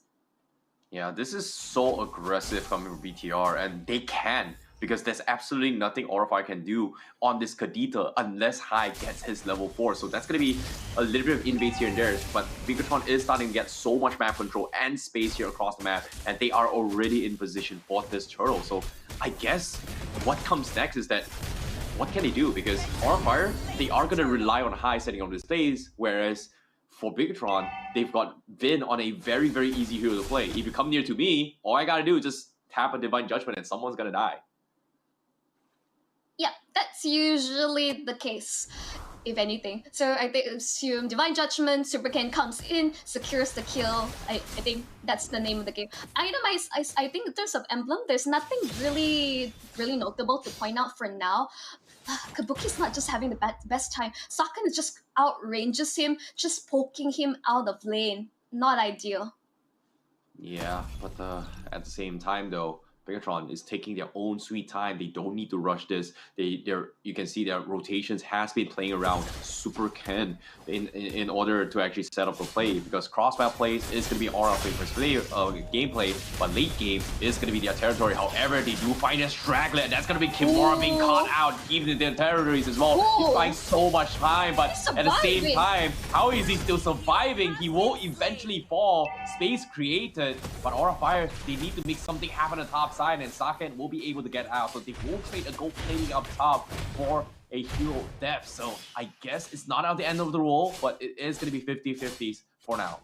Yeah, this is so aggressive coming from BTR, and they can because there's absolutely nothing Aura Fire can do on this Kadita unless Hai gets his level 4. So that's going to be a little bit of invades here and there, but Bigetron is starting to get so much map control and space here across the map, and they are already in position for this turtle. So I guess what comes next is that what can they do? Because Aura Fire, they are going to rely on Hai setting on displays, whereas for Bigetron, they've got Vin on a very, very easy hero to play. If you come near to me, all I gotta do is just tap a Divine Judgment and someone's gonna die. Yeah, that's usually the case, if anything. So I assume Divine Judgment, Super Ken comes in, secures the kill. I think that's the name of the game. Itemize, I think in terms of emblem, there's nothing really notable to point out for now. Kabuki's not just having the best time. Saken just outranges him, just poking him out of lane. Not ideal. Yeah, but at the same time though, Bigetron is taking their own sweet time. They don't need to rush this. You can see their rotations has been playing around Super Ken in order to actually set up the play, because cross-map plays is going to be Aura Favor's gameplay, but late game is going to be their territory. However, they do find a straggler, and that's going to be Kimura being caught out, even in their territories as well. He's buying so much time, but at the same time, how is he still surviving? He will eventually fall. Space created, but Aura Fire, they need to make something happen on the top side, and Saken will be able to get out. So they will trade a gold plating up top for a hero death. So I guess it's not at the end of the roll, but it is going to be 50-50s for now.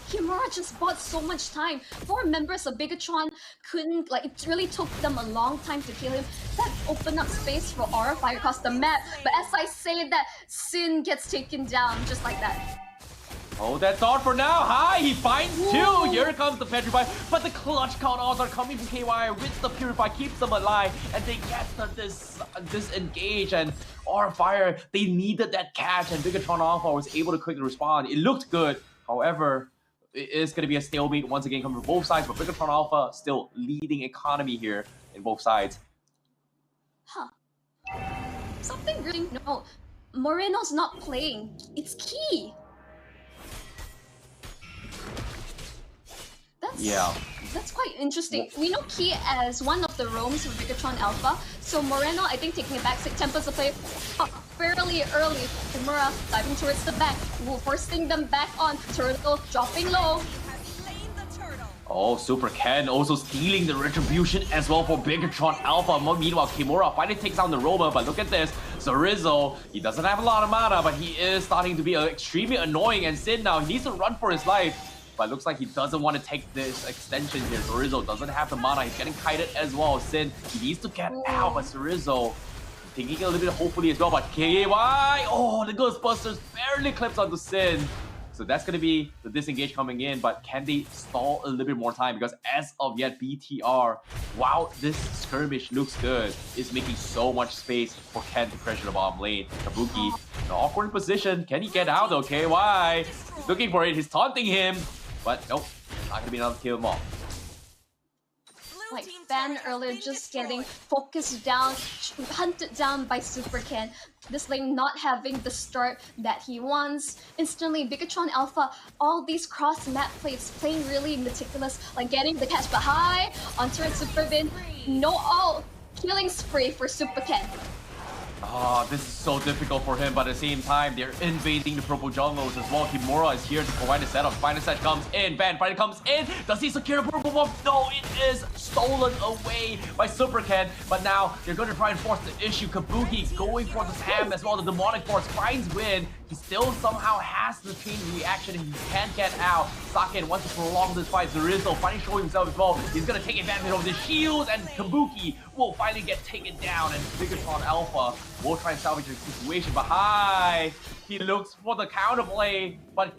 Kimura just bought so much time. 4 members of Bigetron couldn't, like, it really took them a long time to kill him. That opened up space for Aura Fire across the map. But as I say that, Sin gets taken down just like that. Oh, that's all for now. Hi, he finds 2. Here comes the Petrify, but the clutch countouts are coming from KY with the Purify, keeps them alive, and they get this disengage. And Aura Fire, they needed that catch, and Bigetron Alpha was able to quickly respond. It looked good. However, it is going to be a stalemate once again coming from both sides, but Bigetron Alpha still leading economy here in both sides. Huh. Something really... No. Moreno's not playing. It's Key. That's quite interesting. We know Key as one of the roams for Bigetron Alpha, so Moreno, I think, taking a backseat, tempers the play fairly early. Kimura diving towards the back, forcing them back on. Turtle dropping low. Oh, Super Ken also stealing the retribution as well for Bigetron Alpha. Meanwhile, Kimura finally takes down the roamer, but look at this. Zorizo, he doesn't have a lot of mana, but he is starting to be extremely annoying. And Sin now, he needs to run for his life. But looks like he doesn't want to take this extension here. Zorizo doesn't have the mana. He's getting kited as well. Sin, he needs to get out, but Zorizo taking a little bit hopefully as well. But KY, oh, the Ghostbusters barely clips onto Sin. So that's going to be the disengage coming in, but can they stall a little bit more time? Because as of yet, BTR, wow, this skirmish looks good, is making so much space for Ken to pressure the bottom lane. Kabuki, an awkward position. Can he get out though? KY, he's looking for it. He's taunting him, but nope, not going to be enough to kill him off. Like Fan earlier, just getting focused down, hunted down by Super Ken. This lane not having the start that he wants. Instantly, Bigetron Alpha, all these cross-map plays, playing really meticulous, like getting the catch, but high on turret Super Bin. No all killing spree for Super Ken. Oh, this is so difficult for him, but at the same time, they're invading the purple jungles as well. Kimura is here to provide a setup. Final set comes in. Van finally comes in. Does he secure the purple buff? No, it is stolen away by Super Ken. But now they're going to try and force the issue. Kabuki going for the Sam as well. The Demonic Force finds win. He still somehow has the chain reaction and he can't get out. Saken wants to prolong this fight. Zorizo finally showing himself as well. He's going to take advantage of the shields and Kabuki will finally get taken down. And Bigetron Alpha will try and salvage the situation. But he looks for the counterplay, but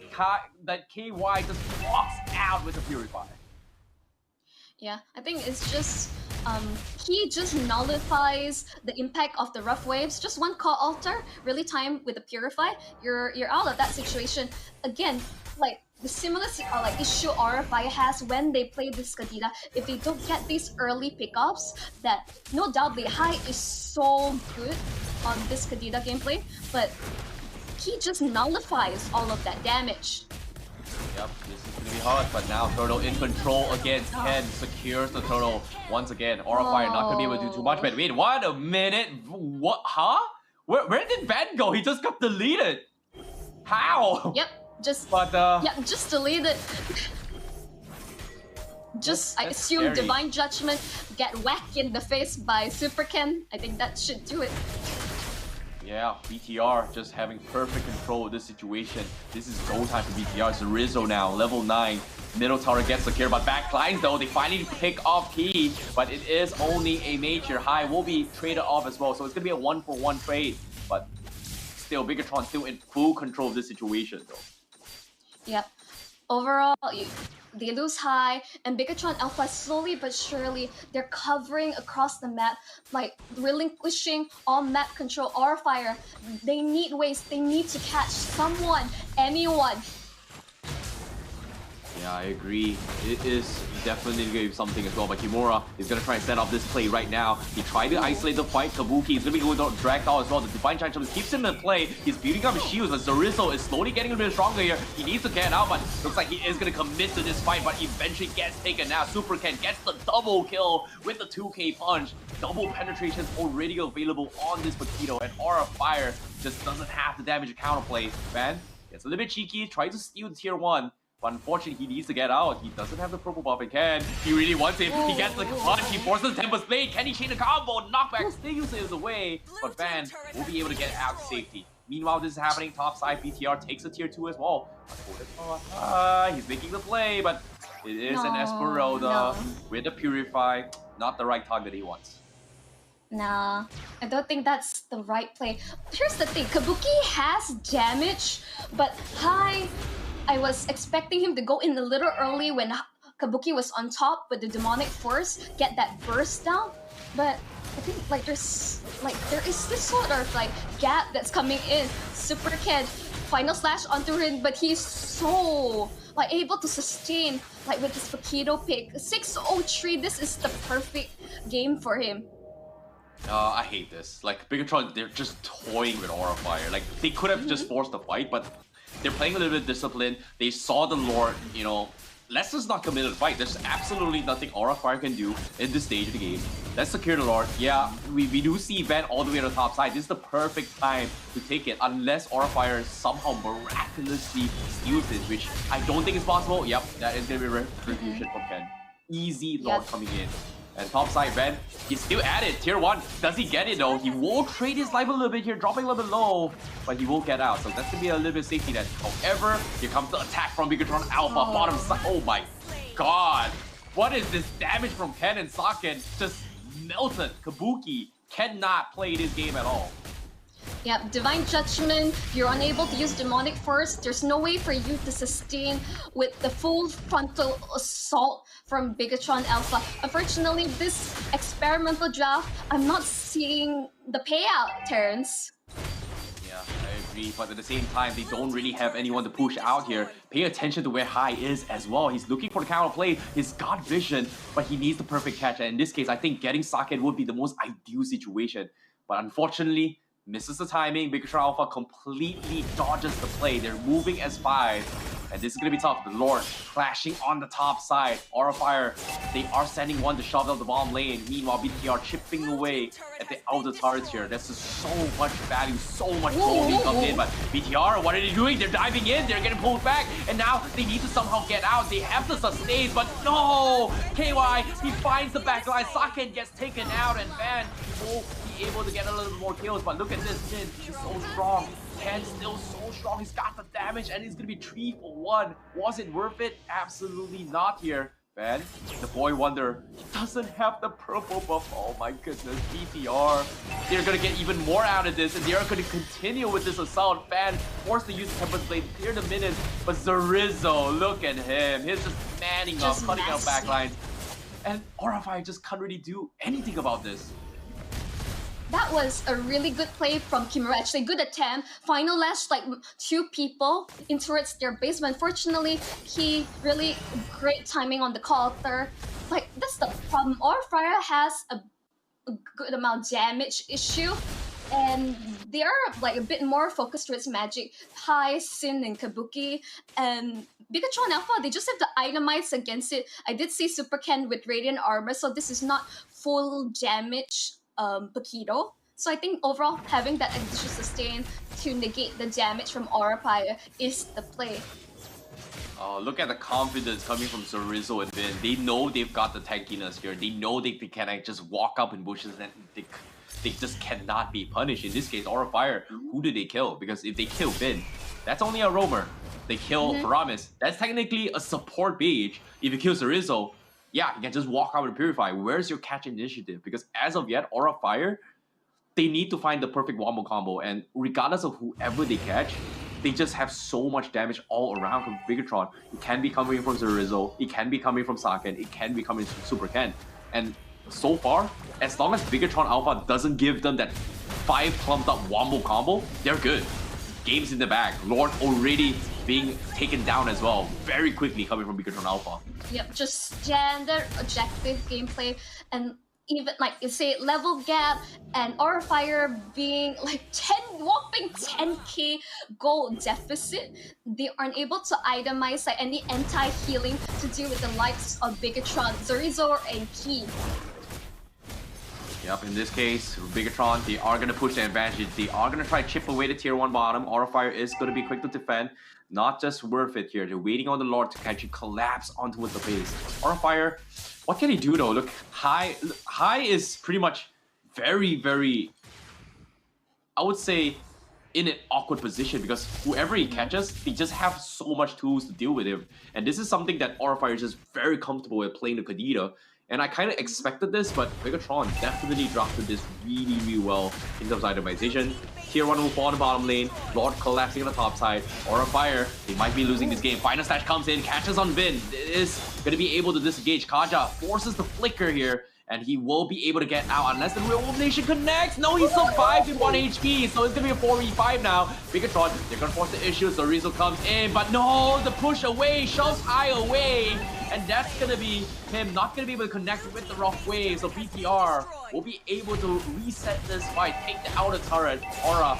that KY just walks out with the Purify. Yeah, I think it's just he just nullifies the impact of the rough waves. Just one call altar, really timed with the Purify. You're out of that situation. Again, like the similar like issue RFI has when they play this Kadena. If they don't get these early pickups, that no doubt the high is so good on this Kadena gameplay, but he just nullifies all of that damage. Yep, this is gonna be hard, but now Turtle in control against Ken, secures the Turtle once again. Aura Fire not gonna be able to do too much, but wait, what a minute, what, huh? Where did Ben go? He just got deleted. How? Yep, just, just deleted. Just, I assume scary. Divine Judgment, get whacked in the face by Super Ken. I think that should do it. Yeah, BTR just having perfect control of this situation. This is go time for BTR. Zorizo now, level 9. Middle tower gets secured, but back lines though, they finally pick off Key, but it is only a major. High will be traded off as well, so it's gonna be a 1-for-1 trade. But still, Bigetron still in full control of this situation though. Yep. Overall, they lose high, and Bigetron Alpha slowly but surely, they're covering across the map, like relinquishing all map control or fire. They need ways, they need to catch someone, anyone. Yeah, I agree. It is definitely going to be something as well, but Kimura is going to try and set up this play right now. He tried to isolate the fight. Kabuki is going to be going dragged out as well. The Divine Challenge keeps him in play. He's building up his shields, but Zorizo is slowly getting a bit stronger here. He needs to get out, but looks like he is going to commit to this fight, but eventually gets taken out. Super Ken gets the double kill with the 2K punch. Double penetration already available on this Paquito, and Aura Fire just doesn't have the damage to counterplay. Van gets a little bit cheeky, tries to steal the tier 1. But unfortunately, he needs to get out. He doesn't have the purple buff and can. He really wants it. He gets the punch. He forces Tempest Blade. Can he chain the combo? Knockback steals it away. But Van will be able to get out to safety. Meanwhile, this is happening. Top side, BTR takes a tier 2 as well. He's making the play, but it is an Esperoda with the Purify. Not the right target he wants. Nah, I don't think that's the right play. Here's the thing. Kabuki has damage, but high... I was expecting him to go in a little early when Kabuki was on top with the Demonic Force, get that burst down. But I think like there is this sort of like gap that's coming in. Super Ken, final slash onto him, but he's so like able to sustain like with this Paquito pick. 603, this is the perfect game for him. I hate this. Like, Bigetron, they're just toying with Aura Fire. Like, they could have just forced the fight, but they're playing a little bit disciplined. They saw the Lord, you know, let's just not commit to the fight. There's absolutely nothing Aura Fire can do in this stage of the game. Let's secure the Lord. Yeah, we do see Van all the way to the top side. This is the perfect time to take it, unless Aura Fire somehow miraculously steals it, which I don't think is possible. Yep, that is going to be retribution from Ken. Easy Lord coming in. And top side, Van, he's still at it. Tier 1, does he get it though? He will trade his life a little bit here, dropping a little bit low, but he will get out. So that's gonna be a little bit safety net. However, here comes the attack from Bigetron Alpha, bottom side. Oh my god. What is this damage from Ken and Saken? Just melted. Kabuki cannot play this game at all. Yep, Divine Judgment, you're unable to use Demonic Force. There's no way for you to sustain with the full frontal assault from Bigetron Alpha. Unfortunately, this experimental draft, I'm not seeing the payout, Terrence. Yeah, I agree, but at the same time, they don't really have anyone to push out here. Pay attention to where Hai is as well. He's looking for the counter play. He's got vision, but he needs the perfect catch. And in this case, I think getting Saken would be the most ideal situation. But unfortunately, misses the timing. Bigetron Alpha completely dodges the play. They're moving as 5. And this is going to be tough. The Lord crashing on the top side. Aura Fire, they are sending one to shove out the bottom lane. Meanwhile, BTR chipping away at the outer turrets here. There's just so much value, so much gold being coming in. But BTR, what are they doing? They're diving in. They're getting pulled back. And now they need to somehow get out. They have to sustain, but no! KY, he finds the backline. Saken gets taken out, and Van will be able to get a little bit more kills. But look at this, Jin. He's so strong. Ken's still so strong. He's got the damage, and he's gonna be 3 for 1. Was it worth it? Absolutely not here. Van, the boy wonder, he doesn't have the purple buff. Oh my goodness, BTR. They're gonna get even more out of this, and they are gonna continue with this assault. Van forced to use Tempest Blade, clear the minions, but Zarizo, look at him. He's just manning up, cutting out backlines. And Aura Fire just can't really do anything about this. That was a really good play from Kimura. Actually, good attempt. Final lash, like 2 people in towards their base. But unfortunately, he really great timing on the counter. Like, that's the problem. Aura Fire has a good amount of damage issue. And they are like a bit more focused towards magic. Hai, Sin, and Kabuki. And Bigetron Alpha, they just have to itemize against it. I did see Super Ken with Radiant Armor, so this is not full damage Paquito. So I think overall having that additional sustain to negate the damage from Aura Fire is the play. Oh, look at the confidence coming from Zarizo and Vin. They know they've got the tankiness here. They know they can just walk up in bushes and they just cannot be punished. In this case, Aura Fire, who did they kill? Because if they kill Vin, that's only a roamer. They kill Paramis. That's technically a support page. If you kill Zarizo, yeah, you can just walk out and Purify. Where's your catch initiative? Because as of yet, Aura Fire, they need to find the perfect wombo combo. And regardless of whoever they catch, they just have so much damage all around from Bigetron. It can be coming from Zarizo, it can be coming from Saken, it can be coming from Super Ken. And so far, as long as Bigetron Alpha doesn't give them that 5 clumped up wombo combo, they're good. Game's in the bag. Lord already being taken down as well, very quickly coming from Bigetron Alpha. Yep, just standard objective gameplay, and even like you say level gap and Aura Fire being like whopping 10k gold deficit, they aren't able to itemize like any anti-healing to deal with the likes of Bigetron, Zarizo, and Key. Yep, in this case, Bigetron, they are going to push the advantage. They are going to try to chip away the tier 1 bottom. Aura Fire is going to be quick to defend. Not just worth it here. They're waiting on the Lord to actually collapse onto the base. Aura Fire, what can he do though? Look, Hai is pretty much very, very, I would say, in an awkward position because whoever he catches, they just have so much tools to deal with him. And this is something that Aura Fire is just very comfortable with playing the Kadita. And I kind of expected this, but Bigetron definitely drafted this really, really well in terms of itemization. Tier 1 will fall on the bottom lane, Lord collapsing on the top side, Aura Fire, they might be losing this game. Final Stash comes in, catches on Vin, is going to be able to disengage. Kaja forces the flicker here, and he will be able to get out unless the Revolution connects. No, he survived with 1 HP, so it's gonna be a 4v5 now. Bigetron, they're gonna force the issue, so Rizzo comes in, but no, the push away, shoves high away, and that's gonna be him not gonna be able to connect with the rough wave, so BTR will be able to reset this fight, take the outer turret. Aura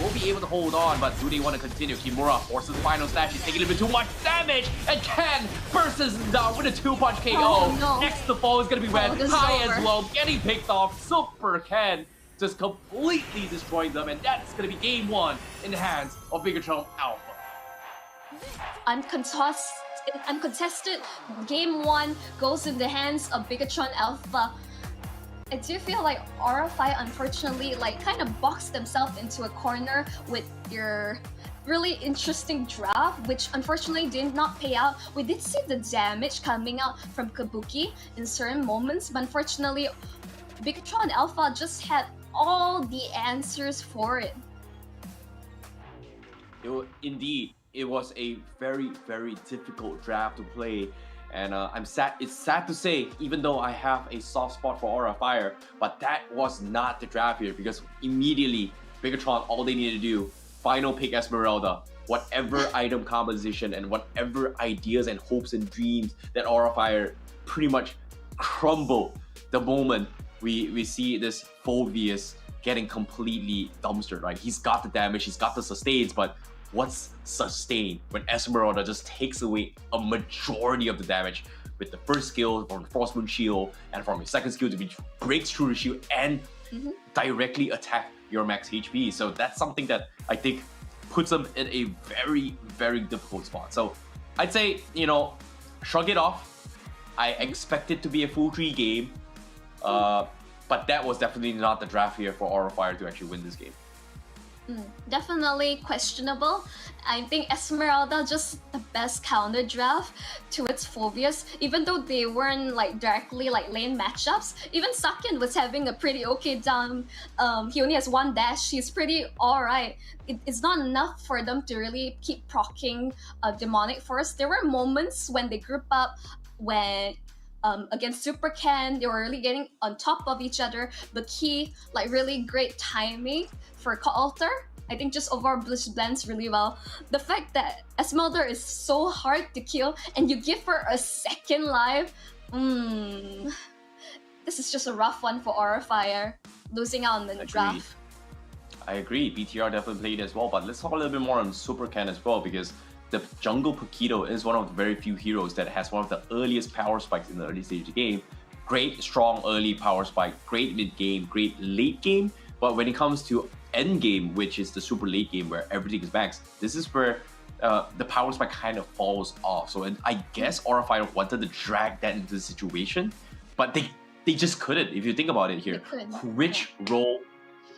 will be able to hold on, but do they want to continue? Kimura forces the final slash, he's taking a little bit too much damage, and Ken bursts down with a 2-punch KO. Oh, no. Next to fall is gonna be red, this is high over. as well, getting picked off. Super Ken just completely destroying them, and that's gonna be game 1 in the hands of Bigetron Alpha. Uncontested, game 1 goes in the hands of Bigetron Alpha. I do feel like RFI unfortunately kind of boxed themselves into a corner with your really interesting draft, which unfortunately did not pay out. We did see the damage coming out from Kabuki in certain moments, but unfortunately Bigetron Alpha just had all the answers for it. Indeed, it was a very, very difficult draft to play. And it's sad to say, even though I have a soft spot for Aura Fire, but that was not the draft here, because immediately Bigetron, all they needed to do, final pick Esmeralda. Whatever item composition and whatever ideas and hopes and dreams that Aura Fire pretty much crumble the moment we see this Phoveus getting completely dumpstered, right? He's got the damage, he's got the sustains, but what's sustain when Esmeralda just takes away a majority of the damage with the first skill from the Frost Moon Shield, and from his second skill to be breaks through the shield and directly attack your max HP. So that's something that I think puts him in a very, very difficult spot. So I'd say, shrug it off. I expect it to be a full 3 game, but that was definitely not the draft here for Aura Fire to actually win this game. Definitely questionable. I think Esmeralda just the best counter draft towards Phoveus, even though they weren't directly lane matchups. Even Sakin was having a pretty okay down. He only has 1 dash. He's pretty alright. It's not enough for them to really keep proccing Demonic Force. There were moments when they group up when against Super Ken, they were really getting on top of each other. The key, really great timing for Alter. I think just overall blends really well. The fact that Esmeralda is so hard to kill and you give her a second life, this is just a rough one for Aura Fire, losing out on the draft. I agree, BTR definitely played as well, but let's talk a little bit more on Super Ken as well, because the jungle Paquito is one of the very few heroes that has one of the earliest power spikes in the early stage of the game. Great, strong early power spike, great mid game, great late game, but when it comes to end game, which is the super late game where everything is maxed, this is where the power spike kind of falls off. So I guess Aura Fire wanted to drag that into the situation, but they just couldn't. If you think about it here, which role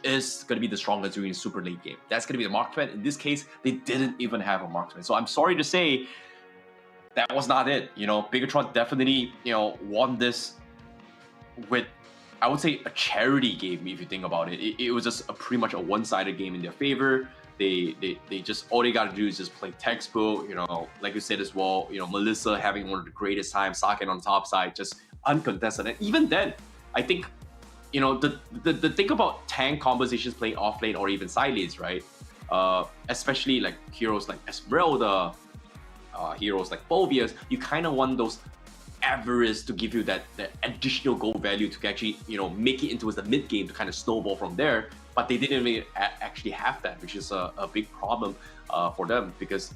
is going to be the strongest during the super late game? That's going to be the marksman. In this case, they didn't even have a marksman. So I'm sorry to say that was not it. Bigetron definitely, won this with, I would say, a charity game. If you think about it, it was just pretty much a one-sided game in their favor. They just, all they got to do is just play textbook. Like you said as well, Melissa having one of the greatest times, Saken on the top side, just uncontested. And even then, I think, the thing about tank compositions playing off lane or even side lanes, right? Especially heroes like Esmeralda, heroes like Phoveus, you kind of want those avarice to give you that additional gold value to actually, make it into the mid game to kind of snowball from there. But they didn't really actually have that, which is a big problem for them, because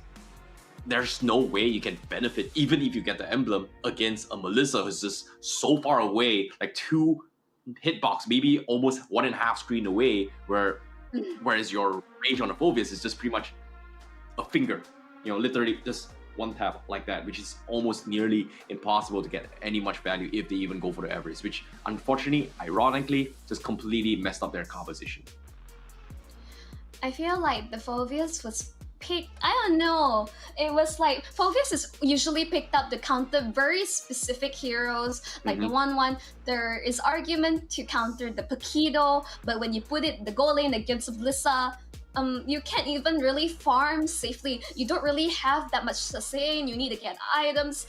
there's no way you can benefit, even if you get the emblem, against a Melissa who's just so far away, 2 hitbox, maybe almost 1.5 screen away, whereas your range on a Phoveus is just pretty much a finger, literally just 1 tap like that, which is almost nearly impossible to get any much value if they even go for the average, which unfortunately, ironically, just completely messed up their composition. I feel like the Phoveus was picked, I don't know, it was Phoveus is usually picked up to counter very specific heroes, the 1-1, there is argument to counter the Paquito, but when you put it the goal lane against Blissa, you can't even really farm safely. You don't really have that much sustain. You need to get items.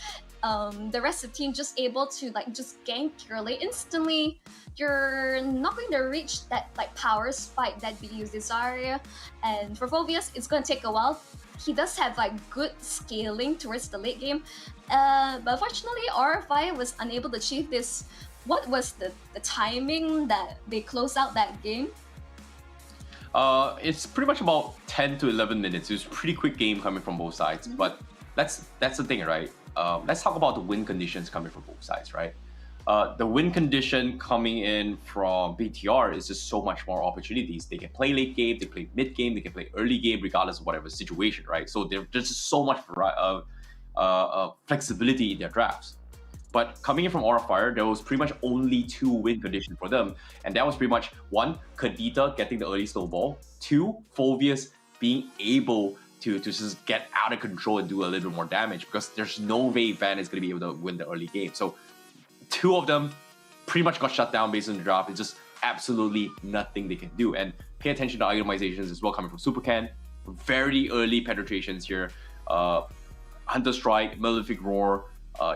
the rest of the team just able to like just gank your lane instantly, you're not going to reach that like power spike that you desire. And for Phoveus, it's going to take a while. He does have like good scaling towards the late game, but unfortunately RFI was unable to achieve this. What was the timing that they closed out that game? It's pretty much about 10 to 11 minutes. It was a pretty quick game coming from both sides, but that's the thing, right? Let's talk about the win conditions coming from both sides, right? The win condition coming in from BTR is just so much more opportunities. They can play late game, they play mid game, they can play early game, regardless of whatever situation, right? So there's just so much flexibility in their drafts. But coming in from Aura Fire, there was pretty much only 2 win conditions for them. And that was pretty much 1, Kadita getting the early snowball, 2, Phoveus being able to just get out of control and do a little bit more damage, because there's no way Van is going to be able to win the early game. So 2 of them pretty much got shut down based on the draft. It's just absolutely nothing they can do. And pay attention to itemizations as well coming from Supercan. Very early penetrations here. Hunter Strike, Malefic Roar,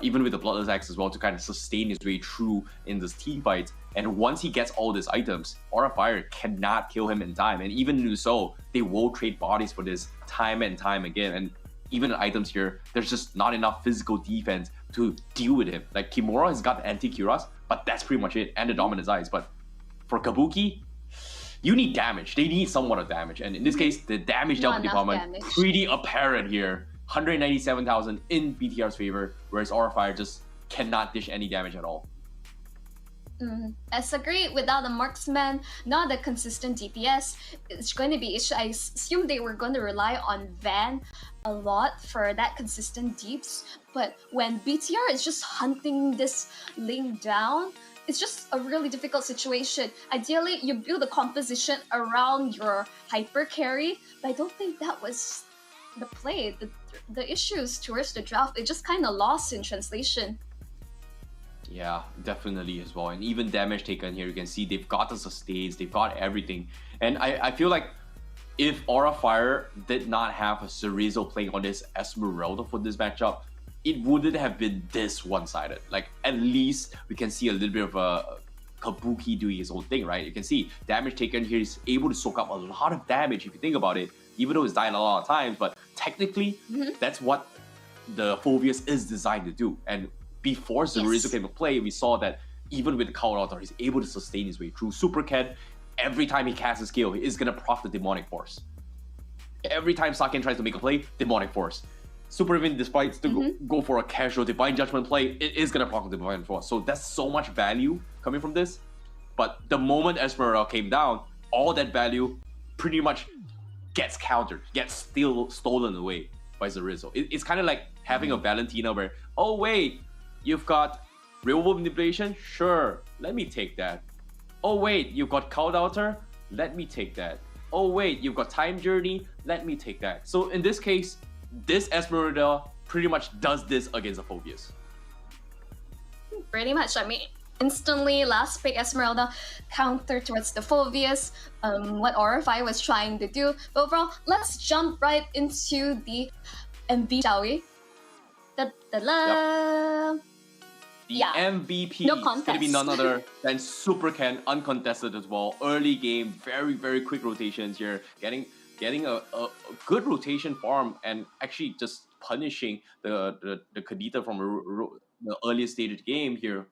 even with the Bloodless Axe as well to kind of sustain his way through in this team fight. And once he gets all these items, Aura Fire cannot kill him in time. And even do so, they will trade bodies for this time and time again. And even the items here, there's just not enough physical defense to deal with him. Like Kimura has got the anti-Cuirass, but that's pretty much it, and the Dominance Eyes. But for Kabuki, you need damage. They need somewhat of damage. And in this case, the damage dealt department, pretty apparent here. 197,000 in BTR's favor, whereas Aura Fire just cannot dish any damage at all. As agreed, without the marksman, not a consistent DPS, it's going to be issue. I assume they were going to rely on Van a lot for that consistent deeps, but when BTR is just hunting this lane down, it's just a really difficult situation. Ideally, you build a composition around your hyper carry, but I don't think that was the play. The issues towards the draft, it just kind of lost in translation. Yeah, definitely as well. And even damage taken here, you can see they've got the sustains, they've got everything. And I feel like if Aura Fire did not have a Cerezo playing on this Esmeralda for this matchup, it wouldn't have been this one-sided. Like, at least we can see a little bit of a Kabuki doing his own thing, right? You can see damage taken here is able to soak up a lot of damage if you think about it, even though it's dying a lot of times. But technically, that's what the Phoveus is designed to do. And before Cerezo came to play, we saw that even with the Cowl Altar, he's able to sustain his way through. Super Ken, every time he casts a skill, he is going to proc the Demonic Force. Every time Saken tries to make a play, Demonic Force. Super Even decides to go for a casual Divine Judgment play, it is going to proc the Divine Force. So that's so much value coming from this. But the moment Esmeralda came down, all that value pretty much gets countered, gets still stolen away by Cerezo. It's kind of like having a Valentina where, oh wait, you've got Real World Manipulation? Sure, let me take that. Oh wait, you've got Cult Altar? Let me take that. Oh wait, you've got Time Journey? Let me take that. So in this case, this Esmeralda pretty much does this against a Phoveus. Pretty much, I mean, instantly last pick Esmeralda counter towards the Phoveus, what Orify was trying to do. But overall, let's jump right into the MV, shall we? The MVP is going to be none other than Super Ken, uncontested as well. Early game, very, very quick rotations here. Getting a good rotation farm and actually just punishing the Kadita from the earliest stage of the game here.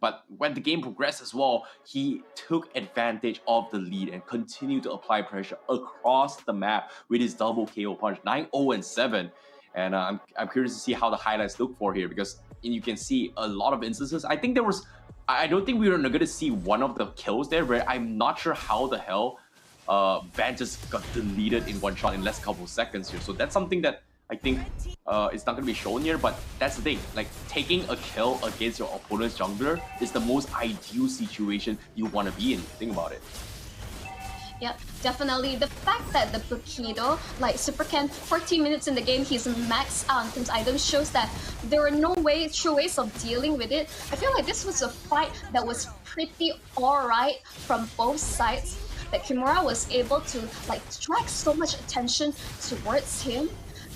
But when the game progressed as well, he took advantage of the lead and continued to apply pressure across the map with his double KO punch, 9-0-7. And I'm curious to see how the highlights look for here, because you can see a lot of instances. I don't think we were going to see one of the kills there where I'm not sure how the hell Van just got deleted in one shot in less couple of seconds here. So that's something that I think is not going to be shown here, but that's the thing. Like, taking a kill against your opponent's jungler is the most ideal situation you want to be in. Think about it. Yeah, definitely. The fact that the Bukido, like Super Ken, 14 minutes in the game, he's maxed out in terms of items, shows that there were no true ways of dealing with it. I feel like this was a fight that was pretty alright from both sides. That Kimura was able to like attract so much attention towards him,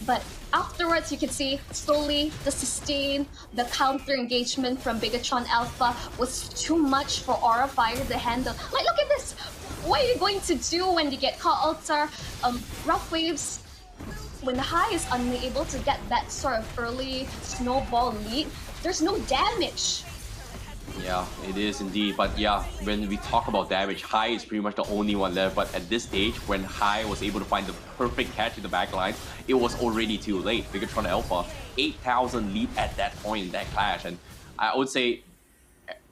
but afterwards, you can see slowly the sustain, the counter engagement from Bigetron Alpha was too much for Aura Fire to handle. Like, look at this! What are you going to do when you get caught altar? Rough Waves, when High is unable to get that sort of early snowball lead, there's no damage. Yeah, it is indeed. But yeah, when we talk about damage, High is pretty much the only one left. But at this stage, when High was able to find the perfect catch in the back line, it was already too late. Bigetron Alpha, 8,000 lead at that point in that clash. And I would say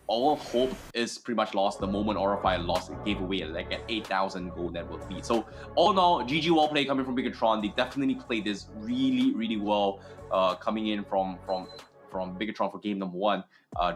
all hope is pretty much lost the moment Aura Fire lost, gave away like an 8,000 gold net worth lead. So all in all, GG well play coming from Bigetron. They definitely played this really, really well, coming in from Bigetron for game number 1.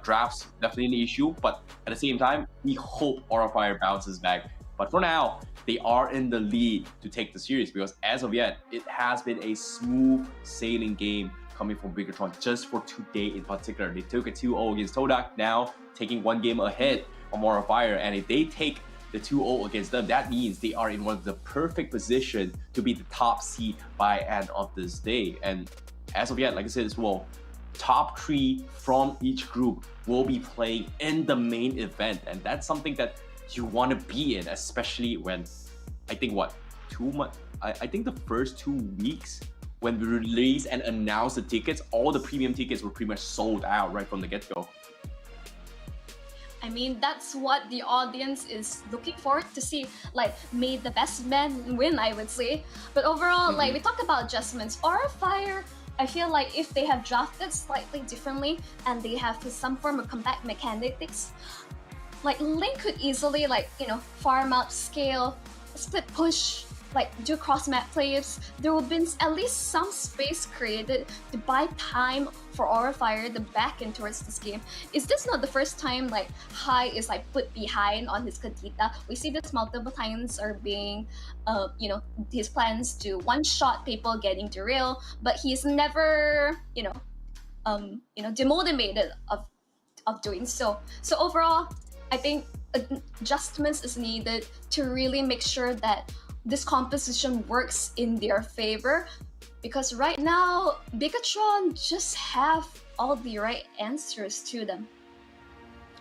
Drafts definitely an issue, but at the same time, we hope Aura Fire bounces back. But for now, they are in the lead to take the series, because as of yet, it has been a smooth sailing game coming from Bigetron just for today in particular. They took a 2-0 against Todak, now taking one game ahead of Aura Fire, and if they take the 2-0 against them, that means they are in one of the perfect position to be the top seed by end of this day. And as of yet, like I said as well, top 3 from each group will be playing in the main event, and that's something that you want to be in, especially when I think I think the first 2 weeks when we released and announced the tickets, all the premium tickets were pretty much sold out right from the get-go. I mean, that's what the audience is looking forward to see. Like, may the best man win, I would say. But overall, like, we talked about adjustments. Aura Fire, I feel like if they have drafted slightly differently and they have some form of combat mechanics, like Link could easily, like, you know, farm out, scale, split push, like do cross map plays. There will be at least some space created to buy time for Aura Fire to back in towards this game. Is this not the first time like High is like put behind on his Kadita? We see this multiple times are being, you know, his plans to one-shot people getting derailed, but he's never, demotivated of doing so. So overall, I think adjustments is needed to really make sure that this composition works in their favor, because right now Bigetron just have all the right answers to them.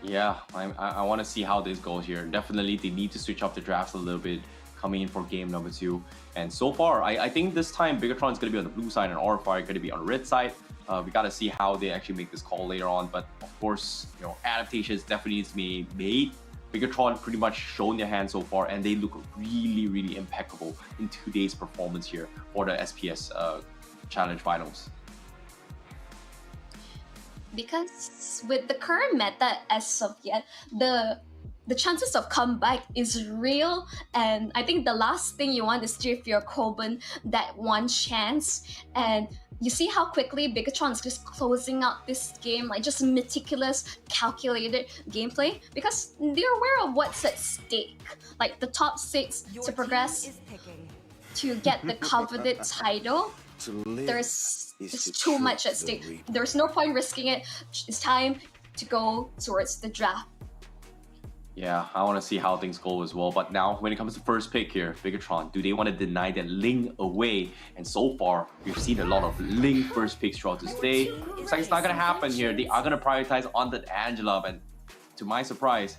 Yeah, I want to see how this goes here. Definitely they need to switch up the drafts a little bit coming in for game number 2. And so far, I think this time Bigetron is going to be on the blue side and Aura Fire going to be on the red side. We got to see how they actually make this call later on. But of course, you know, adaptations definitely needs to be made. Bigetron pretty much shown their hand so far, and they look really, really impeccable in today's performance here for the SPS Challenge Finals. Because with the current meta as of yet, the chances of comeback is real, and I think the last thing you want is to give your Koban that one chance. And you see how quickly Bigetron is just closing out this game, like just meticulous, calculated gameplay, because they're aware of what's at stake. Like the top 6 to progress to get the coveted title. There's too much at stake. There's no point risking it. It's time to go towards the draft. Yeah, I want to see how things go as well. But now, when it comes to first pick here, Bigetron, do they want to deny that Ling away? And so far, we've seen a lot of Ling first picks throughout this day. Looks like it's not going to happen here. They are going to prioritize on that Angela. And to my surprise,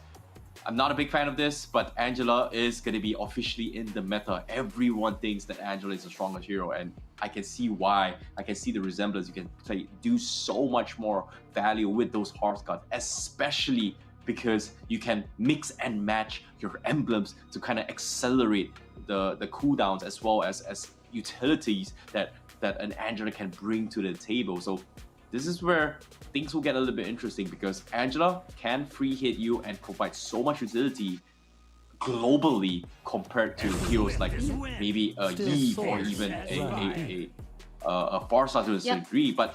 I'm not a big fan of this, but Angela is going to be officially in the meta. Everyone thinks that Angela is the strongest hero, and I can see why. I can see the resemblance. You can do so much more value with those horse cards, especially because you can mix and match your emblems to kind of accelerate the cooldowns, as well as utilities that an Angela can bring to the table. So this is where things will get a little bit interesting, because Angela can free hit you and provide so much utility globally compared to heroes like maybe a Yi or even a Farsa to a certain degree. But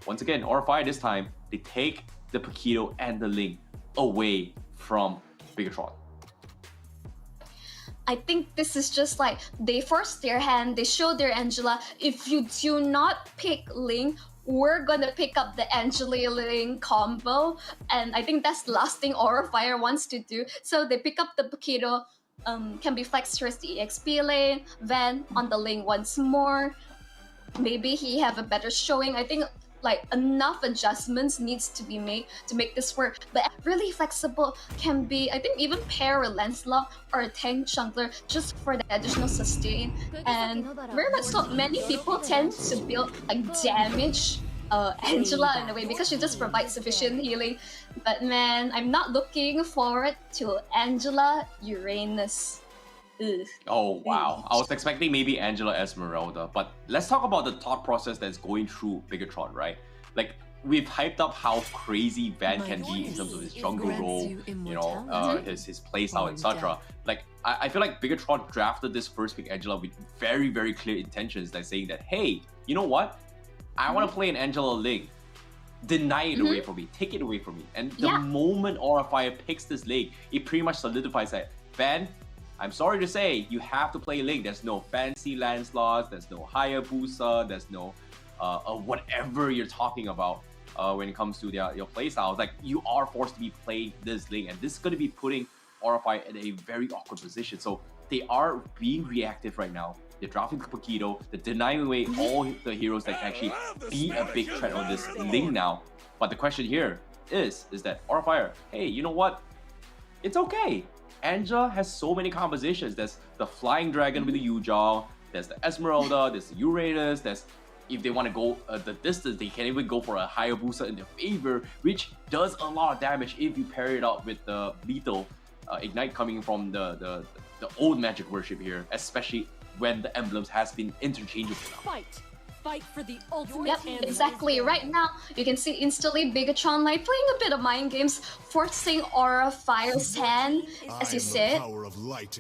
once again, Aura Fire this time, they take the Paquito and the Ling away from Bigetron. I think this is just like they forced their hand, they showed their Angela. If you do not pick Ling, we're gonna pick up the Angela Ling combo. And I think that's the last thing Aura Fire wants to do. So they pick up the Paquito, can be flexed towards the EXP lane, then on the Ling once more. maybe he have a better showing. I think like enough adjustments needs to be made to make this work. But really flexible can be, I think, even pair a Lancelot or a tank jungler just for the additional sustain. And very much so, many people tend to build like damage Angela in a way because she just provides sufficient healing. But man, I'm not looking forward to Angela Uranus. Ugh. Oh wow, I was expecting maybe Angela Esmeralda, but let's talk about the thought process that's going through Bigetron, right? Like, we've hyped up how crazy Van can be in terms of his jungle role, you know, his playstyle, etc. Like, I feel like Bigetron drafted this first pick Angela with very, very clear intentions, like saying that, hey, you know what? I want to play an Angela Link. Deny it away from me, take it away from me. And the moment Aurafire picks this lane, it pretty much solidifies that, Van, I'm sorry to say, you have to play Link. There's no fancy Lancelot, there's no Hayabusa, there's no whatever you're talking about when it comes to your playstyles. Like, you are forced to be playing this Link, and this is going to be putting Aurafire in a very awkward position. So they are being reactive right now. They're drafting Paquito, they're denying away all the heroes that can actually be a big threat on this Link now. But the question here is that Aurafire, hey, you know what? It's okay. Angela has so many compositions. There's the Flying Dragon with the Yujong, there's the Esmeralda, there's the Uranus, there's, if they want to go the distance, they can even go for a Hayabusa in their favor, which does a lot of damage if you pair it up with the lethal Ignite coming from the old Magic Worship here, especially when the emblems has been interchangeable. Fight for the ultimate. Yep, exactly. Right now, you can see instantly Bigetron like playing a bit of mind games, forcing Aurafire's hand, as you said.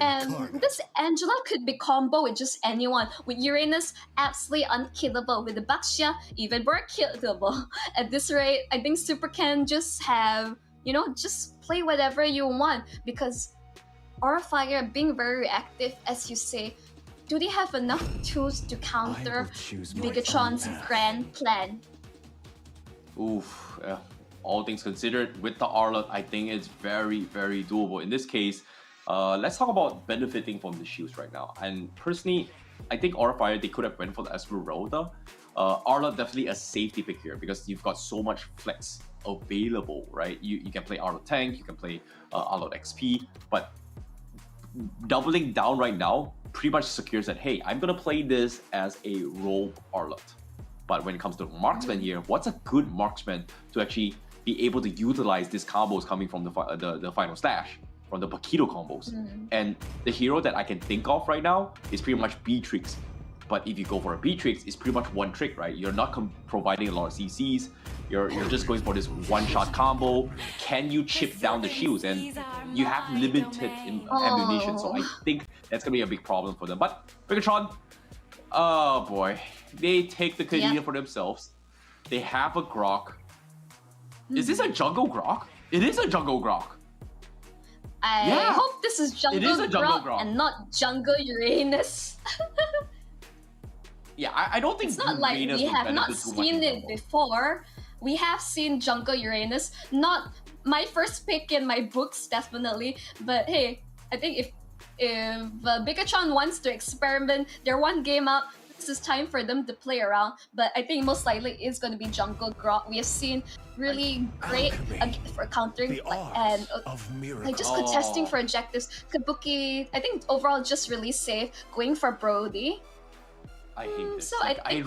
And this Angela could be combo with just anyone. With Uranus, absolutely unkillable. With the Baxia, even more killable. At this rate, I think Super can just have, you know, just play whatever you want. Because Aurafire being very reactive, as you say, do they have enough tools to counter Bigetron's grand plan? Oof, all things considered, with the Arlott, I think it's very, very doable. In this case, let's talk about benefiting from the shields right now. And personally, I think Aurafire, they could have went for the Esmeralda. Arlott definitely a safety pick here because you've got so much flex available, right? You can play Arlott tank, you can play Arlott XP, but doubling down right now pretty much secures that, hey, I'm gonna play this as a role Arlott. But when it comes to marksman here, what's a good marksman to actually be able to utilize these combos coming from the final stash, from the Paquito combos? And the hero that I can think of right now is pretty much Beatrix. But if you go for a Beatrix, it's pretty much one trick, right? You're not providing a lot of CCs. You're just going for this one-shot combo. Can you chip down the shields? And you have limited ammunition, so I think that's gonna be a big problem for them. But Bigetron, oh boy, they take the Kadena for themselves. They have a Grok. Is this a jungle Grok? It is a jungle Grok. I hope this is jungle Grok and not jungle Uranus. Yeah, I don't think it's not like we have not seen it before. We have seen jungle Uranus. Not my first pick in my books, definitely. But hey, I think if Bigetron wants to experiment, they're one game up. This is time for them to play around. But I think most likely it's going to be jungle Grok. We have seen really great for countering and like just contesting for objectives. Kabuki, I think overall just really safe. Going for Brody. I hate this. So like, I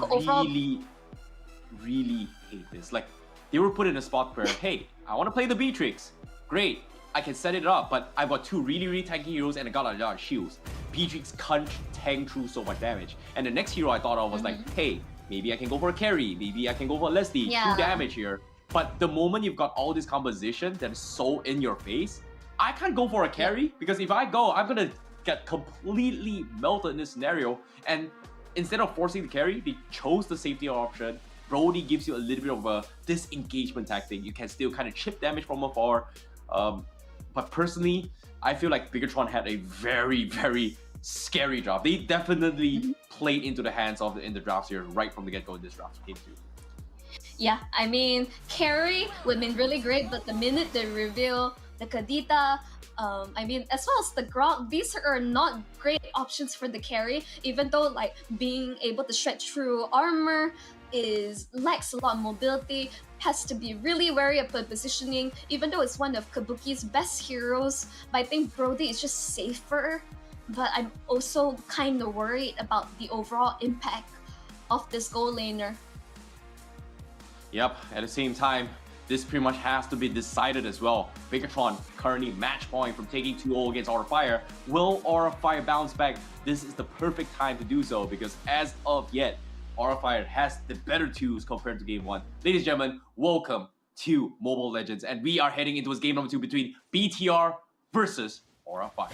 really hate this. Like, they were put in a spot where, hey, I want to play the Beatrix. Great, I can set it up, but I've got two really, really tanky heroes and I got a lot of shields. Beatrix can't tank through so much damage. And the next hero I thought of was like, hey, maybe I can go for a carry. Maybe I can go for a Leslie. 2 damage here. But the moment you've got all this composition that is so in your face, I can't go for a carry because if I go, I'm going to get completely melted in this scenario. And instead of forcing the carry, they chose the safety option. Brody gives you a little bit of a disengagement tactic. You can still kind of chip damage from afar. But personally, I feel like Bigetron had a very, very scary draft. They definitely played into the hands of in the drafts here right from the get-go in this draft came to. Yeah, I mean, carry would have been really great, but the minute they reveal the Kadita, I mean, as well as the Grok, these are not great options for the carry, even though like being able to stretch through armor lacks a lot of mobility, has to be really wary of the positioning, even though it's one of Kabuki's best heroes. But I think Brody is just safer. But I'm also kind of worried about the overall impact of this goal laner. Yep, at the same time, this pretty much has to be decided as well. Bigetron currently match point from taking 2-0 against Aura Fire. Will Aura Fire bounce back? This is the perfect time to do so because as of yet, Aura Fire has the better twos compared to game 1. Ladies and gentlemen, welcome to Mobile Legends, and we are heading into game number 2 between BTR versus Aura Fire.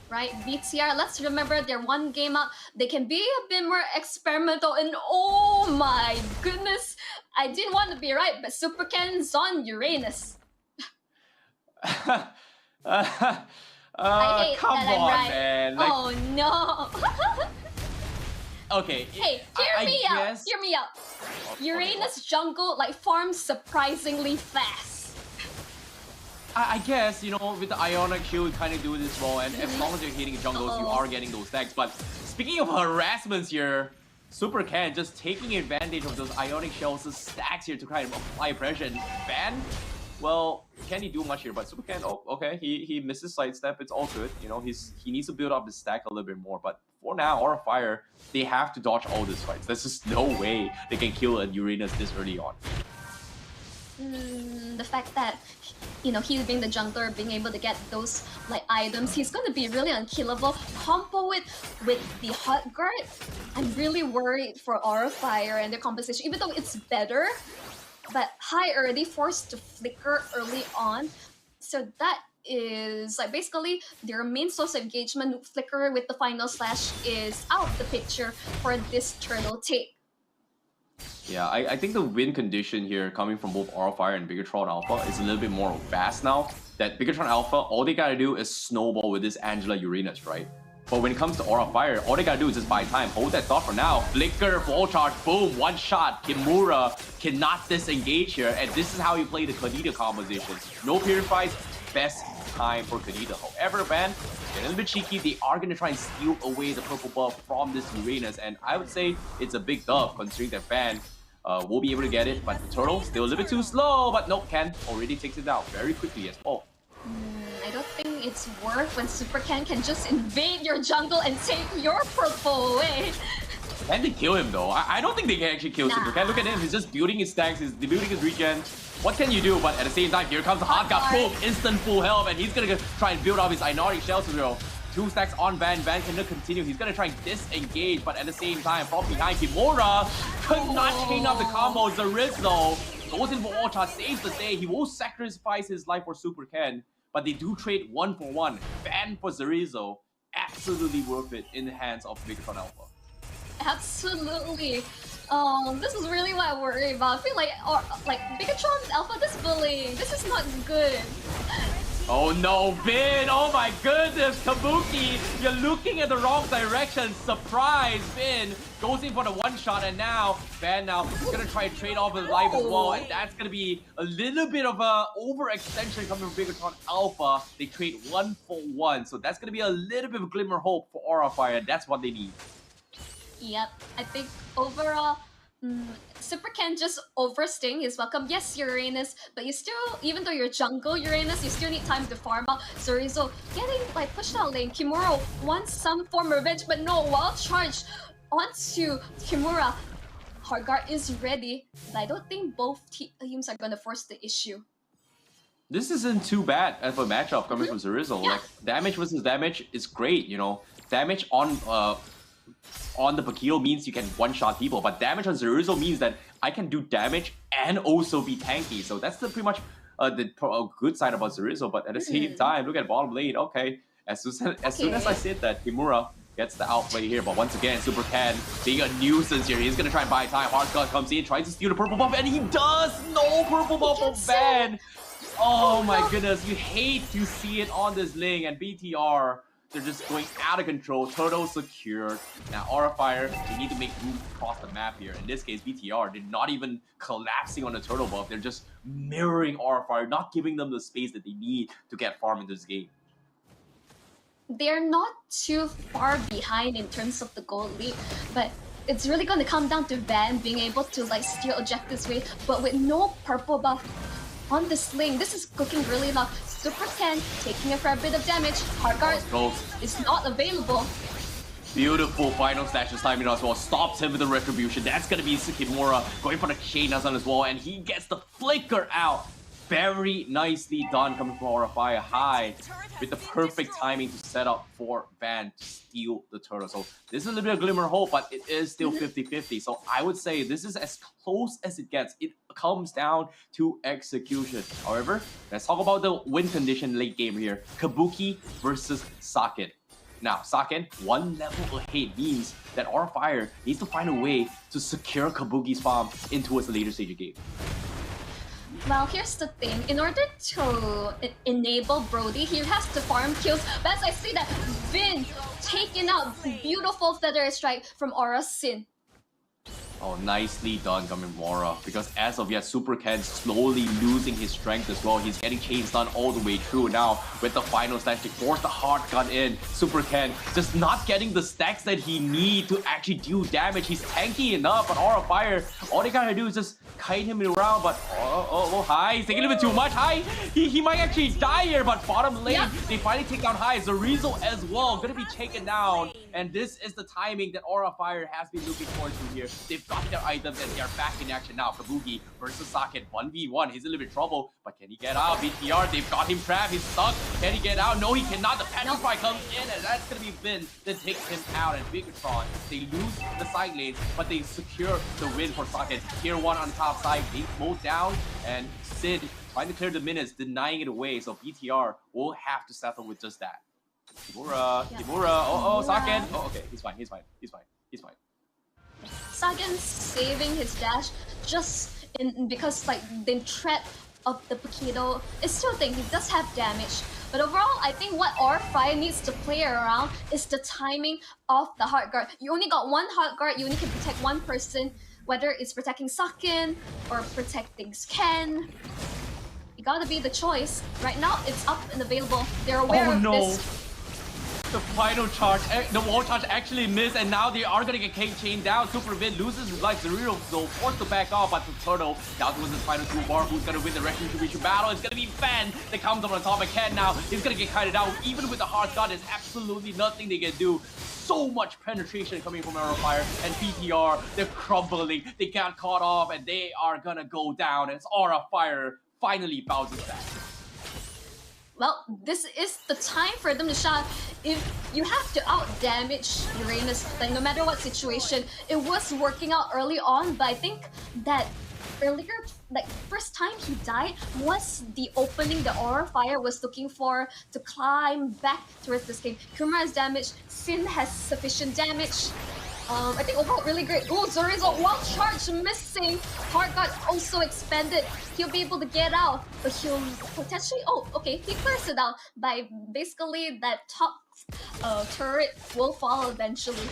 Right, BTR, let's remember they're one game up. They can be a bit more experimental, and oh my goodness, I didn't want to be right, but Super Ken's on Uranus. Come that on, I'm right. man. Like, oh no. okay. Hey, hear me out. Uranus jungle like farms surprisingly fast. I guess, you know, with the Ionic Shield, kind of do this well, and as long as you're hitting jungles, you are getting those stacks. But speaking of harassments here, Super Ken just taking advantage of those Ionic Shells' stacks here to kind of apply pressure. And Van, well, can't he do much here? But Super Ken, oh, okay, he misses sidestep. It's all good. You know, he needs to build up his stack a little bit more. But for now, Aura Fire, they have to dodge all these fights. There's just no way they can kill a Uranus this early on. The fact that, you know, he's being the jungler, being able to get those like items, he's going to be really unkillable. Combo it with the hot guard, I'm really worried for Aura Fire and their composition, even though it's better. But High already forced to flicker early on, so that is like basically their main source of engagement. Flicker with the final slash is out of the picture for this turtle take. Yeah, I think the win condition here coming from both Aura Fire and Bigetron Alpha is a little bit more fast now. That Bigetron Alpha, all they gotta do is snowball with this Angela Uranus, right? But when it comes to Aura Fire, all they gotta do is just buy time. Hold that thought for now. Flicker, full charge, boom, one shot. Kimura cannot disengage here, and this is how you play the Kadita composition. No purifies, best time for Kadita. However, Van, they're a little bit cheeky. They are going to try and steal away the purple buff from this Uranus, and I would say it's a big dub considering that Van will be able to get it, but the turtle still a little bit too slow. But nope, Ken already takes it down very quickly as well. I don't think it's worth when Super Ken can just invade your jungle and take your purple away. Can they kill him though? I don't think they can actually kill Super Ken. Look at him, he's just building his stacks, he's building his regen. What can you do? But at the same time, here comes the hot guard, boom, instant full health, and he's gonna try and build up his Ionic Shells as well. 2 stacks on Van. Van cannot continue. He's gonna try and disengage, but at the same time, from behind, Kimura could not chain up the combo. Zarizo goes in for Ultra, saves the day. He will sacrifice his life for Super Ken, but they do trade 1-for-1. Van for Zarizo, absolutely worth it in the hands of Bigetron Alpha. Absolutely. This is really what I worry about. I feel like Bigetron Alpha, this bullying, this is not good. Oh no, Vin! Oh my goodness, Kabuki! You're looking at the wrong direction. Surprise, Vin goes in for the one shot, and now Van is gonna try and trade off his life as well, and that's gonna be a little bit of a overextension coming from Bigetron Alpha. They trade 1-for-1, so that's gonna be a little bit of glimmer hope for Aura Fire. That's what they need. Yep, I think overall, Super Ken just overstaying his welcome. Yes, Uranus, but you still, even though you're jungle Uranus, you still need time to farm out. Zarizo getting like pushed out lane. Kimura wants some form of revenge, but no, wild charge onto Kimura. Hardguard is ready, but I don't think both teams are gonna force the issue. This isn't too bad of a matchup coming from Zarizo. Yeah. Like, damage versus damage is great, you know. Damage on the Paquito means you can one-shot people, but damage on Zarizo means that I can do damage and also be tanky. So that's pretty much the good side about Zarizo, but at the same time, look at bottom lane. Okay, as soon as I said that, Kimura gets the outplay here, but once again, Super Ken being a nuisance here. He's gonna try and buy time. Hardguard comes in, tries to steal the purple buff, and he does! No purple buff from Van! Oh my goodness, you hate to see it on this lane, and BTR they're just going out of control. Turtle secured. Now Aura Fire, they need to make move across the map here. In this case, BTR, they're not even collapsing on the turtle buff. They're just mirroring Aura Fire, not giving them the space that they need to get farm in this game. They're not too far behind in terms of the gold lead, but it's really going to come down to Van being able to like steal objectives way, but with no purple buff on this lane. This is cooking really loud. Super Ken taking a fair bit of damage. Heartguard is not available. Beautiful final slashes timing as well. Stops him with the retribution. That's gonna be Kimura going for the chain as well, and he gets the flicker out. Very nicely done coming from Aura Fire high with the perfect timing to set up for Van to steal the turtle. So this is a little bit of glimmer of hope, but it is still 50-50. So I would say this is as close as it gets. It comes down to execution. However, let's talk about the win condition late game here. Kabuki versus Saken. Now, Saken, one level ahead means that Aura Fire needs to find a way to secure Kabuki's farm into the later stage of game. Well, here's the thing. In order to enable Brody, he has to farm kills. But as I see that Vin taking out beautiful Feather Strike from Aura's Sin. Oh, nicely done coming from Aura. Because as of yet, Super Ken slowly losing his strength as well. He's getting chains done all the way through now with the final slash to force the hard gun in. Super Ken just not getting the stacks that he needs to actually do damage. He's tanky enough, but Aura Fire, all they gotta do is just kite him around. But High, he's taking a little bit too much. High, he might actually die here, but bottom lane, they finally take down High. Zarizo as well, gonna be taken down. And this is the timing that Aura Fire has been looking forward to here. They've got their items and they are back in action now. Kabuki versus Saken, 1v1. He's a little bit trouble, but can he get out? BTR, they've got him trapped. He's stuck. Can he get out? No, he cannot. The Petrify comes in, and that's going to be Vin that takes him out. And Bigetron, they lose the side lanes, but they secure the win for Saken. Tier 1 on the top side, they mowed down, and Sid trying to clear the minutes, denying it away. So BTR will have to settle with just that. Kimura, Saken. Oh, okay, he's fine. Sagan saving his dash just because like the threat of the Paquito is still a thing. He does have damage. But overall, I think what Aura Fire needs to play around is the timing of the Heart Guard. You only got one Heart Guard, you only can protect one person, whether it's protecting Saken or protecting Ken. You gotta be the choice. Right now, it's up and available. They're aware of this. The final charge, the wall charge actually missed, and now they are gonna get chained down. Super Vin loses his life. Zeriro though forced to back off, but the Turtle down towards his final two bar. Who's gonna win the retribution battle? It's gonna be Fan that comes up on top of Ken now. He's gonna get kited out. Even with the Heart God, there's absolutely nothing they can do. So much penetration coming from Aura Fire, and PTR, they're crumbling. They got caught off, and they are gonna go down. And it's Aura Fire finally bounces back. Well, this is the time for them to shout. If you have to out-damage Uranus, like no matter what situation, it was working out early on, but I think that earlier, like first time he died was the opening that Aura Fire was looking for to climb back towards this game. Kumara's damage, Sin has sufficient damage. I think overall really great. Oh, Zorizo, wild charge missing. Heart Guard also expanded. He'll be able to get out, but he'll potentially... Oh, okay, he clears it out by basically that top turret will fall eventually.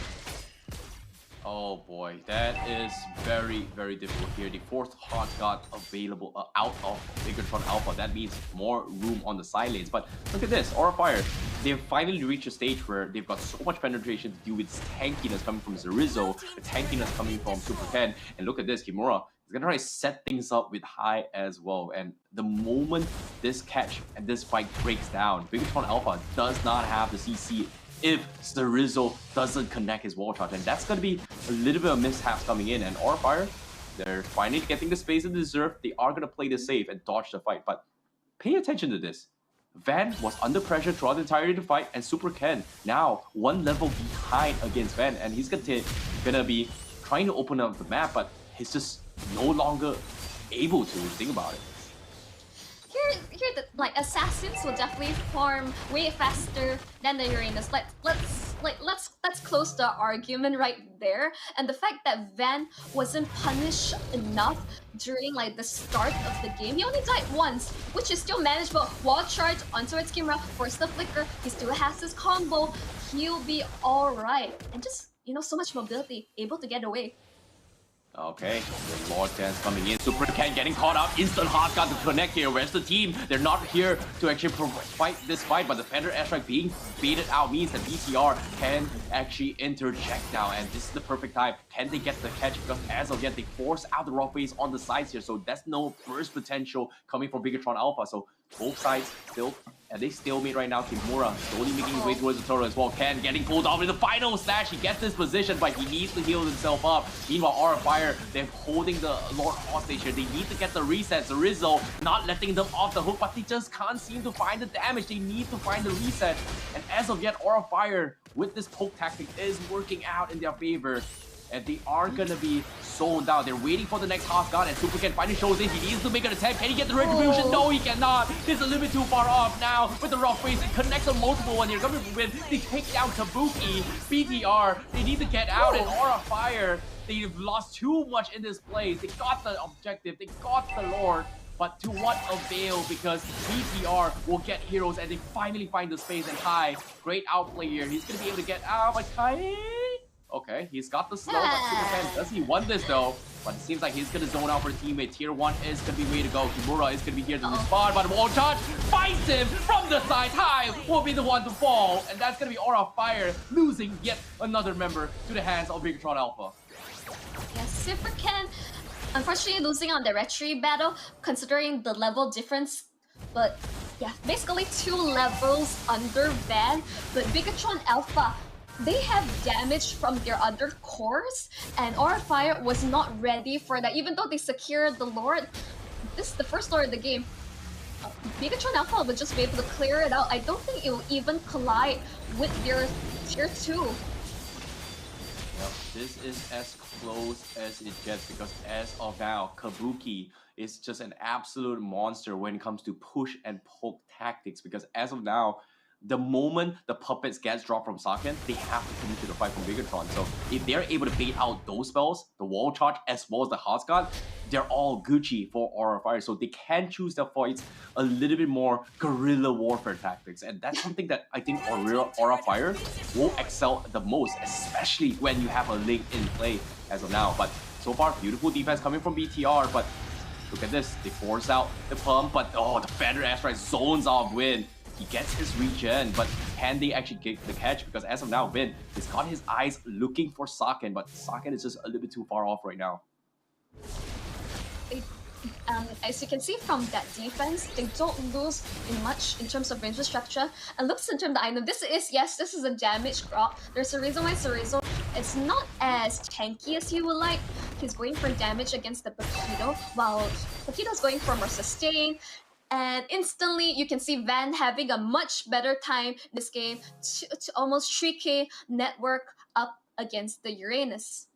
Oh boy, that is very, very difficult here. The fourth Heart God available out of Bigetron Alpha. That means more room on the side lanes. But look at this, Aura Fire. They've finally reached a stage where they've got so much penetration to do with tankiness coming from Zerizo, the tankiness coming from Super Ken. And look at this, Kimura is gonna try to set things up with High as well. And the moment this catch and this fight breaks down, Bigetron Alpha does not have the CC if Zerizo doesn't connect his wall charge, and that's going to be a little bit of mishaps coming in. And Aura Fire, they're finally getting the space they deserve. They are going to play this safe and dodge the fight, but pay attention to this. Van was under pressure throughout the entirety of the fight, and Super Ken now one level behind against Van, and he's gonna be trying to open up the map, but he's just no longer able to. Think about it. Here, like assassins will definitely farm way faster than the Uranus. Let's like let's close the argument right there. And the fact that Van wasn't punished enough during like the start of the game. He only died once, which is still manageable. Wall charge onto its camera, force the flicker. He still has his combo. He'll be alright. And just, you know, so much mobility, able to get away. Okay, the Lord Dance coming in. Super Ken getting caught out. Instant hard got to connect here. Where's the team? They're not here to actually fight this fight, but the Fender airstrike being baited out means that BTR can actually interject now, and this is the perfect time. Can they get the catch? Because as of yet, they force out the raw phase on the sides here, so that's no burst potential coming from Bigetron Alpha. So both sides still, and they stalemate right now. Kimura slowly making his way towards the turtle as well. Ken getting pulled off in the final slash. He gets this position, but he needs to heal himself up. Meanwhile, Aura Fire, they're holding the Lord hostage here. They need to get the resets. Rizzo not letting them off the hook, but they just can't seem to find the damage. They need to find the reset. And as of yet, Aura Fire with this poke tactic is working out in their favor. And they are gonna be sold out. They're waiting for the next half guard, and Super Ken finally shows in. He needs to make an attempt. Can he get the retribution? No, he cannot. This is a little bit too far off now with the rock face. It connects on multiple one here. Coming with they take down Kabuki, BTR. They need to get out, and Aura Fire. They've lost too much in this place. They got the objective. They got the Lord. But to what avail, because BTR will get heroes and they finally find the space. And Kai, great outplay here. He's gonna be able to get out, but Kai. Okay, he's got the slow, but Super Ken, does he want this though? But it seems like he's gonna zone out for a teammate. Tier 1 is gonna be way to go. Kimura is gonna be here to respond, but wall charge finds him from the side. Kai will be the one to fall, and that's gonna be Aura Fire losing yet another member to the hands of Bigetron Alpha. Yeah, Super Ken, unfortunately losing on the retry battle, considering the level difference. But yeah, basically 2 levels under Van. But Bigetron Alpha, they have damage from their other cores, and Aura Fire was not ready for that. Even though they secured the Lord, this is the first Lord of the game. Bigetron Alpha would just be able to clear it out. I don't think it will even collide with their tier 2. Yep, this is as close as it gets, because as of now, Kabuki is just an absolute monster when it comes to push and poke tactics, because as of now, the moment the puppets gets dropped from Saken, they have to commit to the fight from Bigetron. So if they're able to bait out those spells, the wall charge as well as the hard guard, they're all Gucci for Aura Fire. So they can choose their fights a little bit more guerrilla warfare tactics. And that's something that I think Aura Fire will excel the most, especially when you have a Link in play as of now. But so far, beautiful defense coming from BTR, but look at this. They force out the pump, but oh, the Feather Airstrike zones off Win. He gets his regen, but can they actually get the catch? Because as of now, Vin, he's got his eyes looking for Saken, but Saken is just a little bit too far off right now. As you can see from that defense, they don't lose in much in terms of infrastructure. And looks in terms of the item, this is a damage grok. There's a reason why Cerezo is not as tanky as he would like. He's going for damage against the Paquito, while Paquito's going for more sustain. And instantly, you can see Van having a much better time this game to almost 3k network up against the Uranus.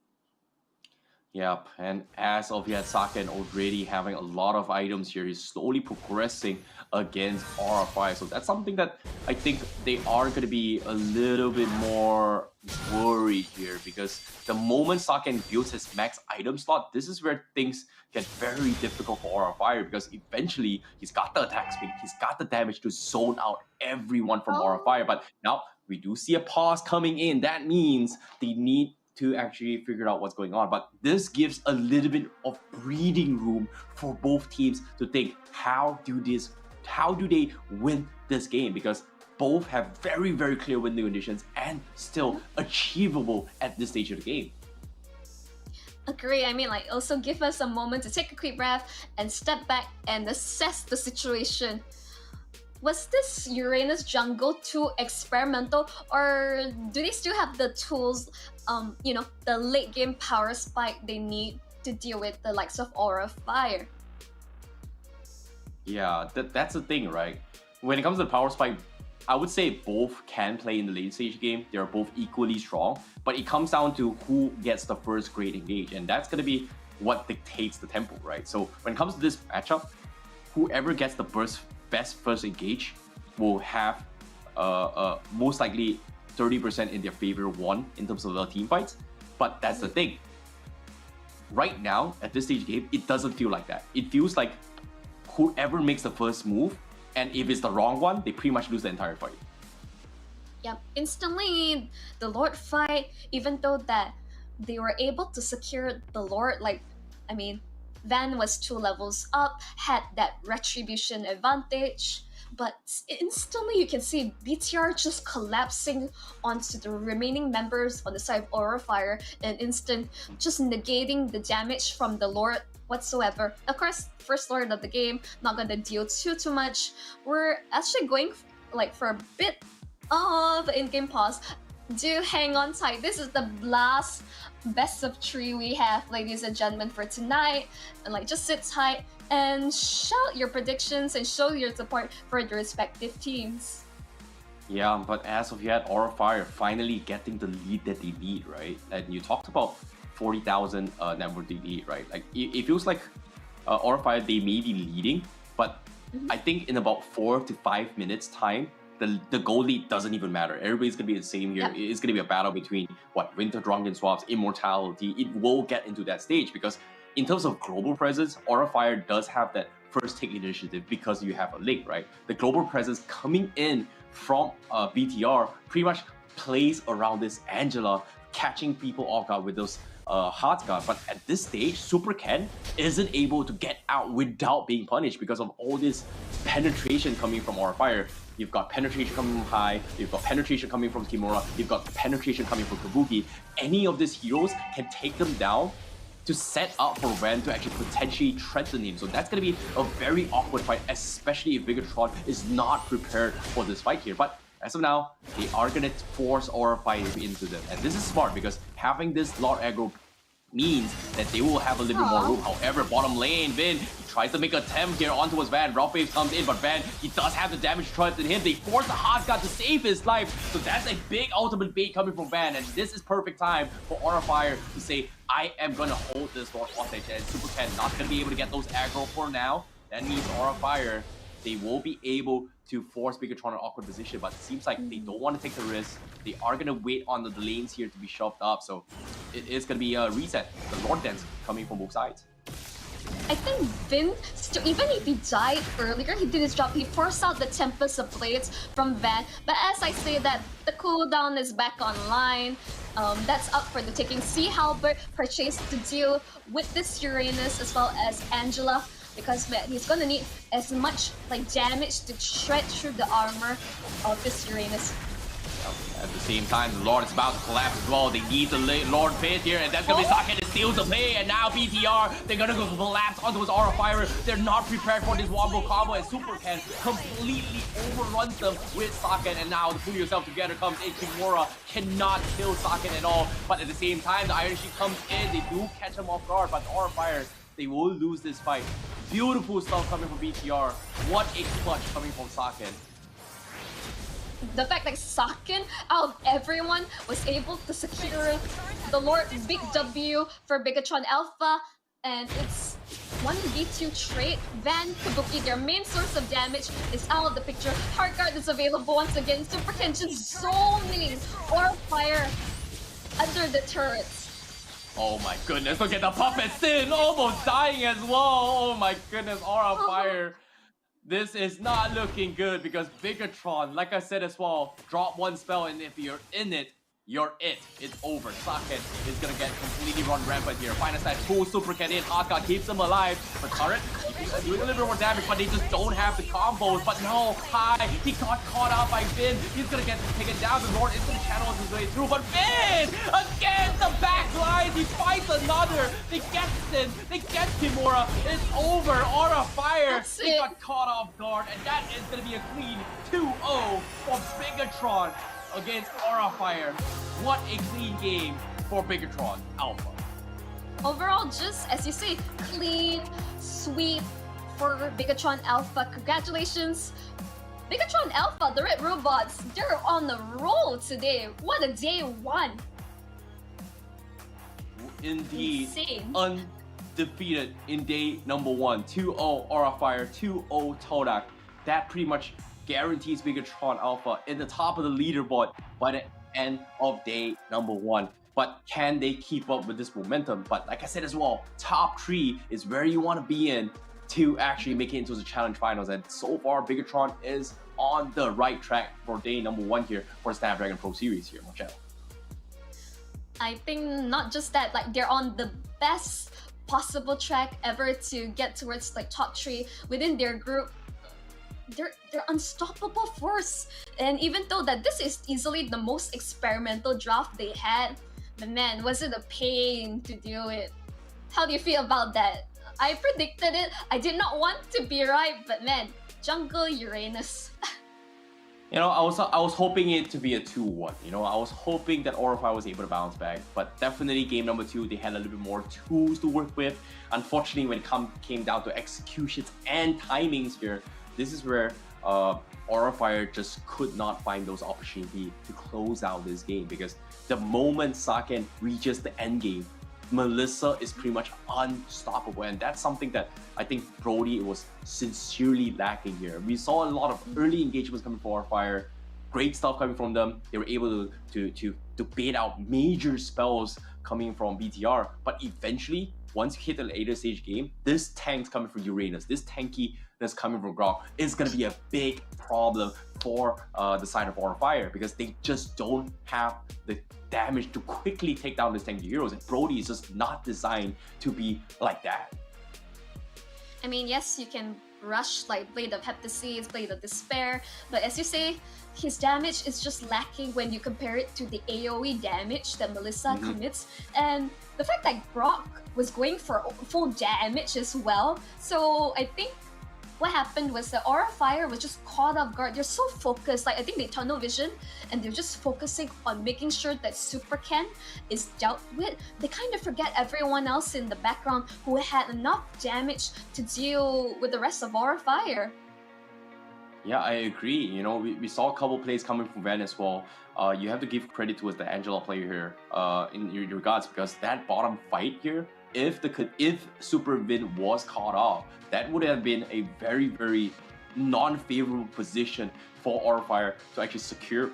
Yep, and as of yet, Saken already having a lot of items here. He's slowly progressing against Aura Fire. So that's something that I think they are going to be a little bit more worried here, because the moment Saken builds his max item slot, this is where things get very difficult for Aura Fire, because eventually he's got the attack speed, he's got the damage to zone out everyone from Aura Fire. But now we do see a pause coming in. That means they need to actually figure out what's going on. But this gives a little bit of breathing room for both teams to think, how do they win this game? Because both have very, very clear winning conditions and still achievable at this stage of the game. Agree. I mean, like, also give us a moment to take a quick breath and step back and assess the situation. Was this Uranus jungle too experimental, or do they still have the tools, you know, the late game power spike they need to deal with the likes of Aura Fire? Yeah, that's the thing, right? When it comes to the power spike, I would say both can play in the late stage game. They're both equally strong, but it comes down to who gets the first great engage, and that's going to be what dictates the tempo, right? So when it comes to this matchup, whoever gets the best first engage will have most likely 30% in their favor won in terms of the team fights. But that's the thing. Right now, at this stage of the game, it doesn't feel like that. It feels like whoever makes the first move, and if it's the wrong one, they pretty much lose the entire fight. Yep, instantly the Lord fight, even though that they were able to secure the Lord, Van was 2 levels up, had that retribution advantage, but instantly you can see BTR just collapsing onto the remaining members on the side of Aura Fire, and instant just negating the damage from the Lord whatsoever. Of course, first Lord of the game, not gonna deal too much. We're actually going for a bit of in-game pause. Do hang on tight. This is the last best of 3 we have, ladies and gentlemen, for tonight. And just sit tight and shout your predictions and show your support for the respective teams. Yeah, but as of yet, Aura Fire finally getting the lead that they need, right? And you talked about 40,000 network lead, right? It feels like Aura Fire, they may be leading, but I think in about 4 to 5 minutes time, the goal lead doesn't even matter. Everybody's gonna be the same here. Yep. It's gonna be a battle between Winter Drunken Swaps, Immortality. It will get into that stage because in terms of global presence, Aura Fire does have that first take initiative because you have a link, right? The global presence coming in from BTR pretty much plays around this Angela, catching people off guard with those hard guard. But at this stage, Super Ken isn't able to get out without being punished because of all this penetration coming from Aura Fire. You've got penetration coming from Hai, you've got penetration coming from Kimura, you've got penetration coming from Kabuki. Any of these heroes can take them down to set up for Ren to actually potentially threaten him. So that's going to be a very awkward fight, especially if Bigetron is not prepared for this fight here. But as of now, they are going to force Aura Fire into them. And this is smart because having this Lord aggro means that they will have a little bit more room. However, bottom lane, Vin, he tries to make an attempt here onto his Van. Rough Waves comes in, but Van, he does have the damage trust in him. They force the hard guard to save his life. So that's a big ultimate bait coming from Van. And this is perfect time for Aura Fire to say, I am going to hold this Lord hostage. And Super Ken not going to be able to get those aggro for now. That means Aura Fire, they will be able to force Bigetron in an awkward position, but it seems like they don't want to take the risk. They are going to wait on the lanes here to be shoved up, so it is going to be a reset. The Lord Dance coming from both sides. I think Vin, even if he died earlier, he did his job. He forced out the Tempest of Blades from Van. But as I say that, the cooldown is back online. That's up for the taking. See Halbert purchased to deal with this Uranus as well as Angela, because he's gonna need as much damage to shred through the armor of this Uranus. At the same time, the Lord is about to collapse as well. They need the Lord Pit here, and that's gonna be Saken to steal the play. And now BTR, they're gonna go collapse onto his Aura Fire. They're not prepared for this wombo combo, and Super Ken completely overruns them with Saken. And now to pull yourself together comes in. Kimura cannot kill Saken at all. But at the same time, the Iron Sheet comes in. They do catch him off guard, but the Aura Fire, they will lose this fight. Beautiful stuff coming from BTR. What a clutch coming from Saken. The fact that Saken, out of everyone, was able to secure the Lord Big W for Bigetron Alpha, and it's 1v2 trade. Van, Kabuki, their main source of damage, is out of the picture. Heartguard is available once again. Super Ken just zoning Aura Fire under the turrets. Oh my goodness, look at the puppet Sin almost dying as well. Oh my goodness, Aura Fire. This is not looking good because Bigetron, like I said as well, drop one spell and if you're in it, you're it. It's over. Saken is gonna get completely run rampant here. Final side, full Super Ken in. Aka keeps him alive. But Turret, he's doing a little bit more damage, but they just don't have the combos. But no, Hai, he got caught out by Finn. He's gonna get taken down. The Lord is gonna channel his way through. But Finn, again, the back line, he fights another. They get Sin, they get Kimura. It's over. Aura Fire, they got caught off guard. And that is gonna be a clean 2-0 for Bigetron against Aura Fire. What a clean game for Bigetron Alpha. Overall, just as you say, clean sweep for Bigetron Alpha. Congratulations. Bigetron Alpha, the Red Robots, they're on the roll today. What a day one. Indeed. Insane. Undefeated in day number 1. 2-0 Aura Fire, 2-0 Todak. That pretty much guarantees Bigetron Alpha in the top of the leaderboard by the end of day number 1. But can they keep up with this momentum? But like I said as well, top 3 is where you want to be in to actually make it into the challenge finals. And so far, Bigetron is on the right track for day number 1 here for Snapdragon Pro Series here, Marcel. I think not just that, like they're on the best possible track ever to get towards like top 3 within their group. They're unstoppable force. And even though that this is easily the most experimental draft they had, but man, was it a pain to do it. How do you feel about that? I predicted it. I did not want to be right, but man, Jungle Uranus. You know, I was hoping it to be a 2-1. You know, I was hoping that Orify was able to bounce back, but definitely game number 2, they had a little bit more tools to work with. Unfortunately, when it came down to executions and timings here, this is where Orify just could not find those opportunities to close out this game, because the moment Saken reaches the end game, Melissa is pretty much unstoppable, and that's something that I think Brody was sincerely lacking here. We saw a lot of early engagements coming from Orify, great stuff coming from them. They were able to bait out major spells coming from BTR, but eventually, once you hit the later stage game, this tank's coming from Uranus, this tanky that's coming from Grok is going to be a big problem for the side of Orify, because they just don't have the damage to quickly take down this tanky heroes, and Brody is just not designed to be like that. I mean, yes, you can rush like Blade of Heptases, Blade of Despair, but as you say, his damage is just lacking when you compare it to the AoE damage that Melissa commits, and the fact that Grok was going for full damage as well. So I think what happened was the Orify was just caught off guard. They're so focused, like I think they tunnel vision, and they're just focusing on making sure that Super Ken is dealt with. They kind of forget everyone else in the background who had enough damage to deal with the rest of Orify. Yeah, I agree. You know, we saw a couple plays coming from Van as well. You have to give credit towards the Angela player here in your regards, because that bottom fight here, if Super Vin was caught off, that would have been a very, very non-favorable position for Orify to actually secure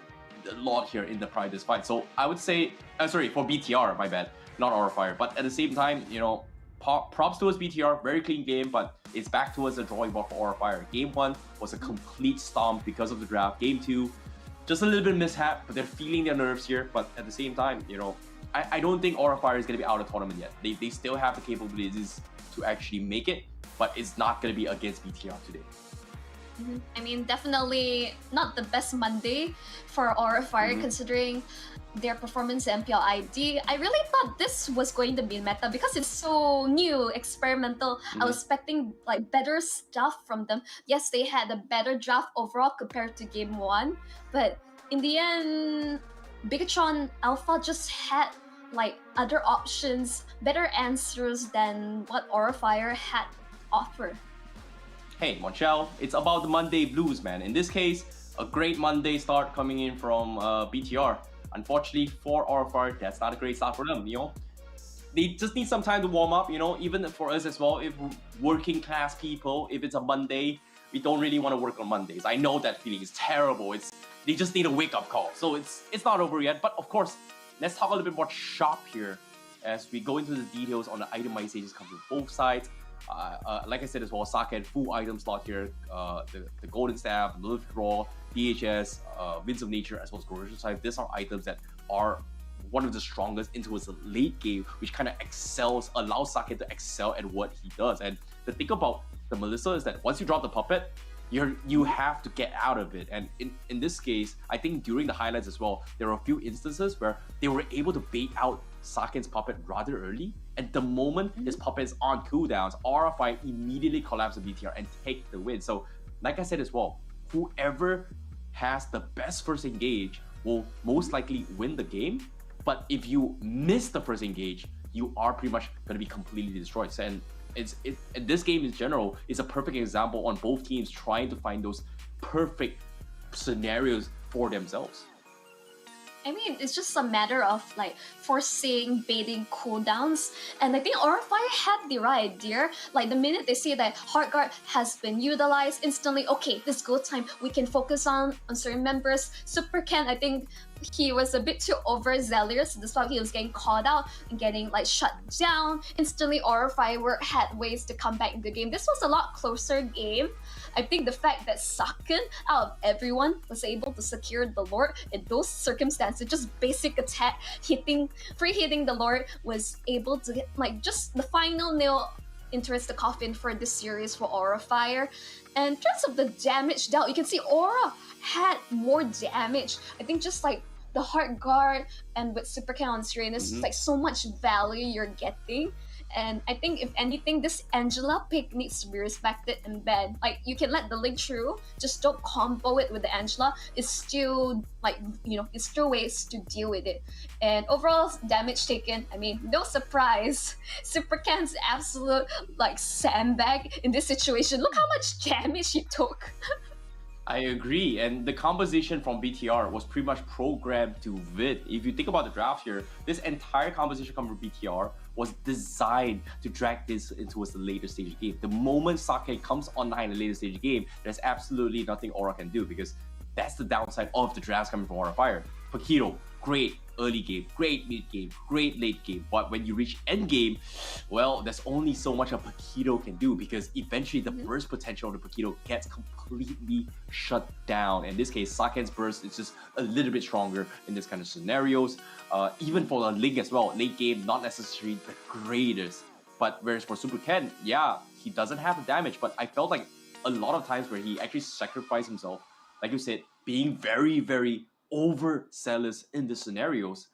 a lot here in the prior this fight. So I would say, sorry, for BTR, my bad, not Orify. But at the same time, you know, props towards BTR, very clean game, but it's back towards the drawing board for Orify. Game 1 was a complete stomp because of the draft. Game 2, just a little bit of mishap, but they're feeling their nerves here. But at the same time, you know, I don't think Orify is going to be out of the tournament yet. They still have the capabilities to actually make it, but it's not going to be against BTR today. I mean, definitely not the best Monday for Orify considering their performance in MPL ID. I really thought this was going to be meta because it's so new, experimental. I was expecting like better stuff from them. Yes, they had a better draft overall compared to game 1, but in the end, Bigetron Alpha just had like other options, better answers than what Orify had offered. Hey, Monchel, it's about the Monday blues, man. In this case, a great Monday start coming in from BTR. Unfortunately for Orify, that's not a great start for them, you know. They just need some time to warm up, you know, even for us as well. If working class people, if it's a Monday, we don't really want to work on Mondays. I know that feeling is terrible. They just need a wake-up call. So it's not over yet. But of course, let's talk a little bit more shop here as we go into the details on the itemizations coming from both sides. Like I said as well, Saka had full item slot here. The Golden Staff, Lilith Raw, DHS, Winds of Nature, as well as Corrosion Side. These are items that are one of the strongest into his late game, which kind of allows Saka to excel at what he does. And the thing about the Melissa is that once you drop the puppet, you have to get out of it. And in this case, I think during the highlights as well, there were a few instances where they were able to bait out Saken's puppet rather early. And the moment his puppet is on cooldowns, Orify immediately collapse the BTR and take the win. So, like I said as well, whoever has the best first engage will most likely win the game. But if you miss the first engage, you are pretty much going to be completely destroyed. And and this game in general is a perfect example on both teams trying to find those perfect scenarios for themselves. I mean, it's just a matter of like forcing baiting cooldowns, and I think Aura Fire had the right idea. Like the minute they see that Heart Guard has been utilized, instantly, okay, this go time, we can focus on certain members. Super Ken, I think he was a bit too overzealous. That's why he was getting called out and getting like shut down. Instantly, Aura Fire had ways to come back in the game. This was a lot closer game. I think the fact that Saken, out of everyone, was able to secure the Lord in those circumstances, just basic attack, free hitting the Lord, was able to get like just the final nail into the coffin for this series for Aura Fire. And in terms of the damage dealt, you can see Aura had more damage. I think just like the Heart Guard and with Super Ken on screen, it's like so much value you're getting. And I think if anything, this Angela pick needs to be respected and banned. Like you can let the link through, just don't combo it with the Angela. It's still like, you know, it's still ways to deal with it. And overall damage taken, I mean, no surprise. Super Ken's absolute like sandbag in this situation. Look how much damage he took. I agree, and the composition from BTR was pretty much programmed to win. If you think about the draft here, this entire composition coming from BTR was designed to drag this into the later stage of the game. The moment Sake comes online in the later stage of the game, there's absolutely nothing Aura can do, because that's the downside of the drafts coming from Aura Fire. Paquito, great early game, great mid game, great late game, but when you reach end game, well, there's only so much a Paquito can do, because eventually the burst potential of the Paquito gets completely shut down. In this case, Saken's burst is just a little bit stronger in this kind of scenarios. Even for the Link as well, late game, not necessarily the greatest. But whereas for Super Ken, yeah, he doesn't have the damage, but I felt like a lot of times where he actually sacrificed himself, like you said, being very, very overzealous in the scenarios,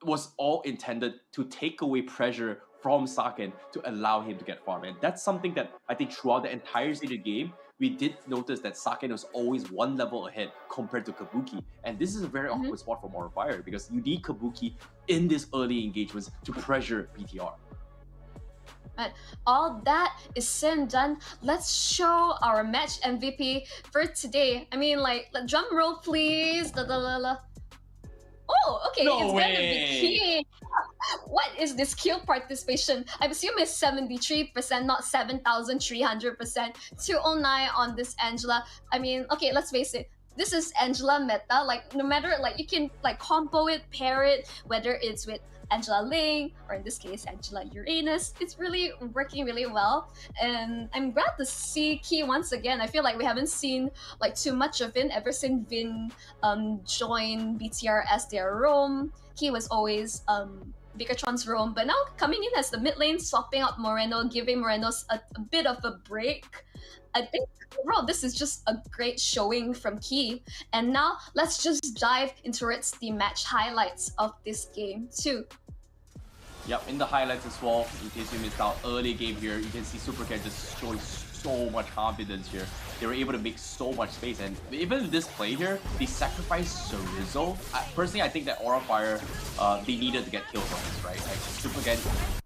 was all intended to take away pressure from Saken to allow him to get farm. And that's something that I think throughout the entire stage of the game, we did notice that Saken was always one level ahead compared to Kabuki. And this is a very awkward spot for Aura Fire, because you need Kabuki in this early engagements to pressure BTR. But all that is said and done, let's show our match MVP for today. I mean, like, drum roll, please. Oh, okay, No it's way. gonna be key. What is this kill participation? I assume it's 73%, not 7,300%. 209 on this Angela. I mean, okay, let's face it. This is Angela meta. Like, no matter, like, you can like combo it, pair it, whether it's with Angela Ling, or in this case, Angela Uranus. It's really working really well. And I'm glad to see Key once again. I feel like we haven't seen like too much of Vin ever since Vin joined BTR as their roam. Key was always Bigetron's roam, but now coming in as the mid lane, swapping out Moreno, giving Moreno a bit of a break. I think overall this is just a great showing from Key. And now let's just dive into the match highlights of this game too. Yep, in the highlights as well, in case you missed out early game here, you can see Super Cat just showing so much confidence here. They were able to make so much space, and even with this play here, they sacrificed Chorizo. Personally, I think that Aura Fire, they needed to get kills on this, right? Like, Super Cat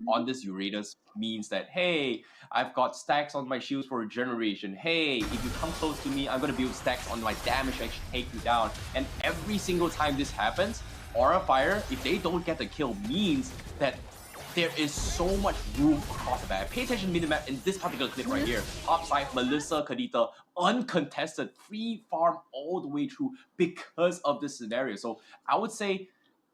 on this Uranus means that, hey, I've got stacks on my shields for regeneration. Hey, if you come close to me, I'm gonna build stacks on my damage to actually take you down. And every single time this happens, Aura Fire, if they don't get the kill, means that there is so much room across the map. Pay attention to the minimap in this particular clip right here. Top side, Melissa, Kadita, uncontested, free farm all the way through because of this scenario. So I would say,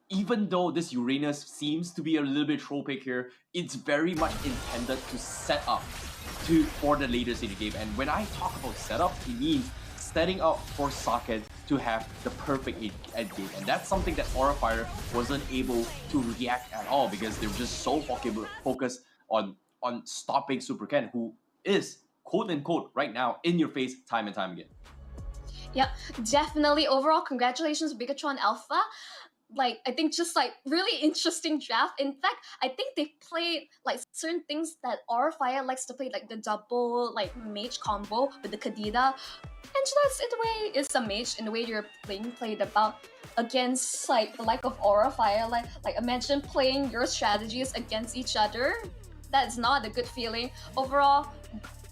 even though this Uranus seems to be a little bit troll pick here, it's very much intended to set up for the later stage of the game. And when I talk about setup, it means setting up for Saken to have the perfect end game. And that's something that Aura Fire wasn't able to react at all, because they were just so focused on stopping Super Ken, who is, quote unquote, right now in your face time and time again. Yep, definitely. Overall, congratulations, Bigetron Alpha. Like, I think just like really interesting draft. In fact, I think they played like certain things that Aura Fire likes to play, like the double like mage combo with the Kadita. Angela's in the way is a mage in the way you're played about against like the like of Aura Fire. Like imagine playing your strategies against each other. That's not a good feeling. Overall,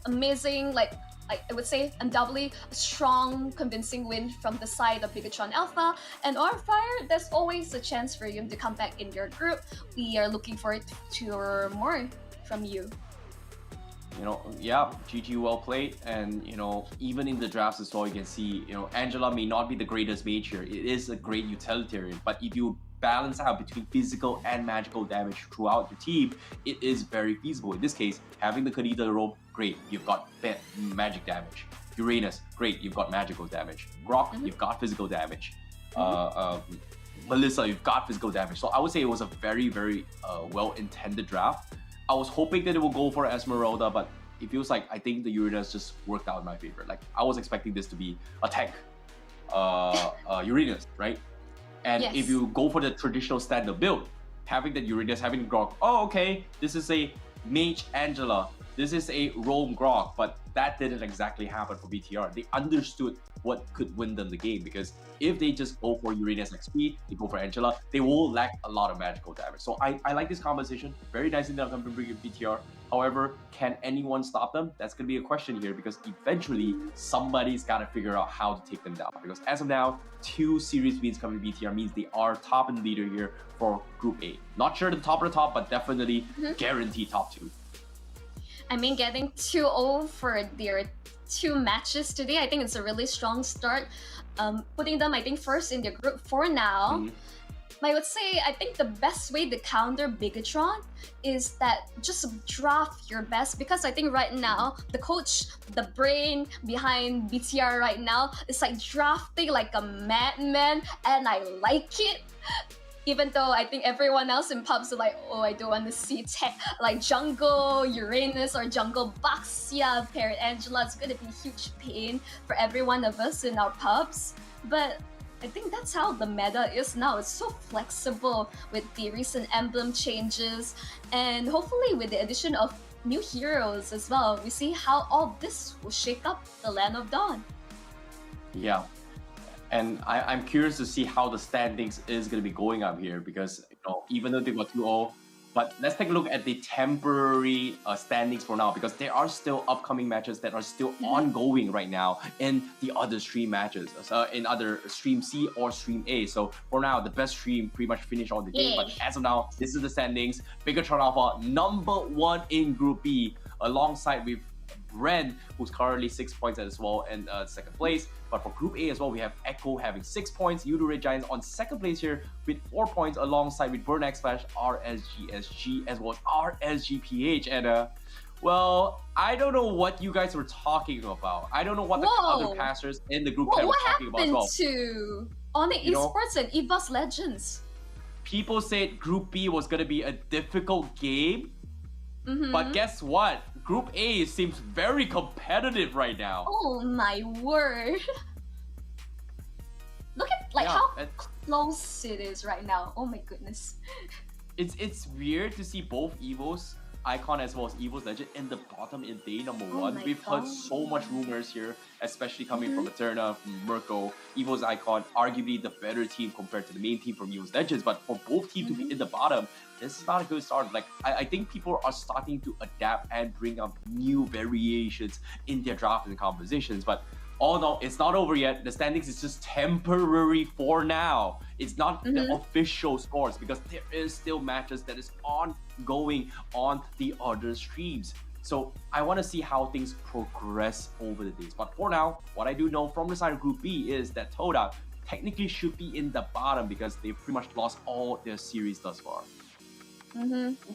amazing like I would say, undoubtedly a strong, convincing win from the side of Bigetron Alpha. And our Fire, there's always a chance for you to come back in your group. We are looking forward to more from you. You know, yeah, GG, well played. And, you know, even in the drafts as well, you can see, you know, Angela may not be the greatest mage here. It is a great utilitarian, but if you balance out between physical and magical damage throughout your team, it is very feasible. In this case, having the Kadita roam, great, you've got magic damage. Uranus, great, you've got magical damage. Grok, you've got physical damage. Melissa, you've got physical damage. So I would say it was a very, very well-intended draft. I was hoping that it would go for Esmeralda, but it feels like I think the Uranus just worked out in my favor. Like, I was expecting this to be a tank Uranus, right? And if you go for the traditional standard build, having that Uranus, having Grok, oh, okay, this is a Mage Angela, this is a Roam Grok, but that didn't exactly happen for BTR. They understood what could win them the game, because if they just go for Uranus XP, they go for Angela, they will lack a lot of magical damage. So I like this composition. Very nicely done from BTR. However, can anyone stop them? That's going to be a question here, because eventually somebody's got to figure out how to take them down. Because as of now, 2 series wins coming to BTR means they are top in the leader here for Group A. Not sure the top of the top, but definitely guaranteed top 2. I mean, getting 2-0 for their 2 matches today, I think it's a really strong start. Putting them, I think, first in their group for now. I would say, I think the best way to counter Bigetron is that just draft your best, because I think right now, the coach, the brain behind BTR right now is like drafting like a madman, and I like it. Even though I think everyone else in pubs are like, oh, I don't want to see tech like Jungle Uranus or Jungle Baxia, Parrot Angela. It's gonna be a huge pain for every one of us in our pubs. But I think that's how the meta is now. It's so flexible with the recent emblem changes, and hopefully with the addition of new heroes as well, we see how all this will shake up the Land of Dawn. Yeah. And I'm curious to see how the standings is going to be going up here, because, you know, even though they got 2-0, but let's take a look at the temporary standings for now, because there are still upcoming matches that are still ongoing right now in the other stream matches, in other Stream C or Stream A. So for now, the best stream pretty much finished all the game. But as of now, this is the standings. Bigetron Alpha, #1 in Group B, alongside with Ren, who's currently 6 points as well in second place. But for Group A as well, we have Echo having 6 points, Yoodo Red Giants on second place here with 4 points, alongside with Burn X Flash, RSGSG, as well as RSGPH. And well, I don't know what you guys were talking about. I don't know what the other casters in the group chat were talking about as well. What happened to Onyx Esports and EVOS Legends? People said Group B was going to be a difficult game. But guess what? Group A seems very competitive right now. Oh my word. Look at like how close it is right now. Oh my goodness. It's weird to see both Evos, Icon as well as EVOS Legend, in the bottom in day #1. We've heard so much rumors here, especially coming from Eterna, from Mirko. EVOS Icon, arguably the better team compared to the main team from EVOS Legends, but for both teams to be in the bottom, this is not a good start. Like, I think people are starting to adapt and bring up new variations in their draft and compositions, but all in all, it's not over yet. The standings is just temporary for now. It's not the official scores, because there is still matches that is ongoing on the other streams. So I want to see how things progress over the days. But for now, what I do know from the side of Group B is that Todak technically should be in the bottom, because they've pretty much lost all their series thus far.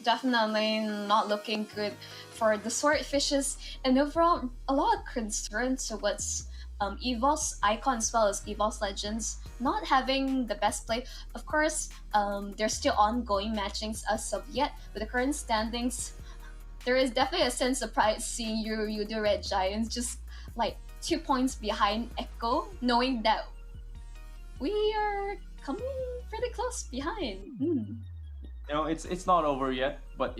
Definitely not looking good for the Swordfishes, and overall a lot of concern towards EVOS Icon as well as EVOS Legends not having the best play. Of course, there's still ongoing matchings as of yet. With the current standings, there is definitely a sense of pride seeing Yoodo Red Giants just like 2 points behind Echo, knowing that we are coming pretty close behind. You know, it's not over yet, but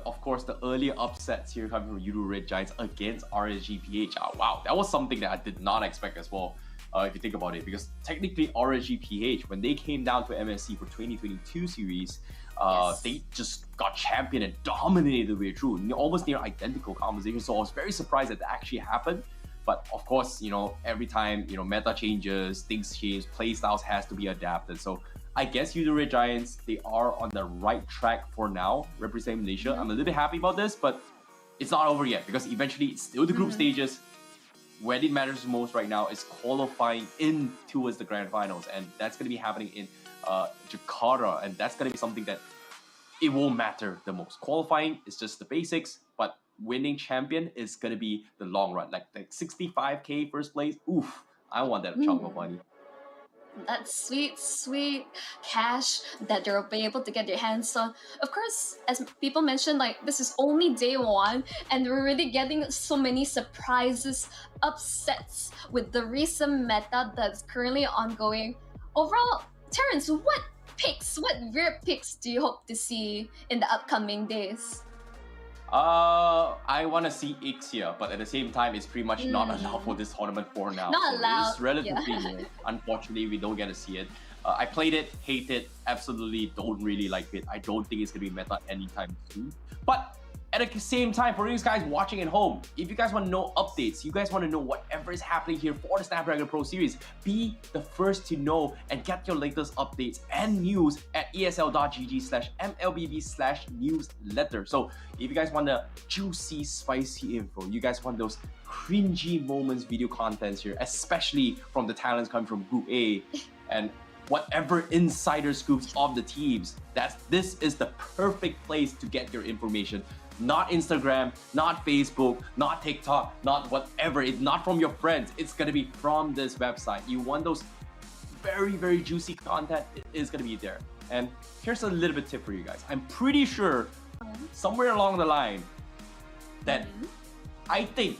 of course, the earlier upsets here coming from Yoodo Red Giants against RSGPH. Wow, that was something that I did not expect as well. if you think about it, because technically RSGPH, when they came down to MSC for 2022 series, they just got champion and dominated the way through, almost near identical composition. So I was very surprised that actually happened. But of course, every time, meta changes, things change, play styles has to be adapted. So I guess Yoodo Red Giants, they are on the right track for now, representing Malaysia. I'm a little bit happy about this, but it's not over yet, because eventually it's still the group stages. Where it matters most right now is qualifying in towards the grand finals, and that's going to be happening in Jakarta, and that's going to be something that it won't matter the most. Qualifying is just the basics, but winning champion is going to be the long run. Like 65k first place, oof, I want that chunk of money. That sweet cash that they'll be able to get their hands on. Of course, as people mentioned, like, this is only day one, and we're really getting so many surprises, upsets with the recent meta that's currently ongoing. Overall, Terrence, what rare picks do you hope to see in the upcoming days? I want to see Ixia, but at the same time, it's pretty much not allowed for this tournament for now. Not allowed. It's relatively new. Unfortunately, we don't get to see it. I played it, hate it, absolutely don't really like it. I don't think it's going to be meta anytime soon. But at the same time, for you guys watching at home, if you guys want to know updates, you guys want to know whatever is happening here for the Snapdragon Pro Series, be the first to know and get your latest updates and news at esl.gg/MLBB/newsletter. So if you guys want the juicy, spicy info, you guys want those cringy moments video contents here, especially from the talents coming from Group A, and whatever insider scoops of the teams, this is the perfect place to get your information. Not Instagram, not Facebook, not TikTok, not whatever. It's not from your friends. It's gonna be from this website. You want those very, very juicy content, it is gonna be there. And here's a little bit tip for you guys. I'm pretty sure somewhere along the line that I think,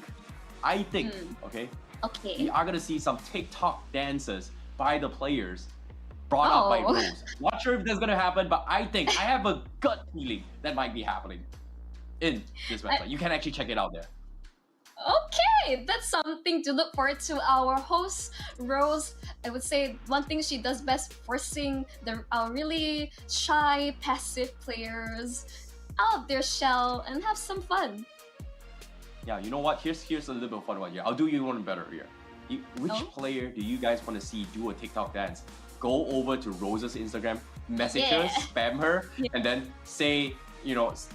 okay, we are gonna see some TikTok dances by the players brought up by Rose. Not sure if that's gonna happen, but I have a gut feeling that might be happening in this website. You can actually check it out there. Okay, that's something to look forward to. Our host, Rose, I would say one thing she does best, forcing our really shy, passive players out of their shell and have some fun. Yeah, you know what? Here's a little bit of fun one here. I'll do you one better here. Which player do you guys want to see do a TikTok dance? Go over to Rose's Instagram, message her, spam her, and then say,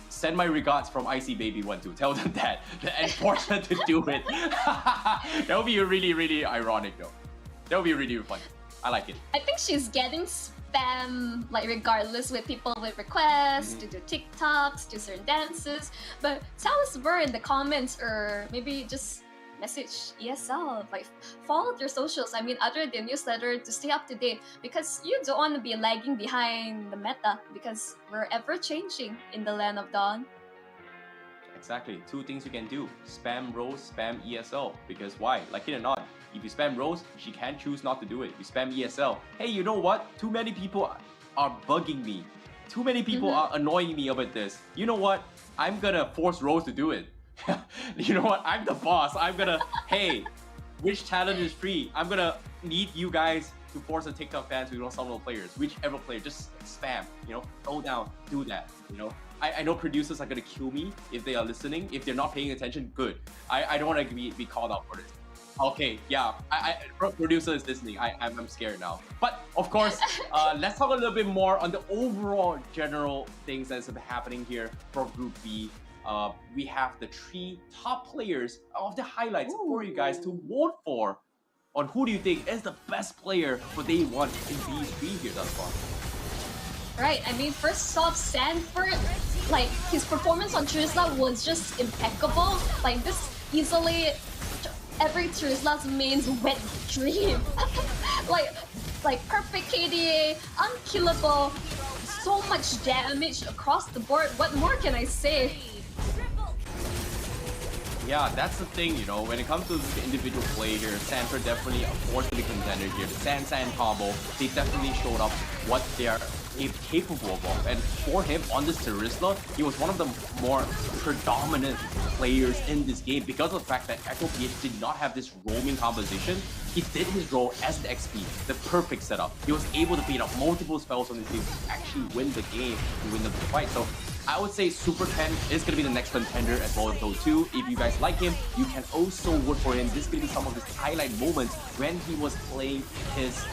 send my regards from ICBaby12. Tell them that and force her to do it. That would be really, really ironic though. That would be really fun. I like it. I think she's getting spam, like, regardless, with people with requests to do TikToks, to certain dances. But tell us more in the comments, or maybe just message ESL, like, follow their socials. I mean, other than newsletter, to stay up to date, because you don't want to be lagging behind the meta, because we're ever changing in the land of Dawn. Exactly. Two things you can do: spam Rose, spam ESL. Because why? Like it or not, if you spam Rose, she can choose not to do it. You spam ESL, hey, you know what? Too many people are bugging me. Too many people are annoying me about this. You know what? I'm gonna force Rose to do it. You know what? I'm the boss. I'm gonna, hey, which talent is free? I'm gonna need you guys to force a TikTok dance with some of the players. Whichever player, just spam, go down, do that, I know producers are gonna kill me if they are listening. If they're not paying attention, good. I don't want to be called out for this. Okay, yeah, producer is listening. I'm scared now. But of course, let's talk a little bit more on the overall general things that's happening here for Group B. We have the 3 top players of the highlights for you guys to vote for. On who do you think is the best player for day 1 in B3 here thus far? Right, I mean, first off, Sanford, like, his performance on Trisla was just impeccable. Like, this easily every Trisla's main's wet dream. like perfect KDA, unkillable, so much damage across the board. What more can I say? yeah, that's the thing, you know, when it comes to the individual play here, Sanford definitely a force to be contender here. The San combo, they definitely showed up what they are capable of. And for him on this Terizla, he was one of the more predominant players in this game because of the fact that Echo PH did not have this roaming composition. He did his role as the XP, the perfect setup. He was able to beat up multiple spells on this team to actually win the game, to win the fight. So I would say Super Ken is going to be the next contender as well as those two. If you guys like him, you can also vote for him. This is going to be some of his highlight moments when he was playing his,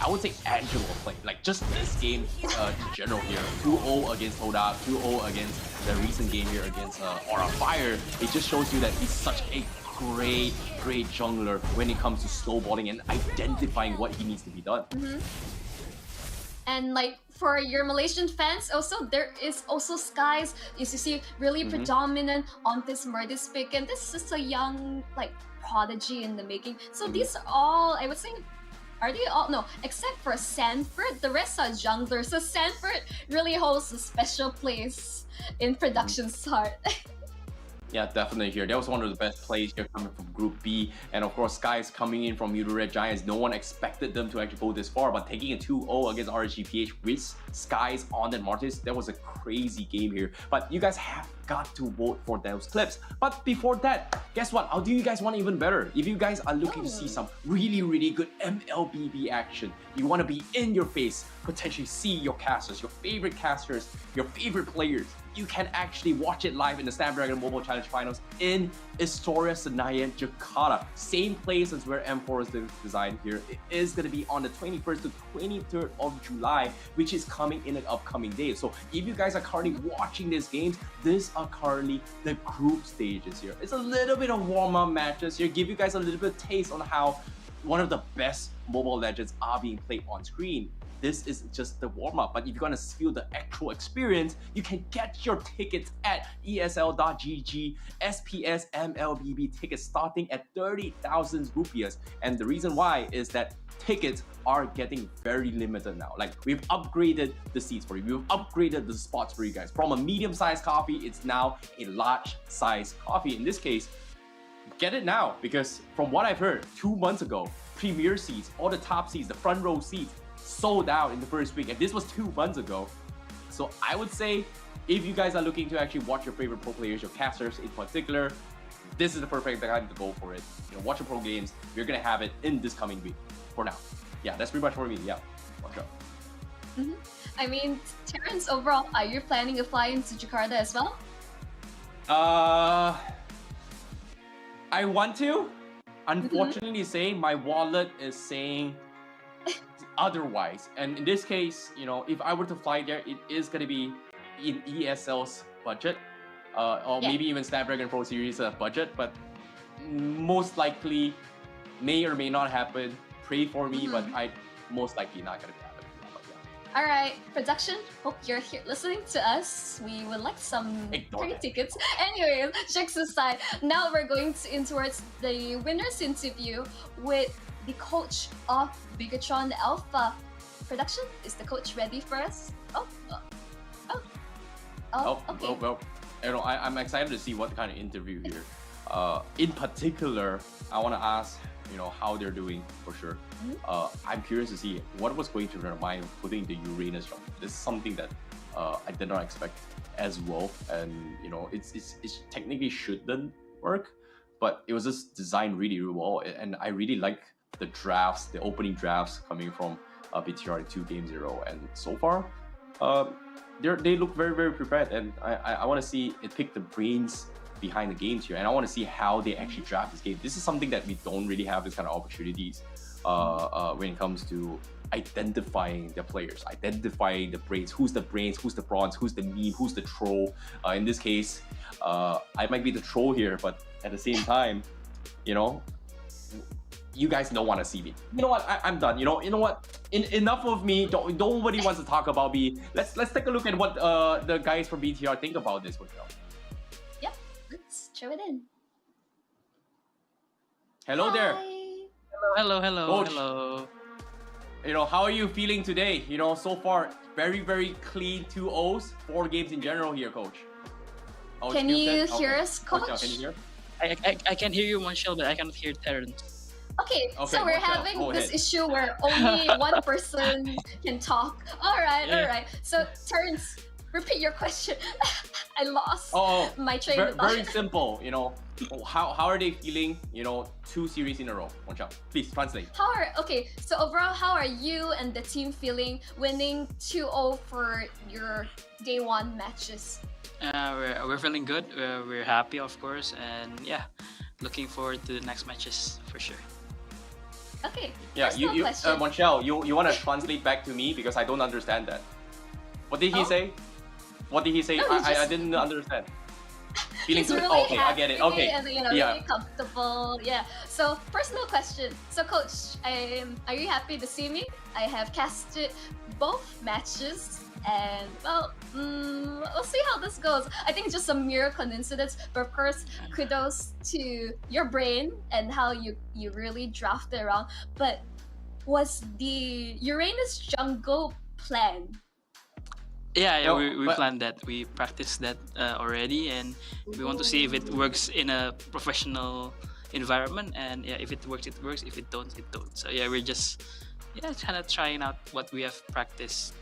I would say Angelo play. Like just this game in general here. 2-0 against Todak, 2-0 against the recent game here against Aura Fire. It just shows you that he's such a great jungler when it comes to snowballing and identifying what he needs to be done. And like for your Malaysian fans, also there is also Skies. As you see, really predominant on this Murdis pick, and this is a young like prodigy in the making. So these are all, I would say, are they all? No, except for Sanford, the rest are junglers. So Sanford really holds a special place in production's heart. Yeah, definitely here. That was one of the best plays here coming from Group B. And of course, Skies coming in from Yoodo Red Giants. No one expected them to actually go this far, but taking a 2-0 against RGPH with Skies on that Martis, that was a crazy game here. But you guys have got to vote for those clips. But before that, guess what? I'll do you guys one even better. If you guys are looking to see some really good MLBB action, you want to be in your face, potentially see your casters, your favorite casters, your favorite players, you can actually watch it live in the Snapdragon Mobile Challenge Finals in Astoria, Senayan, Jakarta. Same place as where M4 is designed here. It is going to be on the 21st to 23rd of July, which is coming in an upcoming day. So if you guys are currently watching these games, these are currently the group stages here. It's a little bit of warm-up matches here, give you guys a little bit of taste on how one of the best Mobile Legends are being played on screen. This is just the warm-up, but if you're gonna feel the actual experience, you can get your tickets at esl.gg SPS MLBB tickets starting at 30,000 rupias. And the reason why is that tickets are getting very limited now. Like, we've upgraded the seats for you, we've upgraded the spots for you guys. From a medium-sized coffee, it's now a large-sized coffee. In this case, get it now, because from what I've heard, 2 months ago, premier seats, all the top seats, the front row seats, sold out in the first week, and this was 2 months ago. So I would say, if you guys are looking to actually watch your favorite pro players, your casters in particular, this is the perfect time to go for it. You know, watch your pro games. We're gonna have it in this coming week. For now, yeah, that's pretty much for me. Yeah, watch out. I mean, Terrence, overall, are you planning to fly into Jakarta as well? I want to. Unfortunately, saying my wallet is saying otherwise, and in this case, you know, if I were to fly there, it is going to be in ESL's budget, or maybe even Snapdragon Pro Series budget, but most likely may or may not happen. Pray for me, but I most likely not going to be happening. All right, production, hope you're here listening to us. We would like some free tickets. Anyways, jokes aside, now we're going in towards the winner's interview with the coach of Bigetron Alpha. Production, is the coach ready for us? Okay. Well, you know, I'm excited to see what kind of interview here. In particular, I want to ask, you know, how they're doing for sure. I'm curious to see what was going through their mind putting the Uranus jump. This is something that I did not expect as well, and you know, it's technically shouldn't work, but it was just designed really well, and I really like the drafts, the opening drafts coming from BTR 2.0, and so far, they look very prepared, and I want to see it pick the brains behind the games here, and I want to see how they actually draft this game. This is something that we don't really have this kind of opportunities when it comes to identifying the players, identifying the brains, who's the bronze, who's the meme, who's the troll. In this case, I might be the troll here, but at the same time, you know, you guys don't want to see me. You know what? I'm done. You know what? Enough of me. Nobody wants to talk about me. Let's take a look at what the guys from BTR think about this one. Yep, let's throw it in. Hello there. Hello. Coach. You know, how are you feeling today? You know, so far, very clean 2-0s, 4 games in general here, Coach. Oh, Can it's you muted? hear Okay. us, Monchel, Coach? can you hear? I can hear you, Monchel, but I cannot hear Terrence. Okay, Okay, so we're Monchel, having go this ahead. issue where only one person can talk. All right, all Yeah. right. So Terrence, repeat your question. I lost Oh, my train very, of thought. very simple. How are they feeling? 2 series in a row. Monchel, please translate. So overall, how are you and the team feeling winning 2-0 for your day one matches? We're feeling good. We're happy, of course, and yeah, looking forward to the next matches for sure. Okay. Yeah, personal question. Monchel, you want to translate back to me because I don't understand that. What did he say? What did he say? No, I didn't understand. Feeling He's good? really Okay, happy I get it. Okay. and Yeah. really comfortable. Yeah. So personal question. So coach, are you happy to see me? I have casted both matches, and well, we'll see how this goes. I think it's just a mere coincidence, but of course, kudos to your brain and how you really drafted around. But was the Uranus jungle planned? Yeah, No, we but- planned that. We practiced that already, and we want to see if it works in a professional environment. And yeah, if it works, it works. If it don't, it don't. So yeah, we're just kind of trying out what we have practiced.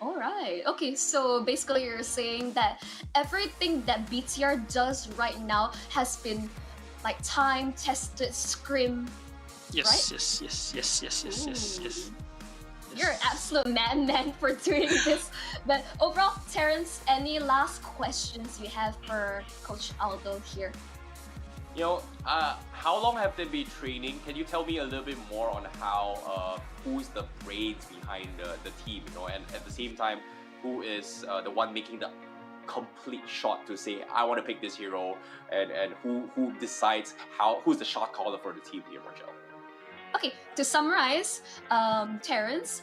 All right. Okay, so basically you're saying that everything that BTR does right now has been like time tested, scrim. Yes, Right? yes. You're an absolute madman for doing this. But overall, Terrence, any last questions you have for Coach Aldo here? How long have they been training? Can you tell me a little bit more on how who's the brains behind the team? And at the same time, who is the one making the complete shot to say I want to pick this hero, and who decides who's the shot caller for the team here, Marshall? Okay, to summarize, Terrence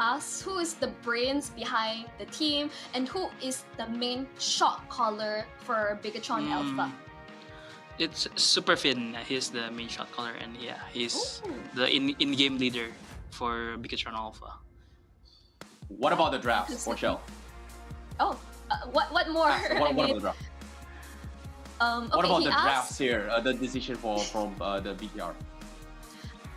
asks who is the brains behind the team and who is the main shot caller for Bigetron Alpha. It's Superfin. He's the main shot caller, and yeah, he's Ooh. the in-game leader for Bigetron Alpha. What about the drafts, Marshall? Oh, what more? What about the draft? Okay, What about he the asked, drafts here? The decision from the BTR.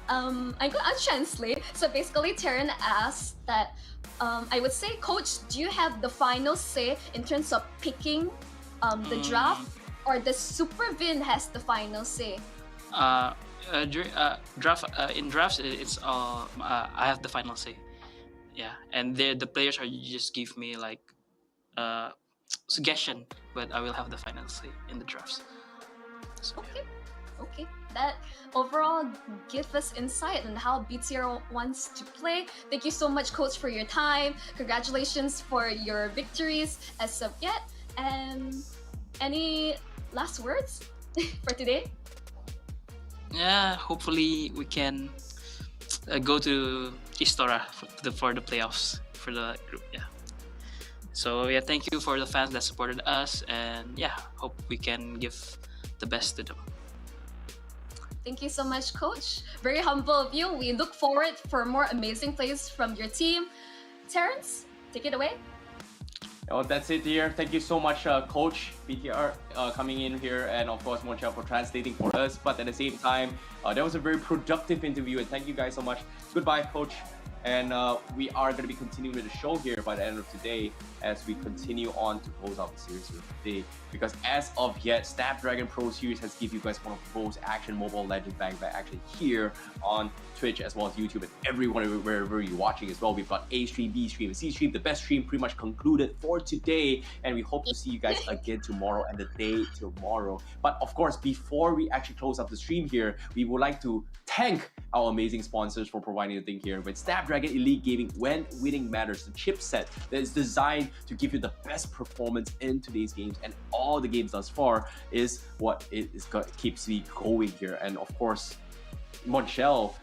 I'll translate. So basically, Terran asked that I would say, Coach, do you have the final say in terms of picking the draft, or the Supervin has the final say? In drafts, it's I have the final say. Yeah, and the players are just give me like suggestion, but I will have the final say in the drafts. So, Okay. That overall give us insight on how BTR wants to play. Thank you so much, Coach, for your time. Congratulations for your victories as of yet. And any last words for today? yeah, hopefully we can go to Istora for the playoffs for the group. Yeah. So yeah, thank you for the fans that supported us, and yeah, hope we can give the best to them. Thank you so much, Coach. Very humble of you. We look forward for more amazing plays from your team. Terrence, take it away. Oh, that's it here. Thank you so much, Coach BTR, coming in here, and of course, Monchel for translating for us. But at the same time, that was a very productive interview, and thank you guys so much. Goodbye, Coach. And we are going to be continuing with the show here by the end of today as we continue on to close out the series of today. Because as of yet, Snapdragon Pro Series has given you guys one of the most action mobile legend bang actually here on Twitch as well as YouTube and everyone wherever you're watching as well. We've got A stream, B stream, and C stream. The best stream pretty much concluded for today, and we hope to see you guys again tomorrow and the day tomorrow. But of course, before we actually close up the stream here, we would like to thank our amazing sponsors for providing the thing here with Snapdragon Elite Gaming. When winning matters, the chipset that is designed to give you the best performance in today's games and all the games thus far is what keeps me going here. And of course, Monchel,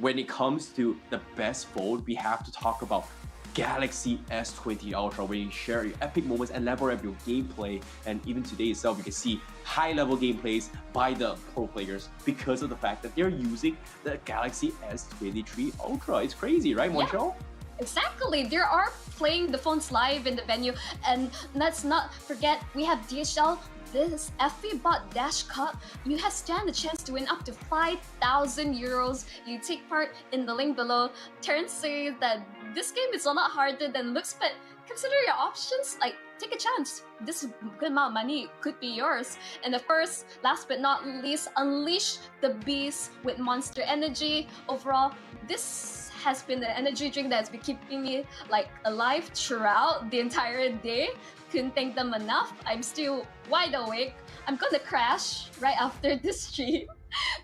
when it comes to the best phone, we have to talk about Galaxy S20 Ultra, where you share your epic moments and level up your gameplay. And even today itself, you can see high-level gameplays by the pro players because of the fact that they're using the Galaxy S23 Ultra. It's crazy, right, Monchel? Exactly. They are playing the phones live in the venue. And let's not forget, we have DHL, this FB Dash Cup. You have stand a chance to win up to 5,000 euros. You take part in the link below. Terrence says that this game is a lot harder than looks, but consider your options. Like, take a chance. This good amount of money could be yours. And of course, last but not least, unleash the beast with Monster Energy. Overall, this has been the energy drink that's been keeping me like alive throughout the entire day. Couldn't thank them enough. I'm still wide awake. I'm gonna crash right after this stream,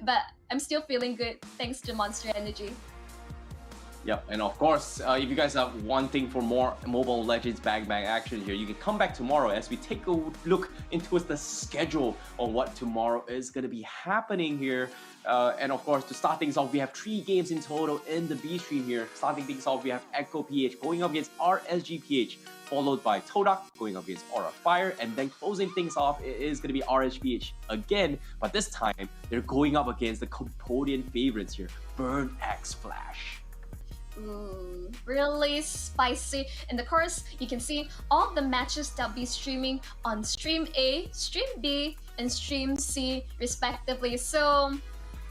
but I'm still feeling good thanks to Monster Energy. Yep, and of course, if you guys have wanting for more Mobile Legends Bang Bang action here, you can come back tomorrow as we take a look into the schedule on what tomorrow is going to be happening here. And of course, to start things off, we have 3 games in total in the B stream here. Starting things off, we have Echo PH going up against RSG PH, followed by Todak going up against Aura Fire, and then closing things off, it is going to be RSG PH again, but this time, they're going up against the Cambodian favorites here, Burn X Flash. Ooh, really spicy. And of course, you can see all the matches that will be streaming on Stream A, Stream B, and Stream C respectively. So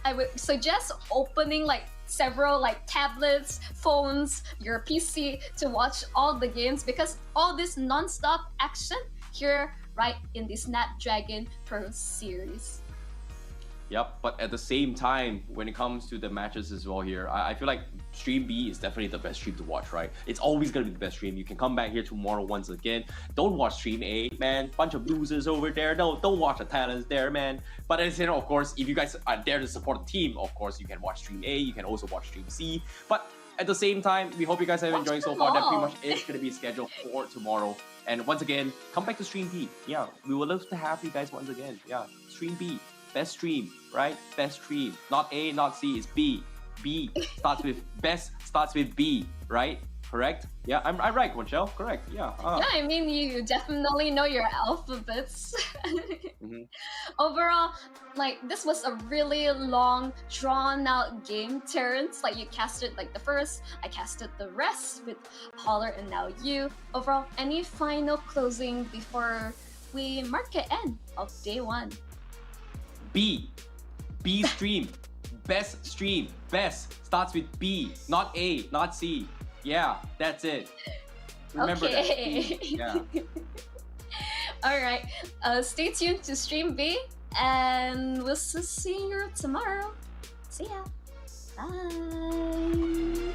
I would suggest opening like several like tablets, phones, your PC to watch all the games, because all this non-stop action here right in the Snapdragon Pro Series. Yep, but at the same time, when it comes to the matches as well here, I feel like Stream B is definitely the best stream to watch, right? It's always going to be the best stream. You can come back here tomorrow once again. Don't watch Stream A, man. Bunch of losers over there. No, don't watch the talents there, man. But as you know, of course, if you guys are there to support the team, of course, you can watch Stream A. You can also watch Stream C. But at the same time, we hope you guys have enjoyed so far. That pretty much is going to be scheduled for tomorrow. And once again, come back to Stream B. Yeah, we would love to have you guys once again. Yeah, Stream B. Best stream, right? Best stream. Not A, not C, it's B. B starts with best, starts with B, right? Correct? Yeah, I'm right, Conchel. Correct. Yeah. Yeah, I mean, you definitely know your alphabets. Overall, like, this was a really long, drawn-out game, Terrence. Like, you casted like the first, I casted the rest with Holler, and now you. Overall, any final closing before we mark it end of day 1? B stream. Best stream. Best starts with B, not A, not C. Yeah, that's it. Remember that. B. Yeah. Alright, stay tuned to Stream B, and we'll see you tomorrow. See ya. Bye.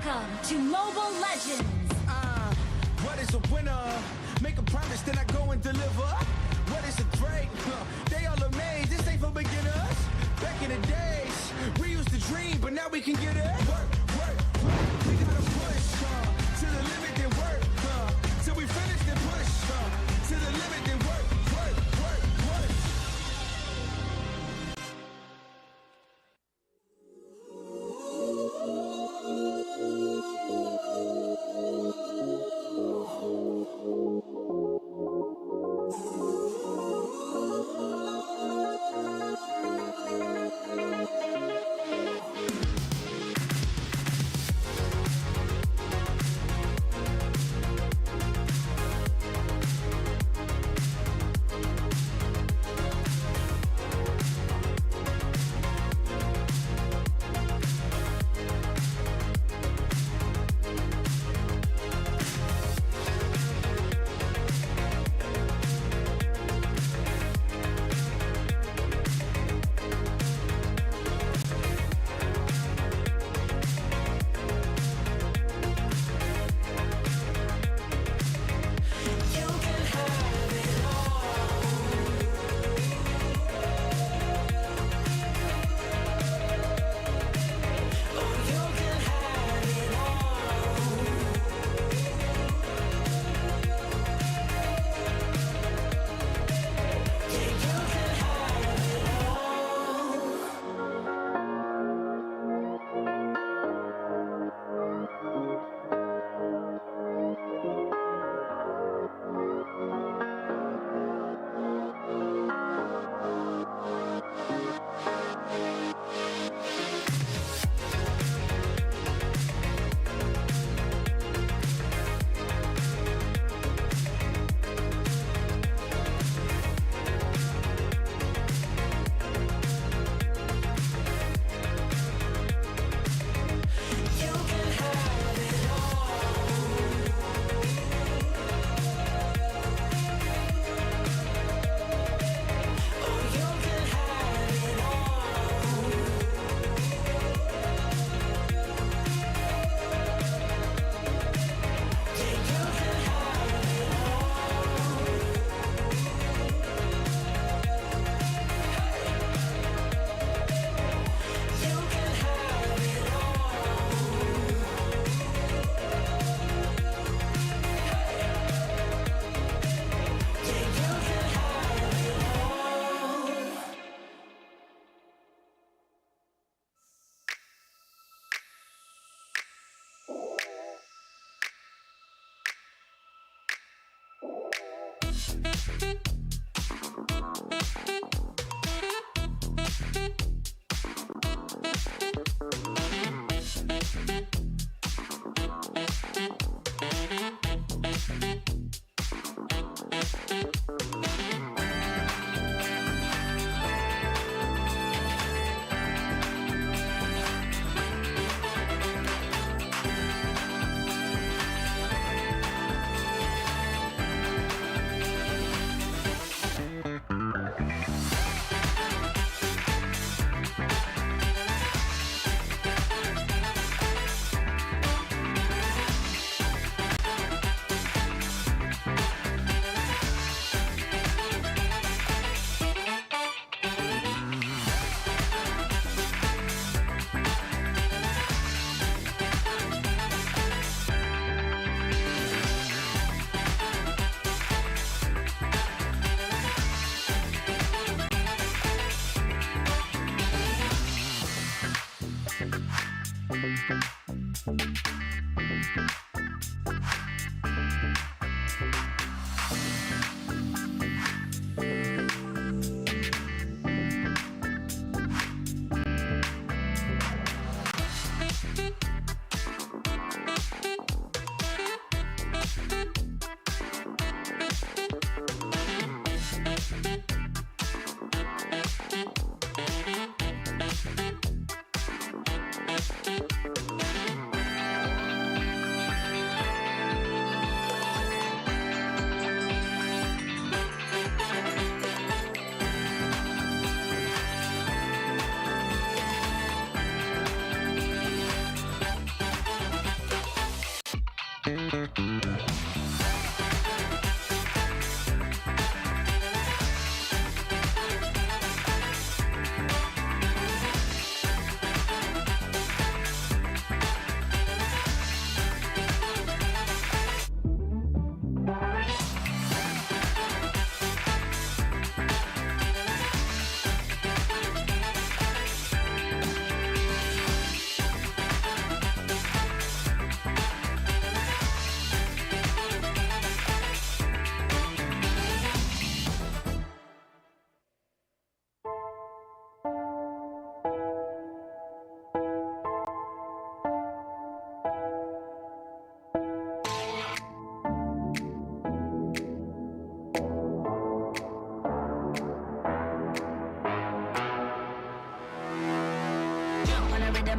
Welcome to Mobile Legends. What is a winner? Make a promise, then I go and deliver. What is a threat? They all amazed. This ain't for beginners. Back in the days, we used to dream, but now we can get it. Work, work, work. We gotta push to the limit, then work till we finish, then push to the limit, then work, work, work, work.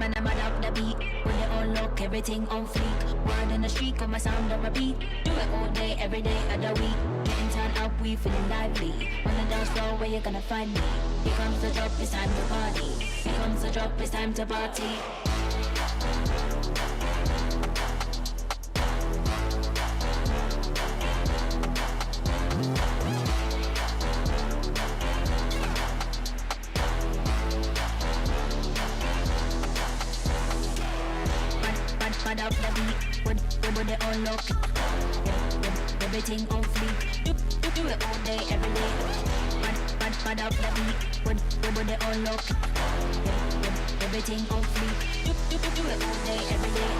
Man, I'm up the beat. When they all look, everything on fleek. Word in the street, on my sound on repeat. Do it all day, every day of the week. Getting turned up, we feeling lively. On the dance floor, where you gonna find me? Here comes the drop, it's time to party. Here comes the drop, it's time to party. Mad up the beat, when they all look. Everything on fleek. Do it all day, every day. Mad up the beat, when they all look. Everything on fleek. Do it all day, every day.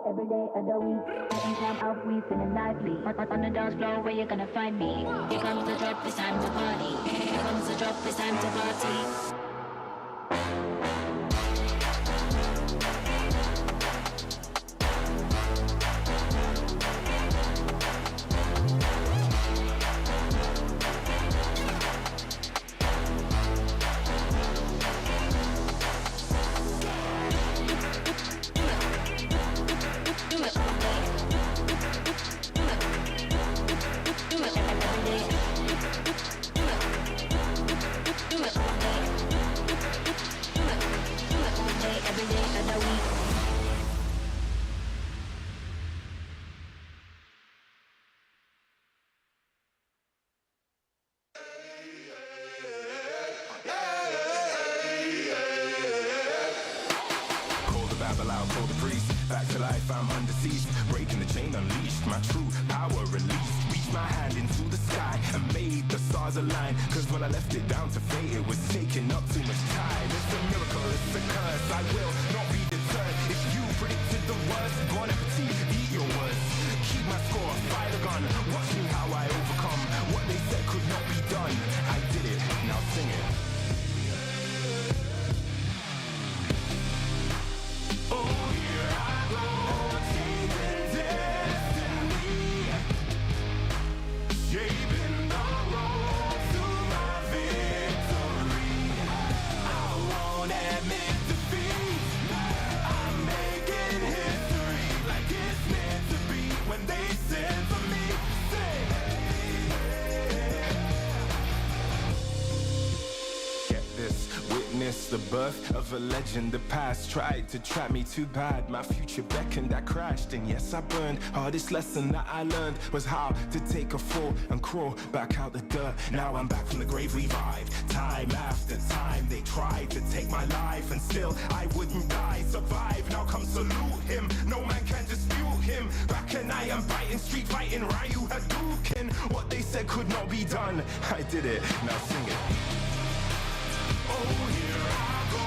Every day of the week, getting time out, we feeling lively. On the dance floor, where you gonna find me? Here comes the drop, it's time to party. Here comes the drop, it's time to party. Back to life, I'm undeceased. Breaking the chain, unleashed. My true power released. Reached my hand into the sky and made the stars align. Cause when I left it down to fate, it was taking up too much time. It's a miracle, it's a curse. I will not be deterred. If you predicted the worst, bon appetit, eat your words. Keep my score, fire the gun. Watch me how I overcome what they said could not be done. I did it, now sing it. Oh, here I go, changing destiny, shaping the road to my victory. I won't admit defeat. I'm making history like it's meant to be. When they send for me, get this, witness the birth of a legend. The past tried to trap me too bad. My future beckoned, I crashed, and yes, I burned. Hardest lesson that I learned was how to take a fall and crawl back out the dirt. Now I'm back from the grave, revived. Time after time, they tried to take my life, and still I wouldn't die. Survive, now come salute him. No man can dispute him. Back and I am biting, street fighting, Ryu Hadouken. What they said could not be done, I did it, now sing it. Oh, here I go,